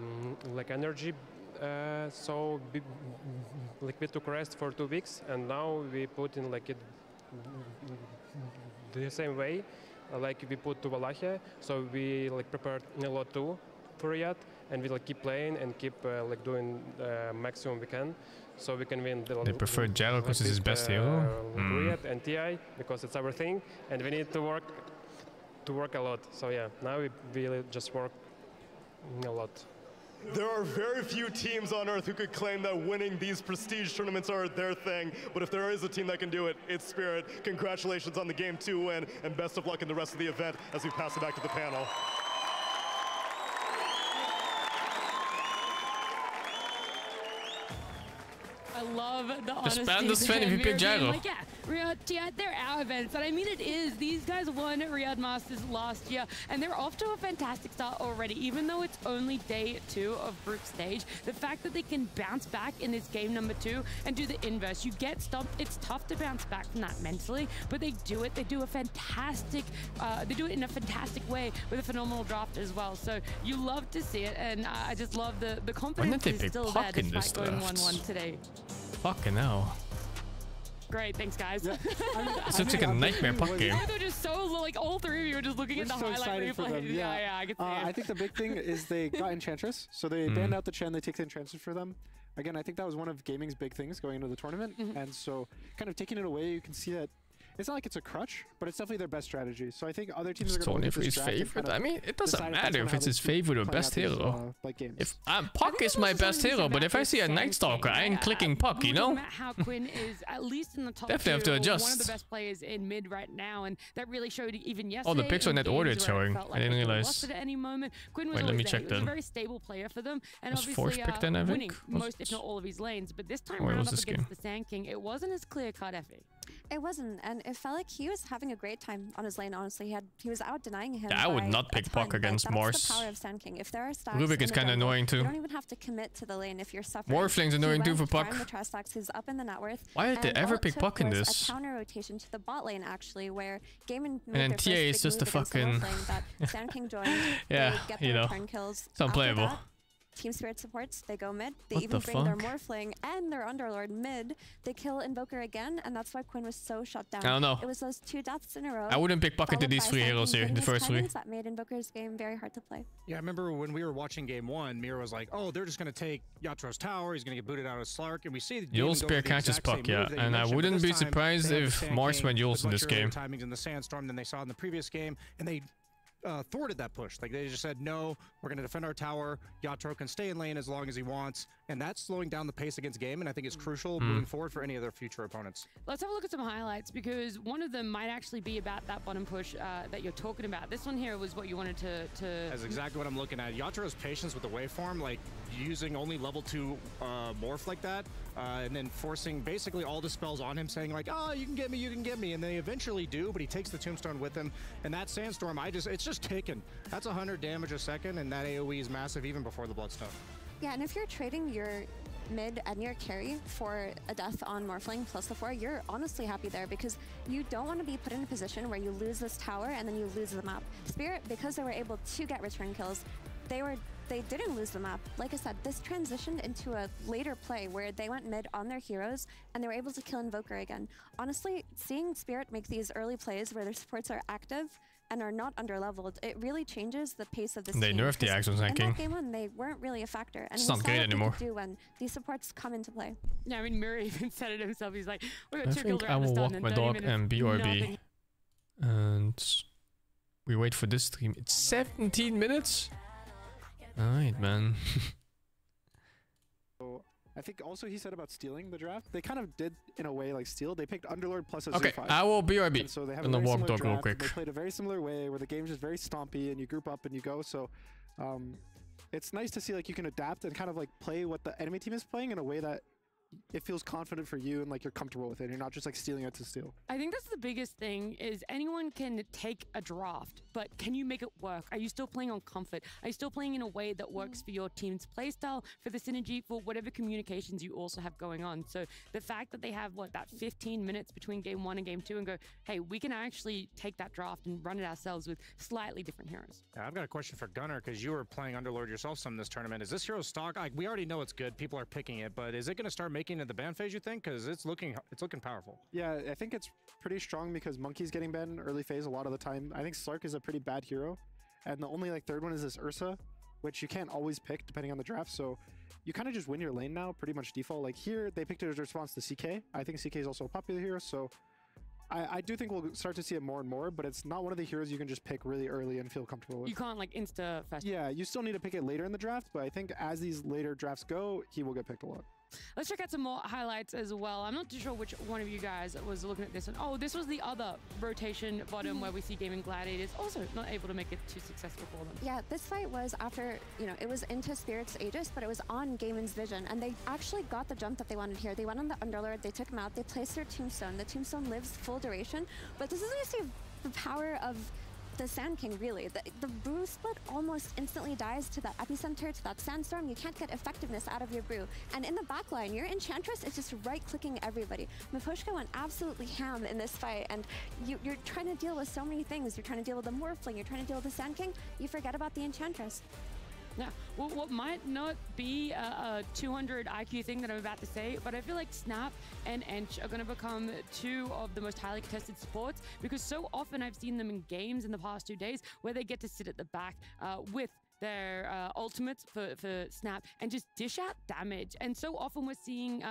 like energy. So we took rest for 2 weeks, and now we put in like it the same way. Like we put to Wallachia, so we like prepared a lot too for Riyadh, and we like keep playing and keep like doing maximum we can, so we can win.
They prefer Gyro because it's his best hero.
Riyadh and TI because it's our thing, and we need to work a lot. So yeah, now we really just work a lot.
There are very few teams on Earth who could claim that winning these prestige tournaments are their thing, but if there is a team that can do it, it's Spirit. Congratulations on the Game 2 win, and best of luck in the rest of the event as we pass it back to the panel.
I love the honesty.
Just ban the Sven if you pick Gyro.
Like, yeah, Riyadh, yeah, they're our events. And I mean, it is. These guys won Riyadh Masters last year, and they're off to a fantastic start already, even though it's only day 2 of group stage. The fact that they can bounce back in this game number 2 and do the inverse. You get stopped. It's tough to bounce back from that mentally, but they do it. They do a fantastic, they do it in a fantastic way with a phenomenal draft as well. So you love to see it, and I just love the confidence is still there despite going 1-1 today.
Fucking hell.
Great, thanks guys.
Yeah,
This looks like a nightmare puck game.
They're just so, like, all 3 of you are just looking at the highlight replay. Yeah, I can see it.
I think the big thing is they got Enchantress, so they banned out the Chen, they take the Enchantress for them. Again, I think that was one of gaming's big things going into the tournament, and so kind of taking it away, you can see that it's not like it's a crutch, but it's definitely their best strategy. So I think other teams are going to look at this draft and kind of
I mean, it doesn't matter if it's his favorite or best hero. If Puck is my best hero, but if I see a Night Stalker, I ain't clicking Puck, you know?
How Quinn is at least in the top
Definitely have to adjust.
One of the best players in mid right now, and that really showed even yesterday.
Oh, the picks are net ordered showing. I didn't realize.
At any moment. Quinn was
Wait, let me check
He was
then.
a very stable player for them, and
Was
obviously
Force picked then, I
winning
think?
most, if not all, of his lanes. But this time
Where
around
was
up
this
against
game?
the Sand King, it wasn't as clear-cut, Effie.
It wasn't, and it felt like he was having a great time on his lane, honestly. He was out denying him.
Yeah, I would not pick Puck against Mars.
That's the power of Sand King. If there are stacks
Rubik is kind of annoying too.
You don't even have to commit to the lane if you're suffering.
Morphling's annoying too for Puck.
The trash stacks, he's up in the net worth.
Why did they ever pick Puck in this?
A counter rotation to the bot lane, actually, where Game
and then TA is just a fucking...
Sand King joined,
yeah,
they get
you
their
know,
turn kills.
it's unplayable.
Team Spirit supports, they go mid, they
What
even
the
bring their
fuck?
Morphling and their Underlord mid, they kill Invoker again, and that's why Quinn was so shut down.
I don't know.
It was those 2 deaths in a row.
I wouldn't pick Puck into
followed
these
by
3
Sand
heroes
King
here,
hitting
the
his
first 3.
timings that made Invoker's game very hard to play.
Yeah, I remember when we were watching game 1, Mira was like, oh, they're just going to take Yatro's tower, he's going to get booted out of Slark, and we see the
You'll spare catches Puck, yeah, and I wouldn't be surprised if Mars went Yules in this game.
Timings in the Sandstorm than they saw in the previous game, and they thwarted that push. Like, they just said, no, we're going to defend our tower. Yatro can stay in lane as long as he wants, and that's slowing down the pace against game, and I think it's crucial moving forward for any of their future opponents.
Let's have a look at some highlights, because one of them might actually be about that bottom push that you're talking about. This one here was what you wanted to...
That's exactly what I'm looking at. Yachiro's patience with the waveform, like using only level 2 morph like that, and then forcing basically all the spells on him, saying like, oh, you can get me, and they eventually do, but he takes the tombstone with him, and that sandstorm, it's just ticking. That's 100 damage a second, and that AoE is massive even before the bloodstone.
Yeah, and if you're trading your mid and your carry for a death on Morphling plus the 4, you're honestly happy there, because you don't want to be put in a position where you lose this tower and then you lose the map. Spirit, because they were able to get return kills, they didn't lose the map. Like I said, this transitioned into a later play where they went mid on their heroes and they were able to kill Invoker again. Honestly, seeing Spirit make these early plays where their supports are active and are not underleveled, it really changes the pace of this
They
game.
nerfed the Axe on Sand King.
In that game 1, they weren't really a factor. And
It's not great anymore.
Do when these supports come into play.
Yeah, I mean, Murray even said it himself. He's like, we got
I
2 kills
think I
around the
will
stun
walk
in
my
30
dog
minutes,
and BRB.
nothing.
And we wait for this stream. It's 17 minutes? Alright, man.
So I think also he said about stealing the draft. They kind of did, in a way, like steal. They picked Underlord plus a
Okay,
Zoo 5.
I will BRB.
And so they have
And
a
I'll
very
walk
similar
dog real
draft.
quick.
They played a very similar way where the game's just very stompy and you group up and you go. So it's nice to see like you can adapt and kind of like play what the enemy team is playing in a way that it feels confident for you and like you're comfortable with it. You're not just like stealing it to steal.
I think that's the biggest thing, is anyone can take a draft, but can you make it work? Are you still playing on comfort? Are you still playing in a way that works for your team's playstyle, for the synergy, for whatever communications you also have going on? So the fact that they have, that 15 minutes between game 1 and game 2 and go, hey, we can actually take that draft and run it ourselves with slightly different heroes.
Yeah, I've got a question for Gunnar, because you were playing Underlord yourself some this tournament. Is this hero stock? Like, we already know it's good. People are picking it, but is it going to start making it the ban phase, you think? Because it's looking powerful.
Yeah, I think it's pretty strong because Monkey's getting banned early phase a lot of the time. I think Slark is a pretty bad hero. And the only third one is this Ursa, which you can't always pick depending on the draft. So you kind of just win your lane now, pretty much default. Like here, they picked it as a response to CK. I think CK is also a popular hero, so I do think we'll start to see it more and more, but it's not one of the heroes you can just pick really early and feel comfortable with.
You can't insta fast.
Yeah, you still need to pick it later in the draft, but I think as these later drafts go, he will get picked a lot.
Let's check out some more highlights as well. I'm not too sure which one of you guys was looking at this one. Oh, this was the other rotation bottom where we see Gaming Gladiators also not able to make it too successful for them.
Yeah, this fight was after, it was into Spirit's Aegis, but it was on Gaiman's Vision, and they actually got the jump that they wanted here. They went on the Underlord, they took him out, they placed their Tombstone. The Tombstone lives full duration, but this is where you see the power of the Sand King, really. The brew split almost instantly dies to that epicenter, to that sandstorm. You can't get effectiveness out of your brew. And in the backline, your Enchantress is just right-clicking everybody. Mipushka went absolutely ham in this fight, and you're trying to deal with so many things. You're trying to deal with the Morphling, you're trying to deal with the Sand King, you forget about the Enchantress.
Yeah, well, what might not be a 200 IQ thing that I'm about to say, but I feel like Snap and Ench are going to become 2 of the most highly contested supports, because so often I've seen them in games in the past 2 days where they get to sit at the back with their ultimates for Snap and just dish out damage. And so often we're seeing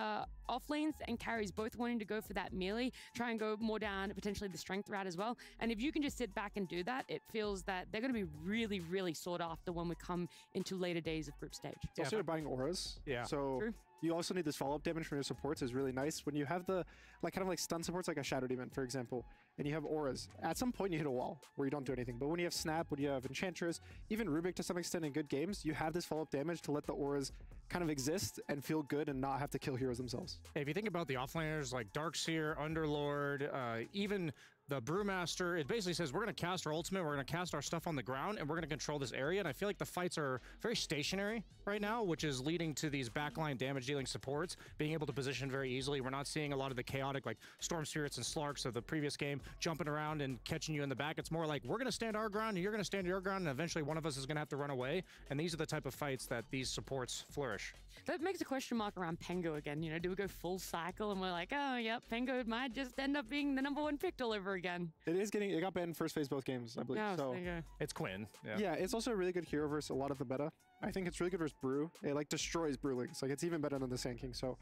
off lanes and carries both wanting to go for that melee, try and go more down potentially the strength route as well. And if you can just sit back and do that, it feels that they're going to be really, really sought after when we come into later days of group stage.
It's also buying auras.
Yeah.
So
True.
You also need this follow-up damage from your supports is really nice. When you have the kind of stun supports like a Shadow Demon, for example, and you have auras, at some point you hit a wall where you don't do anything. But when you have Snap, when you have Enchantress, even Rubik to some extent in good games, you have this follow-up damage to let the auras kind of exist and feel good and not have to kill heroes themselves.
If you think about the offlaners like Darkseer, Underlord, even the Brewmaster, it basically says we're going to cast our ultimate, we're going to cast our stuff on the ground, and we're going to control this area. And I feel like the fights are very stationary right now, which is leading to these backline damage dealing supports being able to position very easily. We're not seeing a lot of the chaotic like Storm Spirits and Slarks of the previous game jumping around and catching you in the back. It's more like we're going to stand our ground and you're going to stand your ground, and eventually one of us is going to have to run away. And these are the type of fights that these supports flourish.
That makes a question mark around Pengu again. Do we go full cycle and we're like, oh, yep, Pengu might just end up being the #1 picked all over again?
It got banned first phase both games, I believe.
Oh,
so
it's Quinn.
Yeah, it's also a really good hero versus a lot of the meta. I think it's really good versus Brew. It destroys Brewlings. It's even better than the Sand King. So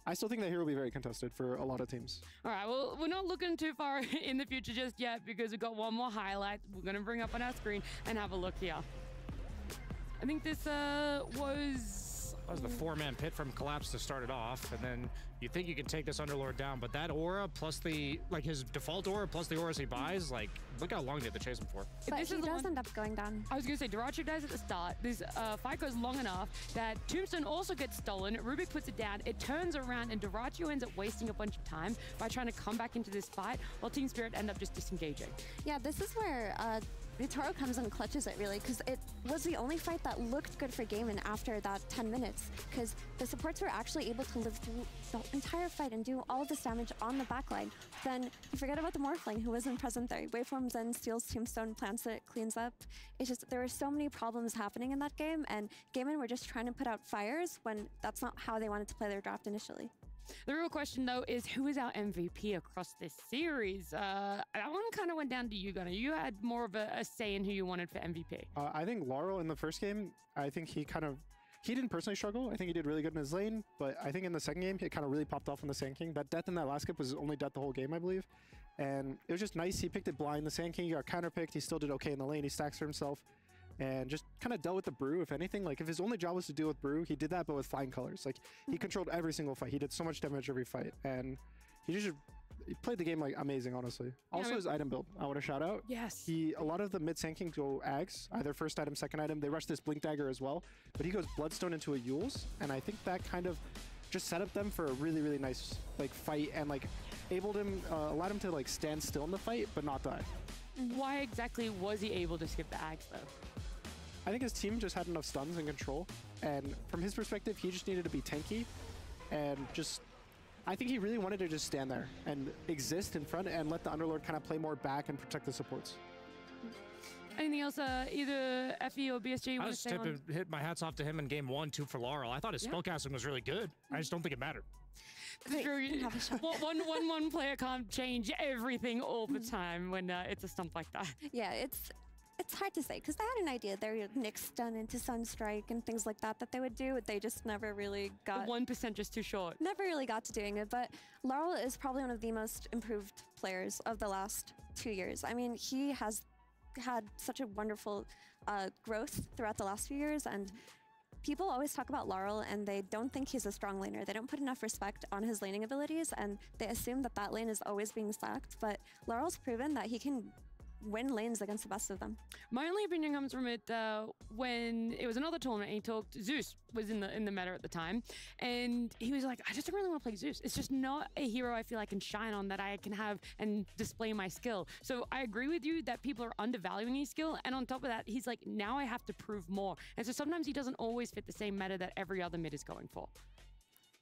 I still think that hero will be very contested for a lot of teams.
All right, well, we're not looking too far in the future just yet because we've got one more highlight we're going to bring up on our screen and have a look here. I think this was...
That was the four-man pit from Collapse to start it off, and then you think you can take this Underlord down, but that aura plus the, like his default aura plus the auras he buys, like, look how long they have to chase him for.
But he does end up going down.
I was going to say, Daracho dies at the start. This fight goes long enough that Tombstone also gets stolen. Rubik puts it down. It turns around, and Daracho ends up wasting a bunch of time by trying to come back into this fight, while Team Spirit end up just disengaging.
Yeah, this is where Ryutaro comes and clutches it, really, because it was the only fight that looked good for Gaimin after that 10 minutes, because the supports were actually able to live through the entire fight and do all this damage on the backline. Then you forget about the Morphling, who wasn't present there. Waveforms in, steals Tombstone, plants it, cleans up. It's just, there were so many problems happening in that game, and Gaimin were just trying to put out fires when that's not how they wanted to play their draft initially.
The real question, though, is who is our MVP across this series? That one kind of went down to you, Gunnar. You had more of a say in who you wanted for MVP.
I think Laurel in the first game, I think he didn't personally struggle. I think he did really good in his lane, but I think in the second game, it kind of really popped off on the Sand King. That death in that last skip was his only death the whole game, I believe. And it was just nice. He picked it blind. The Sand King, he got counterpicked. He still did okay in the lane. He stacks for himself. And just kind of dealt with the Brew, if anything. Like, if his only job was to deal with Brew, he did that, but with flying colors. Like, he controlled every single fight. He did so much damage every fight. And he played the game, like, amazing, honestly. Also, his item build, I want to shout out.
Yes.
A lot of the mid-Sand Kings go Ags, either first item, second item. They rush this Blink Dagger as well. But he goes Bloodstone into a Yules. And I think that kind of just set up them for a really, really nice, like, fight. And, like, allowed him to, like, stand still in the fight, but not die.
Why exactly was he able to skip the Ags, though?
I think his team just had enough stuns and control, and from his perspective, he just needed to be tanky, and I think he really wanted to just stand there and exist in front and let the Underlord kind of play more back and protect the supports.
Anything else, either FE or BSG?
I just hit my hats off to him in game 1-2 for Laurel. I thought his spellcasting was really good. I just don't think it mattered.
One player can't change everything all the time when it's a stump like that.
Yeah, it's hard to say, because they had an idea. Their Nyx stun into Sunstrike and things like that they would do. They just never really got...
The 1% just too short.
Never really got to doing it, but Laurel is probably one of the most improved players of the last 2 years. I mean, he has had such a wonderful growth throughout the last few years, and people always talk about Laurel and they don't think he's a strong laner. They don't put enough respect on his laning abilities, and they assume that lane is always being stacked, but Laurel's proven that he can win lanes against the best of them.
My only opinion comes from it when it was another tournament and he talked, Zeus was in the meta at the time, and he was like, I just don't really want to play Zeus. It's just not a hero I feel I can shine on, that I can have and display my skill. So I agree with you that people are undervaluing his skill, and on top of that, he's like, now I have to prove more. And so sometimes he doesn't always fit the same meta that every other mid is going for.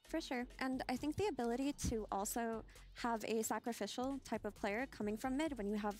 For sure. And I think the ability to also have a sacrificial type of player coming from mid, when you have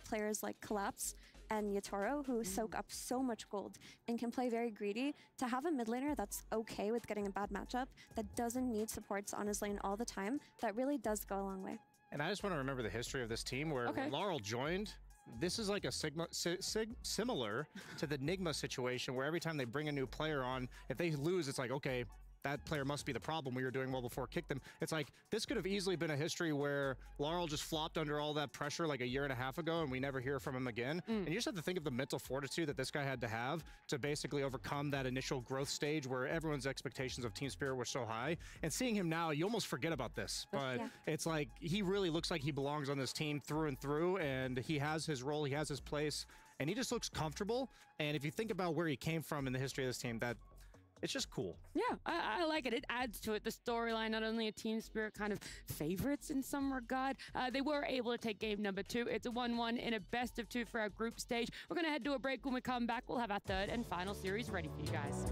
players like Collapse and Yatoro who soak up so much gold and can play very greedy, to have a mid laner that's okay with getting a bad matchup, that doesn't need supports on his lane all the time, that really does go a long way.
And I just want to remember the history of this team where when Laurel joined, this is like a similar to the Nigma situation, where every time they bring a new player on, if they lose, it's like, okay, that player must be the problem. We were doing well before, kick them. It's like, this could have easily been a history where Laurel just flopped under all that pressure like a year and a half ago and we never hear from him again. And you just have to think of the mental fortitude that this guy had to have to basically overcome that initial growth stage where everyone's expectations of Team Spirit were so high. And seeing him now, you almost forget about this. But it's like, he really looks like he belongs on this team through and through, and he has his role, he has his place, and he just looks comfortable. And if you think about where he came from in the history of this team, that it's just cool.
Yeah, I like it. It adds to it, the storyline, not only a Team Spirit kind of favorites in some regard. They were able to take game number 2. It's a 1-1 in a best of 2 for our group stage. We're going to head to a break. When we come back, we'll have our third and final series ready for you guys.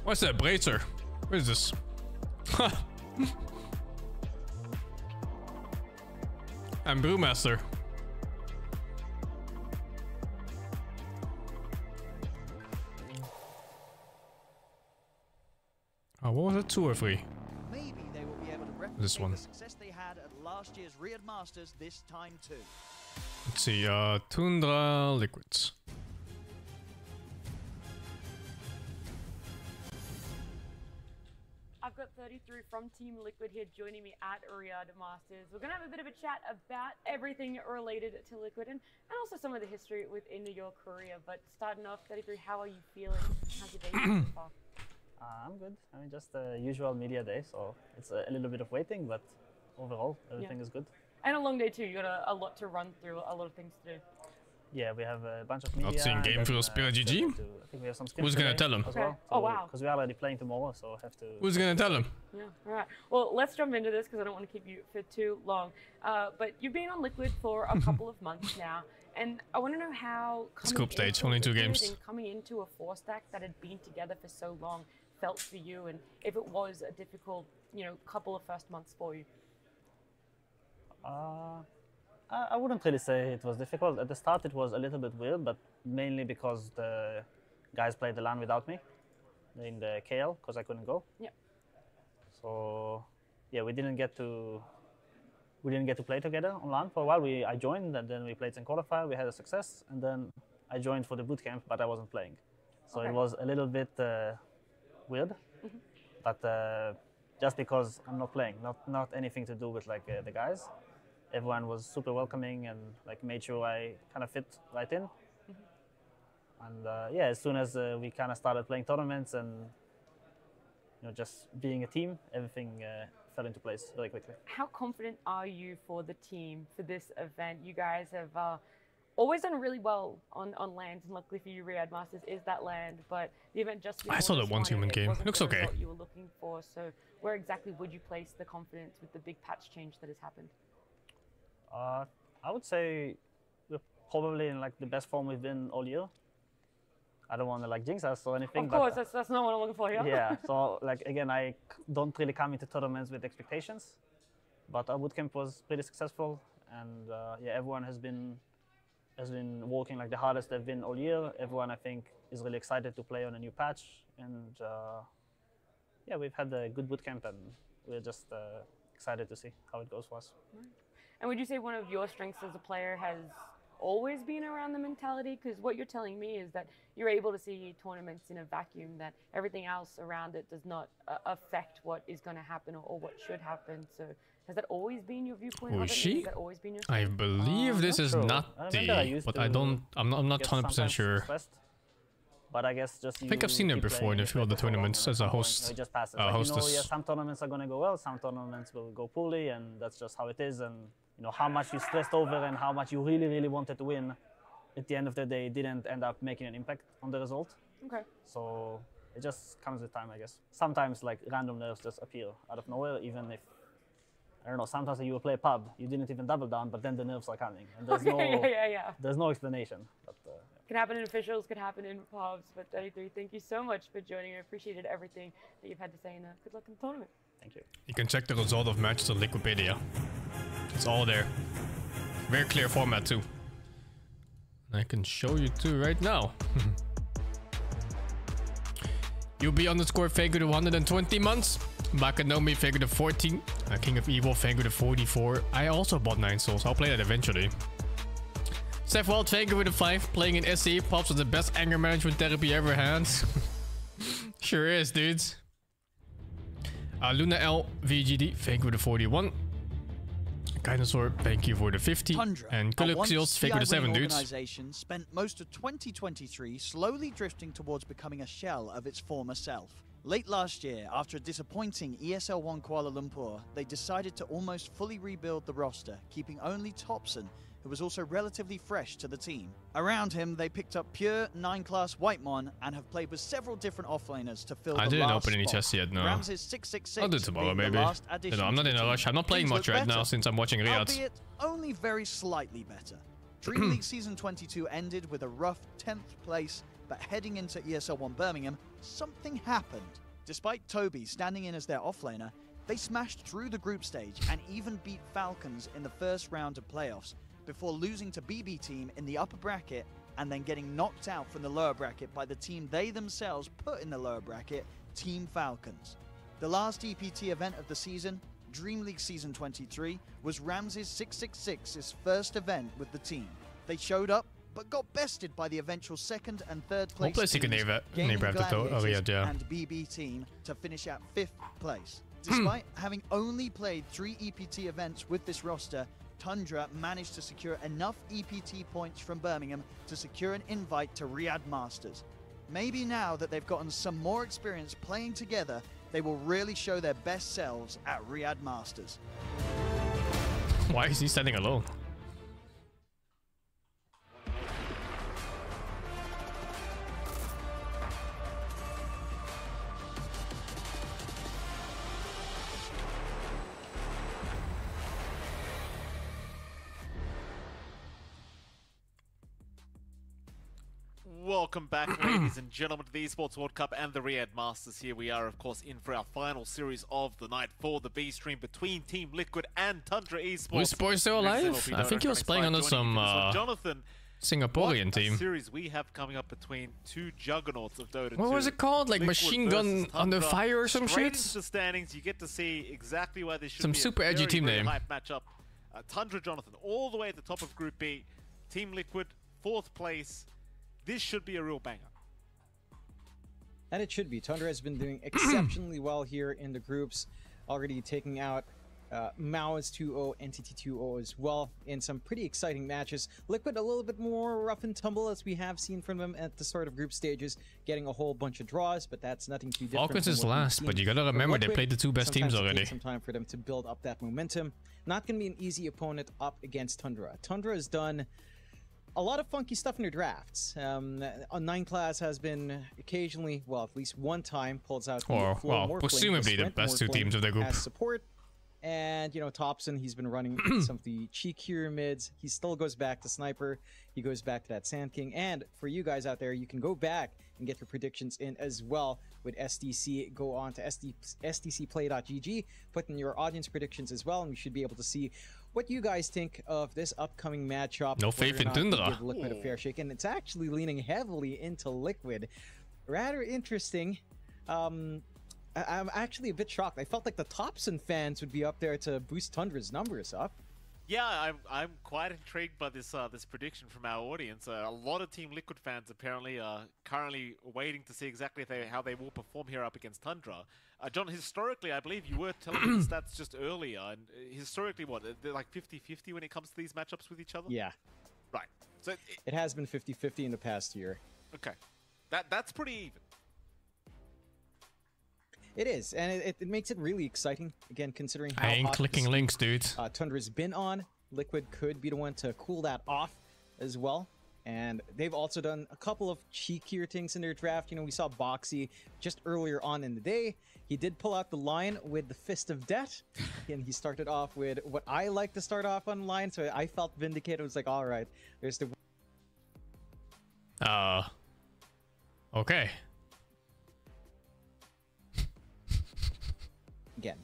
What's that? Bracer? What is this? I'm Brewmaster. Oh, what was it? 2 or 3?
Maybe they will be able to replicate
This one.
the success they had at last year's Riyadh Masters this time too.
Let's see, Tundra Liquids.
I've got 33 from Team Liquid here joining me at Riyadh Masters. We're going to have a bit of a chat about everything related to Liquid and also some of the history within your career. But starting off, 33, how are you feeling? How's your day been so far?
I'm good. I mean, just a usual media day, so it's a little bit of waiting, but overall, everything is good.
And a long day too. You got a lot to run through, a lot of things to do.
Yeah, we have a bunch of media.
Not seeing game for Spirit GG?
I think we have some
Who's gonna tell him?
As well,
Oh, wow.
Because we are already playing tomorrow, so have to...
Who's gonna tell him?
Yeah, all right. Well, let's jump into this because I don't want to keep you for too long. But you've been on Liquid for a couple of months now, and I want to know how
Scope stage, only 2 games.
And coming into a 4-stack that had been together for so long felt for you, and if it was a difficult, couple of first months for you.
I wouldn't really say it was difficult. At the start, it was a little bit weird, but mainly because the guys played the LAN without me in the KL, because I couldn't go.
Yeah.
So, yeah, we didn't get to play together on LAN for a while. I joined, and then we played some qualifier. We had a success, and then I joined for the bootcamp, but I wasn't playing. So it was a little bit weird, but just because I'm not playing, not anything to do with like the guys. Everyone was super welcoming and like made sure I kind of fit right in. And yeah, as soon as we kind of started playing tournaments and just being a team, everything fell into place very quickly.
How confident are you for the team for this event? You guys have always done really well on lands, and luckily for you, Riyadh Masters is that land. But the event just
I saw that one human game. Looks okay.
What you were looking for. So where exactly would you place the confidence with the big patch change that has happened?
I would say we're probably in like the best form we've been all year. I don't want to like jinx us or anything.
Of course, that's not what I'm looking for here.
Yeah. So like again, I don't really come into tournaments with expectations, but our bootcamp was pretty successful, and yeah, everyone has been working like the hardest they've been all year. Everyone I think is really excited to play on a new patch, and yeah, we've had a good bootcamp, and we're just excited to see how it goes for us.
Right. And would you say one of your strengths as a player has always been around the mentality? Because what you're telling me is that you're able to see tournaments in a vacuum, that everything else around it does not affect what is going to happen or what should happen. So has that always been your viewpoint?
Who is she?
Has that always been your
I believe this is not the, but I'm not 100% sure.
But I guess just
I think I've seen her before in a few other tournaments as a host.
It just passes.
Hostess.
Yeah, some tournaments are going to go well, some tournaments will go poorly, and that's just how it is. And how much you stressed over and how much you really, really wanted to win, at the end of the day, didn't end up making an impact on the result.
Okay.
So it just comes with time, I guess. Sometimes like random nerves just appear out of nowhere, even if, I don't know, sometimes you will play pub, you didn't even double down, but then the nerves are coming. And there's there's no explanation. But,
could happen in officials, could happen in pubs, but 33, thank you so much for joining. I appreciated everything that you've had to say, and good luck in the tournament.
Thank you.
You can check the result of matches on Liquipedia. It's all there. Very clear format too. I can show you too right now. UB_ Faker to 120 months. Bakanomi Faker to 14. King of Evil Faker to 44. I also bought 9 souls. I'll play that eventually. Seth Wild Faker with a 5. Playing in SE. Pops with the best anger management therapy ever had. Sure is, dudes. Luna L VGD Faker with a 41. Dinosaur, thank you for the 50.
Tundra,
and
Coluxios, figure the 7 dudes.
Organization spent most of 2023 slowly drifting towards becoming a shell of its former self. Late last year, after a disappointing ESL 1 Kuala Lumpur, they decided to almost fully rebuild the roster, keeping only Topson, who was also relatively fresh to the team. Around him, they picked up Pure 9-class Whitemon and have played with several different offlaners to fill the last
I didn't open any chests yet, no.
Ramses 666
I'll do tomorrow, maybe. I'm not in a rush. I'm not playing much right now since I'm watching Riyadh.
Albeit only very slightly better. Dream League Season 22 ended with a rough 10th place, but heading into ESL 1 Birmingham, something happened. Despite Toby standing in as their offlaner, they smashed through the group stage and even beat Falcons in the first round of playoffs, before losing to BB Team in the upper bracket and then getting knocked out from the lower bracket by the team they themselves put in the lower bracket, Team Falcons. The last EPT event of the season, Dream League Season 23, was Ramses 666's first event with the team. They showed up, but got bested by the eventual second and third place teams, Gaming Gladiators and BB Team, to finish at 5th place. Despite having only played 3 EPT events with this roster, Tundra managed to secure enough EPT points from Birmingham to secure an invite to Riyadh Masters. Maybe now that they've gotten some more experience playing together, they will really show their best selves at Riyadh Masters.
Why is he standing alone?
Welcome back, ladies and gentlemen, to the Esports World Cup and the Riyadh Masters. Here we are, of course, in for our final series of the night for the B stream between Team Liquid and Tundra Esports.
Was Boy still alive? I think he was playing under some
Jonathan,
Singaporean team.
Series we have coming up between two juggernauts of Dota 2.
What was it called? Like
Liquid
Machine Gun Under Fire or some
Straight
shit?
into the standings, you get to see exactly why this should
Some
be
super
a
edgy
very,
team
very
name.
hype matchup. Tundra, Jonathan, all the way at the top of Group B. Team Liquid, 4th place. This should be a real banger.
And it should be. Tundra has been doing exceptionally well here in the groups, already taking out Mao's 2-0, Entity 2-0 as well in some pretty exciting matches. Liquid a little bit more rough and tumble, as we have seen from them at the start of group stages, getting a whole bunch of draws, but that's nothing too different.
Falcons is last, but you gotta remember they played the 2 best teams already.
Some time for them to build up that momentum. Not going to be an easy opponent up against Tundra. Tundra has done a lot of funky stuff in their drafts. On 9 class has been occasionally, well, at least one time, pulls out
presumably the best 2 teams of their group.
As support. And, you know, Thompson, he's been running some of the cheek here mids. He still goes back to Sniper. He goes back to that Sand King. And for you guys out there, you can go back and get your predictions in as well with SDC. Go on to sdcplay.gg, put in your audience predictions as well, and we should be able to see what you guys think of this upcoming matchup.
No faith in Tundra.
Give Liquid a fair shake, and it's actually leaning heavily into Liquid. Rather interesting. I'm actually a bit shocked. I felt like the Thompson fans would be up there to boost Tundra's numbers up.
Yeah, I'm quite intrigued by this this prediction from our audience. A lot of Team Liquid fans apparently are currently waiting to see exactly how they will perform here up against Tundra. John, historically, I believe you were telling me the stats just earlier, and historically, what, they're like 50-50 when it comes to these matchups with each other?
Yeah.
Right. So
it has been 50-50 in the past year.
Okay. That's pretty even.
It is, and it makes it really exciting, again, considering how
I ain't clicking links, dude.
Tundra's been on. Liquid could be the one to cool that off as well. And they've also done a couple of cheekier things in their draft. You know, we saw Boxy just earlier on in the day. He did pull out the line with the Fist of Death. And he started off with what I like to start off on line, so I felt vindicated. I was like, all right, there's the...
Okay.
Again,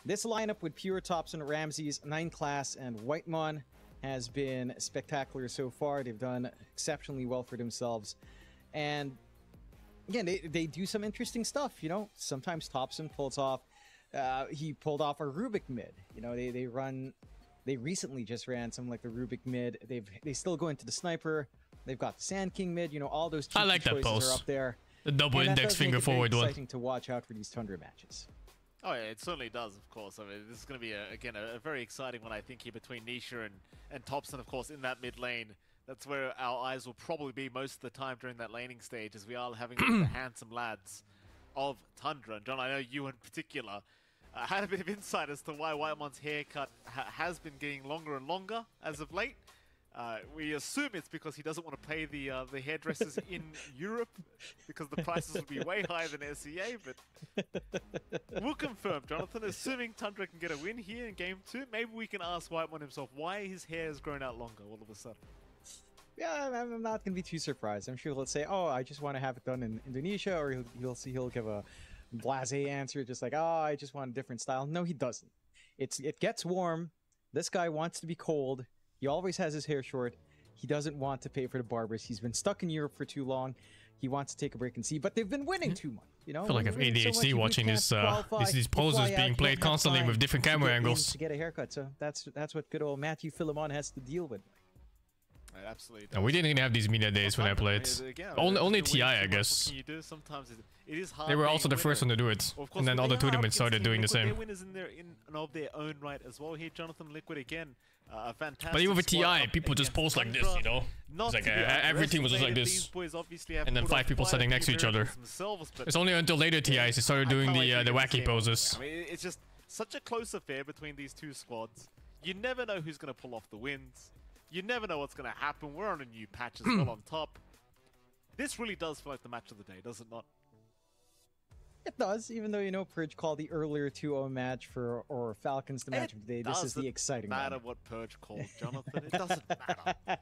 this lineup with Pure Thompson, Ramses, 9 class, and Whitemon has been spectacular so far. They've done exceptionally well for themselves. And again, they do some interesting stuff, you know. Sometimes Thompson pulls off, he pulled off a Rubik mid. You know, they recently just ran some like the Rubik mid. They still go into the Sniper. They've got the Sand King mid, you know, all those
I like that
choices
pulse.
are up there.
The double index finger forward one.
Exciting to watch out for these Tundra matches.
Oh yeah, it certainly does, of course. I mean, this is going to be, again, a very exciting one, I think, here between Nisha and Thompson, of course, in that mid lane. That's where our eyes will probably be most of the time during that laning stage, as we are having the handsome lads of Tundra. And John, I know you in particular had a bit of insight as to why Whitemon's haircut has been getting longer and longer as of late. We assume it's because he doesn't want to pay the hairdressers in Europe, because the prices would be way higher than SEA, but we'll confirm, Jonathan. Assuming Tundra can get a win here in Game 2, maybe we can ask Whitemon himself why his hair has grown out longer all of a sudden.
Yeah, I'm not gonna be too surprised. I'm sure he'll say, "Oh, I just want to have it done in Indonesia," or he'll give a blasé answer, just like, "Oh, I just want a different style." No, he doesn't. It gets warm. This guy wants to be cold. He always has his hair short. He doesn't want to pay for the barbers. He's been stuck in Europe for too long. He wants to take a break and see, but they've been winning too much. You know,
I feel like I have ADHD watching these poses being played constantly with different camera angles.
To get a haircut, so that's what good old Matthew Philemon has to deal with.
Absolutely.
And we didn't even have these media days when I played. Only TI, I guess.
What can you do? Sometimes it is hard.
They were also the first one to do it, and then all the tournaments started doing the same.
Their winners in and of their own right as well. Here, Jonathan Liquid again, a fantastic.
But even with TI, people just post like this, you know. It's like every team was just like this, and then 5 people sitting next to each other. It's only until later TIs they started doing the wacky poses.
I mean, it's just such a close affair between these two squads. You never know who's going to pull off the wins. You never know what's going to happen. We're on a new patch as well on top. This really does feel like the match of the day, does it not?
It does, even though, you know, Purge called the earlier 2-0 match or Falcons the match of the day. This is the exciting one.
It doesn't matter what Purge called, Jonathan. It doesn't matter.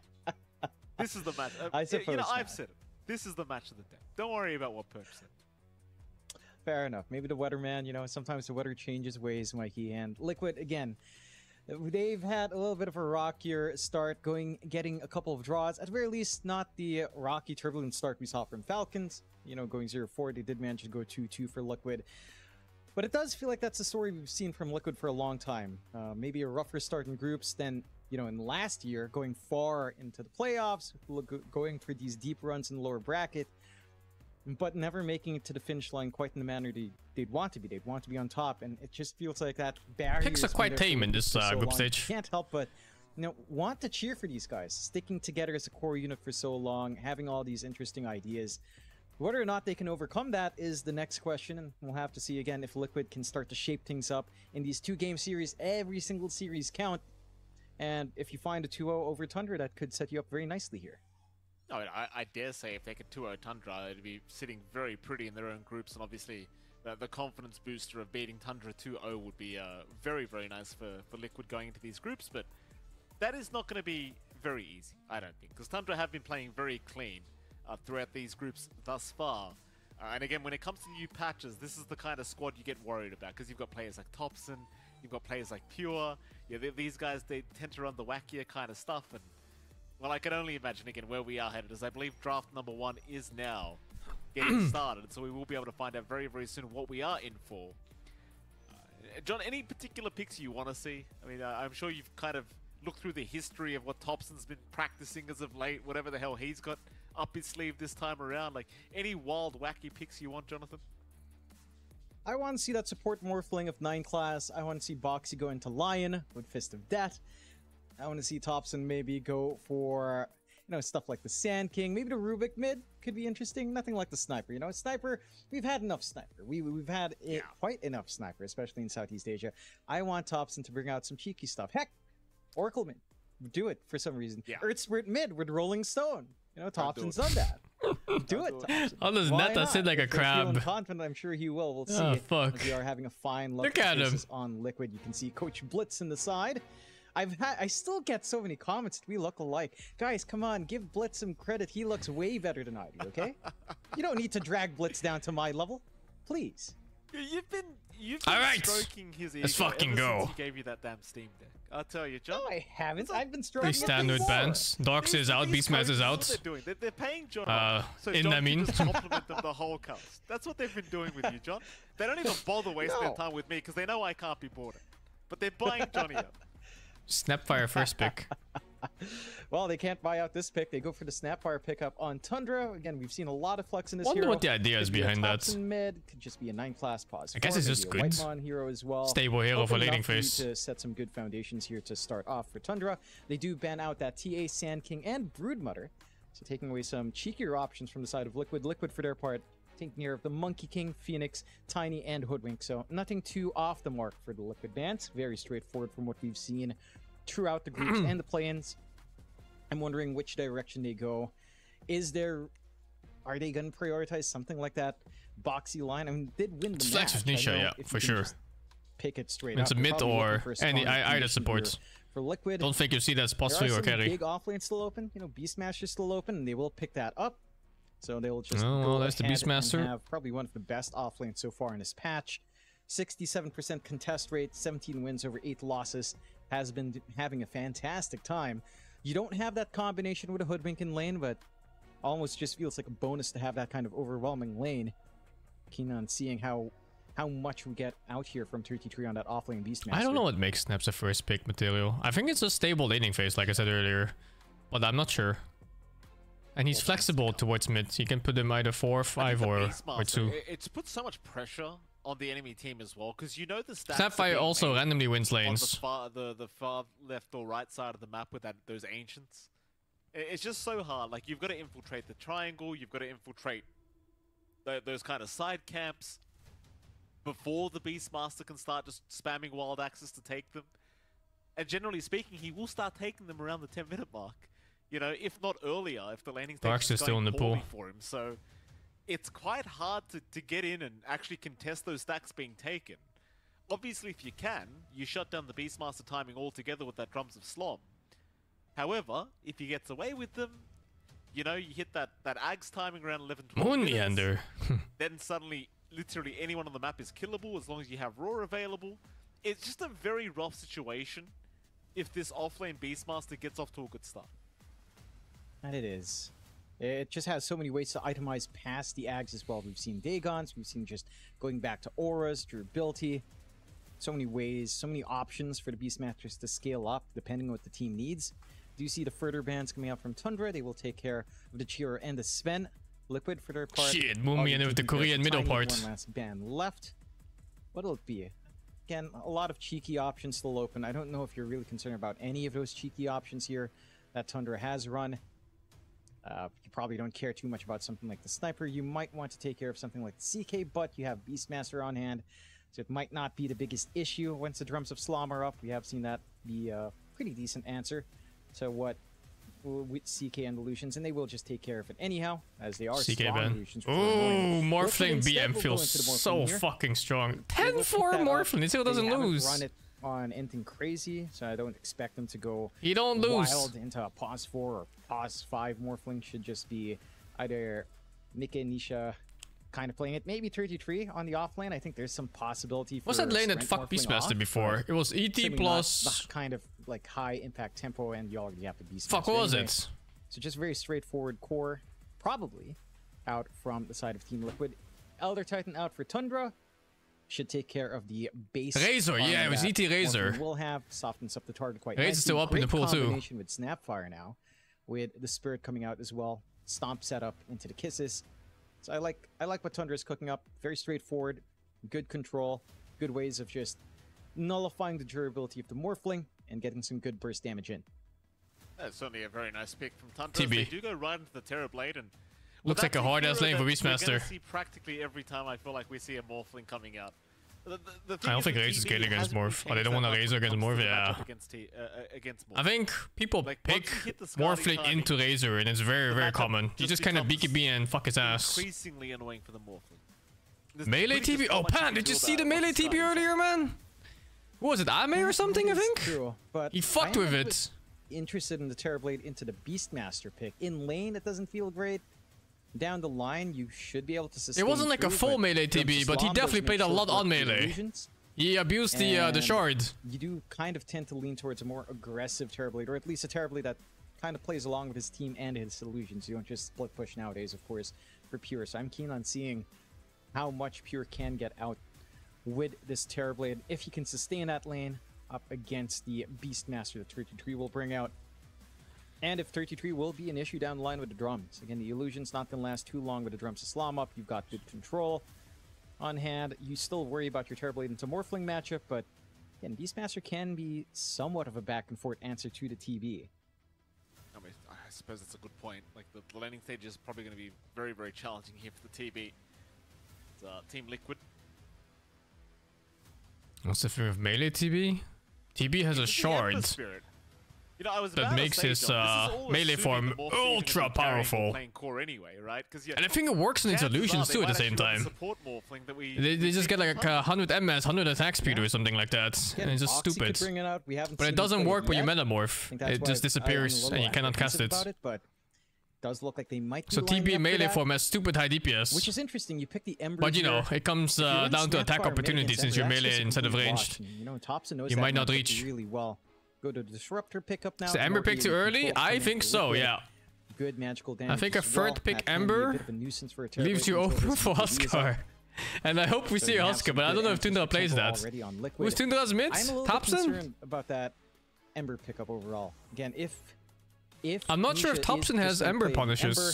This is the match.
I suppose
you know, I've said it. This is the match of the day. Don't worry about what Purge said.
Fair enough. Maybe the weatherman, you know, sometimes the weather changes ways, Mikey. And Liquid, again, they've had a little bit of a rockier start, getting a couple of draws. At the very least, not the rocky, turbulent start we saw from Falcons. You know, going 0-4, they did manage to go 2-2 for Liquid. But it does feel like that's the story we've seen from Liquid for a long time. Maybe a rougher start in groups than, you know, in last year, going far into the playoffs, going for these deep runs in the lower bracket, but never making it to the finish line quite in the manner they'd want to be. They'd want to be on top, and it just feels like that barrier.
Picks are quite tame in this group stage.
Can't help but, you know, want to cheer for these guys, sticking together as a core unit for so long, having all these interesting ideas. Whether or not they can overcome that is the next question, and we'll have to see again if Liquid can start to shape things up in these 2-game series. Every single series count, and if you find a 2-0 over Tundra, that could set you up very nicely here.
No, I dare say if they could 2-0 Tundra, it'd be sitting very pretty in their own groups, and obviously the confidence booster of beating Tundra 2-0 would be very, very nice for Liquid going into these groups, but that is not going to be very easy, I don't think, because Tundra have been playing very clean throughout these groups thus far. And again, when it comes to new patches, this is the kind of squad you get worried about, because you've got players like Thompson, you've got players like Pure. Yeah, these guys, they tend to run the wackier kind of stuff, and well, I can only imagine again where we are headed, as I believe draft number 1 is now getting started, so we will be able to find out very, very soon what we are in for. John, any particular picks you want to see? I mean, I'm sure you've kind of looked through the history of what Thompson's been practicing as of late, whatever the hell he's got up his sleeve this time around. Like, any wild, wacky picks you want, Jonathan?
I want to see that support morphling of 9 class. I want to see Boxy go into Lion with Fist of Death. I want to see Thompson maybe go for, you know, stuff like the Sand King. Maybe the Rubik mid could be interesting. Nothing like the Sniper, you know. Sniper, we've had enough Sniper. We've had quite enough Sniper, especially in Southeast Asia. I want Thompson to bring out some cheeky stuff. Heck, Oracle mid. Do it for some reason. Yeah. Earth Spirit mid with Rolling Stone. You know, Thompson's done that. Do it, Thompson.
How does Neta sit like a crab?
Confident, I'm sure he will. We'll see.
Oh, fuck.
As we are having a fine
look at him
on Liquid. You can see Coach Blitz in the side. I still get so many comments. We look alike. Guys, come on, give Blitz some credit. He looks way better than I do, okay? You don't need to drag Blitz down to my level. Please.
You've been
all right.
stroking his ego
Let's fucking go.
Since he gave you that damn Steam Deck. I'll tell you, John.
No, I haven't. I've been stroking.
Please stand with bans. Dox is out. Beastmaster is out.
What they're doing. They're paying John. So
in
John
I mean.
just compliment them the whole cast. That's what they've been doing with you, John. They don't even bother wasting their time with me because they know I can't be bored. But they're buying Johnny up.
Snapfire first pick.
Well, they can't buy out this pick. They go for the Snapfire pickup on Tundra. Again, we've seen a lot of flex in this
Wonder
hero.
what the idea is behind that.
Mid could just be a 9-class pause.
I guess it's just good.
Whitemon hero as well.
Stable hero for laning phase.
To set some good foundations here to start off for Tundra. They do ban out that TA, Sand King, and Broodmother. So taking away some cheekier options from the side of Liquid. Liquid, for their part, taking care of the Monkey King, Phoenix, Tiny, and Hoodwink. So nothing too off the mark for the Liquid bans. Very straightforward from what we've seen throughout the groups and the play-ins. I'm wondering which direction they go. Are they going to prioritize something like that Boxy line? I mean, did win the match.
Flex with Nisha, yeah, for sure.
Pick it straight
it's
up.
a mid or any either supports.
for Liquid.
Don't think you see that's possible
there
or
are some
carry.
big offlanes still open. You know, Beastmaster's still open, and they will pick that up. So they'll just
Oh,
go
there's the
ahead
Beastmaster.
and have probably one of the best offlanes so far in this patch. 67% contest rate, 17 wins over 8 losses. Has been having a fantastic time. You don't have that combination with a Hoodwink in lane, but almost just feels like a bonus to have that kind of overwhelming lane. Keen on seeing how much we get out here from 33 on that offlane Beastmaster.
I don't know what makes Snaps a first pick material. I think it's a stable laning phase, like I said earlier, but I'm not sure. And he's flexible towards mid. You can put him either 4, 5, or 2.
It's put so much pressure on the enemy team as well, because you know the stats.
Snapfire also randomly wins lanes.
On the far left or right side of the map with those ancients. It's just so hard. Like, you've got to infiltrate the triangle. You've got to infiltrate those kind of side camps before the Beastmaster can start just spamming wild axes to take them. And generally speaking, he will start taking them around the 10-minute mark. You know, if not earlier, if the laning stage is
still in the pool
for him. So it's quite hard to get in and actually contest those stacks being taken. Obviously, if you can, you shut down the Beastmaster timing altogether with that Drums of Slom. However, if he gets away with them, you know, you hit that Ags timing around 11, 12
Moon
minutes,
Meander.
then suddenly, literally anyone on the map is killable as long as you have Roar available. It's just a very rough situation if this offlane Beastmaster gets off to a good start.
And it is. It just has so many ways to itemize past the Ags as well. We've seen Dagons, we've seen just going back to auras, durability. So many ways, so many options for the Beastmasters to scale up depending on what the team needs. Do you see the further bans coming out from Tundra? They will take care of the Cheer and the Sven. Liquid for their part.
Shit, Moomin with the Korean middle part.
One last ban left. What'll it be? Again, a lot of cheeky options still open. I don't know if you're really concerned about any of those cheeky options here that Tundra has run. You probably don't care too much about something like the Sniper. You might want to take care of something like the CK, but you have Beastmaster on hand, so it might not be the biggest issue. Once the Drums of Slom are up, we have seen that be a pretty decent answer to what with CK and Illusions, and they will just take care of it anyhow, as they are
CK
strong
ban.
Illusions.
Ooh, Morphling BM feels so fucking strong. 10-4 Morphling, he still doesn't lose.
Run it on anything crazy, so I don't expect them to go
He don't lose.
wild into a pause 4 or pause 5. Morphling should just be either Mika and Nisha kind of playing it. Maybe 33 on the offlane. I think there's some possibility for
What's that lane that
Sprint
fucked
Morphling
Beastmaster
off,
before? It was ET
assuming
plus...
not the kind of like high impact tempo, and you already have the Beastmaster.
Fuck, what was
anyway.
it?
So just very straightforward core, probably out from the side of Team Liquid. Elder Titan out for Tundra. Should take care of the base.
Razor, yeah, it was ET Razor.
Will have softens up the target quite
Razor's
nicely.
still up in the pool too.
Combination with Snapfire now, with the Spirit coming out as well. Stomp setup into the Kisses. So I like what Tundra is cooking up. Very straightforward, good control, good ways of just nullifying the durability of the Morphling and getting some good burst damage in.
That's certainly a very nice pick from Tundra.
TB.
They do go right into the Terrorblade, and
Looks like a hard-ass lane for
We're
Beastmaster.
going to see practically every time I feel like we see a Morphling coming out. The
I don't think Razor is good against Morph. Oh, they don't want a Razor against Morph, yeah.
Against Morph.
I think people
Like,
pick
once you hit the Scarlet
Morphling
timing,
into Razor, and it's very, very common. You just kind of BKB and fuck his ass.
Increasingly annoying for the Morphling. There's
Melee
really just
TB?
not
Oh,
much
Pan,
can
did
do
you see
about
the
it once
melee
it's
TB
started.
earlier, man? What was it, Ame or something, I think?
True, but
He fucked
I am
with
a
it.
bit interested in the Terrorblade into the Beastmaster pick. In lane, it doesn't feel great. Down the line, you should be able to sustain.
It wasn't like a
through,
full
but
melee
Drums
TB,
of
but he
Slom
definitely
does
played a
make
lot
short
on
work of the
melee.
illusions.
He abused the
And
shard.
You do kind of tend to lean towards a more aggressive Terrorblade, or at least a Terrorblade that kind of plays along with his team and his illusions. You don't just split push nowadays, of course, for Pure. So I'm keen on seeing how much Pure can get out with this Terrorblade if he can sustain that lane up against the Beastmaster that 33 will bring out. And if 33 will be an issue down the line with the drums. Again, the illusion's not going to last too long with the drums to slam up. You've got good control on hand. You still worry about your Terrorblade into Morphling matchup, but again, Beastmaster can be somewhat of a back and forth answer to the TB.
I mean, I suppose that's a good point. Like, the landing stage is probably going to be very, very challenging here for the TB. It's, Team Liquid.
What's the thing with melee TB? TB has a shard.
Spirit. You know, I was
that
about
makes
to say,
his
John, this is all
melee
assuming
form
the Morph Legion
ultra
is carrying or
powerful.
playing core anyway, right? 'Cause, yeah,
And I think it works in its
chances are
illusions
they
too at the
might
same
actually run
time.
support Morphling that we
They just get like 100 MS, 100 attack speed or something like that.
Again,
And it's just
Oxy
stupid.
could bring it out. We haven't
But
seen
it
him
doesn't
play
work when you
yet. I
metamorph.
think that's
It
why
just
I'm a
disappears
little
and you cannot cast
apprehensive
it.
about it, but does look like they might be
So
lining
TP
up for
melee
that,
form has stupid high DPS.
which is interesting. You pick the Ember.
But you know,
here.
it comes
If you run
down to
Snapfire
attack
mid
opportunity
against
since
Ember,
you're
that's
melee
just a
instead of
complete
ranged.
wash. And, you know, Thompson knows
You
that
might not
matchup
reach.
really well. Go to the Disruptor pickup now.
Is the
to
Ember
more
pick too
able
early?
control
I
coming
think
from
so,
Liquid.
yeah.
Good magical damage.
I think a
as well.
third pick
That can be a
Ember
bit of a nuisance for a
leaves you
Terrorblade
open
controller
for
since the V is up.
Huskar. And I hope we
So
see
you have
Huskar,
some
but I don't
good
know if
answers
Tundra
for
plays
Tempo
that.
already on Liquid.
Who's Tundra's mid?
I'm a little bit
Thompson?
concerned about that Ember pickup overall. Again, if
I'm not sure if
Nisha is
Thompson
just
has
gonna
Ember
play
punishes
Ember,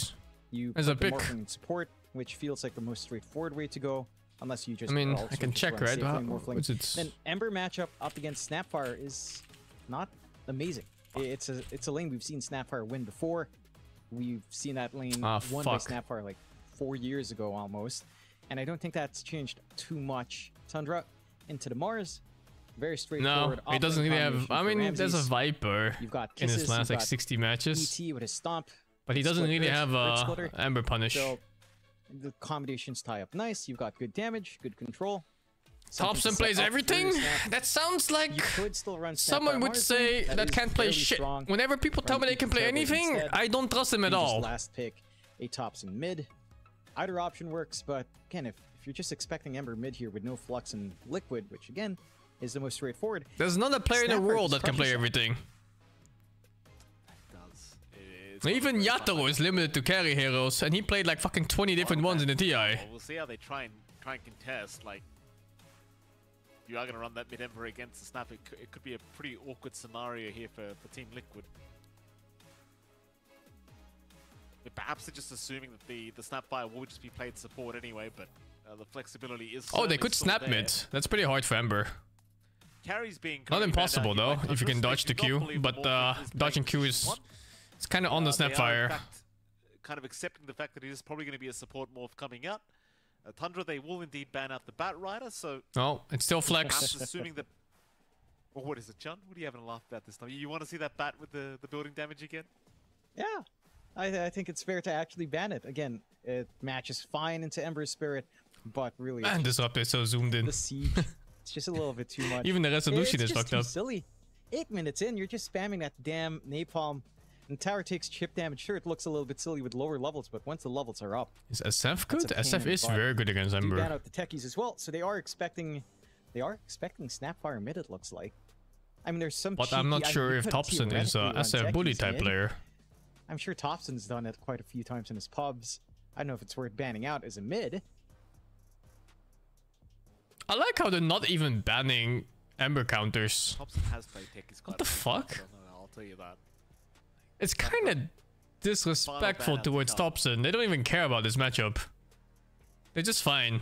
you
as
put
a
the
pick.
Morphling in support, which feels like the most straightforward way to go, unless you just.
I mean,
also
I can
just
check,
run
right?
safe lane
How-
Morphling.
what's it?
Then Ember matchup up against Snapfire is not amazing. It's a lane we've seen Snapfire win before. We've seen that lane won by
fuck.
Snapfire like 4 years ago almost, and I don't think that's changed too much. Tundra into the Mars, very
No,
straightforward.
he doesn't really have. I mean, there's a Viper
You've got
in his
Kisses,
last
you've
like
got
60 matches.
ET with his stomp,
But he doesn't
split
really
Ridge,
have
Ridge Splitter.
Ember punish.
So the combinations tie up nice. You've got good damage, good control.
Thompson plays everything? That sounds like
you could still run
someone would say that can't play shit. Whenever people tell me they can play anything, I don't trust them at all.
Last pick, a Thompson mid. Either option works, but again, if you're just expecting Ember mid here with no Flux and Liquid, which again is the most straightforward.
There's another player in the
Snapfire
world
just
that can play
crushes
everything.
It's
Even Yato is limited to carry heroes, and he played like fucking 20 different ones in the TI.
Well, we'll see how they try and contest. Like, you are going to run that mid Ember against the Snap. It could be a pretty awkward scenario here for Team Liquid. But perhaps they're just assuming that the Snapfire will just be played support anyway, but the flexibility is.
Oh, they
certainly
could
still
snap
there.
mid. That's pretty hard for Ember.
Carries being
Not
currently banned
impossible
out here
though,
by
if you
Tundra,
can
so
dodge
they
the
do not
Q,
believe
but
the Morphling is
dodging Q
playing
is
position
it's kind of on the
one. They are, in
Snapfire.
fact, kind of accepting the fact that it is probably going to be a support morph coming out. Tundra, they will indeed ban out the Bat Rider, so.
Oh, it's still flex.
Perhaps assuming that. Well, what is it, John? What are you having a laugh about this time? You want to see that bat with the building damage again?
Yeah, I think it's fair to actually ban it. Again, it matches fine into Ember's Spirit, but really,
Man, Disruptor is so zoomed in.
the siege, it's just a little bit too much.
Even the resolution
It's
is
just
fucked
too
up.
silly. 8 minutes in, you're just spamming that damn napalm, and tower takes chip damage. Sure, it looks a little bit silly with lower levels, but once the levels are up,
Is SF
that's
good?
a pain
SF
in
is
the butt.
very good against
Do ban
Ember.
out the techies as well, so they are expecting Snapfire mid. It looks like. I mean, there's some.
But I'm not sure if Thompson is a SF bully type player.
I'm sure Thompson's done it quite a few times in his pubs. I don't know if it's worth banning out as a mid.
I like how they're not even banning Ember counters.
Thompson has played techies quite
What the
a few
fuck?
times, I'll tell you that.
It's kind of disrespectful towards Thompson. They don't even care about this matchup. They're just fine.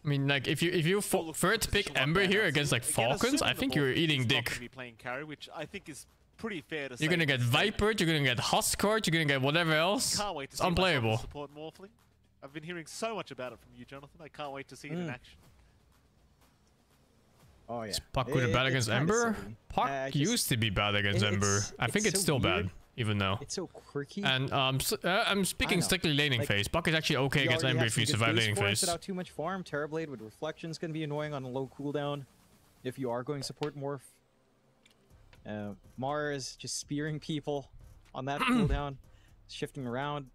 I mean, like if you third pick Ember here against like Falcons, I think you're eating dick.
Be playing carry, which I think is pretty fair to say.
You're gonna get Vipered, you're gonna get Huskard, you're gonna get whatever else.
Can't wait to
It's
see
unplayable.
myself support Morphling. I've been hearing so much about it from you, Jonathan. I can't wait to see it in action.
Oh yeah.
Puck good or bad against Ember? Puck
just-
used to be bad against Ember. I think it's
so
still
weird.
bad, even now.
It's so quirky.
And I'm speaking
I know.
strictly laning
Like,
phase. Puck is actually okay
You
against
already
Ember
have
if you
some good
survive
base
laning
forms
phase.
without too much farm. Terrorblade with Reflection's gonna be annoying on a low cooldown if you are going support morph. Mars just spearing people on that cooldown, shifting around.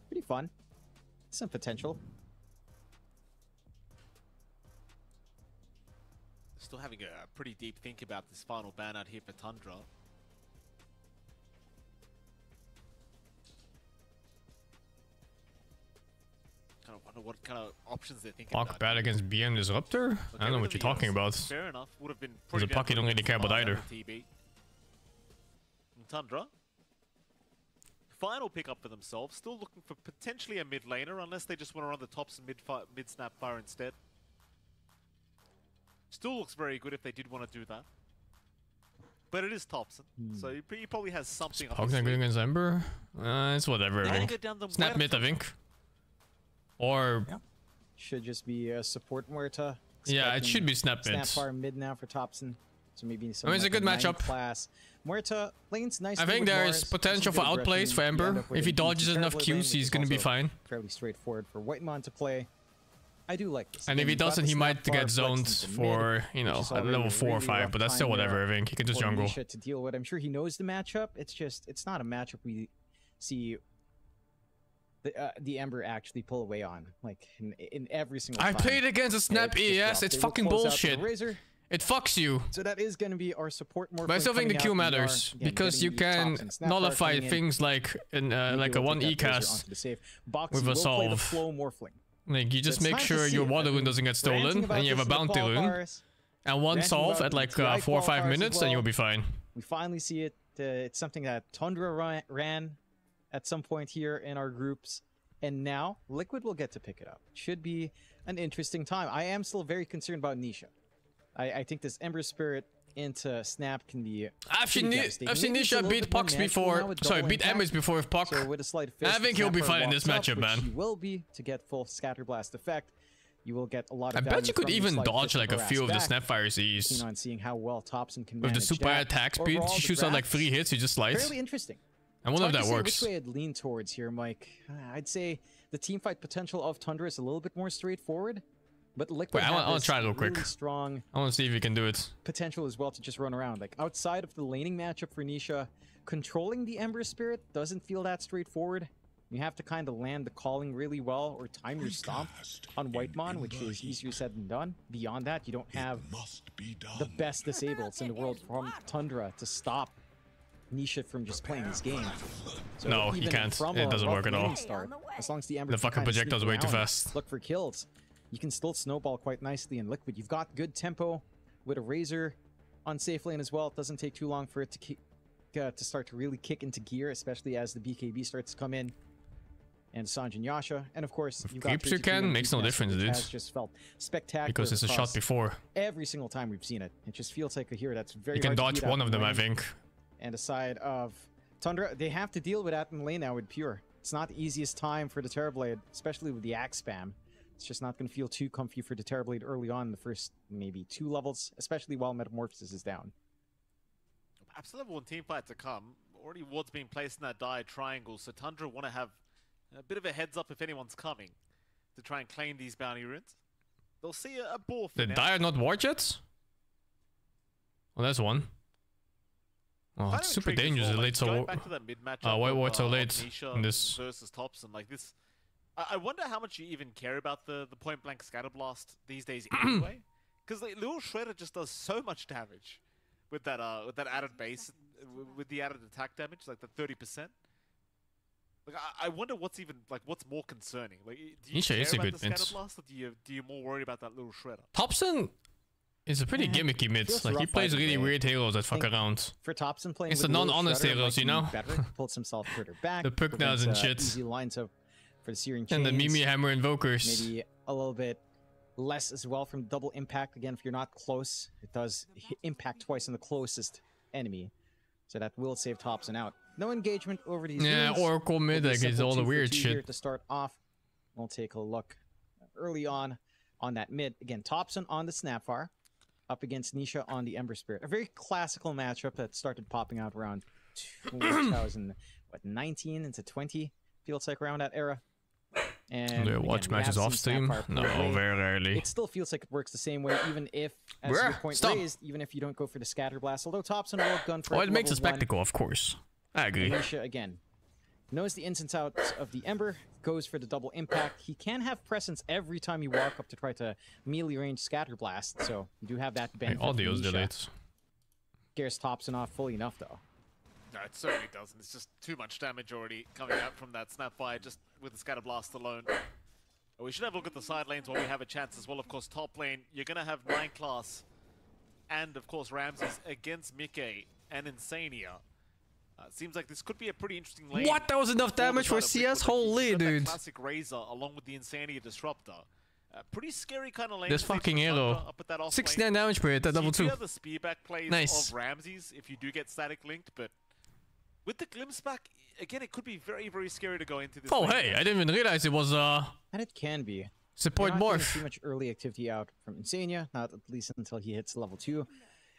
Pretty fun. Some potential.
Still having a pretty deep think about this final ban out here for Tundra. Kind of wonder what kind of options they're thinking
Puck
about.
bad against BM Disruptor?
Okay,
I don't know what you're talking about.
Fair enough. Would have been
There's
pretty
a Puck you don't really care about either.
TB. And Tundra. Final pickup for themselves. Still looking for potentially a mid laner, unless they just want to run the tops and mid snap fire instead. Still looks very good if they did want to do that. But it is Thompson, so he probably has something up
Puck
his
not good
sleeve.
against Ember? It's whatever.
They're
I
gonna
mean.
go down the
Snap
right
mid, I think. Or
Should just be a support Muerta.
yeah, it should be snap mid.
Snapfire mid now for Thompson. So maybe some.
I mean, it's a good matchup.
Class. Muerta lanes nice.
I think there is potential for outplays for Ember. If he dodges enough Qs, he's gonna be fine.
Fairly straightforward for Whitemon to play. I do like this.
And if he doesn't, he might get zoned for, you know, at level 4 or 5, but that's still whatever, I think. He can just jungle.
To deal with. I'm sure he knows the matchup. It's not a matchup we see the Ember actually pull away on, like in every single time.
I played against a Snap ES, it's fucking bullshit. It fucks you.
So that is going to be our support more.
But I still think the Q matters, because you can nullify things like like a 1E cast with a solve. Like, you just make sure your water rune doesn't get stolen, and you have a bounty rune, and one solve at like 4 or 5 minutes, and you'll be fine.
We finally see it. It's something that Tundra ran at some point here in our groups, and now Liquid will get to pick it up. Should be an interesting time. I am still very concerned about Nisha. I think this Ember Spirit into Snap can be.
I've seen Nisha beat Pucks before. Sorry, beat Embers before with Puck.
So with a slight
I think he'll be fine in this matchup, man.
He will be to get full Scatter Blast effect. You will get a lot of.
I bet you could even dodge like a few of the Snapfire Z's.
On seeing how well Thompson can
with the super attack speed, he shoots out like 3 hits. He just slides.
Fairly interesting.
I wonder if that works.
Which way I'd lean towards here, Mike? I'd say the teamfight potential of Tundra is a little bit more straightforward. But Liquid,
I want to try it real quick.
Really strong.
I want to see if he can do it.
Potential as well to just run around. Like outside of the laning matchup for Nisha, controlling the Ember Spirit doesn't feel that straightforward. You have to kind of land the calling really well or time your stomp on Whitemon, which is easier said than done. Beyond that, you don't have the best disables in the world from Tundra to stop Nisha from just playing this game. So
no, he can't. It doesn't work at all.
As long as the Ember
fucking projectile's way too fast.
Look for kills. You can still snowball quite nicely in Liquid. You've got good tempo with a Razor on safe lane as well. It doesn't take too long for it to start to really kick into gear, especially as the BKB starts to come in. And Sanj and Yasha. And of course,
you got Creeps you can, makes no difference, dude.
Just felt spectacular
because it's a shot before.
Every single time we've seen it. It just feels like a hero that's very
You can
hard
dodge one of them, I think.
And aside of Tundra, they have to deal with that in lane now with Pure. It's not the easiest time for the Terrorblade, especially with the Axe spam. It's just not going to feel too comfy for the Terrorblade early on in the first maybe 2 levels, especially while Metamorphosis is down.
Perhaps level 1 teamfight to come. Already wards being placed in that dire triangle, so Tundra want to have a bit of a heads up if anyone's coming to try and claim these bounty runes. They'll see a ball for
The
now.
dire not ward yet? Oh, there's one. Oh, it's super dangerous. Well, late so. Why ward so late in this?
Versus Thompson like this. I wonder how much you even care about the point blank scatter blast these days anyway, because like, Little Shredder just does so much damage with that added base, with the added attack damage, like the 30%. Like I wonder what's more concerning. Like, do you care about the scatter blast, or do you more worry about that Little Shredder?
Thompson is a pretty gimmicky mid. Like he plays really weird heroes that fuck around.
For Thompson playing,
it's the non-honest heroes, you know.
Pulls himself further back.
The Pugnas and shit.
Easy lines up for the Searing Chains.
And the Mimi Hammer Invokers.
Maybe a little bit less as well from double impact. Again, if you're not close, it does impact twice on the closest enemy. So that will save Thompson out. No engagement over these.
Yeah,
runes.
Oracle mid, like it's all the weird shit.
Here to start off, we'll take a look early on that mid. Again, Thompson on the Snapfire, up against Nisha on the Ember Spirit. A very classical matchup that started popping out around 2019 into 20. Feels like around that era. And
do you watch matches off stream? No, very rarely.
It still feels like it works the same way, even if, as your point raised, even if you don't go for the Scatter Blast. Although Thompson will have gone for
it makes a spectacle, of course. I agree.
Nisha, again, knows the ins and outs of the Ember, goes for the double impact. He can have presence every time you walk up to try to melee range Scatter Blast, so you do have that benefit.
Audio's delays.
Scares Thompson off fully enough, though.
No, it certainly doesn't. It's just too much damage already coming out from that Snapfire just with the Scatter Blast alone. We should have a look at the side lanes while we have a chance as well. Of course, top lane, you're going to have 9 class and, of course, Ramses against Mickey and Insania. Seems like this could be a pretty interesting lane.
What? That was enough damage for CS? Holy, dude.
Classic Razor along with the Insania Disruptor. Pretty scary kind of lane.
This fucking hero. 69 damage per hit at level 2.
The spearback plays
nice.
Of Ramses if you do get static linked, but with the glimpse back, again, it could be very, very scary to go into this.
Oh,
lane.
hey, I didn't even realize it was
And it can be.
Support
You're not
morph.
Too much early activity out from Insania, not at least until he hits level 2.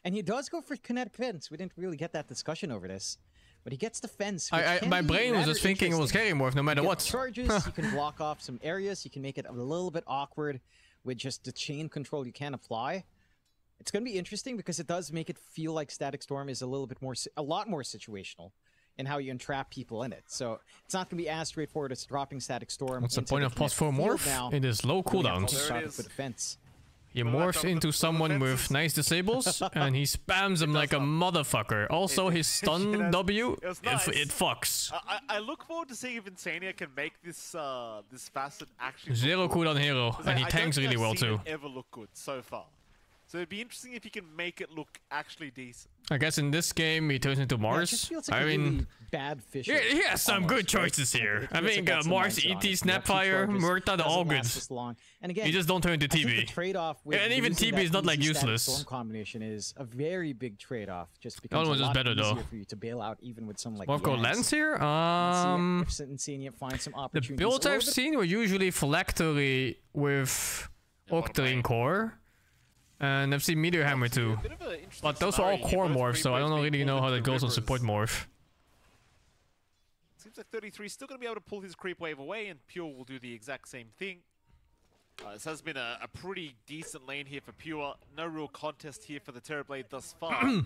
And he does go for kinetic fence. We didn't really get that discussion over this. But he gets the fence.
My brain was just thinking it was carry morph no matter what.
Charges, you can block off some areas. You can make it a little bit awkward with just the chain control you can apply. It's going to be interesting because it does make it feel like Static Storm is a lot more situational in how you entrap people in it. So it's not going to be as straightforward as dropping Static Storm.
What's the point of +4 morph?
Now.
It is low cooldowns. He morphs into someone with nice disables, and he spams them like a motherfucker. Also, his stun W,
nice.
it fucks.
I look forward to seeing if Insania can make this this facet actually.
Zero cooldown hero, and he tanks really well too.
It ever look good so far. So it'd be interesting if he can make it look actually decent.
I guess in this game he turns into Mars.
Yeah, it just feels like a really bad fish.
He has some good choices here. I think Mars, ET, Snapfire, Murta, they're all good.
And again,
you just don't turn into TB.
The trade-off with
and even TB is not like useless.
Storm combination is a very big trade-off. Just because
that one was just better though.
For you to bail out even with some like.
Morph Lens here.
The
builds I've seen were usually phylactery with Octarine Core. And I've seen Meteor Hammer too. But those are all core morphs, so I don't really know how that goes on support morph.
Seems like 33 is still going to be able to pull his creep wave away, and Pure will do the exact same thing. This has been a pretty decent lane here for Pure. No real contest here for the Terrorblade thus far.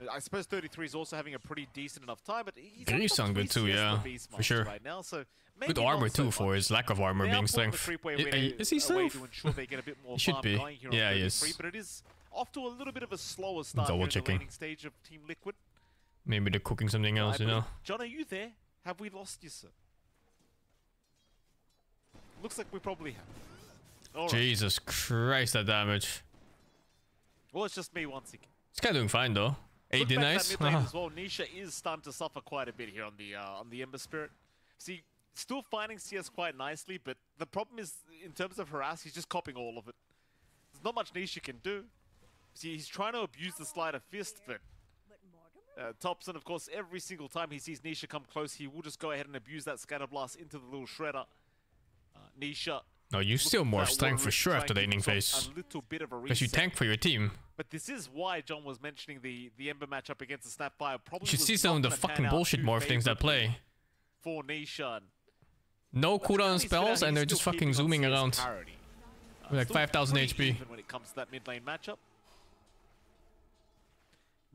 I suppose 33 is also having a pretty decent enough time, but he's
Grease sound good too, yeah, for sure.
Right now, so
good armor too for his lack of armor being strength. Is he strength?
He
should be. Yeah, he is.
But it is off to a little bit of a slower start
Double
here in the
checking.
laning stage of Team Liquid.
Maybe they're cooking something else, you know.
John, are you there? Have we lost you, sir? Looks like we probably have. All right.
Jesus Christ, that damage.
Well, it's just me once again.
This guy doing fine though. 80 nice.
As well. Nisha is starting to suffer quite a bit here on the Ember Spirit. See, still finding CS quite nicely, but the problem is in terms of harass, he's just copying all of it. There's not much Nisha can do. See, he's trying to abuse the Sleight of Fist, but Thompson, of course, every single time he sees Nisha come close, he will just go ahead and abuse that Scatter Blast into the little shredder. Nisha.
No, you still more strength for sure after the inning phase. Because you tank for your team.
But this is why John was mentioning the Ember matchup against the Snapfire. Probably
you should see some of the fucking bullshit morph things that play.
For Nisha.
No cooldown spells and they're just fucking zooming around. With like 5,000 HP.
When it comes to that mid lane matchup.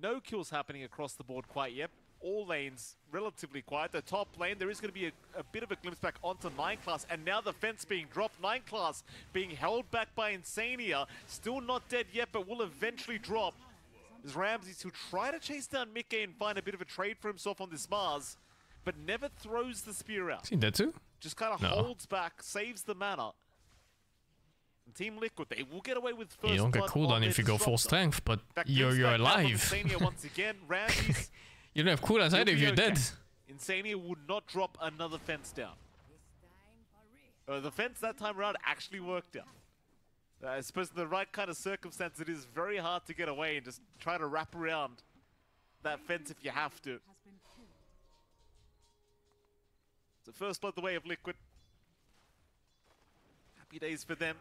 No kills happening across the board quite yet. All lanes relatively quiet. The top lane, there is going to be a bit of a glimpse back onto 9 class, and now the fence being dropped. 9 class being held back by Insania. Still not dead yet, but will eventually drop. There's Ramses who try to chase down Mickey and find a bit of a trade for himself on this Mars, but never throws the spear out.
Is he dead too?
Just kind of holds back, saves the mana. And Team Liquid, they will get away with first.
You don't get cooldown if you go full strength, but you're alive.
Insania once again. Ramses.
You don't have cooldowns either if you're dead.
Insania would not drop another fence down. The fence that time around actually worked out. I suppose in the right kind of circumstance, it is very hard to get away and just try to wrap around that fence if you have to. So first blood the way of Liquid. Happy days for them.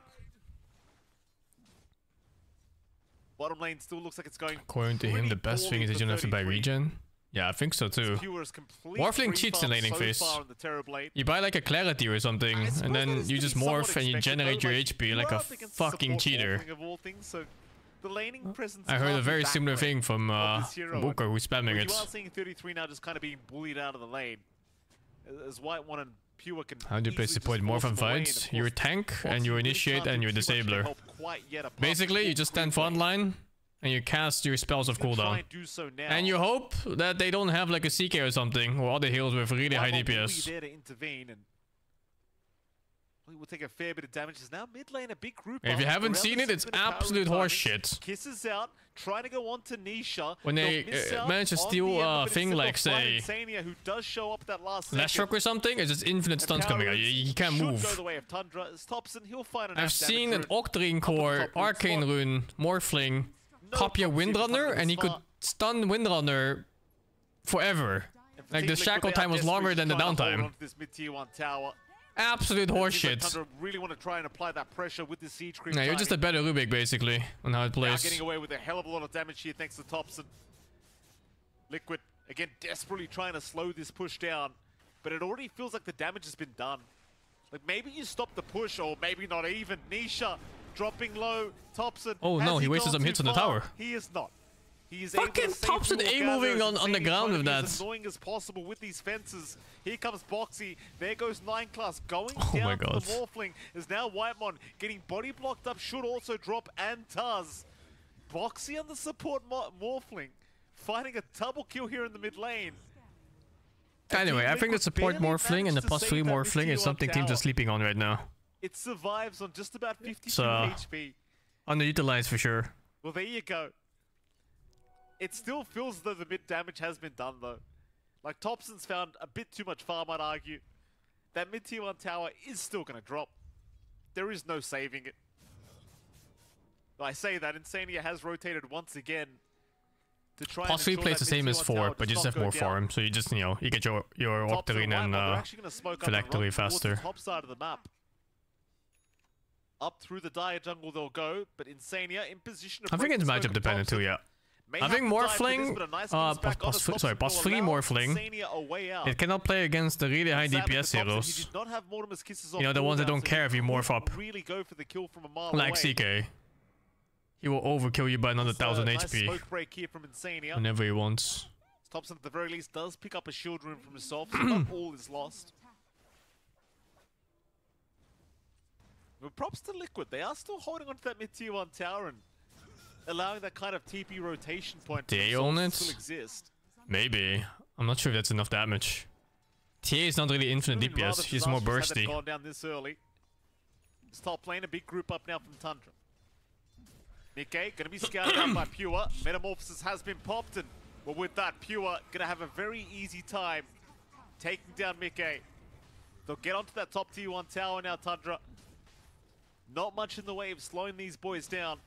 Bottom lane still looks like it's going.
According to him, the best thing is that you don't have to buy regen. Yeah, I think so too. Morphling cheats in laning phase. You buy like a Clarity or something, and then you just morph and you generate your HP like a fucking cheater. I heard a very similar thing from Mooker who's spamming it.
You are seeing 33 now just kind of being bullied out of the lane. As White One and Pure can.
How do you play support morph and fights? You're a tank and you initiate and you're a disabler. Basically, you just stand front line. And you cast your spells of cooldown. And you hope that they don't have like a CK or something, or other heals with really high DPS.
There to intervene, and we will take a fair bit of damage. There's now mid lane, a big group.
If you haven't seen it, it's absolute horseshit.
Kisses out, trying to go on to Nisha.
When they manage to steal a thing like, say,
who does show up that last
Last Shock or something, it's just infinite stuns coming out. You can't move.
Go the way of Tundra. Thompson, he'll find
I've seen an Octarine Core, Arcane Rune, Morphling, copy a Windrunner, and he could stun Windrunner forever. Like the shackle time was longer than the downtime.
This mid-tier 1 tower.
Absolute horseshit.
Tundra really want to try and apply that pressure with the siege creep.
Yeah, you're just a better Rubik, basically, on how it plays.
Now getting away with a hell of a lot of damage here thanks to Thompson. Liquid, again, desperately trying to slow this push down, but it already feels like the damage has been done. Like, maybe you stop the push, or maybe not even. Nisha dropping low. Thompson.
Oh no, he wasted some hits on the tower.
He is not. He is
fucking Thompson A-moving on the ground with that.
As annoying as possible with these fences. Here comes Boxy. There goes 9 class going
oh
down
my God.
to the Morphling. Is now Whitemon getting body blocked up. Should also drop and does. Boxy on the support Morphling. Fighting a double kill here in the mid lane.
Anyway, I think the support Morphling and the +3 Morphling is something teams are sleeping on right now.
It survives on just about 52 HP.
Underutilized for sure.
Well, there you go. It still feels as though the mid damage has been done, though. Like, Thompson's found a bit too much farm, I'd argue. That mid tier 1 tower is still going to drop. There is no saving it. I say that, Insania has rotated once again to try
+3 plays the same as 4, but you just have more farm. So you just, you know, you get your Octarine and Phylactery faster.
Top side of the map. Up through the dire jungle they'll go, but Insania in position.
I think it's matchup dependent too, yeah. I think Morphling, +3 Morphling, it cannot play against the really high DPS heroes. You know, the ones that don't care if you morph up. Like CK. He will overkill you by another 1000 HP. Whenever he wants.
Thompson at the very least does pick up a shield rune from himself, so not all is lost. But props to Liquid, they are still holding on to that mid tier 1 tower and allowing that kind of TP rotation point
they own it?
still exist.
Maybe. I'm not sure if that's enough damage. TA is not really infinite DPS, she's more bursty.
Gone down this early. This top lane, a big group up now from Tundra. Nikkei gonna be scouted out by Pure. Metamorphosis has been popped, and well, with that, Pure gonna have a very easy time taking down Nikkei. They'll get onto that top tier 1 tower now, Tundra. Not much in the way of slowing these boys down.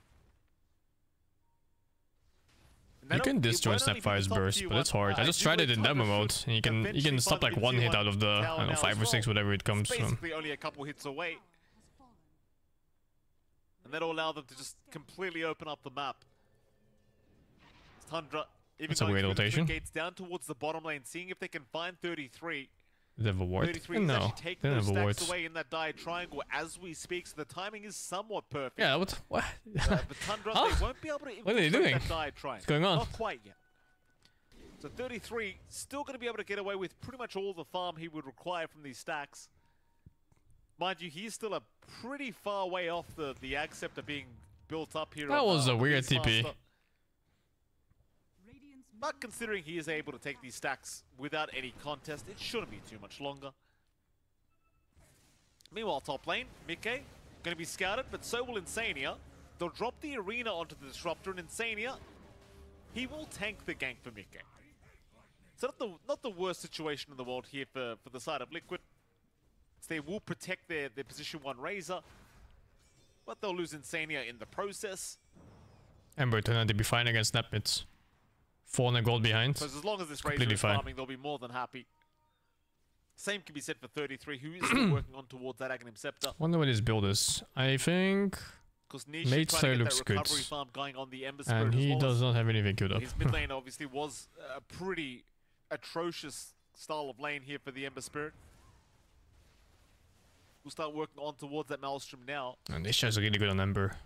You can disjoint Snapfire's burst, but it's hard. I just tried it in demo mode, and you can stop like 1 hit out of the, I don't know, 5 or 6, whatever it comes from.
Basically only a couple hits away. And that'll allow them to just completely open up the map. Tundra, even
a weird rotation.
Gates down towards the bottom lane, seeing if they can find 33.
They have a ward?
33 is actually taking those stacks away in that dire triangle as we speak, so the timing is somewhat perfect.
Yeah, what?
But Tundra, they won't be able to
what are they doing?
that dire triangle.
What's going on?
Not quite yet. So 33, still going to be able to get away with pretty much all the farm he would require from these stacks. Mind you, he's still a pretty far way off the Ag Scepter being built up here.
That was a weird TP.
But considering he is able to take these stacks without any contest, it shouldn't be too much longer. Meanwhile, top lane, Mikke, going to be scouted, but so will Insania. They'll drop the arena onto the Disruptor, and Insania, he will tank the gank for Mikke. So not the worst situation in the world here for the side of Liquid. So they will protect their position 1 Razor, but they'll lose Insania in the process.
Ember turned out to be fine against Snapmits. 400 gold behind.
So as long as this Razor is farming, they'll be more than happy. Same can be said for 33, who is still working on towards that Aghanim Scepter.
Wonder what his build is. I think Mage Slayer looks good. And he does not have anything queued up.
His mid lane obviously was a pretty atrocious style of lane here for the Ember Spirit. We'll start working on towards that Maelstrom now.
And this guy's really good on Ember.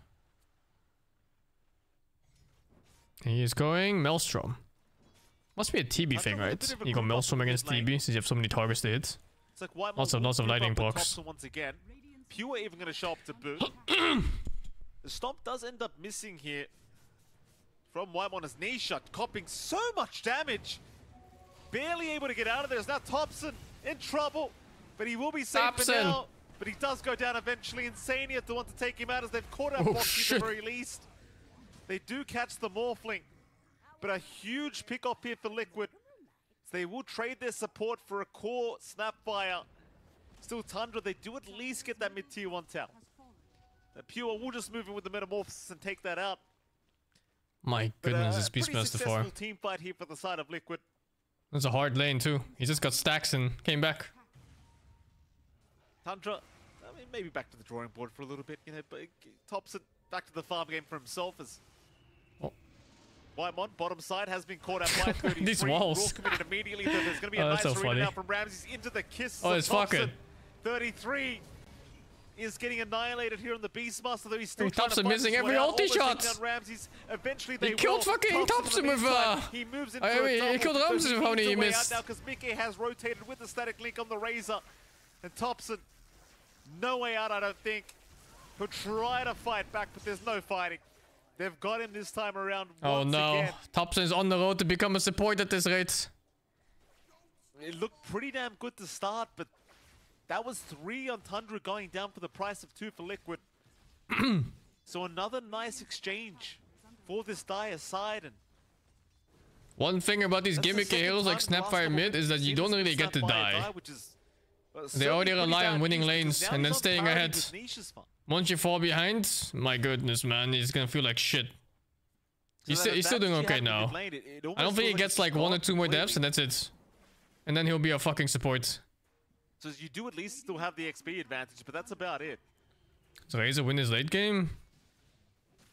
He is going Maelstrom. Must be a TB thing, right? You go Maelstrom against TB since you have so many targets to hit.
It's like
lots of lightning blocks.
Once again. Pure even going to show up to boot. The stomp does end up missing here from Whitemon as Nisha copping so much damage. Barely able to get out of there. It's now Thompson in trouble, but he will be safe for now. But he does go down eventually. Insania to want to take him out as they've caught out Boxy at the very least. They do catch the Morphling, but a huge pick-off here for Liquid. So they will trade their support for a core Snapfire. Still Tundra, they do at least get that mid-tier 1 tower. The Pure will just move in with the Metamorphosis and take that out.
My goodness, this Beastmaster farm.
Successful team fight here for the side of Liquid.
That's a hard lane too. He just got stacks and came back.
Tundra, I mean, maybe back to the drawing board for a little bit, you know, but Thompson back to the farm game for himself as Whitemon, bottom side, has been caught out by 33.
These walls.
Raw committed immediately, but there's going to be a
Oh, that's
nice
so
read
funny.
now from Ramses into the kiss.
Oh,
of
it's
Thompson.
fucking.
33 is getting annihilated here on the Beastmaster, though he's still
Hey,
trying
Thompson
to fight
missing
his
every
way out,
ulti
almost
shot.
taking down Ramses. Eventually they
He killed
will.
fucking Thompson
in the
with
meantime, he moves in for a
he
double,
killed
so
Ramses with how many he
needs a way
missed.
out now because Mickey has rotated with the static link on the Razor. And Thompson, no way out, I don't think. He'll try to fight back, but there's no fighting. They've got him this time around.
Oh
once
no,
again.
Thompson's on the road to become a support at this rate.
It looked pretty damn good to start, but that was 3 on Tundra going down for the price of 2 for Liquid. So another nice exchange for this dire side. And
One thing about these gimmicky heroes like Snapfire mid is that you don't really get to die. They already rely on winning lanes and then staying ahead. Once you fall behind, my goodness, man, he's gonna feel like shit. He's still doing okay now. I don't think he gets like 1 or 2 more deaths and that's it. And then he'll be a fucking support.
So you do at least still have the XP advantage, but that's about it.
So Razor win his late game?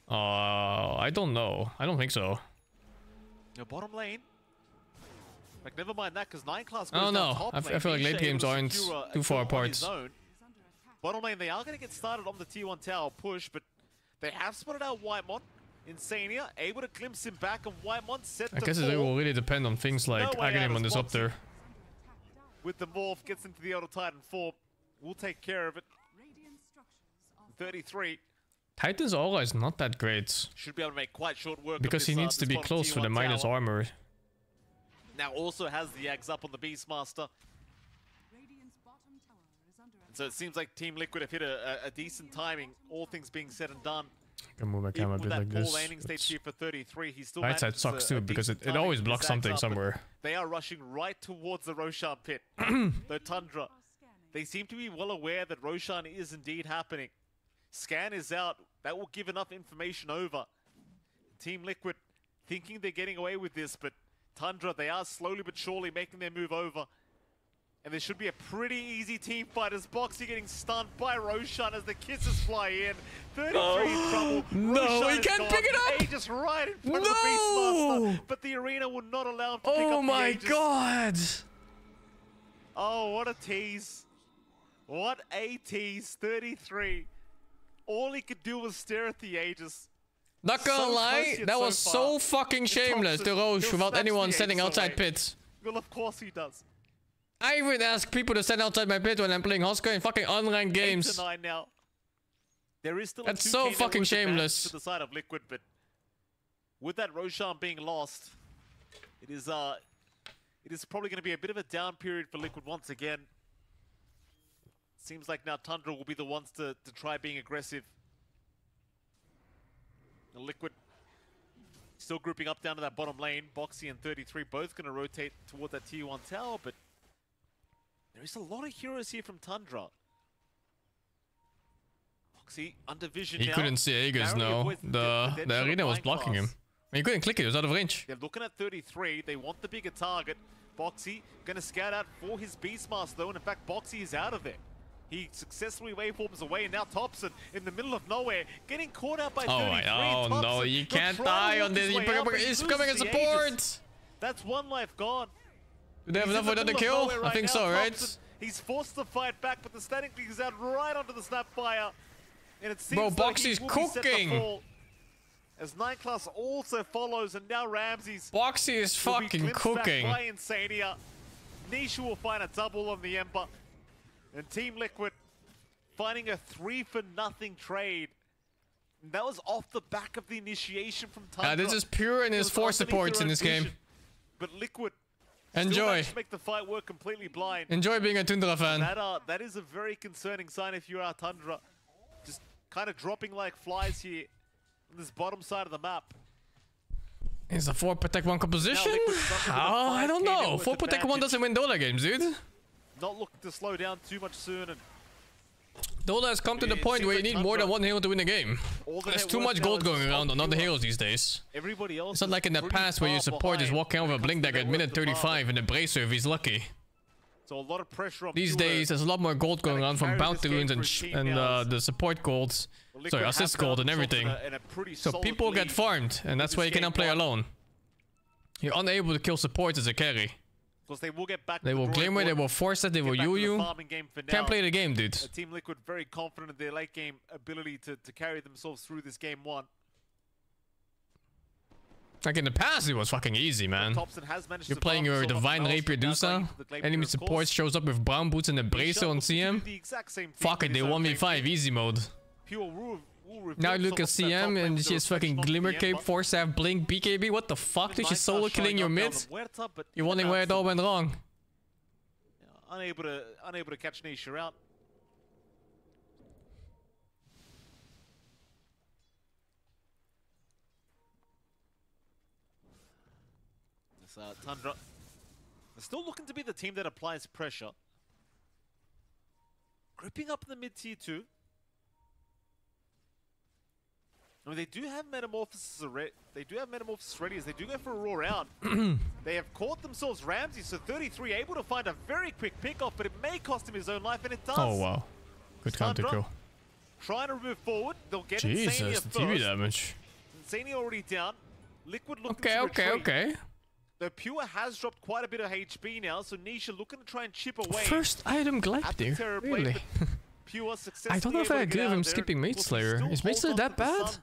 I don't know. I don't think so.
Your bottom lane. Like, never mind that, because 9 class
I
goes
don't
down
know.
top
I
lane.
feel like
Nisha
late games
able to
aren't
secure a
too far
kill on
apart.
his own. Bottom lane, they are going to get started on the T1 tower push, but they have spotted out Whitemon. Insania able to glimpse him back, and Whitemon set
I
the
guess it
fall.
will really depend on things like
No way out
Aghanim on
as
Disruptor.
With the morph, gets into the Elder Titan 4. We'll take care of it. 33.
Titan's aura is not that great.
Should be able to make quite short work
Because
of
he
this,
needs to
this
be
bottom
close for the
T1
minus
tower.
armor.
Now also has the Ags up on the Beastmaster. And so it seems like Team Liquid have hit a decent timing, all things being said and done.
I can move my camera a bit like
Poor
this.
landing stage here for 33. He still
Right side
manages
sucks
a
too because
decent
it
timing
always
with
blocks
his Ags
something
up, but
somewhere.
They are rushing right towards the Roshan pit. The Tundra. They seem to be well aware that Roshan is indeed happening. Scan is out. That will give enough information over. Team Liquid thinking they're getting away with this, but Tundra, they are slowly but surely making their move over. And there should be a pretty easy team fight as Boxy getting stunned by Roshan as the kisses fly in. 33 in trouble.
No,
Roshan
he
is
can't
gone.
pick it up!
Aegis right in front
No!
of the Beastmaster, but the arena will not allow him to pick up
Oh
the
my
Aegis.
god!
Oh, what a tease. What a tease. 33. All he could do was stare at the Aegis.
Not gonna
So
lie,
close yet
that
so
was
far.
so fucking
And
shameless, the
Thompson,
Roche,
he'll
without
snatch
anyone
the
standing
Aegis
outside
away.
pit.
Well, of course he does.
I even ask people to stand outside my pit when I'm playing Hosker in fucking unranked
8
games.
to 9 now. There is still
That's
a 2K
so
net
fucking
worth advantage
shameless.
to the side of Liquid, but with that Roshan being lost, it is probably going to be a bit of a down period for Liquid once again. Seems like now Tundra will be the ones to try being aggressive. The Liquid still grouping up down to that bottom lane. Boxy and 33 both going to rotate towards that T1 tower, but there is a lot of heroes here from Tundra. Boxy under vision
He
now.
couldn't see Aegis,
Narrowly
no.
avoids
The
dead
arena
shot
was
of
blocking him.
Minecraft.
He couldn't click it, it was out of range.
They're looking at 33. They want the bigger target. Boxy going to scout out for his Beastmaster, though, and in fact, Boxy is out of there. He successfully waveforms away, and now Thompson in the middle of nowhere, getting caught out by 33.
Oh no,
Thompson
you
will
can't
try to
die
work
on this.
his way out, but he
He's
loses
becoming a
the
support.
Aegis. That's one life gone.
Do they have
He's
enough
in
for
the
another
middle of
kill?
nowhere
I
right
think
now.
so, right?
Thompson, he's forced to fight back, but the static league is out right onto the Snapfire. And it seems
Bro,
like
Boxy's
he will be set to
cooking.
fall. As 9 class also follows, and now Ramses
Boxy is
will be
fucking
glimpsed
cooking.
back by Insania. Nisha will find a double on the Ember. And Team Liquid finding a 3-for-0 trade. And that was off the back of the initiation from Tundra.
This is pure in
It
his
was
4
underneath
supports
their
in
own
this game.
vision. But Liquid still
Enjoy.
managed to make the fight work completely blind.
Enjoy being a Tundra fan.
That is a very concerning sign if you are Tundra. Just kind of dropping like flies here on this bottom side of the map.
Is a 4 protect 1 composition? I don't know. 4 protect 1 doesn't win Dota games, dude.
Not looking to slow down too much soon. And
Dota has come to the point where you need more than 1 hero to win a game. There's too much gold going around on other heroes these days.
everybody else
It's not like in the past where your support is walking over Blink Dagger at minute 35 and a Bracer if he's lucky.
So a lot of pressure on
These
Pure.
days, there's a lot more gold going on from bounty runes and the support golds. Sorry, assist gold and everything. So people get farmed, and that's why you cannot play alone. You're unable to kill supports as a carry.
Because they will get back.
They will Glimmer, they will force it, they will you. Can't play the game, dude.
Team Liquid very confident in their late game ability to carry themselves through this game 1.
Like in the past, it was fucking easy, man. You're playing your Divine Rapier Dusa. Enemy support shows up with brown boots and a bracer on CM. Fuck it, they 1v5 easy mode. Now look at CM and she has fucking Glimmer Cape, Force Staff, Blink, BKB. What the fuck? Dude, she's solo killing your mid? You're wondering where it all went wrong.
Unable to catch Nisha out. Tundra, they're still looking to be the team that applies pressure. Gripping up in the mid-tier 2. I mean, they do have Metamorphosis ready as they do go for a roar out. They have caught themselves Ramsey, so 33 able to find a very quick pick-off, but it may cost him his own life, and it does.
Oh, wow. Good counter kill.
Trying to move forward. They'll get
Jesus, the TV damage.
Insania already down. Liquid looking to retreat.
Okay.
The Pure has dropped quite a bit of HP now, so Nisha looking to try and chip away.
First item Gleipnir, really?
Pure
I don't know if I agree with him skipping Mage Slayer. Is Mage Slayer that bad?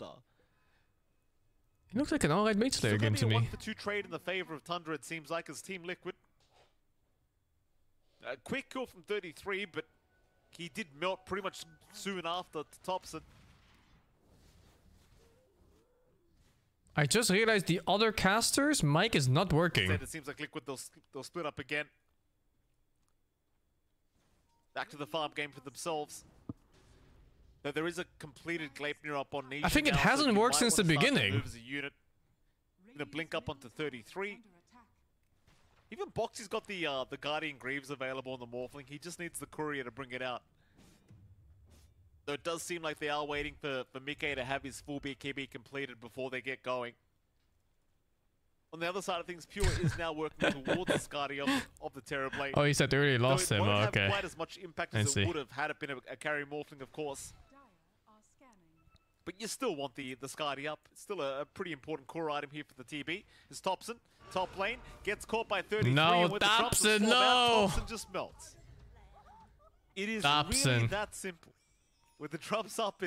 He looks like an alright Mage Slayer game to me.
1-for-2 trade in the favor of Tundra, it seems like, as Team Liquid. A quick kill from 33, but he did melt pretty much soon after to Thompson.
I just realized the other caster's mic is not working.
It seems like Liquid, they'll split up again. Back to the farm game for themselves. Though there is a completed Gleipnir up on Nisha.
I think it hasn't worked since the beginning.
As a unit. Gonna blink up onto 33. Even Boxy's got the Guardian Greaves available on the Morphling. He just needs the courier to bring it out. Though it does seem like they are waiting for Mike to have his full BKB completed before they get going. On the other side of things, Pure is now working towards the Skadi of the Terrorblade.
Oh, he said they already lost him.
It won't
okay.
have quite as much impact as it would have had it been a carry Morphling, of course. But you still want the Skadi up. It's still a pretty important core item here for the TB. It's Thompson, top lane, gets caught by 33.
No, Thompson, no!
Thompson just melts. It is really that simple. With the drops up,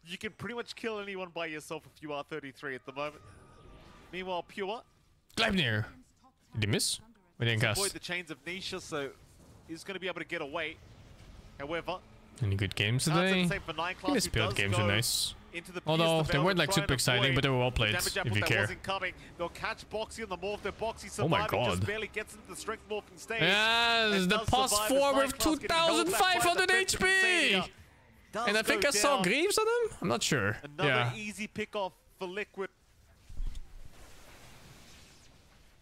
you can pretty much kill anyone by yourself if you are 33 at the moment. Meanwhile, Pure
Gleipnir. Did he miss? We didn't cast.
Avoid the chains of Nisha, so he's going to be able to get away. However,
any good games today? These build games are nice. Although they weren't like super exciting, but they were well played. If you care.
They'll catch Boxy on the morph. Their Boxy surviving,
oh my god!
Just barely gets into the strength morphing stage.
Yes, the pause 4 with 2,500 HP. And I think I saw Greaves on him? I'm not sure.
Another easy pick off for Liquid.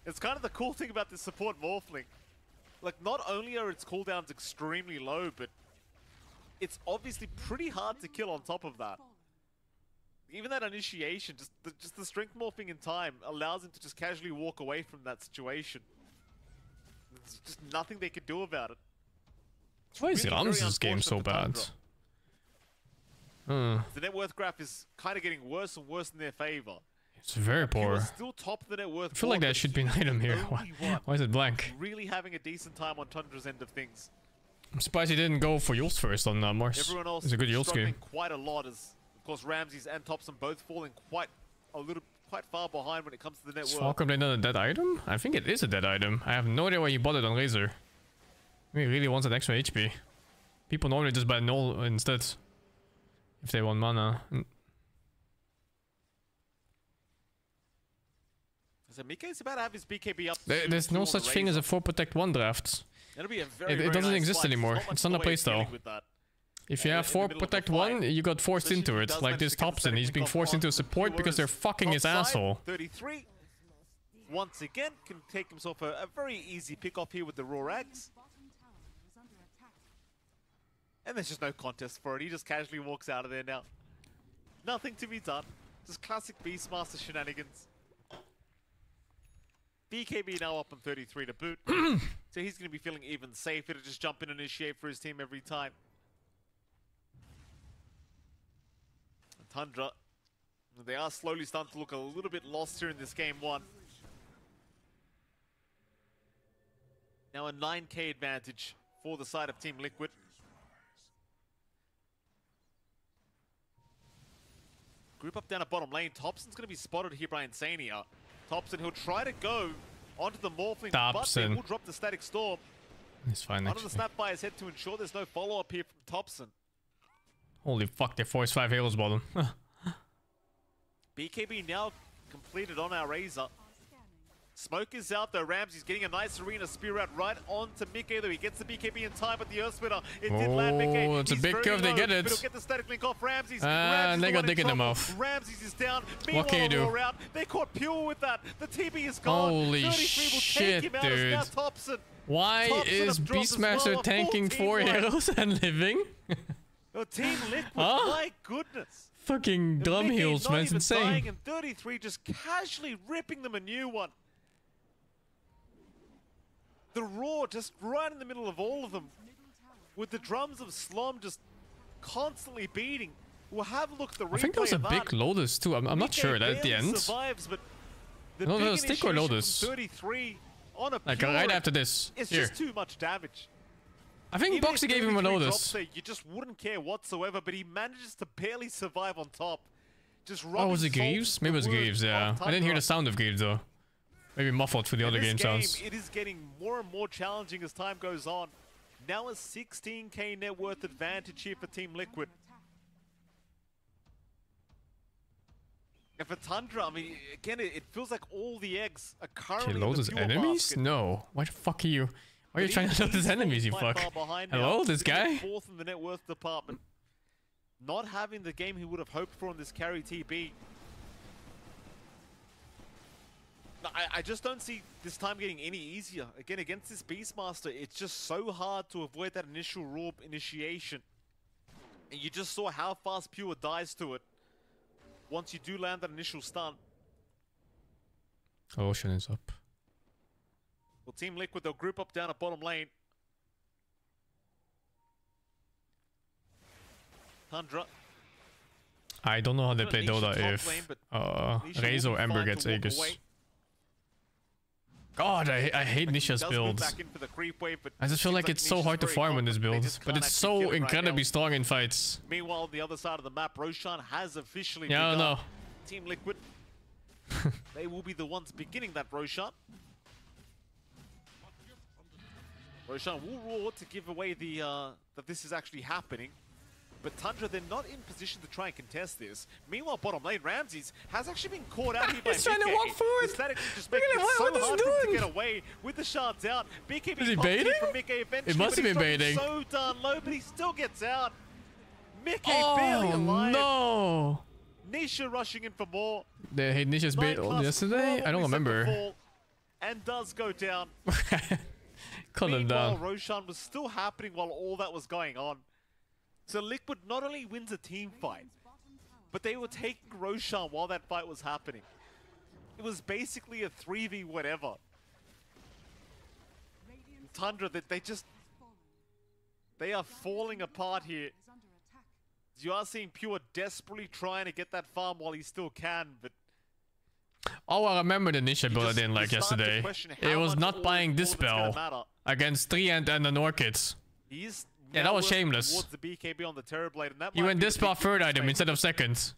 It's kind of the cool thing about this support Morphling. Like, not only are its cooldowns extremely low, but it's obviously pretty hard to kill on top of that. Even that initiation, just the strength morphing in time allows him to just casually walk away from that situation. There's just nothing they can do about it.
Why is Rams's game so bad?
The net worth graph is kind of getting worse and worse in their favor.
It's very poor.
Still top of the net worth.
I feel like that should be an item here. Why is it blank?
Really having a decent time on Tundra's end of things.
I'm surprised he didn't go for Yules first on Mars.
Everyone else
it's a good Yules game.
Quite a lot, as of course Ramses and Thompson both falling quite far behind when it comes to the net worth.
Is Falcon Blade not a dead item? I think it is a dead item. I have no idea why he bought it on Razor. Maybe he really wants an extra HP. People normally just buy null instead. If they want mana.
So Mike's about to have his BKB up.
There's no such thing as a 4 Protect 1 draft. It doesn't exist anymore. It's not a playstyle. If you have 4 Protect 1, you got forced into it. Like this Thompson, he's being forced into a support because they're fucking his asshole.
33, once again, can take himself a very easy pick off here with the Raw Axe. And there's just no contest for it. He just casually walks out of there now. Nothing to be done. Just classic Beastmaster shenanigans. BKB now up on 33 to boot. So he's going to be feeling even safer to just jump in and initiate for his team every time. And Tundra, they are slowly starting to look a little bit lost here in this game one. Now a 9k advantage for the side of Team Liquid. Group up down at bottom lane. Thompson's going to be spotted here by Insania. Thompson, he'll try to go onto the Morphling, but they will drop the Static Storm.
It's fine,
Under the Snapfire's head to ensure there's no follow-up here from Thompson.
Holy fuck, they forced 5 heroes bottom.
BKB now completed on our Razor. Smoke is out though. Ramsey's getting a nice arena spear out right onto Mickey though. He gets the BKB in time, but the Earth Splitter, it did land Mickey.
Oh, it's a big curve, they get it.
But he'll get the static link off Ramsey's.
And they got dick in the mouth.
Ramsey's is down.
What can you do?
Out. They caught Pure with that. The TB is gone.
Holy shit, dude. Why is Beastmaster tanking 4 heroes and living?
Team Liquid, my goodness.
Fucking drum heals, man, it's insane.
Dying, and 33 just casually ripping them a new one. The Raw just right in the middle of all of them, with the drums of Slom just constantly beating. We'll have a look at the replay.
I think there was a big Lotus too. I'm not sure that at the end.
Survives, but the
no, no, stick or Lotus.
33 on a
like right after this.
It's
here.
just too much damage.
I think
Even
Boxy gave him a Lotus.
There, you just wouldn't care whatsoever, but he manages to barely survive on top. Just
oh, was it Greaves? Maybe it was Greaves, yeah. I didn't hear the sound of Greaves though. Maybe muffled for the other game sounds.
It is getting more and more challenging as time goes on. Now a 16k net worth advantage here for Team Liquid. And for Tundra, I mean, again, it feels like all the eggs are currently
load his enemies?
basket.
No. Why the fuck are you? Why are you trying to load his enemies, you fuck? Hello, this guy?
Fourth in the net worth department. Not having the game he would have hoped for in this carry TB. I just don't see this time getting any easier. Again, against this Beastmaster, it's just so hard to avoid that initial raw initiation. And you just saw how fast Pure dies to it once you do land that initial stun.
Ocean is up.
Well, Team Liquid, they'll group up down at bottom lane. Tundra.
I don't know how they play Dota if Razor Ember gets Aegis. God, I hate Nisha's build. I just feel like it's so hard to farm in this build, but it's so incredibly strong in fights.
Meanwhile, on the other side of the map, Roshan has officially
begun. No.
Team Liquid, they will be the ones beginning that Roshan. Roshan will roar to give away the that this is actually happening. But Tundra, they're not in position to try and contest this. Meanwhile, bottom lane, Ramses has actually been caught out here by BK.
He's trying to walk forward.
The static just making it so hard for him to get away with the shards out. BK
is he baiting?
From Mickey eventually,
it must have been baiting.
So darn low, but he still gets out. Mickey barely alive.
No!
Nisha rushing in for more.
They hate Nisha's bait yesterday? I don't remember.
And does go down.
Cut him down.
Roshan was still happening while all that was going on. So Liquid not only wins a team fight, but they were taking Roshan while that fight was happening. It was basically a 3v whatever. Tundra, that they are falling apart here. You are seeing Pure desperately trying to get that farm while he still can, but...
Oh, I remember the Nisha build I didn't like yesterday. It was not buying this spell against 3 and an Orchids. Yeah, that was shameless.
The BKB on the Terrorblade, and that
he went this spot third item instead of second.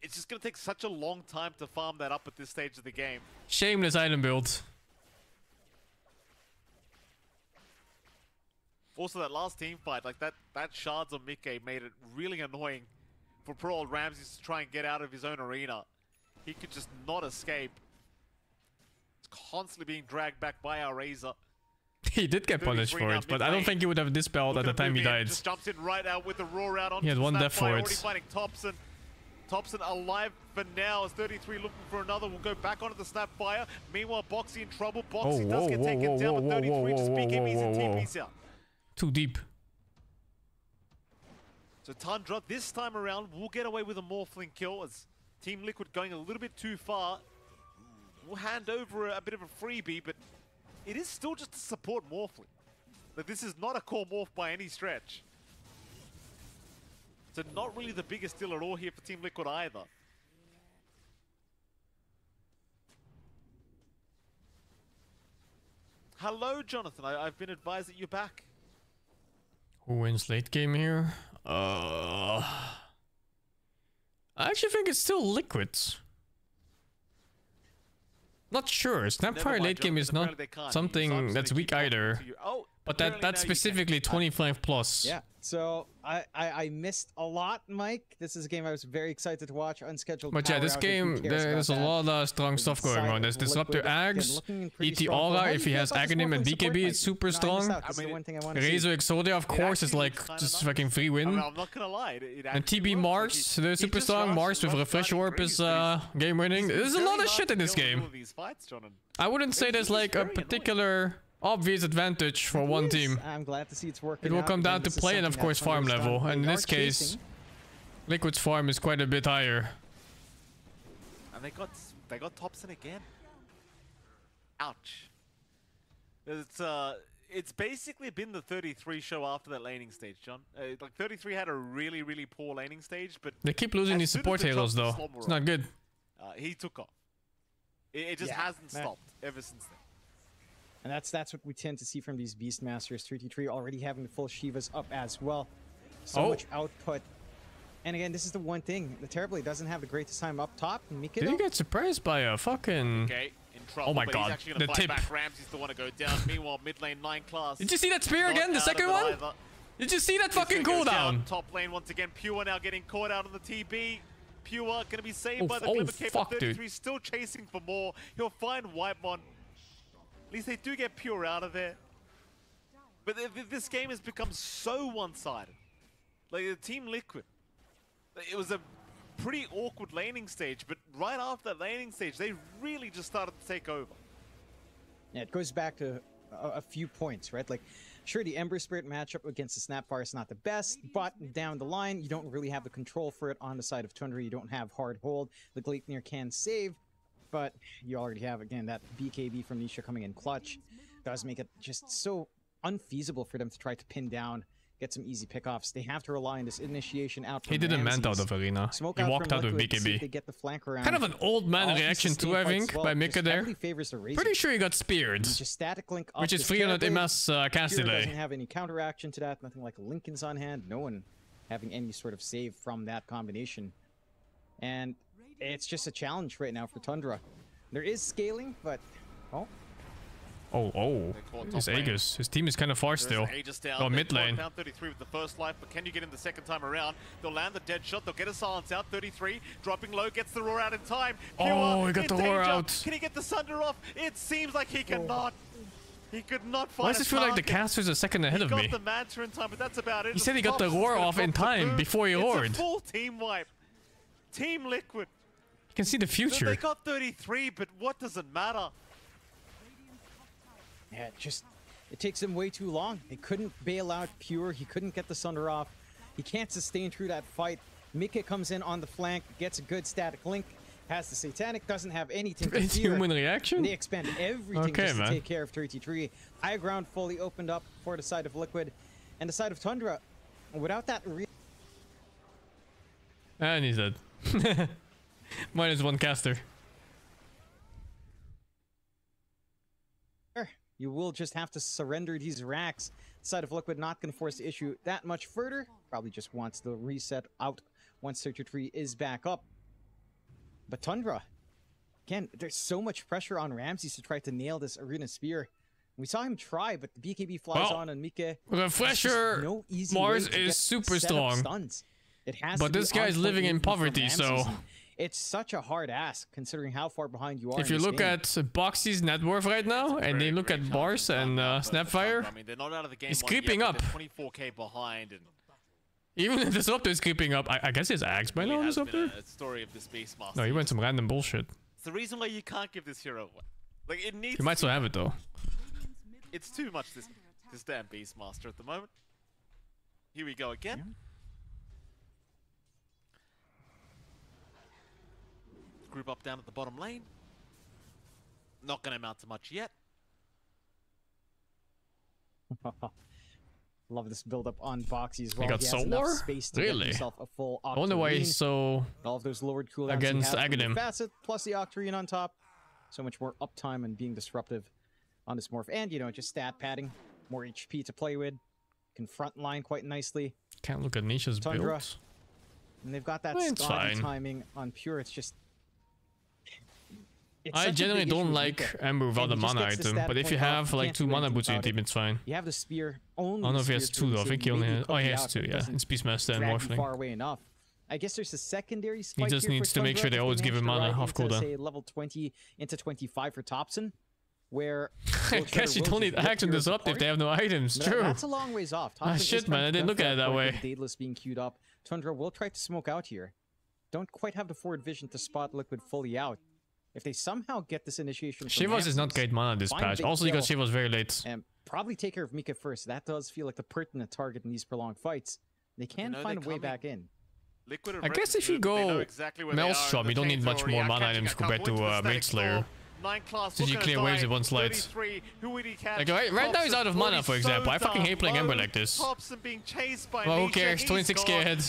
It's just going to take such a long time to farm that up at this stage of the game.
Shameless item build.
Also, that last team fight, like that shards on Mickey made it really annoying for poor old Ramses to try and get out of his own arena. He could just not escape. It's constantly being dragged back by our Razor.
He did get punished for it, but I don't think he would have dispelled at the time he died.
Just jumps in right out with the roar out on.
He had one death for it.
Already fighting Thompson. Thompson alive for now as 33 looking for another. Will go back onto the Snapfire. Meanwhile, Boxy in trouble. Boxy does get taken down, but 33 just BKBs and TPs out.
Too deep.
So Tundra this time around will get away with a Morphling kill as Team Liquid going a little bit too far. We'll hand over a bit of a freebie, but it is still just a support morphling. Like, this is not a core morph by any stretch. So not really the biggest deal at all here for Team Liquid either. Hello, Jonathan. I've been advised that you're back.
Who wins late game here? I actually think it's still Liquids. Not sure. Snapfire late game is not something that's weak either. But that's specifically 25 plus.
Yeah. So I missed a lot, Mike. This is a game I was very excited to watch. Unscheduled.
But yeah, this game, there's a lot of strong stuff going on. There's Disruptor Ags, ET Aura, if he has Aghanim and BKB, it's super strong. Rezo Exodia, of course, is like just fucking free win.
I'm not gonna lie.
And TB Mars, they're super strong. Mars with Refresh Warp is game winning. There's a lot of shit in this game. I wouldn't say there's like a particular obvious advantage for one team.
I'm glad to see it's working.
It will come down to play and of course farm level. And in this case, Liquid's farm is quite a bit higher.
And they got Thompson again. Ouch. It's basically been the 33 show after that laning stage, John. Like 33 had a really, really poor laning stage, but
they keep losing these support halos though. It's not good.
He took off. It just hasn't stopped ever since then.
And that's what we tend to see from these Beastmasters. 33 already having the full Shivas up as well. So much output. And again, this is the one thing. The Terribly doesn't have the greatest time up top. Mika,
did you get surprised by a fucking...
Okay, in trouble,
oh my god, the tip.
Ramsey's the one to go down. Meanwhile, mid lane 9 class.
Did you see that spear again? The second one? Did you see that fucking cooldown?
Top lane once again. Pure now getting caught out on the TB. Pure gonna be saved by the Glimmer Cape. 33 dude. Still chasing for more. He'll find Whitemon. At least they do get Pure out of there. But this game has become so one-sided. Like, the Team Liquid, it was a pretty awkward laning stage, but right after that laning stage, they really just started to take over.
Yeah, it goes back to a few points, right? Like, sure, the Ember Spirit matchup against the Snapfire is not the best, but down the line, you don't really have the control for it on the side of Tundra. You don't have hard hold. The Gleipnir can save, but you already have, again, that BKB from Nisha coming in clutch. Does make it just so unfeasible for them to try to pin down, get some easy pickoffs. They have to rely on this initiation out.
He didn't mant out of arena. He walked out with BKB.
Get the flank around.
Kind of an old man reaction too, I think, by Mika there. Pretty sure he got speared.
Just static link up,
which is 300 MS cast delay.
Doesn't have any counter-action to that. Nothing like Lincoln's on hand. No one having any sort of save from that combination. And it's just a challenge right now for Tundra. There is scaling, but...
It's Aegis. His team is kind of far still. Oh, mid lane.
Down 33 with the first life, but can you get him the second time around? They'll land the dead shot. They'll get a silence out. 33 dropping low, gets the roar out in time.
Oh, he got the roar out.
Can he get the Sunder off? It seems like he cannot. He could not find.
Why does it feel like the caster's a second ahead of me?
He got the Manta in time, but that's about it.
He said he got the roar off in time before he roared.
It's a full team wipe. Team Liquid.
You can see the future.
They got 33, but what does it matter?
Yeah, it takes him way too long. He couldn't bail out Pure. He couldn't get the Sunder off. He can't sustain through that fight. Mika comes in on the flank, gets a good static link, has the Satanic, doesn't have anything to fear.
Human reaction?
They expend everything just to take care of 33. High ground fully opened up for the side of Liquid. And the side of Tundra, without that...
And he's dead. -1 caster.
You will just have to surrender these racks. The side of Liquid not going to force the issue that much further. Probably just wants the reset out once 33 is back up. But Tundra, again, there's so much pressure on Ramses to try to nail this Arena Spear. We saw him try, but the BKB flies on and Mika.
Refresher Mars is super strong.
It has
but this guy's living in poverty, so...
It's such a hard ask considering how far behind you are.
If you look at Boxy's net worth right now, and then look at Bars and Snapfire, he's creeping up.
24k behind, and
even the Disruptor is creeping up. I guess his Axe by now is up there.
Story of this Beastmaster.
No, he went some random bullshit.
It's the reason why you can't give this hero away. Like, it needs.
He might still have it though.
It's too much this damn Beastmaster at the moment. Here we go again. Yeah. Group up down at the bottom lane. Not going to amount to much yet.
Love this build-up on Boxy as well.
He got solar?
Space to
Really?
get himself a full
I wonder why he's so
all of those lowered cooldowns
against Aghanim.
Facet plus the Octarine on top. So much more uptime and being disruptive on this morph. And, you know, just stat padding. More HP to play with. Can front line quite nicely.
Can't look at Nisha's
Tundra.
build.
And they've got that
It's
Scotty
fine.
timing on Pure. It's just... it's
I
such a
generally
big
don't
issue with
like
Mika.
Ember without
And
the
he just
mana
gets the
item,
stat
but if you
point off,
have like
can't
2
do
mana
anything
boots in your
about
team,
it.
it's fine.
You have the spear.
I
Only
don't know
the
if he has
spear
2 though. I
to
think he only
maybe
has... Oh,
poke
he
you
has
out,
2,
but
yeah.
doesn't
It's Beastmaster and
drag you
Morphling.
far away enough. I guess there's a secondary spike
just
here
needs
for
to make
Tundra
sure they
if
always give
manage
him
to
mana
ride
off
into,
cooldown.
say, level 20 into 25 for Thompson, where
I guess you don't need action disrupt if they have no items. True.
That's a long ways off.
Ah,
Thompson is
shit,
trying
man.
to
I didn't look at it that
point
way.
with the Daedalus being queued up. Tundra will try to smoke out here. Don't quite have the forward vision to spot Liquid fully out. If they somehow get this initiation from
Shivas is not
Ramses,
great mana this
find
patch.
big
Also, because
kill,
Shivas very late.
and probably take care of Mika first. That does feel like the pertinent target in these prolonged fights. They can find a way back in.
Liquid
I guess if you go Maelstrom, you don't need much more mana items compared to Mage Slayer. Since you clear waves with one slide. Like right now he's out of mana, for example. I fucking hate playing Ember like this. Well, who cares? 26k ahead.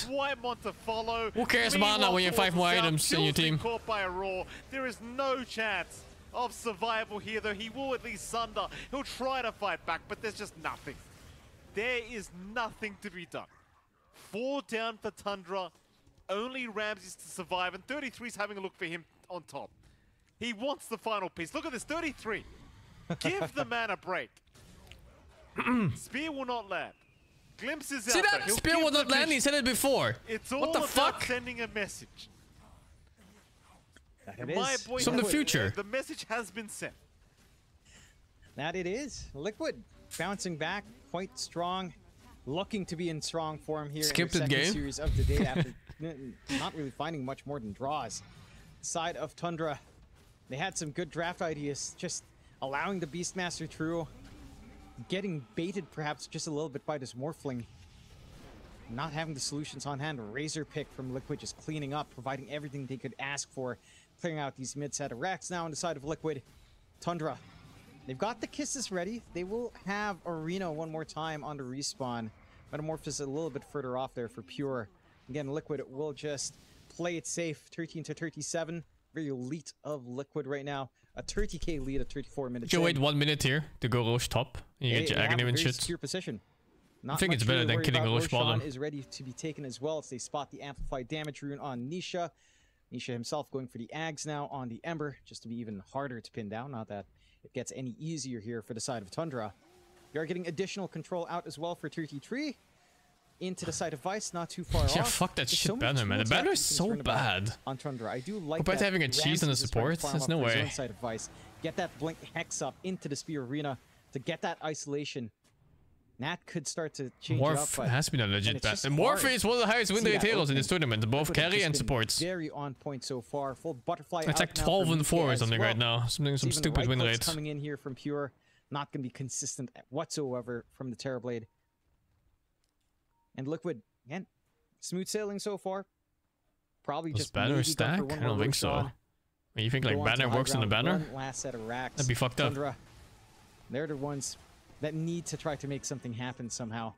Who cares mana when you have 5 more items in your team?
Caught by a roar. There is no chance of survival here, though. He will at least sunder. He'll try to fight back, but there's just nothing. There is nothing to be done. 4 down for Tundra. Only Ramses to survive, and 33's having a look for him on top. He wants the final piece. Look at this, 33. Give the man a break. Spear will not land. Glimpses
See
out
that?
there. He'll
Spear
give
will
the
not land,
vision.
he said it before.
It's all
What the
about
fuck?
sending a message.
That it
My
is.
boy,
From the future.
The message has been sent.
That it is. Liquid bouncing back quite strong. Looking to be in strong form here
Skipped
in
the
the second
game.
series of the day after not really finding much more than draws. Side of Tundra, they had some good draft ideas, just allowing the Beastmaster through, getting baited perhaps just a little bit by this Morphling. Not having the solutions on hand. Razor pick from Liquid just cleaning up, providing everything they could ask for, clearing out these mid-set of racks now on the side of Liquid. Tundra, they've got the kisses ready. They will have Arena one more time on the respawn. Metamorphosis a little bit further off there for Pure. Again, Liquid will just play it safe. 13 to 37. Very elite of Liquid right now. A 30k lead at 34 minutes.
You wait 1 minute here to go Roche top. And you get your Aghanim and shit.
Secure position.
I think it's better than killing Roche bottom.
Is ready to be taken as well as they spot the amplified damage rune on Nisha. Nisha himself going for the Ags now on the Ember, just to be even harder to pin down. Not that it gets any easier here for the side of Tundra. You are getting additional control out as well for 33. Into the side of Vice, not too far off.
Yeah, fuck that
There's
shit
so many
banner, man. The
tools
banner
to
is
be
so
concerned about
bad.
on Tundra. I do like
Compared to
that
having a cheese on the
Ramses is trying to
support,
farm
there's
up
no
for his
way.
own side of Vice. Get that Blink Hex up into the Spear Arena to get that isolation. Nat could start to change it up,
Morph
but
has been a
and
legit
it's
bad.
just
And Morph
hard
is one of the highest win
to see
rate
that
heroes in
open.
this tournament, both
Liquid have
carry
just
and
been
supports.
Very on point so far. Full butterfly.
It's
out
like
now
12
for
and 4 or
as
something
well.
right now. Some
Even
stupid
right
win
clicks
rates.
coming in here from Pure, not going to be consistent whatsoever from the Terrorblade. And Liquid, again, smooth sailing so far. Probably
Does
just
banner
maybe
stack?
go for one
I don't
more
think so.
Roshan.
You think
Go
like
on to
banner
high
works in the
ground,
banner?
one last set of racks.
That'd be fucked up.
Tundra, they're the ones that need to try to make something happen somehow.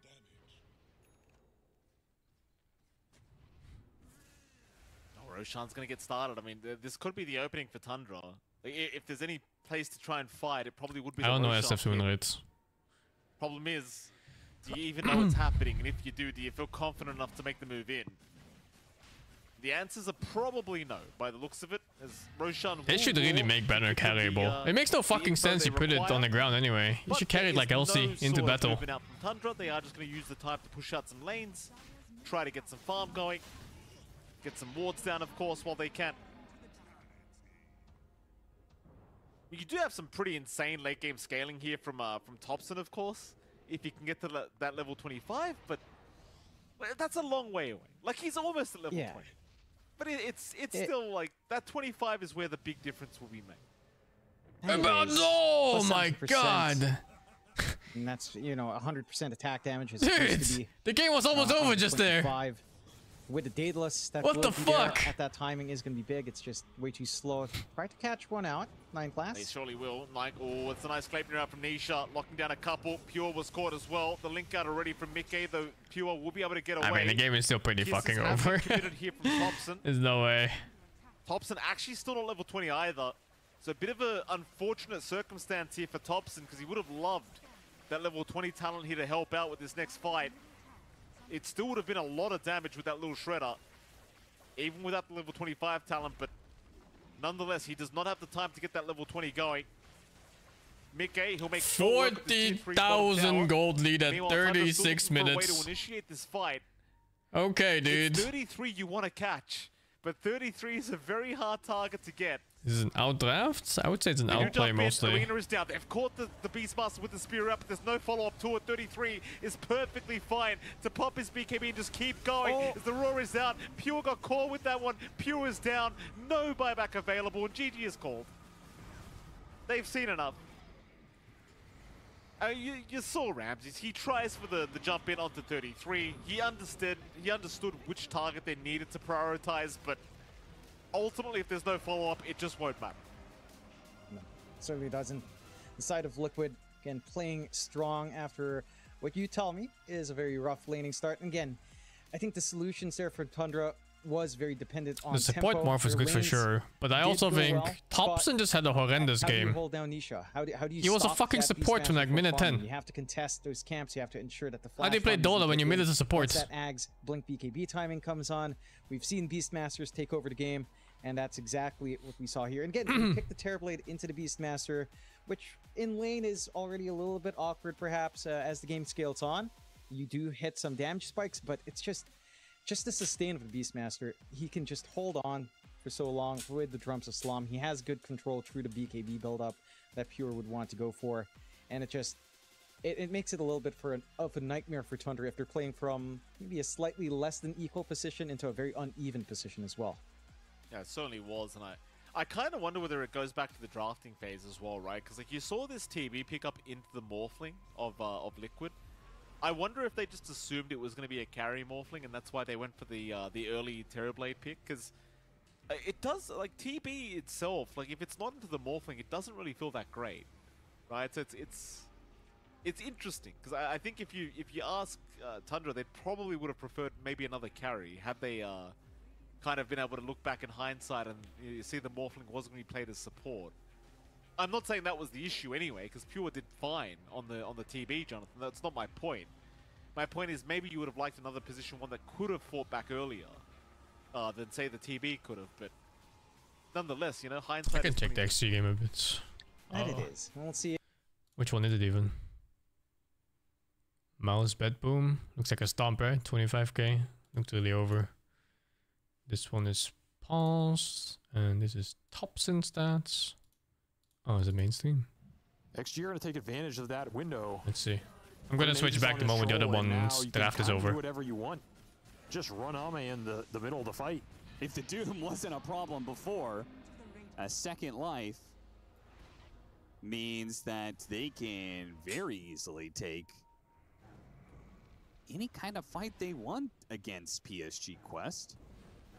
Roshan's going to get started. I mean, this could be the opening for Tundra. If there's any place to try and fight, it probably would be
I don't know
Roshan
SF win
pick.
rates.
Problem is, do you even know what's happening? And if you do you feel confident enough to make the move in? The answers are probably no, by the looks of it, as Roshan
They
will
should really
walk
make banner
because of
carryable. It makes no fucking
info
sense
they
you put it
require.
on the ground anyway. You
But
should carry
there
it like
is
Elsie
no
into
sort of
battle.
movement out from Tundra. They are just going to use the time to push out some lanes, try to get some farm going, get some wards down, of course, while they can. You do have some pretty insane late game scaling here from Thompson, of course, if you can get to that level 25, but that's a long way away. Like, he's almost at level 20. But it's still like, that 25 is where the big difference will be made.
Oh my
70%.
god!
And that's, you know, 100% attack damage is supposed to
Dude,
be,
the game was almost over
on
just there.
25. with the Daedalus, that
What the fuck?
at that timing is going to be big. It's just way too slow. Try to catch one out, 9 class.
They surely will. Like, oh, it's a nice clap out from Nisha, locking down a couple. Pure was caught as well. The link out already from Mickey, though Pure will be able to get away.
I mean, the game is still pretty fucking over.
Here from Thompson.
There's no way.
Thompson actually still not level 20 either. So a bit of an unfortunate circumstance here for Thompson, because he would have loved that level 20 talent here to help out with this next fight. It still would have been a lot of damage with that little shredder, even without the level 25 talent, but nonetheless, he does not have the time to get that level 20 going. Mickey, he'll make
40,000 gold lead at 36 minutes.
Way to initiate this fight.
Okay, dude.
It's 33 you want to catch, but 33 is a very hard target to get.
Is it an outdraft? I would say it's an outplay mostly.
Arena is down. They've caught the Beastmaster with the spear up, but there's no follow-up to it. 33 is perfectly fine to pop his BKB and just keep going. As the roar is out, Pure got caught with that one. Pure is down. No buyback available, and GG is called. They've seen enough. You saw Ramses. He tries for the jump in onto 33. He understood which target they needed to prioritize, but ultimately, if there's no follow-up, it just won't matter.
No, certainly doesn't. The side of Liquid, again, playing strong after what you tell me is a very rough laning start. And again, I think the solutions there for Tundra was very dependent on
the support morph is good for sure, but I also think Thompson just had a horrendous game.
How do you hold down Nisha? How do you
he was a fucking support from like minute 10.
You have to contest those camps. You have to ensure that the flash.
How do you play Dota when you mid as a support?
Once that Ags blink BKB timing comes on, we've seen Beastmasters take over the game, and that's exactly what we saw here. And again, you pick the Terrorblade into the Beastmaster, which in lane is already a little bit awkward perhaps as the game scales on. You do hit some damage spikes, but it's just the sustain of the Beastmaster. He can just hold on for so long with the Drums of Slum. He has good control through the BKB buildup that Pure would want to go for. And it makes it a little bit of a nightmare for Tundra if they're playing from maybe a slightly less than equal position into a very uneven position as well.
Yeah, it certainly was, and I kind of wonder whether it goes back to the drafting phase as well, right? Because like you saw this TB pick up into the Morphling of Liquid. I wonder if they just assumed it was going to be a carry Morphling, and that's why they went for the early Terrorblade pick, because it does, like, TB itself, like, if it's not into the Morphling, it doesn't really feel that great, right? So it's interesting, because I think if you ask Tundra, they probably would have preferred maybe another carry, had they kind of been able to look back in hindsight and you see the Morphling wasn't going to be played as support. I'm not saying that was the issue anyway, because Pure did fine on the TB, Jonathan. That's not my point. My point is maybe you would have liked another position one that could have fought back earlier than say the TB could have. But nonetheless, you know, hindsight.
I can check the XG game a bit.
That it is. We'll see.
Which one is it even? Mouse Bed Boom. Looks like a stomp, right? 25k. Looked really over. This one is Pulse. And this is Thompson stats. Oh, is it mainstream?
Next year, to take advantage of that window.
Let's see. I'm gonna switch back the moment the other one's draft is over.
Do whatever you want. Just run Ame in the middle of the fight.
If the Doom wasn't a problem before, a second life means that they can very easily take any kind of fight they want against PSG Quest.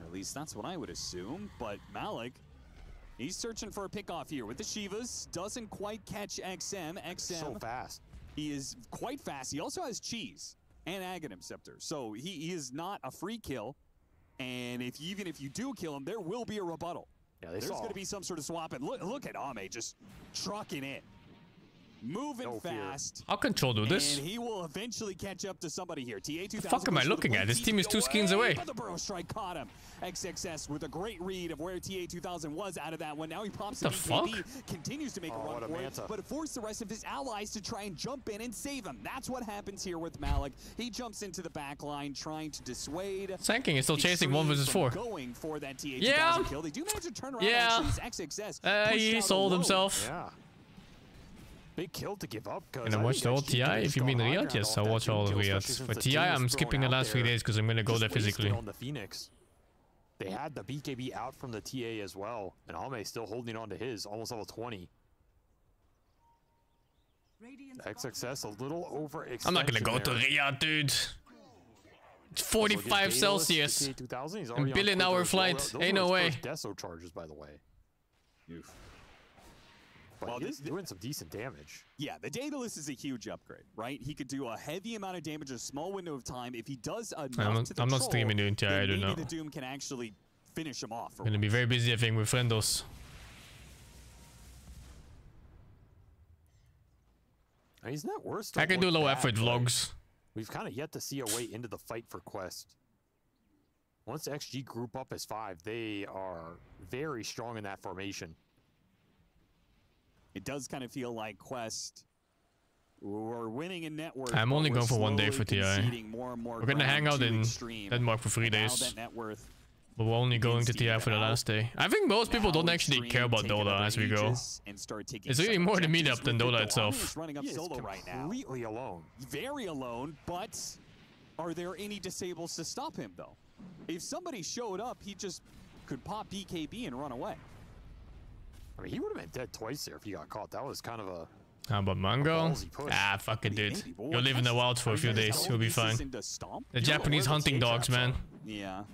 Or at least that's what I would assume. But Malik, he's searching for a pickoff here with the Shivas. Doesn't quite catch XM. XM
so fast.
He is quite fast. He also has Cheese and Aghanim Scepter. So he is not a free kill. And even if you do kill him, there will be a rebuttal.
Yeah,
there's going to be some sort of swap. And look at Ame just trucking in. Moving fast.
How Control do this?
And he will eventually catch up to somebody here. TA2000.
The fuck am I looking at? This team is 2 screens away.
But the Burrow Strike caught him. XXS with a great read of where TA2000 was out of that one. Now he pops the BKB, continues to make a run for it, but forced the rest of his allies to try and jump in and save him. That's what happens here with Malik. He jumps into the back line trying to dissuade.
SingSing is still chasing 1 versus 4.
Going for that TA2000 kill. They do manage to turn around.
Yeah.
XXS.
He sold himself.
Yeah. Big kill to give up.
And I watched all TI. If you mean Riyadh, yes, I'll watch all of Riyadh. For TI, I'm skipping the last 3 days because I'm gonna go there physically.
On the Phoenix, they had the BKB out from the TA as well, and Ame still holding on to his, almost level 20. XXS a little over.
I'm not gonna go to Riyadh, dude. It's 45 Celsius. A billion-hour flight. Ain't no way.
Deso charges, by the way. Oof. But well, he's doing some decent damage.
Yeah, the Daedalus is a huge upgrade, right? He could do a heavy amount of damage in a small window of time. If he does enough to the
I'm not streaming the entire, I don't know.
The Doom can actually finish him off.
I'm gonna be very busy, I think, with friendos.
I mean, isn't that worse?
I can do low effort vlogs.
We've kind of yet to see a way into the fight for Quest. Once XG group up as 5, they are very strong in that formation.
It does kind of feel like Quest were winning in net worth.
I'm only going for 1 day for TI.
More and more
we're gonna hang out in Denmark for 3 days. But we're only going to TI for the last day. I think most people don't actually care about Dota as we go. It's really more the meetup than Dota itself.
Running up solo right now.
Completely alone.
Very alone, but are there any disables to stop him though? If somebody showed up, he just could pop BKB and run away.
I mean, he would have been dead twice there if he got caught. That was kind of a...
How about Mango? Ah, fuck it, dude. You'll live in the wilds for a few days. You'll be fine. The Japanese hunting dogs, man.
Yeah.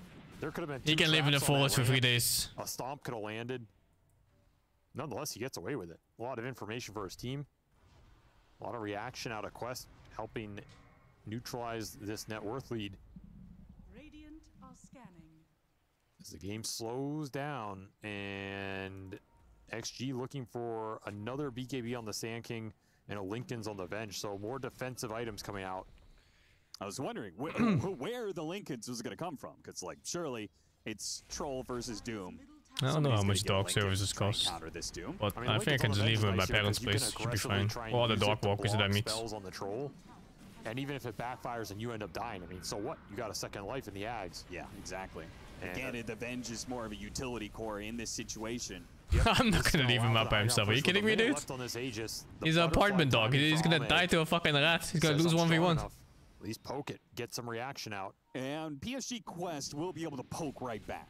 There could have been
he can live in the forest for 3 days.
A stomp could have landed. Nonetheless, he gets away with it. A lot of information for his team. A lot of reaction out of Quest, helping neutralize this net worth lead.
Radiant are scanning.
As the game slows down, and XG looking for another BKB on the Sand King and a Lincoln's on the bench, so more defensive items coming out.
I was wondering where the Lincolns was going to come from, because like surely it's Troll versus Doom.
I don't know how much dog services cost, but I think I can just leave him at my parents' place. Should be fine. Or the dog walkers that I meet.
On the Troll, and even if it backfires and you end up dying, I mean, so what? You got a second life in the Ags.
Yeah, exactly. Again, the Venge is more of a utility core in this situation.
I'm not gonna leave him up by himself. Are you kidding me, dude? He's an apartment dog. He's gonna die to a fucking rat. He's gonna lose 1v1.
At least poke it, get some reaction out.
And PSG Quest will be able to poke right back.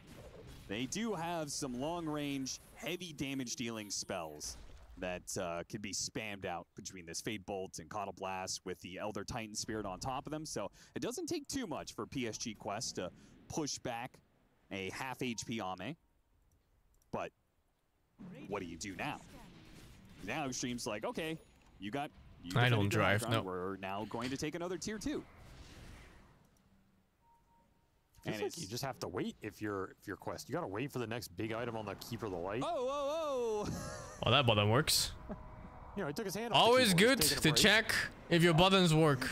They do have some long-range, heavy damage-dealing spells that can be spammed out between this Fate Bolt and Coddle Blast with the Elder Titan Spirit on top of them. So it doesn't take too much for PSG Quest to push back a half HP Ame. But what do you do now? Now Extreme's like, okay, you got...
I don't drive, no.
We're now going to take another tier 2.
And like you just have to wait if you're Quest. You gotta wait for the next big item on the Keeper of the Light.
Oh!
Well, that button works.
You know, he took his hand off.
Always good to check if your buttons work.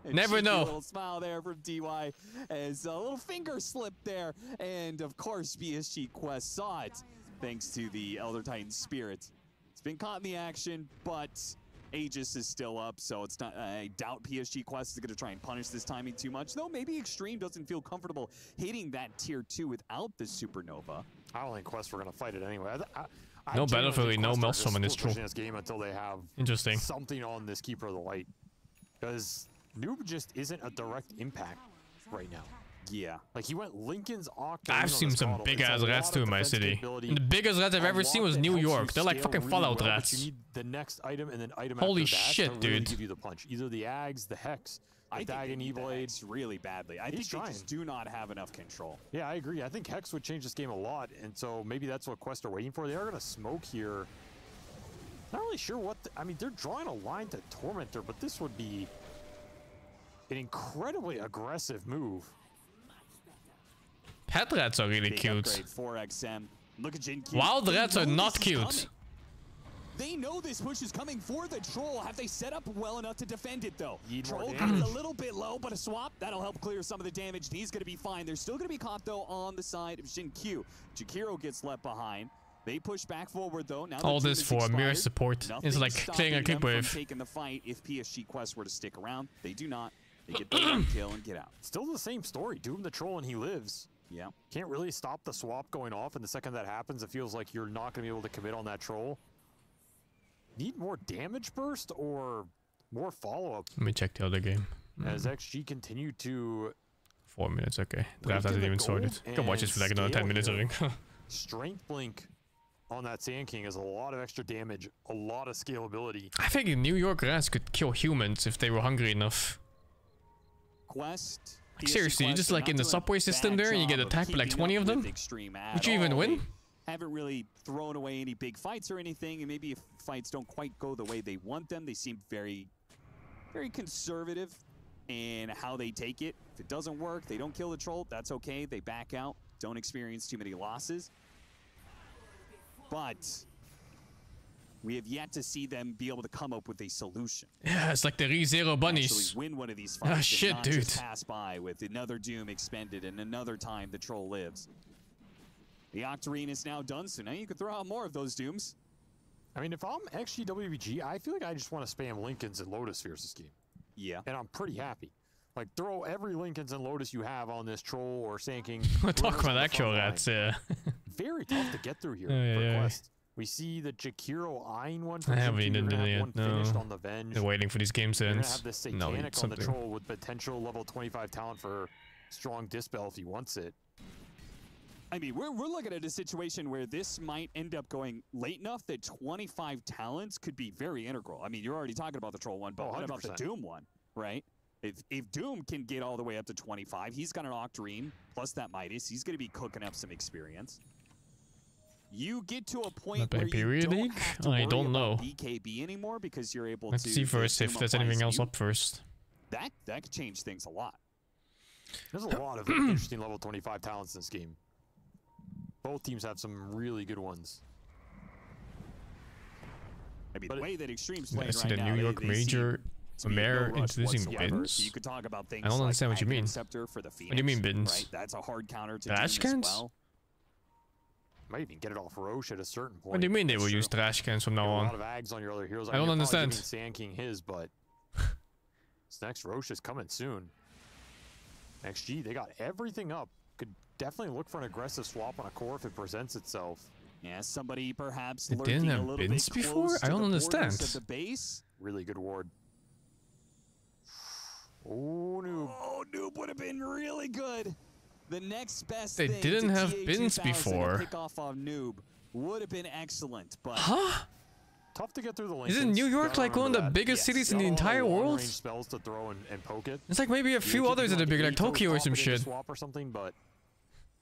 Never know.
A little smile there from DY as a little finger slip there, and of course PSG Quest saw it thanks to the Elder Titan Spirit. It's been caught in the action, but Aegis is still up, so it's not. I doubt PSG Quest is going to try and punish this timing too much, though maybe Extreme doesn't feel comfortable hitting that tier 2 without the Supernova.
I don't think Quest were going to fight it anyway.
No Battlefield, no Maelstrom in this troll.
This game until they have
interesting
something on this Keeper of the Light, because Noob just isn't a direct impact right now.
Yeah,
like he went Lincoln's Octo.
I've seen some big ass rats too in my city. And the biggest rats I've ever seen was New York. They're like fucking Fallout rats.
You need the next item and then item
Holy
after that
shit,
to
dude!
Really give you the punch. Either the Ags, the Hex, the Dagon E-Blade.
Really badly. I think they just do not have enough control.
Yeah, I agree. I think Hex would change this game a lot, and so maybe that's what Quest are waiting for. They are going to smoke here. Not really sure what. I mean, they're drawing a line to Tormentor, but this would be an incredibly aggressive move.
Pet rats are really cute.
4XM. Look at Jin Q.
Wild rats are not cute.
They know this push is coming for the Troll. Have they set up well enough to defend it, though? Troll
damage.
gets a little bit low, but a swap, that'll help clear some of the damage. He's going to be fine. They're still going to be caught, though, on the side of Jin Q. Jakiro gets left behind. They push back forward, though. Now
all this for mirror support. It's like clearing a clip wave.
Taking the fight if PSG Quest were to stick around. They do not. They get the one kill and get out.
Still the same story. Doom the Troll and he lives.
Yeah.
Can't really stop the swap going off, and the second that happens, it feels like you're not going to be able to commit on that Troll. Need more damage burst or more follow-up?
Let me check the other game.
As XG continue to...
4 minutes, okay. Draft hasn't even sorted. You can watch this for like another 10 minutes, I think.
Strength Blink on that Sand King is a lot of extra damage, a lot of scalability.
I think New York rats could kill humans if they were hungry enough.
Quest
PSG
Seriously, you
Quest
just
are
like
not
in the
doing a
subway system
bad
there and you
job
get
of
attacked by like
keeping
20
up
of them?
with Extreme at
Would you even
all.
win?
They haven't really thrown away any big fights or anything, and maybe if fights don't quite go the way they want them, they seem very, very conservative in how they take it. If it doesn't work, they don't kill the troll, that's okay. They back out, don't experience too many losses. But we have yet to see them be able to come up with a solution.
Yeah, it's like the ReZero bunnies.
Actually win one of these fights.
Ah, shit,
and not
dude.
just pass by with another Doom expended and another time the troll lives. The Octarine is now done, so now you can throw out more of those Dooms.
I mean, if I'm XGWBG, I feel like I just want to spam Lincolns and Lotus Spheres this game.
Yeah.
And I'm pretty happy. Like, throw every Lincolns and Lotus you have on this troll or Sand King.
Talk about actual rats, yeah.
Very tough to get through here
Oh,
for
yeah.
Quest. We see the Jakiro eyeing one.
I haven't
You're
even
gonna
done
have
it
one
yet, no.
finished on the Venge.
They're waiting for these games to
You're
end.
gonna have the
No,
Satanic on the
something.
troll with potential level 25 talent for strong Dispel if he wants it.
I mean, we're looking at a situation where this might end up going late enough that 25 talents could be very integral. I mean, you're already talking about the troll one, but what about the
100%.
Doom one, right? If Doom can get all the way up to 25, he's got an Octarine plus that Midas. He's going to be cooking up some experience. You get to a point
Not by
where you
period
don't
league?
have to
I
worry
don't
about
know.
BKB anymore because you're able
Let's
to
see first
get
if
Doom
there's
up by
anything else
you.
up first.
That could change things a lot.
There's a lot of interesting level 25 talents in this game. Both teams have some really good ones.
I mean, the way that Extreme's
Yeah,
playing
I see
right
the
now,
New York
they
Major
seem to be
Mayor
no rush
introducing
whatsoever.
bins?
So you could talk about things
I don't
like
understand what you
Aghanim
mean.
Scepter for the
What do you mean
Phoenix,
bins?
Right? That's a hard counter to
Trash
Doom
cans?
as well.
Might even get it off Roche at a certain point.
What do you mean they
That's
will
true.
use trash cans from now
You have
on?
a lot of ags on your other heroes.
I don't
mean, you're probably
understand.
giving Sand King his, but this next Roche is coming soon. XG, they got everything up. Could definitely look for an aggressive swap on a core if it presents itself.
Yeah, somebody perhaps
They
lurking
didn't
a
have
little
bins
bit
before?
close
I
to
don't
the
understand.
borders of the base.
Really good ward. Oh, Noob.
Oh, Noob would have been really good. The next best
They
thing
didn't
to
have
TA
bins
2000
before.
to pick off on Noob would have been excellent, but
Huh?
Tough to get through the
Isn't
Lincolns.
New York
Gotta
like one of
remember
the
that.
biggest cities in the
Got a lot of
entire world?
long-range spells to throw and poke it.
It's like maybe a few others that are big, like Tokyo or some shit.
Swap or something, but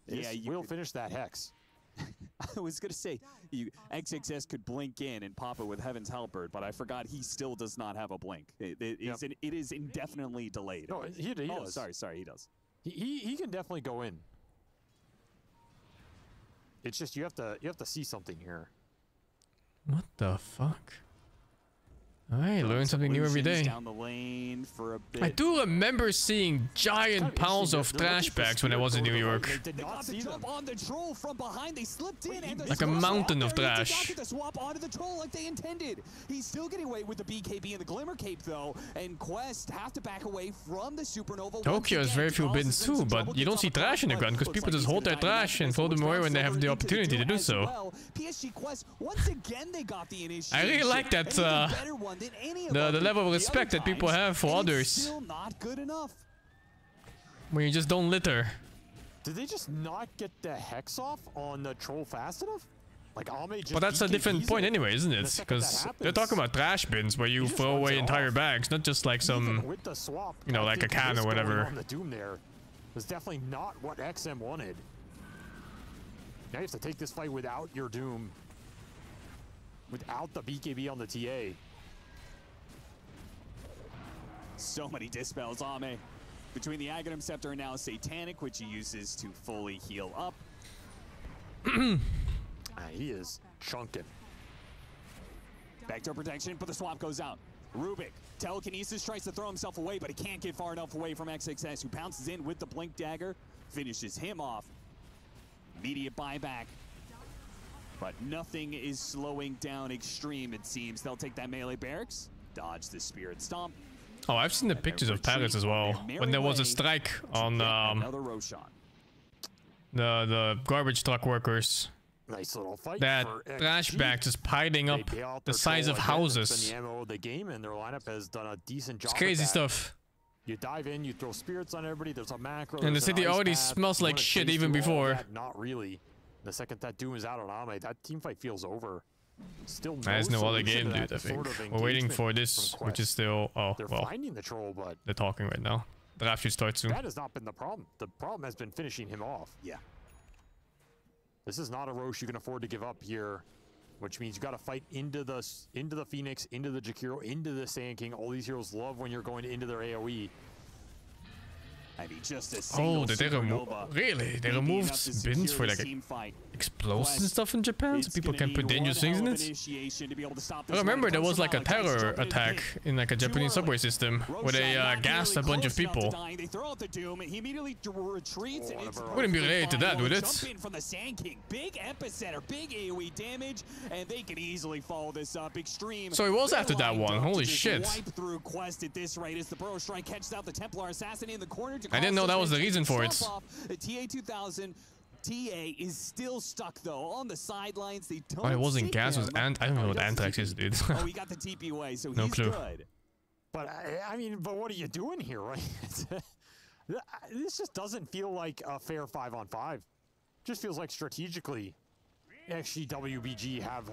Yeah, you
we'll finish that hex.
I was gonna say XXS could blink in and pop it with Heaven's Halberd, but I forgot he still does not have a blink. It is indefinitely delayed.
No, he
oh,
does.
sorry, he does.
He can definitely go in. It's just you have to see something here.
What the fuck? Alright, learn something new every day.
Down the lane for a bit.
I do remember seeing giant piles of trash bags when I was in New York.
They got the jump on the troll from behind. They slipped in and the
Like a mountain of
They did not
trash.
get the swap onto the troll like they intended. He's still getting away with the BKB and the Glimmer Cape though, and Quest have to back away from the Supernova.
Tokyo has very few bins too, but you don't see trash in the ground because people just hold their trash and throw them away when they have the opportunity to do so.
PSG Quest, once again they got the initiation.
I really like that, the level of respect that people have for others.
Still not good enough.
When you just don't litter.
Did they just not get the hex off on the troll fast enough? Like Ame just
But that's a different
BKBs
point
it.
anyway, isn't
The
it?
second that
Because they're
happens,
talking about trash bins where you
just
throw
runs
away
it
entire
off.
bags, not just like some,
with the swap,
you know,
I
like a
think
can
this
or
going
whatever.
on the Doom there was definitely not what XM wanted. Now you have to take this fight without your Doom, without the BKB on the TA.
So many dispels, Ame. Between the Aghanim Scepter and now Satanic, which he uses to fully heal up.
He is chunking.
Backdoor protection, but the swap goes out. Rubik, telekinesis, tries to throw himself away, but he can't get far enough away from XXS, who pounces in with the Blink Dagger, finishes him off. Immediate buyback. But nothing is slowing down Extreme, it seems. They'll take that melee barracks, dodge the Spirit Stomp.
Oh, I've seen the pictures of Paris as well. When there was a strike on
Another Roshan.
the garbage truck workers.
Nice little fight.
That
for
trash
XG.
bag just piling up
They bail out
the
their
size
troll
of
again. It's
houses.
been the MO of the game, and their lineup has done a decent job.
It's crazy
with that.
stuff.
You dive in, you throw spirits on everybody. There's a macro.
And the
there's an
city
ice
already
path.
smells
You
like
wanna
shit
chase
even
through all
before.
that? Not really. The second that Doom is out on Ame, that team fight feels over. Still no
There's no other
solution
game,
to
dude,
that
I think.
sort of
We're waiting
engagement
for
from
this, which is
Quest.
still... Oh,
They're
well.
finding the troll, but
They're talking right now. draft should start soon.
That has not been the problem. The problem has been finishing him off.
Yeah.
This is not a Roche you can afford to give up here, which means you got to fight into the Phoenix, into the Jakiro, into the Sand King. All these heroes love when you're going into their AoE.
I mean, just a single
did they remove? Really? They removed bins for like explosions and stuff in Japan, so people can put dangerous things in it. I remember there was like a terror attack in like a Japanese subway system where they gassed a bunch of people.
They throw out the Doom, and he immediately retreats. And it's
Wouldn't be related to that, would it?
Jump in from the Sand King, big epicenter, big AoE damage, and they can easily follow this up. Extreme.
So it was after that one. Holy shit!
Wipe through Quest at this rate as the Burrow Strike catches out the Templar Assassin in the corner.
I didn't know that was the reason for it.
The TA-2000 TA is still stuck though on the sidelines. They don't.
Oh, it wasn't gas. It was I don't know what Anthrax is, dude.
Oh, he got the TP away, so
no
he's
clue.
good.
But I mean, but what are you doing here, right? This just doesn't feel like a fair 5-on-5. Just feels like strategically, actually WBG have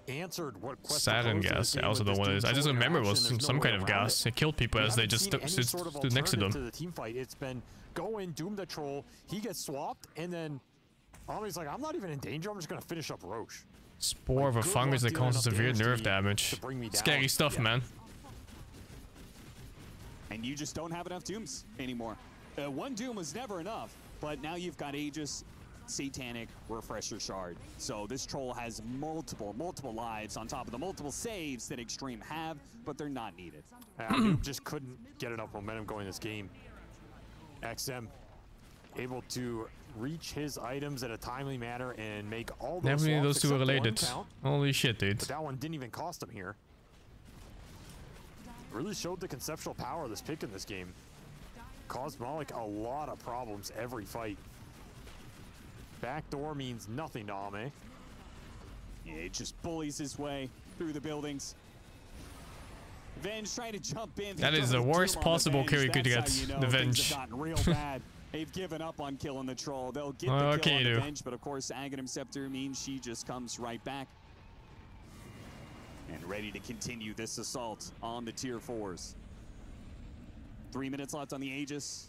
answered what Quest
Sarin gas. I also don't know what it is. I just remember it was some kind of gas. It killed people as they just stood next to them.
To the team fight. It's been go in, doom the troll. He gets swapped, and then Omi's like, I'm not even in danger. I'm just gonna finish up Roche.
Spore of a fungus that causes severe nerve damage. Scary stuff, man.
And you just don't have enough Dooms anymore. One Doom was never enough, but now you've got Aegis, Satanic, Refresher Shard. So this troll has multiple lives on top of the multiple saves that Extreme have, but they're not needed.
Noob just couldn't get enough momentum going this game. XM able to reach his items in a timely manner and make all those
Definitely
swaps
those two are
except
related.
one count.
Holy shit, dude.
But that one didn't even cost him here. Really showed the conceptual power of this pick in this game. Caused Malik a lot of problems every fight. Backdoor means nothing to Ame.
Yeah, it just bullies his way through the buildings. Venge trying to jump in.
That is the worst possible kill you could get.
You know,
the Venge.
Have gotten real bad. They've given up on killing the troll. They'll get the kill on the Venge, but of course, Aghanim Scepter means she just comes right back. And ready to continue this assault on the tier 4s. 3 minutes left on the Aegis.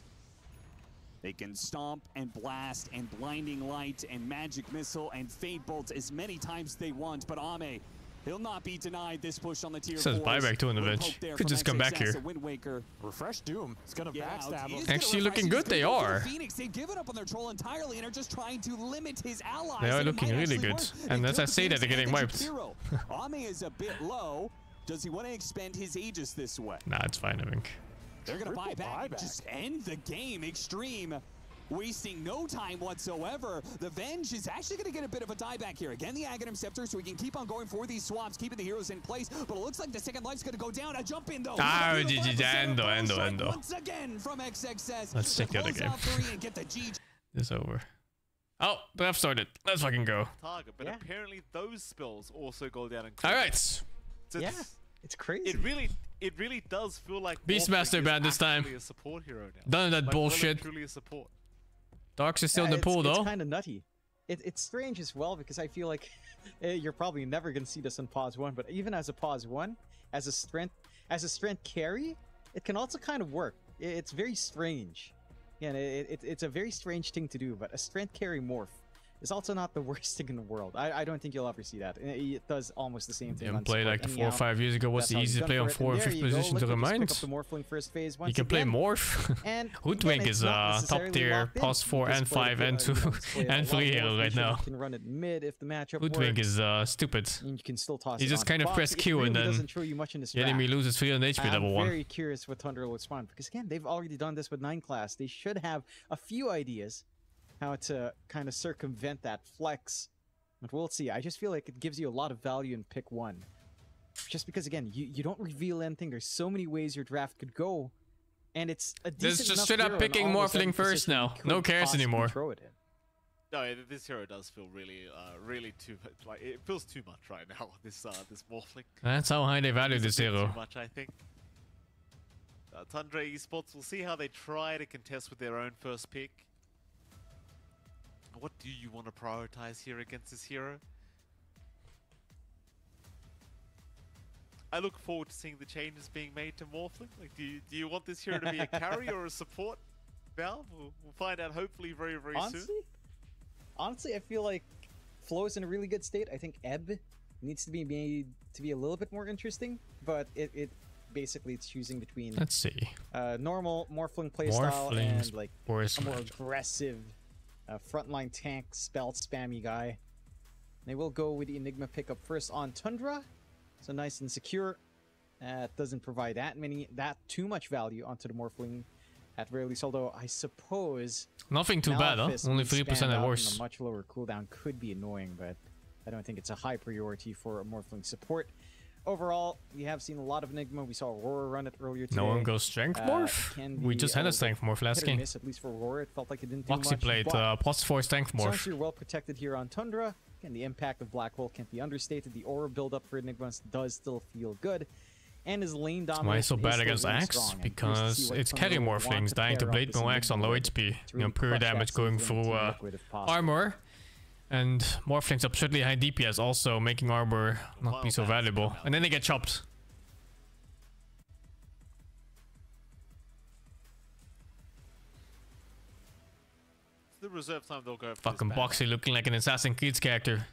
They can stomp and blast and blinding light and magic missile and fate bolt as many times as they want, but Ame, he'll not be denied this push on the tier 4s.
Says buyback too in the bench. Could just come back here.
Refresh Doom. It's gonna backstab him.
Actually looking good, they are.
Phoenix, they've given up on their troll entirely and are just trying to limit his allies.
They are looking really good. And as I say that, they're getting wiped.
Ame is a bit low. Does he want to expend his Aegis this way?
Nah, it's fine, I think.
They're gonna buy back and just end the game. Extreme wasting no time whatsoever. The Venge is actually going to get a bit of a dieback here. Again, the Aghanim Scepter, so we can keep on going for these swaps, keeping the heroes in place. But it looks like the second life's going to go down. A jump in, though.
Ah, endo.
Once again from XXS.
Let's check the other game. It's over. Oh, draft started. Let's fucking go.
Target, but apparently those spells also go down.
All right.
Yeah, it's crazy.
It really does feel like
Beastmaster banned this time.
A support hero now.
Done that bullshit.
Truly a support.
Darks is still in the pool though.
It's kind of nutty. It's strange as well because I feel like you're probably never gonna see this on pause 1, but even as a pause 1, as a strength carry, it can also kind of work. It's very strange. Yeah, it's a very strange thing to do, but a strength carry morph is also not the worst thing in the world. I don't think you'll ever see that. It does almost the same thing.
You can play like 4 or 5 years ago. What's the easiest play on 4 and 5th position to remind? You can play Morph. Hoodwink is top tier, pause 4 and 5 and 2 and 3 hero right now.
Can run it mid if the matchup
Hoodwink is stupid.
You can still toss
you just kind of press Q and then the enemy loses 300 HP level 1.
I'm very curious what Thunder will spawn because again, they've already done this with 9 class. They should have a few ideas how to kind of circumvent that flex, but we'll see. I just feel like it gives you a lot of value in pick 1, just because again you don't reveal anything. There's so many ways your draft could go, and it's a decent
just straight up picking Morphling first now. No cares anymore.
No, this hero does feel really too like it feels too much right now. This Morphling.
That's how high they value this hero.
Too much, I think. Tundra Esports, we'll see how they try to contest with their own first pick. What do you want to prioritize here against this hero? I look forward to seeing the changes being made to Morphling. Like, do you want this hero to be a carry or a support? Valve, we'll find out hopefully very soon.
Honestly, I feel like Flo is in a really good state. I think Ebb needs to be made to be a little bit more interesting, but it basically it's choosing between.
Let's see.
Normal Morphling playstyle and like a more aggressive frontline tank spell spammy guy. They will go with the Enigma pickup first on Tundra, so nice and secure. Doesn't provide that too much value onto the Morphling at very least. Although I suppose
nothing too bad, huh? Only 3% at worst.
A much lower cooldown could be annoying, but I don't think it's a high priority for a Morphling support. Overall, we have seen a lot of Enigma. We saw Aurora run it earlier today.
No one goes Strength Morph? We just had a Strength Morph last game.
At least for Aurora, it felt like it didn't do
Moxie
much.
played +4 Strength Morph.
You're well protected here on Tundra. Again, the impact of Black Hole can't be understated. The aura build-up for Enigma does still feel good. And his lane domination.
Why so bad against Axe? Because it's carry Morphlings dying to Blade Mill Axe on low HP. You know, pure damage going through armor. And Morphlings absurdly high DPS also making armor not be so valuable. And then they get chopped.
The reserve time they'll go for.
Fucking Boxy looking like an Assassin's Creed character.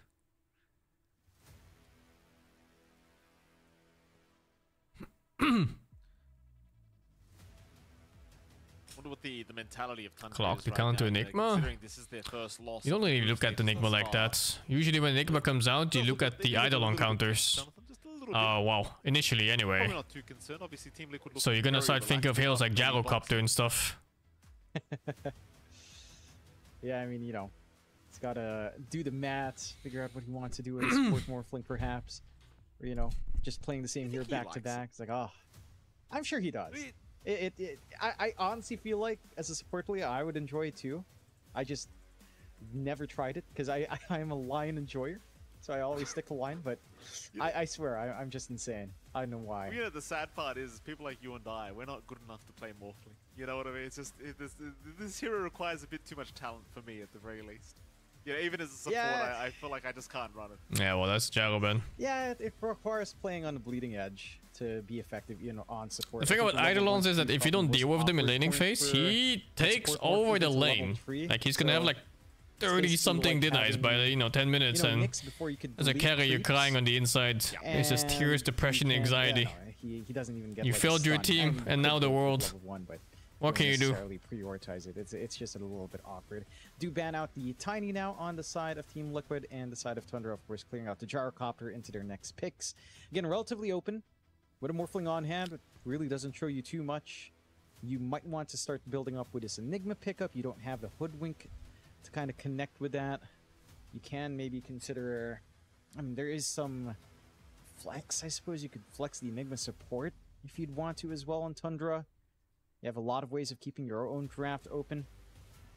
Wonder what the mentality of Tundra
Clock
is
the
right
counter
now,
Enigma.
Considering this is their first loss.
You don't really look at Enigma like that. Usually when Enigma comes out, you look at the Eidolon counters. Oh wow, initially anyway.
Probably not too concerned. Obviously, Team Liquid
So you're gonna start thinking of heroes like Gyrocopter and stuff.
Yeah, I mean, you know, he's gotta do the math, figure out what he wants to do with a support Morphling perhaps. Or, you know, just playing the same hero back to back. It's like, oh, I'm sure he does. I honestly feel like as a support player, I would enjoy it too. I just never tried it because I'm a Lion enjoyer. So I always stick to Lion, but I swear, I'm just insane. I don't know why.
You know, the sad part is people like you and I, we're not good enough to play Morphling. You know what I mean? It's just, this hero requires a bit too much talent for me at the very least. You know, even as a support, I feel like I just can't run it.
Yeah, well, that's Jagoban.
Yeah, it requires playing on the bleeding edge to be effective, you know, on support.
The thing about Eidolons is that if you don't deal with them in laning phase, he takes over the lane. Like, he's gonna have like 30-something denies by, you know, 10 minutes, and as a carry, you're crying on the inside. It's just tears, depression, anxiety.
He doesn't even get,
you failed your team, and now the world. What can you do?
Prioritize it. It's just a little bit awkward. Do ban out the Tiny now on the side of Team Liquid, and the side of Tundra, of course, clearing out the Gyrocopter into their next picks. Again, relatively open. With a Morphling on hand, it really doesn't show you too much. You might want to start building up with this Enigma pickup. You don't have the Hoodwink to kind of connect with that. You can maybe consider, I mean, there is some flex. I suppose you could flex the Enigma support if you'd want to as well on Tundra. You have a lot of ways of keeping your own draft open.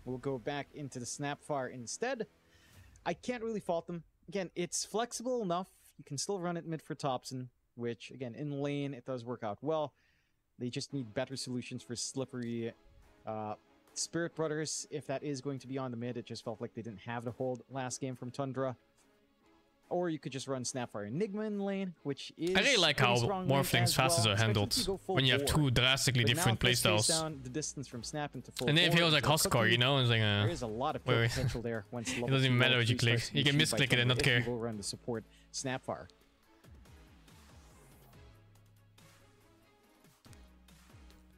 We'll go back into the Snapfire instead. I can't really fault them. Again, it's flexible enough. You can still run it mid for Thompson, which, again, in lane, it does work out well. They just need better solutions for slippery Spirit Brothers. If that is going to be on the mid, it just felt like they didn't have the hold last game from Tundra. Or you could just run Snapfire Enigma in lane, which is...
I really like how Morphling's phases are handled when you have two drastically different playstyles.
The distance from Snap into full
and then it feels like Huskar, you know? It's like
there is a lot of potential there. Once
it doesn't even matter what you click. You can misclick it and not care.
You will run the support Snapfire.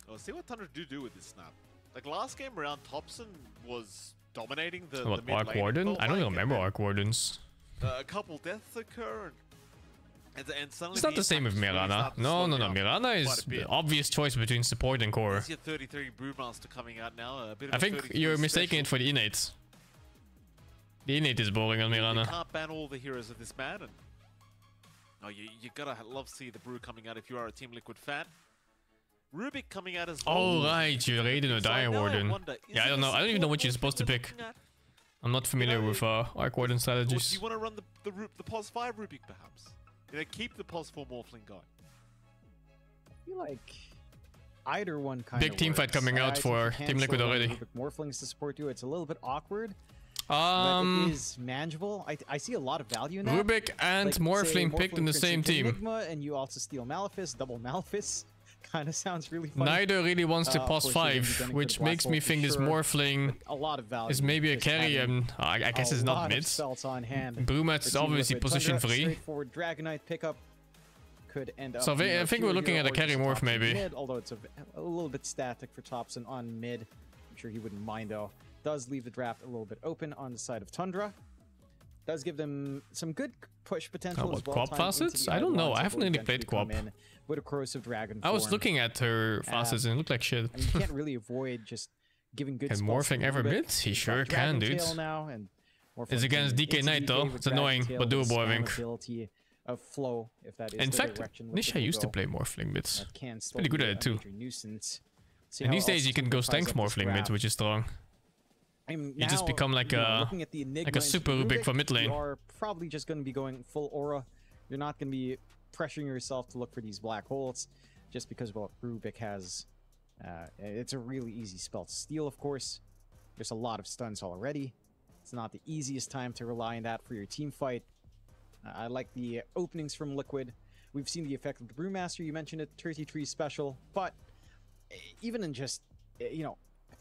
Oh, see what Tundra do with this snap. Like last game around, Thompson was dominating the mid
Arc
lane.
Warden? I don't even remember Arc Wardens.
A couple deaths occur, and suddenly
it's not the same with Mirana. No. Mirana is the obvious choice between support and core.
Your 33 Brewmaster coming out now.
I think you're mistaking it for the innate. The innate is boring on Mirana.
You can't ban all the heroes of this man. And no, you gotta love to see the Brew coming out if you are a Team Liquid fan. Rubik coming out as well.
Oh right, you're Raiden or Dire Warden. Yeah, I don't know. I don't even know what you're supposed to pick. I'm not familiar with Arc Warden strategies.
Do you want to run the POS 5 Rubik perhaps? You know, keep the POS 4 Morphling going.
I feel like either one kind
Big team fight coming out for Team Liquid already.
Morphlings to support you. It's a little bit awkward. But it is manageable. I see a lot of value in that.
Rubik and Morphling picked in the same team.
Enigma, and you also steal Malefice, double Malefice. Kind of sounds really funny.
Neither really wants to pause 5, which makes me think this Morphling is maybe a carry, and I guess it's not mid. Brewmat's obviously position free.
Straightforward Dragonite pickup could end up.
So I think we're looking at a carry morph maybe.
Mid, although it's a little bit static for Thompson on mid. I'm sure he wouldn't mind though. Does leave the draft a little bit open on the side of Tundra. Does give them some good push potential as well.
Quap facets? I don't know. I haven't really played Quap.
With a corrosive dragon.
I was looking at her facets and it looked like shit.
And you can't really avoid just giving good.
Can Morphing ever mid? He sure can, dude. It's against DK Knight though. It's annoying, but doable, I think.
Of flow, if that is
in fact, Nisha used to play Morphling mids. Pretty good at it too. And these days you can go Stank Morphling mid, which is strong. You just become like a super Rubik for mid lane.
You are probably just going to be going full aura. You're not going to be pressuring yourself to look for these black holes, just because well Rubik has. It's a really easy spell to steal, of course. There's a lot of stuns already. It's not the easiest time to rely on that for your team fight. I like the openings from Liquid. We've seen the effect of the Brewmaster. You mentioned it, 33 special, but even in just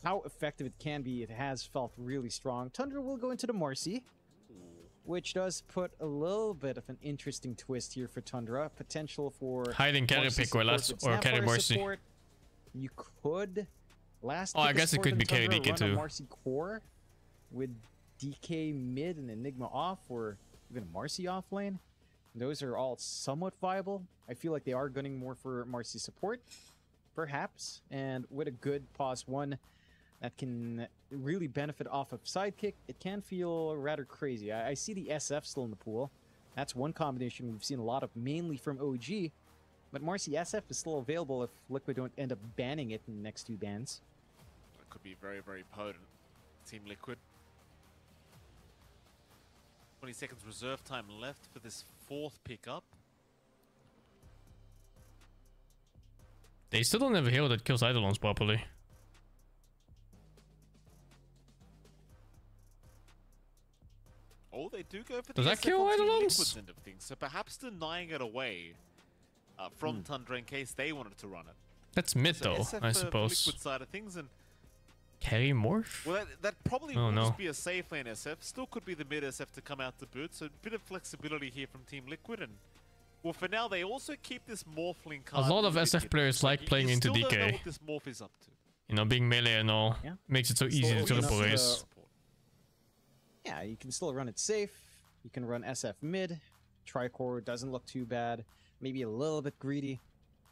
how effective it can be, it has felt really strong. Tundra will go into the Marcy, which does put a little bit of an interesting twist here for Tundra. Potential for
hiding carry pick or carry Marcy.
You could
I guess it could be carry DK too.
Marcy core with DK mid and Enigma off, or even a Marcy off lane. Those are all somewhat viable. I feel like they are gunning more for Marcy support, perhaps, and with a good pause 1 that can really benefit off of sidekick, it can feel rather crazy. I see the SF still in the pool. That's one combination we've seen a lot of, mainly from OG. But Marcy SF is still available if Liquid don't end up banning it in the next 2 bans.
That could be very, very potent. Team Liquid. 20 seconds reserve time left for this 4th pickup.
They still don't have a hero that kills Eidolons properly.
Oh, they do go for
Does
the
that kill Eidolons?
End of things, so perhaps denying it away from Tundra in case they wanted to run it.
That's mid though,
SF,
I suppose.
Liquid side of things, and
carry morph?
well, that probably would just be a safe lane SF. Still could be the mid SF to come out to boot, so a bit of flexibility here from Team Liquid. And well, for now, they also keep this Morphling card.
A lot of SF players like playing into DK.
Don't know what this morph is up to.
You know, being melee and all makes it so easy to triple race.
Yeah, you can still run it safe. You can run SF mid. Tricore doesn't look too bad. Maybe a little bit greedy,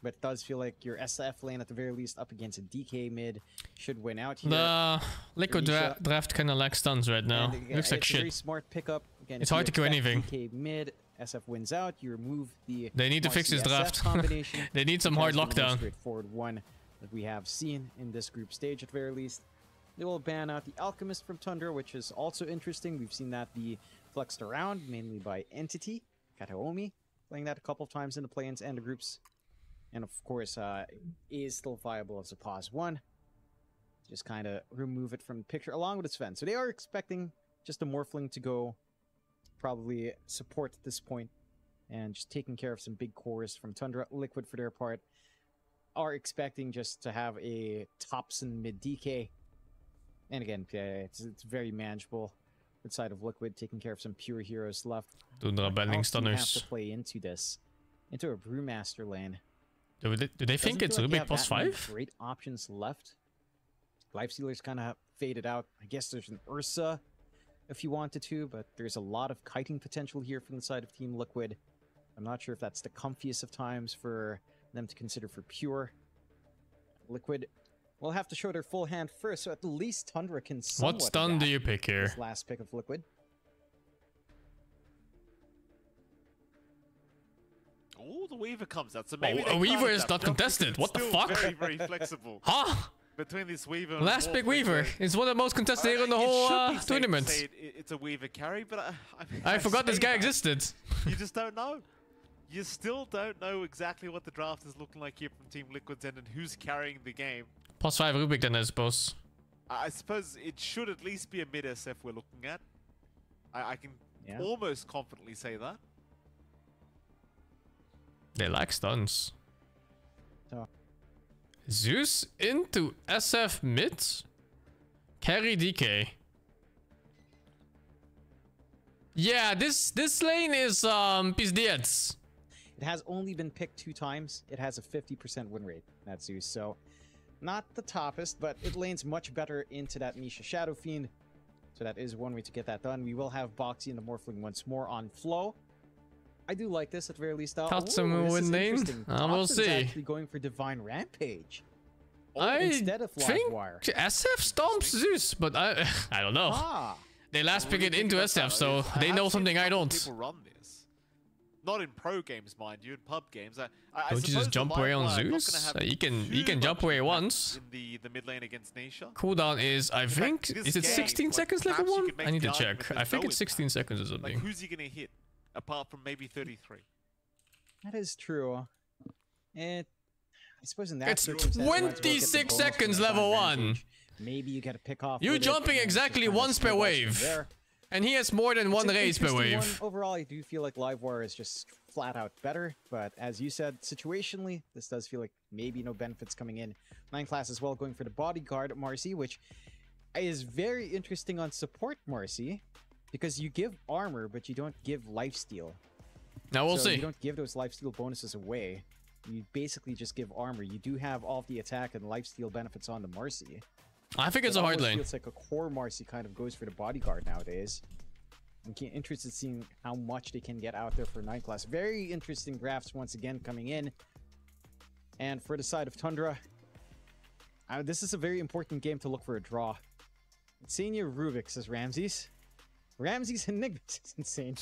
but it does feel like your SF lane at the very least up against a DK mid should win out here.
The Liquid draft kind of lacks stuns right now. Looks like shit.
Very smart pickup. Again,
it's hard to kill anything.
DK mid, SF wins out. You remove the.
They need to fix this draft. They need some hard lockdown.
Straightforward one that we have seen in this group stage at very least. They will ban out the Alchemist from Tundra, which is also interesting. We've seen that be flexed around, mainly by Entity. Kataomi playing that a couple of times in the play-ins and the groups. And of course, is still viable as a pause 1. Just kind of remove it from the picture along with its Sven. So they are expecting just a Morphling to go probably support at this point, and just taking care of some big cores from Tundra. Liquid, for their part, are expecting just to have a Thompson mid DK. And again, it's very manageable inside of Liquid, taking care of some pure heroes left.
Tundra banning stunners.
Have to play into this, into a Brewmaster lane.
Do they think it's Rubik plus 5?
Great options left. Lifestealer's kind of faded out. I guess there's an Ursa if you wanted to, but there's a lot of kiting potential here from the side of Team Liquid. I'm not sure if that's the comfiest of times for them to consider for pure. Liquid will have to show their full hand first, so at least Tundra can somewhat.
What stun do you pick here?
This last pick of Liquid.
Oh, the Weaver comes out, so maybe
a Weaver is not contested. What the fuck?
Very, very flexible.
Huh?
Between this Weaver.
Last pick Weaver. It's one of the most contested here in the whole tournament.
It's a Weaver carry, but
I forgot this guy existed.
You just don't know. You still don't know exactly what the draft is looking like here from Team Liquid's end and who's carrying the game.
Plus 5 Rubik then, I suppose.
I suppose it should at least be a mid SF we're looking at. I can almost confidently say that.
They lack stuns.
So.
Zeus into SF mid? Carry DK. Yeah, this lane is pizdiets.
It has only been picked 2 times. It has a 50% win rate, that Zeus. So, not the toppest, but it lanes much better into that Nisha Shadow Fiend. So that is one way to get that done. We will have Boxy and the Morphling once more on flow. I do like this at very least.
Tatsumu win lane? We'll see.
Actually going for Divine Rampage.
Instead of think SF stomps Zeus, but I don't know. They last pick it into SF, so they know something I don't.
People run this. Not in pro games, mind you, in pub games.
Don't you just jump away on Zeus? You can jump away once.
In the mid lane against Nisha.
Cooldown is, I think, is it 16 seconds level 1? I need to check. I think it's 16 seconds or something.
Like, who's he gonna hit? Apart from maybe 33.
That is true. I suppose in that
it's 26 seconds level 1.
Maybe you get to pick off.
You're jumping exactly once per wave. And he has more than 1 raise per wave.
Overall, I do feel like Livewire is just flat out better. But as you said, situationally, this does feel like maybe no benefits coming in. 9 class as well, going for the Bodyguard Marcy, which is very interesting on support Marcy. Because you give armor, but you don't give lifesteal.
Now we'll see.
You don't give those lifesteal bonuses away. You basically just give armor. You do have all of the attack and lifesteal benefits on the Marcy.
I think it's a hard lane.
It feels like a core Marcy kind of goes for the Bodyguard nowadays. I'm interested in seeing how much they can get out there for 9 class. Very interesting drafts once again coming in. And for the side of Tundra, this is a very important game to look for a draw. Senior Rubik, says Ramses. Ramses Enigma is insane.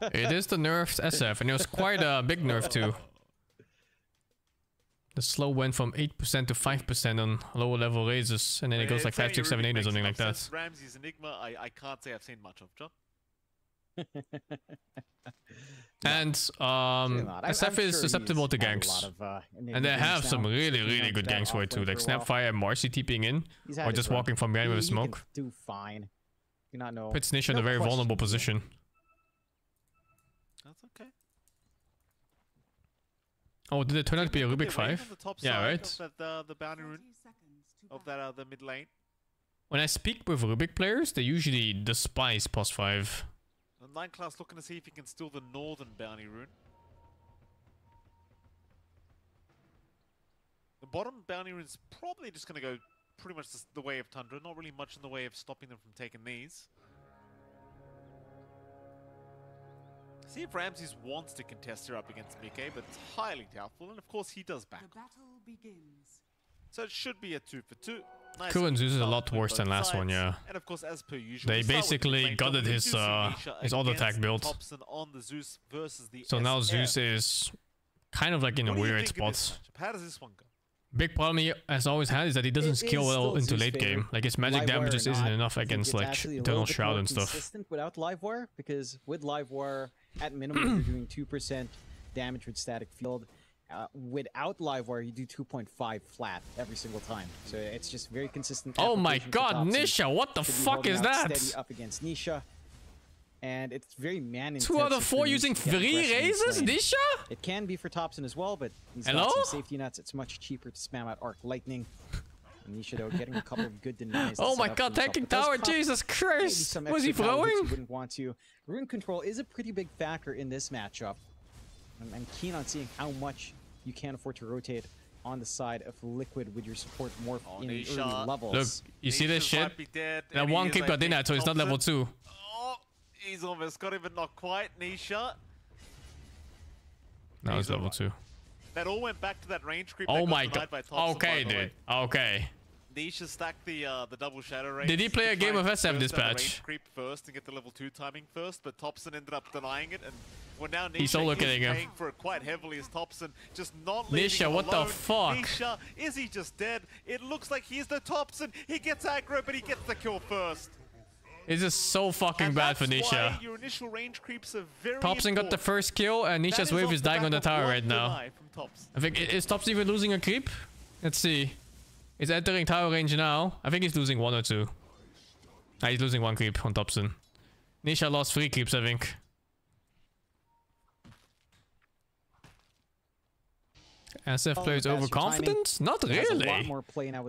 It is the nerfed SF, and it was quite a big nerf too. The slow went from 8% to 5% on lower level raises, and then it goes like 5, 6, 7, 8 or something like that.
Ramses Enigma, I can't say I've seen much of, John.
And SF is susceptible to ganks. And they have some really good ganks for it too, like Snapfire and Marcy TPing in, or just walking from behind with a smoke.
Do fine. Not know.
Puts Nisha in a very vulnerable position.
That's okay.
Oh, did it turn out to be a Rubik 5? Yeah, right?
The bounty rune of that the mid lane.
When I speak with Rubik players, they usually despise +5.
The 9 class looking to see if he can steal the northern bounty rune. The bottom bounty rune is probably just going to go pretty much the way of Tundra. Not really much in the way of stopping them from taking these. See if Ramses wants to contest her up against Mickey, but it's highly doubtful. And of course, he does back.
The battle begins.
So it should be a 2 for 2. Nice.
Cool and Zeus is a lot worse than last one, yeah.
And of course, as per usual,
they basically gutted his auto attack build. So now Zeus is kind of like in a weird spot.
How does this one go?
Big problem he has always had is that he doesn't scale well into late game. Like his magic damage just isn't enough against like Eternal Shroud and stuff.
Consistent without Livewire, because with Livewire, at minimum you're doing 2% damage with static field. Without Livewire, you do 2.5 flat every single time. So it's just very consistent.
Oh my god, Nisha! What the fuck is that?
Steady up against Nisha. And it's very man-intensive.
2 out of 4 using 3 raises, Nisha?
It can be for Thompson as well, but he's
Hello?
got some safety nets. It's much cheaper to spam out Arc Lightning. And Nisha, though, getting a couple of good denies.
Oh my god, tanking tower, Jesus Christ! Was he throwing?
Wouldn't want to. Rune control is a pretty big factor in this matchup. I'm keen on seeing how much you can afford to rotate on the side of Liquid with your support more in early levels.
Look, you see this shit? That one keep got in that, so it's not level 2.
He's almost got him, but not quite. Nisha.
Now it's level 2.
That all went back to that range creep.
Oh my god. Okay, dude. Okay.
Nisha stacked the double shadow range.
Did he play a game of SF dispatch?
Range creep first and get the level 2 timing first, but Thompson ended up denying it, and well, now Nisha
he's solo killing him.
Paying for it quite heavily as Thompson just not leaving
Nisha, what
alone.
the fuck?
Nisha, is he just dead? It looks like he's the Thompson. He gets aggro, but he gets the kill first.
It's just so fucking bad for Nisha.
Your initial range creeps are very
Thompson got the first kill, and Nisha's wave is dying on the tower right now. I think, is Thompson even losing a creep? Let's see. Is entering tower range now. I think he's losing 1 or 2. Ah, he's losing 1 creep on Thompson. Nisha lost 3 creeps, I think. SF plays overconfident? Not really. I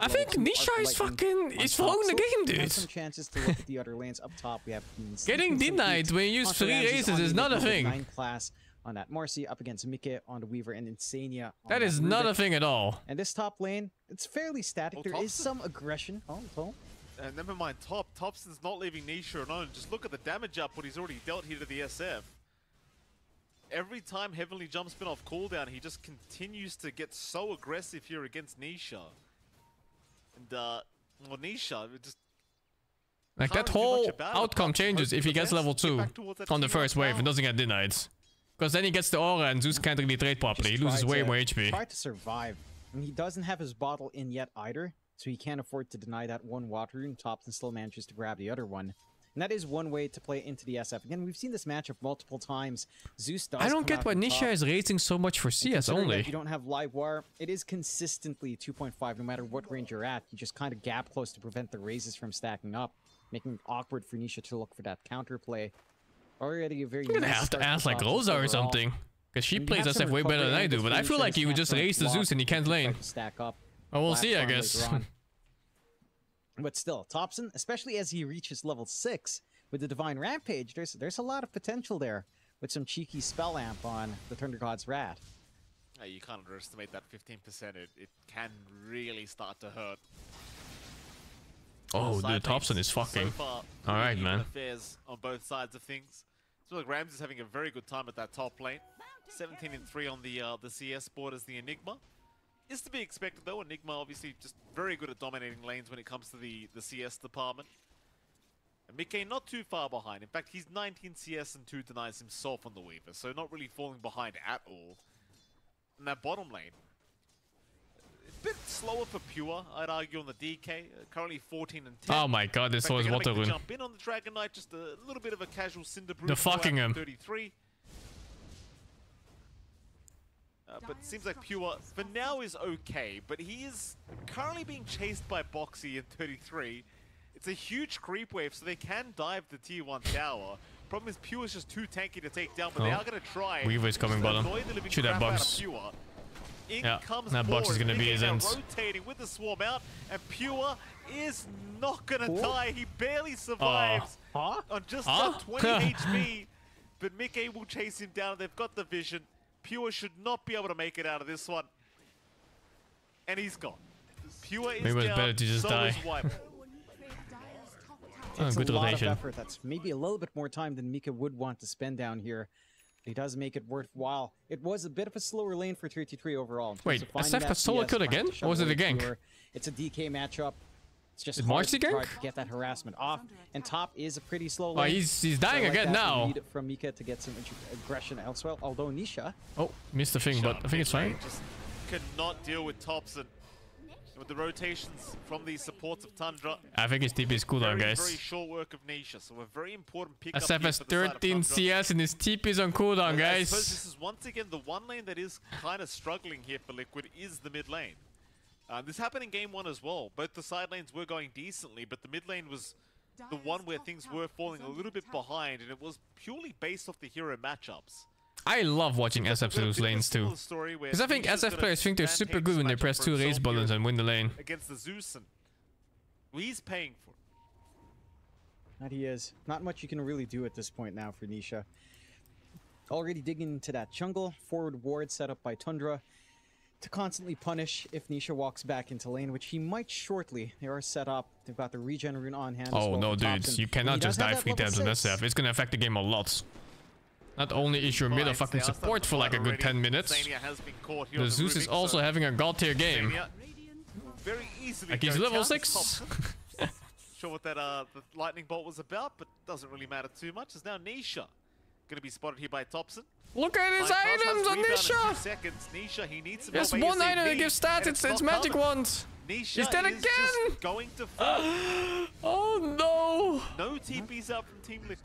think Nisha is fucking throwing the game, dude.
Some chances to look at the other lanes up top. We have
getting denied when you use 3 races is not a thing.
9 class on that Marcy up against Mike on the Weaver and Insania.
That is not a thing at all.
And this top lane, it's fairly static. There is some aggression.
Never mind top. Thompson's not leaving Nisha alone. Just look at the damage output he's already dealt here to the SF. Every time Heavenly Jump's been off cooldown, he just continues to get so aggressive here against Nisha. And, well, Nisha, just...
Like, that whole outcome changes if he gets level 2 on the first wave and doesn't get denied. Because then he gets the aura and Zeus can't really trade properly. He loses way more HP.
Try to survive. And he doesn't have his bottle in yet either, so he can't afford to deny that one water rune. Thompson still manages to grab the other one. And that is one way to play into the SF. Again, we've seen this matchup multiple times. Zeus does.
I don't get why Nisha is raising so much for CS only.
You don't have live wire. It is consistently 2.5 no matter what range you're at. You just kind of gap close to prevent the raises from stacking up, making it awkward for Nisha to look for that counterplay. Already a very.
You're gonna have to ask like Rosa or something, because she plays SF way better than I do. But I feel like he would just raise the Zeus and he can't lane.
Stack up.
Oh, we'll see, I guess.
But still, Thompson, especially as he reaches level 6 with the Divine Rampage, there's a lot of potential there with some cheeky spell amp on the Thunder God's Wrath.
Yeah, you can't underestimate that 15%. It can really start to hurt.
Oh, dude, Thompson is fucking. Alright, man.
Affairs on both sides of things. So like Rams is having a very good time at that top lane. 17-3 on the CS board as the Enigma. Is to be expected though. Enigma obviously just very good at dominating lanes when it comes to the CS department. And Mike not too far behind. In fact, he's 19 CS and 2 denies himself on the Weaver, so not really falling behind at all. In that bottom lane, a bit slower for Pure, I'd argue, on the DK. Currently 14 and 10.
Oh my god, this was water rune.
Jump in on the Dragon Knight, just a little bit of a casual Cinder Brew.
The fucking him.
33. But it seems like Pure, for now, is okay. But he is currently being chased by Boxy in 33. It's a huge creep wave, so they can dive the tier 1 tower. Problem is, Pure is just too tanky to take down, but they are going to try.
Weaver is coming bottom. Shoot that Bugs. Yeah, that Bugs is going to be his end.
Rotating with the swarm out, and Pure is not going to die. He barely survives on just 20 HP. But Mike will chase him down. They've got the vision. Pure should not be able to make it out of this one. And he's gone. Pure is
maybe it's
down,
better to just die.
It's
good
a lot
rotation.
of effort. That's maybe a little bit more time than Mika would want to spend down here. He does make it worthwhile. It was a bit of a slower lane for 33 overall.
Wait, SF got solo killed again? Or was it a gank?
It's a DK matchup. It's just
Did
hard
Marcy
to try
gank?
to get that harassment off. And top is a pretty slow
Oh,
lane.
he's dying
So
again now.
Need from Mika to get some aggression elsewhere. Although Nisha.
Oh, missed the thing, but I think it's fine.
Just cannot deal with Thompson. With the rotations from the supports of Tundra.
I think his TP is cooldown, guys.
Very short work of Nisha, so a very important pick
SF has 13 CS and his TP is on cooldown, guys.
I suppose this is once again the one lane that is kind of struggling here for Liquid is the mid lane. This happened in game 1 as well. Both the side lanes were going decently, but the mid lane was the one where things were falling a little bit behind, and it was purely based off the hero matchups.
I love watching SF lose lanes too. Because I think SF players think they're super good when they press 2 raise buttons and win the lane.
Against the Zeus, and he's paying for it.
That he is. Not much you can really do at this point now for Nisha. Already digging into that jungle. Forward ward set up by Tundra to constantly punish if Nisha walks back into lane, which he might shortly. They are set up. They've got the regen rune on hand.
Oh no, dudes. You cannot just die 3 times on SF. It's gonna affect the game a lot. Not only is your mid a fucking support for like a good 10 minutes, the Zeus is also having a god tier game.
Very easily
like he's level 6.
Sure what that the lightning bolt was about, but doesn't really matter too much. As now Nisha gonna be spotted here by Thompson.
Look at his items on Nisha!
Nisha, he needs some
There's one item that gives stats, it's magic wand!
Nisha
is that again?
Going to fall.
Oh no!
No TPs out from Team Liquid.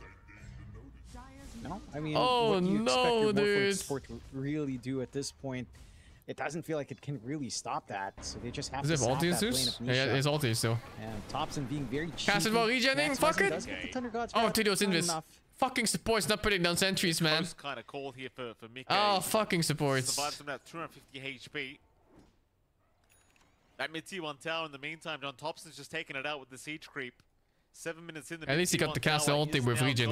No, I mean,
oh
what you expect your
no, dude!
support to really do at this point it doesn't feel like it can really stop that. So they just have
Does
to
it have
stop
ulti,
that lane
Zeus?
of
Yeah,
Nisha.
his ulti still.
And Thompson being very cheeky.
Cast it while regenning, fuck it!
Does get the Thunder God's
Oh,
grab,
Tidio's
not
invis.
enough.
Fucking support's not putting down sentries, man.
Close kind of call here for Mickey.
Oh, fucking supports.
Survives from that 250 HP. That mid T1 tower in the meantime, John Thompson's just taking it out with the siege creep. 7 minutes in the
At least he got to cast the ulti with regen.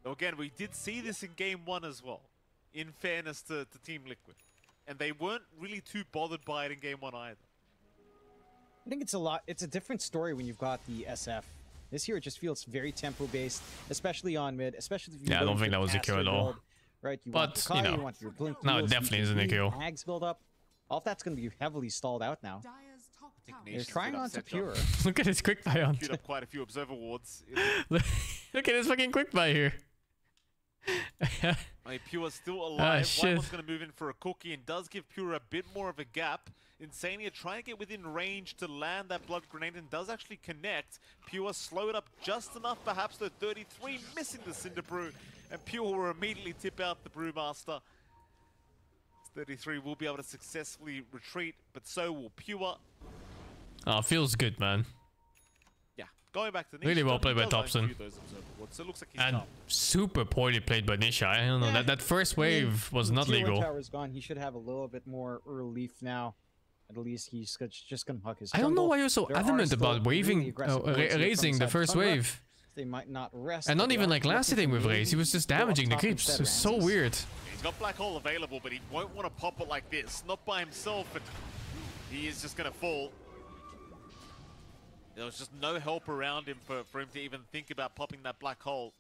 Though again, we did see this in game 1 as well, in fairness to Team Liquid. And they weren't really too bothered by it in game 1 either.
I think it's a different story when you've got the SF. This here, it just feels very tempo-based, especially on mid, especially if you
I don't think that was a kill at all.
Right, you
But,
want Kai,
you know,
you want your blink
no, it
heals,
definitely
you
isn't a kill.
Hags build up. All of that's going to be heavily stalled out now. They're trying on to Pure.
Look at his quick buy on.
Queued up quite a few observer wards.
Look at his fucking quick buy here.
Pure's still alive.
Shit.
One's going to move in for a cookie and does give Pure a bit more of a gap. Insania trying to get within range to land that blood grenade and does actually connect. Pure slowed up just enough, perhaps the 33 missing the Cinder Brew, and Pure will immediately tip out the Brewmaster. 33 will be able to successfully retreat, but so will Pure.
Oh, feels good, man.
Yeah, going back to Nisha,
Really well
he
played by
does own
Thompson.
those observer wards, so it looks like he's
And
up.
super poorly played by Nisha. I don't know. That first wave was not
Tier 1
legal.
tower's gone. He should have a little bit more relief now. At least he's just gonna hug his
I don't know
jungle.
why you're so
There are
adamant
still
about waving,
really aggressive wards here from
raising the
inside
first
Tundra.
wave.
They might not rest.
And
but
not
they
even
are
like
looking
last
for
hitting with
maybe
Raze. He was just
go up
damaging the
top
creeps.
instead,
It's so
Ramses.
weird.
He's got Black Hole available, but he won't want to pop it like this. Not by himself, and he is just going to fall. There was just no help around him for him to even think about popping that black hole.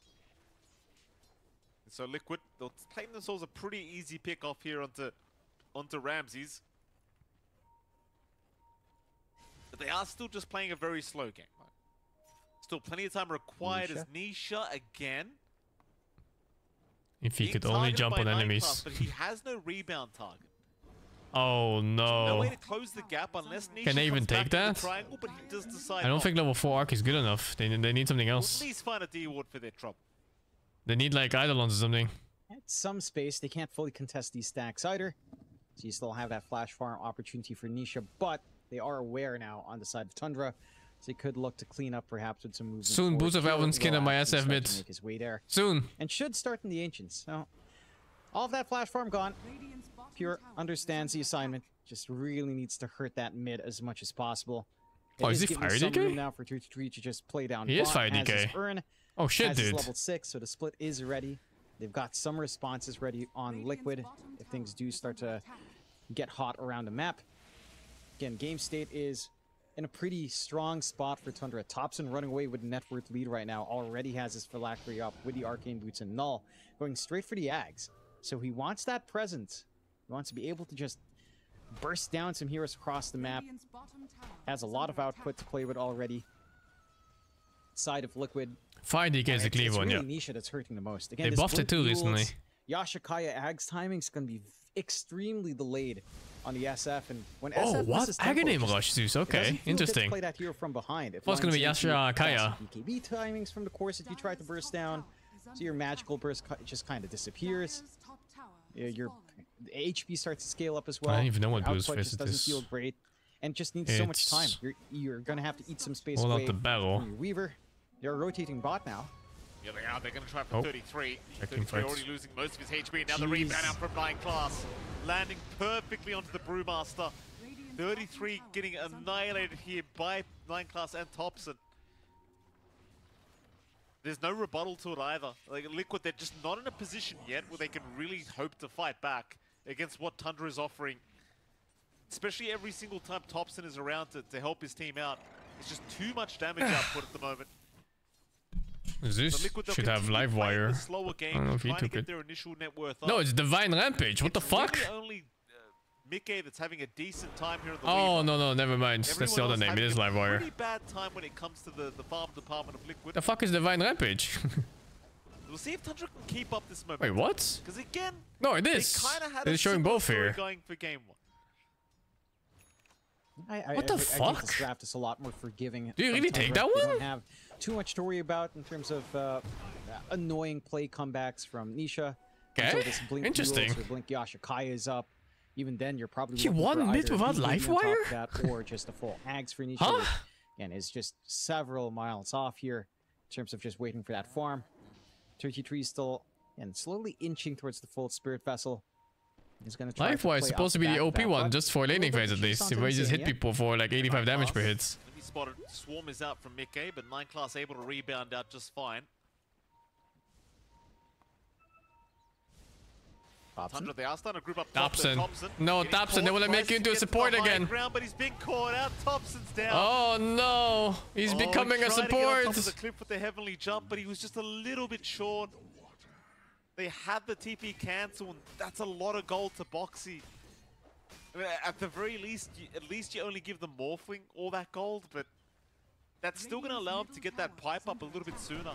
And so Liquid, they'll claim themselves a pretty easy pick off here onto Ramses. But they are still just playing a very slow game. Still plenty of time required as Nisha again.
If he
being
could only
targeted
jump
by
on
9
enemies.
Class, but he has no rebound target.
Oh
No
no.
way to close the gap unless Nisha
Can they even
comes back
take
to the
that?
triangle, but he does decide
I don't
not
think level 4 arc is good enough. They need something
to.
else.
At least find a D ward for their trouble.
They need like Eidolons or something.
At some space, they can't fully contest these stacks either. So you still have that flash farm opportunity for Nisha, but they are aware now on the side of Tundra. So they could look to clean up perhaps with some movement.
Soon,
forward.
Boots of
Pure
Elven skin
will
on my
actually
SF
start
mid.
to make his way there.
Soon.
And should start in the Ancients. So all of that flash farm gone. Pure understands the assignment. Just really needs to hurt that mid as much as possible.
Oh, is he
giving
fire
some
DK?
room now for 2-3 to just play down.
He is
bot,
fire
has his
DK.
Urn,
Oh shit,
has his
dude.
level 6, so the split is ready. They've got some responses ready on Liquid if things do start to get hot around the map. Again, game state is in a pretty strong spot for Tundra. Thompson running away with net worth lead right now. Already has his phylactery up with the Arcane Boots and Null. Going straight for the Ags. So he wants that presence. He wants to be able to just burst down some heroes across the map. Has a lot of output to play with already. Side of Liquid.
Fire DK is a clean
It's
one,
really
yeah.
Nisha that's hurting the most. Again,
They
this
buffed it
blue
too
fuels,
recently.
Yashikaya Ag's timing is going to be extremely delayed on the SF, and when
Oh,
SF
what?
misses tempo,
Agony
it just-
Rush, Zeus.
it
Okay,
doesn't feel good to
interesting.
play that hero from behind. It
Well, it's gonna be
runs into
Yashikaya.
fast BKB timings from the course if you try to burst down, so your magical burst just kind of disappears. Your HP starts to scale up as well.
I don't even know what
Your
boost
output
phase
just
it
doesn't
is.
feel great, and just needs so much time.
It's-
You're gonna have to eat some space
Hold out
away
the barrel.
from your Weaver. They're rotating bot now.
Yeah, they are. They're going to try for
Oh.
33.
Checking
33
fights.
already losing most of his HP. Now the
Jeez.
rebound out from 9 class. Landing perfectly onto the Brewmaster. 33 getting annihilated here by 9 class and Thompson. There's no rebuttal to it either. Like Liquid, they're just not in a position yet where they can really hope to fight back against what Tundra is offering. Especially every single time Thompson is around to help his team out. It's just too much damage output at the moment.
Zeus
So Liquid, they'll
should have
continue
live
playing
wire.
the slower
I
game,
don't know if he
trying to
took
get
it.
their initial net worth up.
No, it's Divine Rampage. What the fuck?
Really only Mickey that's having a decent time here at the
Oh,
Weaver.
no, never mind. That's the
Everyone
other
else
name. It
having
is
a
live wire.
Pretty bad time when it comes to the farm department of Liquid.
The fuck is Divine Rampage?
We'll see if Tundra can keep up this
Wait,
momentum.
what?
Because again,
No, it
they
is.
kind of had
They're
a
showing
similar
both
story
here.
going for game 1.
What the
I think
fuck?
this draft is a lot more forgiving.
Do you
from
really take
Tundra.
that
They
one?
don't have too much to worry about in terms of annoying play comebacks from Nisha.
until this blink
interesting.
Or blink Yasha Kaya is up. Even then, you're probably
He
looking
won
for
mid
either
without
BKB on top
Livewire?
of that or just a full Ags for Nisha.
Huh?
And is just several miles off here in terms of just waiting for that farm. 33 still and slowly inching towards the full Spirit Vessel. He's gonna try
Livewire is supposed to be the OP one, just for laning phase at least, where you just hit people for like 85 damage per hit.
He spotted. Swarm is out from Mickey, but 9 class able to rebound out just fine. Tundra, they are starting to group up
Thompson.
Thompson.
No, Thompson, they want to make you into a support again.
Ground, but he's been caught out. Thompson's down.
Oh no, he's becoming a
support. To get on top of the
support.
cliff with the heavenly jump, but he was just a little bit short. They had the TP cancel, and that's a lot of gold to Boxy. I mean, at the very least, at least you only give them Morphling all that gold, but that's still going to allow him to get that pipe up a little bit sooner.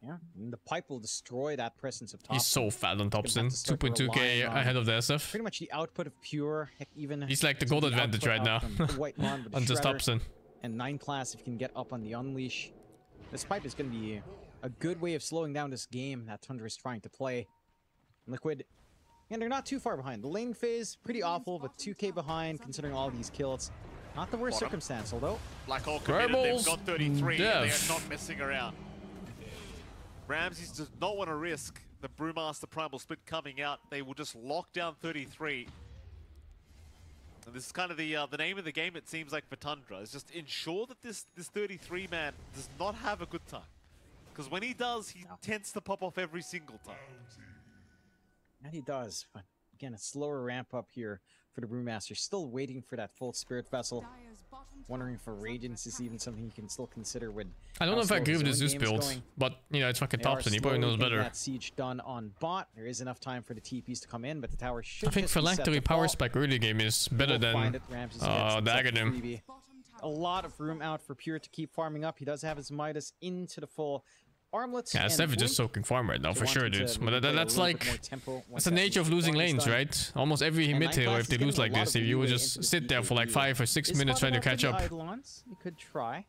Yeah, and the pipe will destroy that presence of Thompson.
He's so fat on Thompson. 2.2k ahead of the SF.
Pretty much the output of Pure, heck, even
He's like the gold advantage right now. On just Thompson.
And 9 class, if you can get up on the Unleash. This pipe is going to be a good way of slowing down this game that Tundra is trying to play. Liquid, and they're not too far behind. The lane phase, pretty awful, but 2k behind considering all these kills. Not the worst circumstance, although.
Black Hole committed, they've got 33, and they are not messing around. Ramses does not want to risk the Brewmaster Primal Split coming out. They will just lock down 33. And this is kind of the name of the game, it seems like, for Tundra. Is just ensure that this 33 man does not have a good time. Because when he does, he tends to pop off every single time.
And he does, but again, a slower ramp up here for the Brewmaster. Still waiting for that full Spirit Vessel. Wondering if a Radiance is even something you can still consider with.
I don't know if I agree with the Zeus build, but you know, it's fucking Thompson. He probably knows better.
That siege done on bot. There is enough time for the TPs to come in, but the tower should.
I think Phylactery Power Spike early game is better than the Aghanim.
A lot of room out for Pure to keep farming up. He does have his Midas into the full armlets.
Yeah, Sev is just soaking farm right now for sure, dude. But that's like, it's the nature of losing lanes, right? Almost every mid hero, if they lose like this, you will just sit there for like 5 or 6 minutes trying to catch up.
You could try.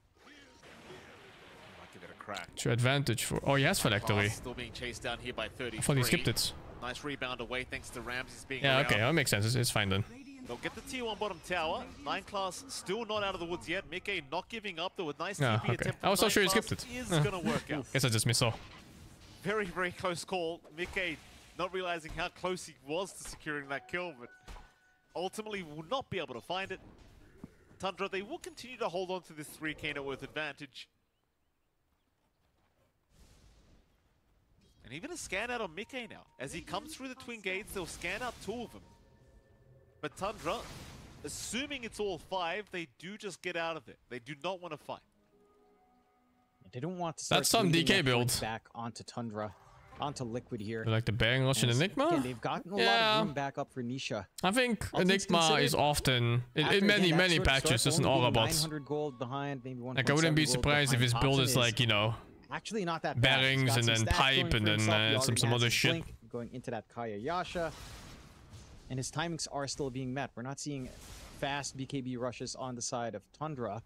Give it a crack.
To advantage for. Oh, he has Phylactery.
Still being chased down here by 33.
I thought he skipped it.
Nice rebound away thanks to Ramses being
Yeah,
around.
okay, that makes sense. It's fine then.
They'll get the tier 1 bottom tower. 9 class still not out of the woods yet. Mickey not giving up though with nice
Yeah,
TP
okay.
attempt.
I was so sure he skipped it.
Is gonna work out.
Guess I just missed all.
Very, very close call. Mickey not realizing how close he was to securing that kill, but ultimately will not be able to find it. Tundra, they will continue to hold on to this 3k net worth advantage. And even a scan out on Mickey now. As he comes through the twin gates, they'll scan out 2 of them. But Tundra, assuming it's all 5, they do just get out of it. They do not want to fight.
They don't want to.
That's some DK build.
Back onto Tundra, onto Liquid here.
Like the Bang Rush and Enigma?
Again, they've gotten a lot of room back up for Nisha.
I think Enigma is often, in many patches, isn't all about.
900 gold behind, maybe
like I wouldn't be surprised if his build is like, you know,
actually not that
bearings and then pipe and then some other shit.
Going into that Kaya Yasha. And his timings are still being met. We're not seeing fast BKB rushes on the side of Tundra.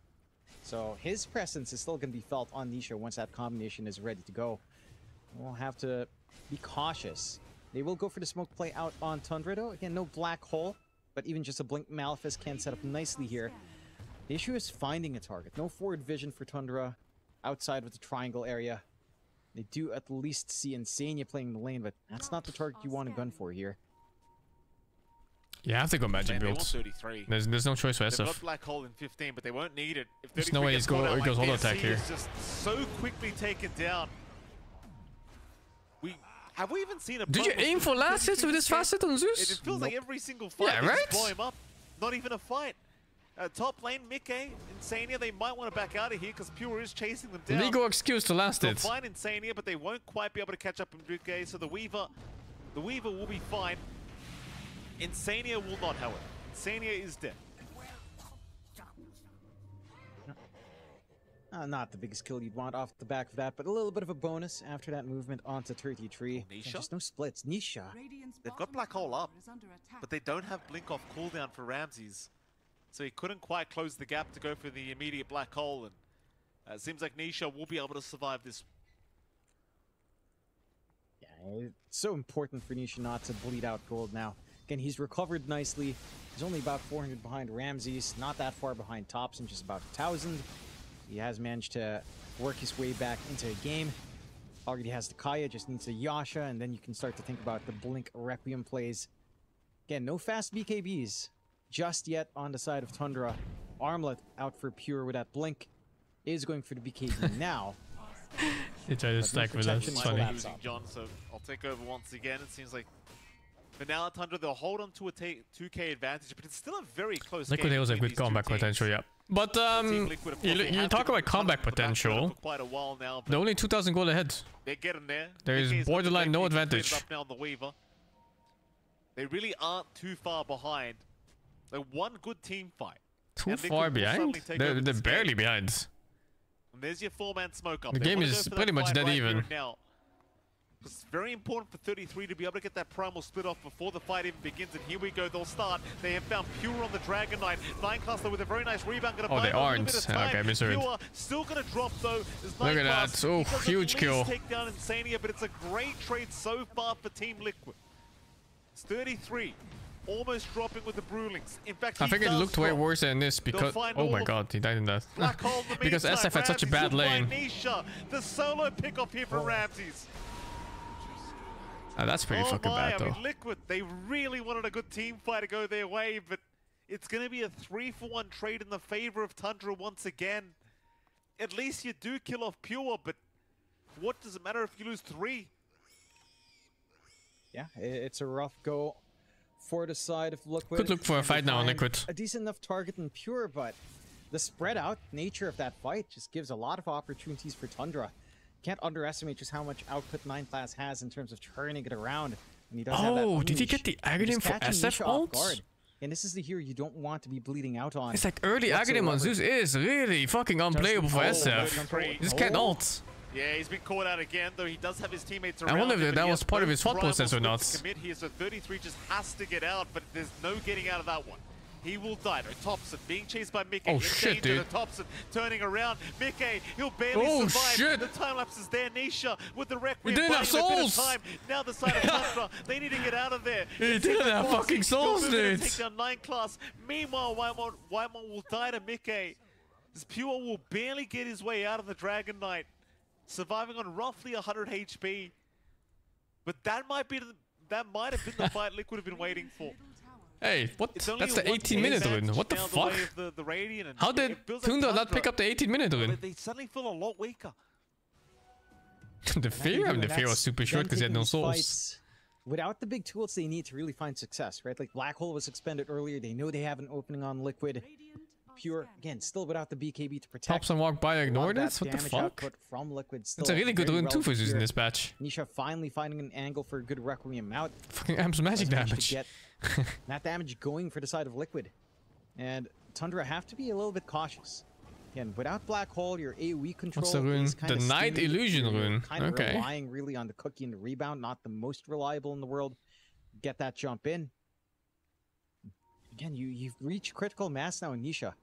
So his presence is still going to be felt on Nisha once that combination is ready to go. We'll have to be cautious. They will go for the smoke play out on Tundra though. Again, no black hole, but even just a Blink Malefice can set up nicely here. The issue is finding a target. No forward vision for Tundra outside of the triangle area. They do at least see Insania playing the lane, but that's not the target you want to gun for here.
You have to go magic builds. There's no choice for SF.
They've got black hole in 15, but they won't need it. If
there's no way he goes auto attack here.
It's just so quickly taken down. Have we even seen a?
Did you aim for last hits with this fast hit on Zeus?
It feels like every single fight they just blow him up. Not even a fight. Top lane, Mickey, Insania, they might want to back out of here because Pure is chasing them down.
Legal excuse to last
They'll
hit.
find Insania, but they won't quite be able to catch up in Mickey, so the Weaver will be fine. Insania will not, however. Insania is dead.
Not the biggest kill you'd want off the back of that, but a little bit of a bonus after that movement onto 33.
Nisha?
Just no splits. Nisha.
They've got Black Hole up, but they don't have Blink off cooldown for Ramses. So he couldn't quite close the gap to go for the immediate Black Hole, and it seems like Nisha will be able to survive this.
Yeah,
It's so important for Nisha not to bleed out gold now. Again, he's recovered nicely. He's only about 400 behind Ramses, not that far behind Thompson, just about 1,000. He has managed to work his way back into a game. Already has the Kaya, just needs a Yasha, and then you can start to think about the Blink Requiem plays. Again, no fast BKBs just yet on the side of Tundra. Armlet out for Pure with that Blink. Is going for the BKB now.
He tried to stack with us. It's funny.
Losing John, so I'll take over once again. It seems like for now at Tundra, they'll hold on to a 2K advantage, but it's still a very close
Liquid
game.
has a good comeback potential, yeah. But you talk about comeback potential.
Quite a while now,
They're only 2,000 gold ahead.
They get him there.
There is borderline no advantage.
Up now on the Weaver. They really aren't too far behind. Like one good team fight.
Too far behind? They're barely behind.
And there's your 4-man smoke up.
The game is pretty much dead even.
Now. It's very important for 33 to be able to get that primal split off before the fight even begins. And here we go, they'll start. They have found Pure on the Dragon Knight. 9-class though with a very nice rebound. Gonna
they aren't. Okay, misheard.
Pure still gonna drop though.
Look at that. Oh, huge kill.
Take down Insania, but it's a great trade so far for Team Liquid. It's 33. Almost dropping with the Brewlings. In fact,
I think it looked way worse than this because oh my god, he died in that. Because SF had such a bad lane.
Nisha, the solo pick off here for Ramses.
That's pretty fucking bad though.
I mean, Liquid, they really wanted a good team fight to go their way, but it's going to be a 3-for-1 trade in the favor of Tundra once again. At least you do kill off Pure, but what does it matter if you lose 3?
Yeah, it's a rough go for the side of Liquid.
Could look for a fight now on Liquid.
A decent enough target in Pure, but the spread out nature of that fight just gives a lot of opportunities for Tundra. Can't underestimate just how much output 9-class has in terms of turning it around. When he does have that
did he get the Aghanim for SF ult?
And this is the hero you don't want to be bleeding out on.
It's like early Aghanim on Zeus is really fucking unplayable for SF. You just can't ult.
Yeah, he's been caught out again, though he does have his teammates around.
I wonder if that was part of his thought process or not.
Commit here, so 33 just has to get out, but there's no getting out of that one. He will die. No, Thompson being chased by Mickey.
Oh shit, dude.
Thompson turning around. Mickey, he'll barely survive.
Shit.
The time lapse is there. Nisha with the Requiem.
He didn't have souls.
Time. Now the side of Tundra. They need to get out of there.
He didn't have fucking souls, dude.
Take down 9-class. Meanwhile, Whitemon will die to Mickey. This Pure will barely get his way out of the Dragon Knight, surviving on roughly 100 HP. But that might have been the fight Liquid have been waiting for.
Hey, what? That's the 18-minute rune. What the fuck? How did Tundra not pick up the 18-minute rune?
They suddenly feel a lot weaker.
The fear? I mean, the fear was super short because he had no souls.
Without the big tools they need to really find success, right? Like Black Hole was expended earlier. They know they have an opening on Liquid. Pure, again, still without the BKB to protect.
Thompson walked by and ignored it? What the fuck?
From Liquid still
it's a really good rune too for using this patch.
Nisha finally finding an angle for a good Requiem out.
Fucking amps magic damage.
Get that damage going for the side of Liquid. And Tundra have to be a little bit cautious. Again, without Black Hole, your AoE control
What's the rune?
is kind
the
of
Night Illusion rune.
Kind of relying really on the cookie and the rebound, not the most reliable in the world. Get that jump in. Again, you've reached critical mass now in Nisha.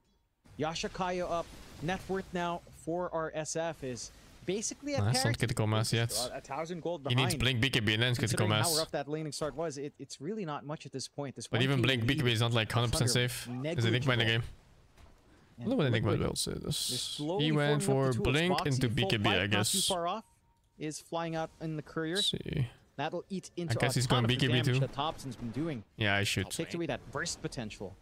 Yasha Kaya up. Net worth now for our SF is basically at
that's not critical mass yet.
1,000 gold
he
behind.
needs Blink BKB and then critical mass.
How rough that laning start was, it's really not much at this point.
But even Blink BKB is not like 100% safe. There's Enigma in the game. I don't know what Enigma will say this. He went for Blink into BKB, I guess.
Not too far off. Is flying out in the courier.
Let's see.
That'll eat into
I guess he's going BKB too.
That Thompson's been doing.
Yeah, I should.
Take away that burst potential.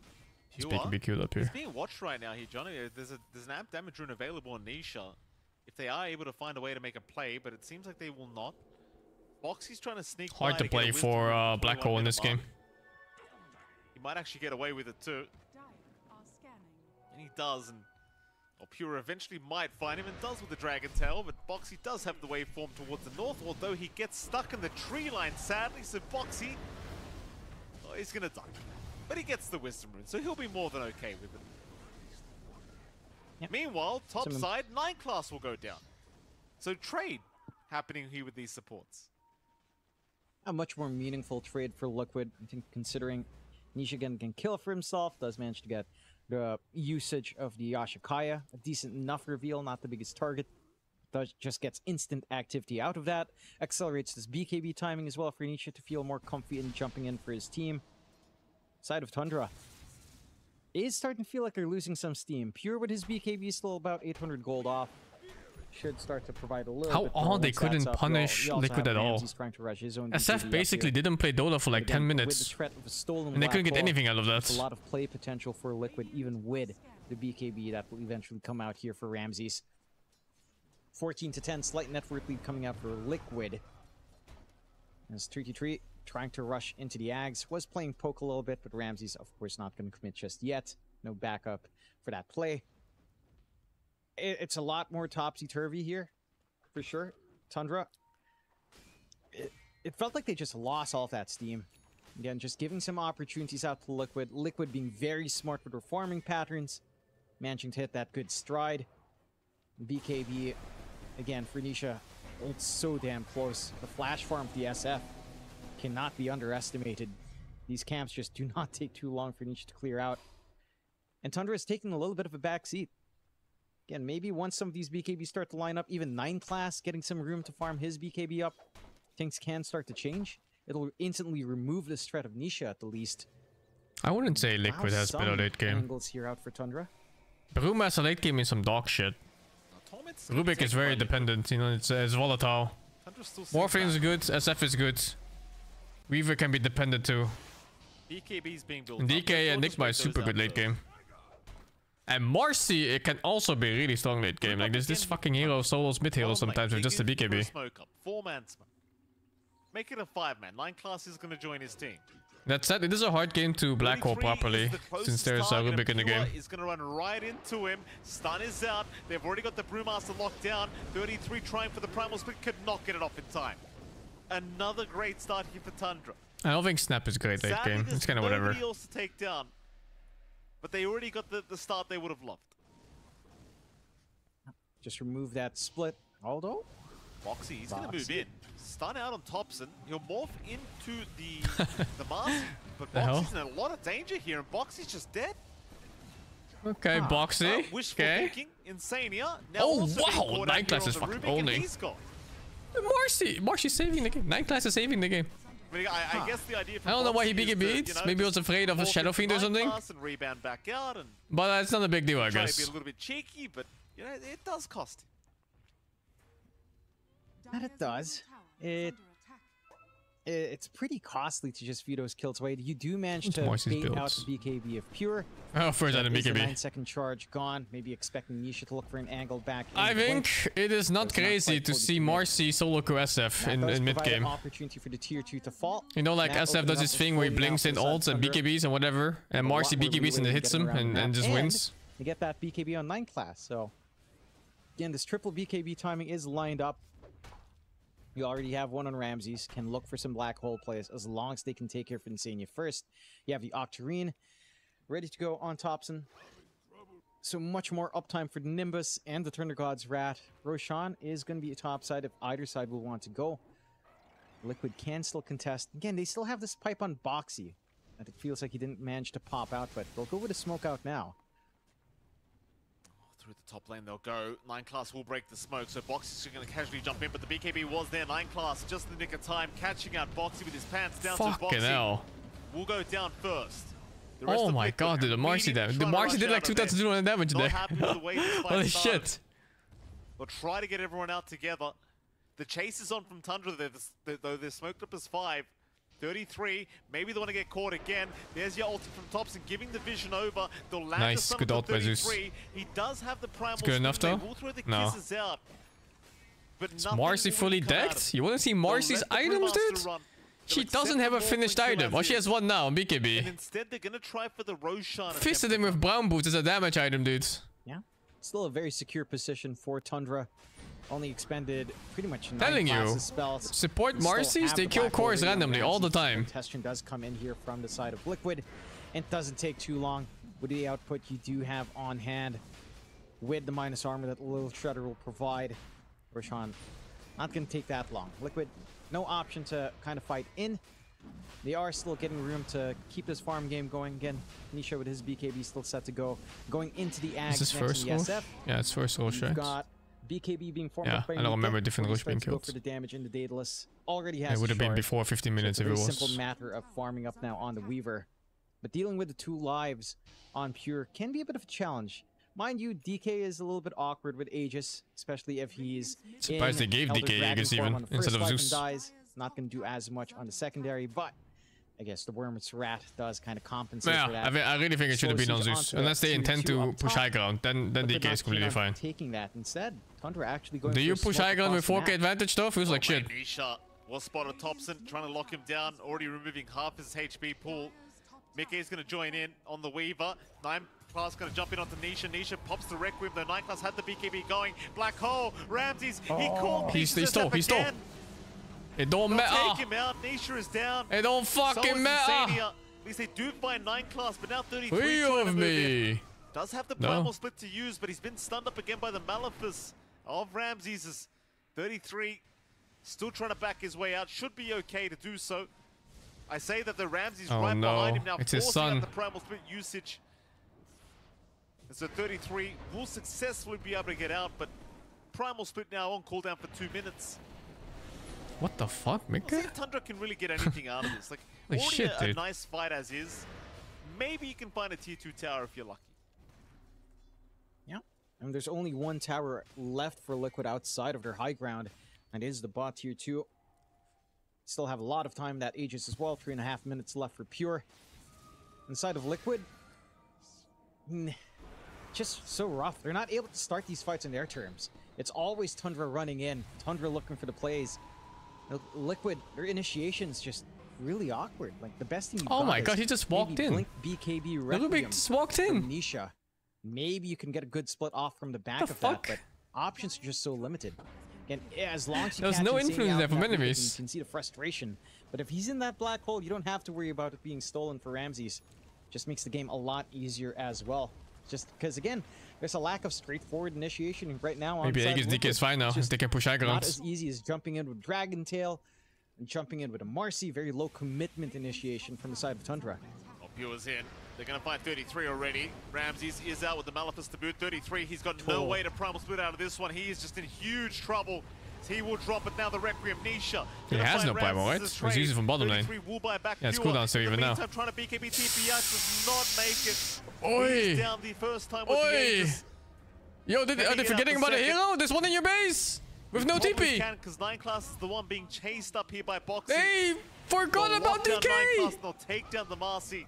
It's BKB queued up here.
He's being watched right now here, Johnny. There's an amp damage rune available on Nisha. If they are able to find a way to make a play, but it seems like they will not. Boxy's trying to sneak.
Hard to play for Black Hole in this game.
He might actually get away with it too. And he does, and Pure eventually might find him and does with the Dragon Tail, but Boxy does have the waveform towards the north, although he gets stuck in the tree line, sadly, so Boxy, he's gonna die. But he gets the Wisdom Rune, so he'll be more than okay with it. Yep. Meanwhile, top side, 9-class will go down. So trade happening here with these supports.
A much more meaningful trade for Liquid, I think, considering Nisha again can kill for himself, does manage to get the usage of the Yasha Kaya. A decent enough reveal, not the biggest target. just gets instant activity out of that. Accelerates this BKB timing as well for Nisha to feel more comfy in jumping in for his team. Side of Tundra is starting to feel like they're losing some steam. Pure with his BKB still about 800 gold off. Should start to provide a little
How
bit
odd they couldn't punish Liquid at all. SF basically didn't play Dota for like 10 minutes. And they couldn't get anything out of that.
A lot of play potential for Liquid, even with the BKB that will eventually come out here for Ramses. 14-10, slight net worth lead coming out for Liquid. As Tricky trying to rush into the Ags. Was playing poke a little bit, but Ramses, of course, not going to commit just yet. No backup for that play. It's a lot more topsy-turvy here, for sure. Tundra, it felt like they just lost all of that steam. Again, just giving some opportunities out to Liquid. Liquid being very smart with their farming patterns. Managing to hit that good stride. BKB, again, for Nisha, it's so damn close. The flash farm for the SF cannot be underestimated. These camps just do not take too long for Nisha to clear out. And Tundra is taking a little bit of a back seat. Again, maybe once some of these BKB start to line up, even 9 class getting some room to farm his BKB up, things can start to change. It'll instantly remove this threat of Nisha at the least.
I wouldn't say Liquid has better late game.
Angles here out for Tundra.
Brewmaster late game is some dog shit. Rubik is very dependent, you know, it's volatile. Warframe is good, SF is good. Weaver can be dependent too.
BKB's being built
DK and Nigma is super good late game. And Marcy, it can also be really strong late game. Like this fucking hero solos mid hero sometimes with just a BKB.
Smoke up, 4-man smoke. Make it a 5-man. 9 class is going to join his team.
That said, it is a hard game to black hole properly since there's a Rubik in the game.
Is going to run right into him. Stun is out. They've already got the Brewmaster locked down. 33 trying for the primal split, could not get it off in time. Another great start here for Tundra.
I don't think Snap is great late game. It's kind of whatever.
Nobody else to take down. But they already got the start they would have loved.
Just remove that split. Although
Boxy, he's going to move in. Stun out on Thompson. He'll morph into the Marcy. But Boxy's in a lot of danger here, and Boxy's just dead.
Okay, Boxy.
Wishful thinking. Insania. Now
oh, wow. 9 class is fucking owning. Marcy's saving the game. 9 class is saving the game.
I guess the idea
I don't know why he BKB'd. You know, maybe he was afraid of a Shadow Fiend or something.
And rebound back out and
but it's not a big deal, I guess.
Try to be a little bit cheeky, but you know, it does cost.
That it does. It's pretty costly to just feed those kills away. You do manage to bait out the BKB of Pure.
Oh, first out of BKB.
9-second charge gone. Maybe expecting Nisha to look for an angle back.
I think it is not crazy to see Marcy solo co SF in mid game.
Opportunity for the tier 2 to fall.
You know, like SF does this thing where he blinks in ults and BKBs and whatever, and Marcy BKBs and it hits him and just wins.
You get that BKB on 9 class. So again, this triple BKB timing is lined up. You already have one on Ramses, can look for some black hole plays as long as they can take care of Insania first. You have the Octarine ready to go on Thompson. So much more uptime for the Nimbus and the Thunder God's Rat. Roshan is going to be a top side if either side will want to go. Liquid can still contest. Again, they still have this pipe on Boxy that it feels like he didn't manage to pop out, but they'll go with a smoke out now.
Through the top lane they'll go. 9 class will break the smoke, so Boxy's going to casually jump in, but the BKB was there. 9 class just in the nick of time, catching out Boxy with his pants down.
Fucking
so Boxy
hell.
will go down first.
Oh my god, dude, the Marcy damage. The Marcy did like 2,200 damage there. Holy shit.
They'll try to get everyone out together. The chase is on from Tundra, though they're smoked up as 5. 33, maybe they want to get caught again. There's your ulti from Thompson, giving the vision over. They'll land
nice, good ult by Zeus.
He does have the primal.
It's good enough though? No.
Out, but
is Marcy fully decked? You want to see Marcy's items, dude? She doesn't have a finished item. Well, she has one now on BKB.
And instead, they're going to try for the Roshan.
Fisted him with brown boots as a damage item, dude.
Yeah, still a very secure position for Tundra. Only expended pretty much 9
telling you,
spells.
Support Marcy's, they kill cores randomly all the time.
Contestion does come in here from the side of Liquid. It doesn't take too long. With the output you do have on hand, with the minus armor that Little Shredder will provide, Roshan not going to take that long. Liquid, no option to kind of fight in. They are still getting room to keep this farm game going. Again, Nisha with his BKB still set to go. Going into the Ags.
Is this first roll? Yeah, it's first roll, right?
Got BKB being formed
Yeah,
up by
I don't remember
Mika,
different
where he
Rush being
starts to go
killed.
for the damage in the Daedalus. Already has
It would have been
shard,
before 15 minutes
so
if it
it's a very
was.
simple matter of farming up now on the Weaver. But dealing with the 2 lives on Pure can be a bit of a challenge. Mind you, DK is a little bit awkward with Aegis, especially if he's
Surprised they gave
Elder
DK
Dragon
Aegis
form
even,
on the
instead
first
of
life and
Zeus.
dies. Not going to do as much on the secondary, but I guess the Worm's Rat does kind of compensate for
Yeah,
that.
I really think it should have been on
Slows
Zeus.
onto
Unless they
tier
intend
2
to
up
push
top,
high ground, then
but they're
DK
not
is
keen
completely
on
fine.
Taking that instead, Tundra actually going
Do
for
you
a
push
swap
high ground with
across the
4K
map.
advantage though? Feels like shit.
Nisha was spotted Thompson, trying to lock him down, already removing half his HP pool. Mickey is going to join in on the Weaver. 9 Class going to jump in onto Nisha. Nisha pops the Requiem, though 9 Class had the BKB going. Black Hole, Ramses, he called
He stole. It don't matter.
Take him out, Nisha is down.
It don't fucking matter.
At least they do find 9 Class, but now 33
Three
trying to
of
move in.
me.
Does have the
No.
Primal Split to use, but he's been stunned up again by the Malefice of Ramses. 33 still trying to back his way out. Should be okay to do so. I say that the Ramses
Oh,
right
no.
behind him now,
It's his
forcing
son.
out the Primal Split usage. And so 33 will successfully be able to get out, but Primal Split now on cooldown for 2 minutes.
What the fuck,
I
Mika?
think Tundra can really get anything out of this. Like,
Holy
already
shit,
a
dude.
nice fight as is. Maybe you can find a tier 2 tower if you're lucky.
Yeah, and there's only 1 tower left for Liquid outside of their high ground, and it is the bot tier 2. Still have a lot of time, that Aegis as well. 3.5 minutes left for Pure. Inside of Liquid, just so rough. They're not able to start these fights on their terms. It's always Tundra running in, Tundra looking for the plays. Liquid, their initiation's just really awkward. Like, the best thing you've
Oh
got
my
is
god, he just walked
maybe
in.
Blink BKB
Little
Requiem
bit just walked in.
from Nisha. Maybe you can get a good split off from the back
The
of
fuck?
that, but options are just so limited. Again, as long as you
There's
catch
no
Insane
influence
out
there
in
from
that lead,
enemies.
you can see the frustration. But if he's in that black hole, you don't have to worry about it being stolen for Ramses. Just makes the game a lot easier as well. Just because, again, there's a lack of straightforward initiation right now.
Maybe
onside
Aegis DK
Liquid.
is fine now.
It's just
They can push high
not
ground.
as easy as jumping in with Dragon Tail and jumping in with a Marcy. Very low commitment initiation from the side of Tundra.
Oh, Pure's in. They're going to find 33 already. Ramses is out with the Malefice to boot. 33, he's got no way to Primal Split out of this one. He is just in huge trouble. He will drop it now, the Requiem Nisha.
He has no Primal, right? He's using from bottom lane.
33 will buy back
Yeah, it's
Pure.
cooldown, so
In the
even now.
meantime, trying to BKB TP out, does not make it.
Oi!
He's down the first time with the
Oi!
Aegis.
Yo,
Can
are
he
they
get out
forgetting
the
about a
second?
hero? There's one in your base! With no TP!
Can, because 9 Class is the one being chased up here by Boxy.
They forgot
They'll
about
lock down 9
DK!
Class, and they'll take down the Marcy.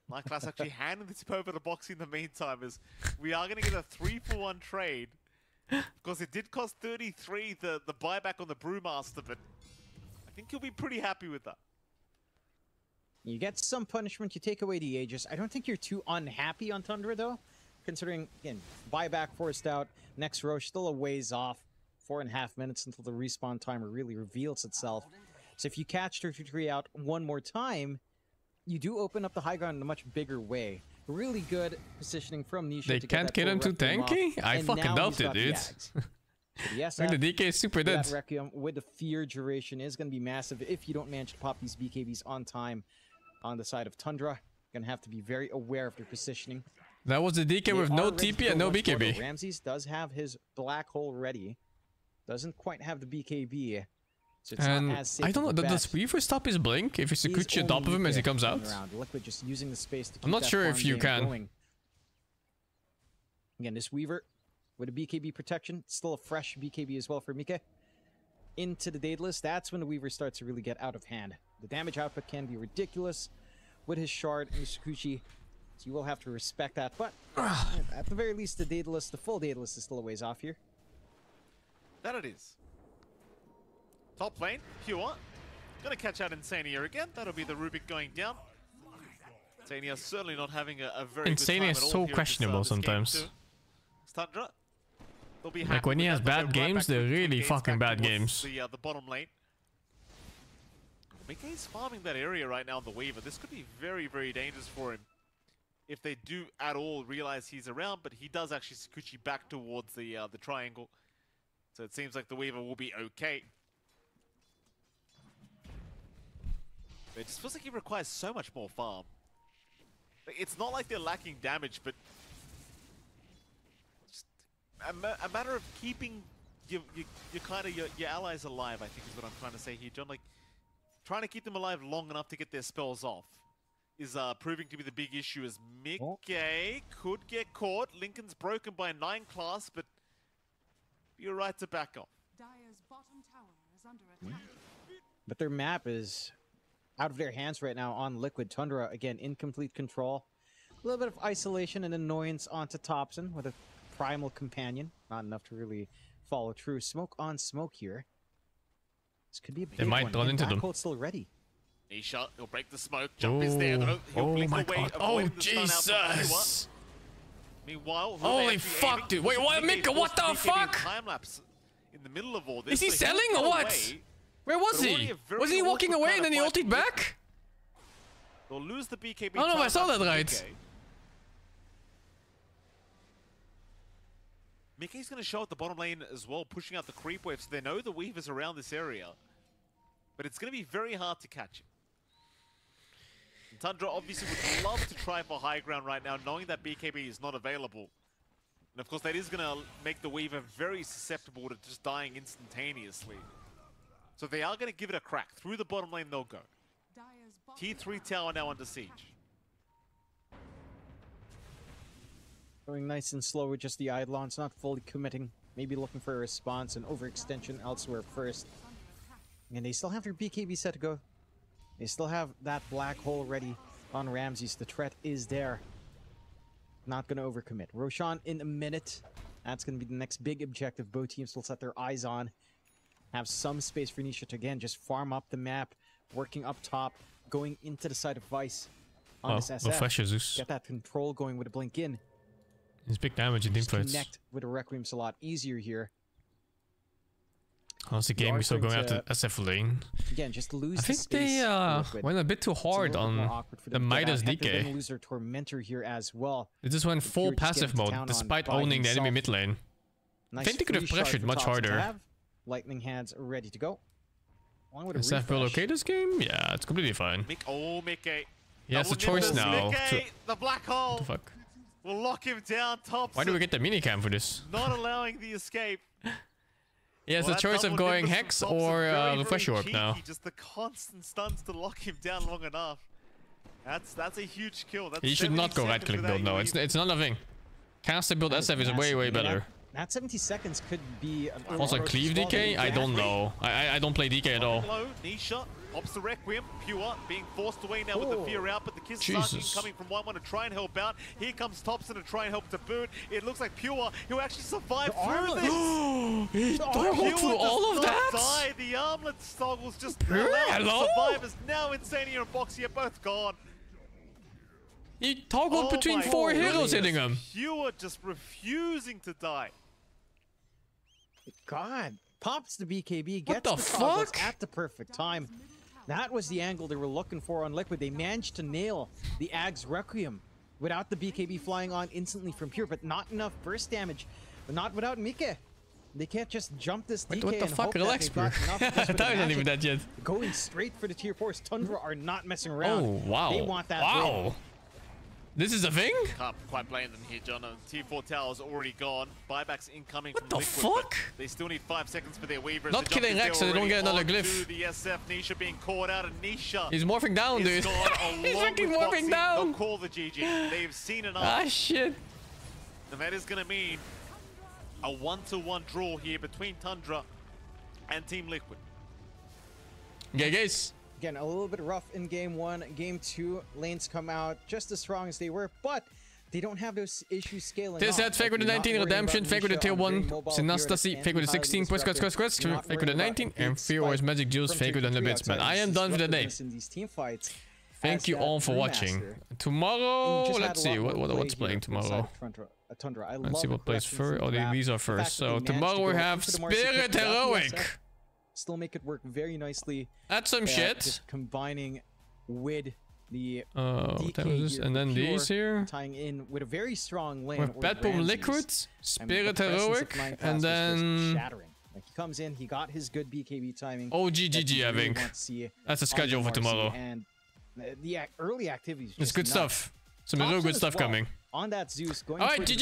9 Class actually handing this over to Boxy in the meantime, as we are going to get a 3-for-1 trade. Because it did cost 33, the buyback on the Brewmaster, but I think he'll be pretty happy with that.
You get some punishment, you take away the Aegis. I don't think you're too unhappy on Tundra, though, considering, again, buyback forced out, next Roche still a ways off, 4.5 minutes until the respawn timer really reveals itself. So if you catch 33 out one more time, you do open up the high ground in a much bigger way. Really good positioning from Nisha.
They
to
can't
get
get him too
Requiem off,
tanky? I
and
fucking
now
doubt
he's
it,
got
dude.
Yags. Yes,
I think the DK is super dead.
that Requiem with the fear duration is going to be massive if you don't manage to pop these BKBs on time on the side of Tundra. Going to have to be very aware of their positioning.
That was the DK with no TP and no BKB.
Ramses does have his black hole ready. Doesn't quite have the BKB. So it's
And
not as safe
I don't know,
of a
does
bet.
Weaver stop his blink if you
He's
Sakuchi on top of
only
him as he
Mika
comes out?
coming around. Liquid just using the space to keep
I'm not
that
sure
farm
if you
game
can.
going. Again, this Weaver with a BKB protection, still a fresh BKB as well for Mika. Into the Daedalus, that's when the Weaver starts to really get out of hand. The damage output can be ridiculous with his Shard and his Sakuchi, so you will have to respect that. But at the very least, the Daedalus, the full Daedalus is still a ways off here.
That it is. Top lane, Pure. Gonna catch out Insania again. That'll be the Rubik going down. Insania certainly not having a very
Insania
good time
is
at all
so
here
questionable
this game
sometimes.
too. Tundra. They'll be
Like
happy
when he
with
has
that. They'll
bad
go right
games,
back to
they're
the
really
gates
fucking
back
bad
towards
games.
The bottom lane. Mikay's farming that area right now on the Weaver. This could be very, very dangerous for him if they do at all realize he's around, but he does actually Sakuchi back towards the triangle. So it seems like the Weaver will be okay. It just feels like he requires so much more farm. Like, it's not like they're lacking damage, but a matter of keeping your allies alive, I think is what I'm trying to say here, John. Like, trying to keep them alive long enough to get their spells off is proving to be the big issue, as Mickey could get caught. Lincoln's broken by 9 class, but you're right to back off.
Dire's bottom tower is under attack.
But their map is out of their hands right now on Liquid. Tundra, again, incomplete control. A little bit of isolation and annoyance onto Thompson with a primal companion. Not enough to really follow through. Smoke on smoke here. This could be a big one.
They might run into them.
Still ready.
Knee shot, he'll break the smoke. Jump is there though. He'll blink
my
away.
God. Oh,
Jesus! Meanwhile,
holy fuck, dude. Wait, what? Mika, what the fuck?
Time lapse in the middle of all this.
Is he selling or what? Where was he? Wasn't he walking away and then he ulted back?
They'll lose the BKB.
I don't know if I saw that right.
Mickey's going to show at the bottom lane as well, pushing out the creep wave, so they know the weave is around this area. But it's going to be very hard to catch him. And Tundra obviously would love to try for high ground right now, knowing that BKB is not available. And of course, that is going to make the Weaver very susceptible to just dying instantaneously. So they are going to give it a crack. Through the bottom lane, they'll go. T3 tower now under siege.
Going nice and slow with just the Eidolons, not fully committing. Maybe looking for a response and overextension elsewhere first. And they still have their BKB set to go. They still have that black hole ready on Ramses. The threat is there. Not going to overcommit. Roshan in a minute. That's going to be the next big objective both teams will set their eyes on. Have some space for Nisha to, again, just farm up the map. Working up top. Going into the side of Vice on this SF. Get that control going with a blink in.
It's big damage in teamfights.
Connect with a Requiem's a lot easier here.
How's the game? We're still going after SF lane.
Again, just lose.
I think they went a bit too hard on the Midas DK.
They're gonna lose their Tormentor here as well.
They just went full passive mode despite owning the enemy mid lane. I think they could have pressured much harder.
Lightning hands ready to go.
Is SF build okay this game? Yeah, it's completely fine.
Mickey.
He has the choice now.
The black hole.
What the fuck?
We'll lock him down. Thompson.
Why do we get the minicam for this?
Not allowing the escape.
He has the choice of going Hex or Refresh Orb now.
Just the constant stuns to lock him down long enough. That's a huge kill. That's
he should not go right click build. No, it's not a thing. Caster build SF is way better.
That 70 seconds could be
also cleave DK. I don't know. I don't play DK at all.
Knee shot. Pops the Requiem. Pure being forced away now with the fear out, but the kiss is coming from 1-1 to try and help out. Here comes Thompson to try and help to boot. It looks like Pure, who actually survived through this.
He toggled through all of that?
Die. The armlet toggles just allowed survivors. Now Insania and Boxy are both gone.
He toggled between 4 heroes hitting him.
Pure just refusing to die.
God, pops the BKB, gets the fuck at the perfect time. That was the angle they were looking for on Liquid. They managed to nail the Ag's Requiem without the BKB flying on instantly from Pure, but not enough burst damage. But not without Mike. They can't just jump this DK
what the
and
fuck?
hope
Relax, bro. That wasn't even that yet.
Going straight for the tier 4s. Tundra are not messing around.
Oh, wow.
They want that
win. This is a thing?
Can't quite blame them here, John. Tier 4 tower's already gone. Buybacks incoming from
Liquid. What the fuck?
They still need 5 seconds for their Weavers.
Not killing Rex so they don't get another glyph.
The SF, Nisha being caught out, and Nisha.
He's morphing down, dude. He's fucking morphing down.
They'll call the GG. They've seen enough.
Ah, shit.
And that is going to mean a 1-1 draw here between Tundra and Team Liquid.
Yeah, guys.
Again, a little bit rough in game 1. Game 2, lanes come out just as strong as they were, but they don't have those issues scaling.
This had fake with the 19 Redemption, fake with the tier 1, Sinastasi, fake with the 16, quest, fake with the 19, and Fear Wars Magic Juice, fake with the bits, man. I am done for the day. Thank you all for watching. Tomorrow, let's see, what's playing tomorrow? Let's see what plays first. Oh, these are first. So tomorrow we have Spirit Heroic.
Still make it work very nicely.
That's some shit.
Just combining with the
DK and then these here.
Tying in with a very strong lane.
With Bad Boom Liquid, Spirit Heroic, and then...
shattering. Like he comes in, he got his good BKB timing.
Oh, GGG, I think. That's the schedule for tomorrow.
And the early activities.
It's good stuff. Some real good stuff coming.
On that Zeus going.
All right, GG.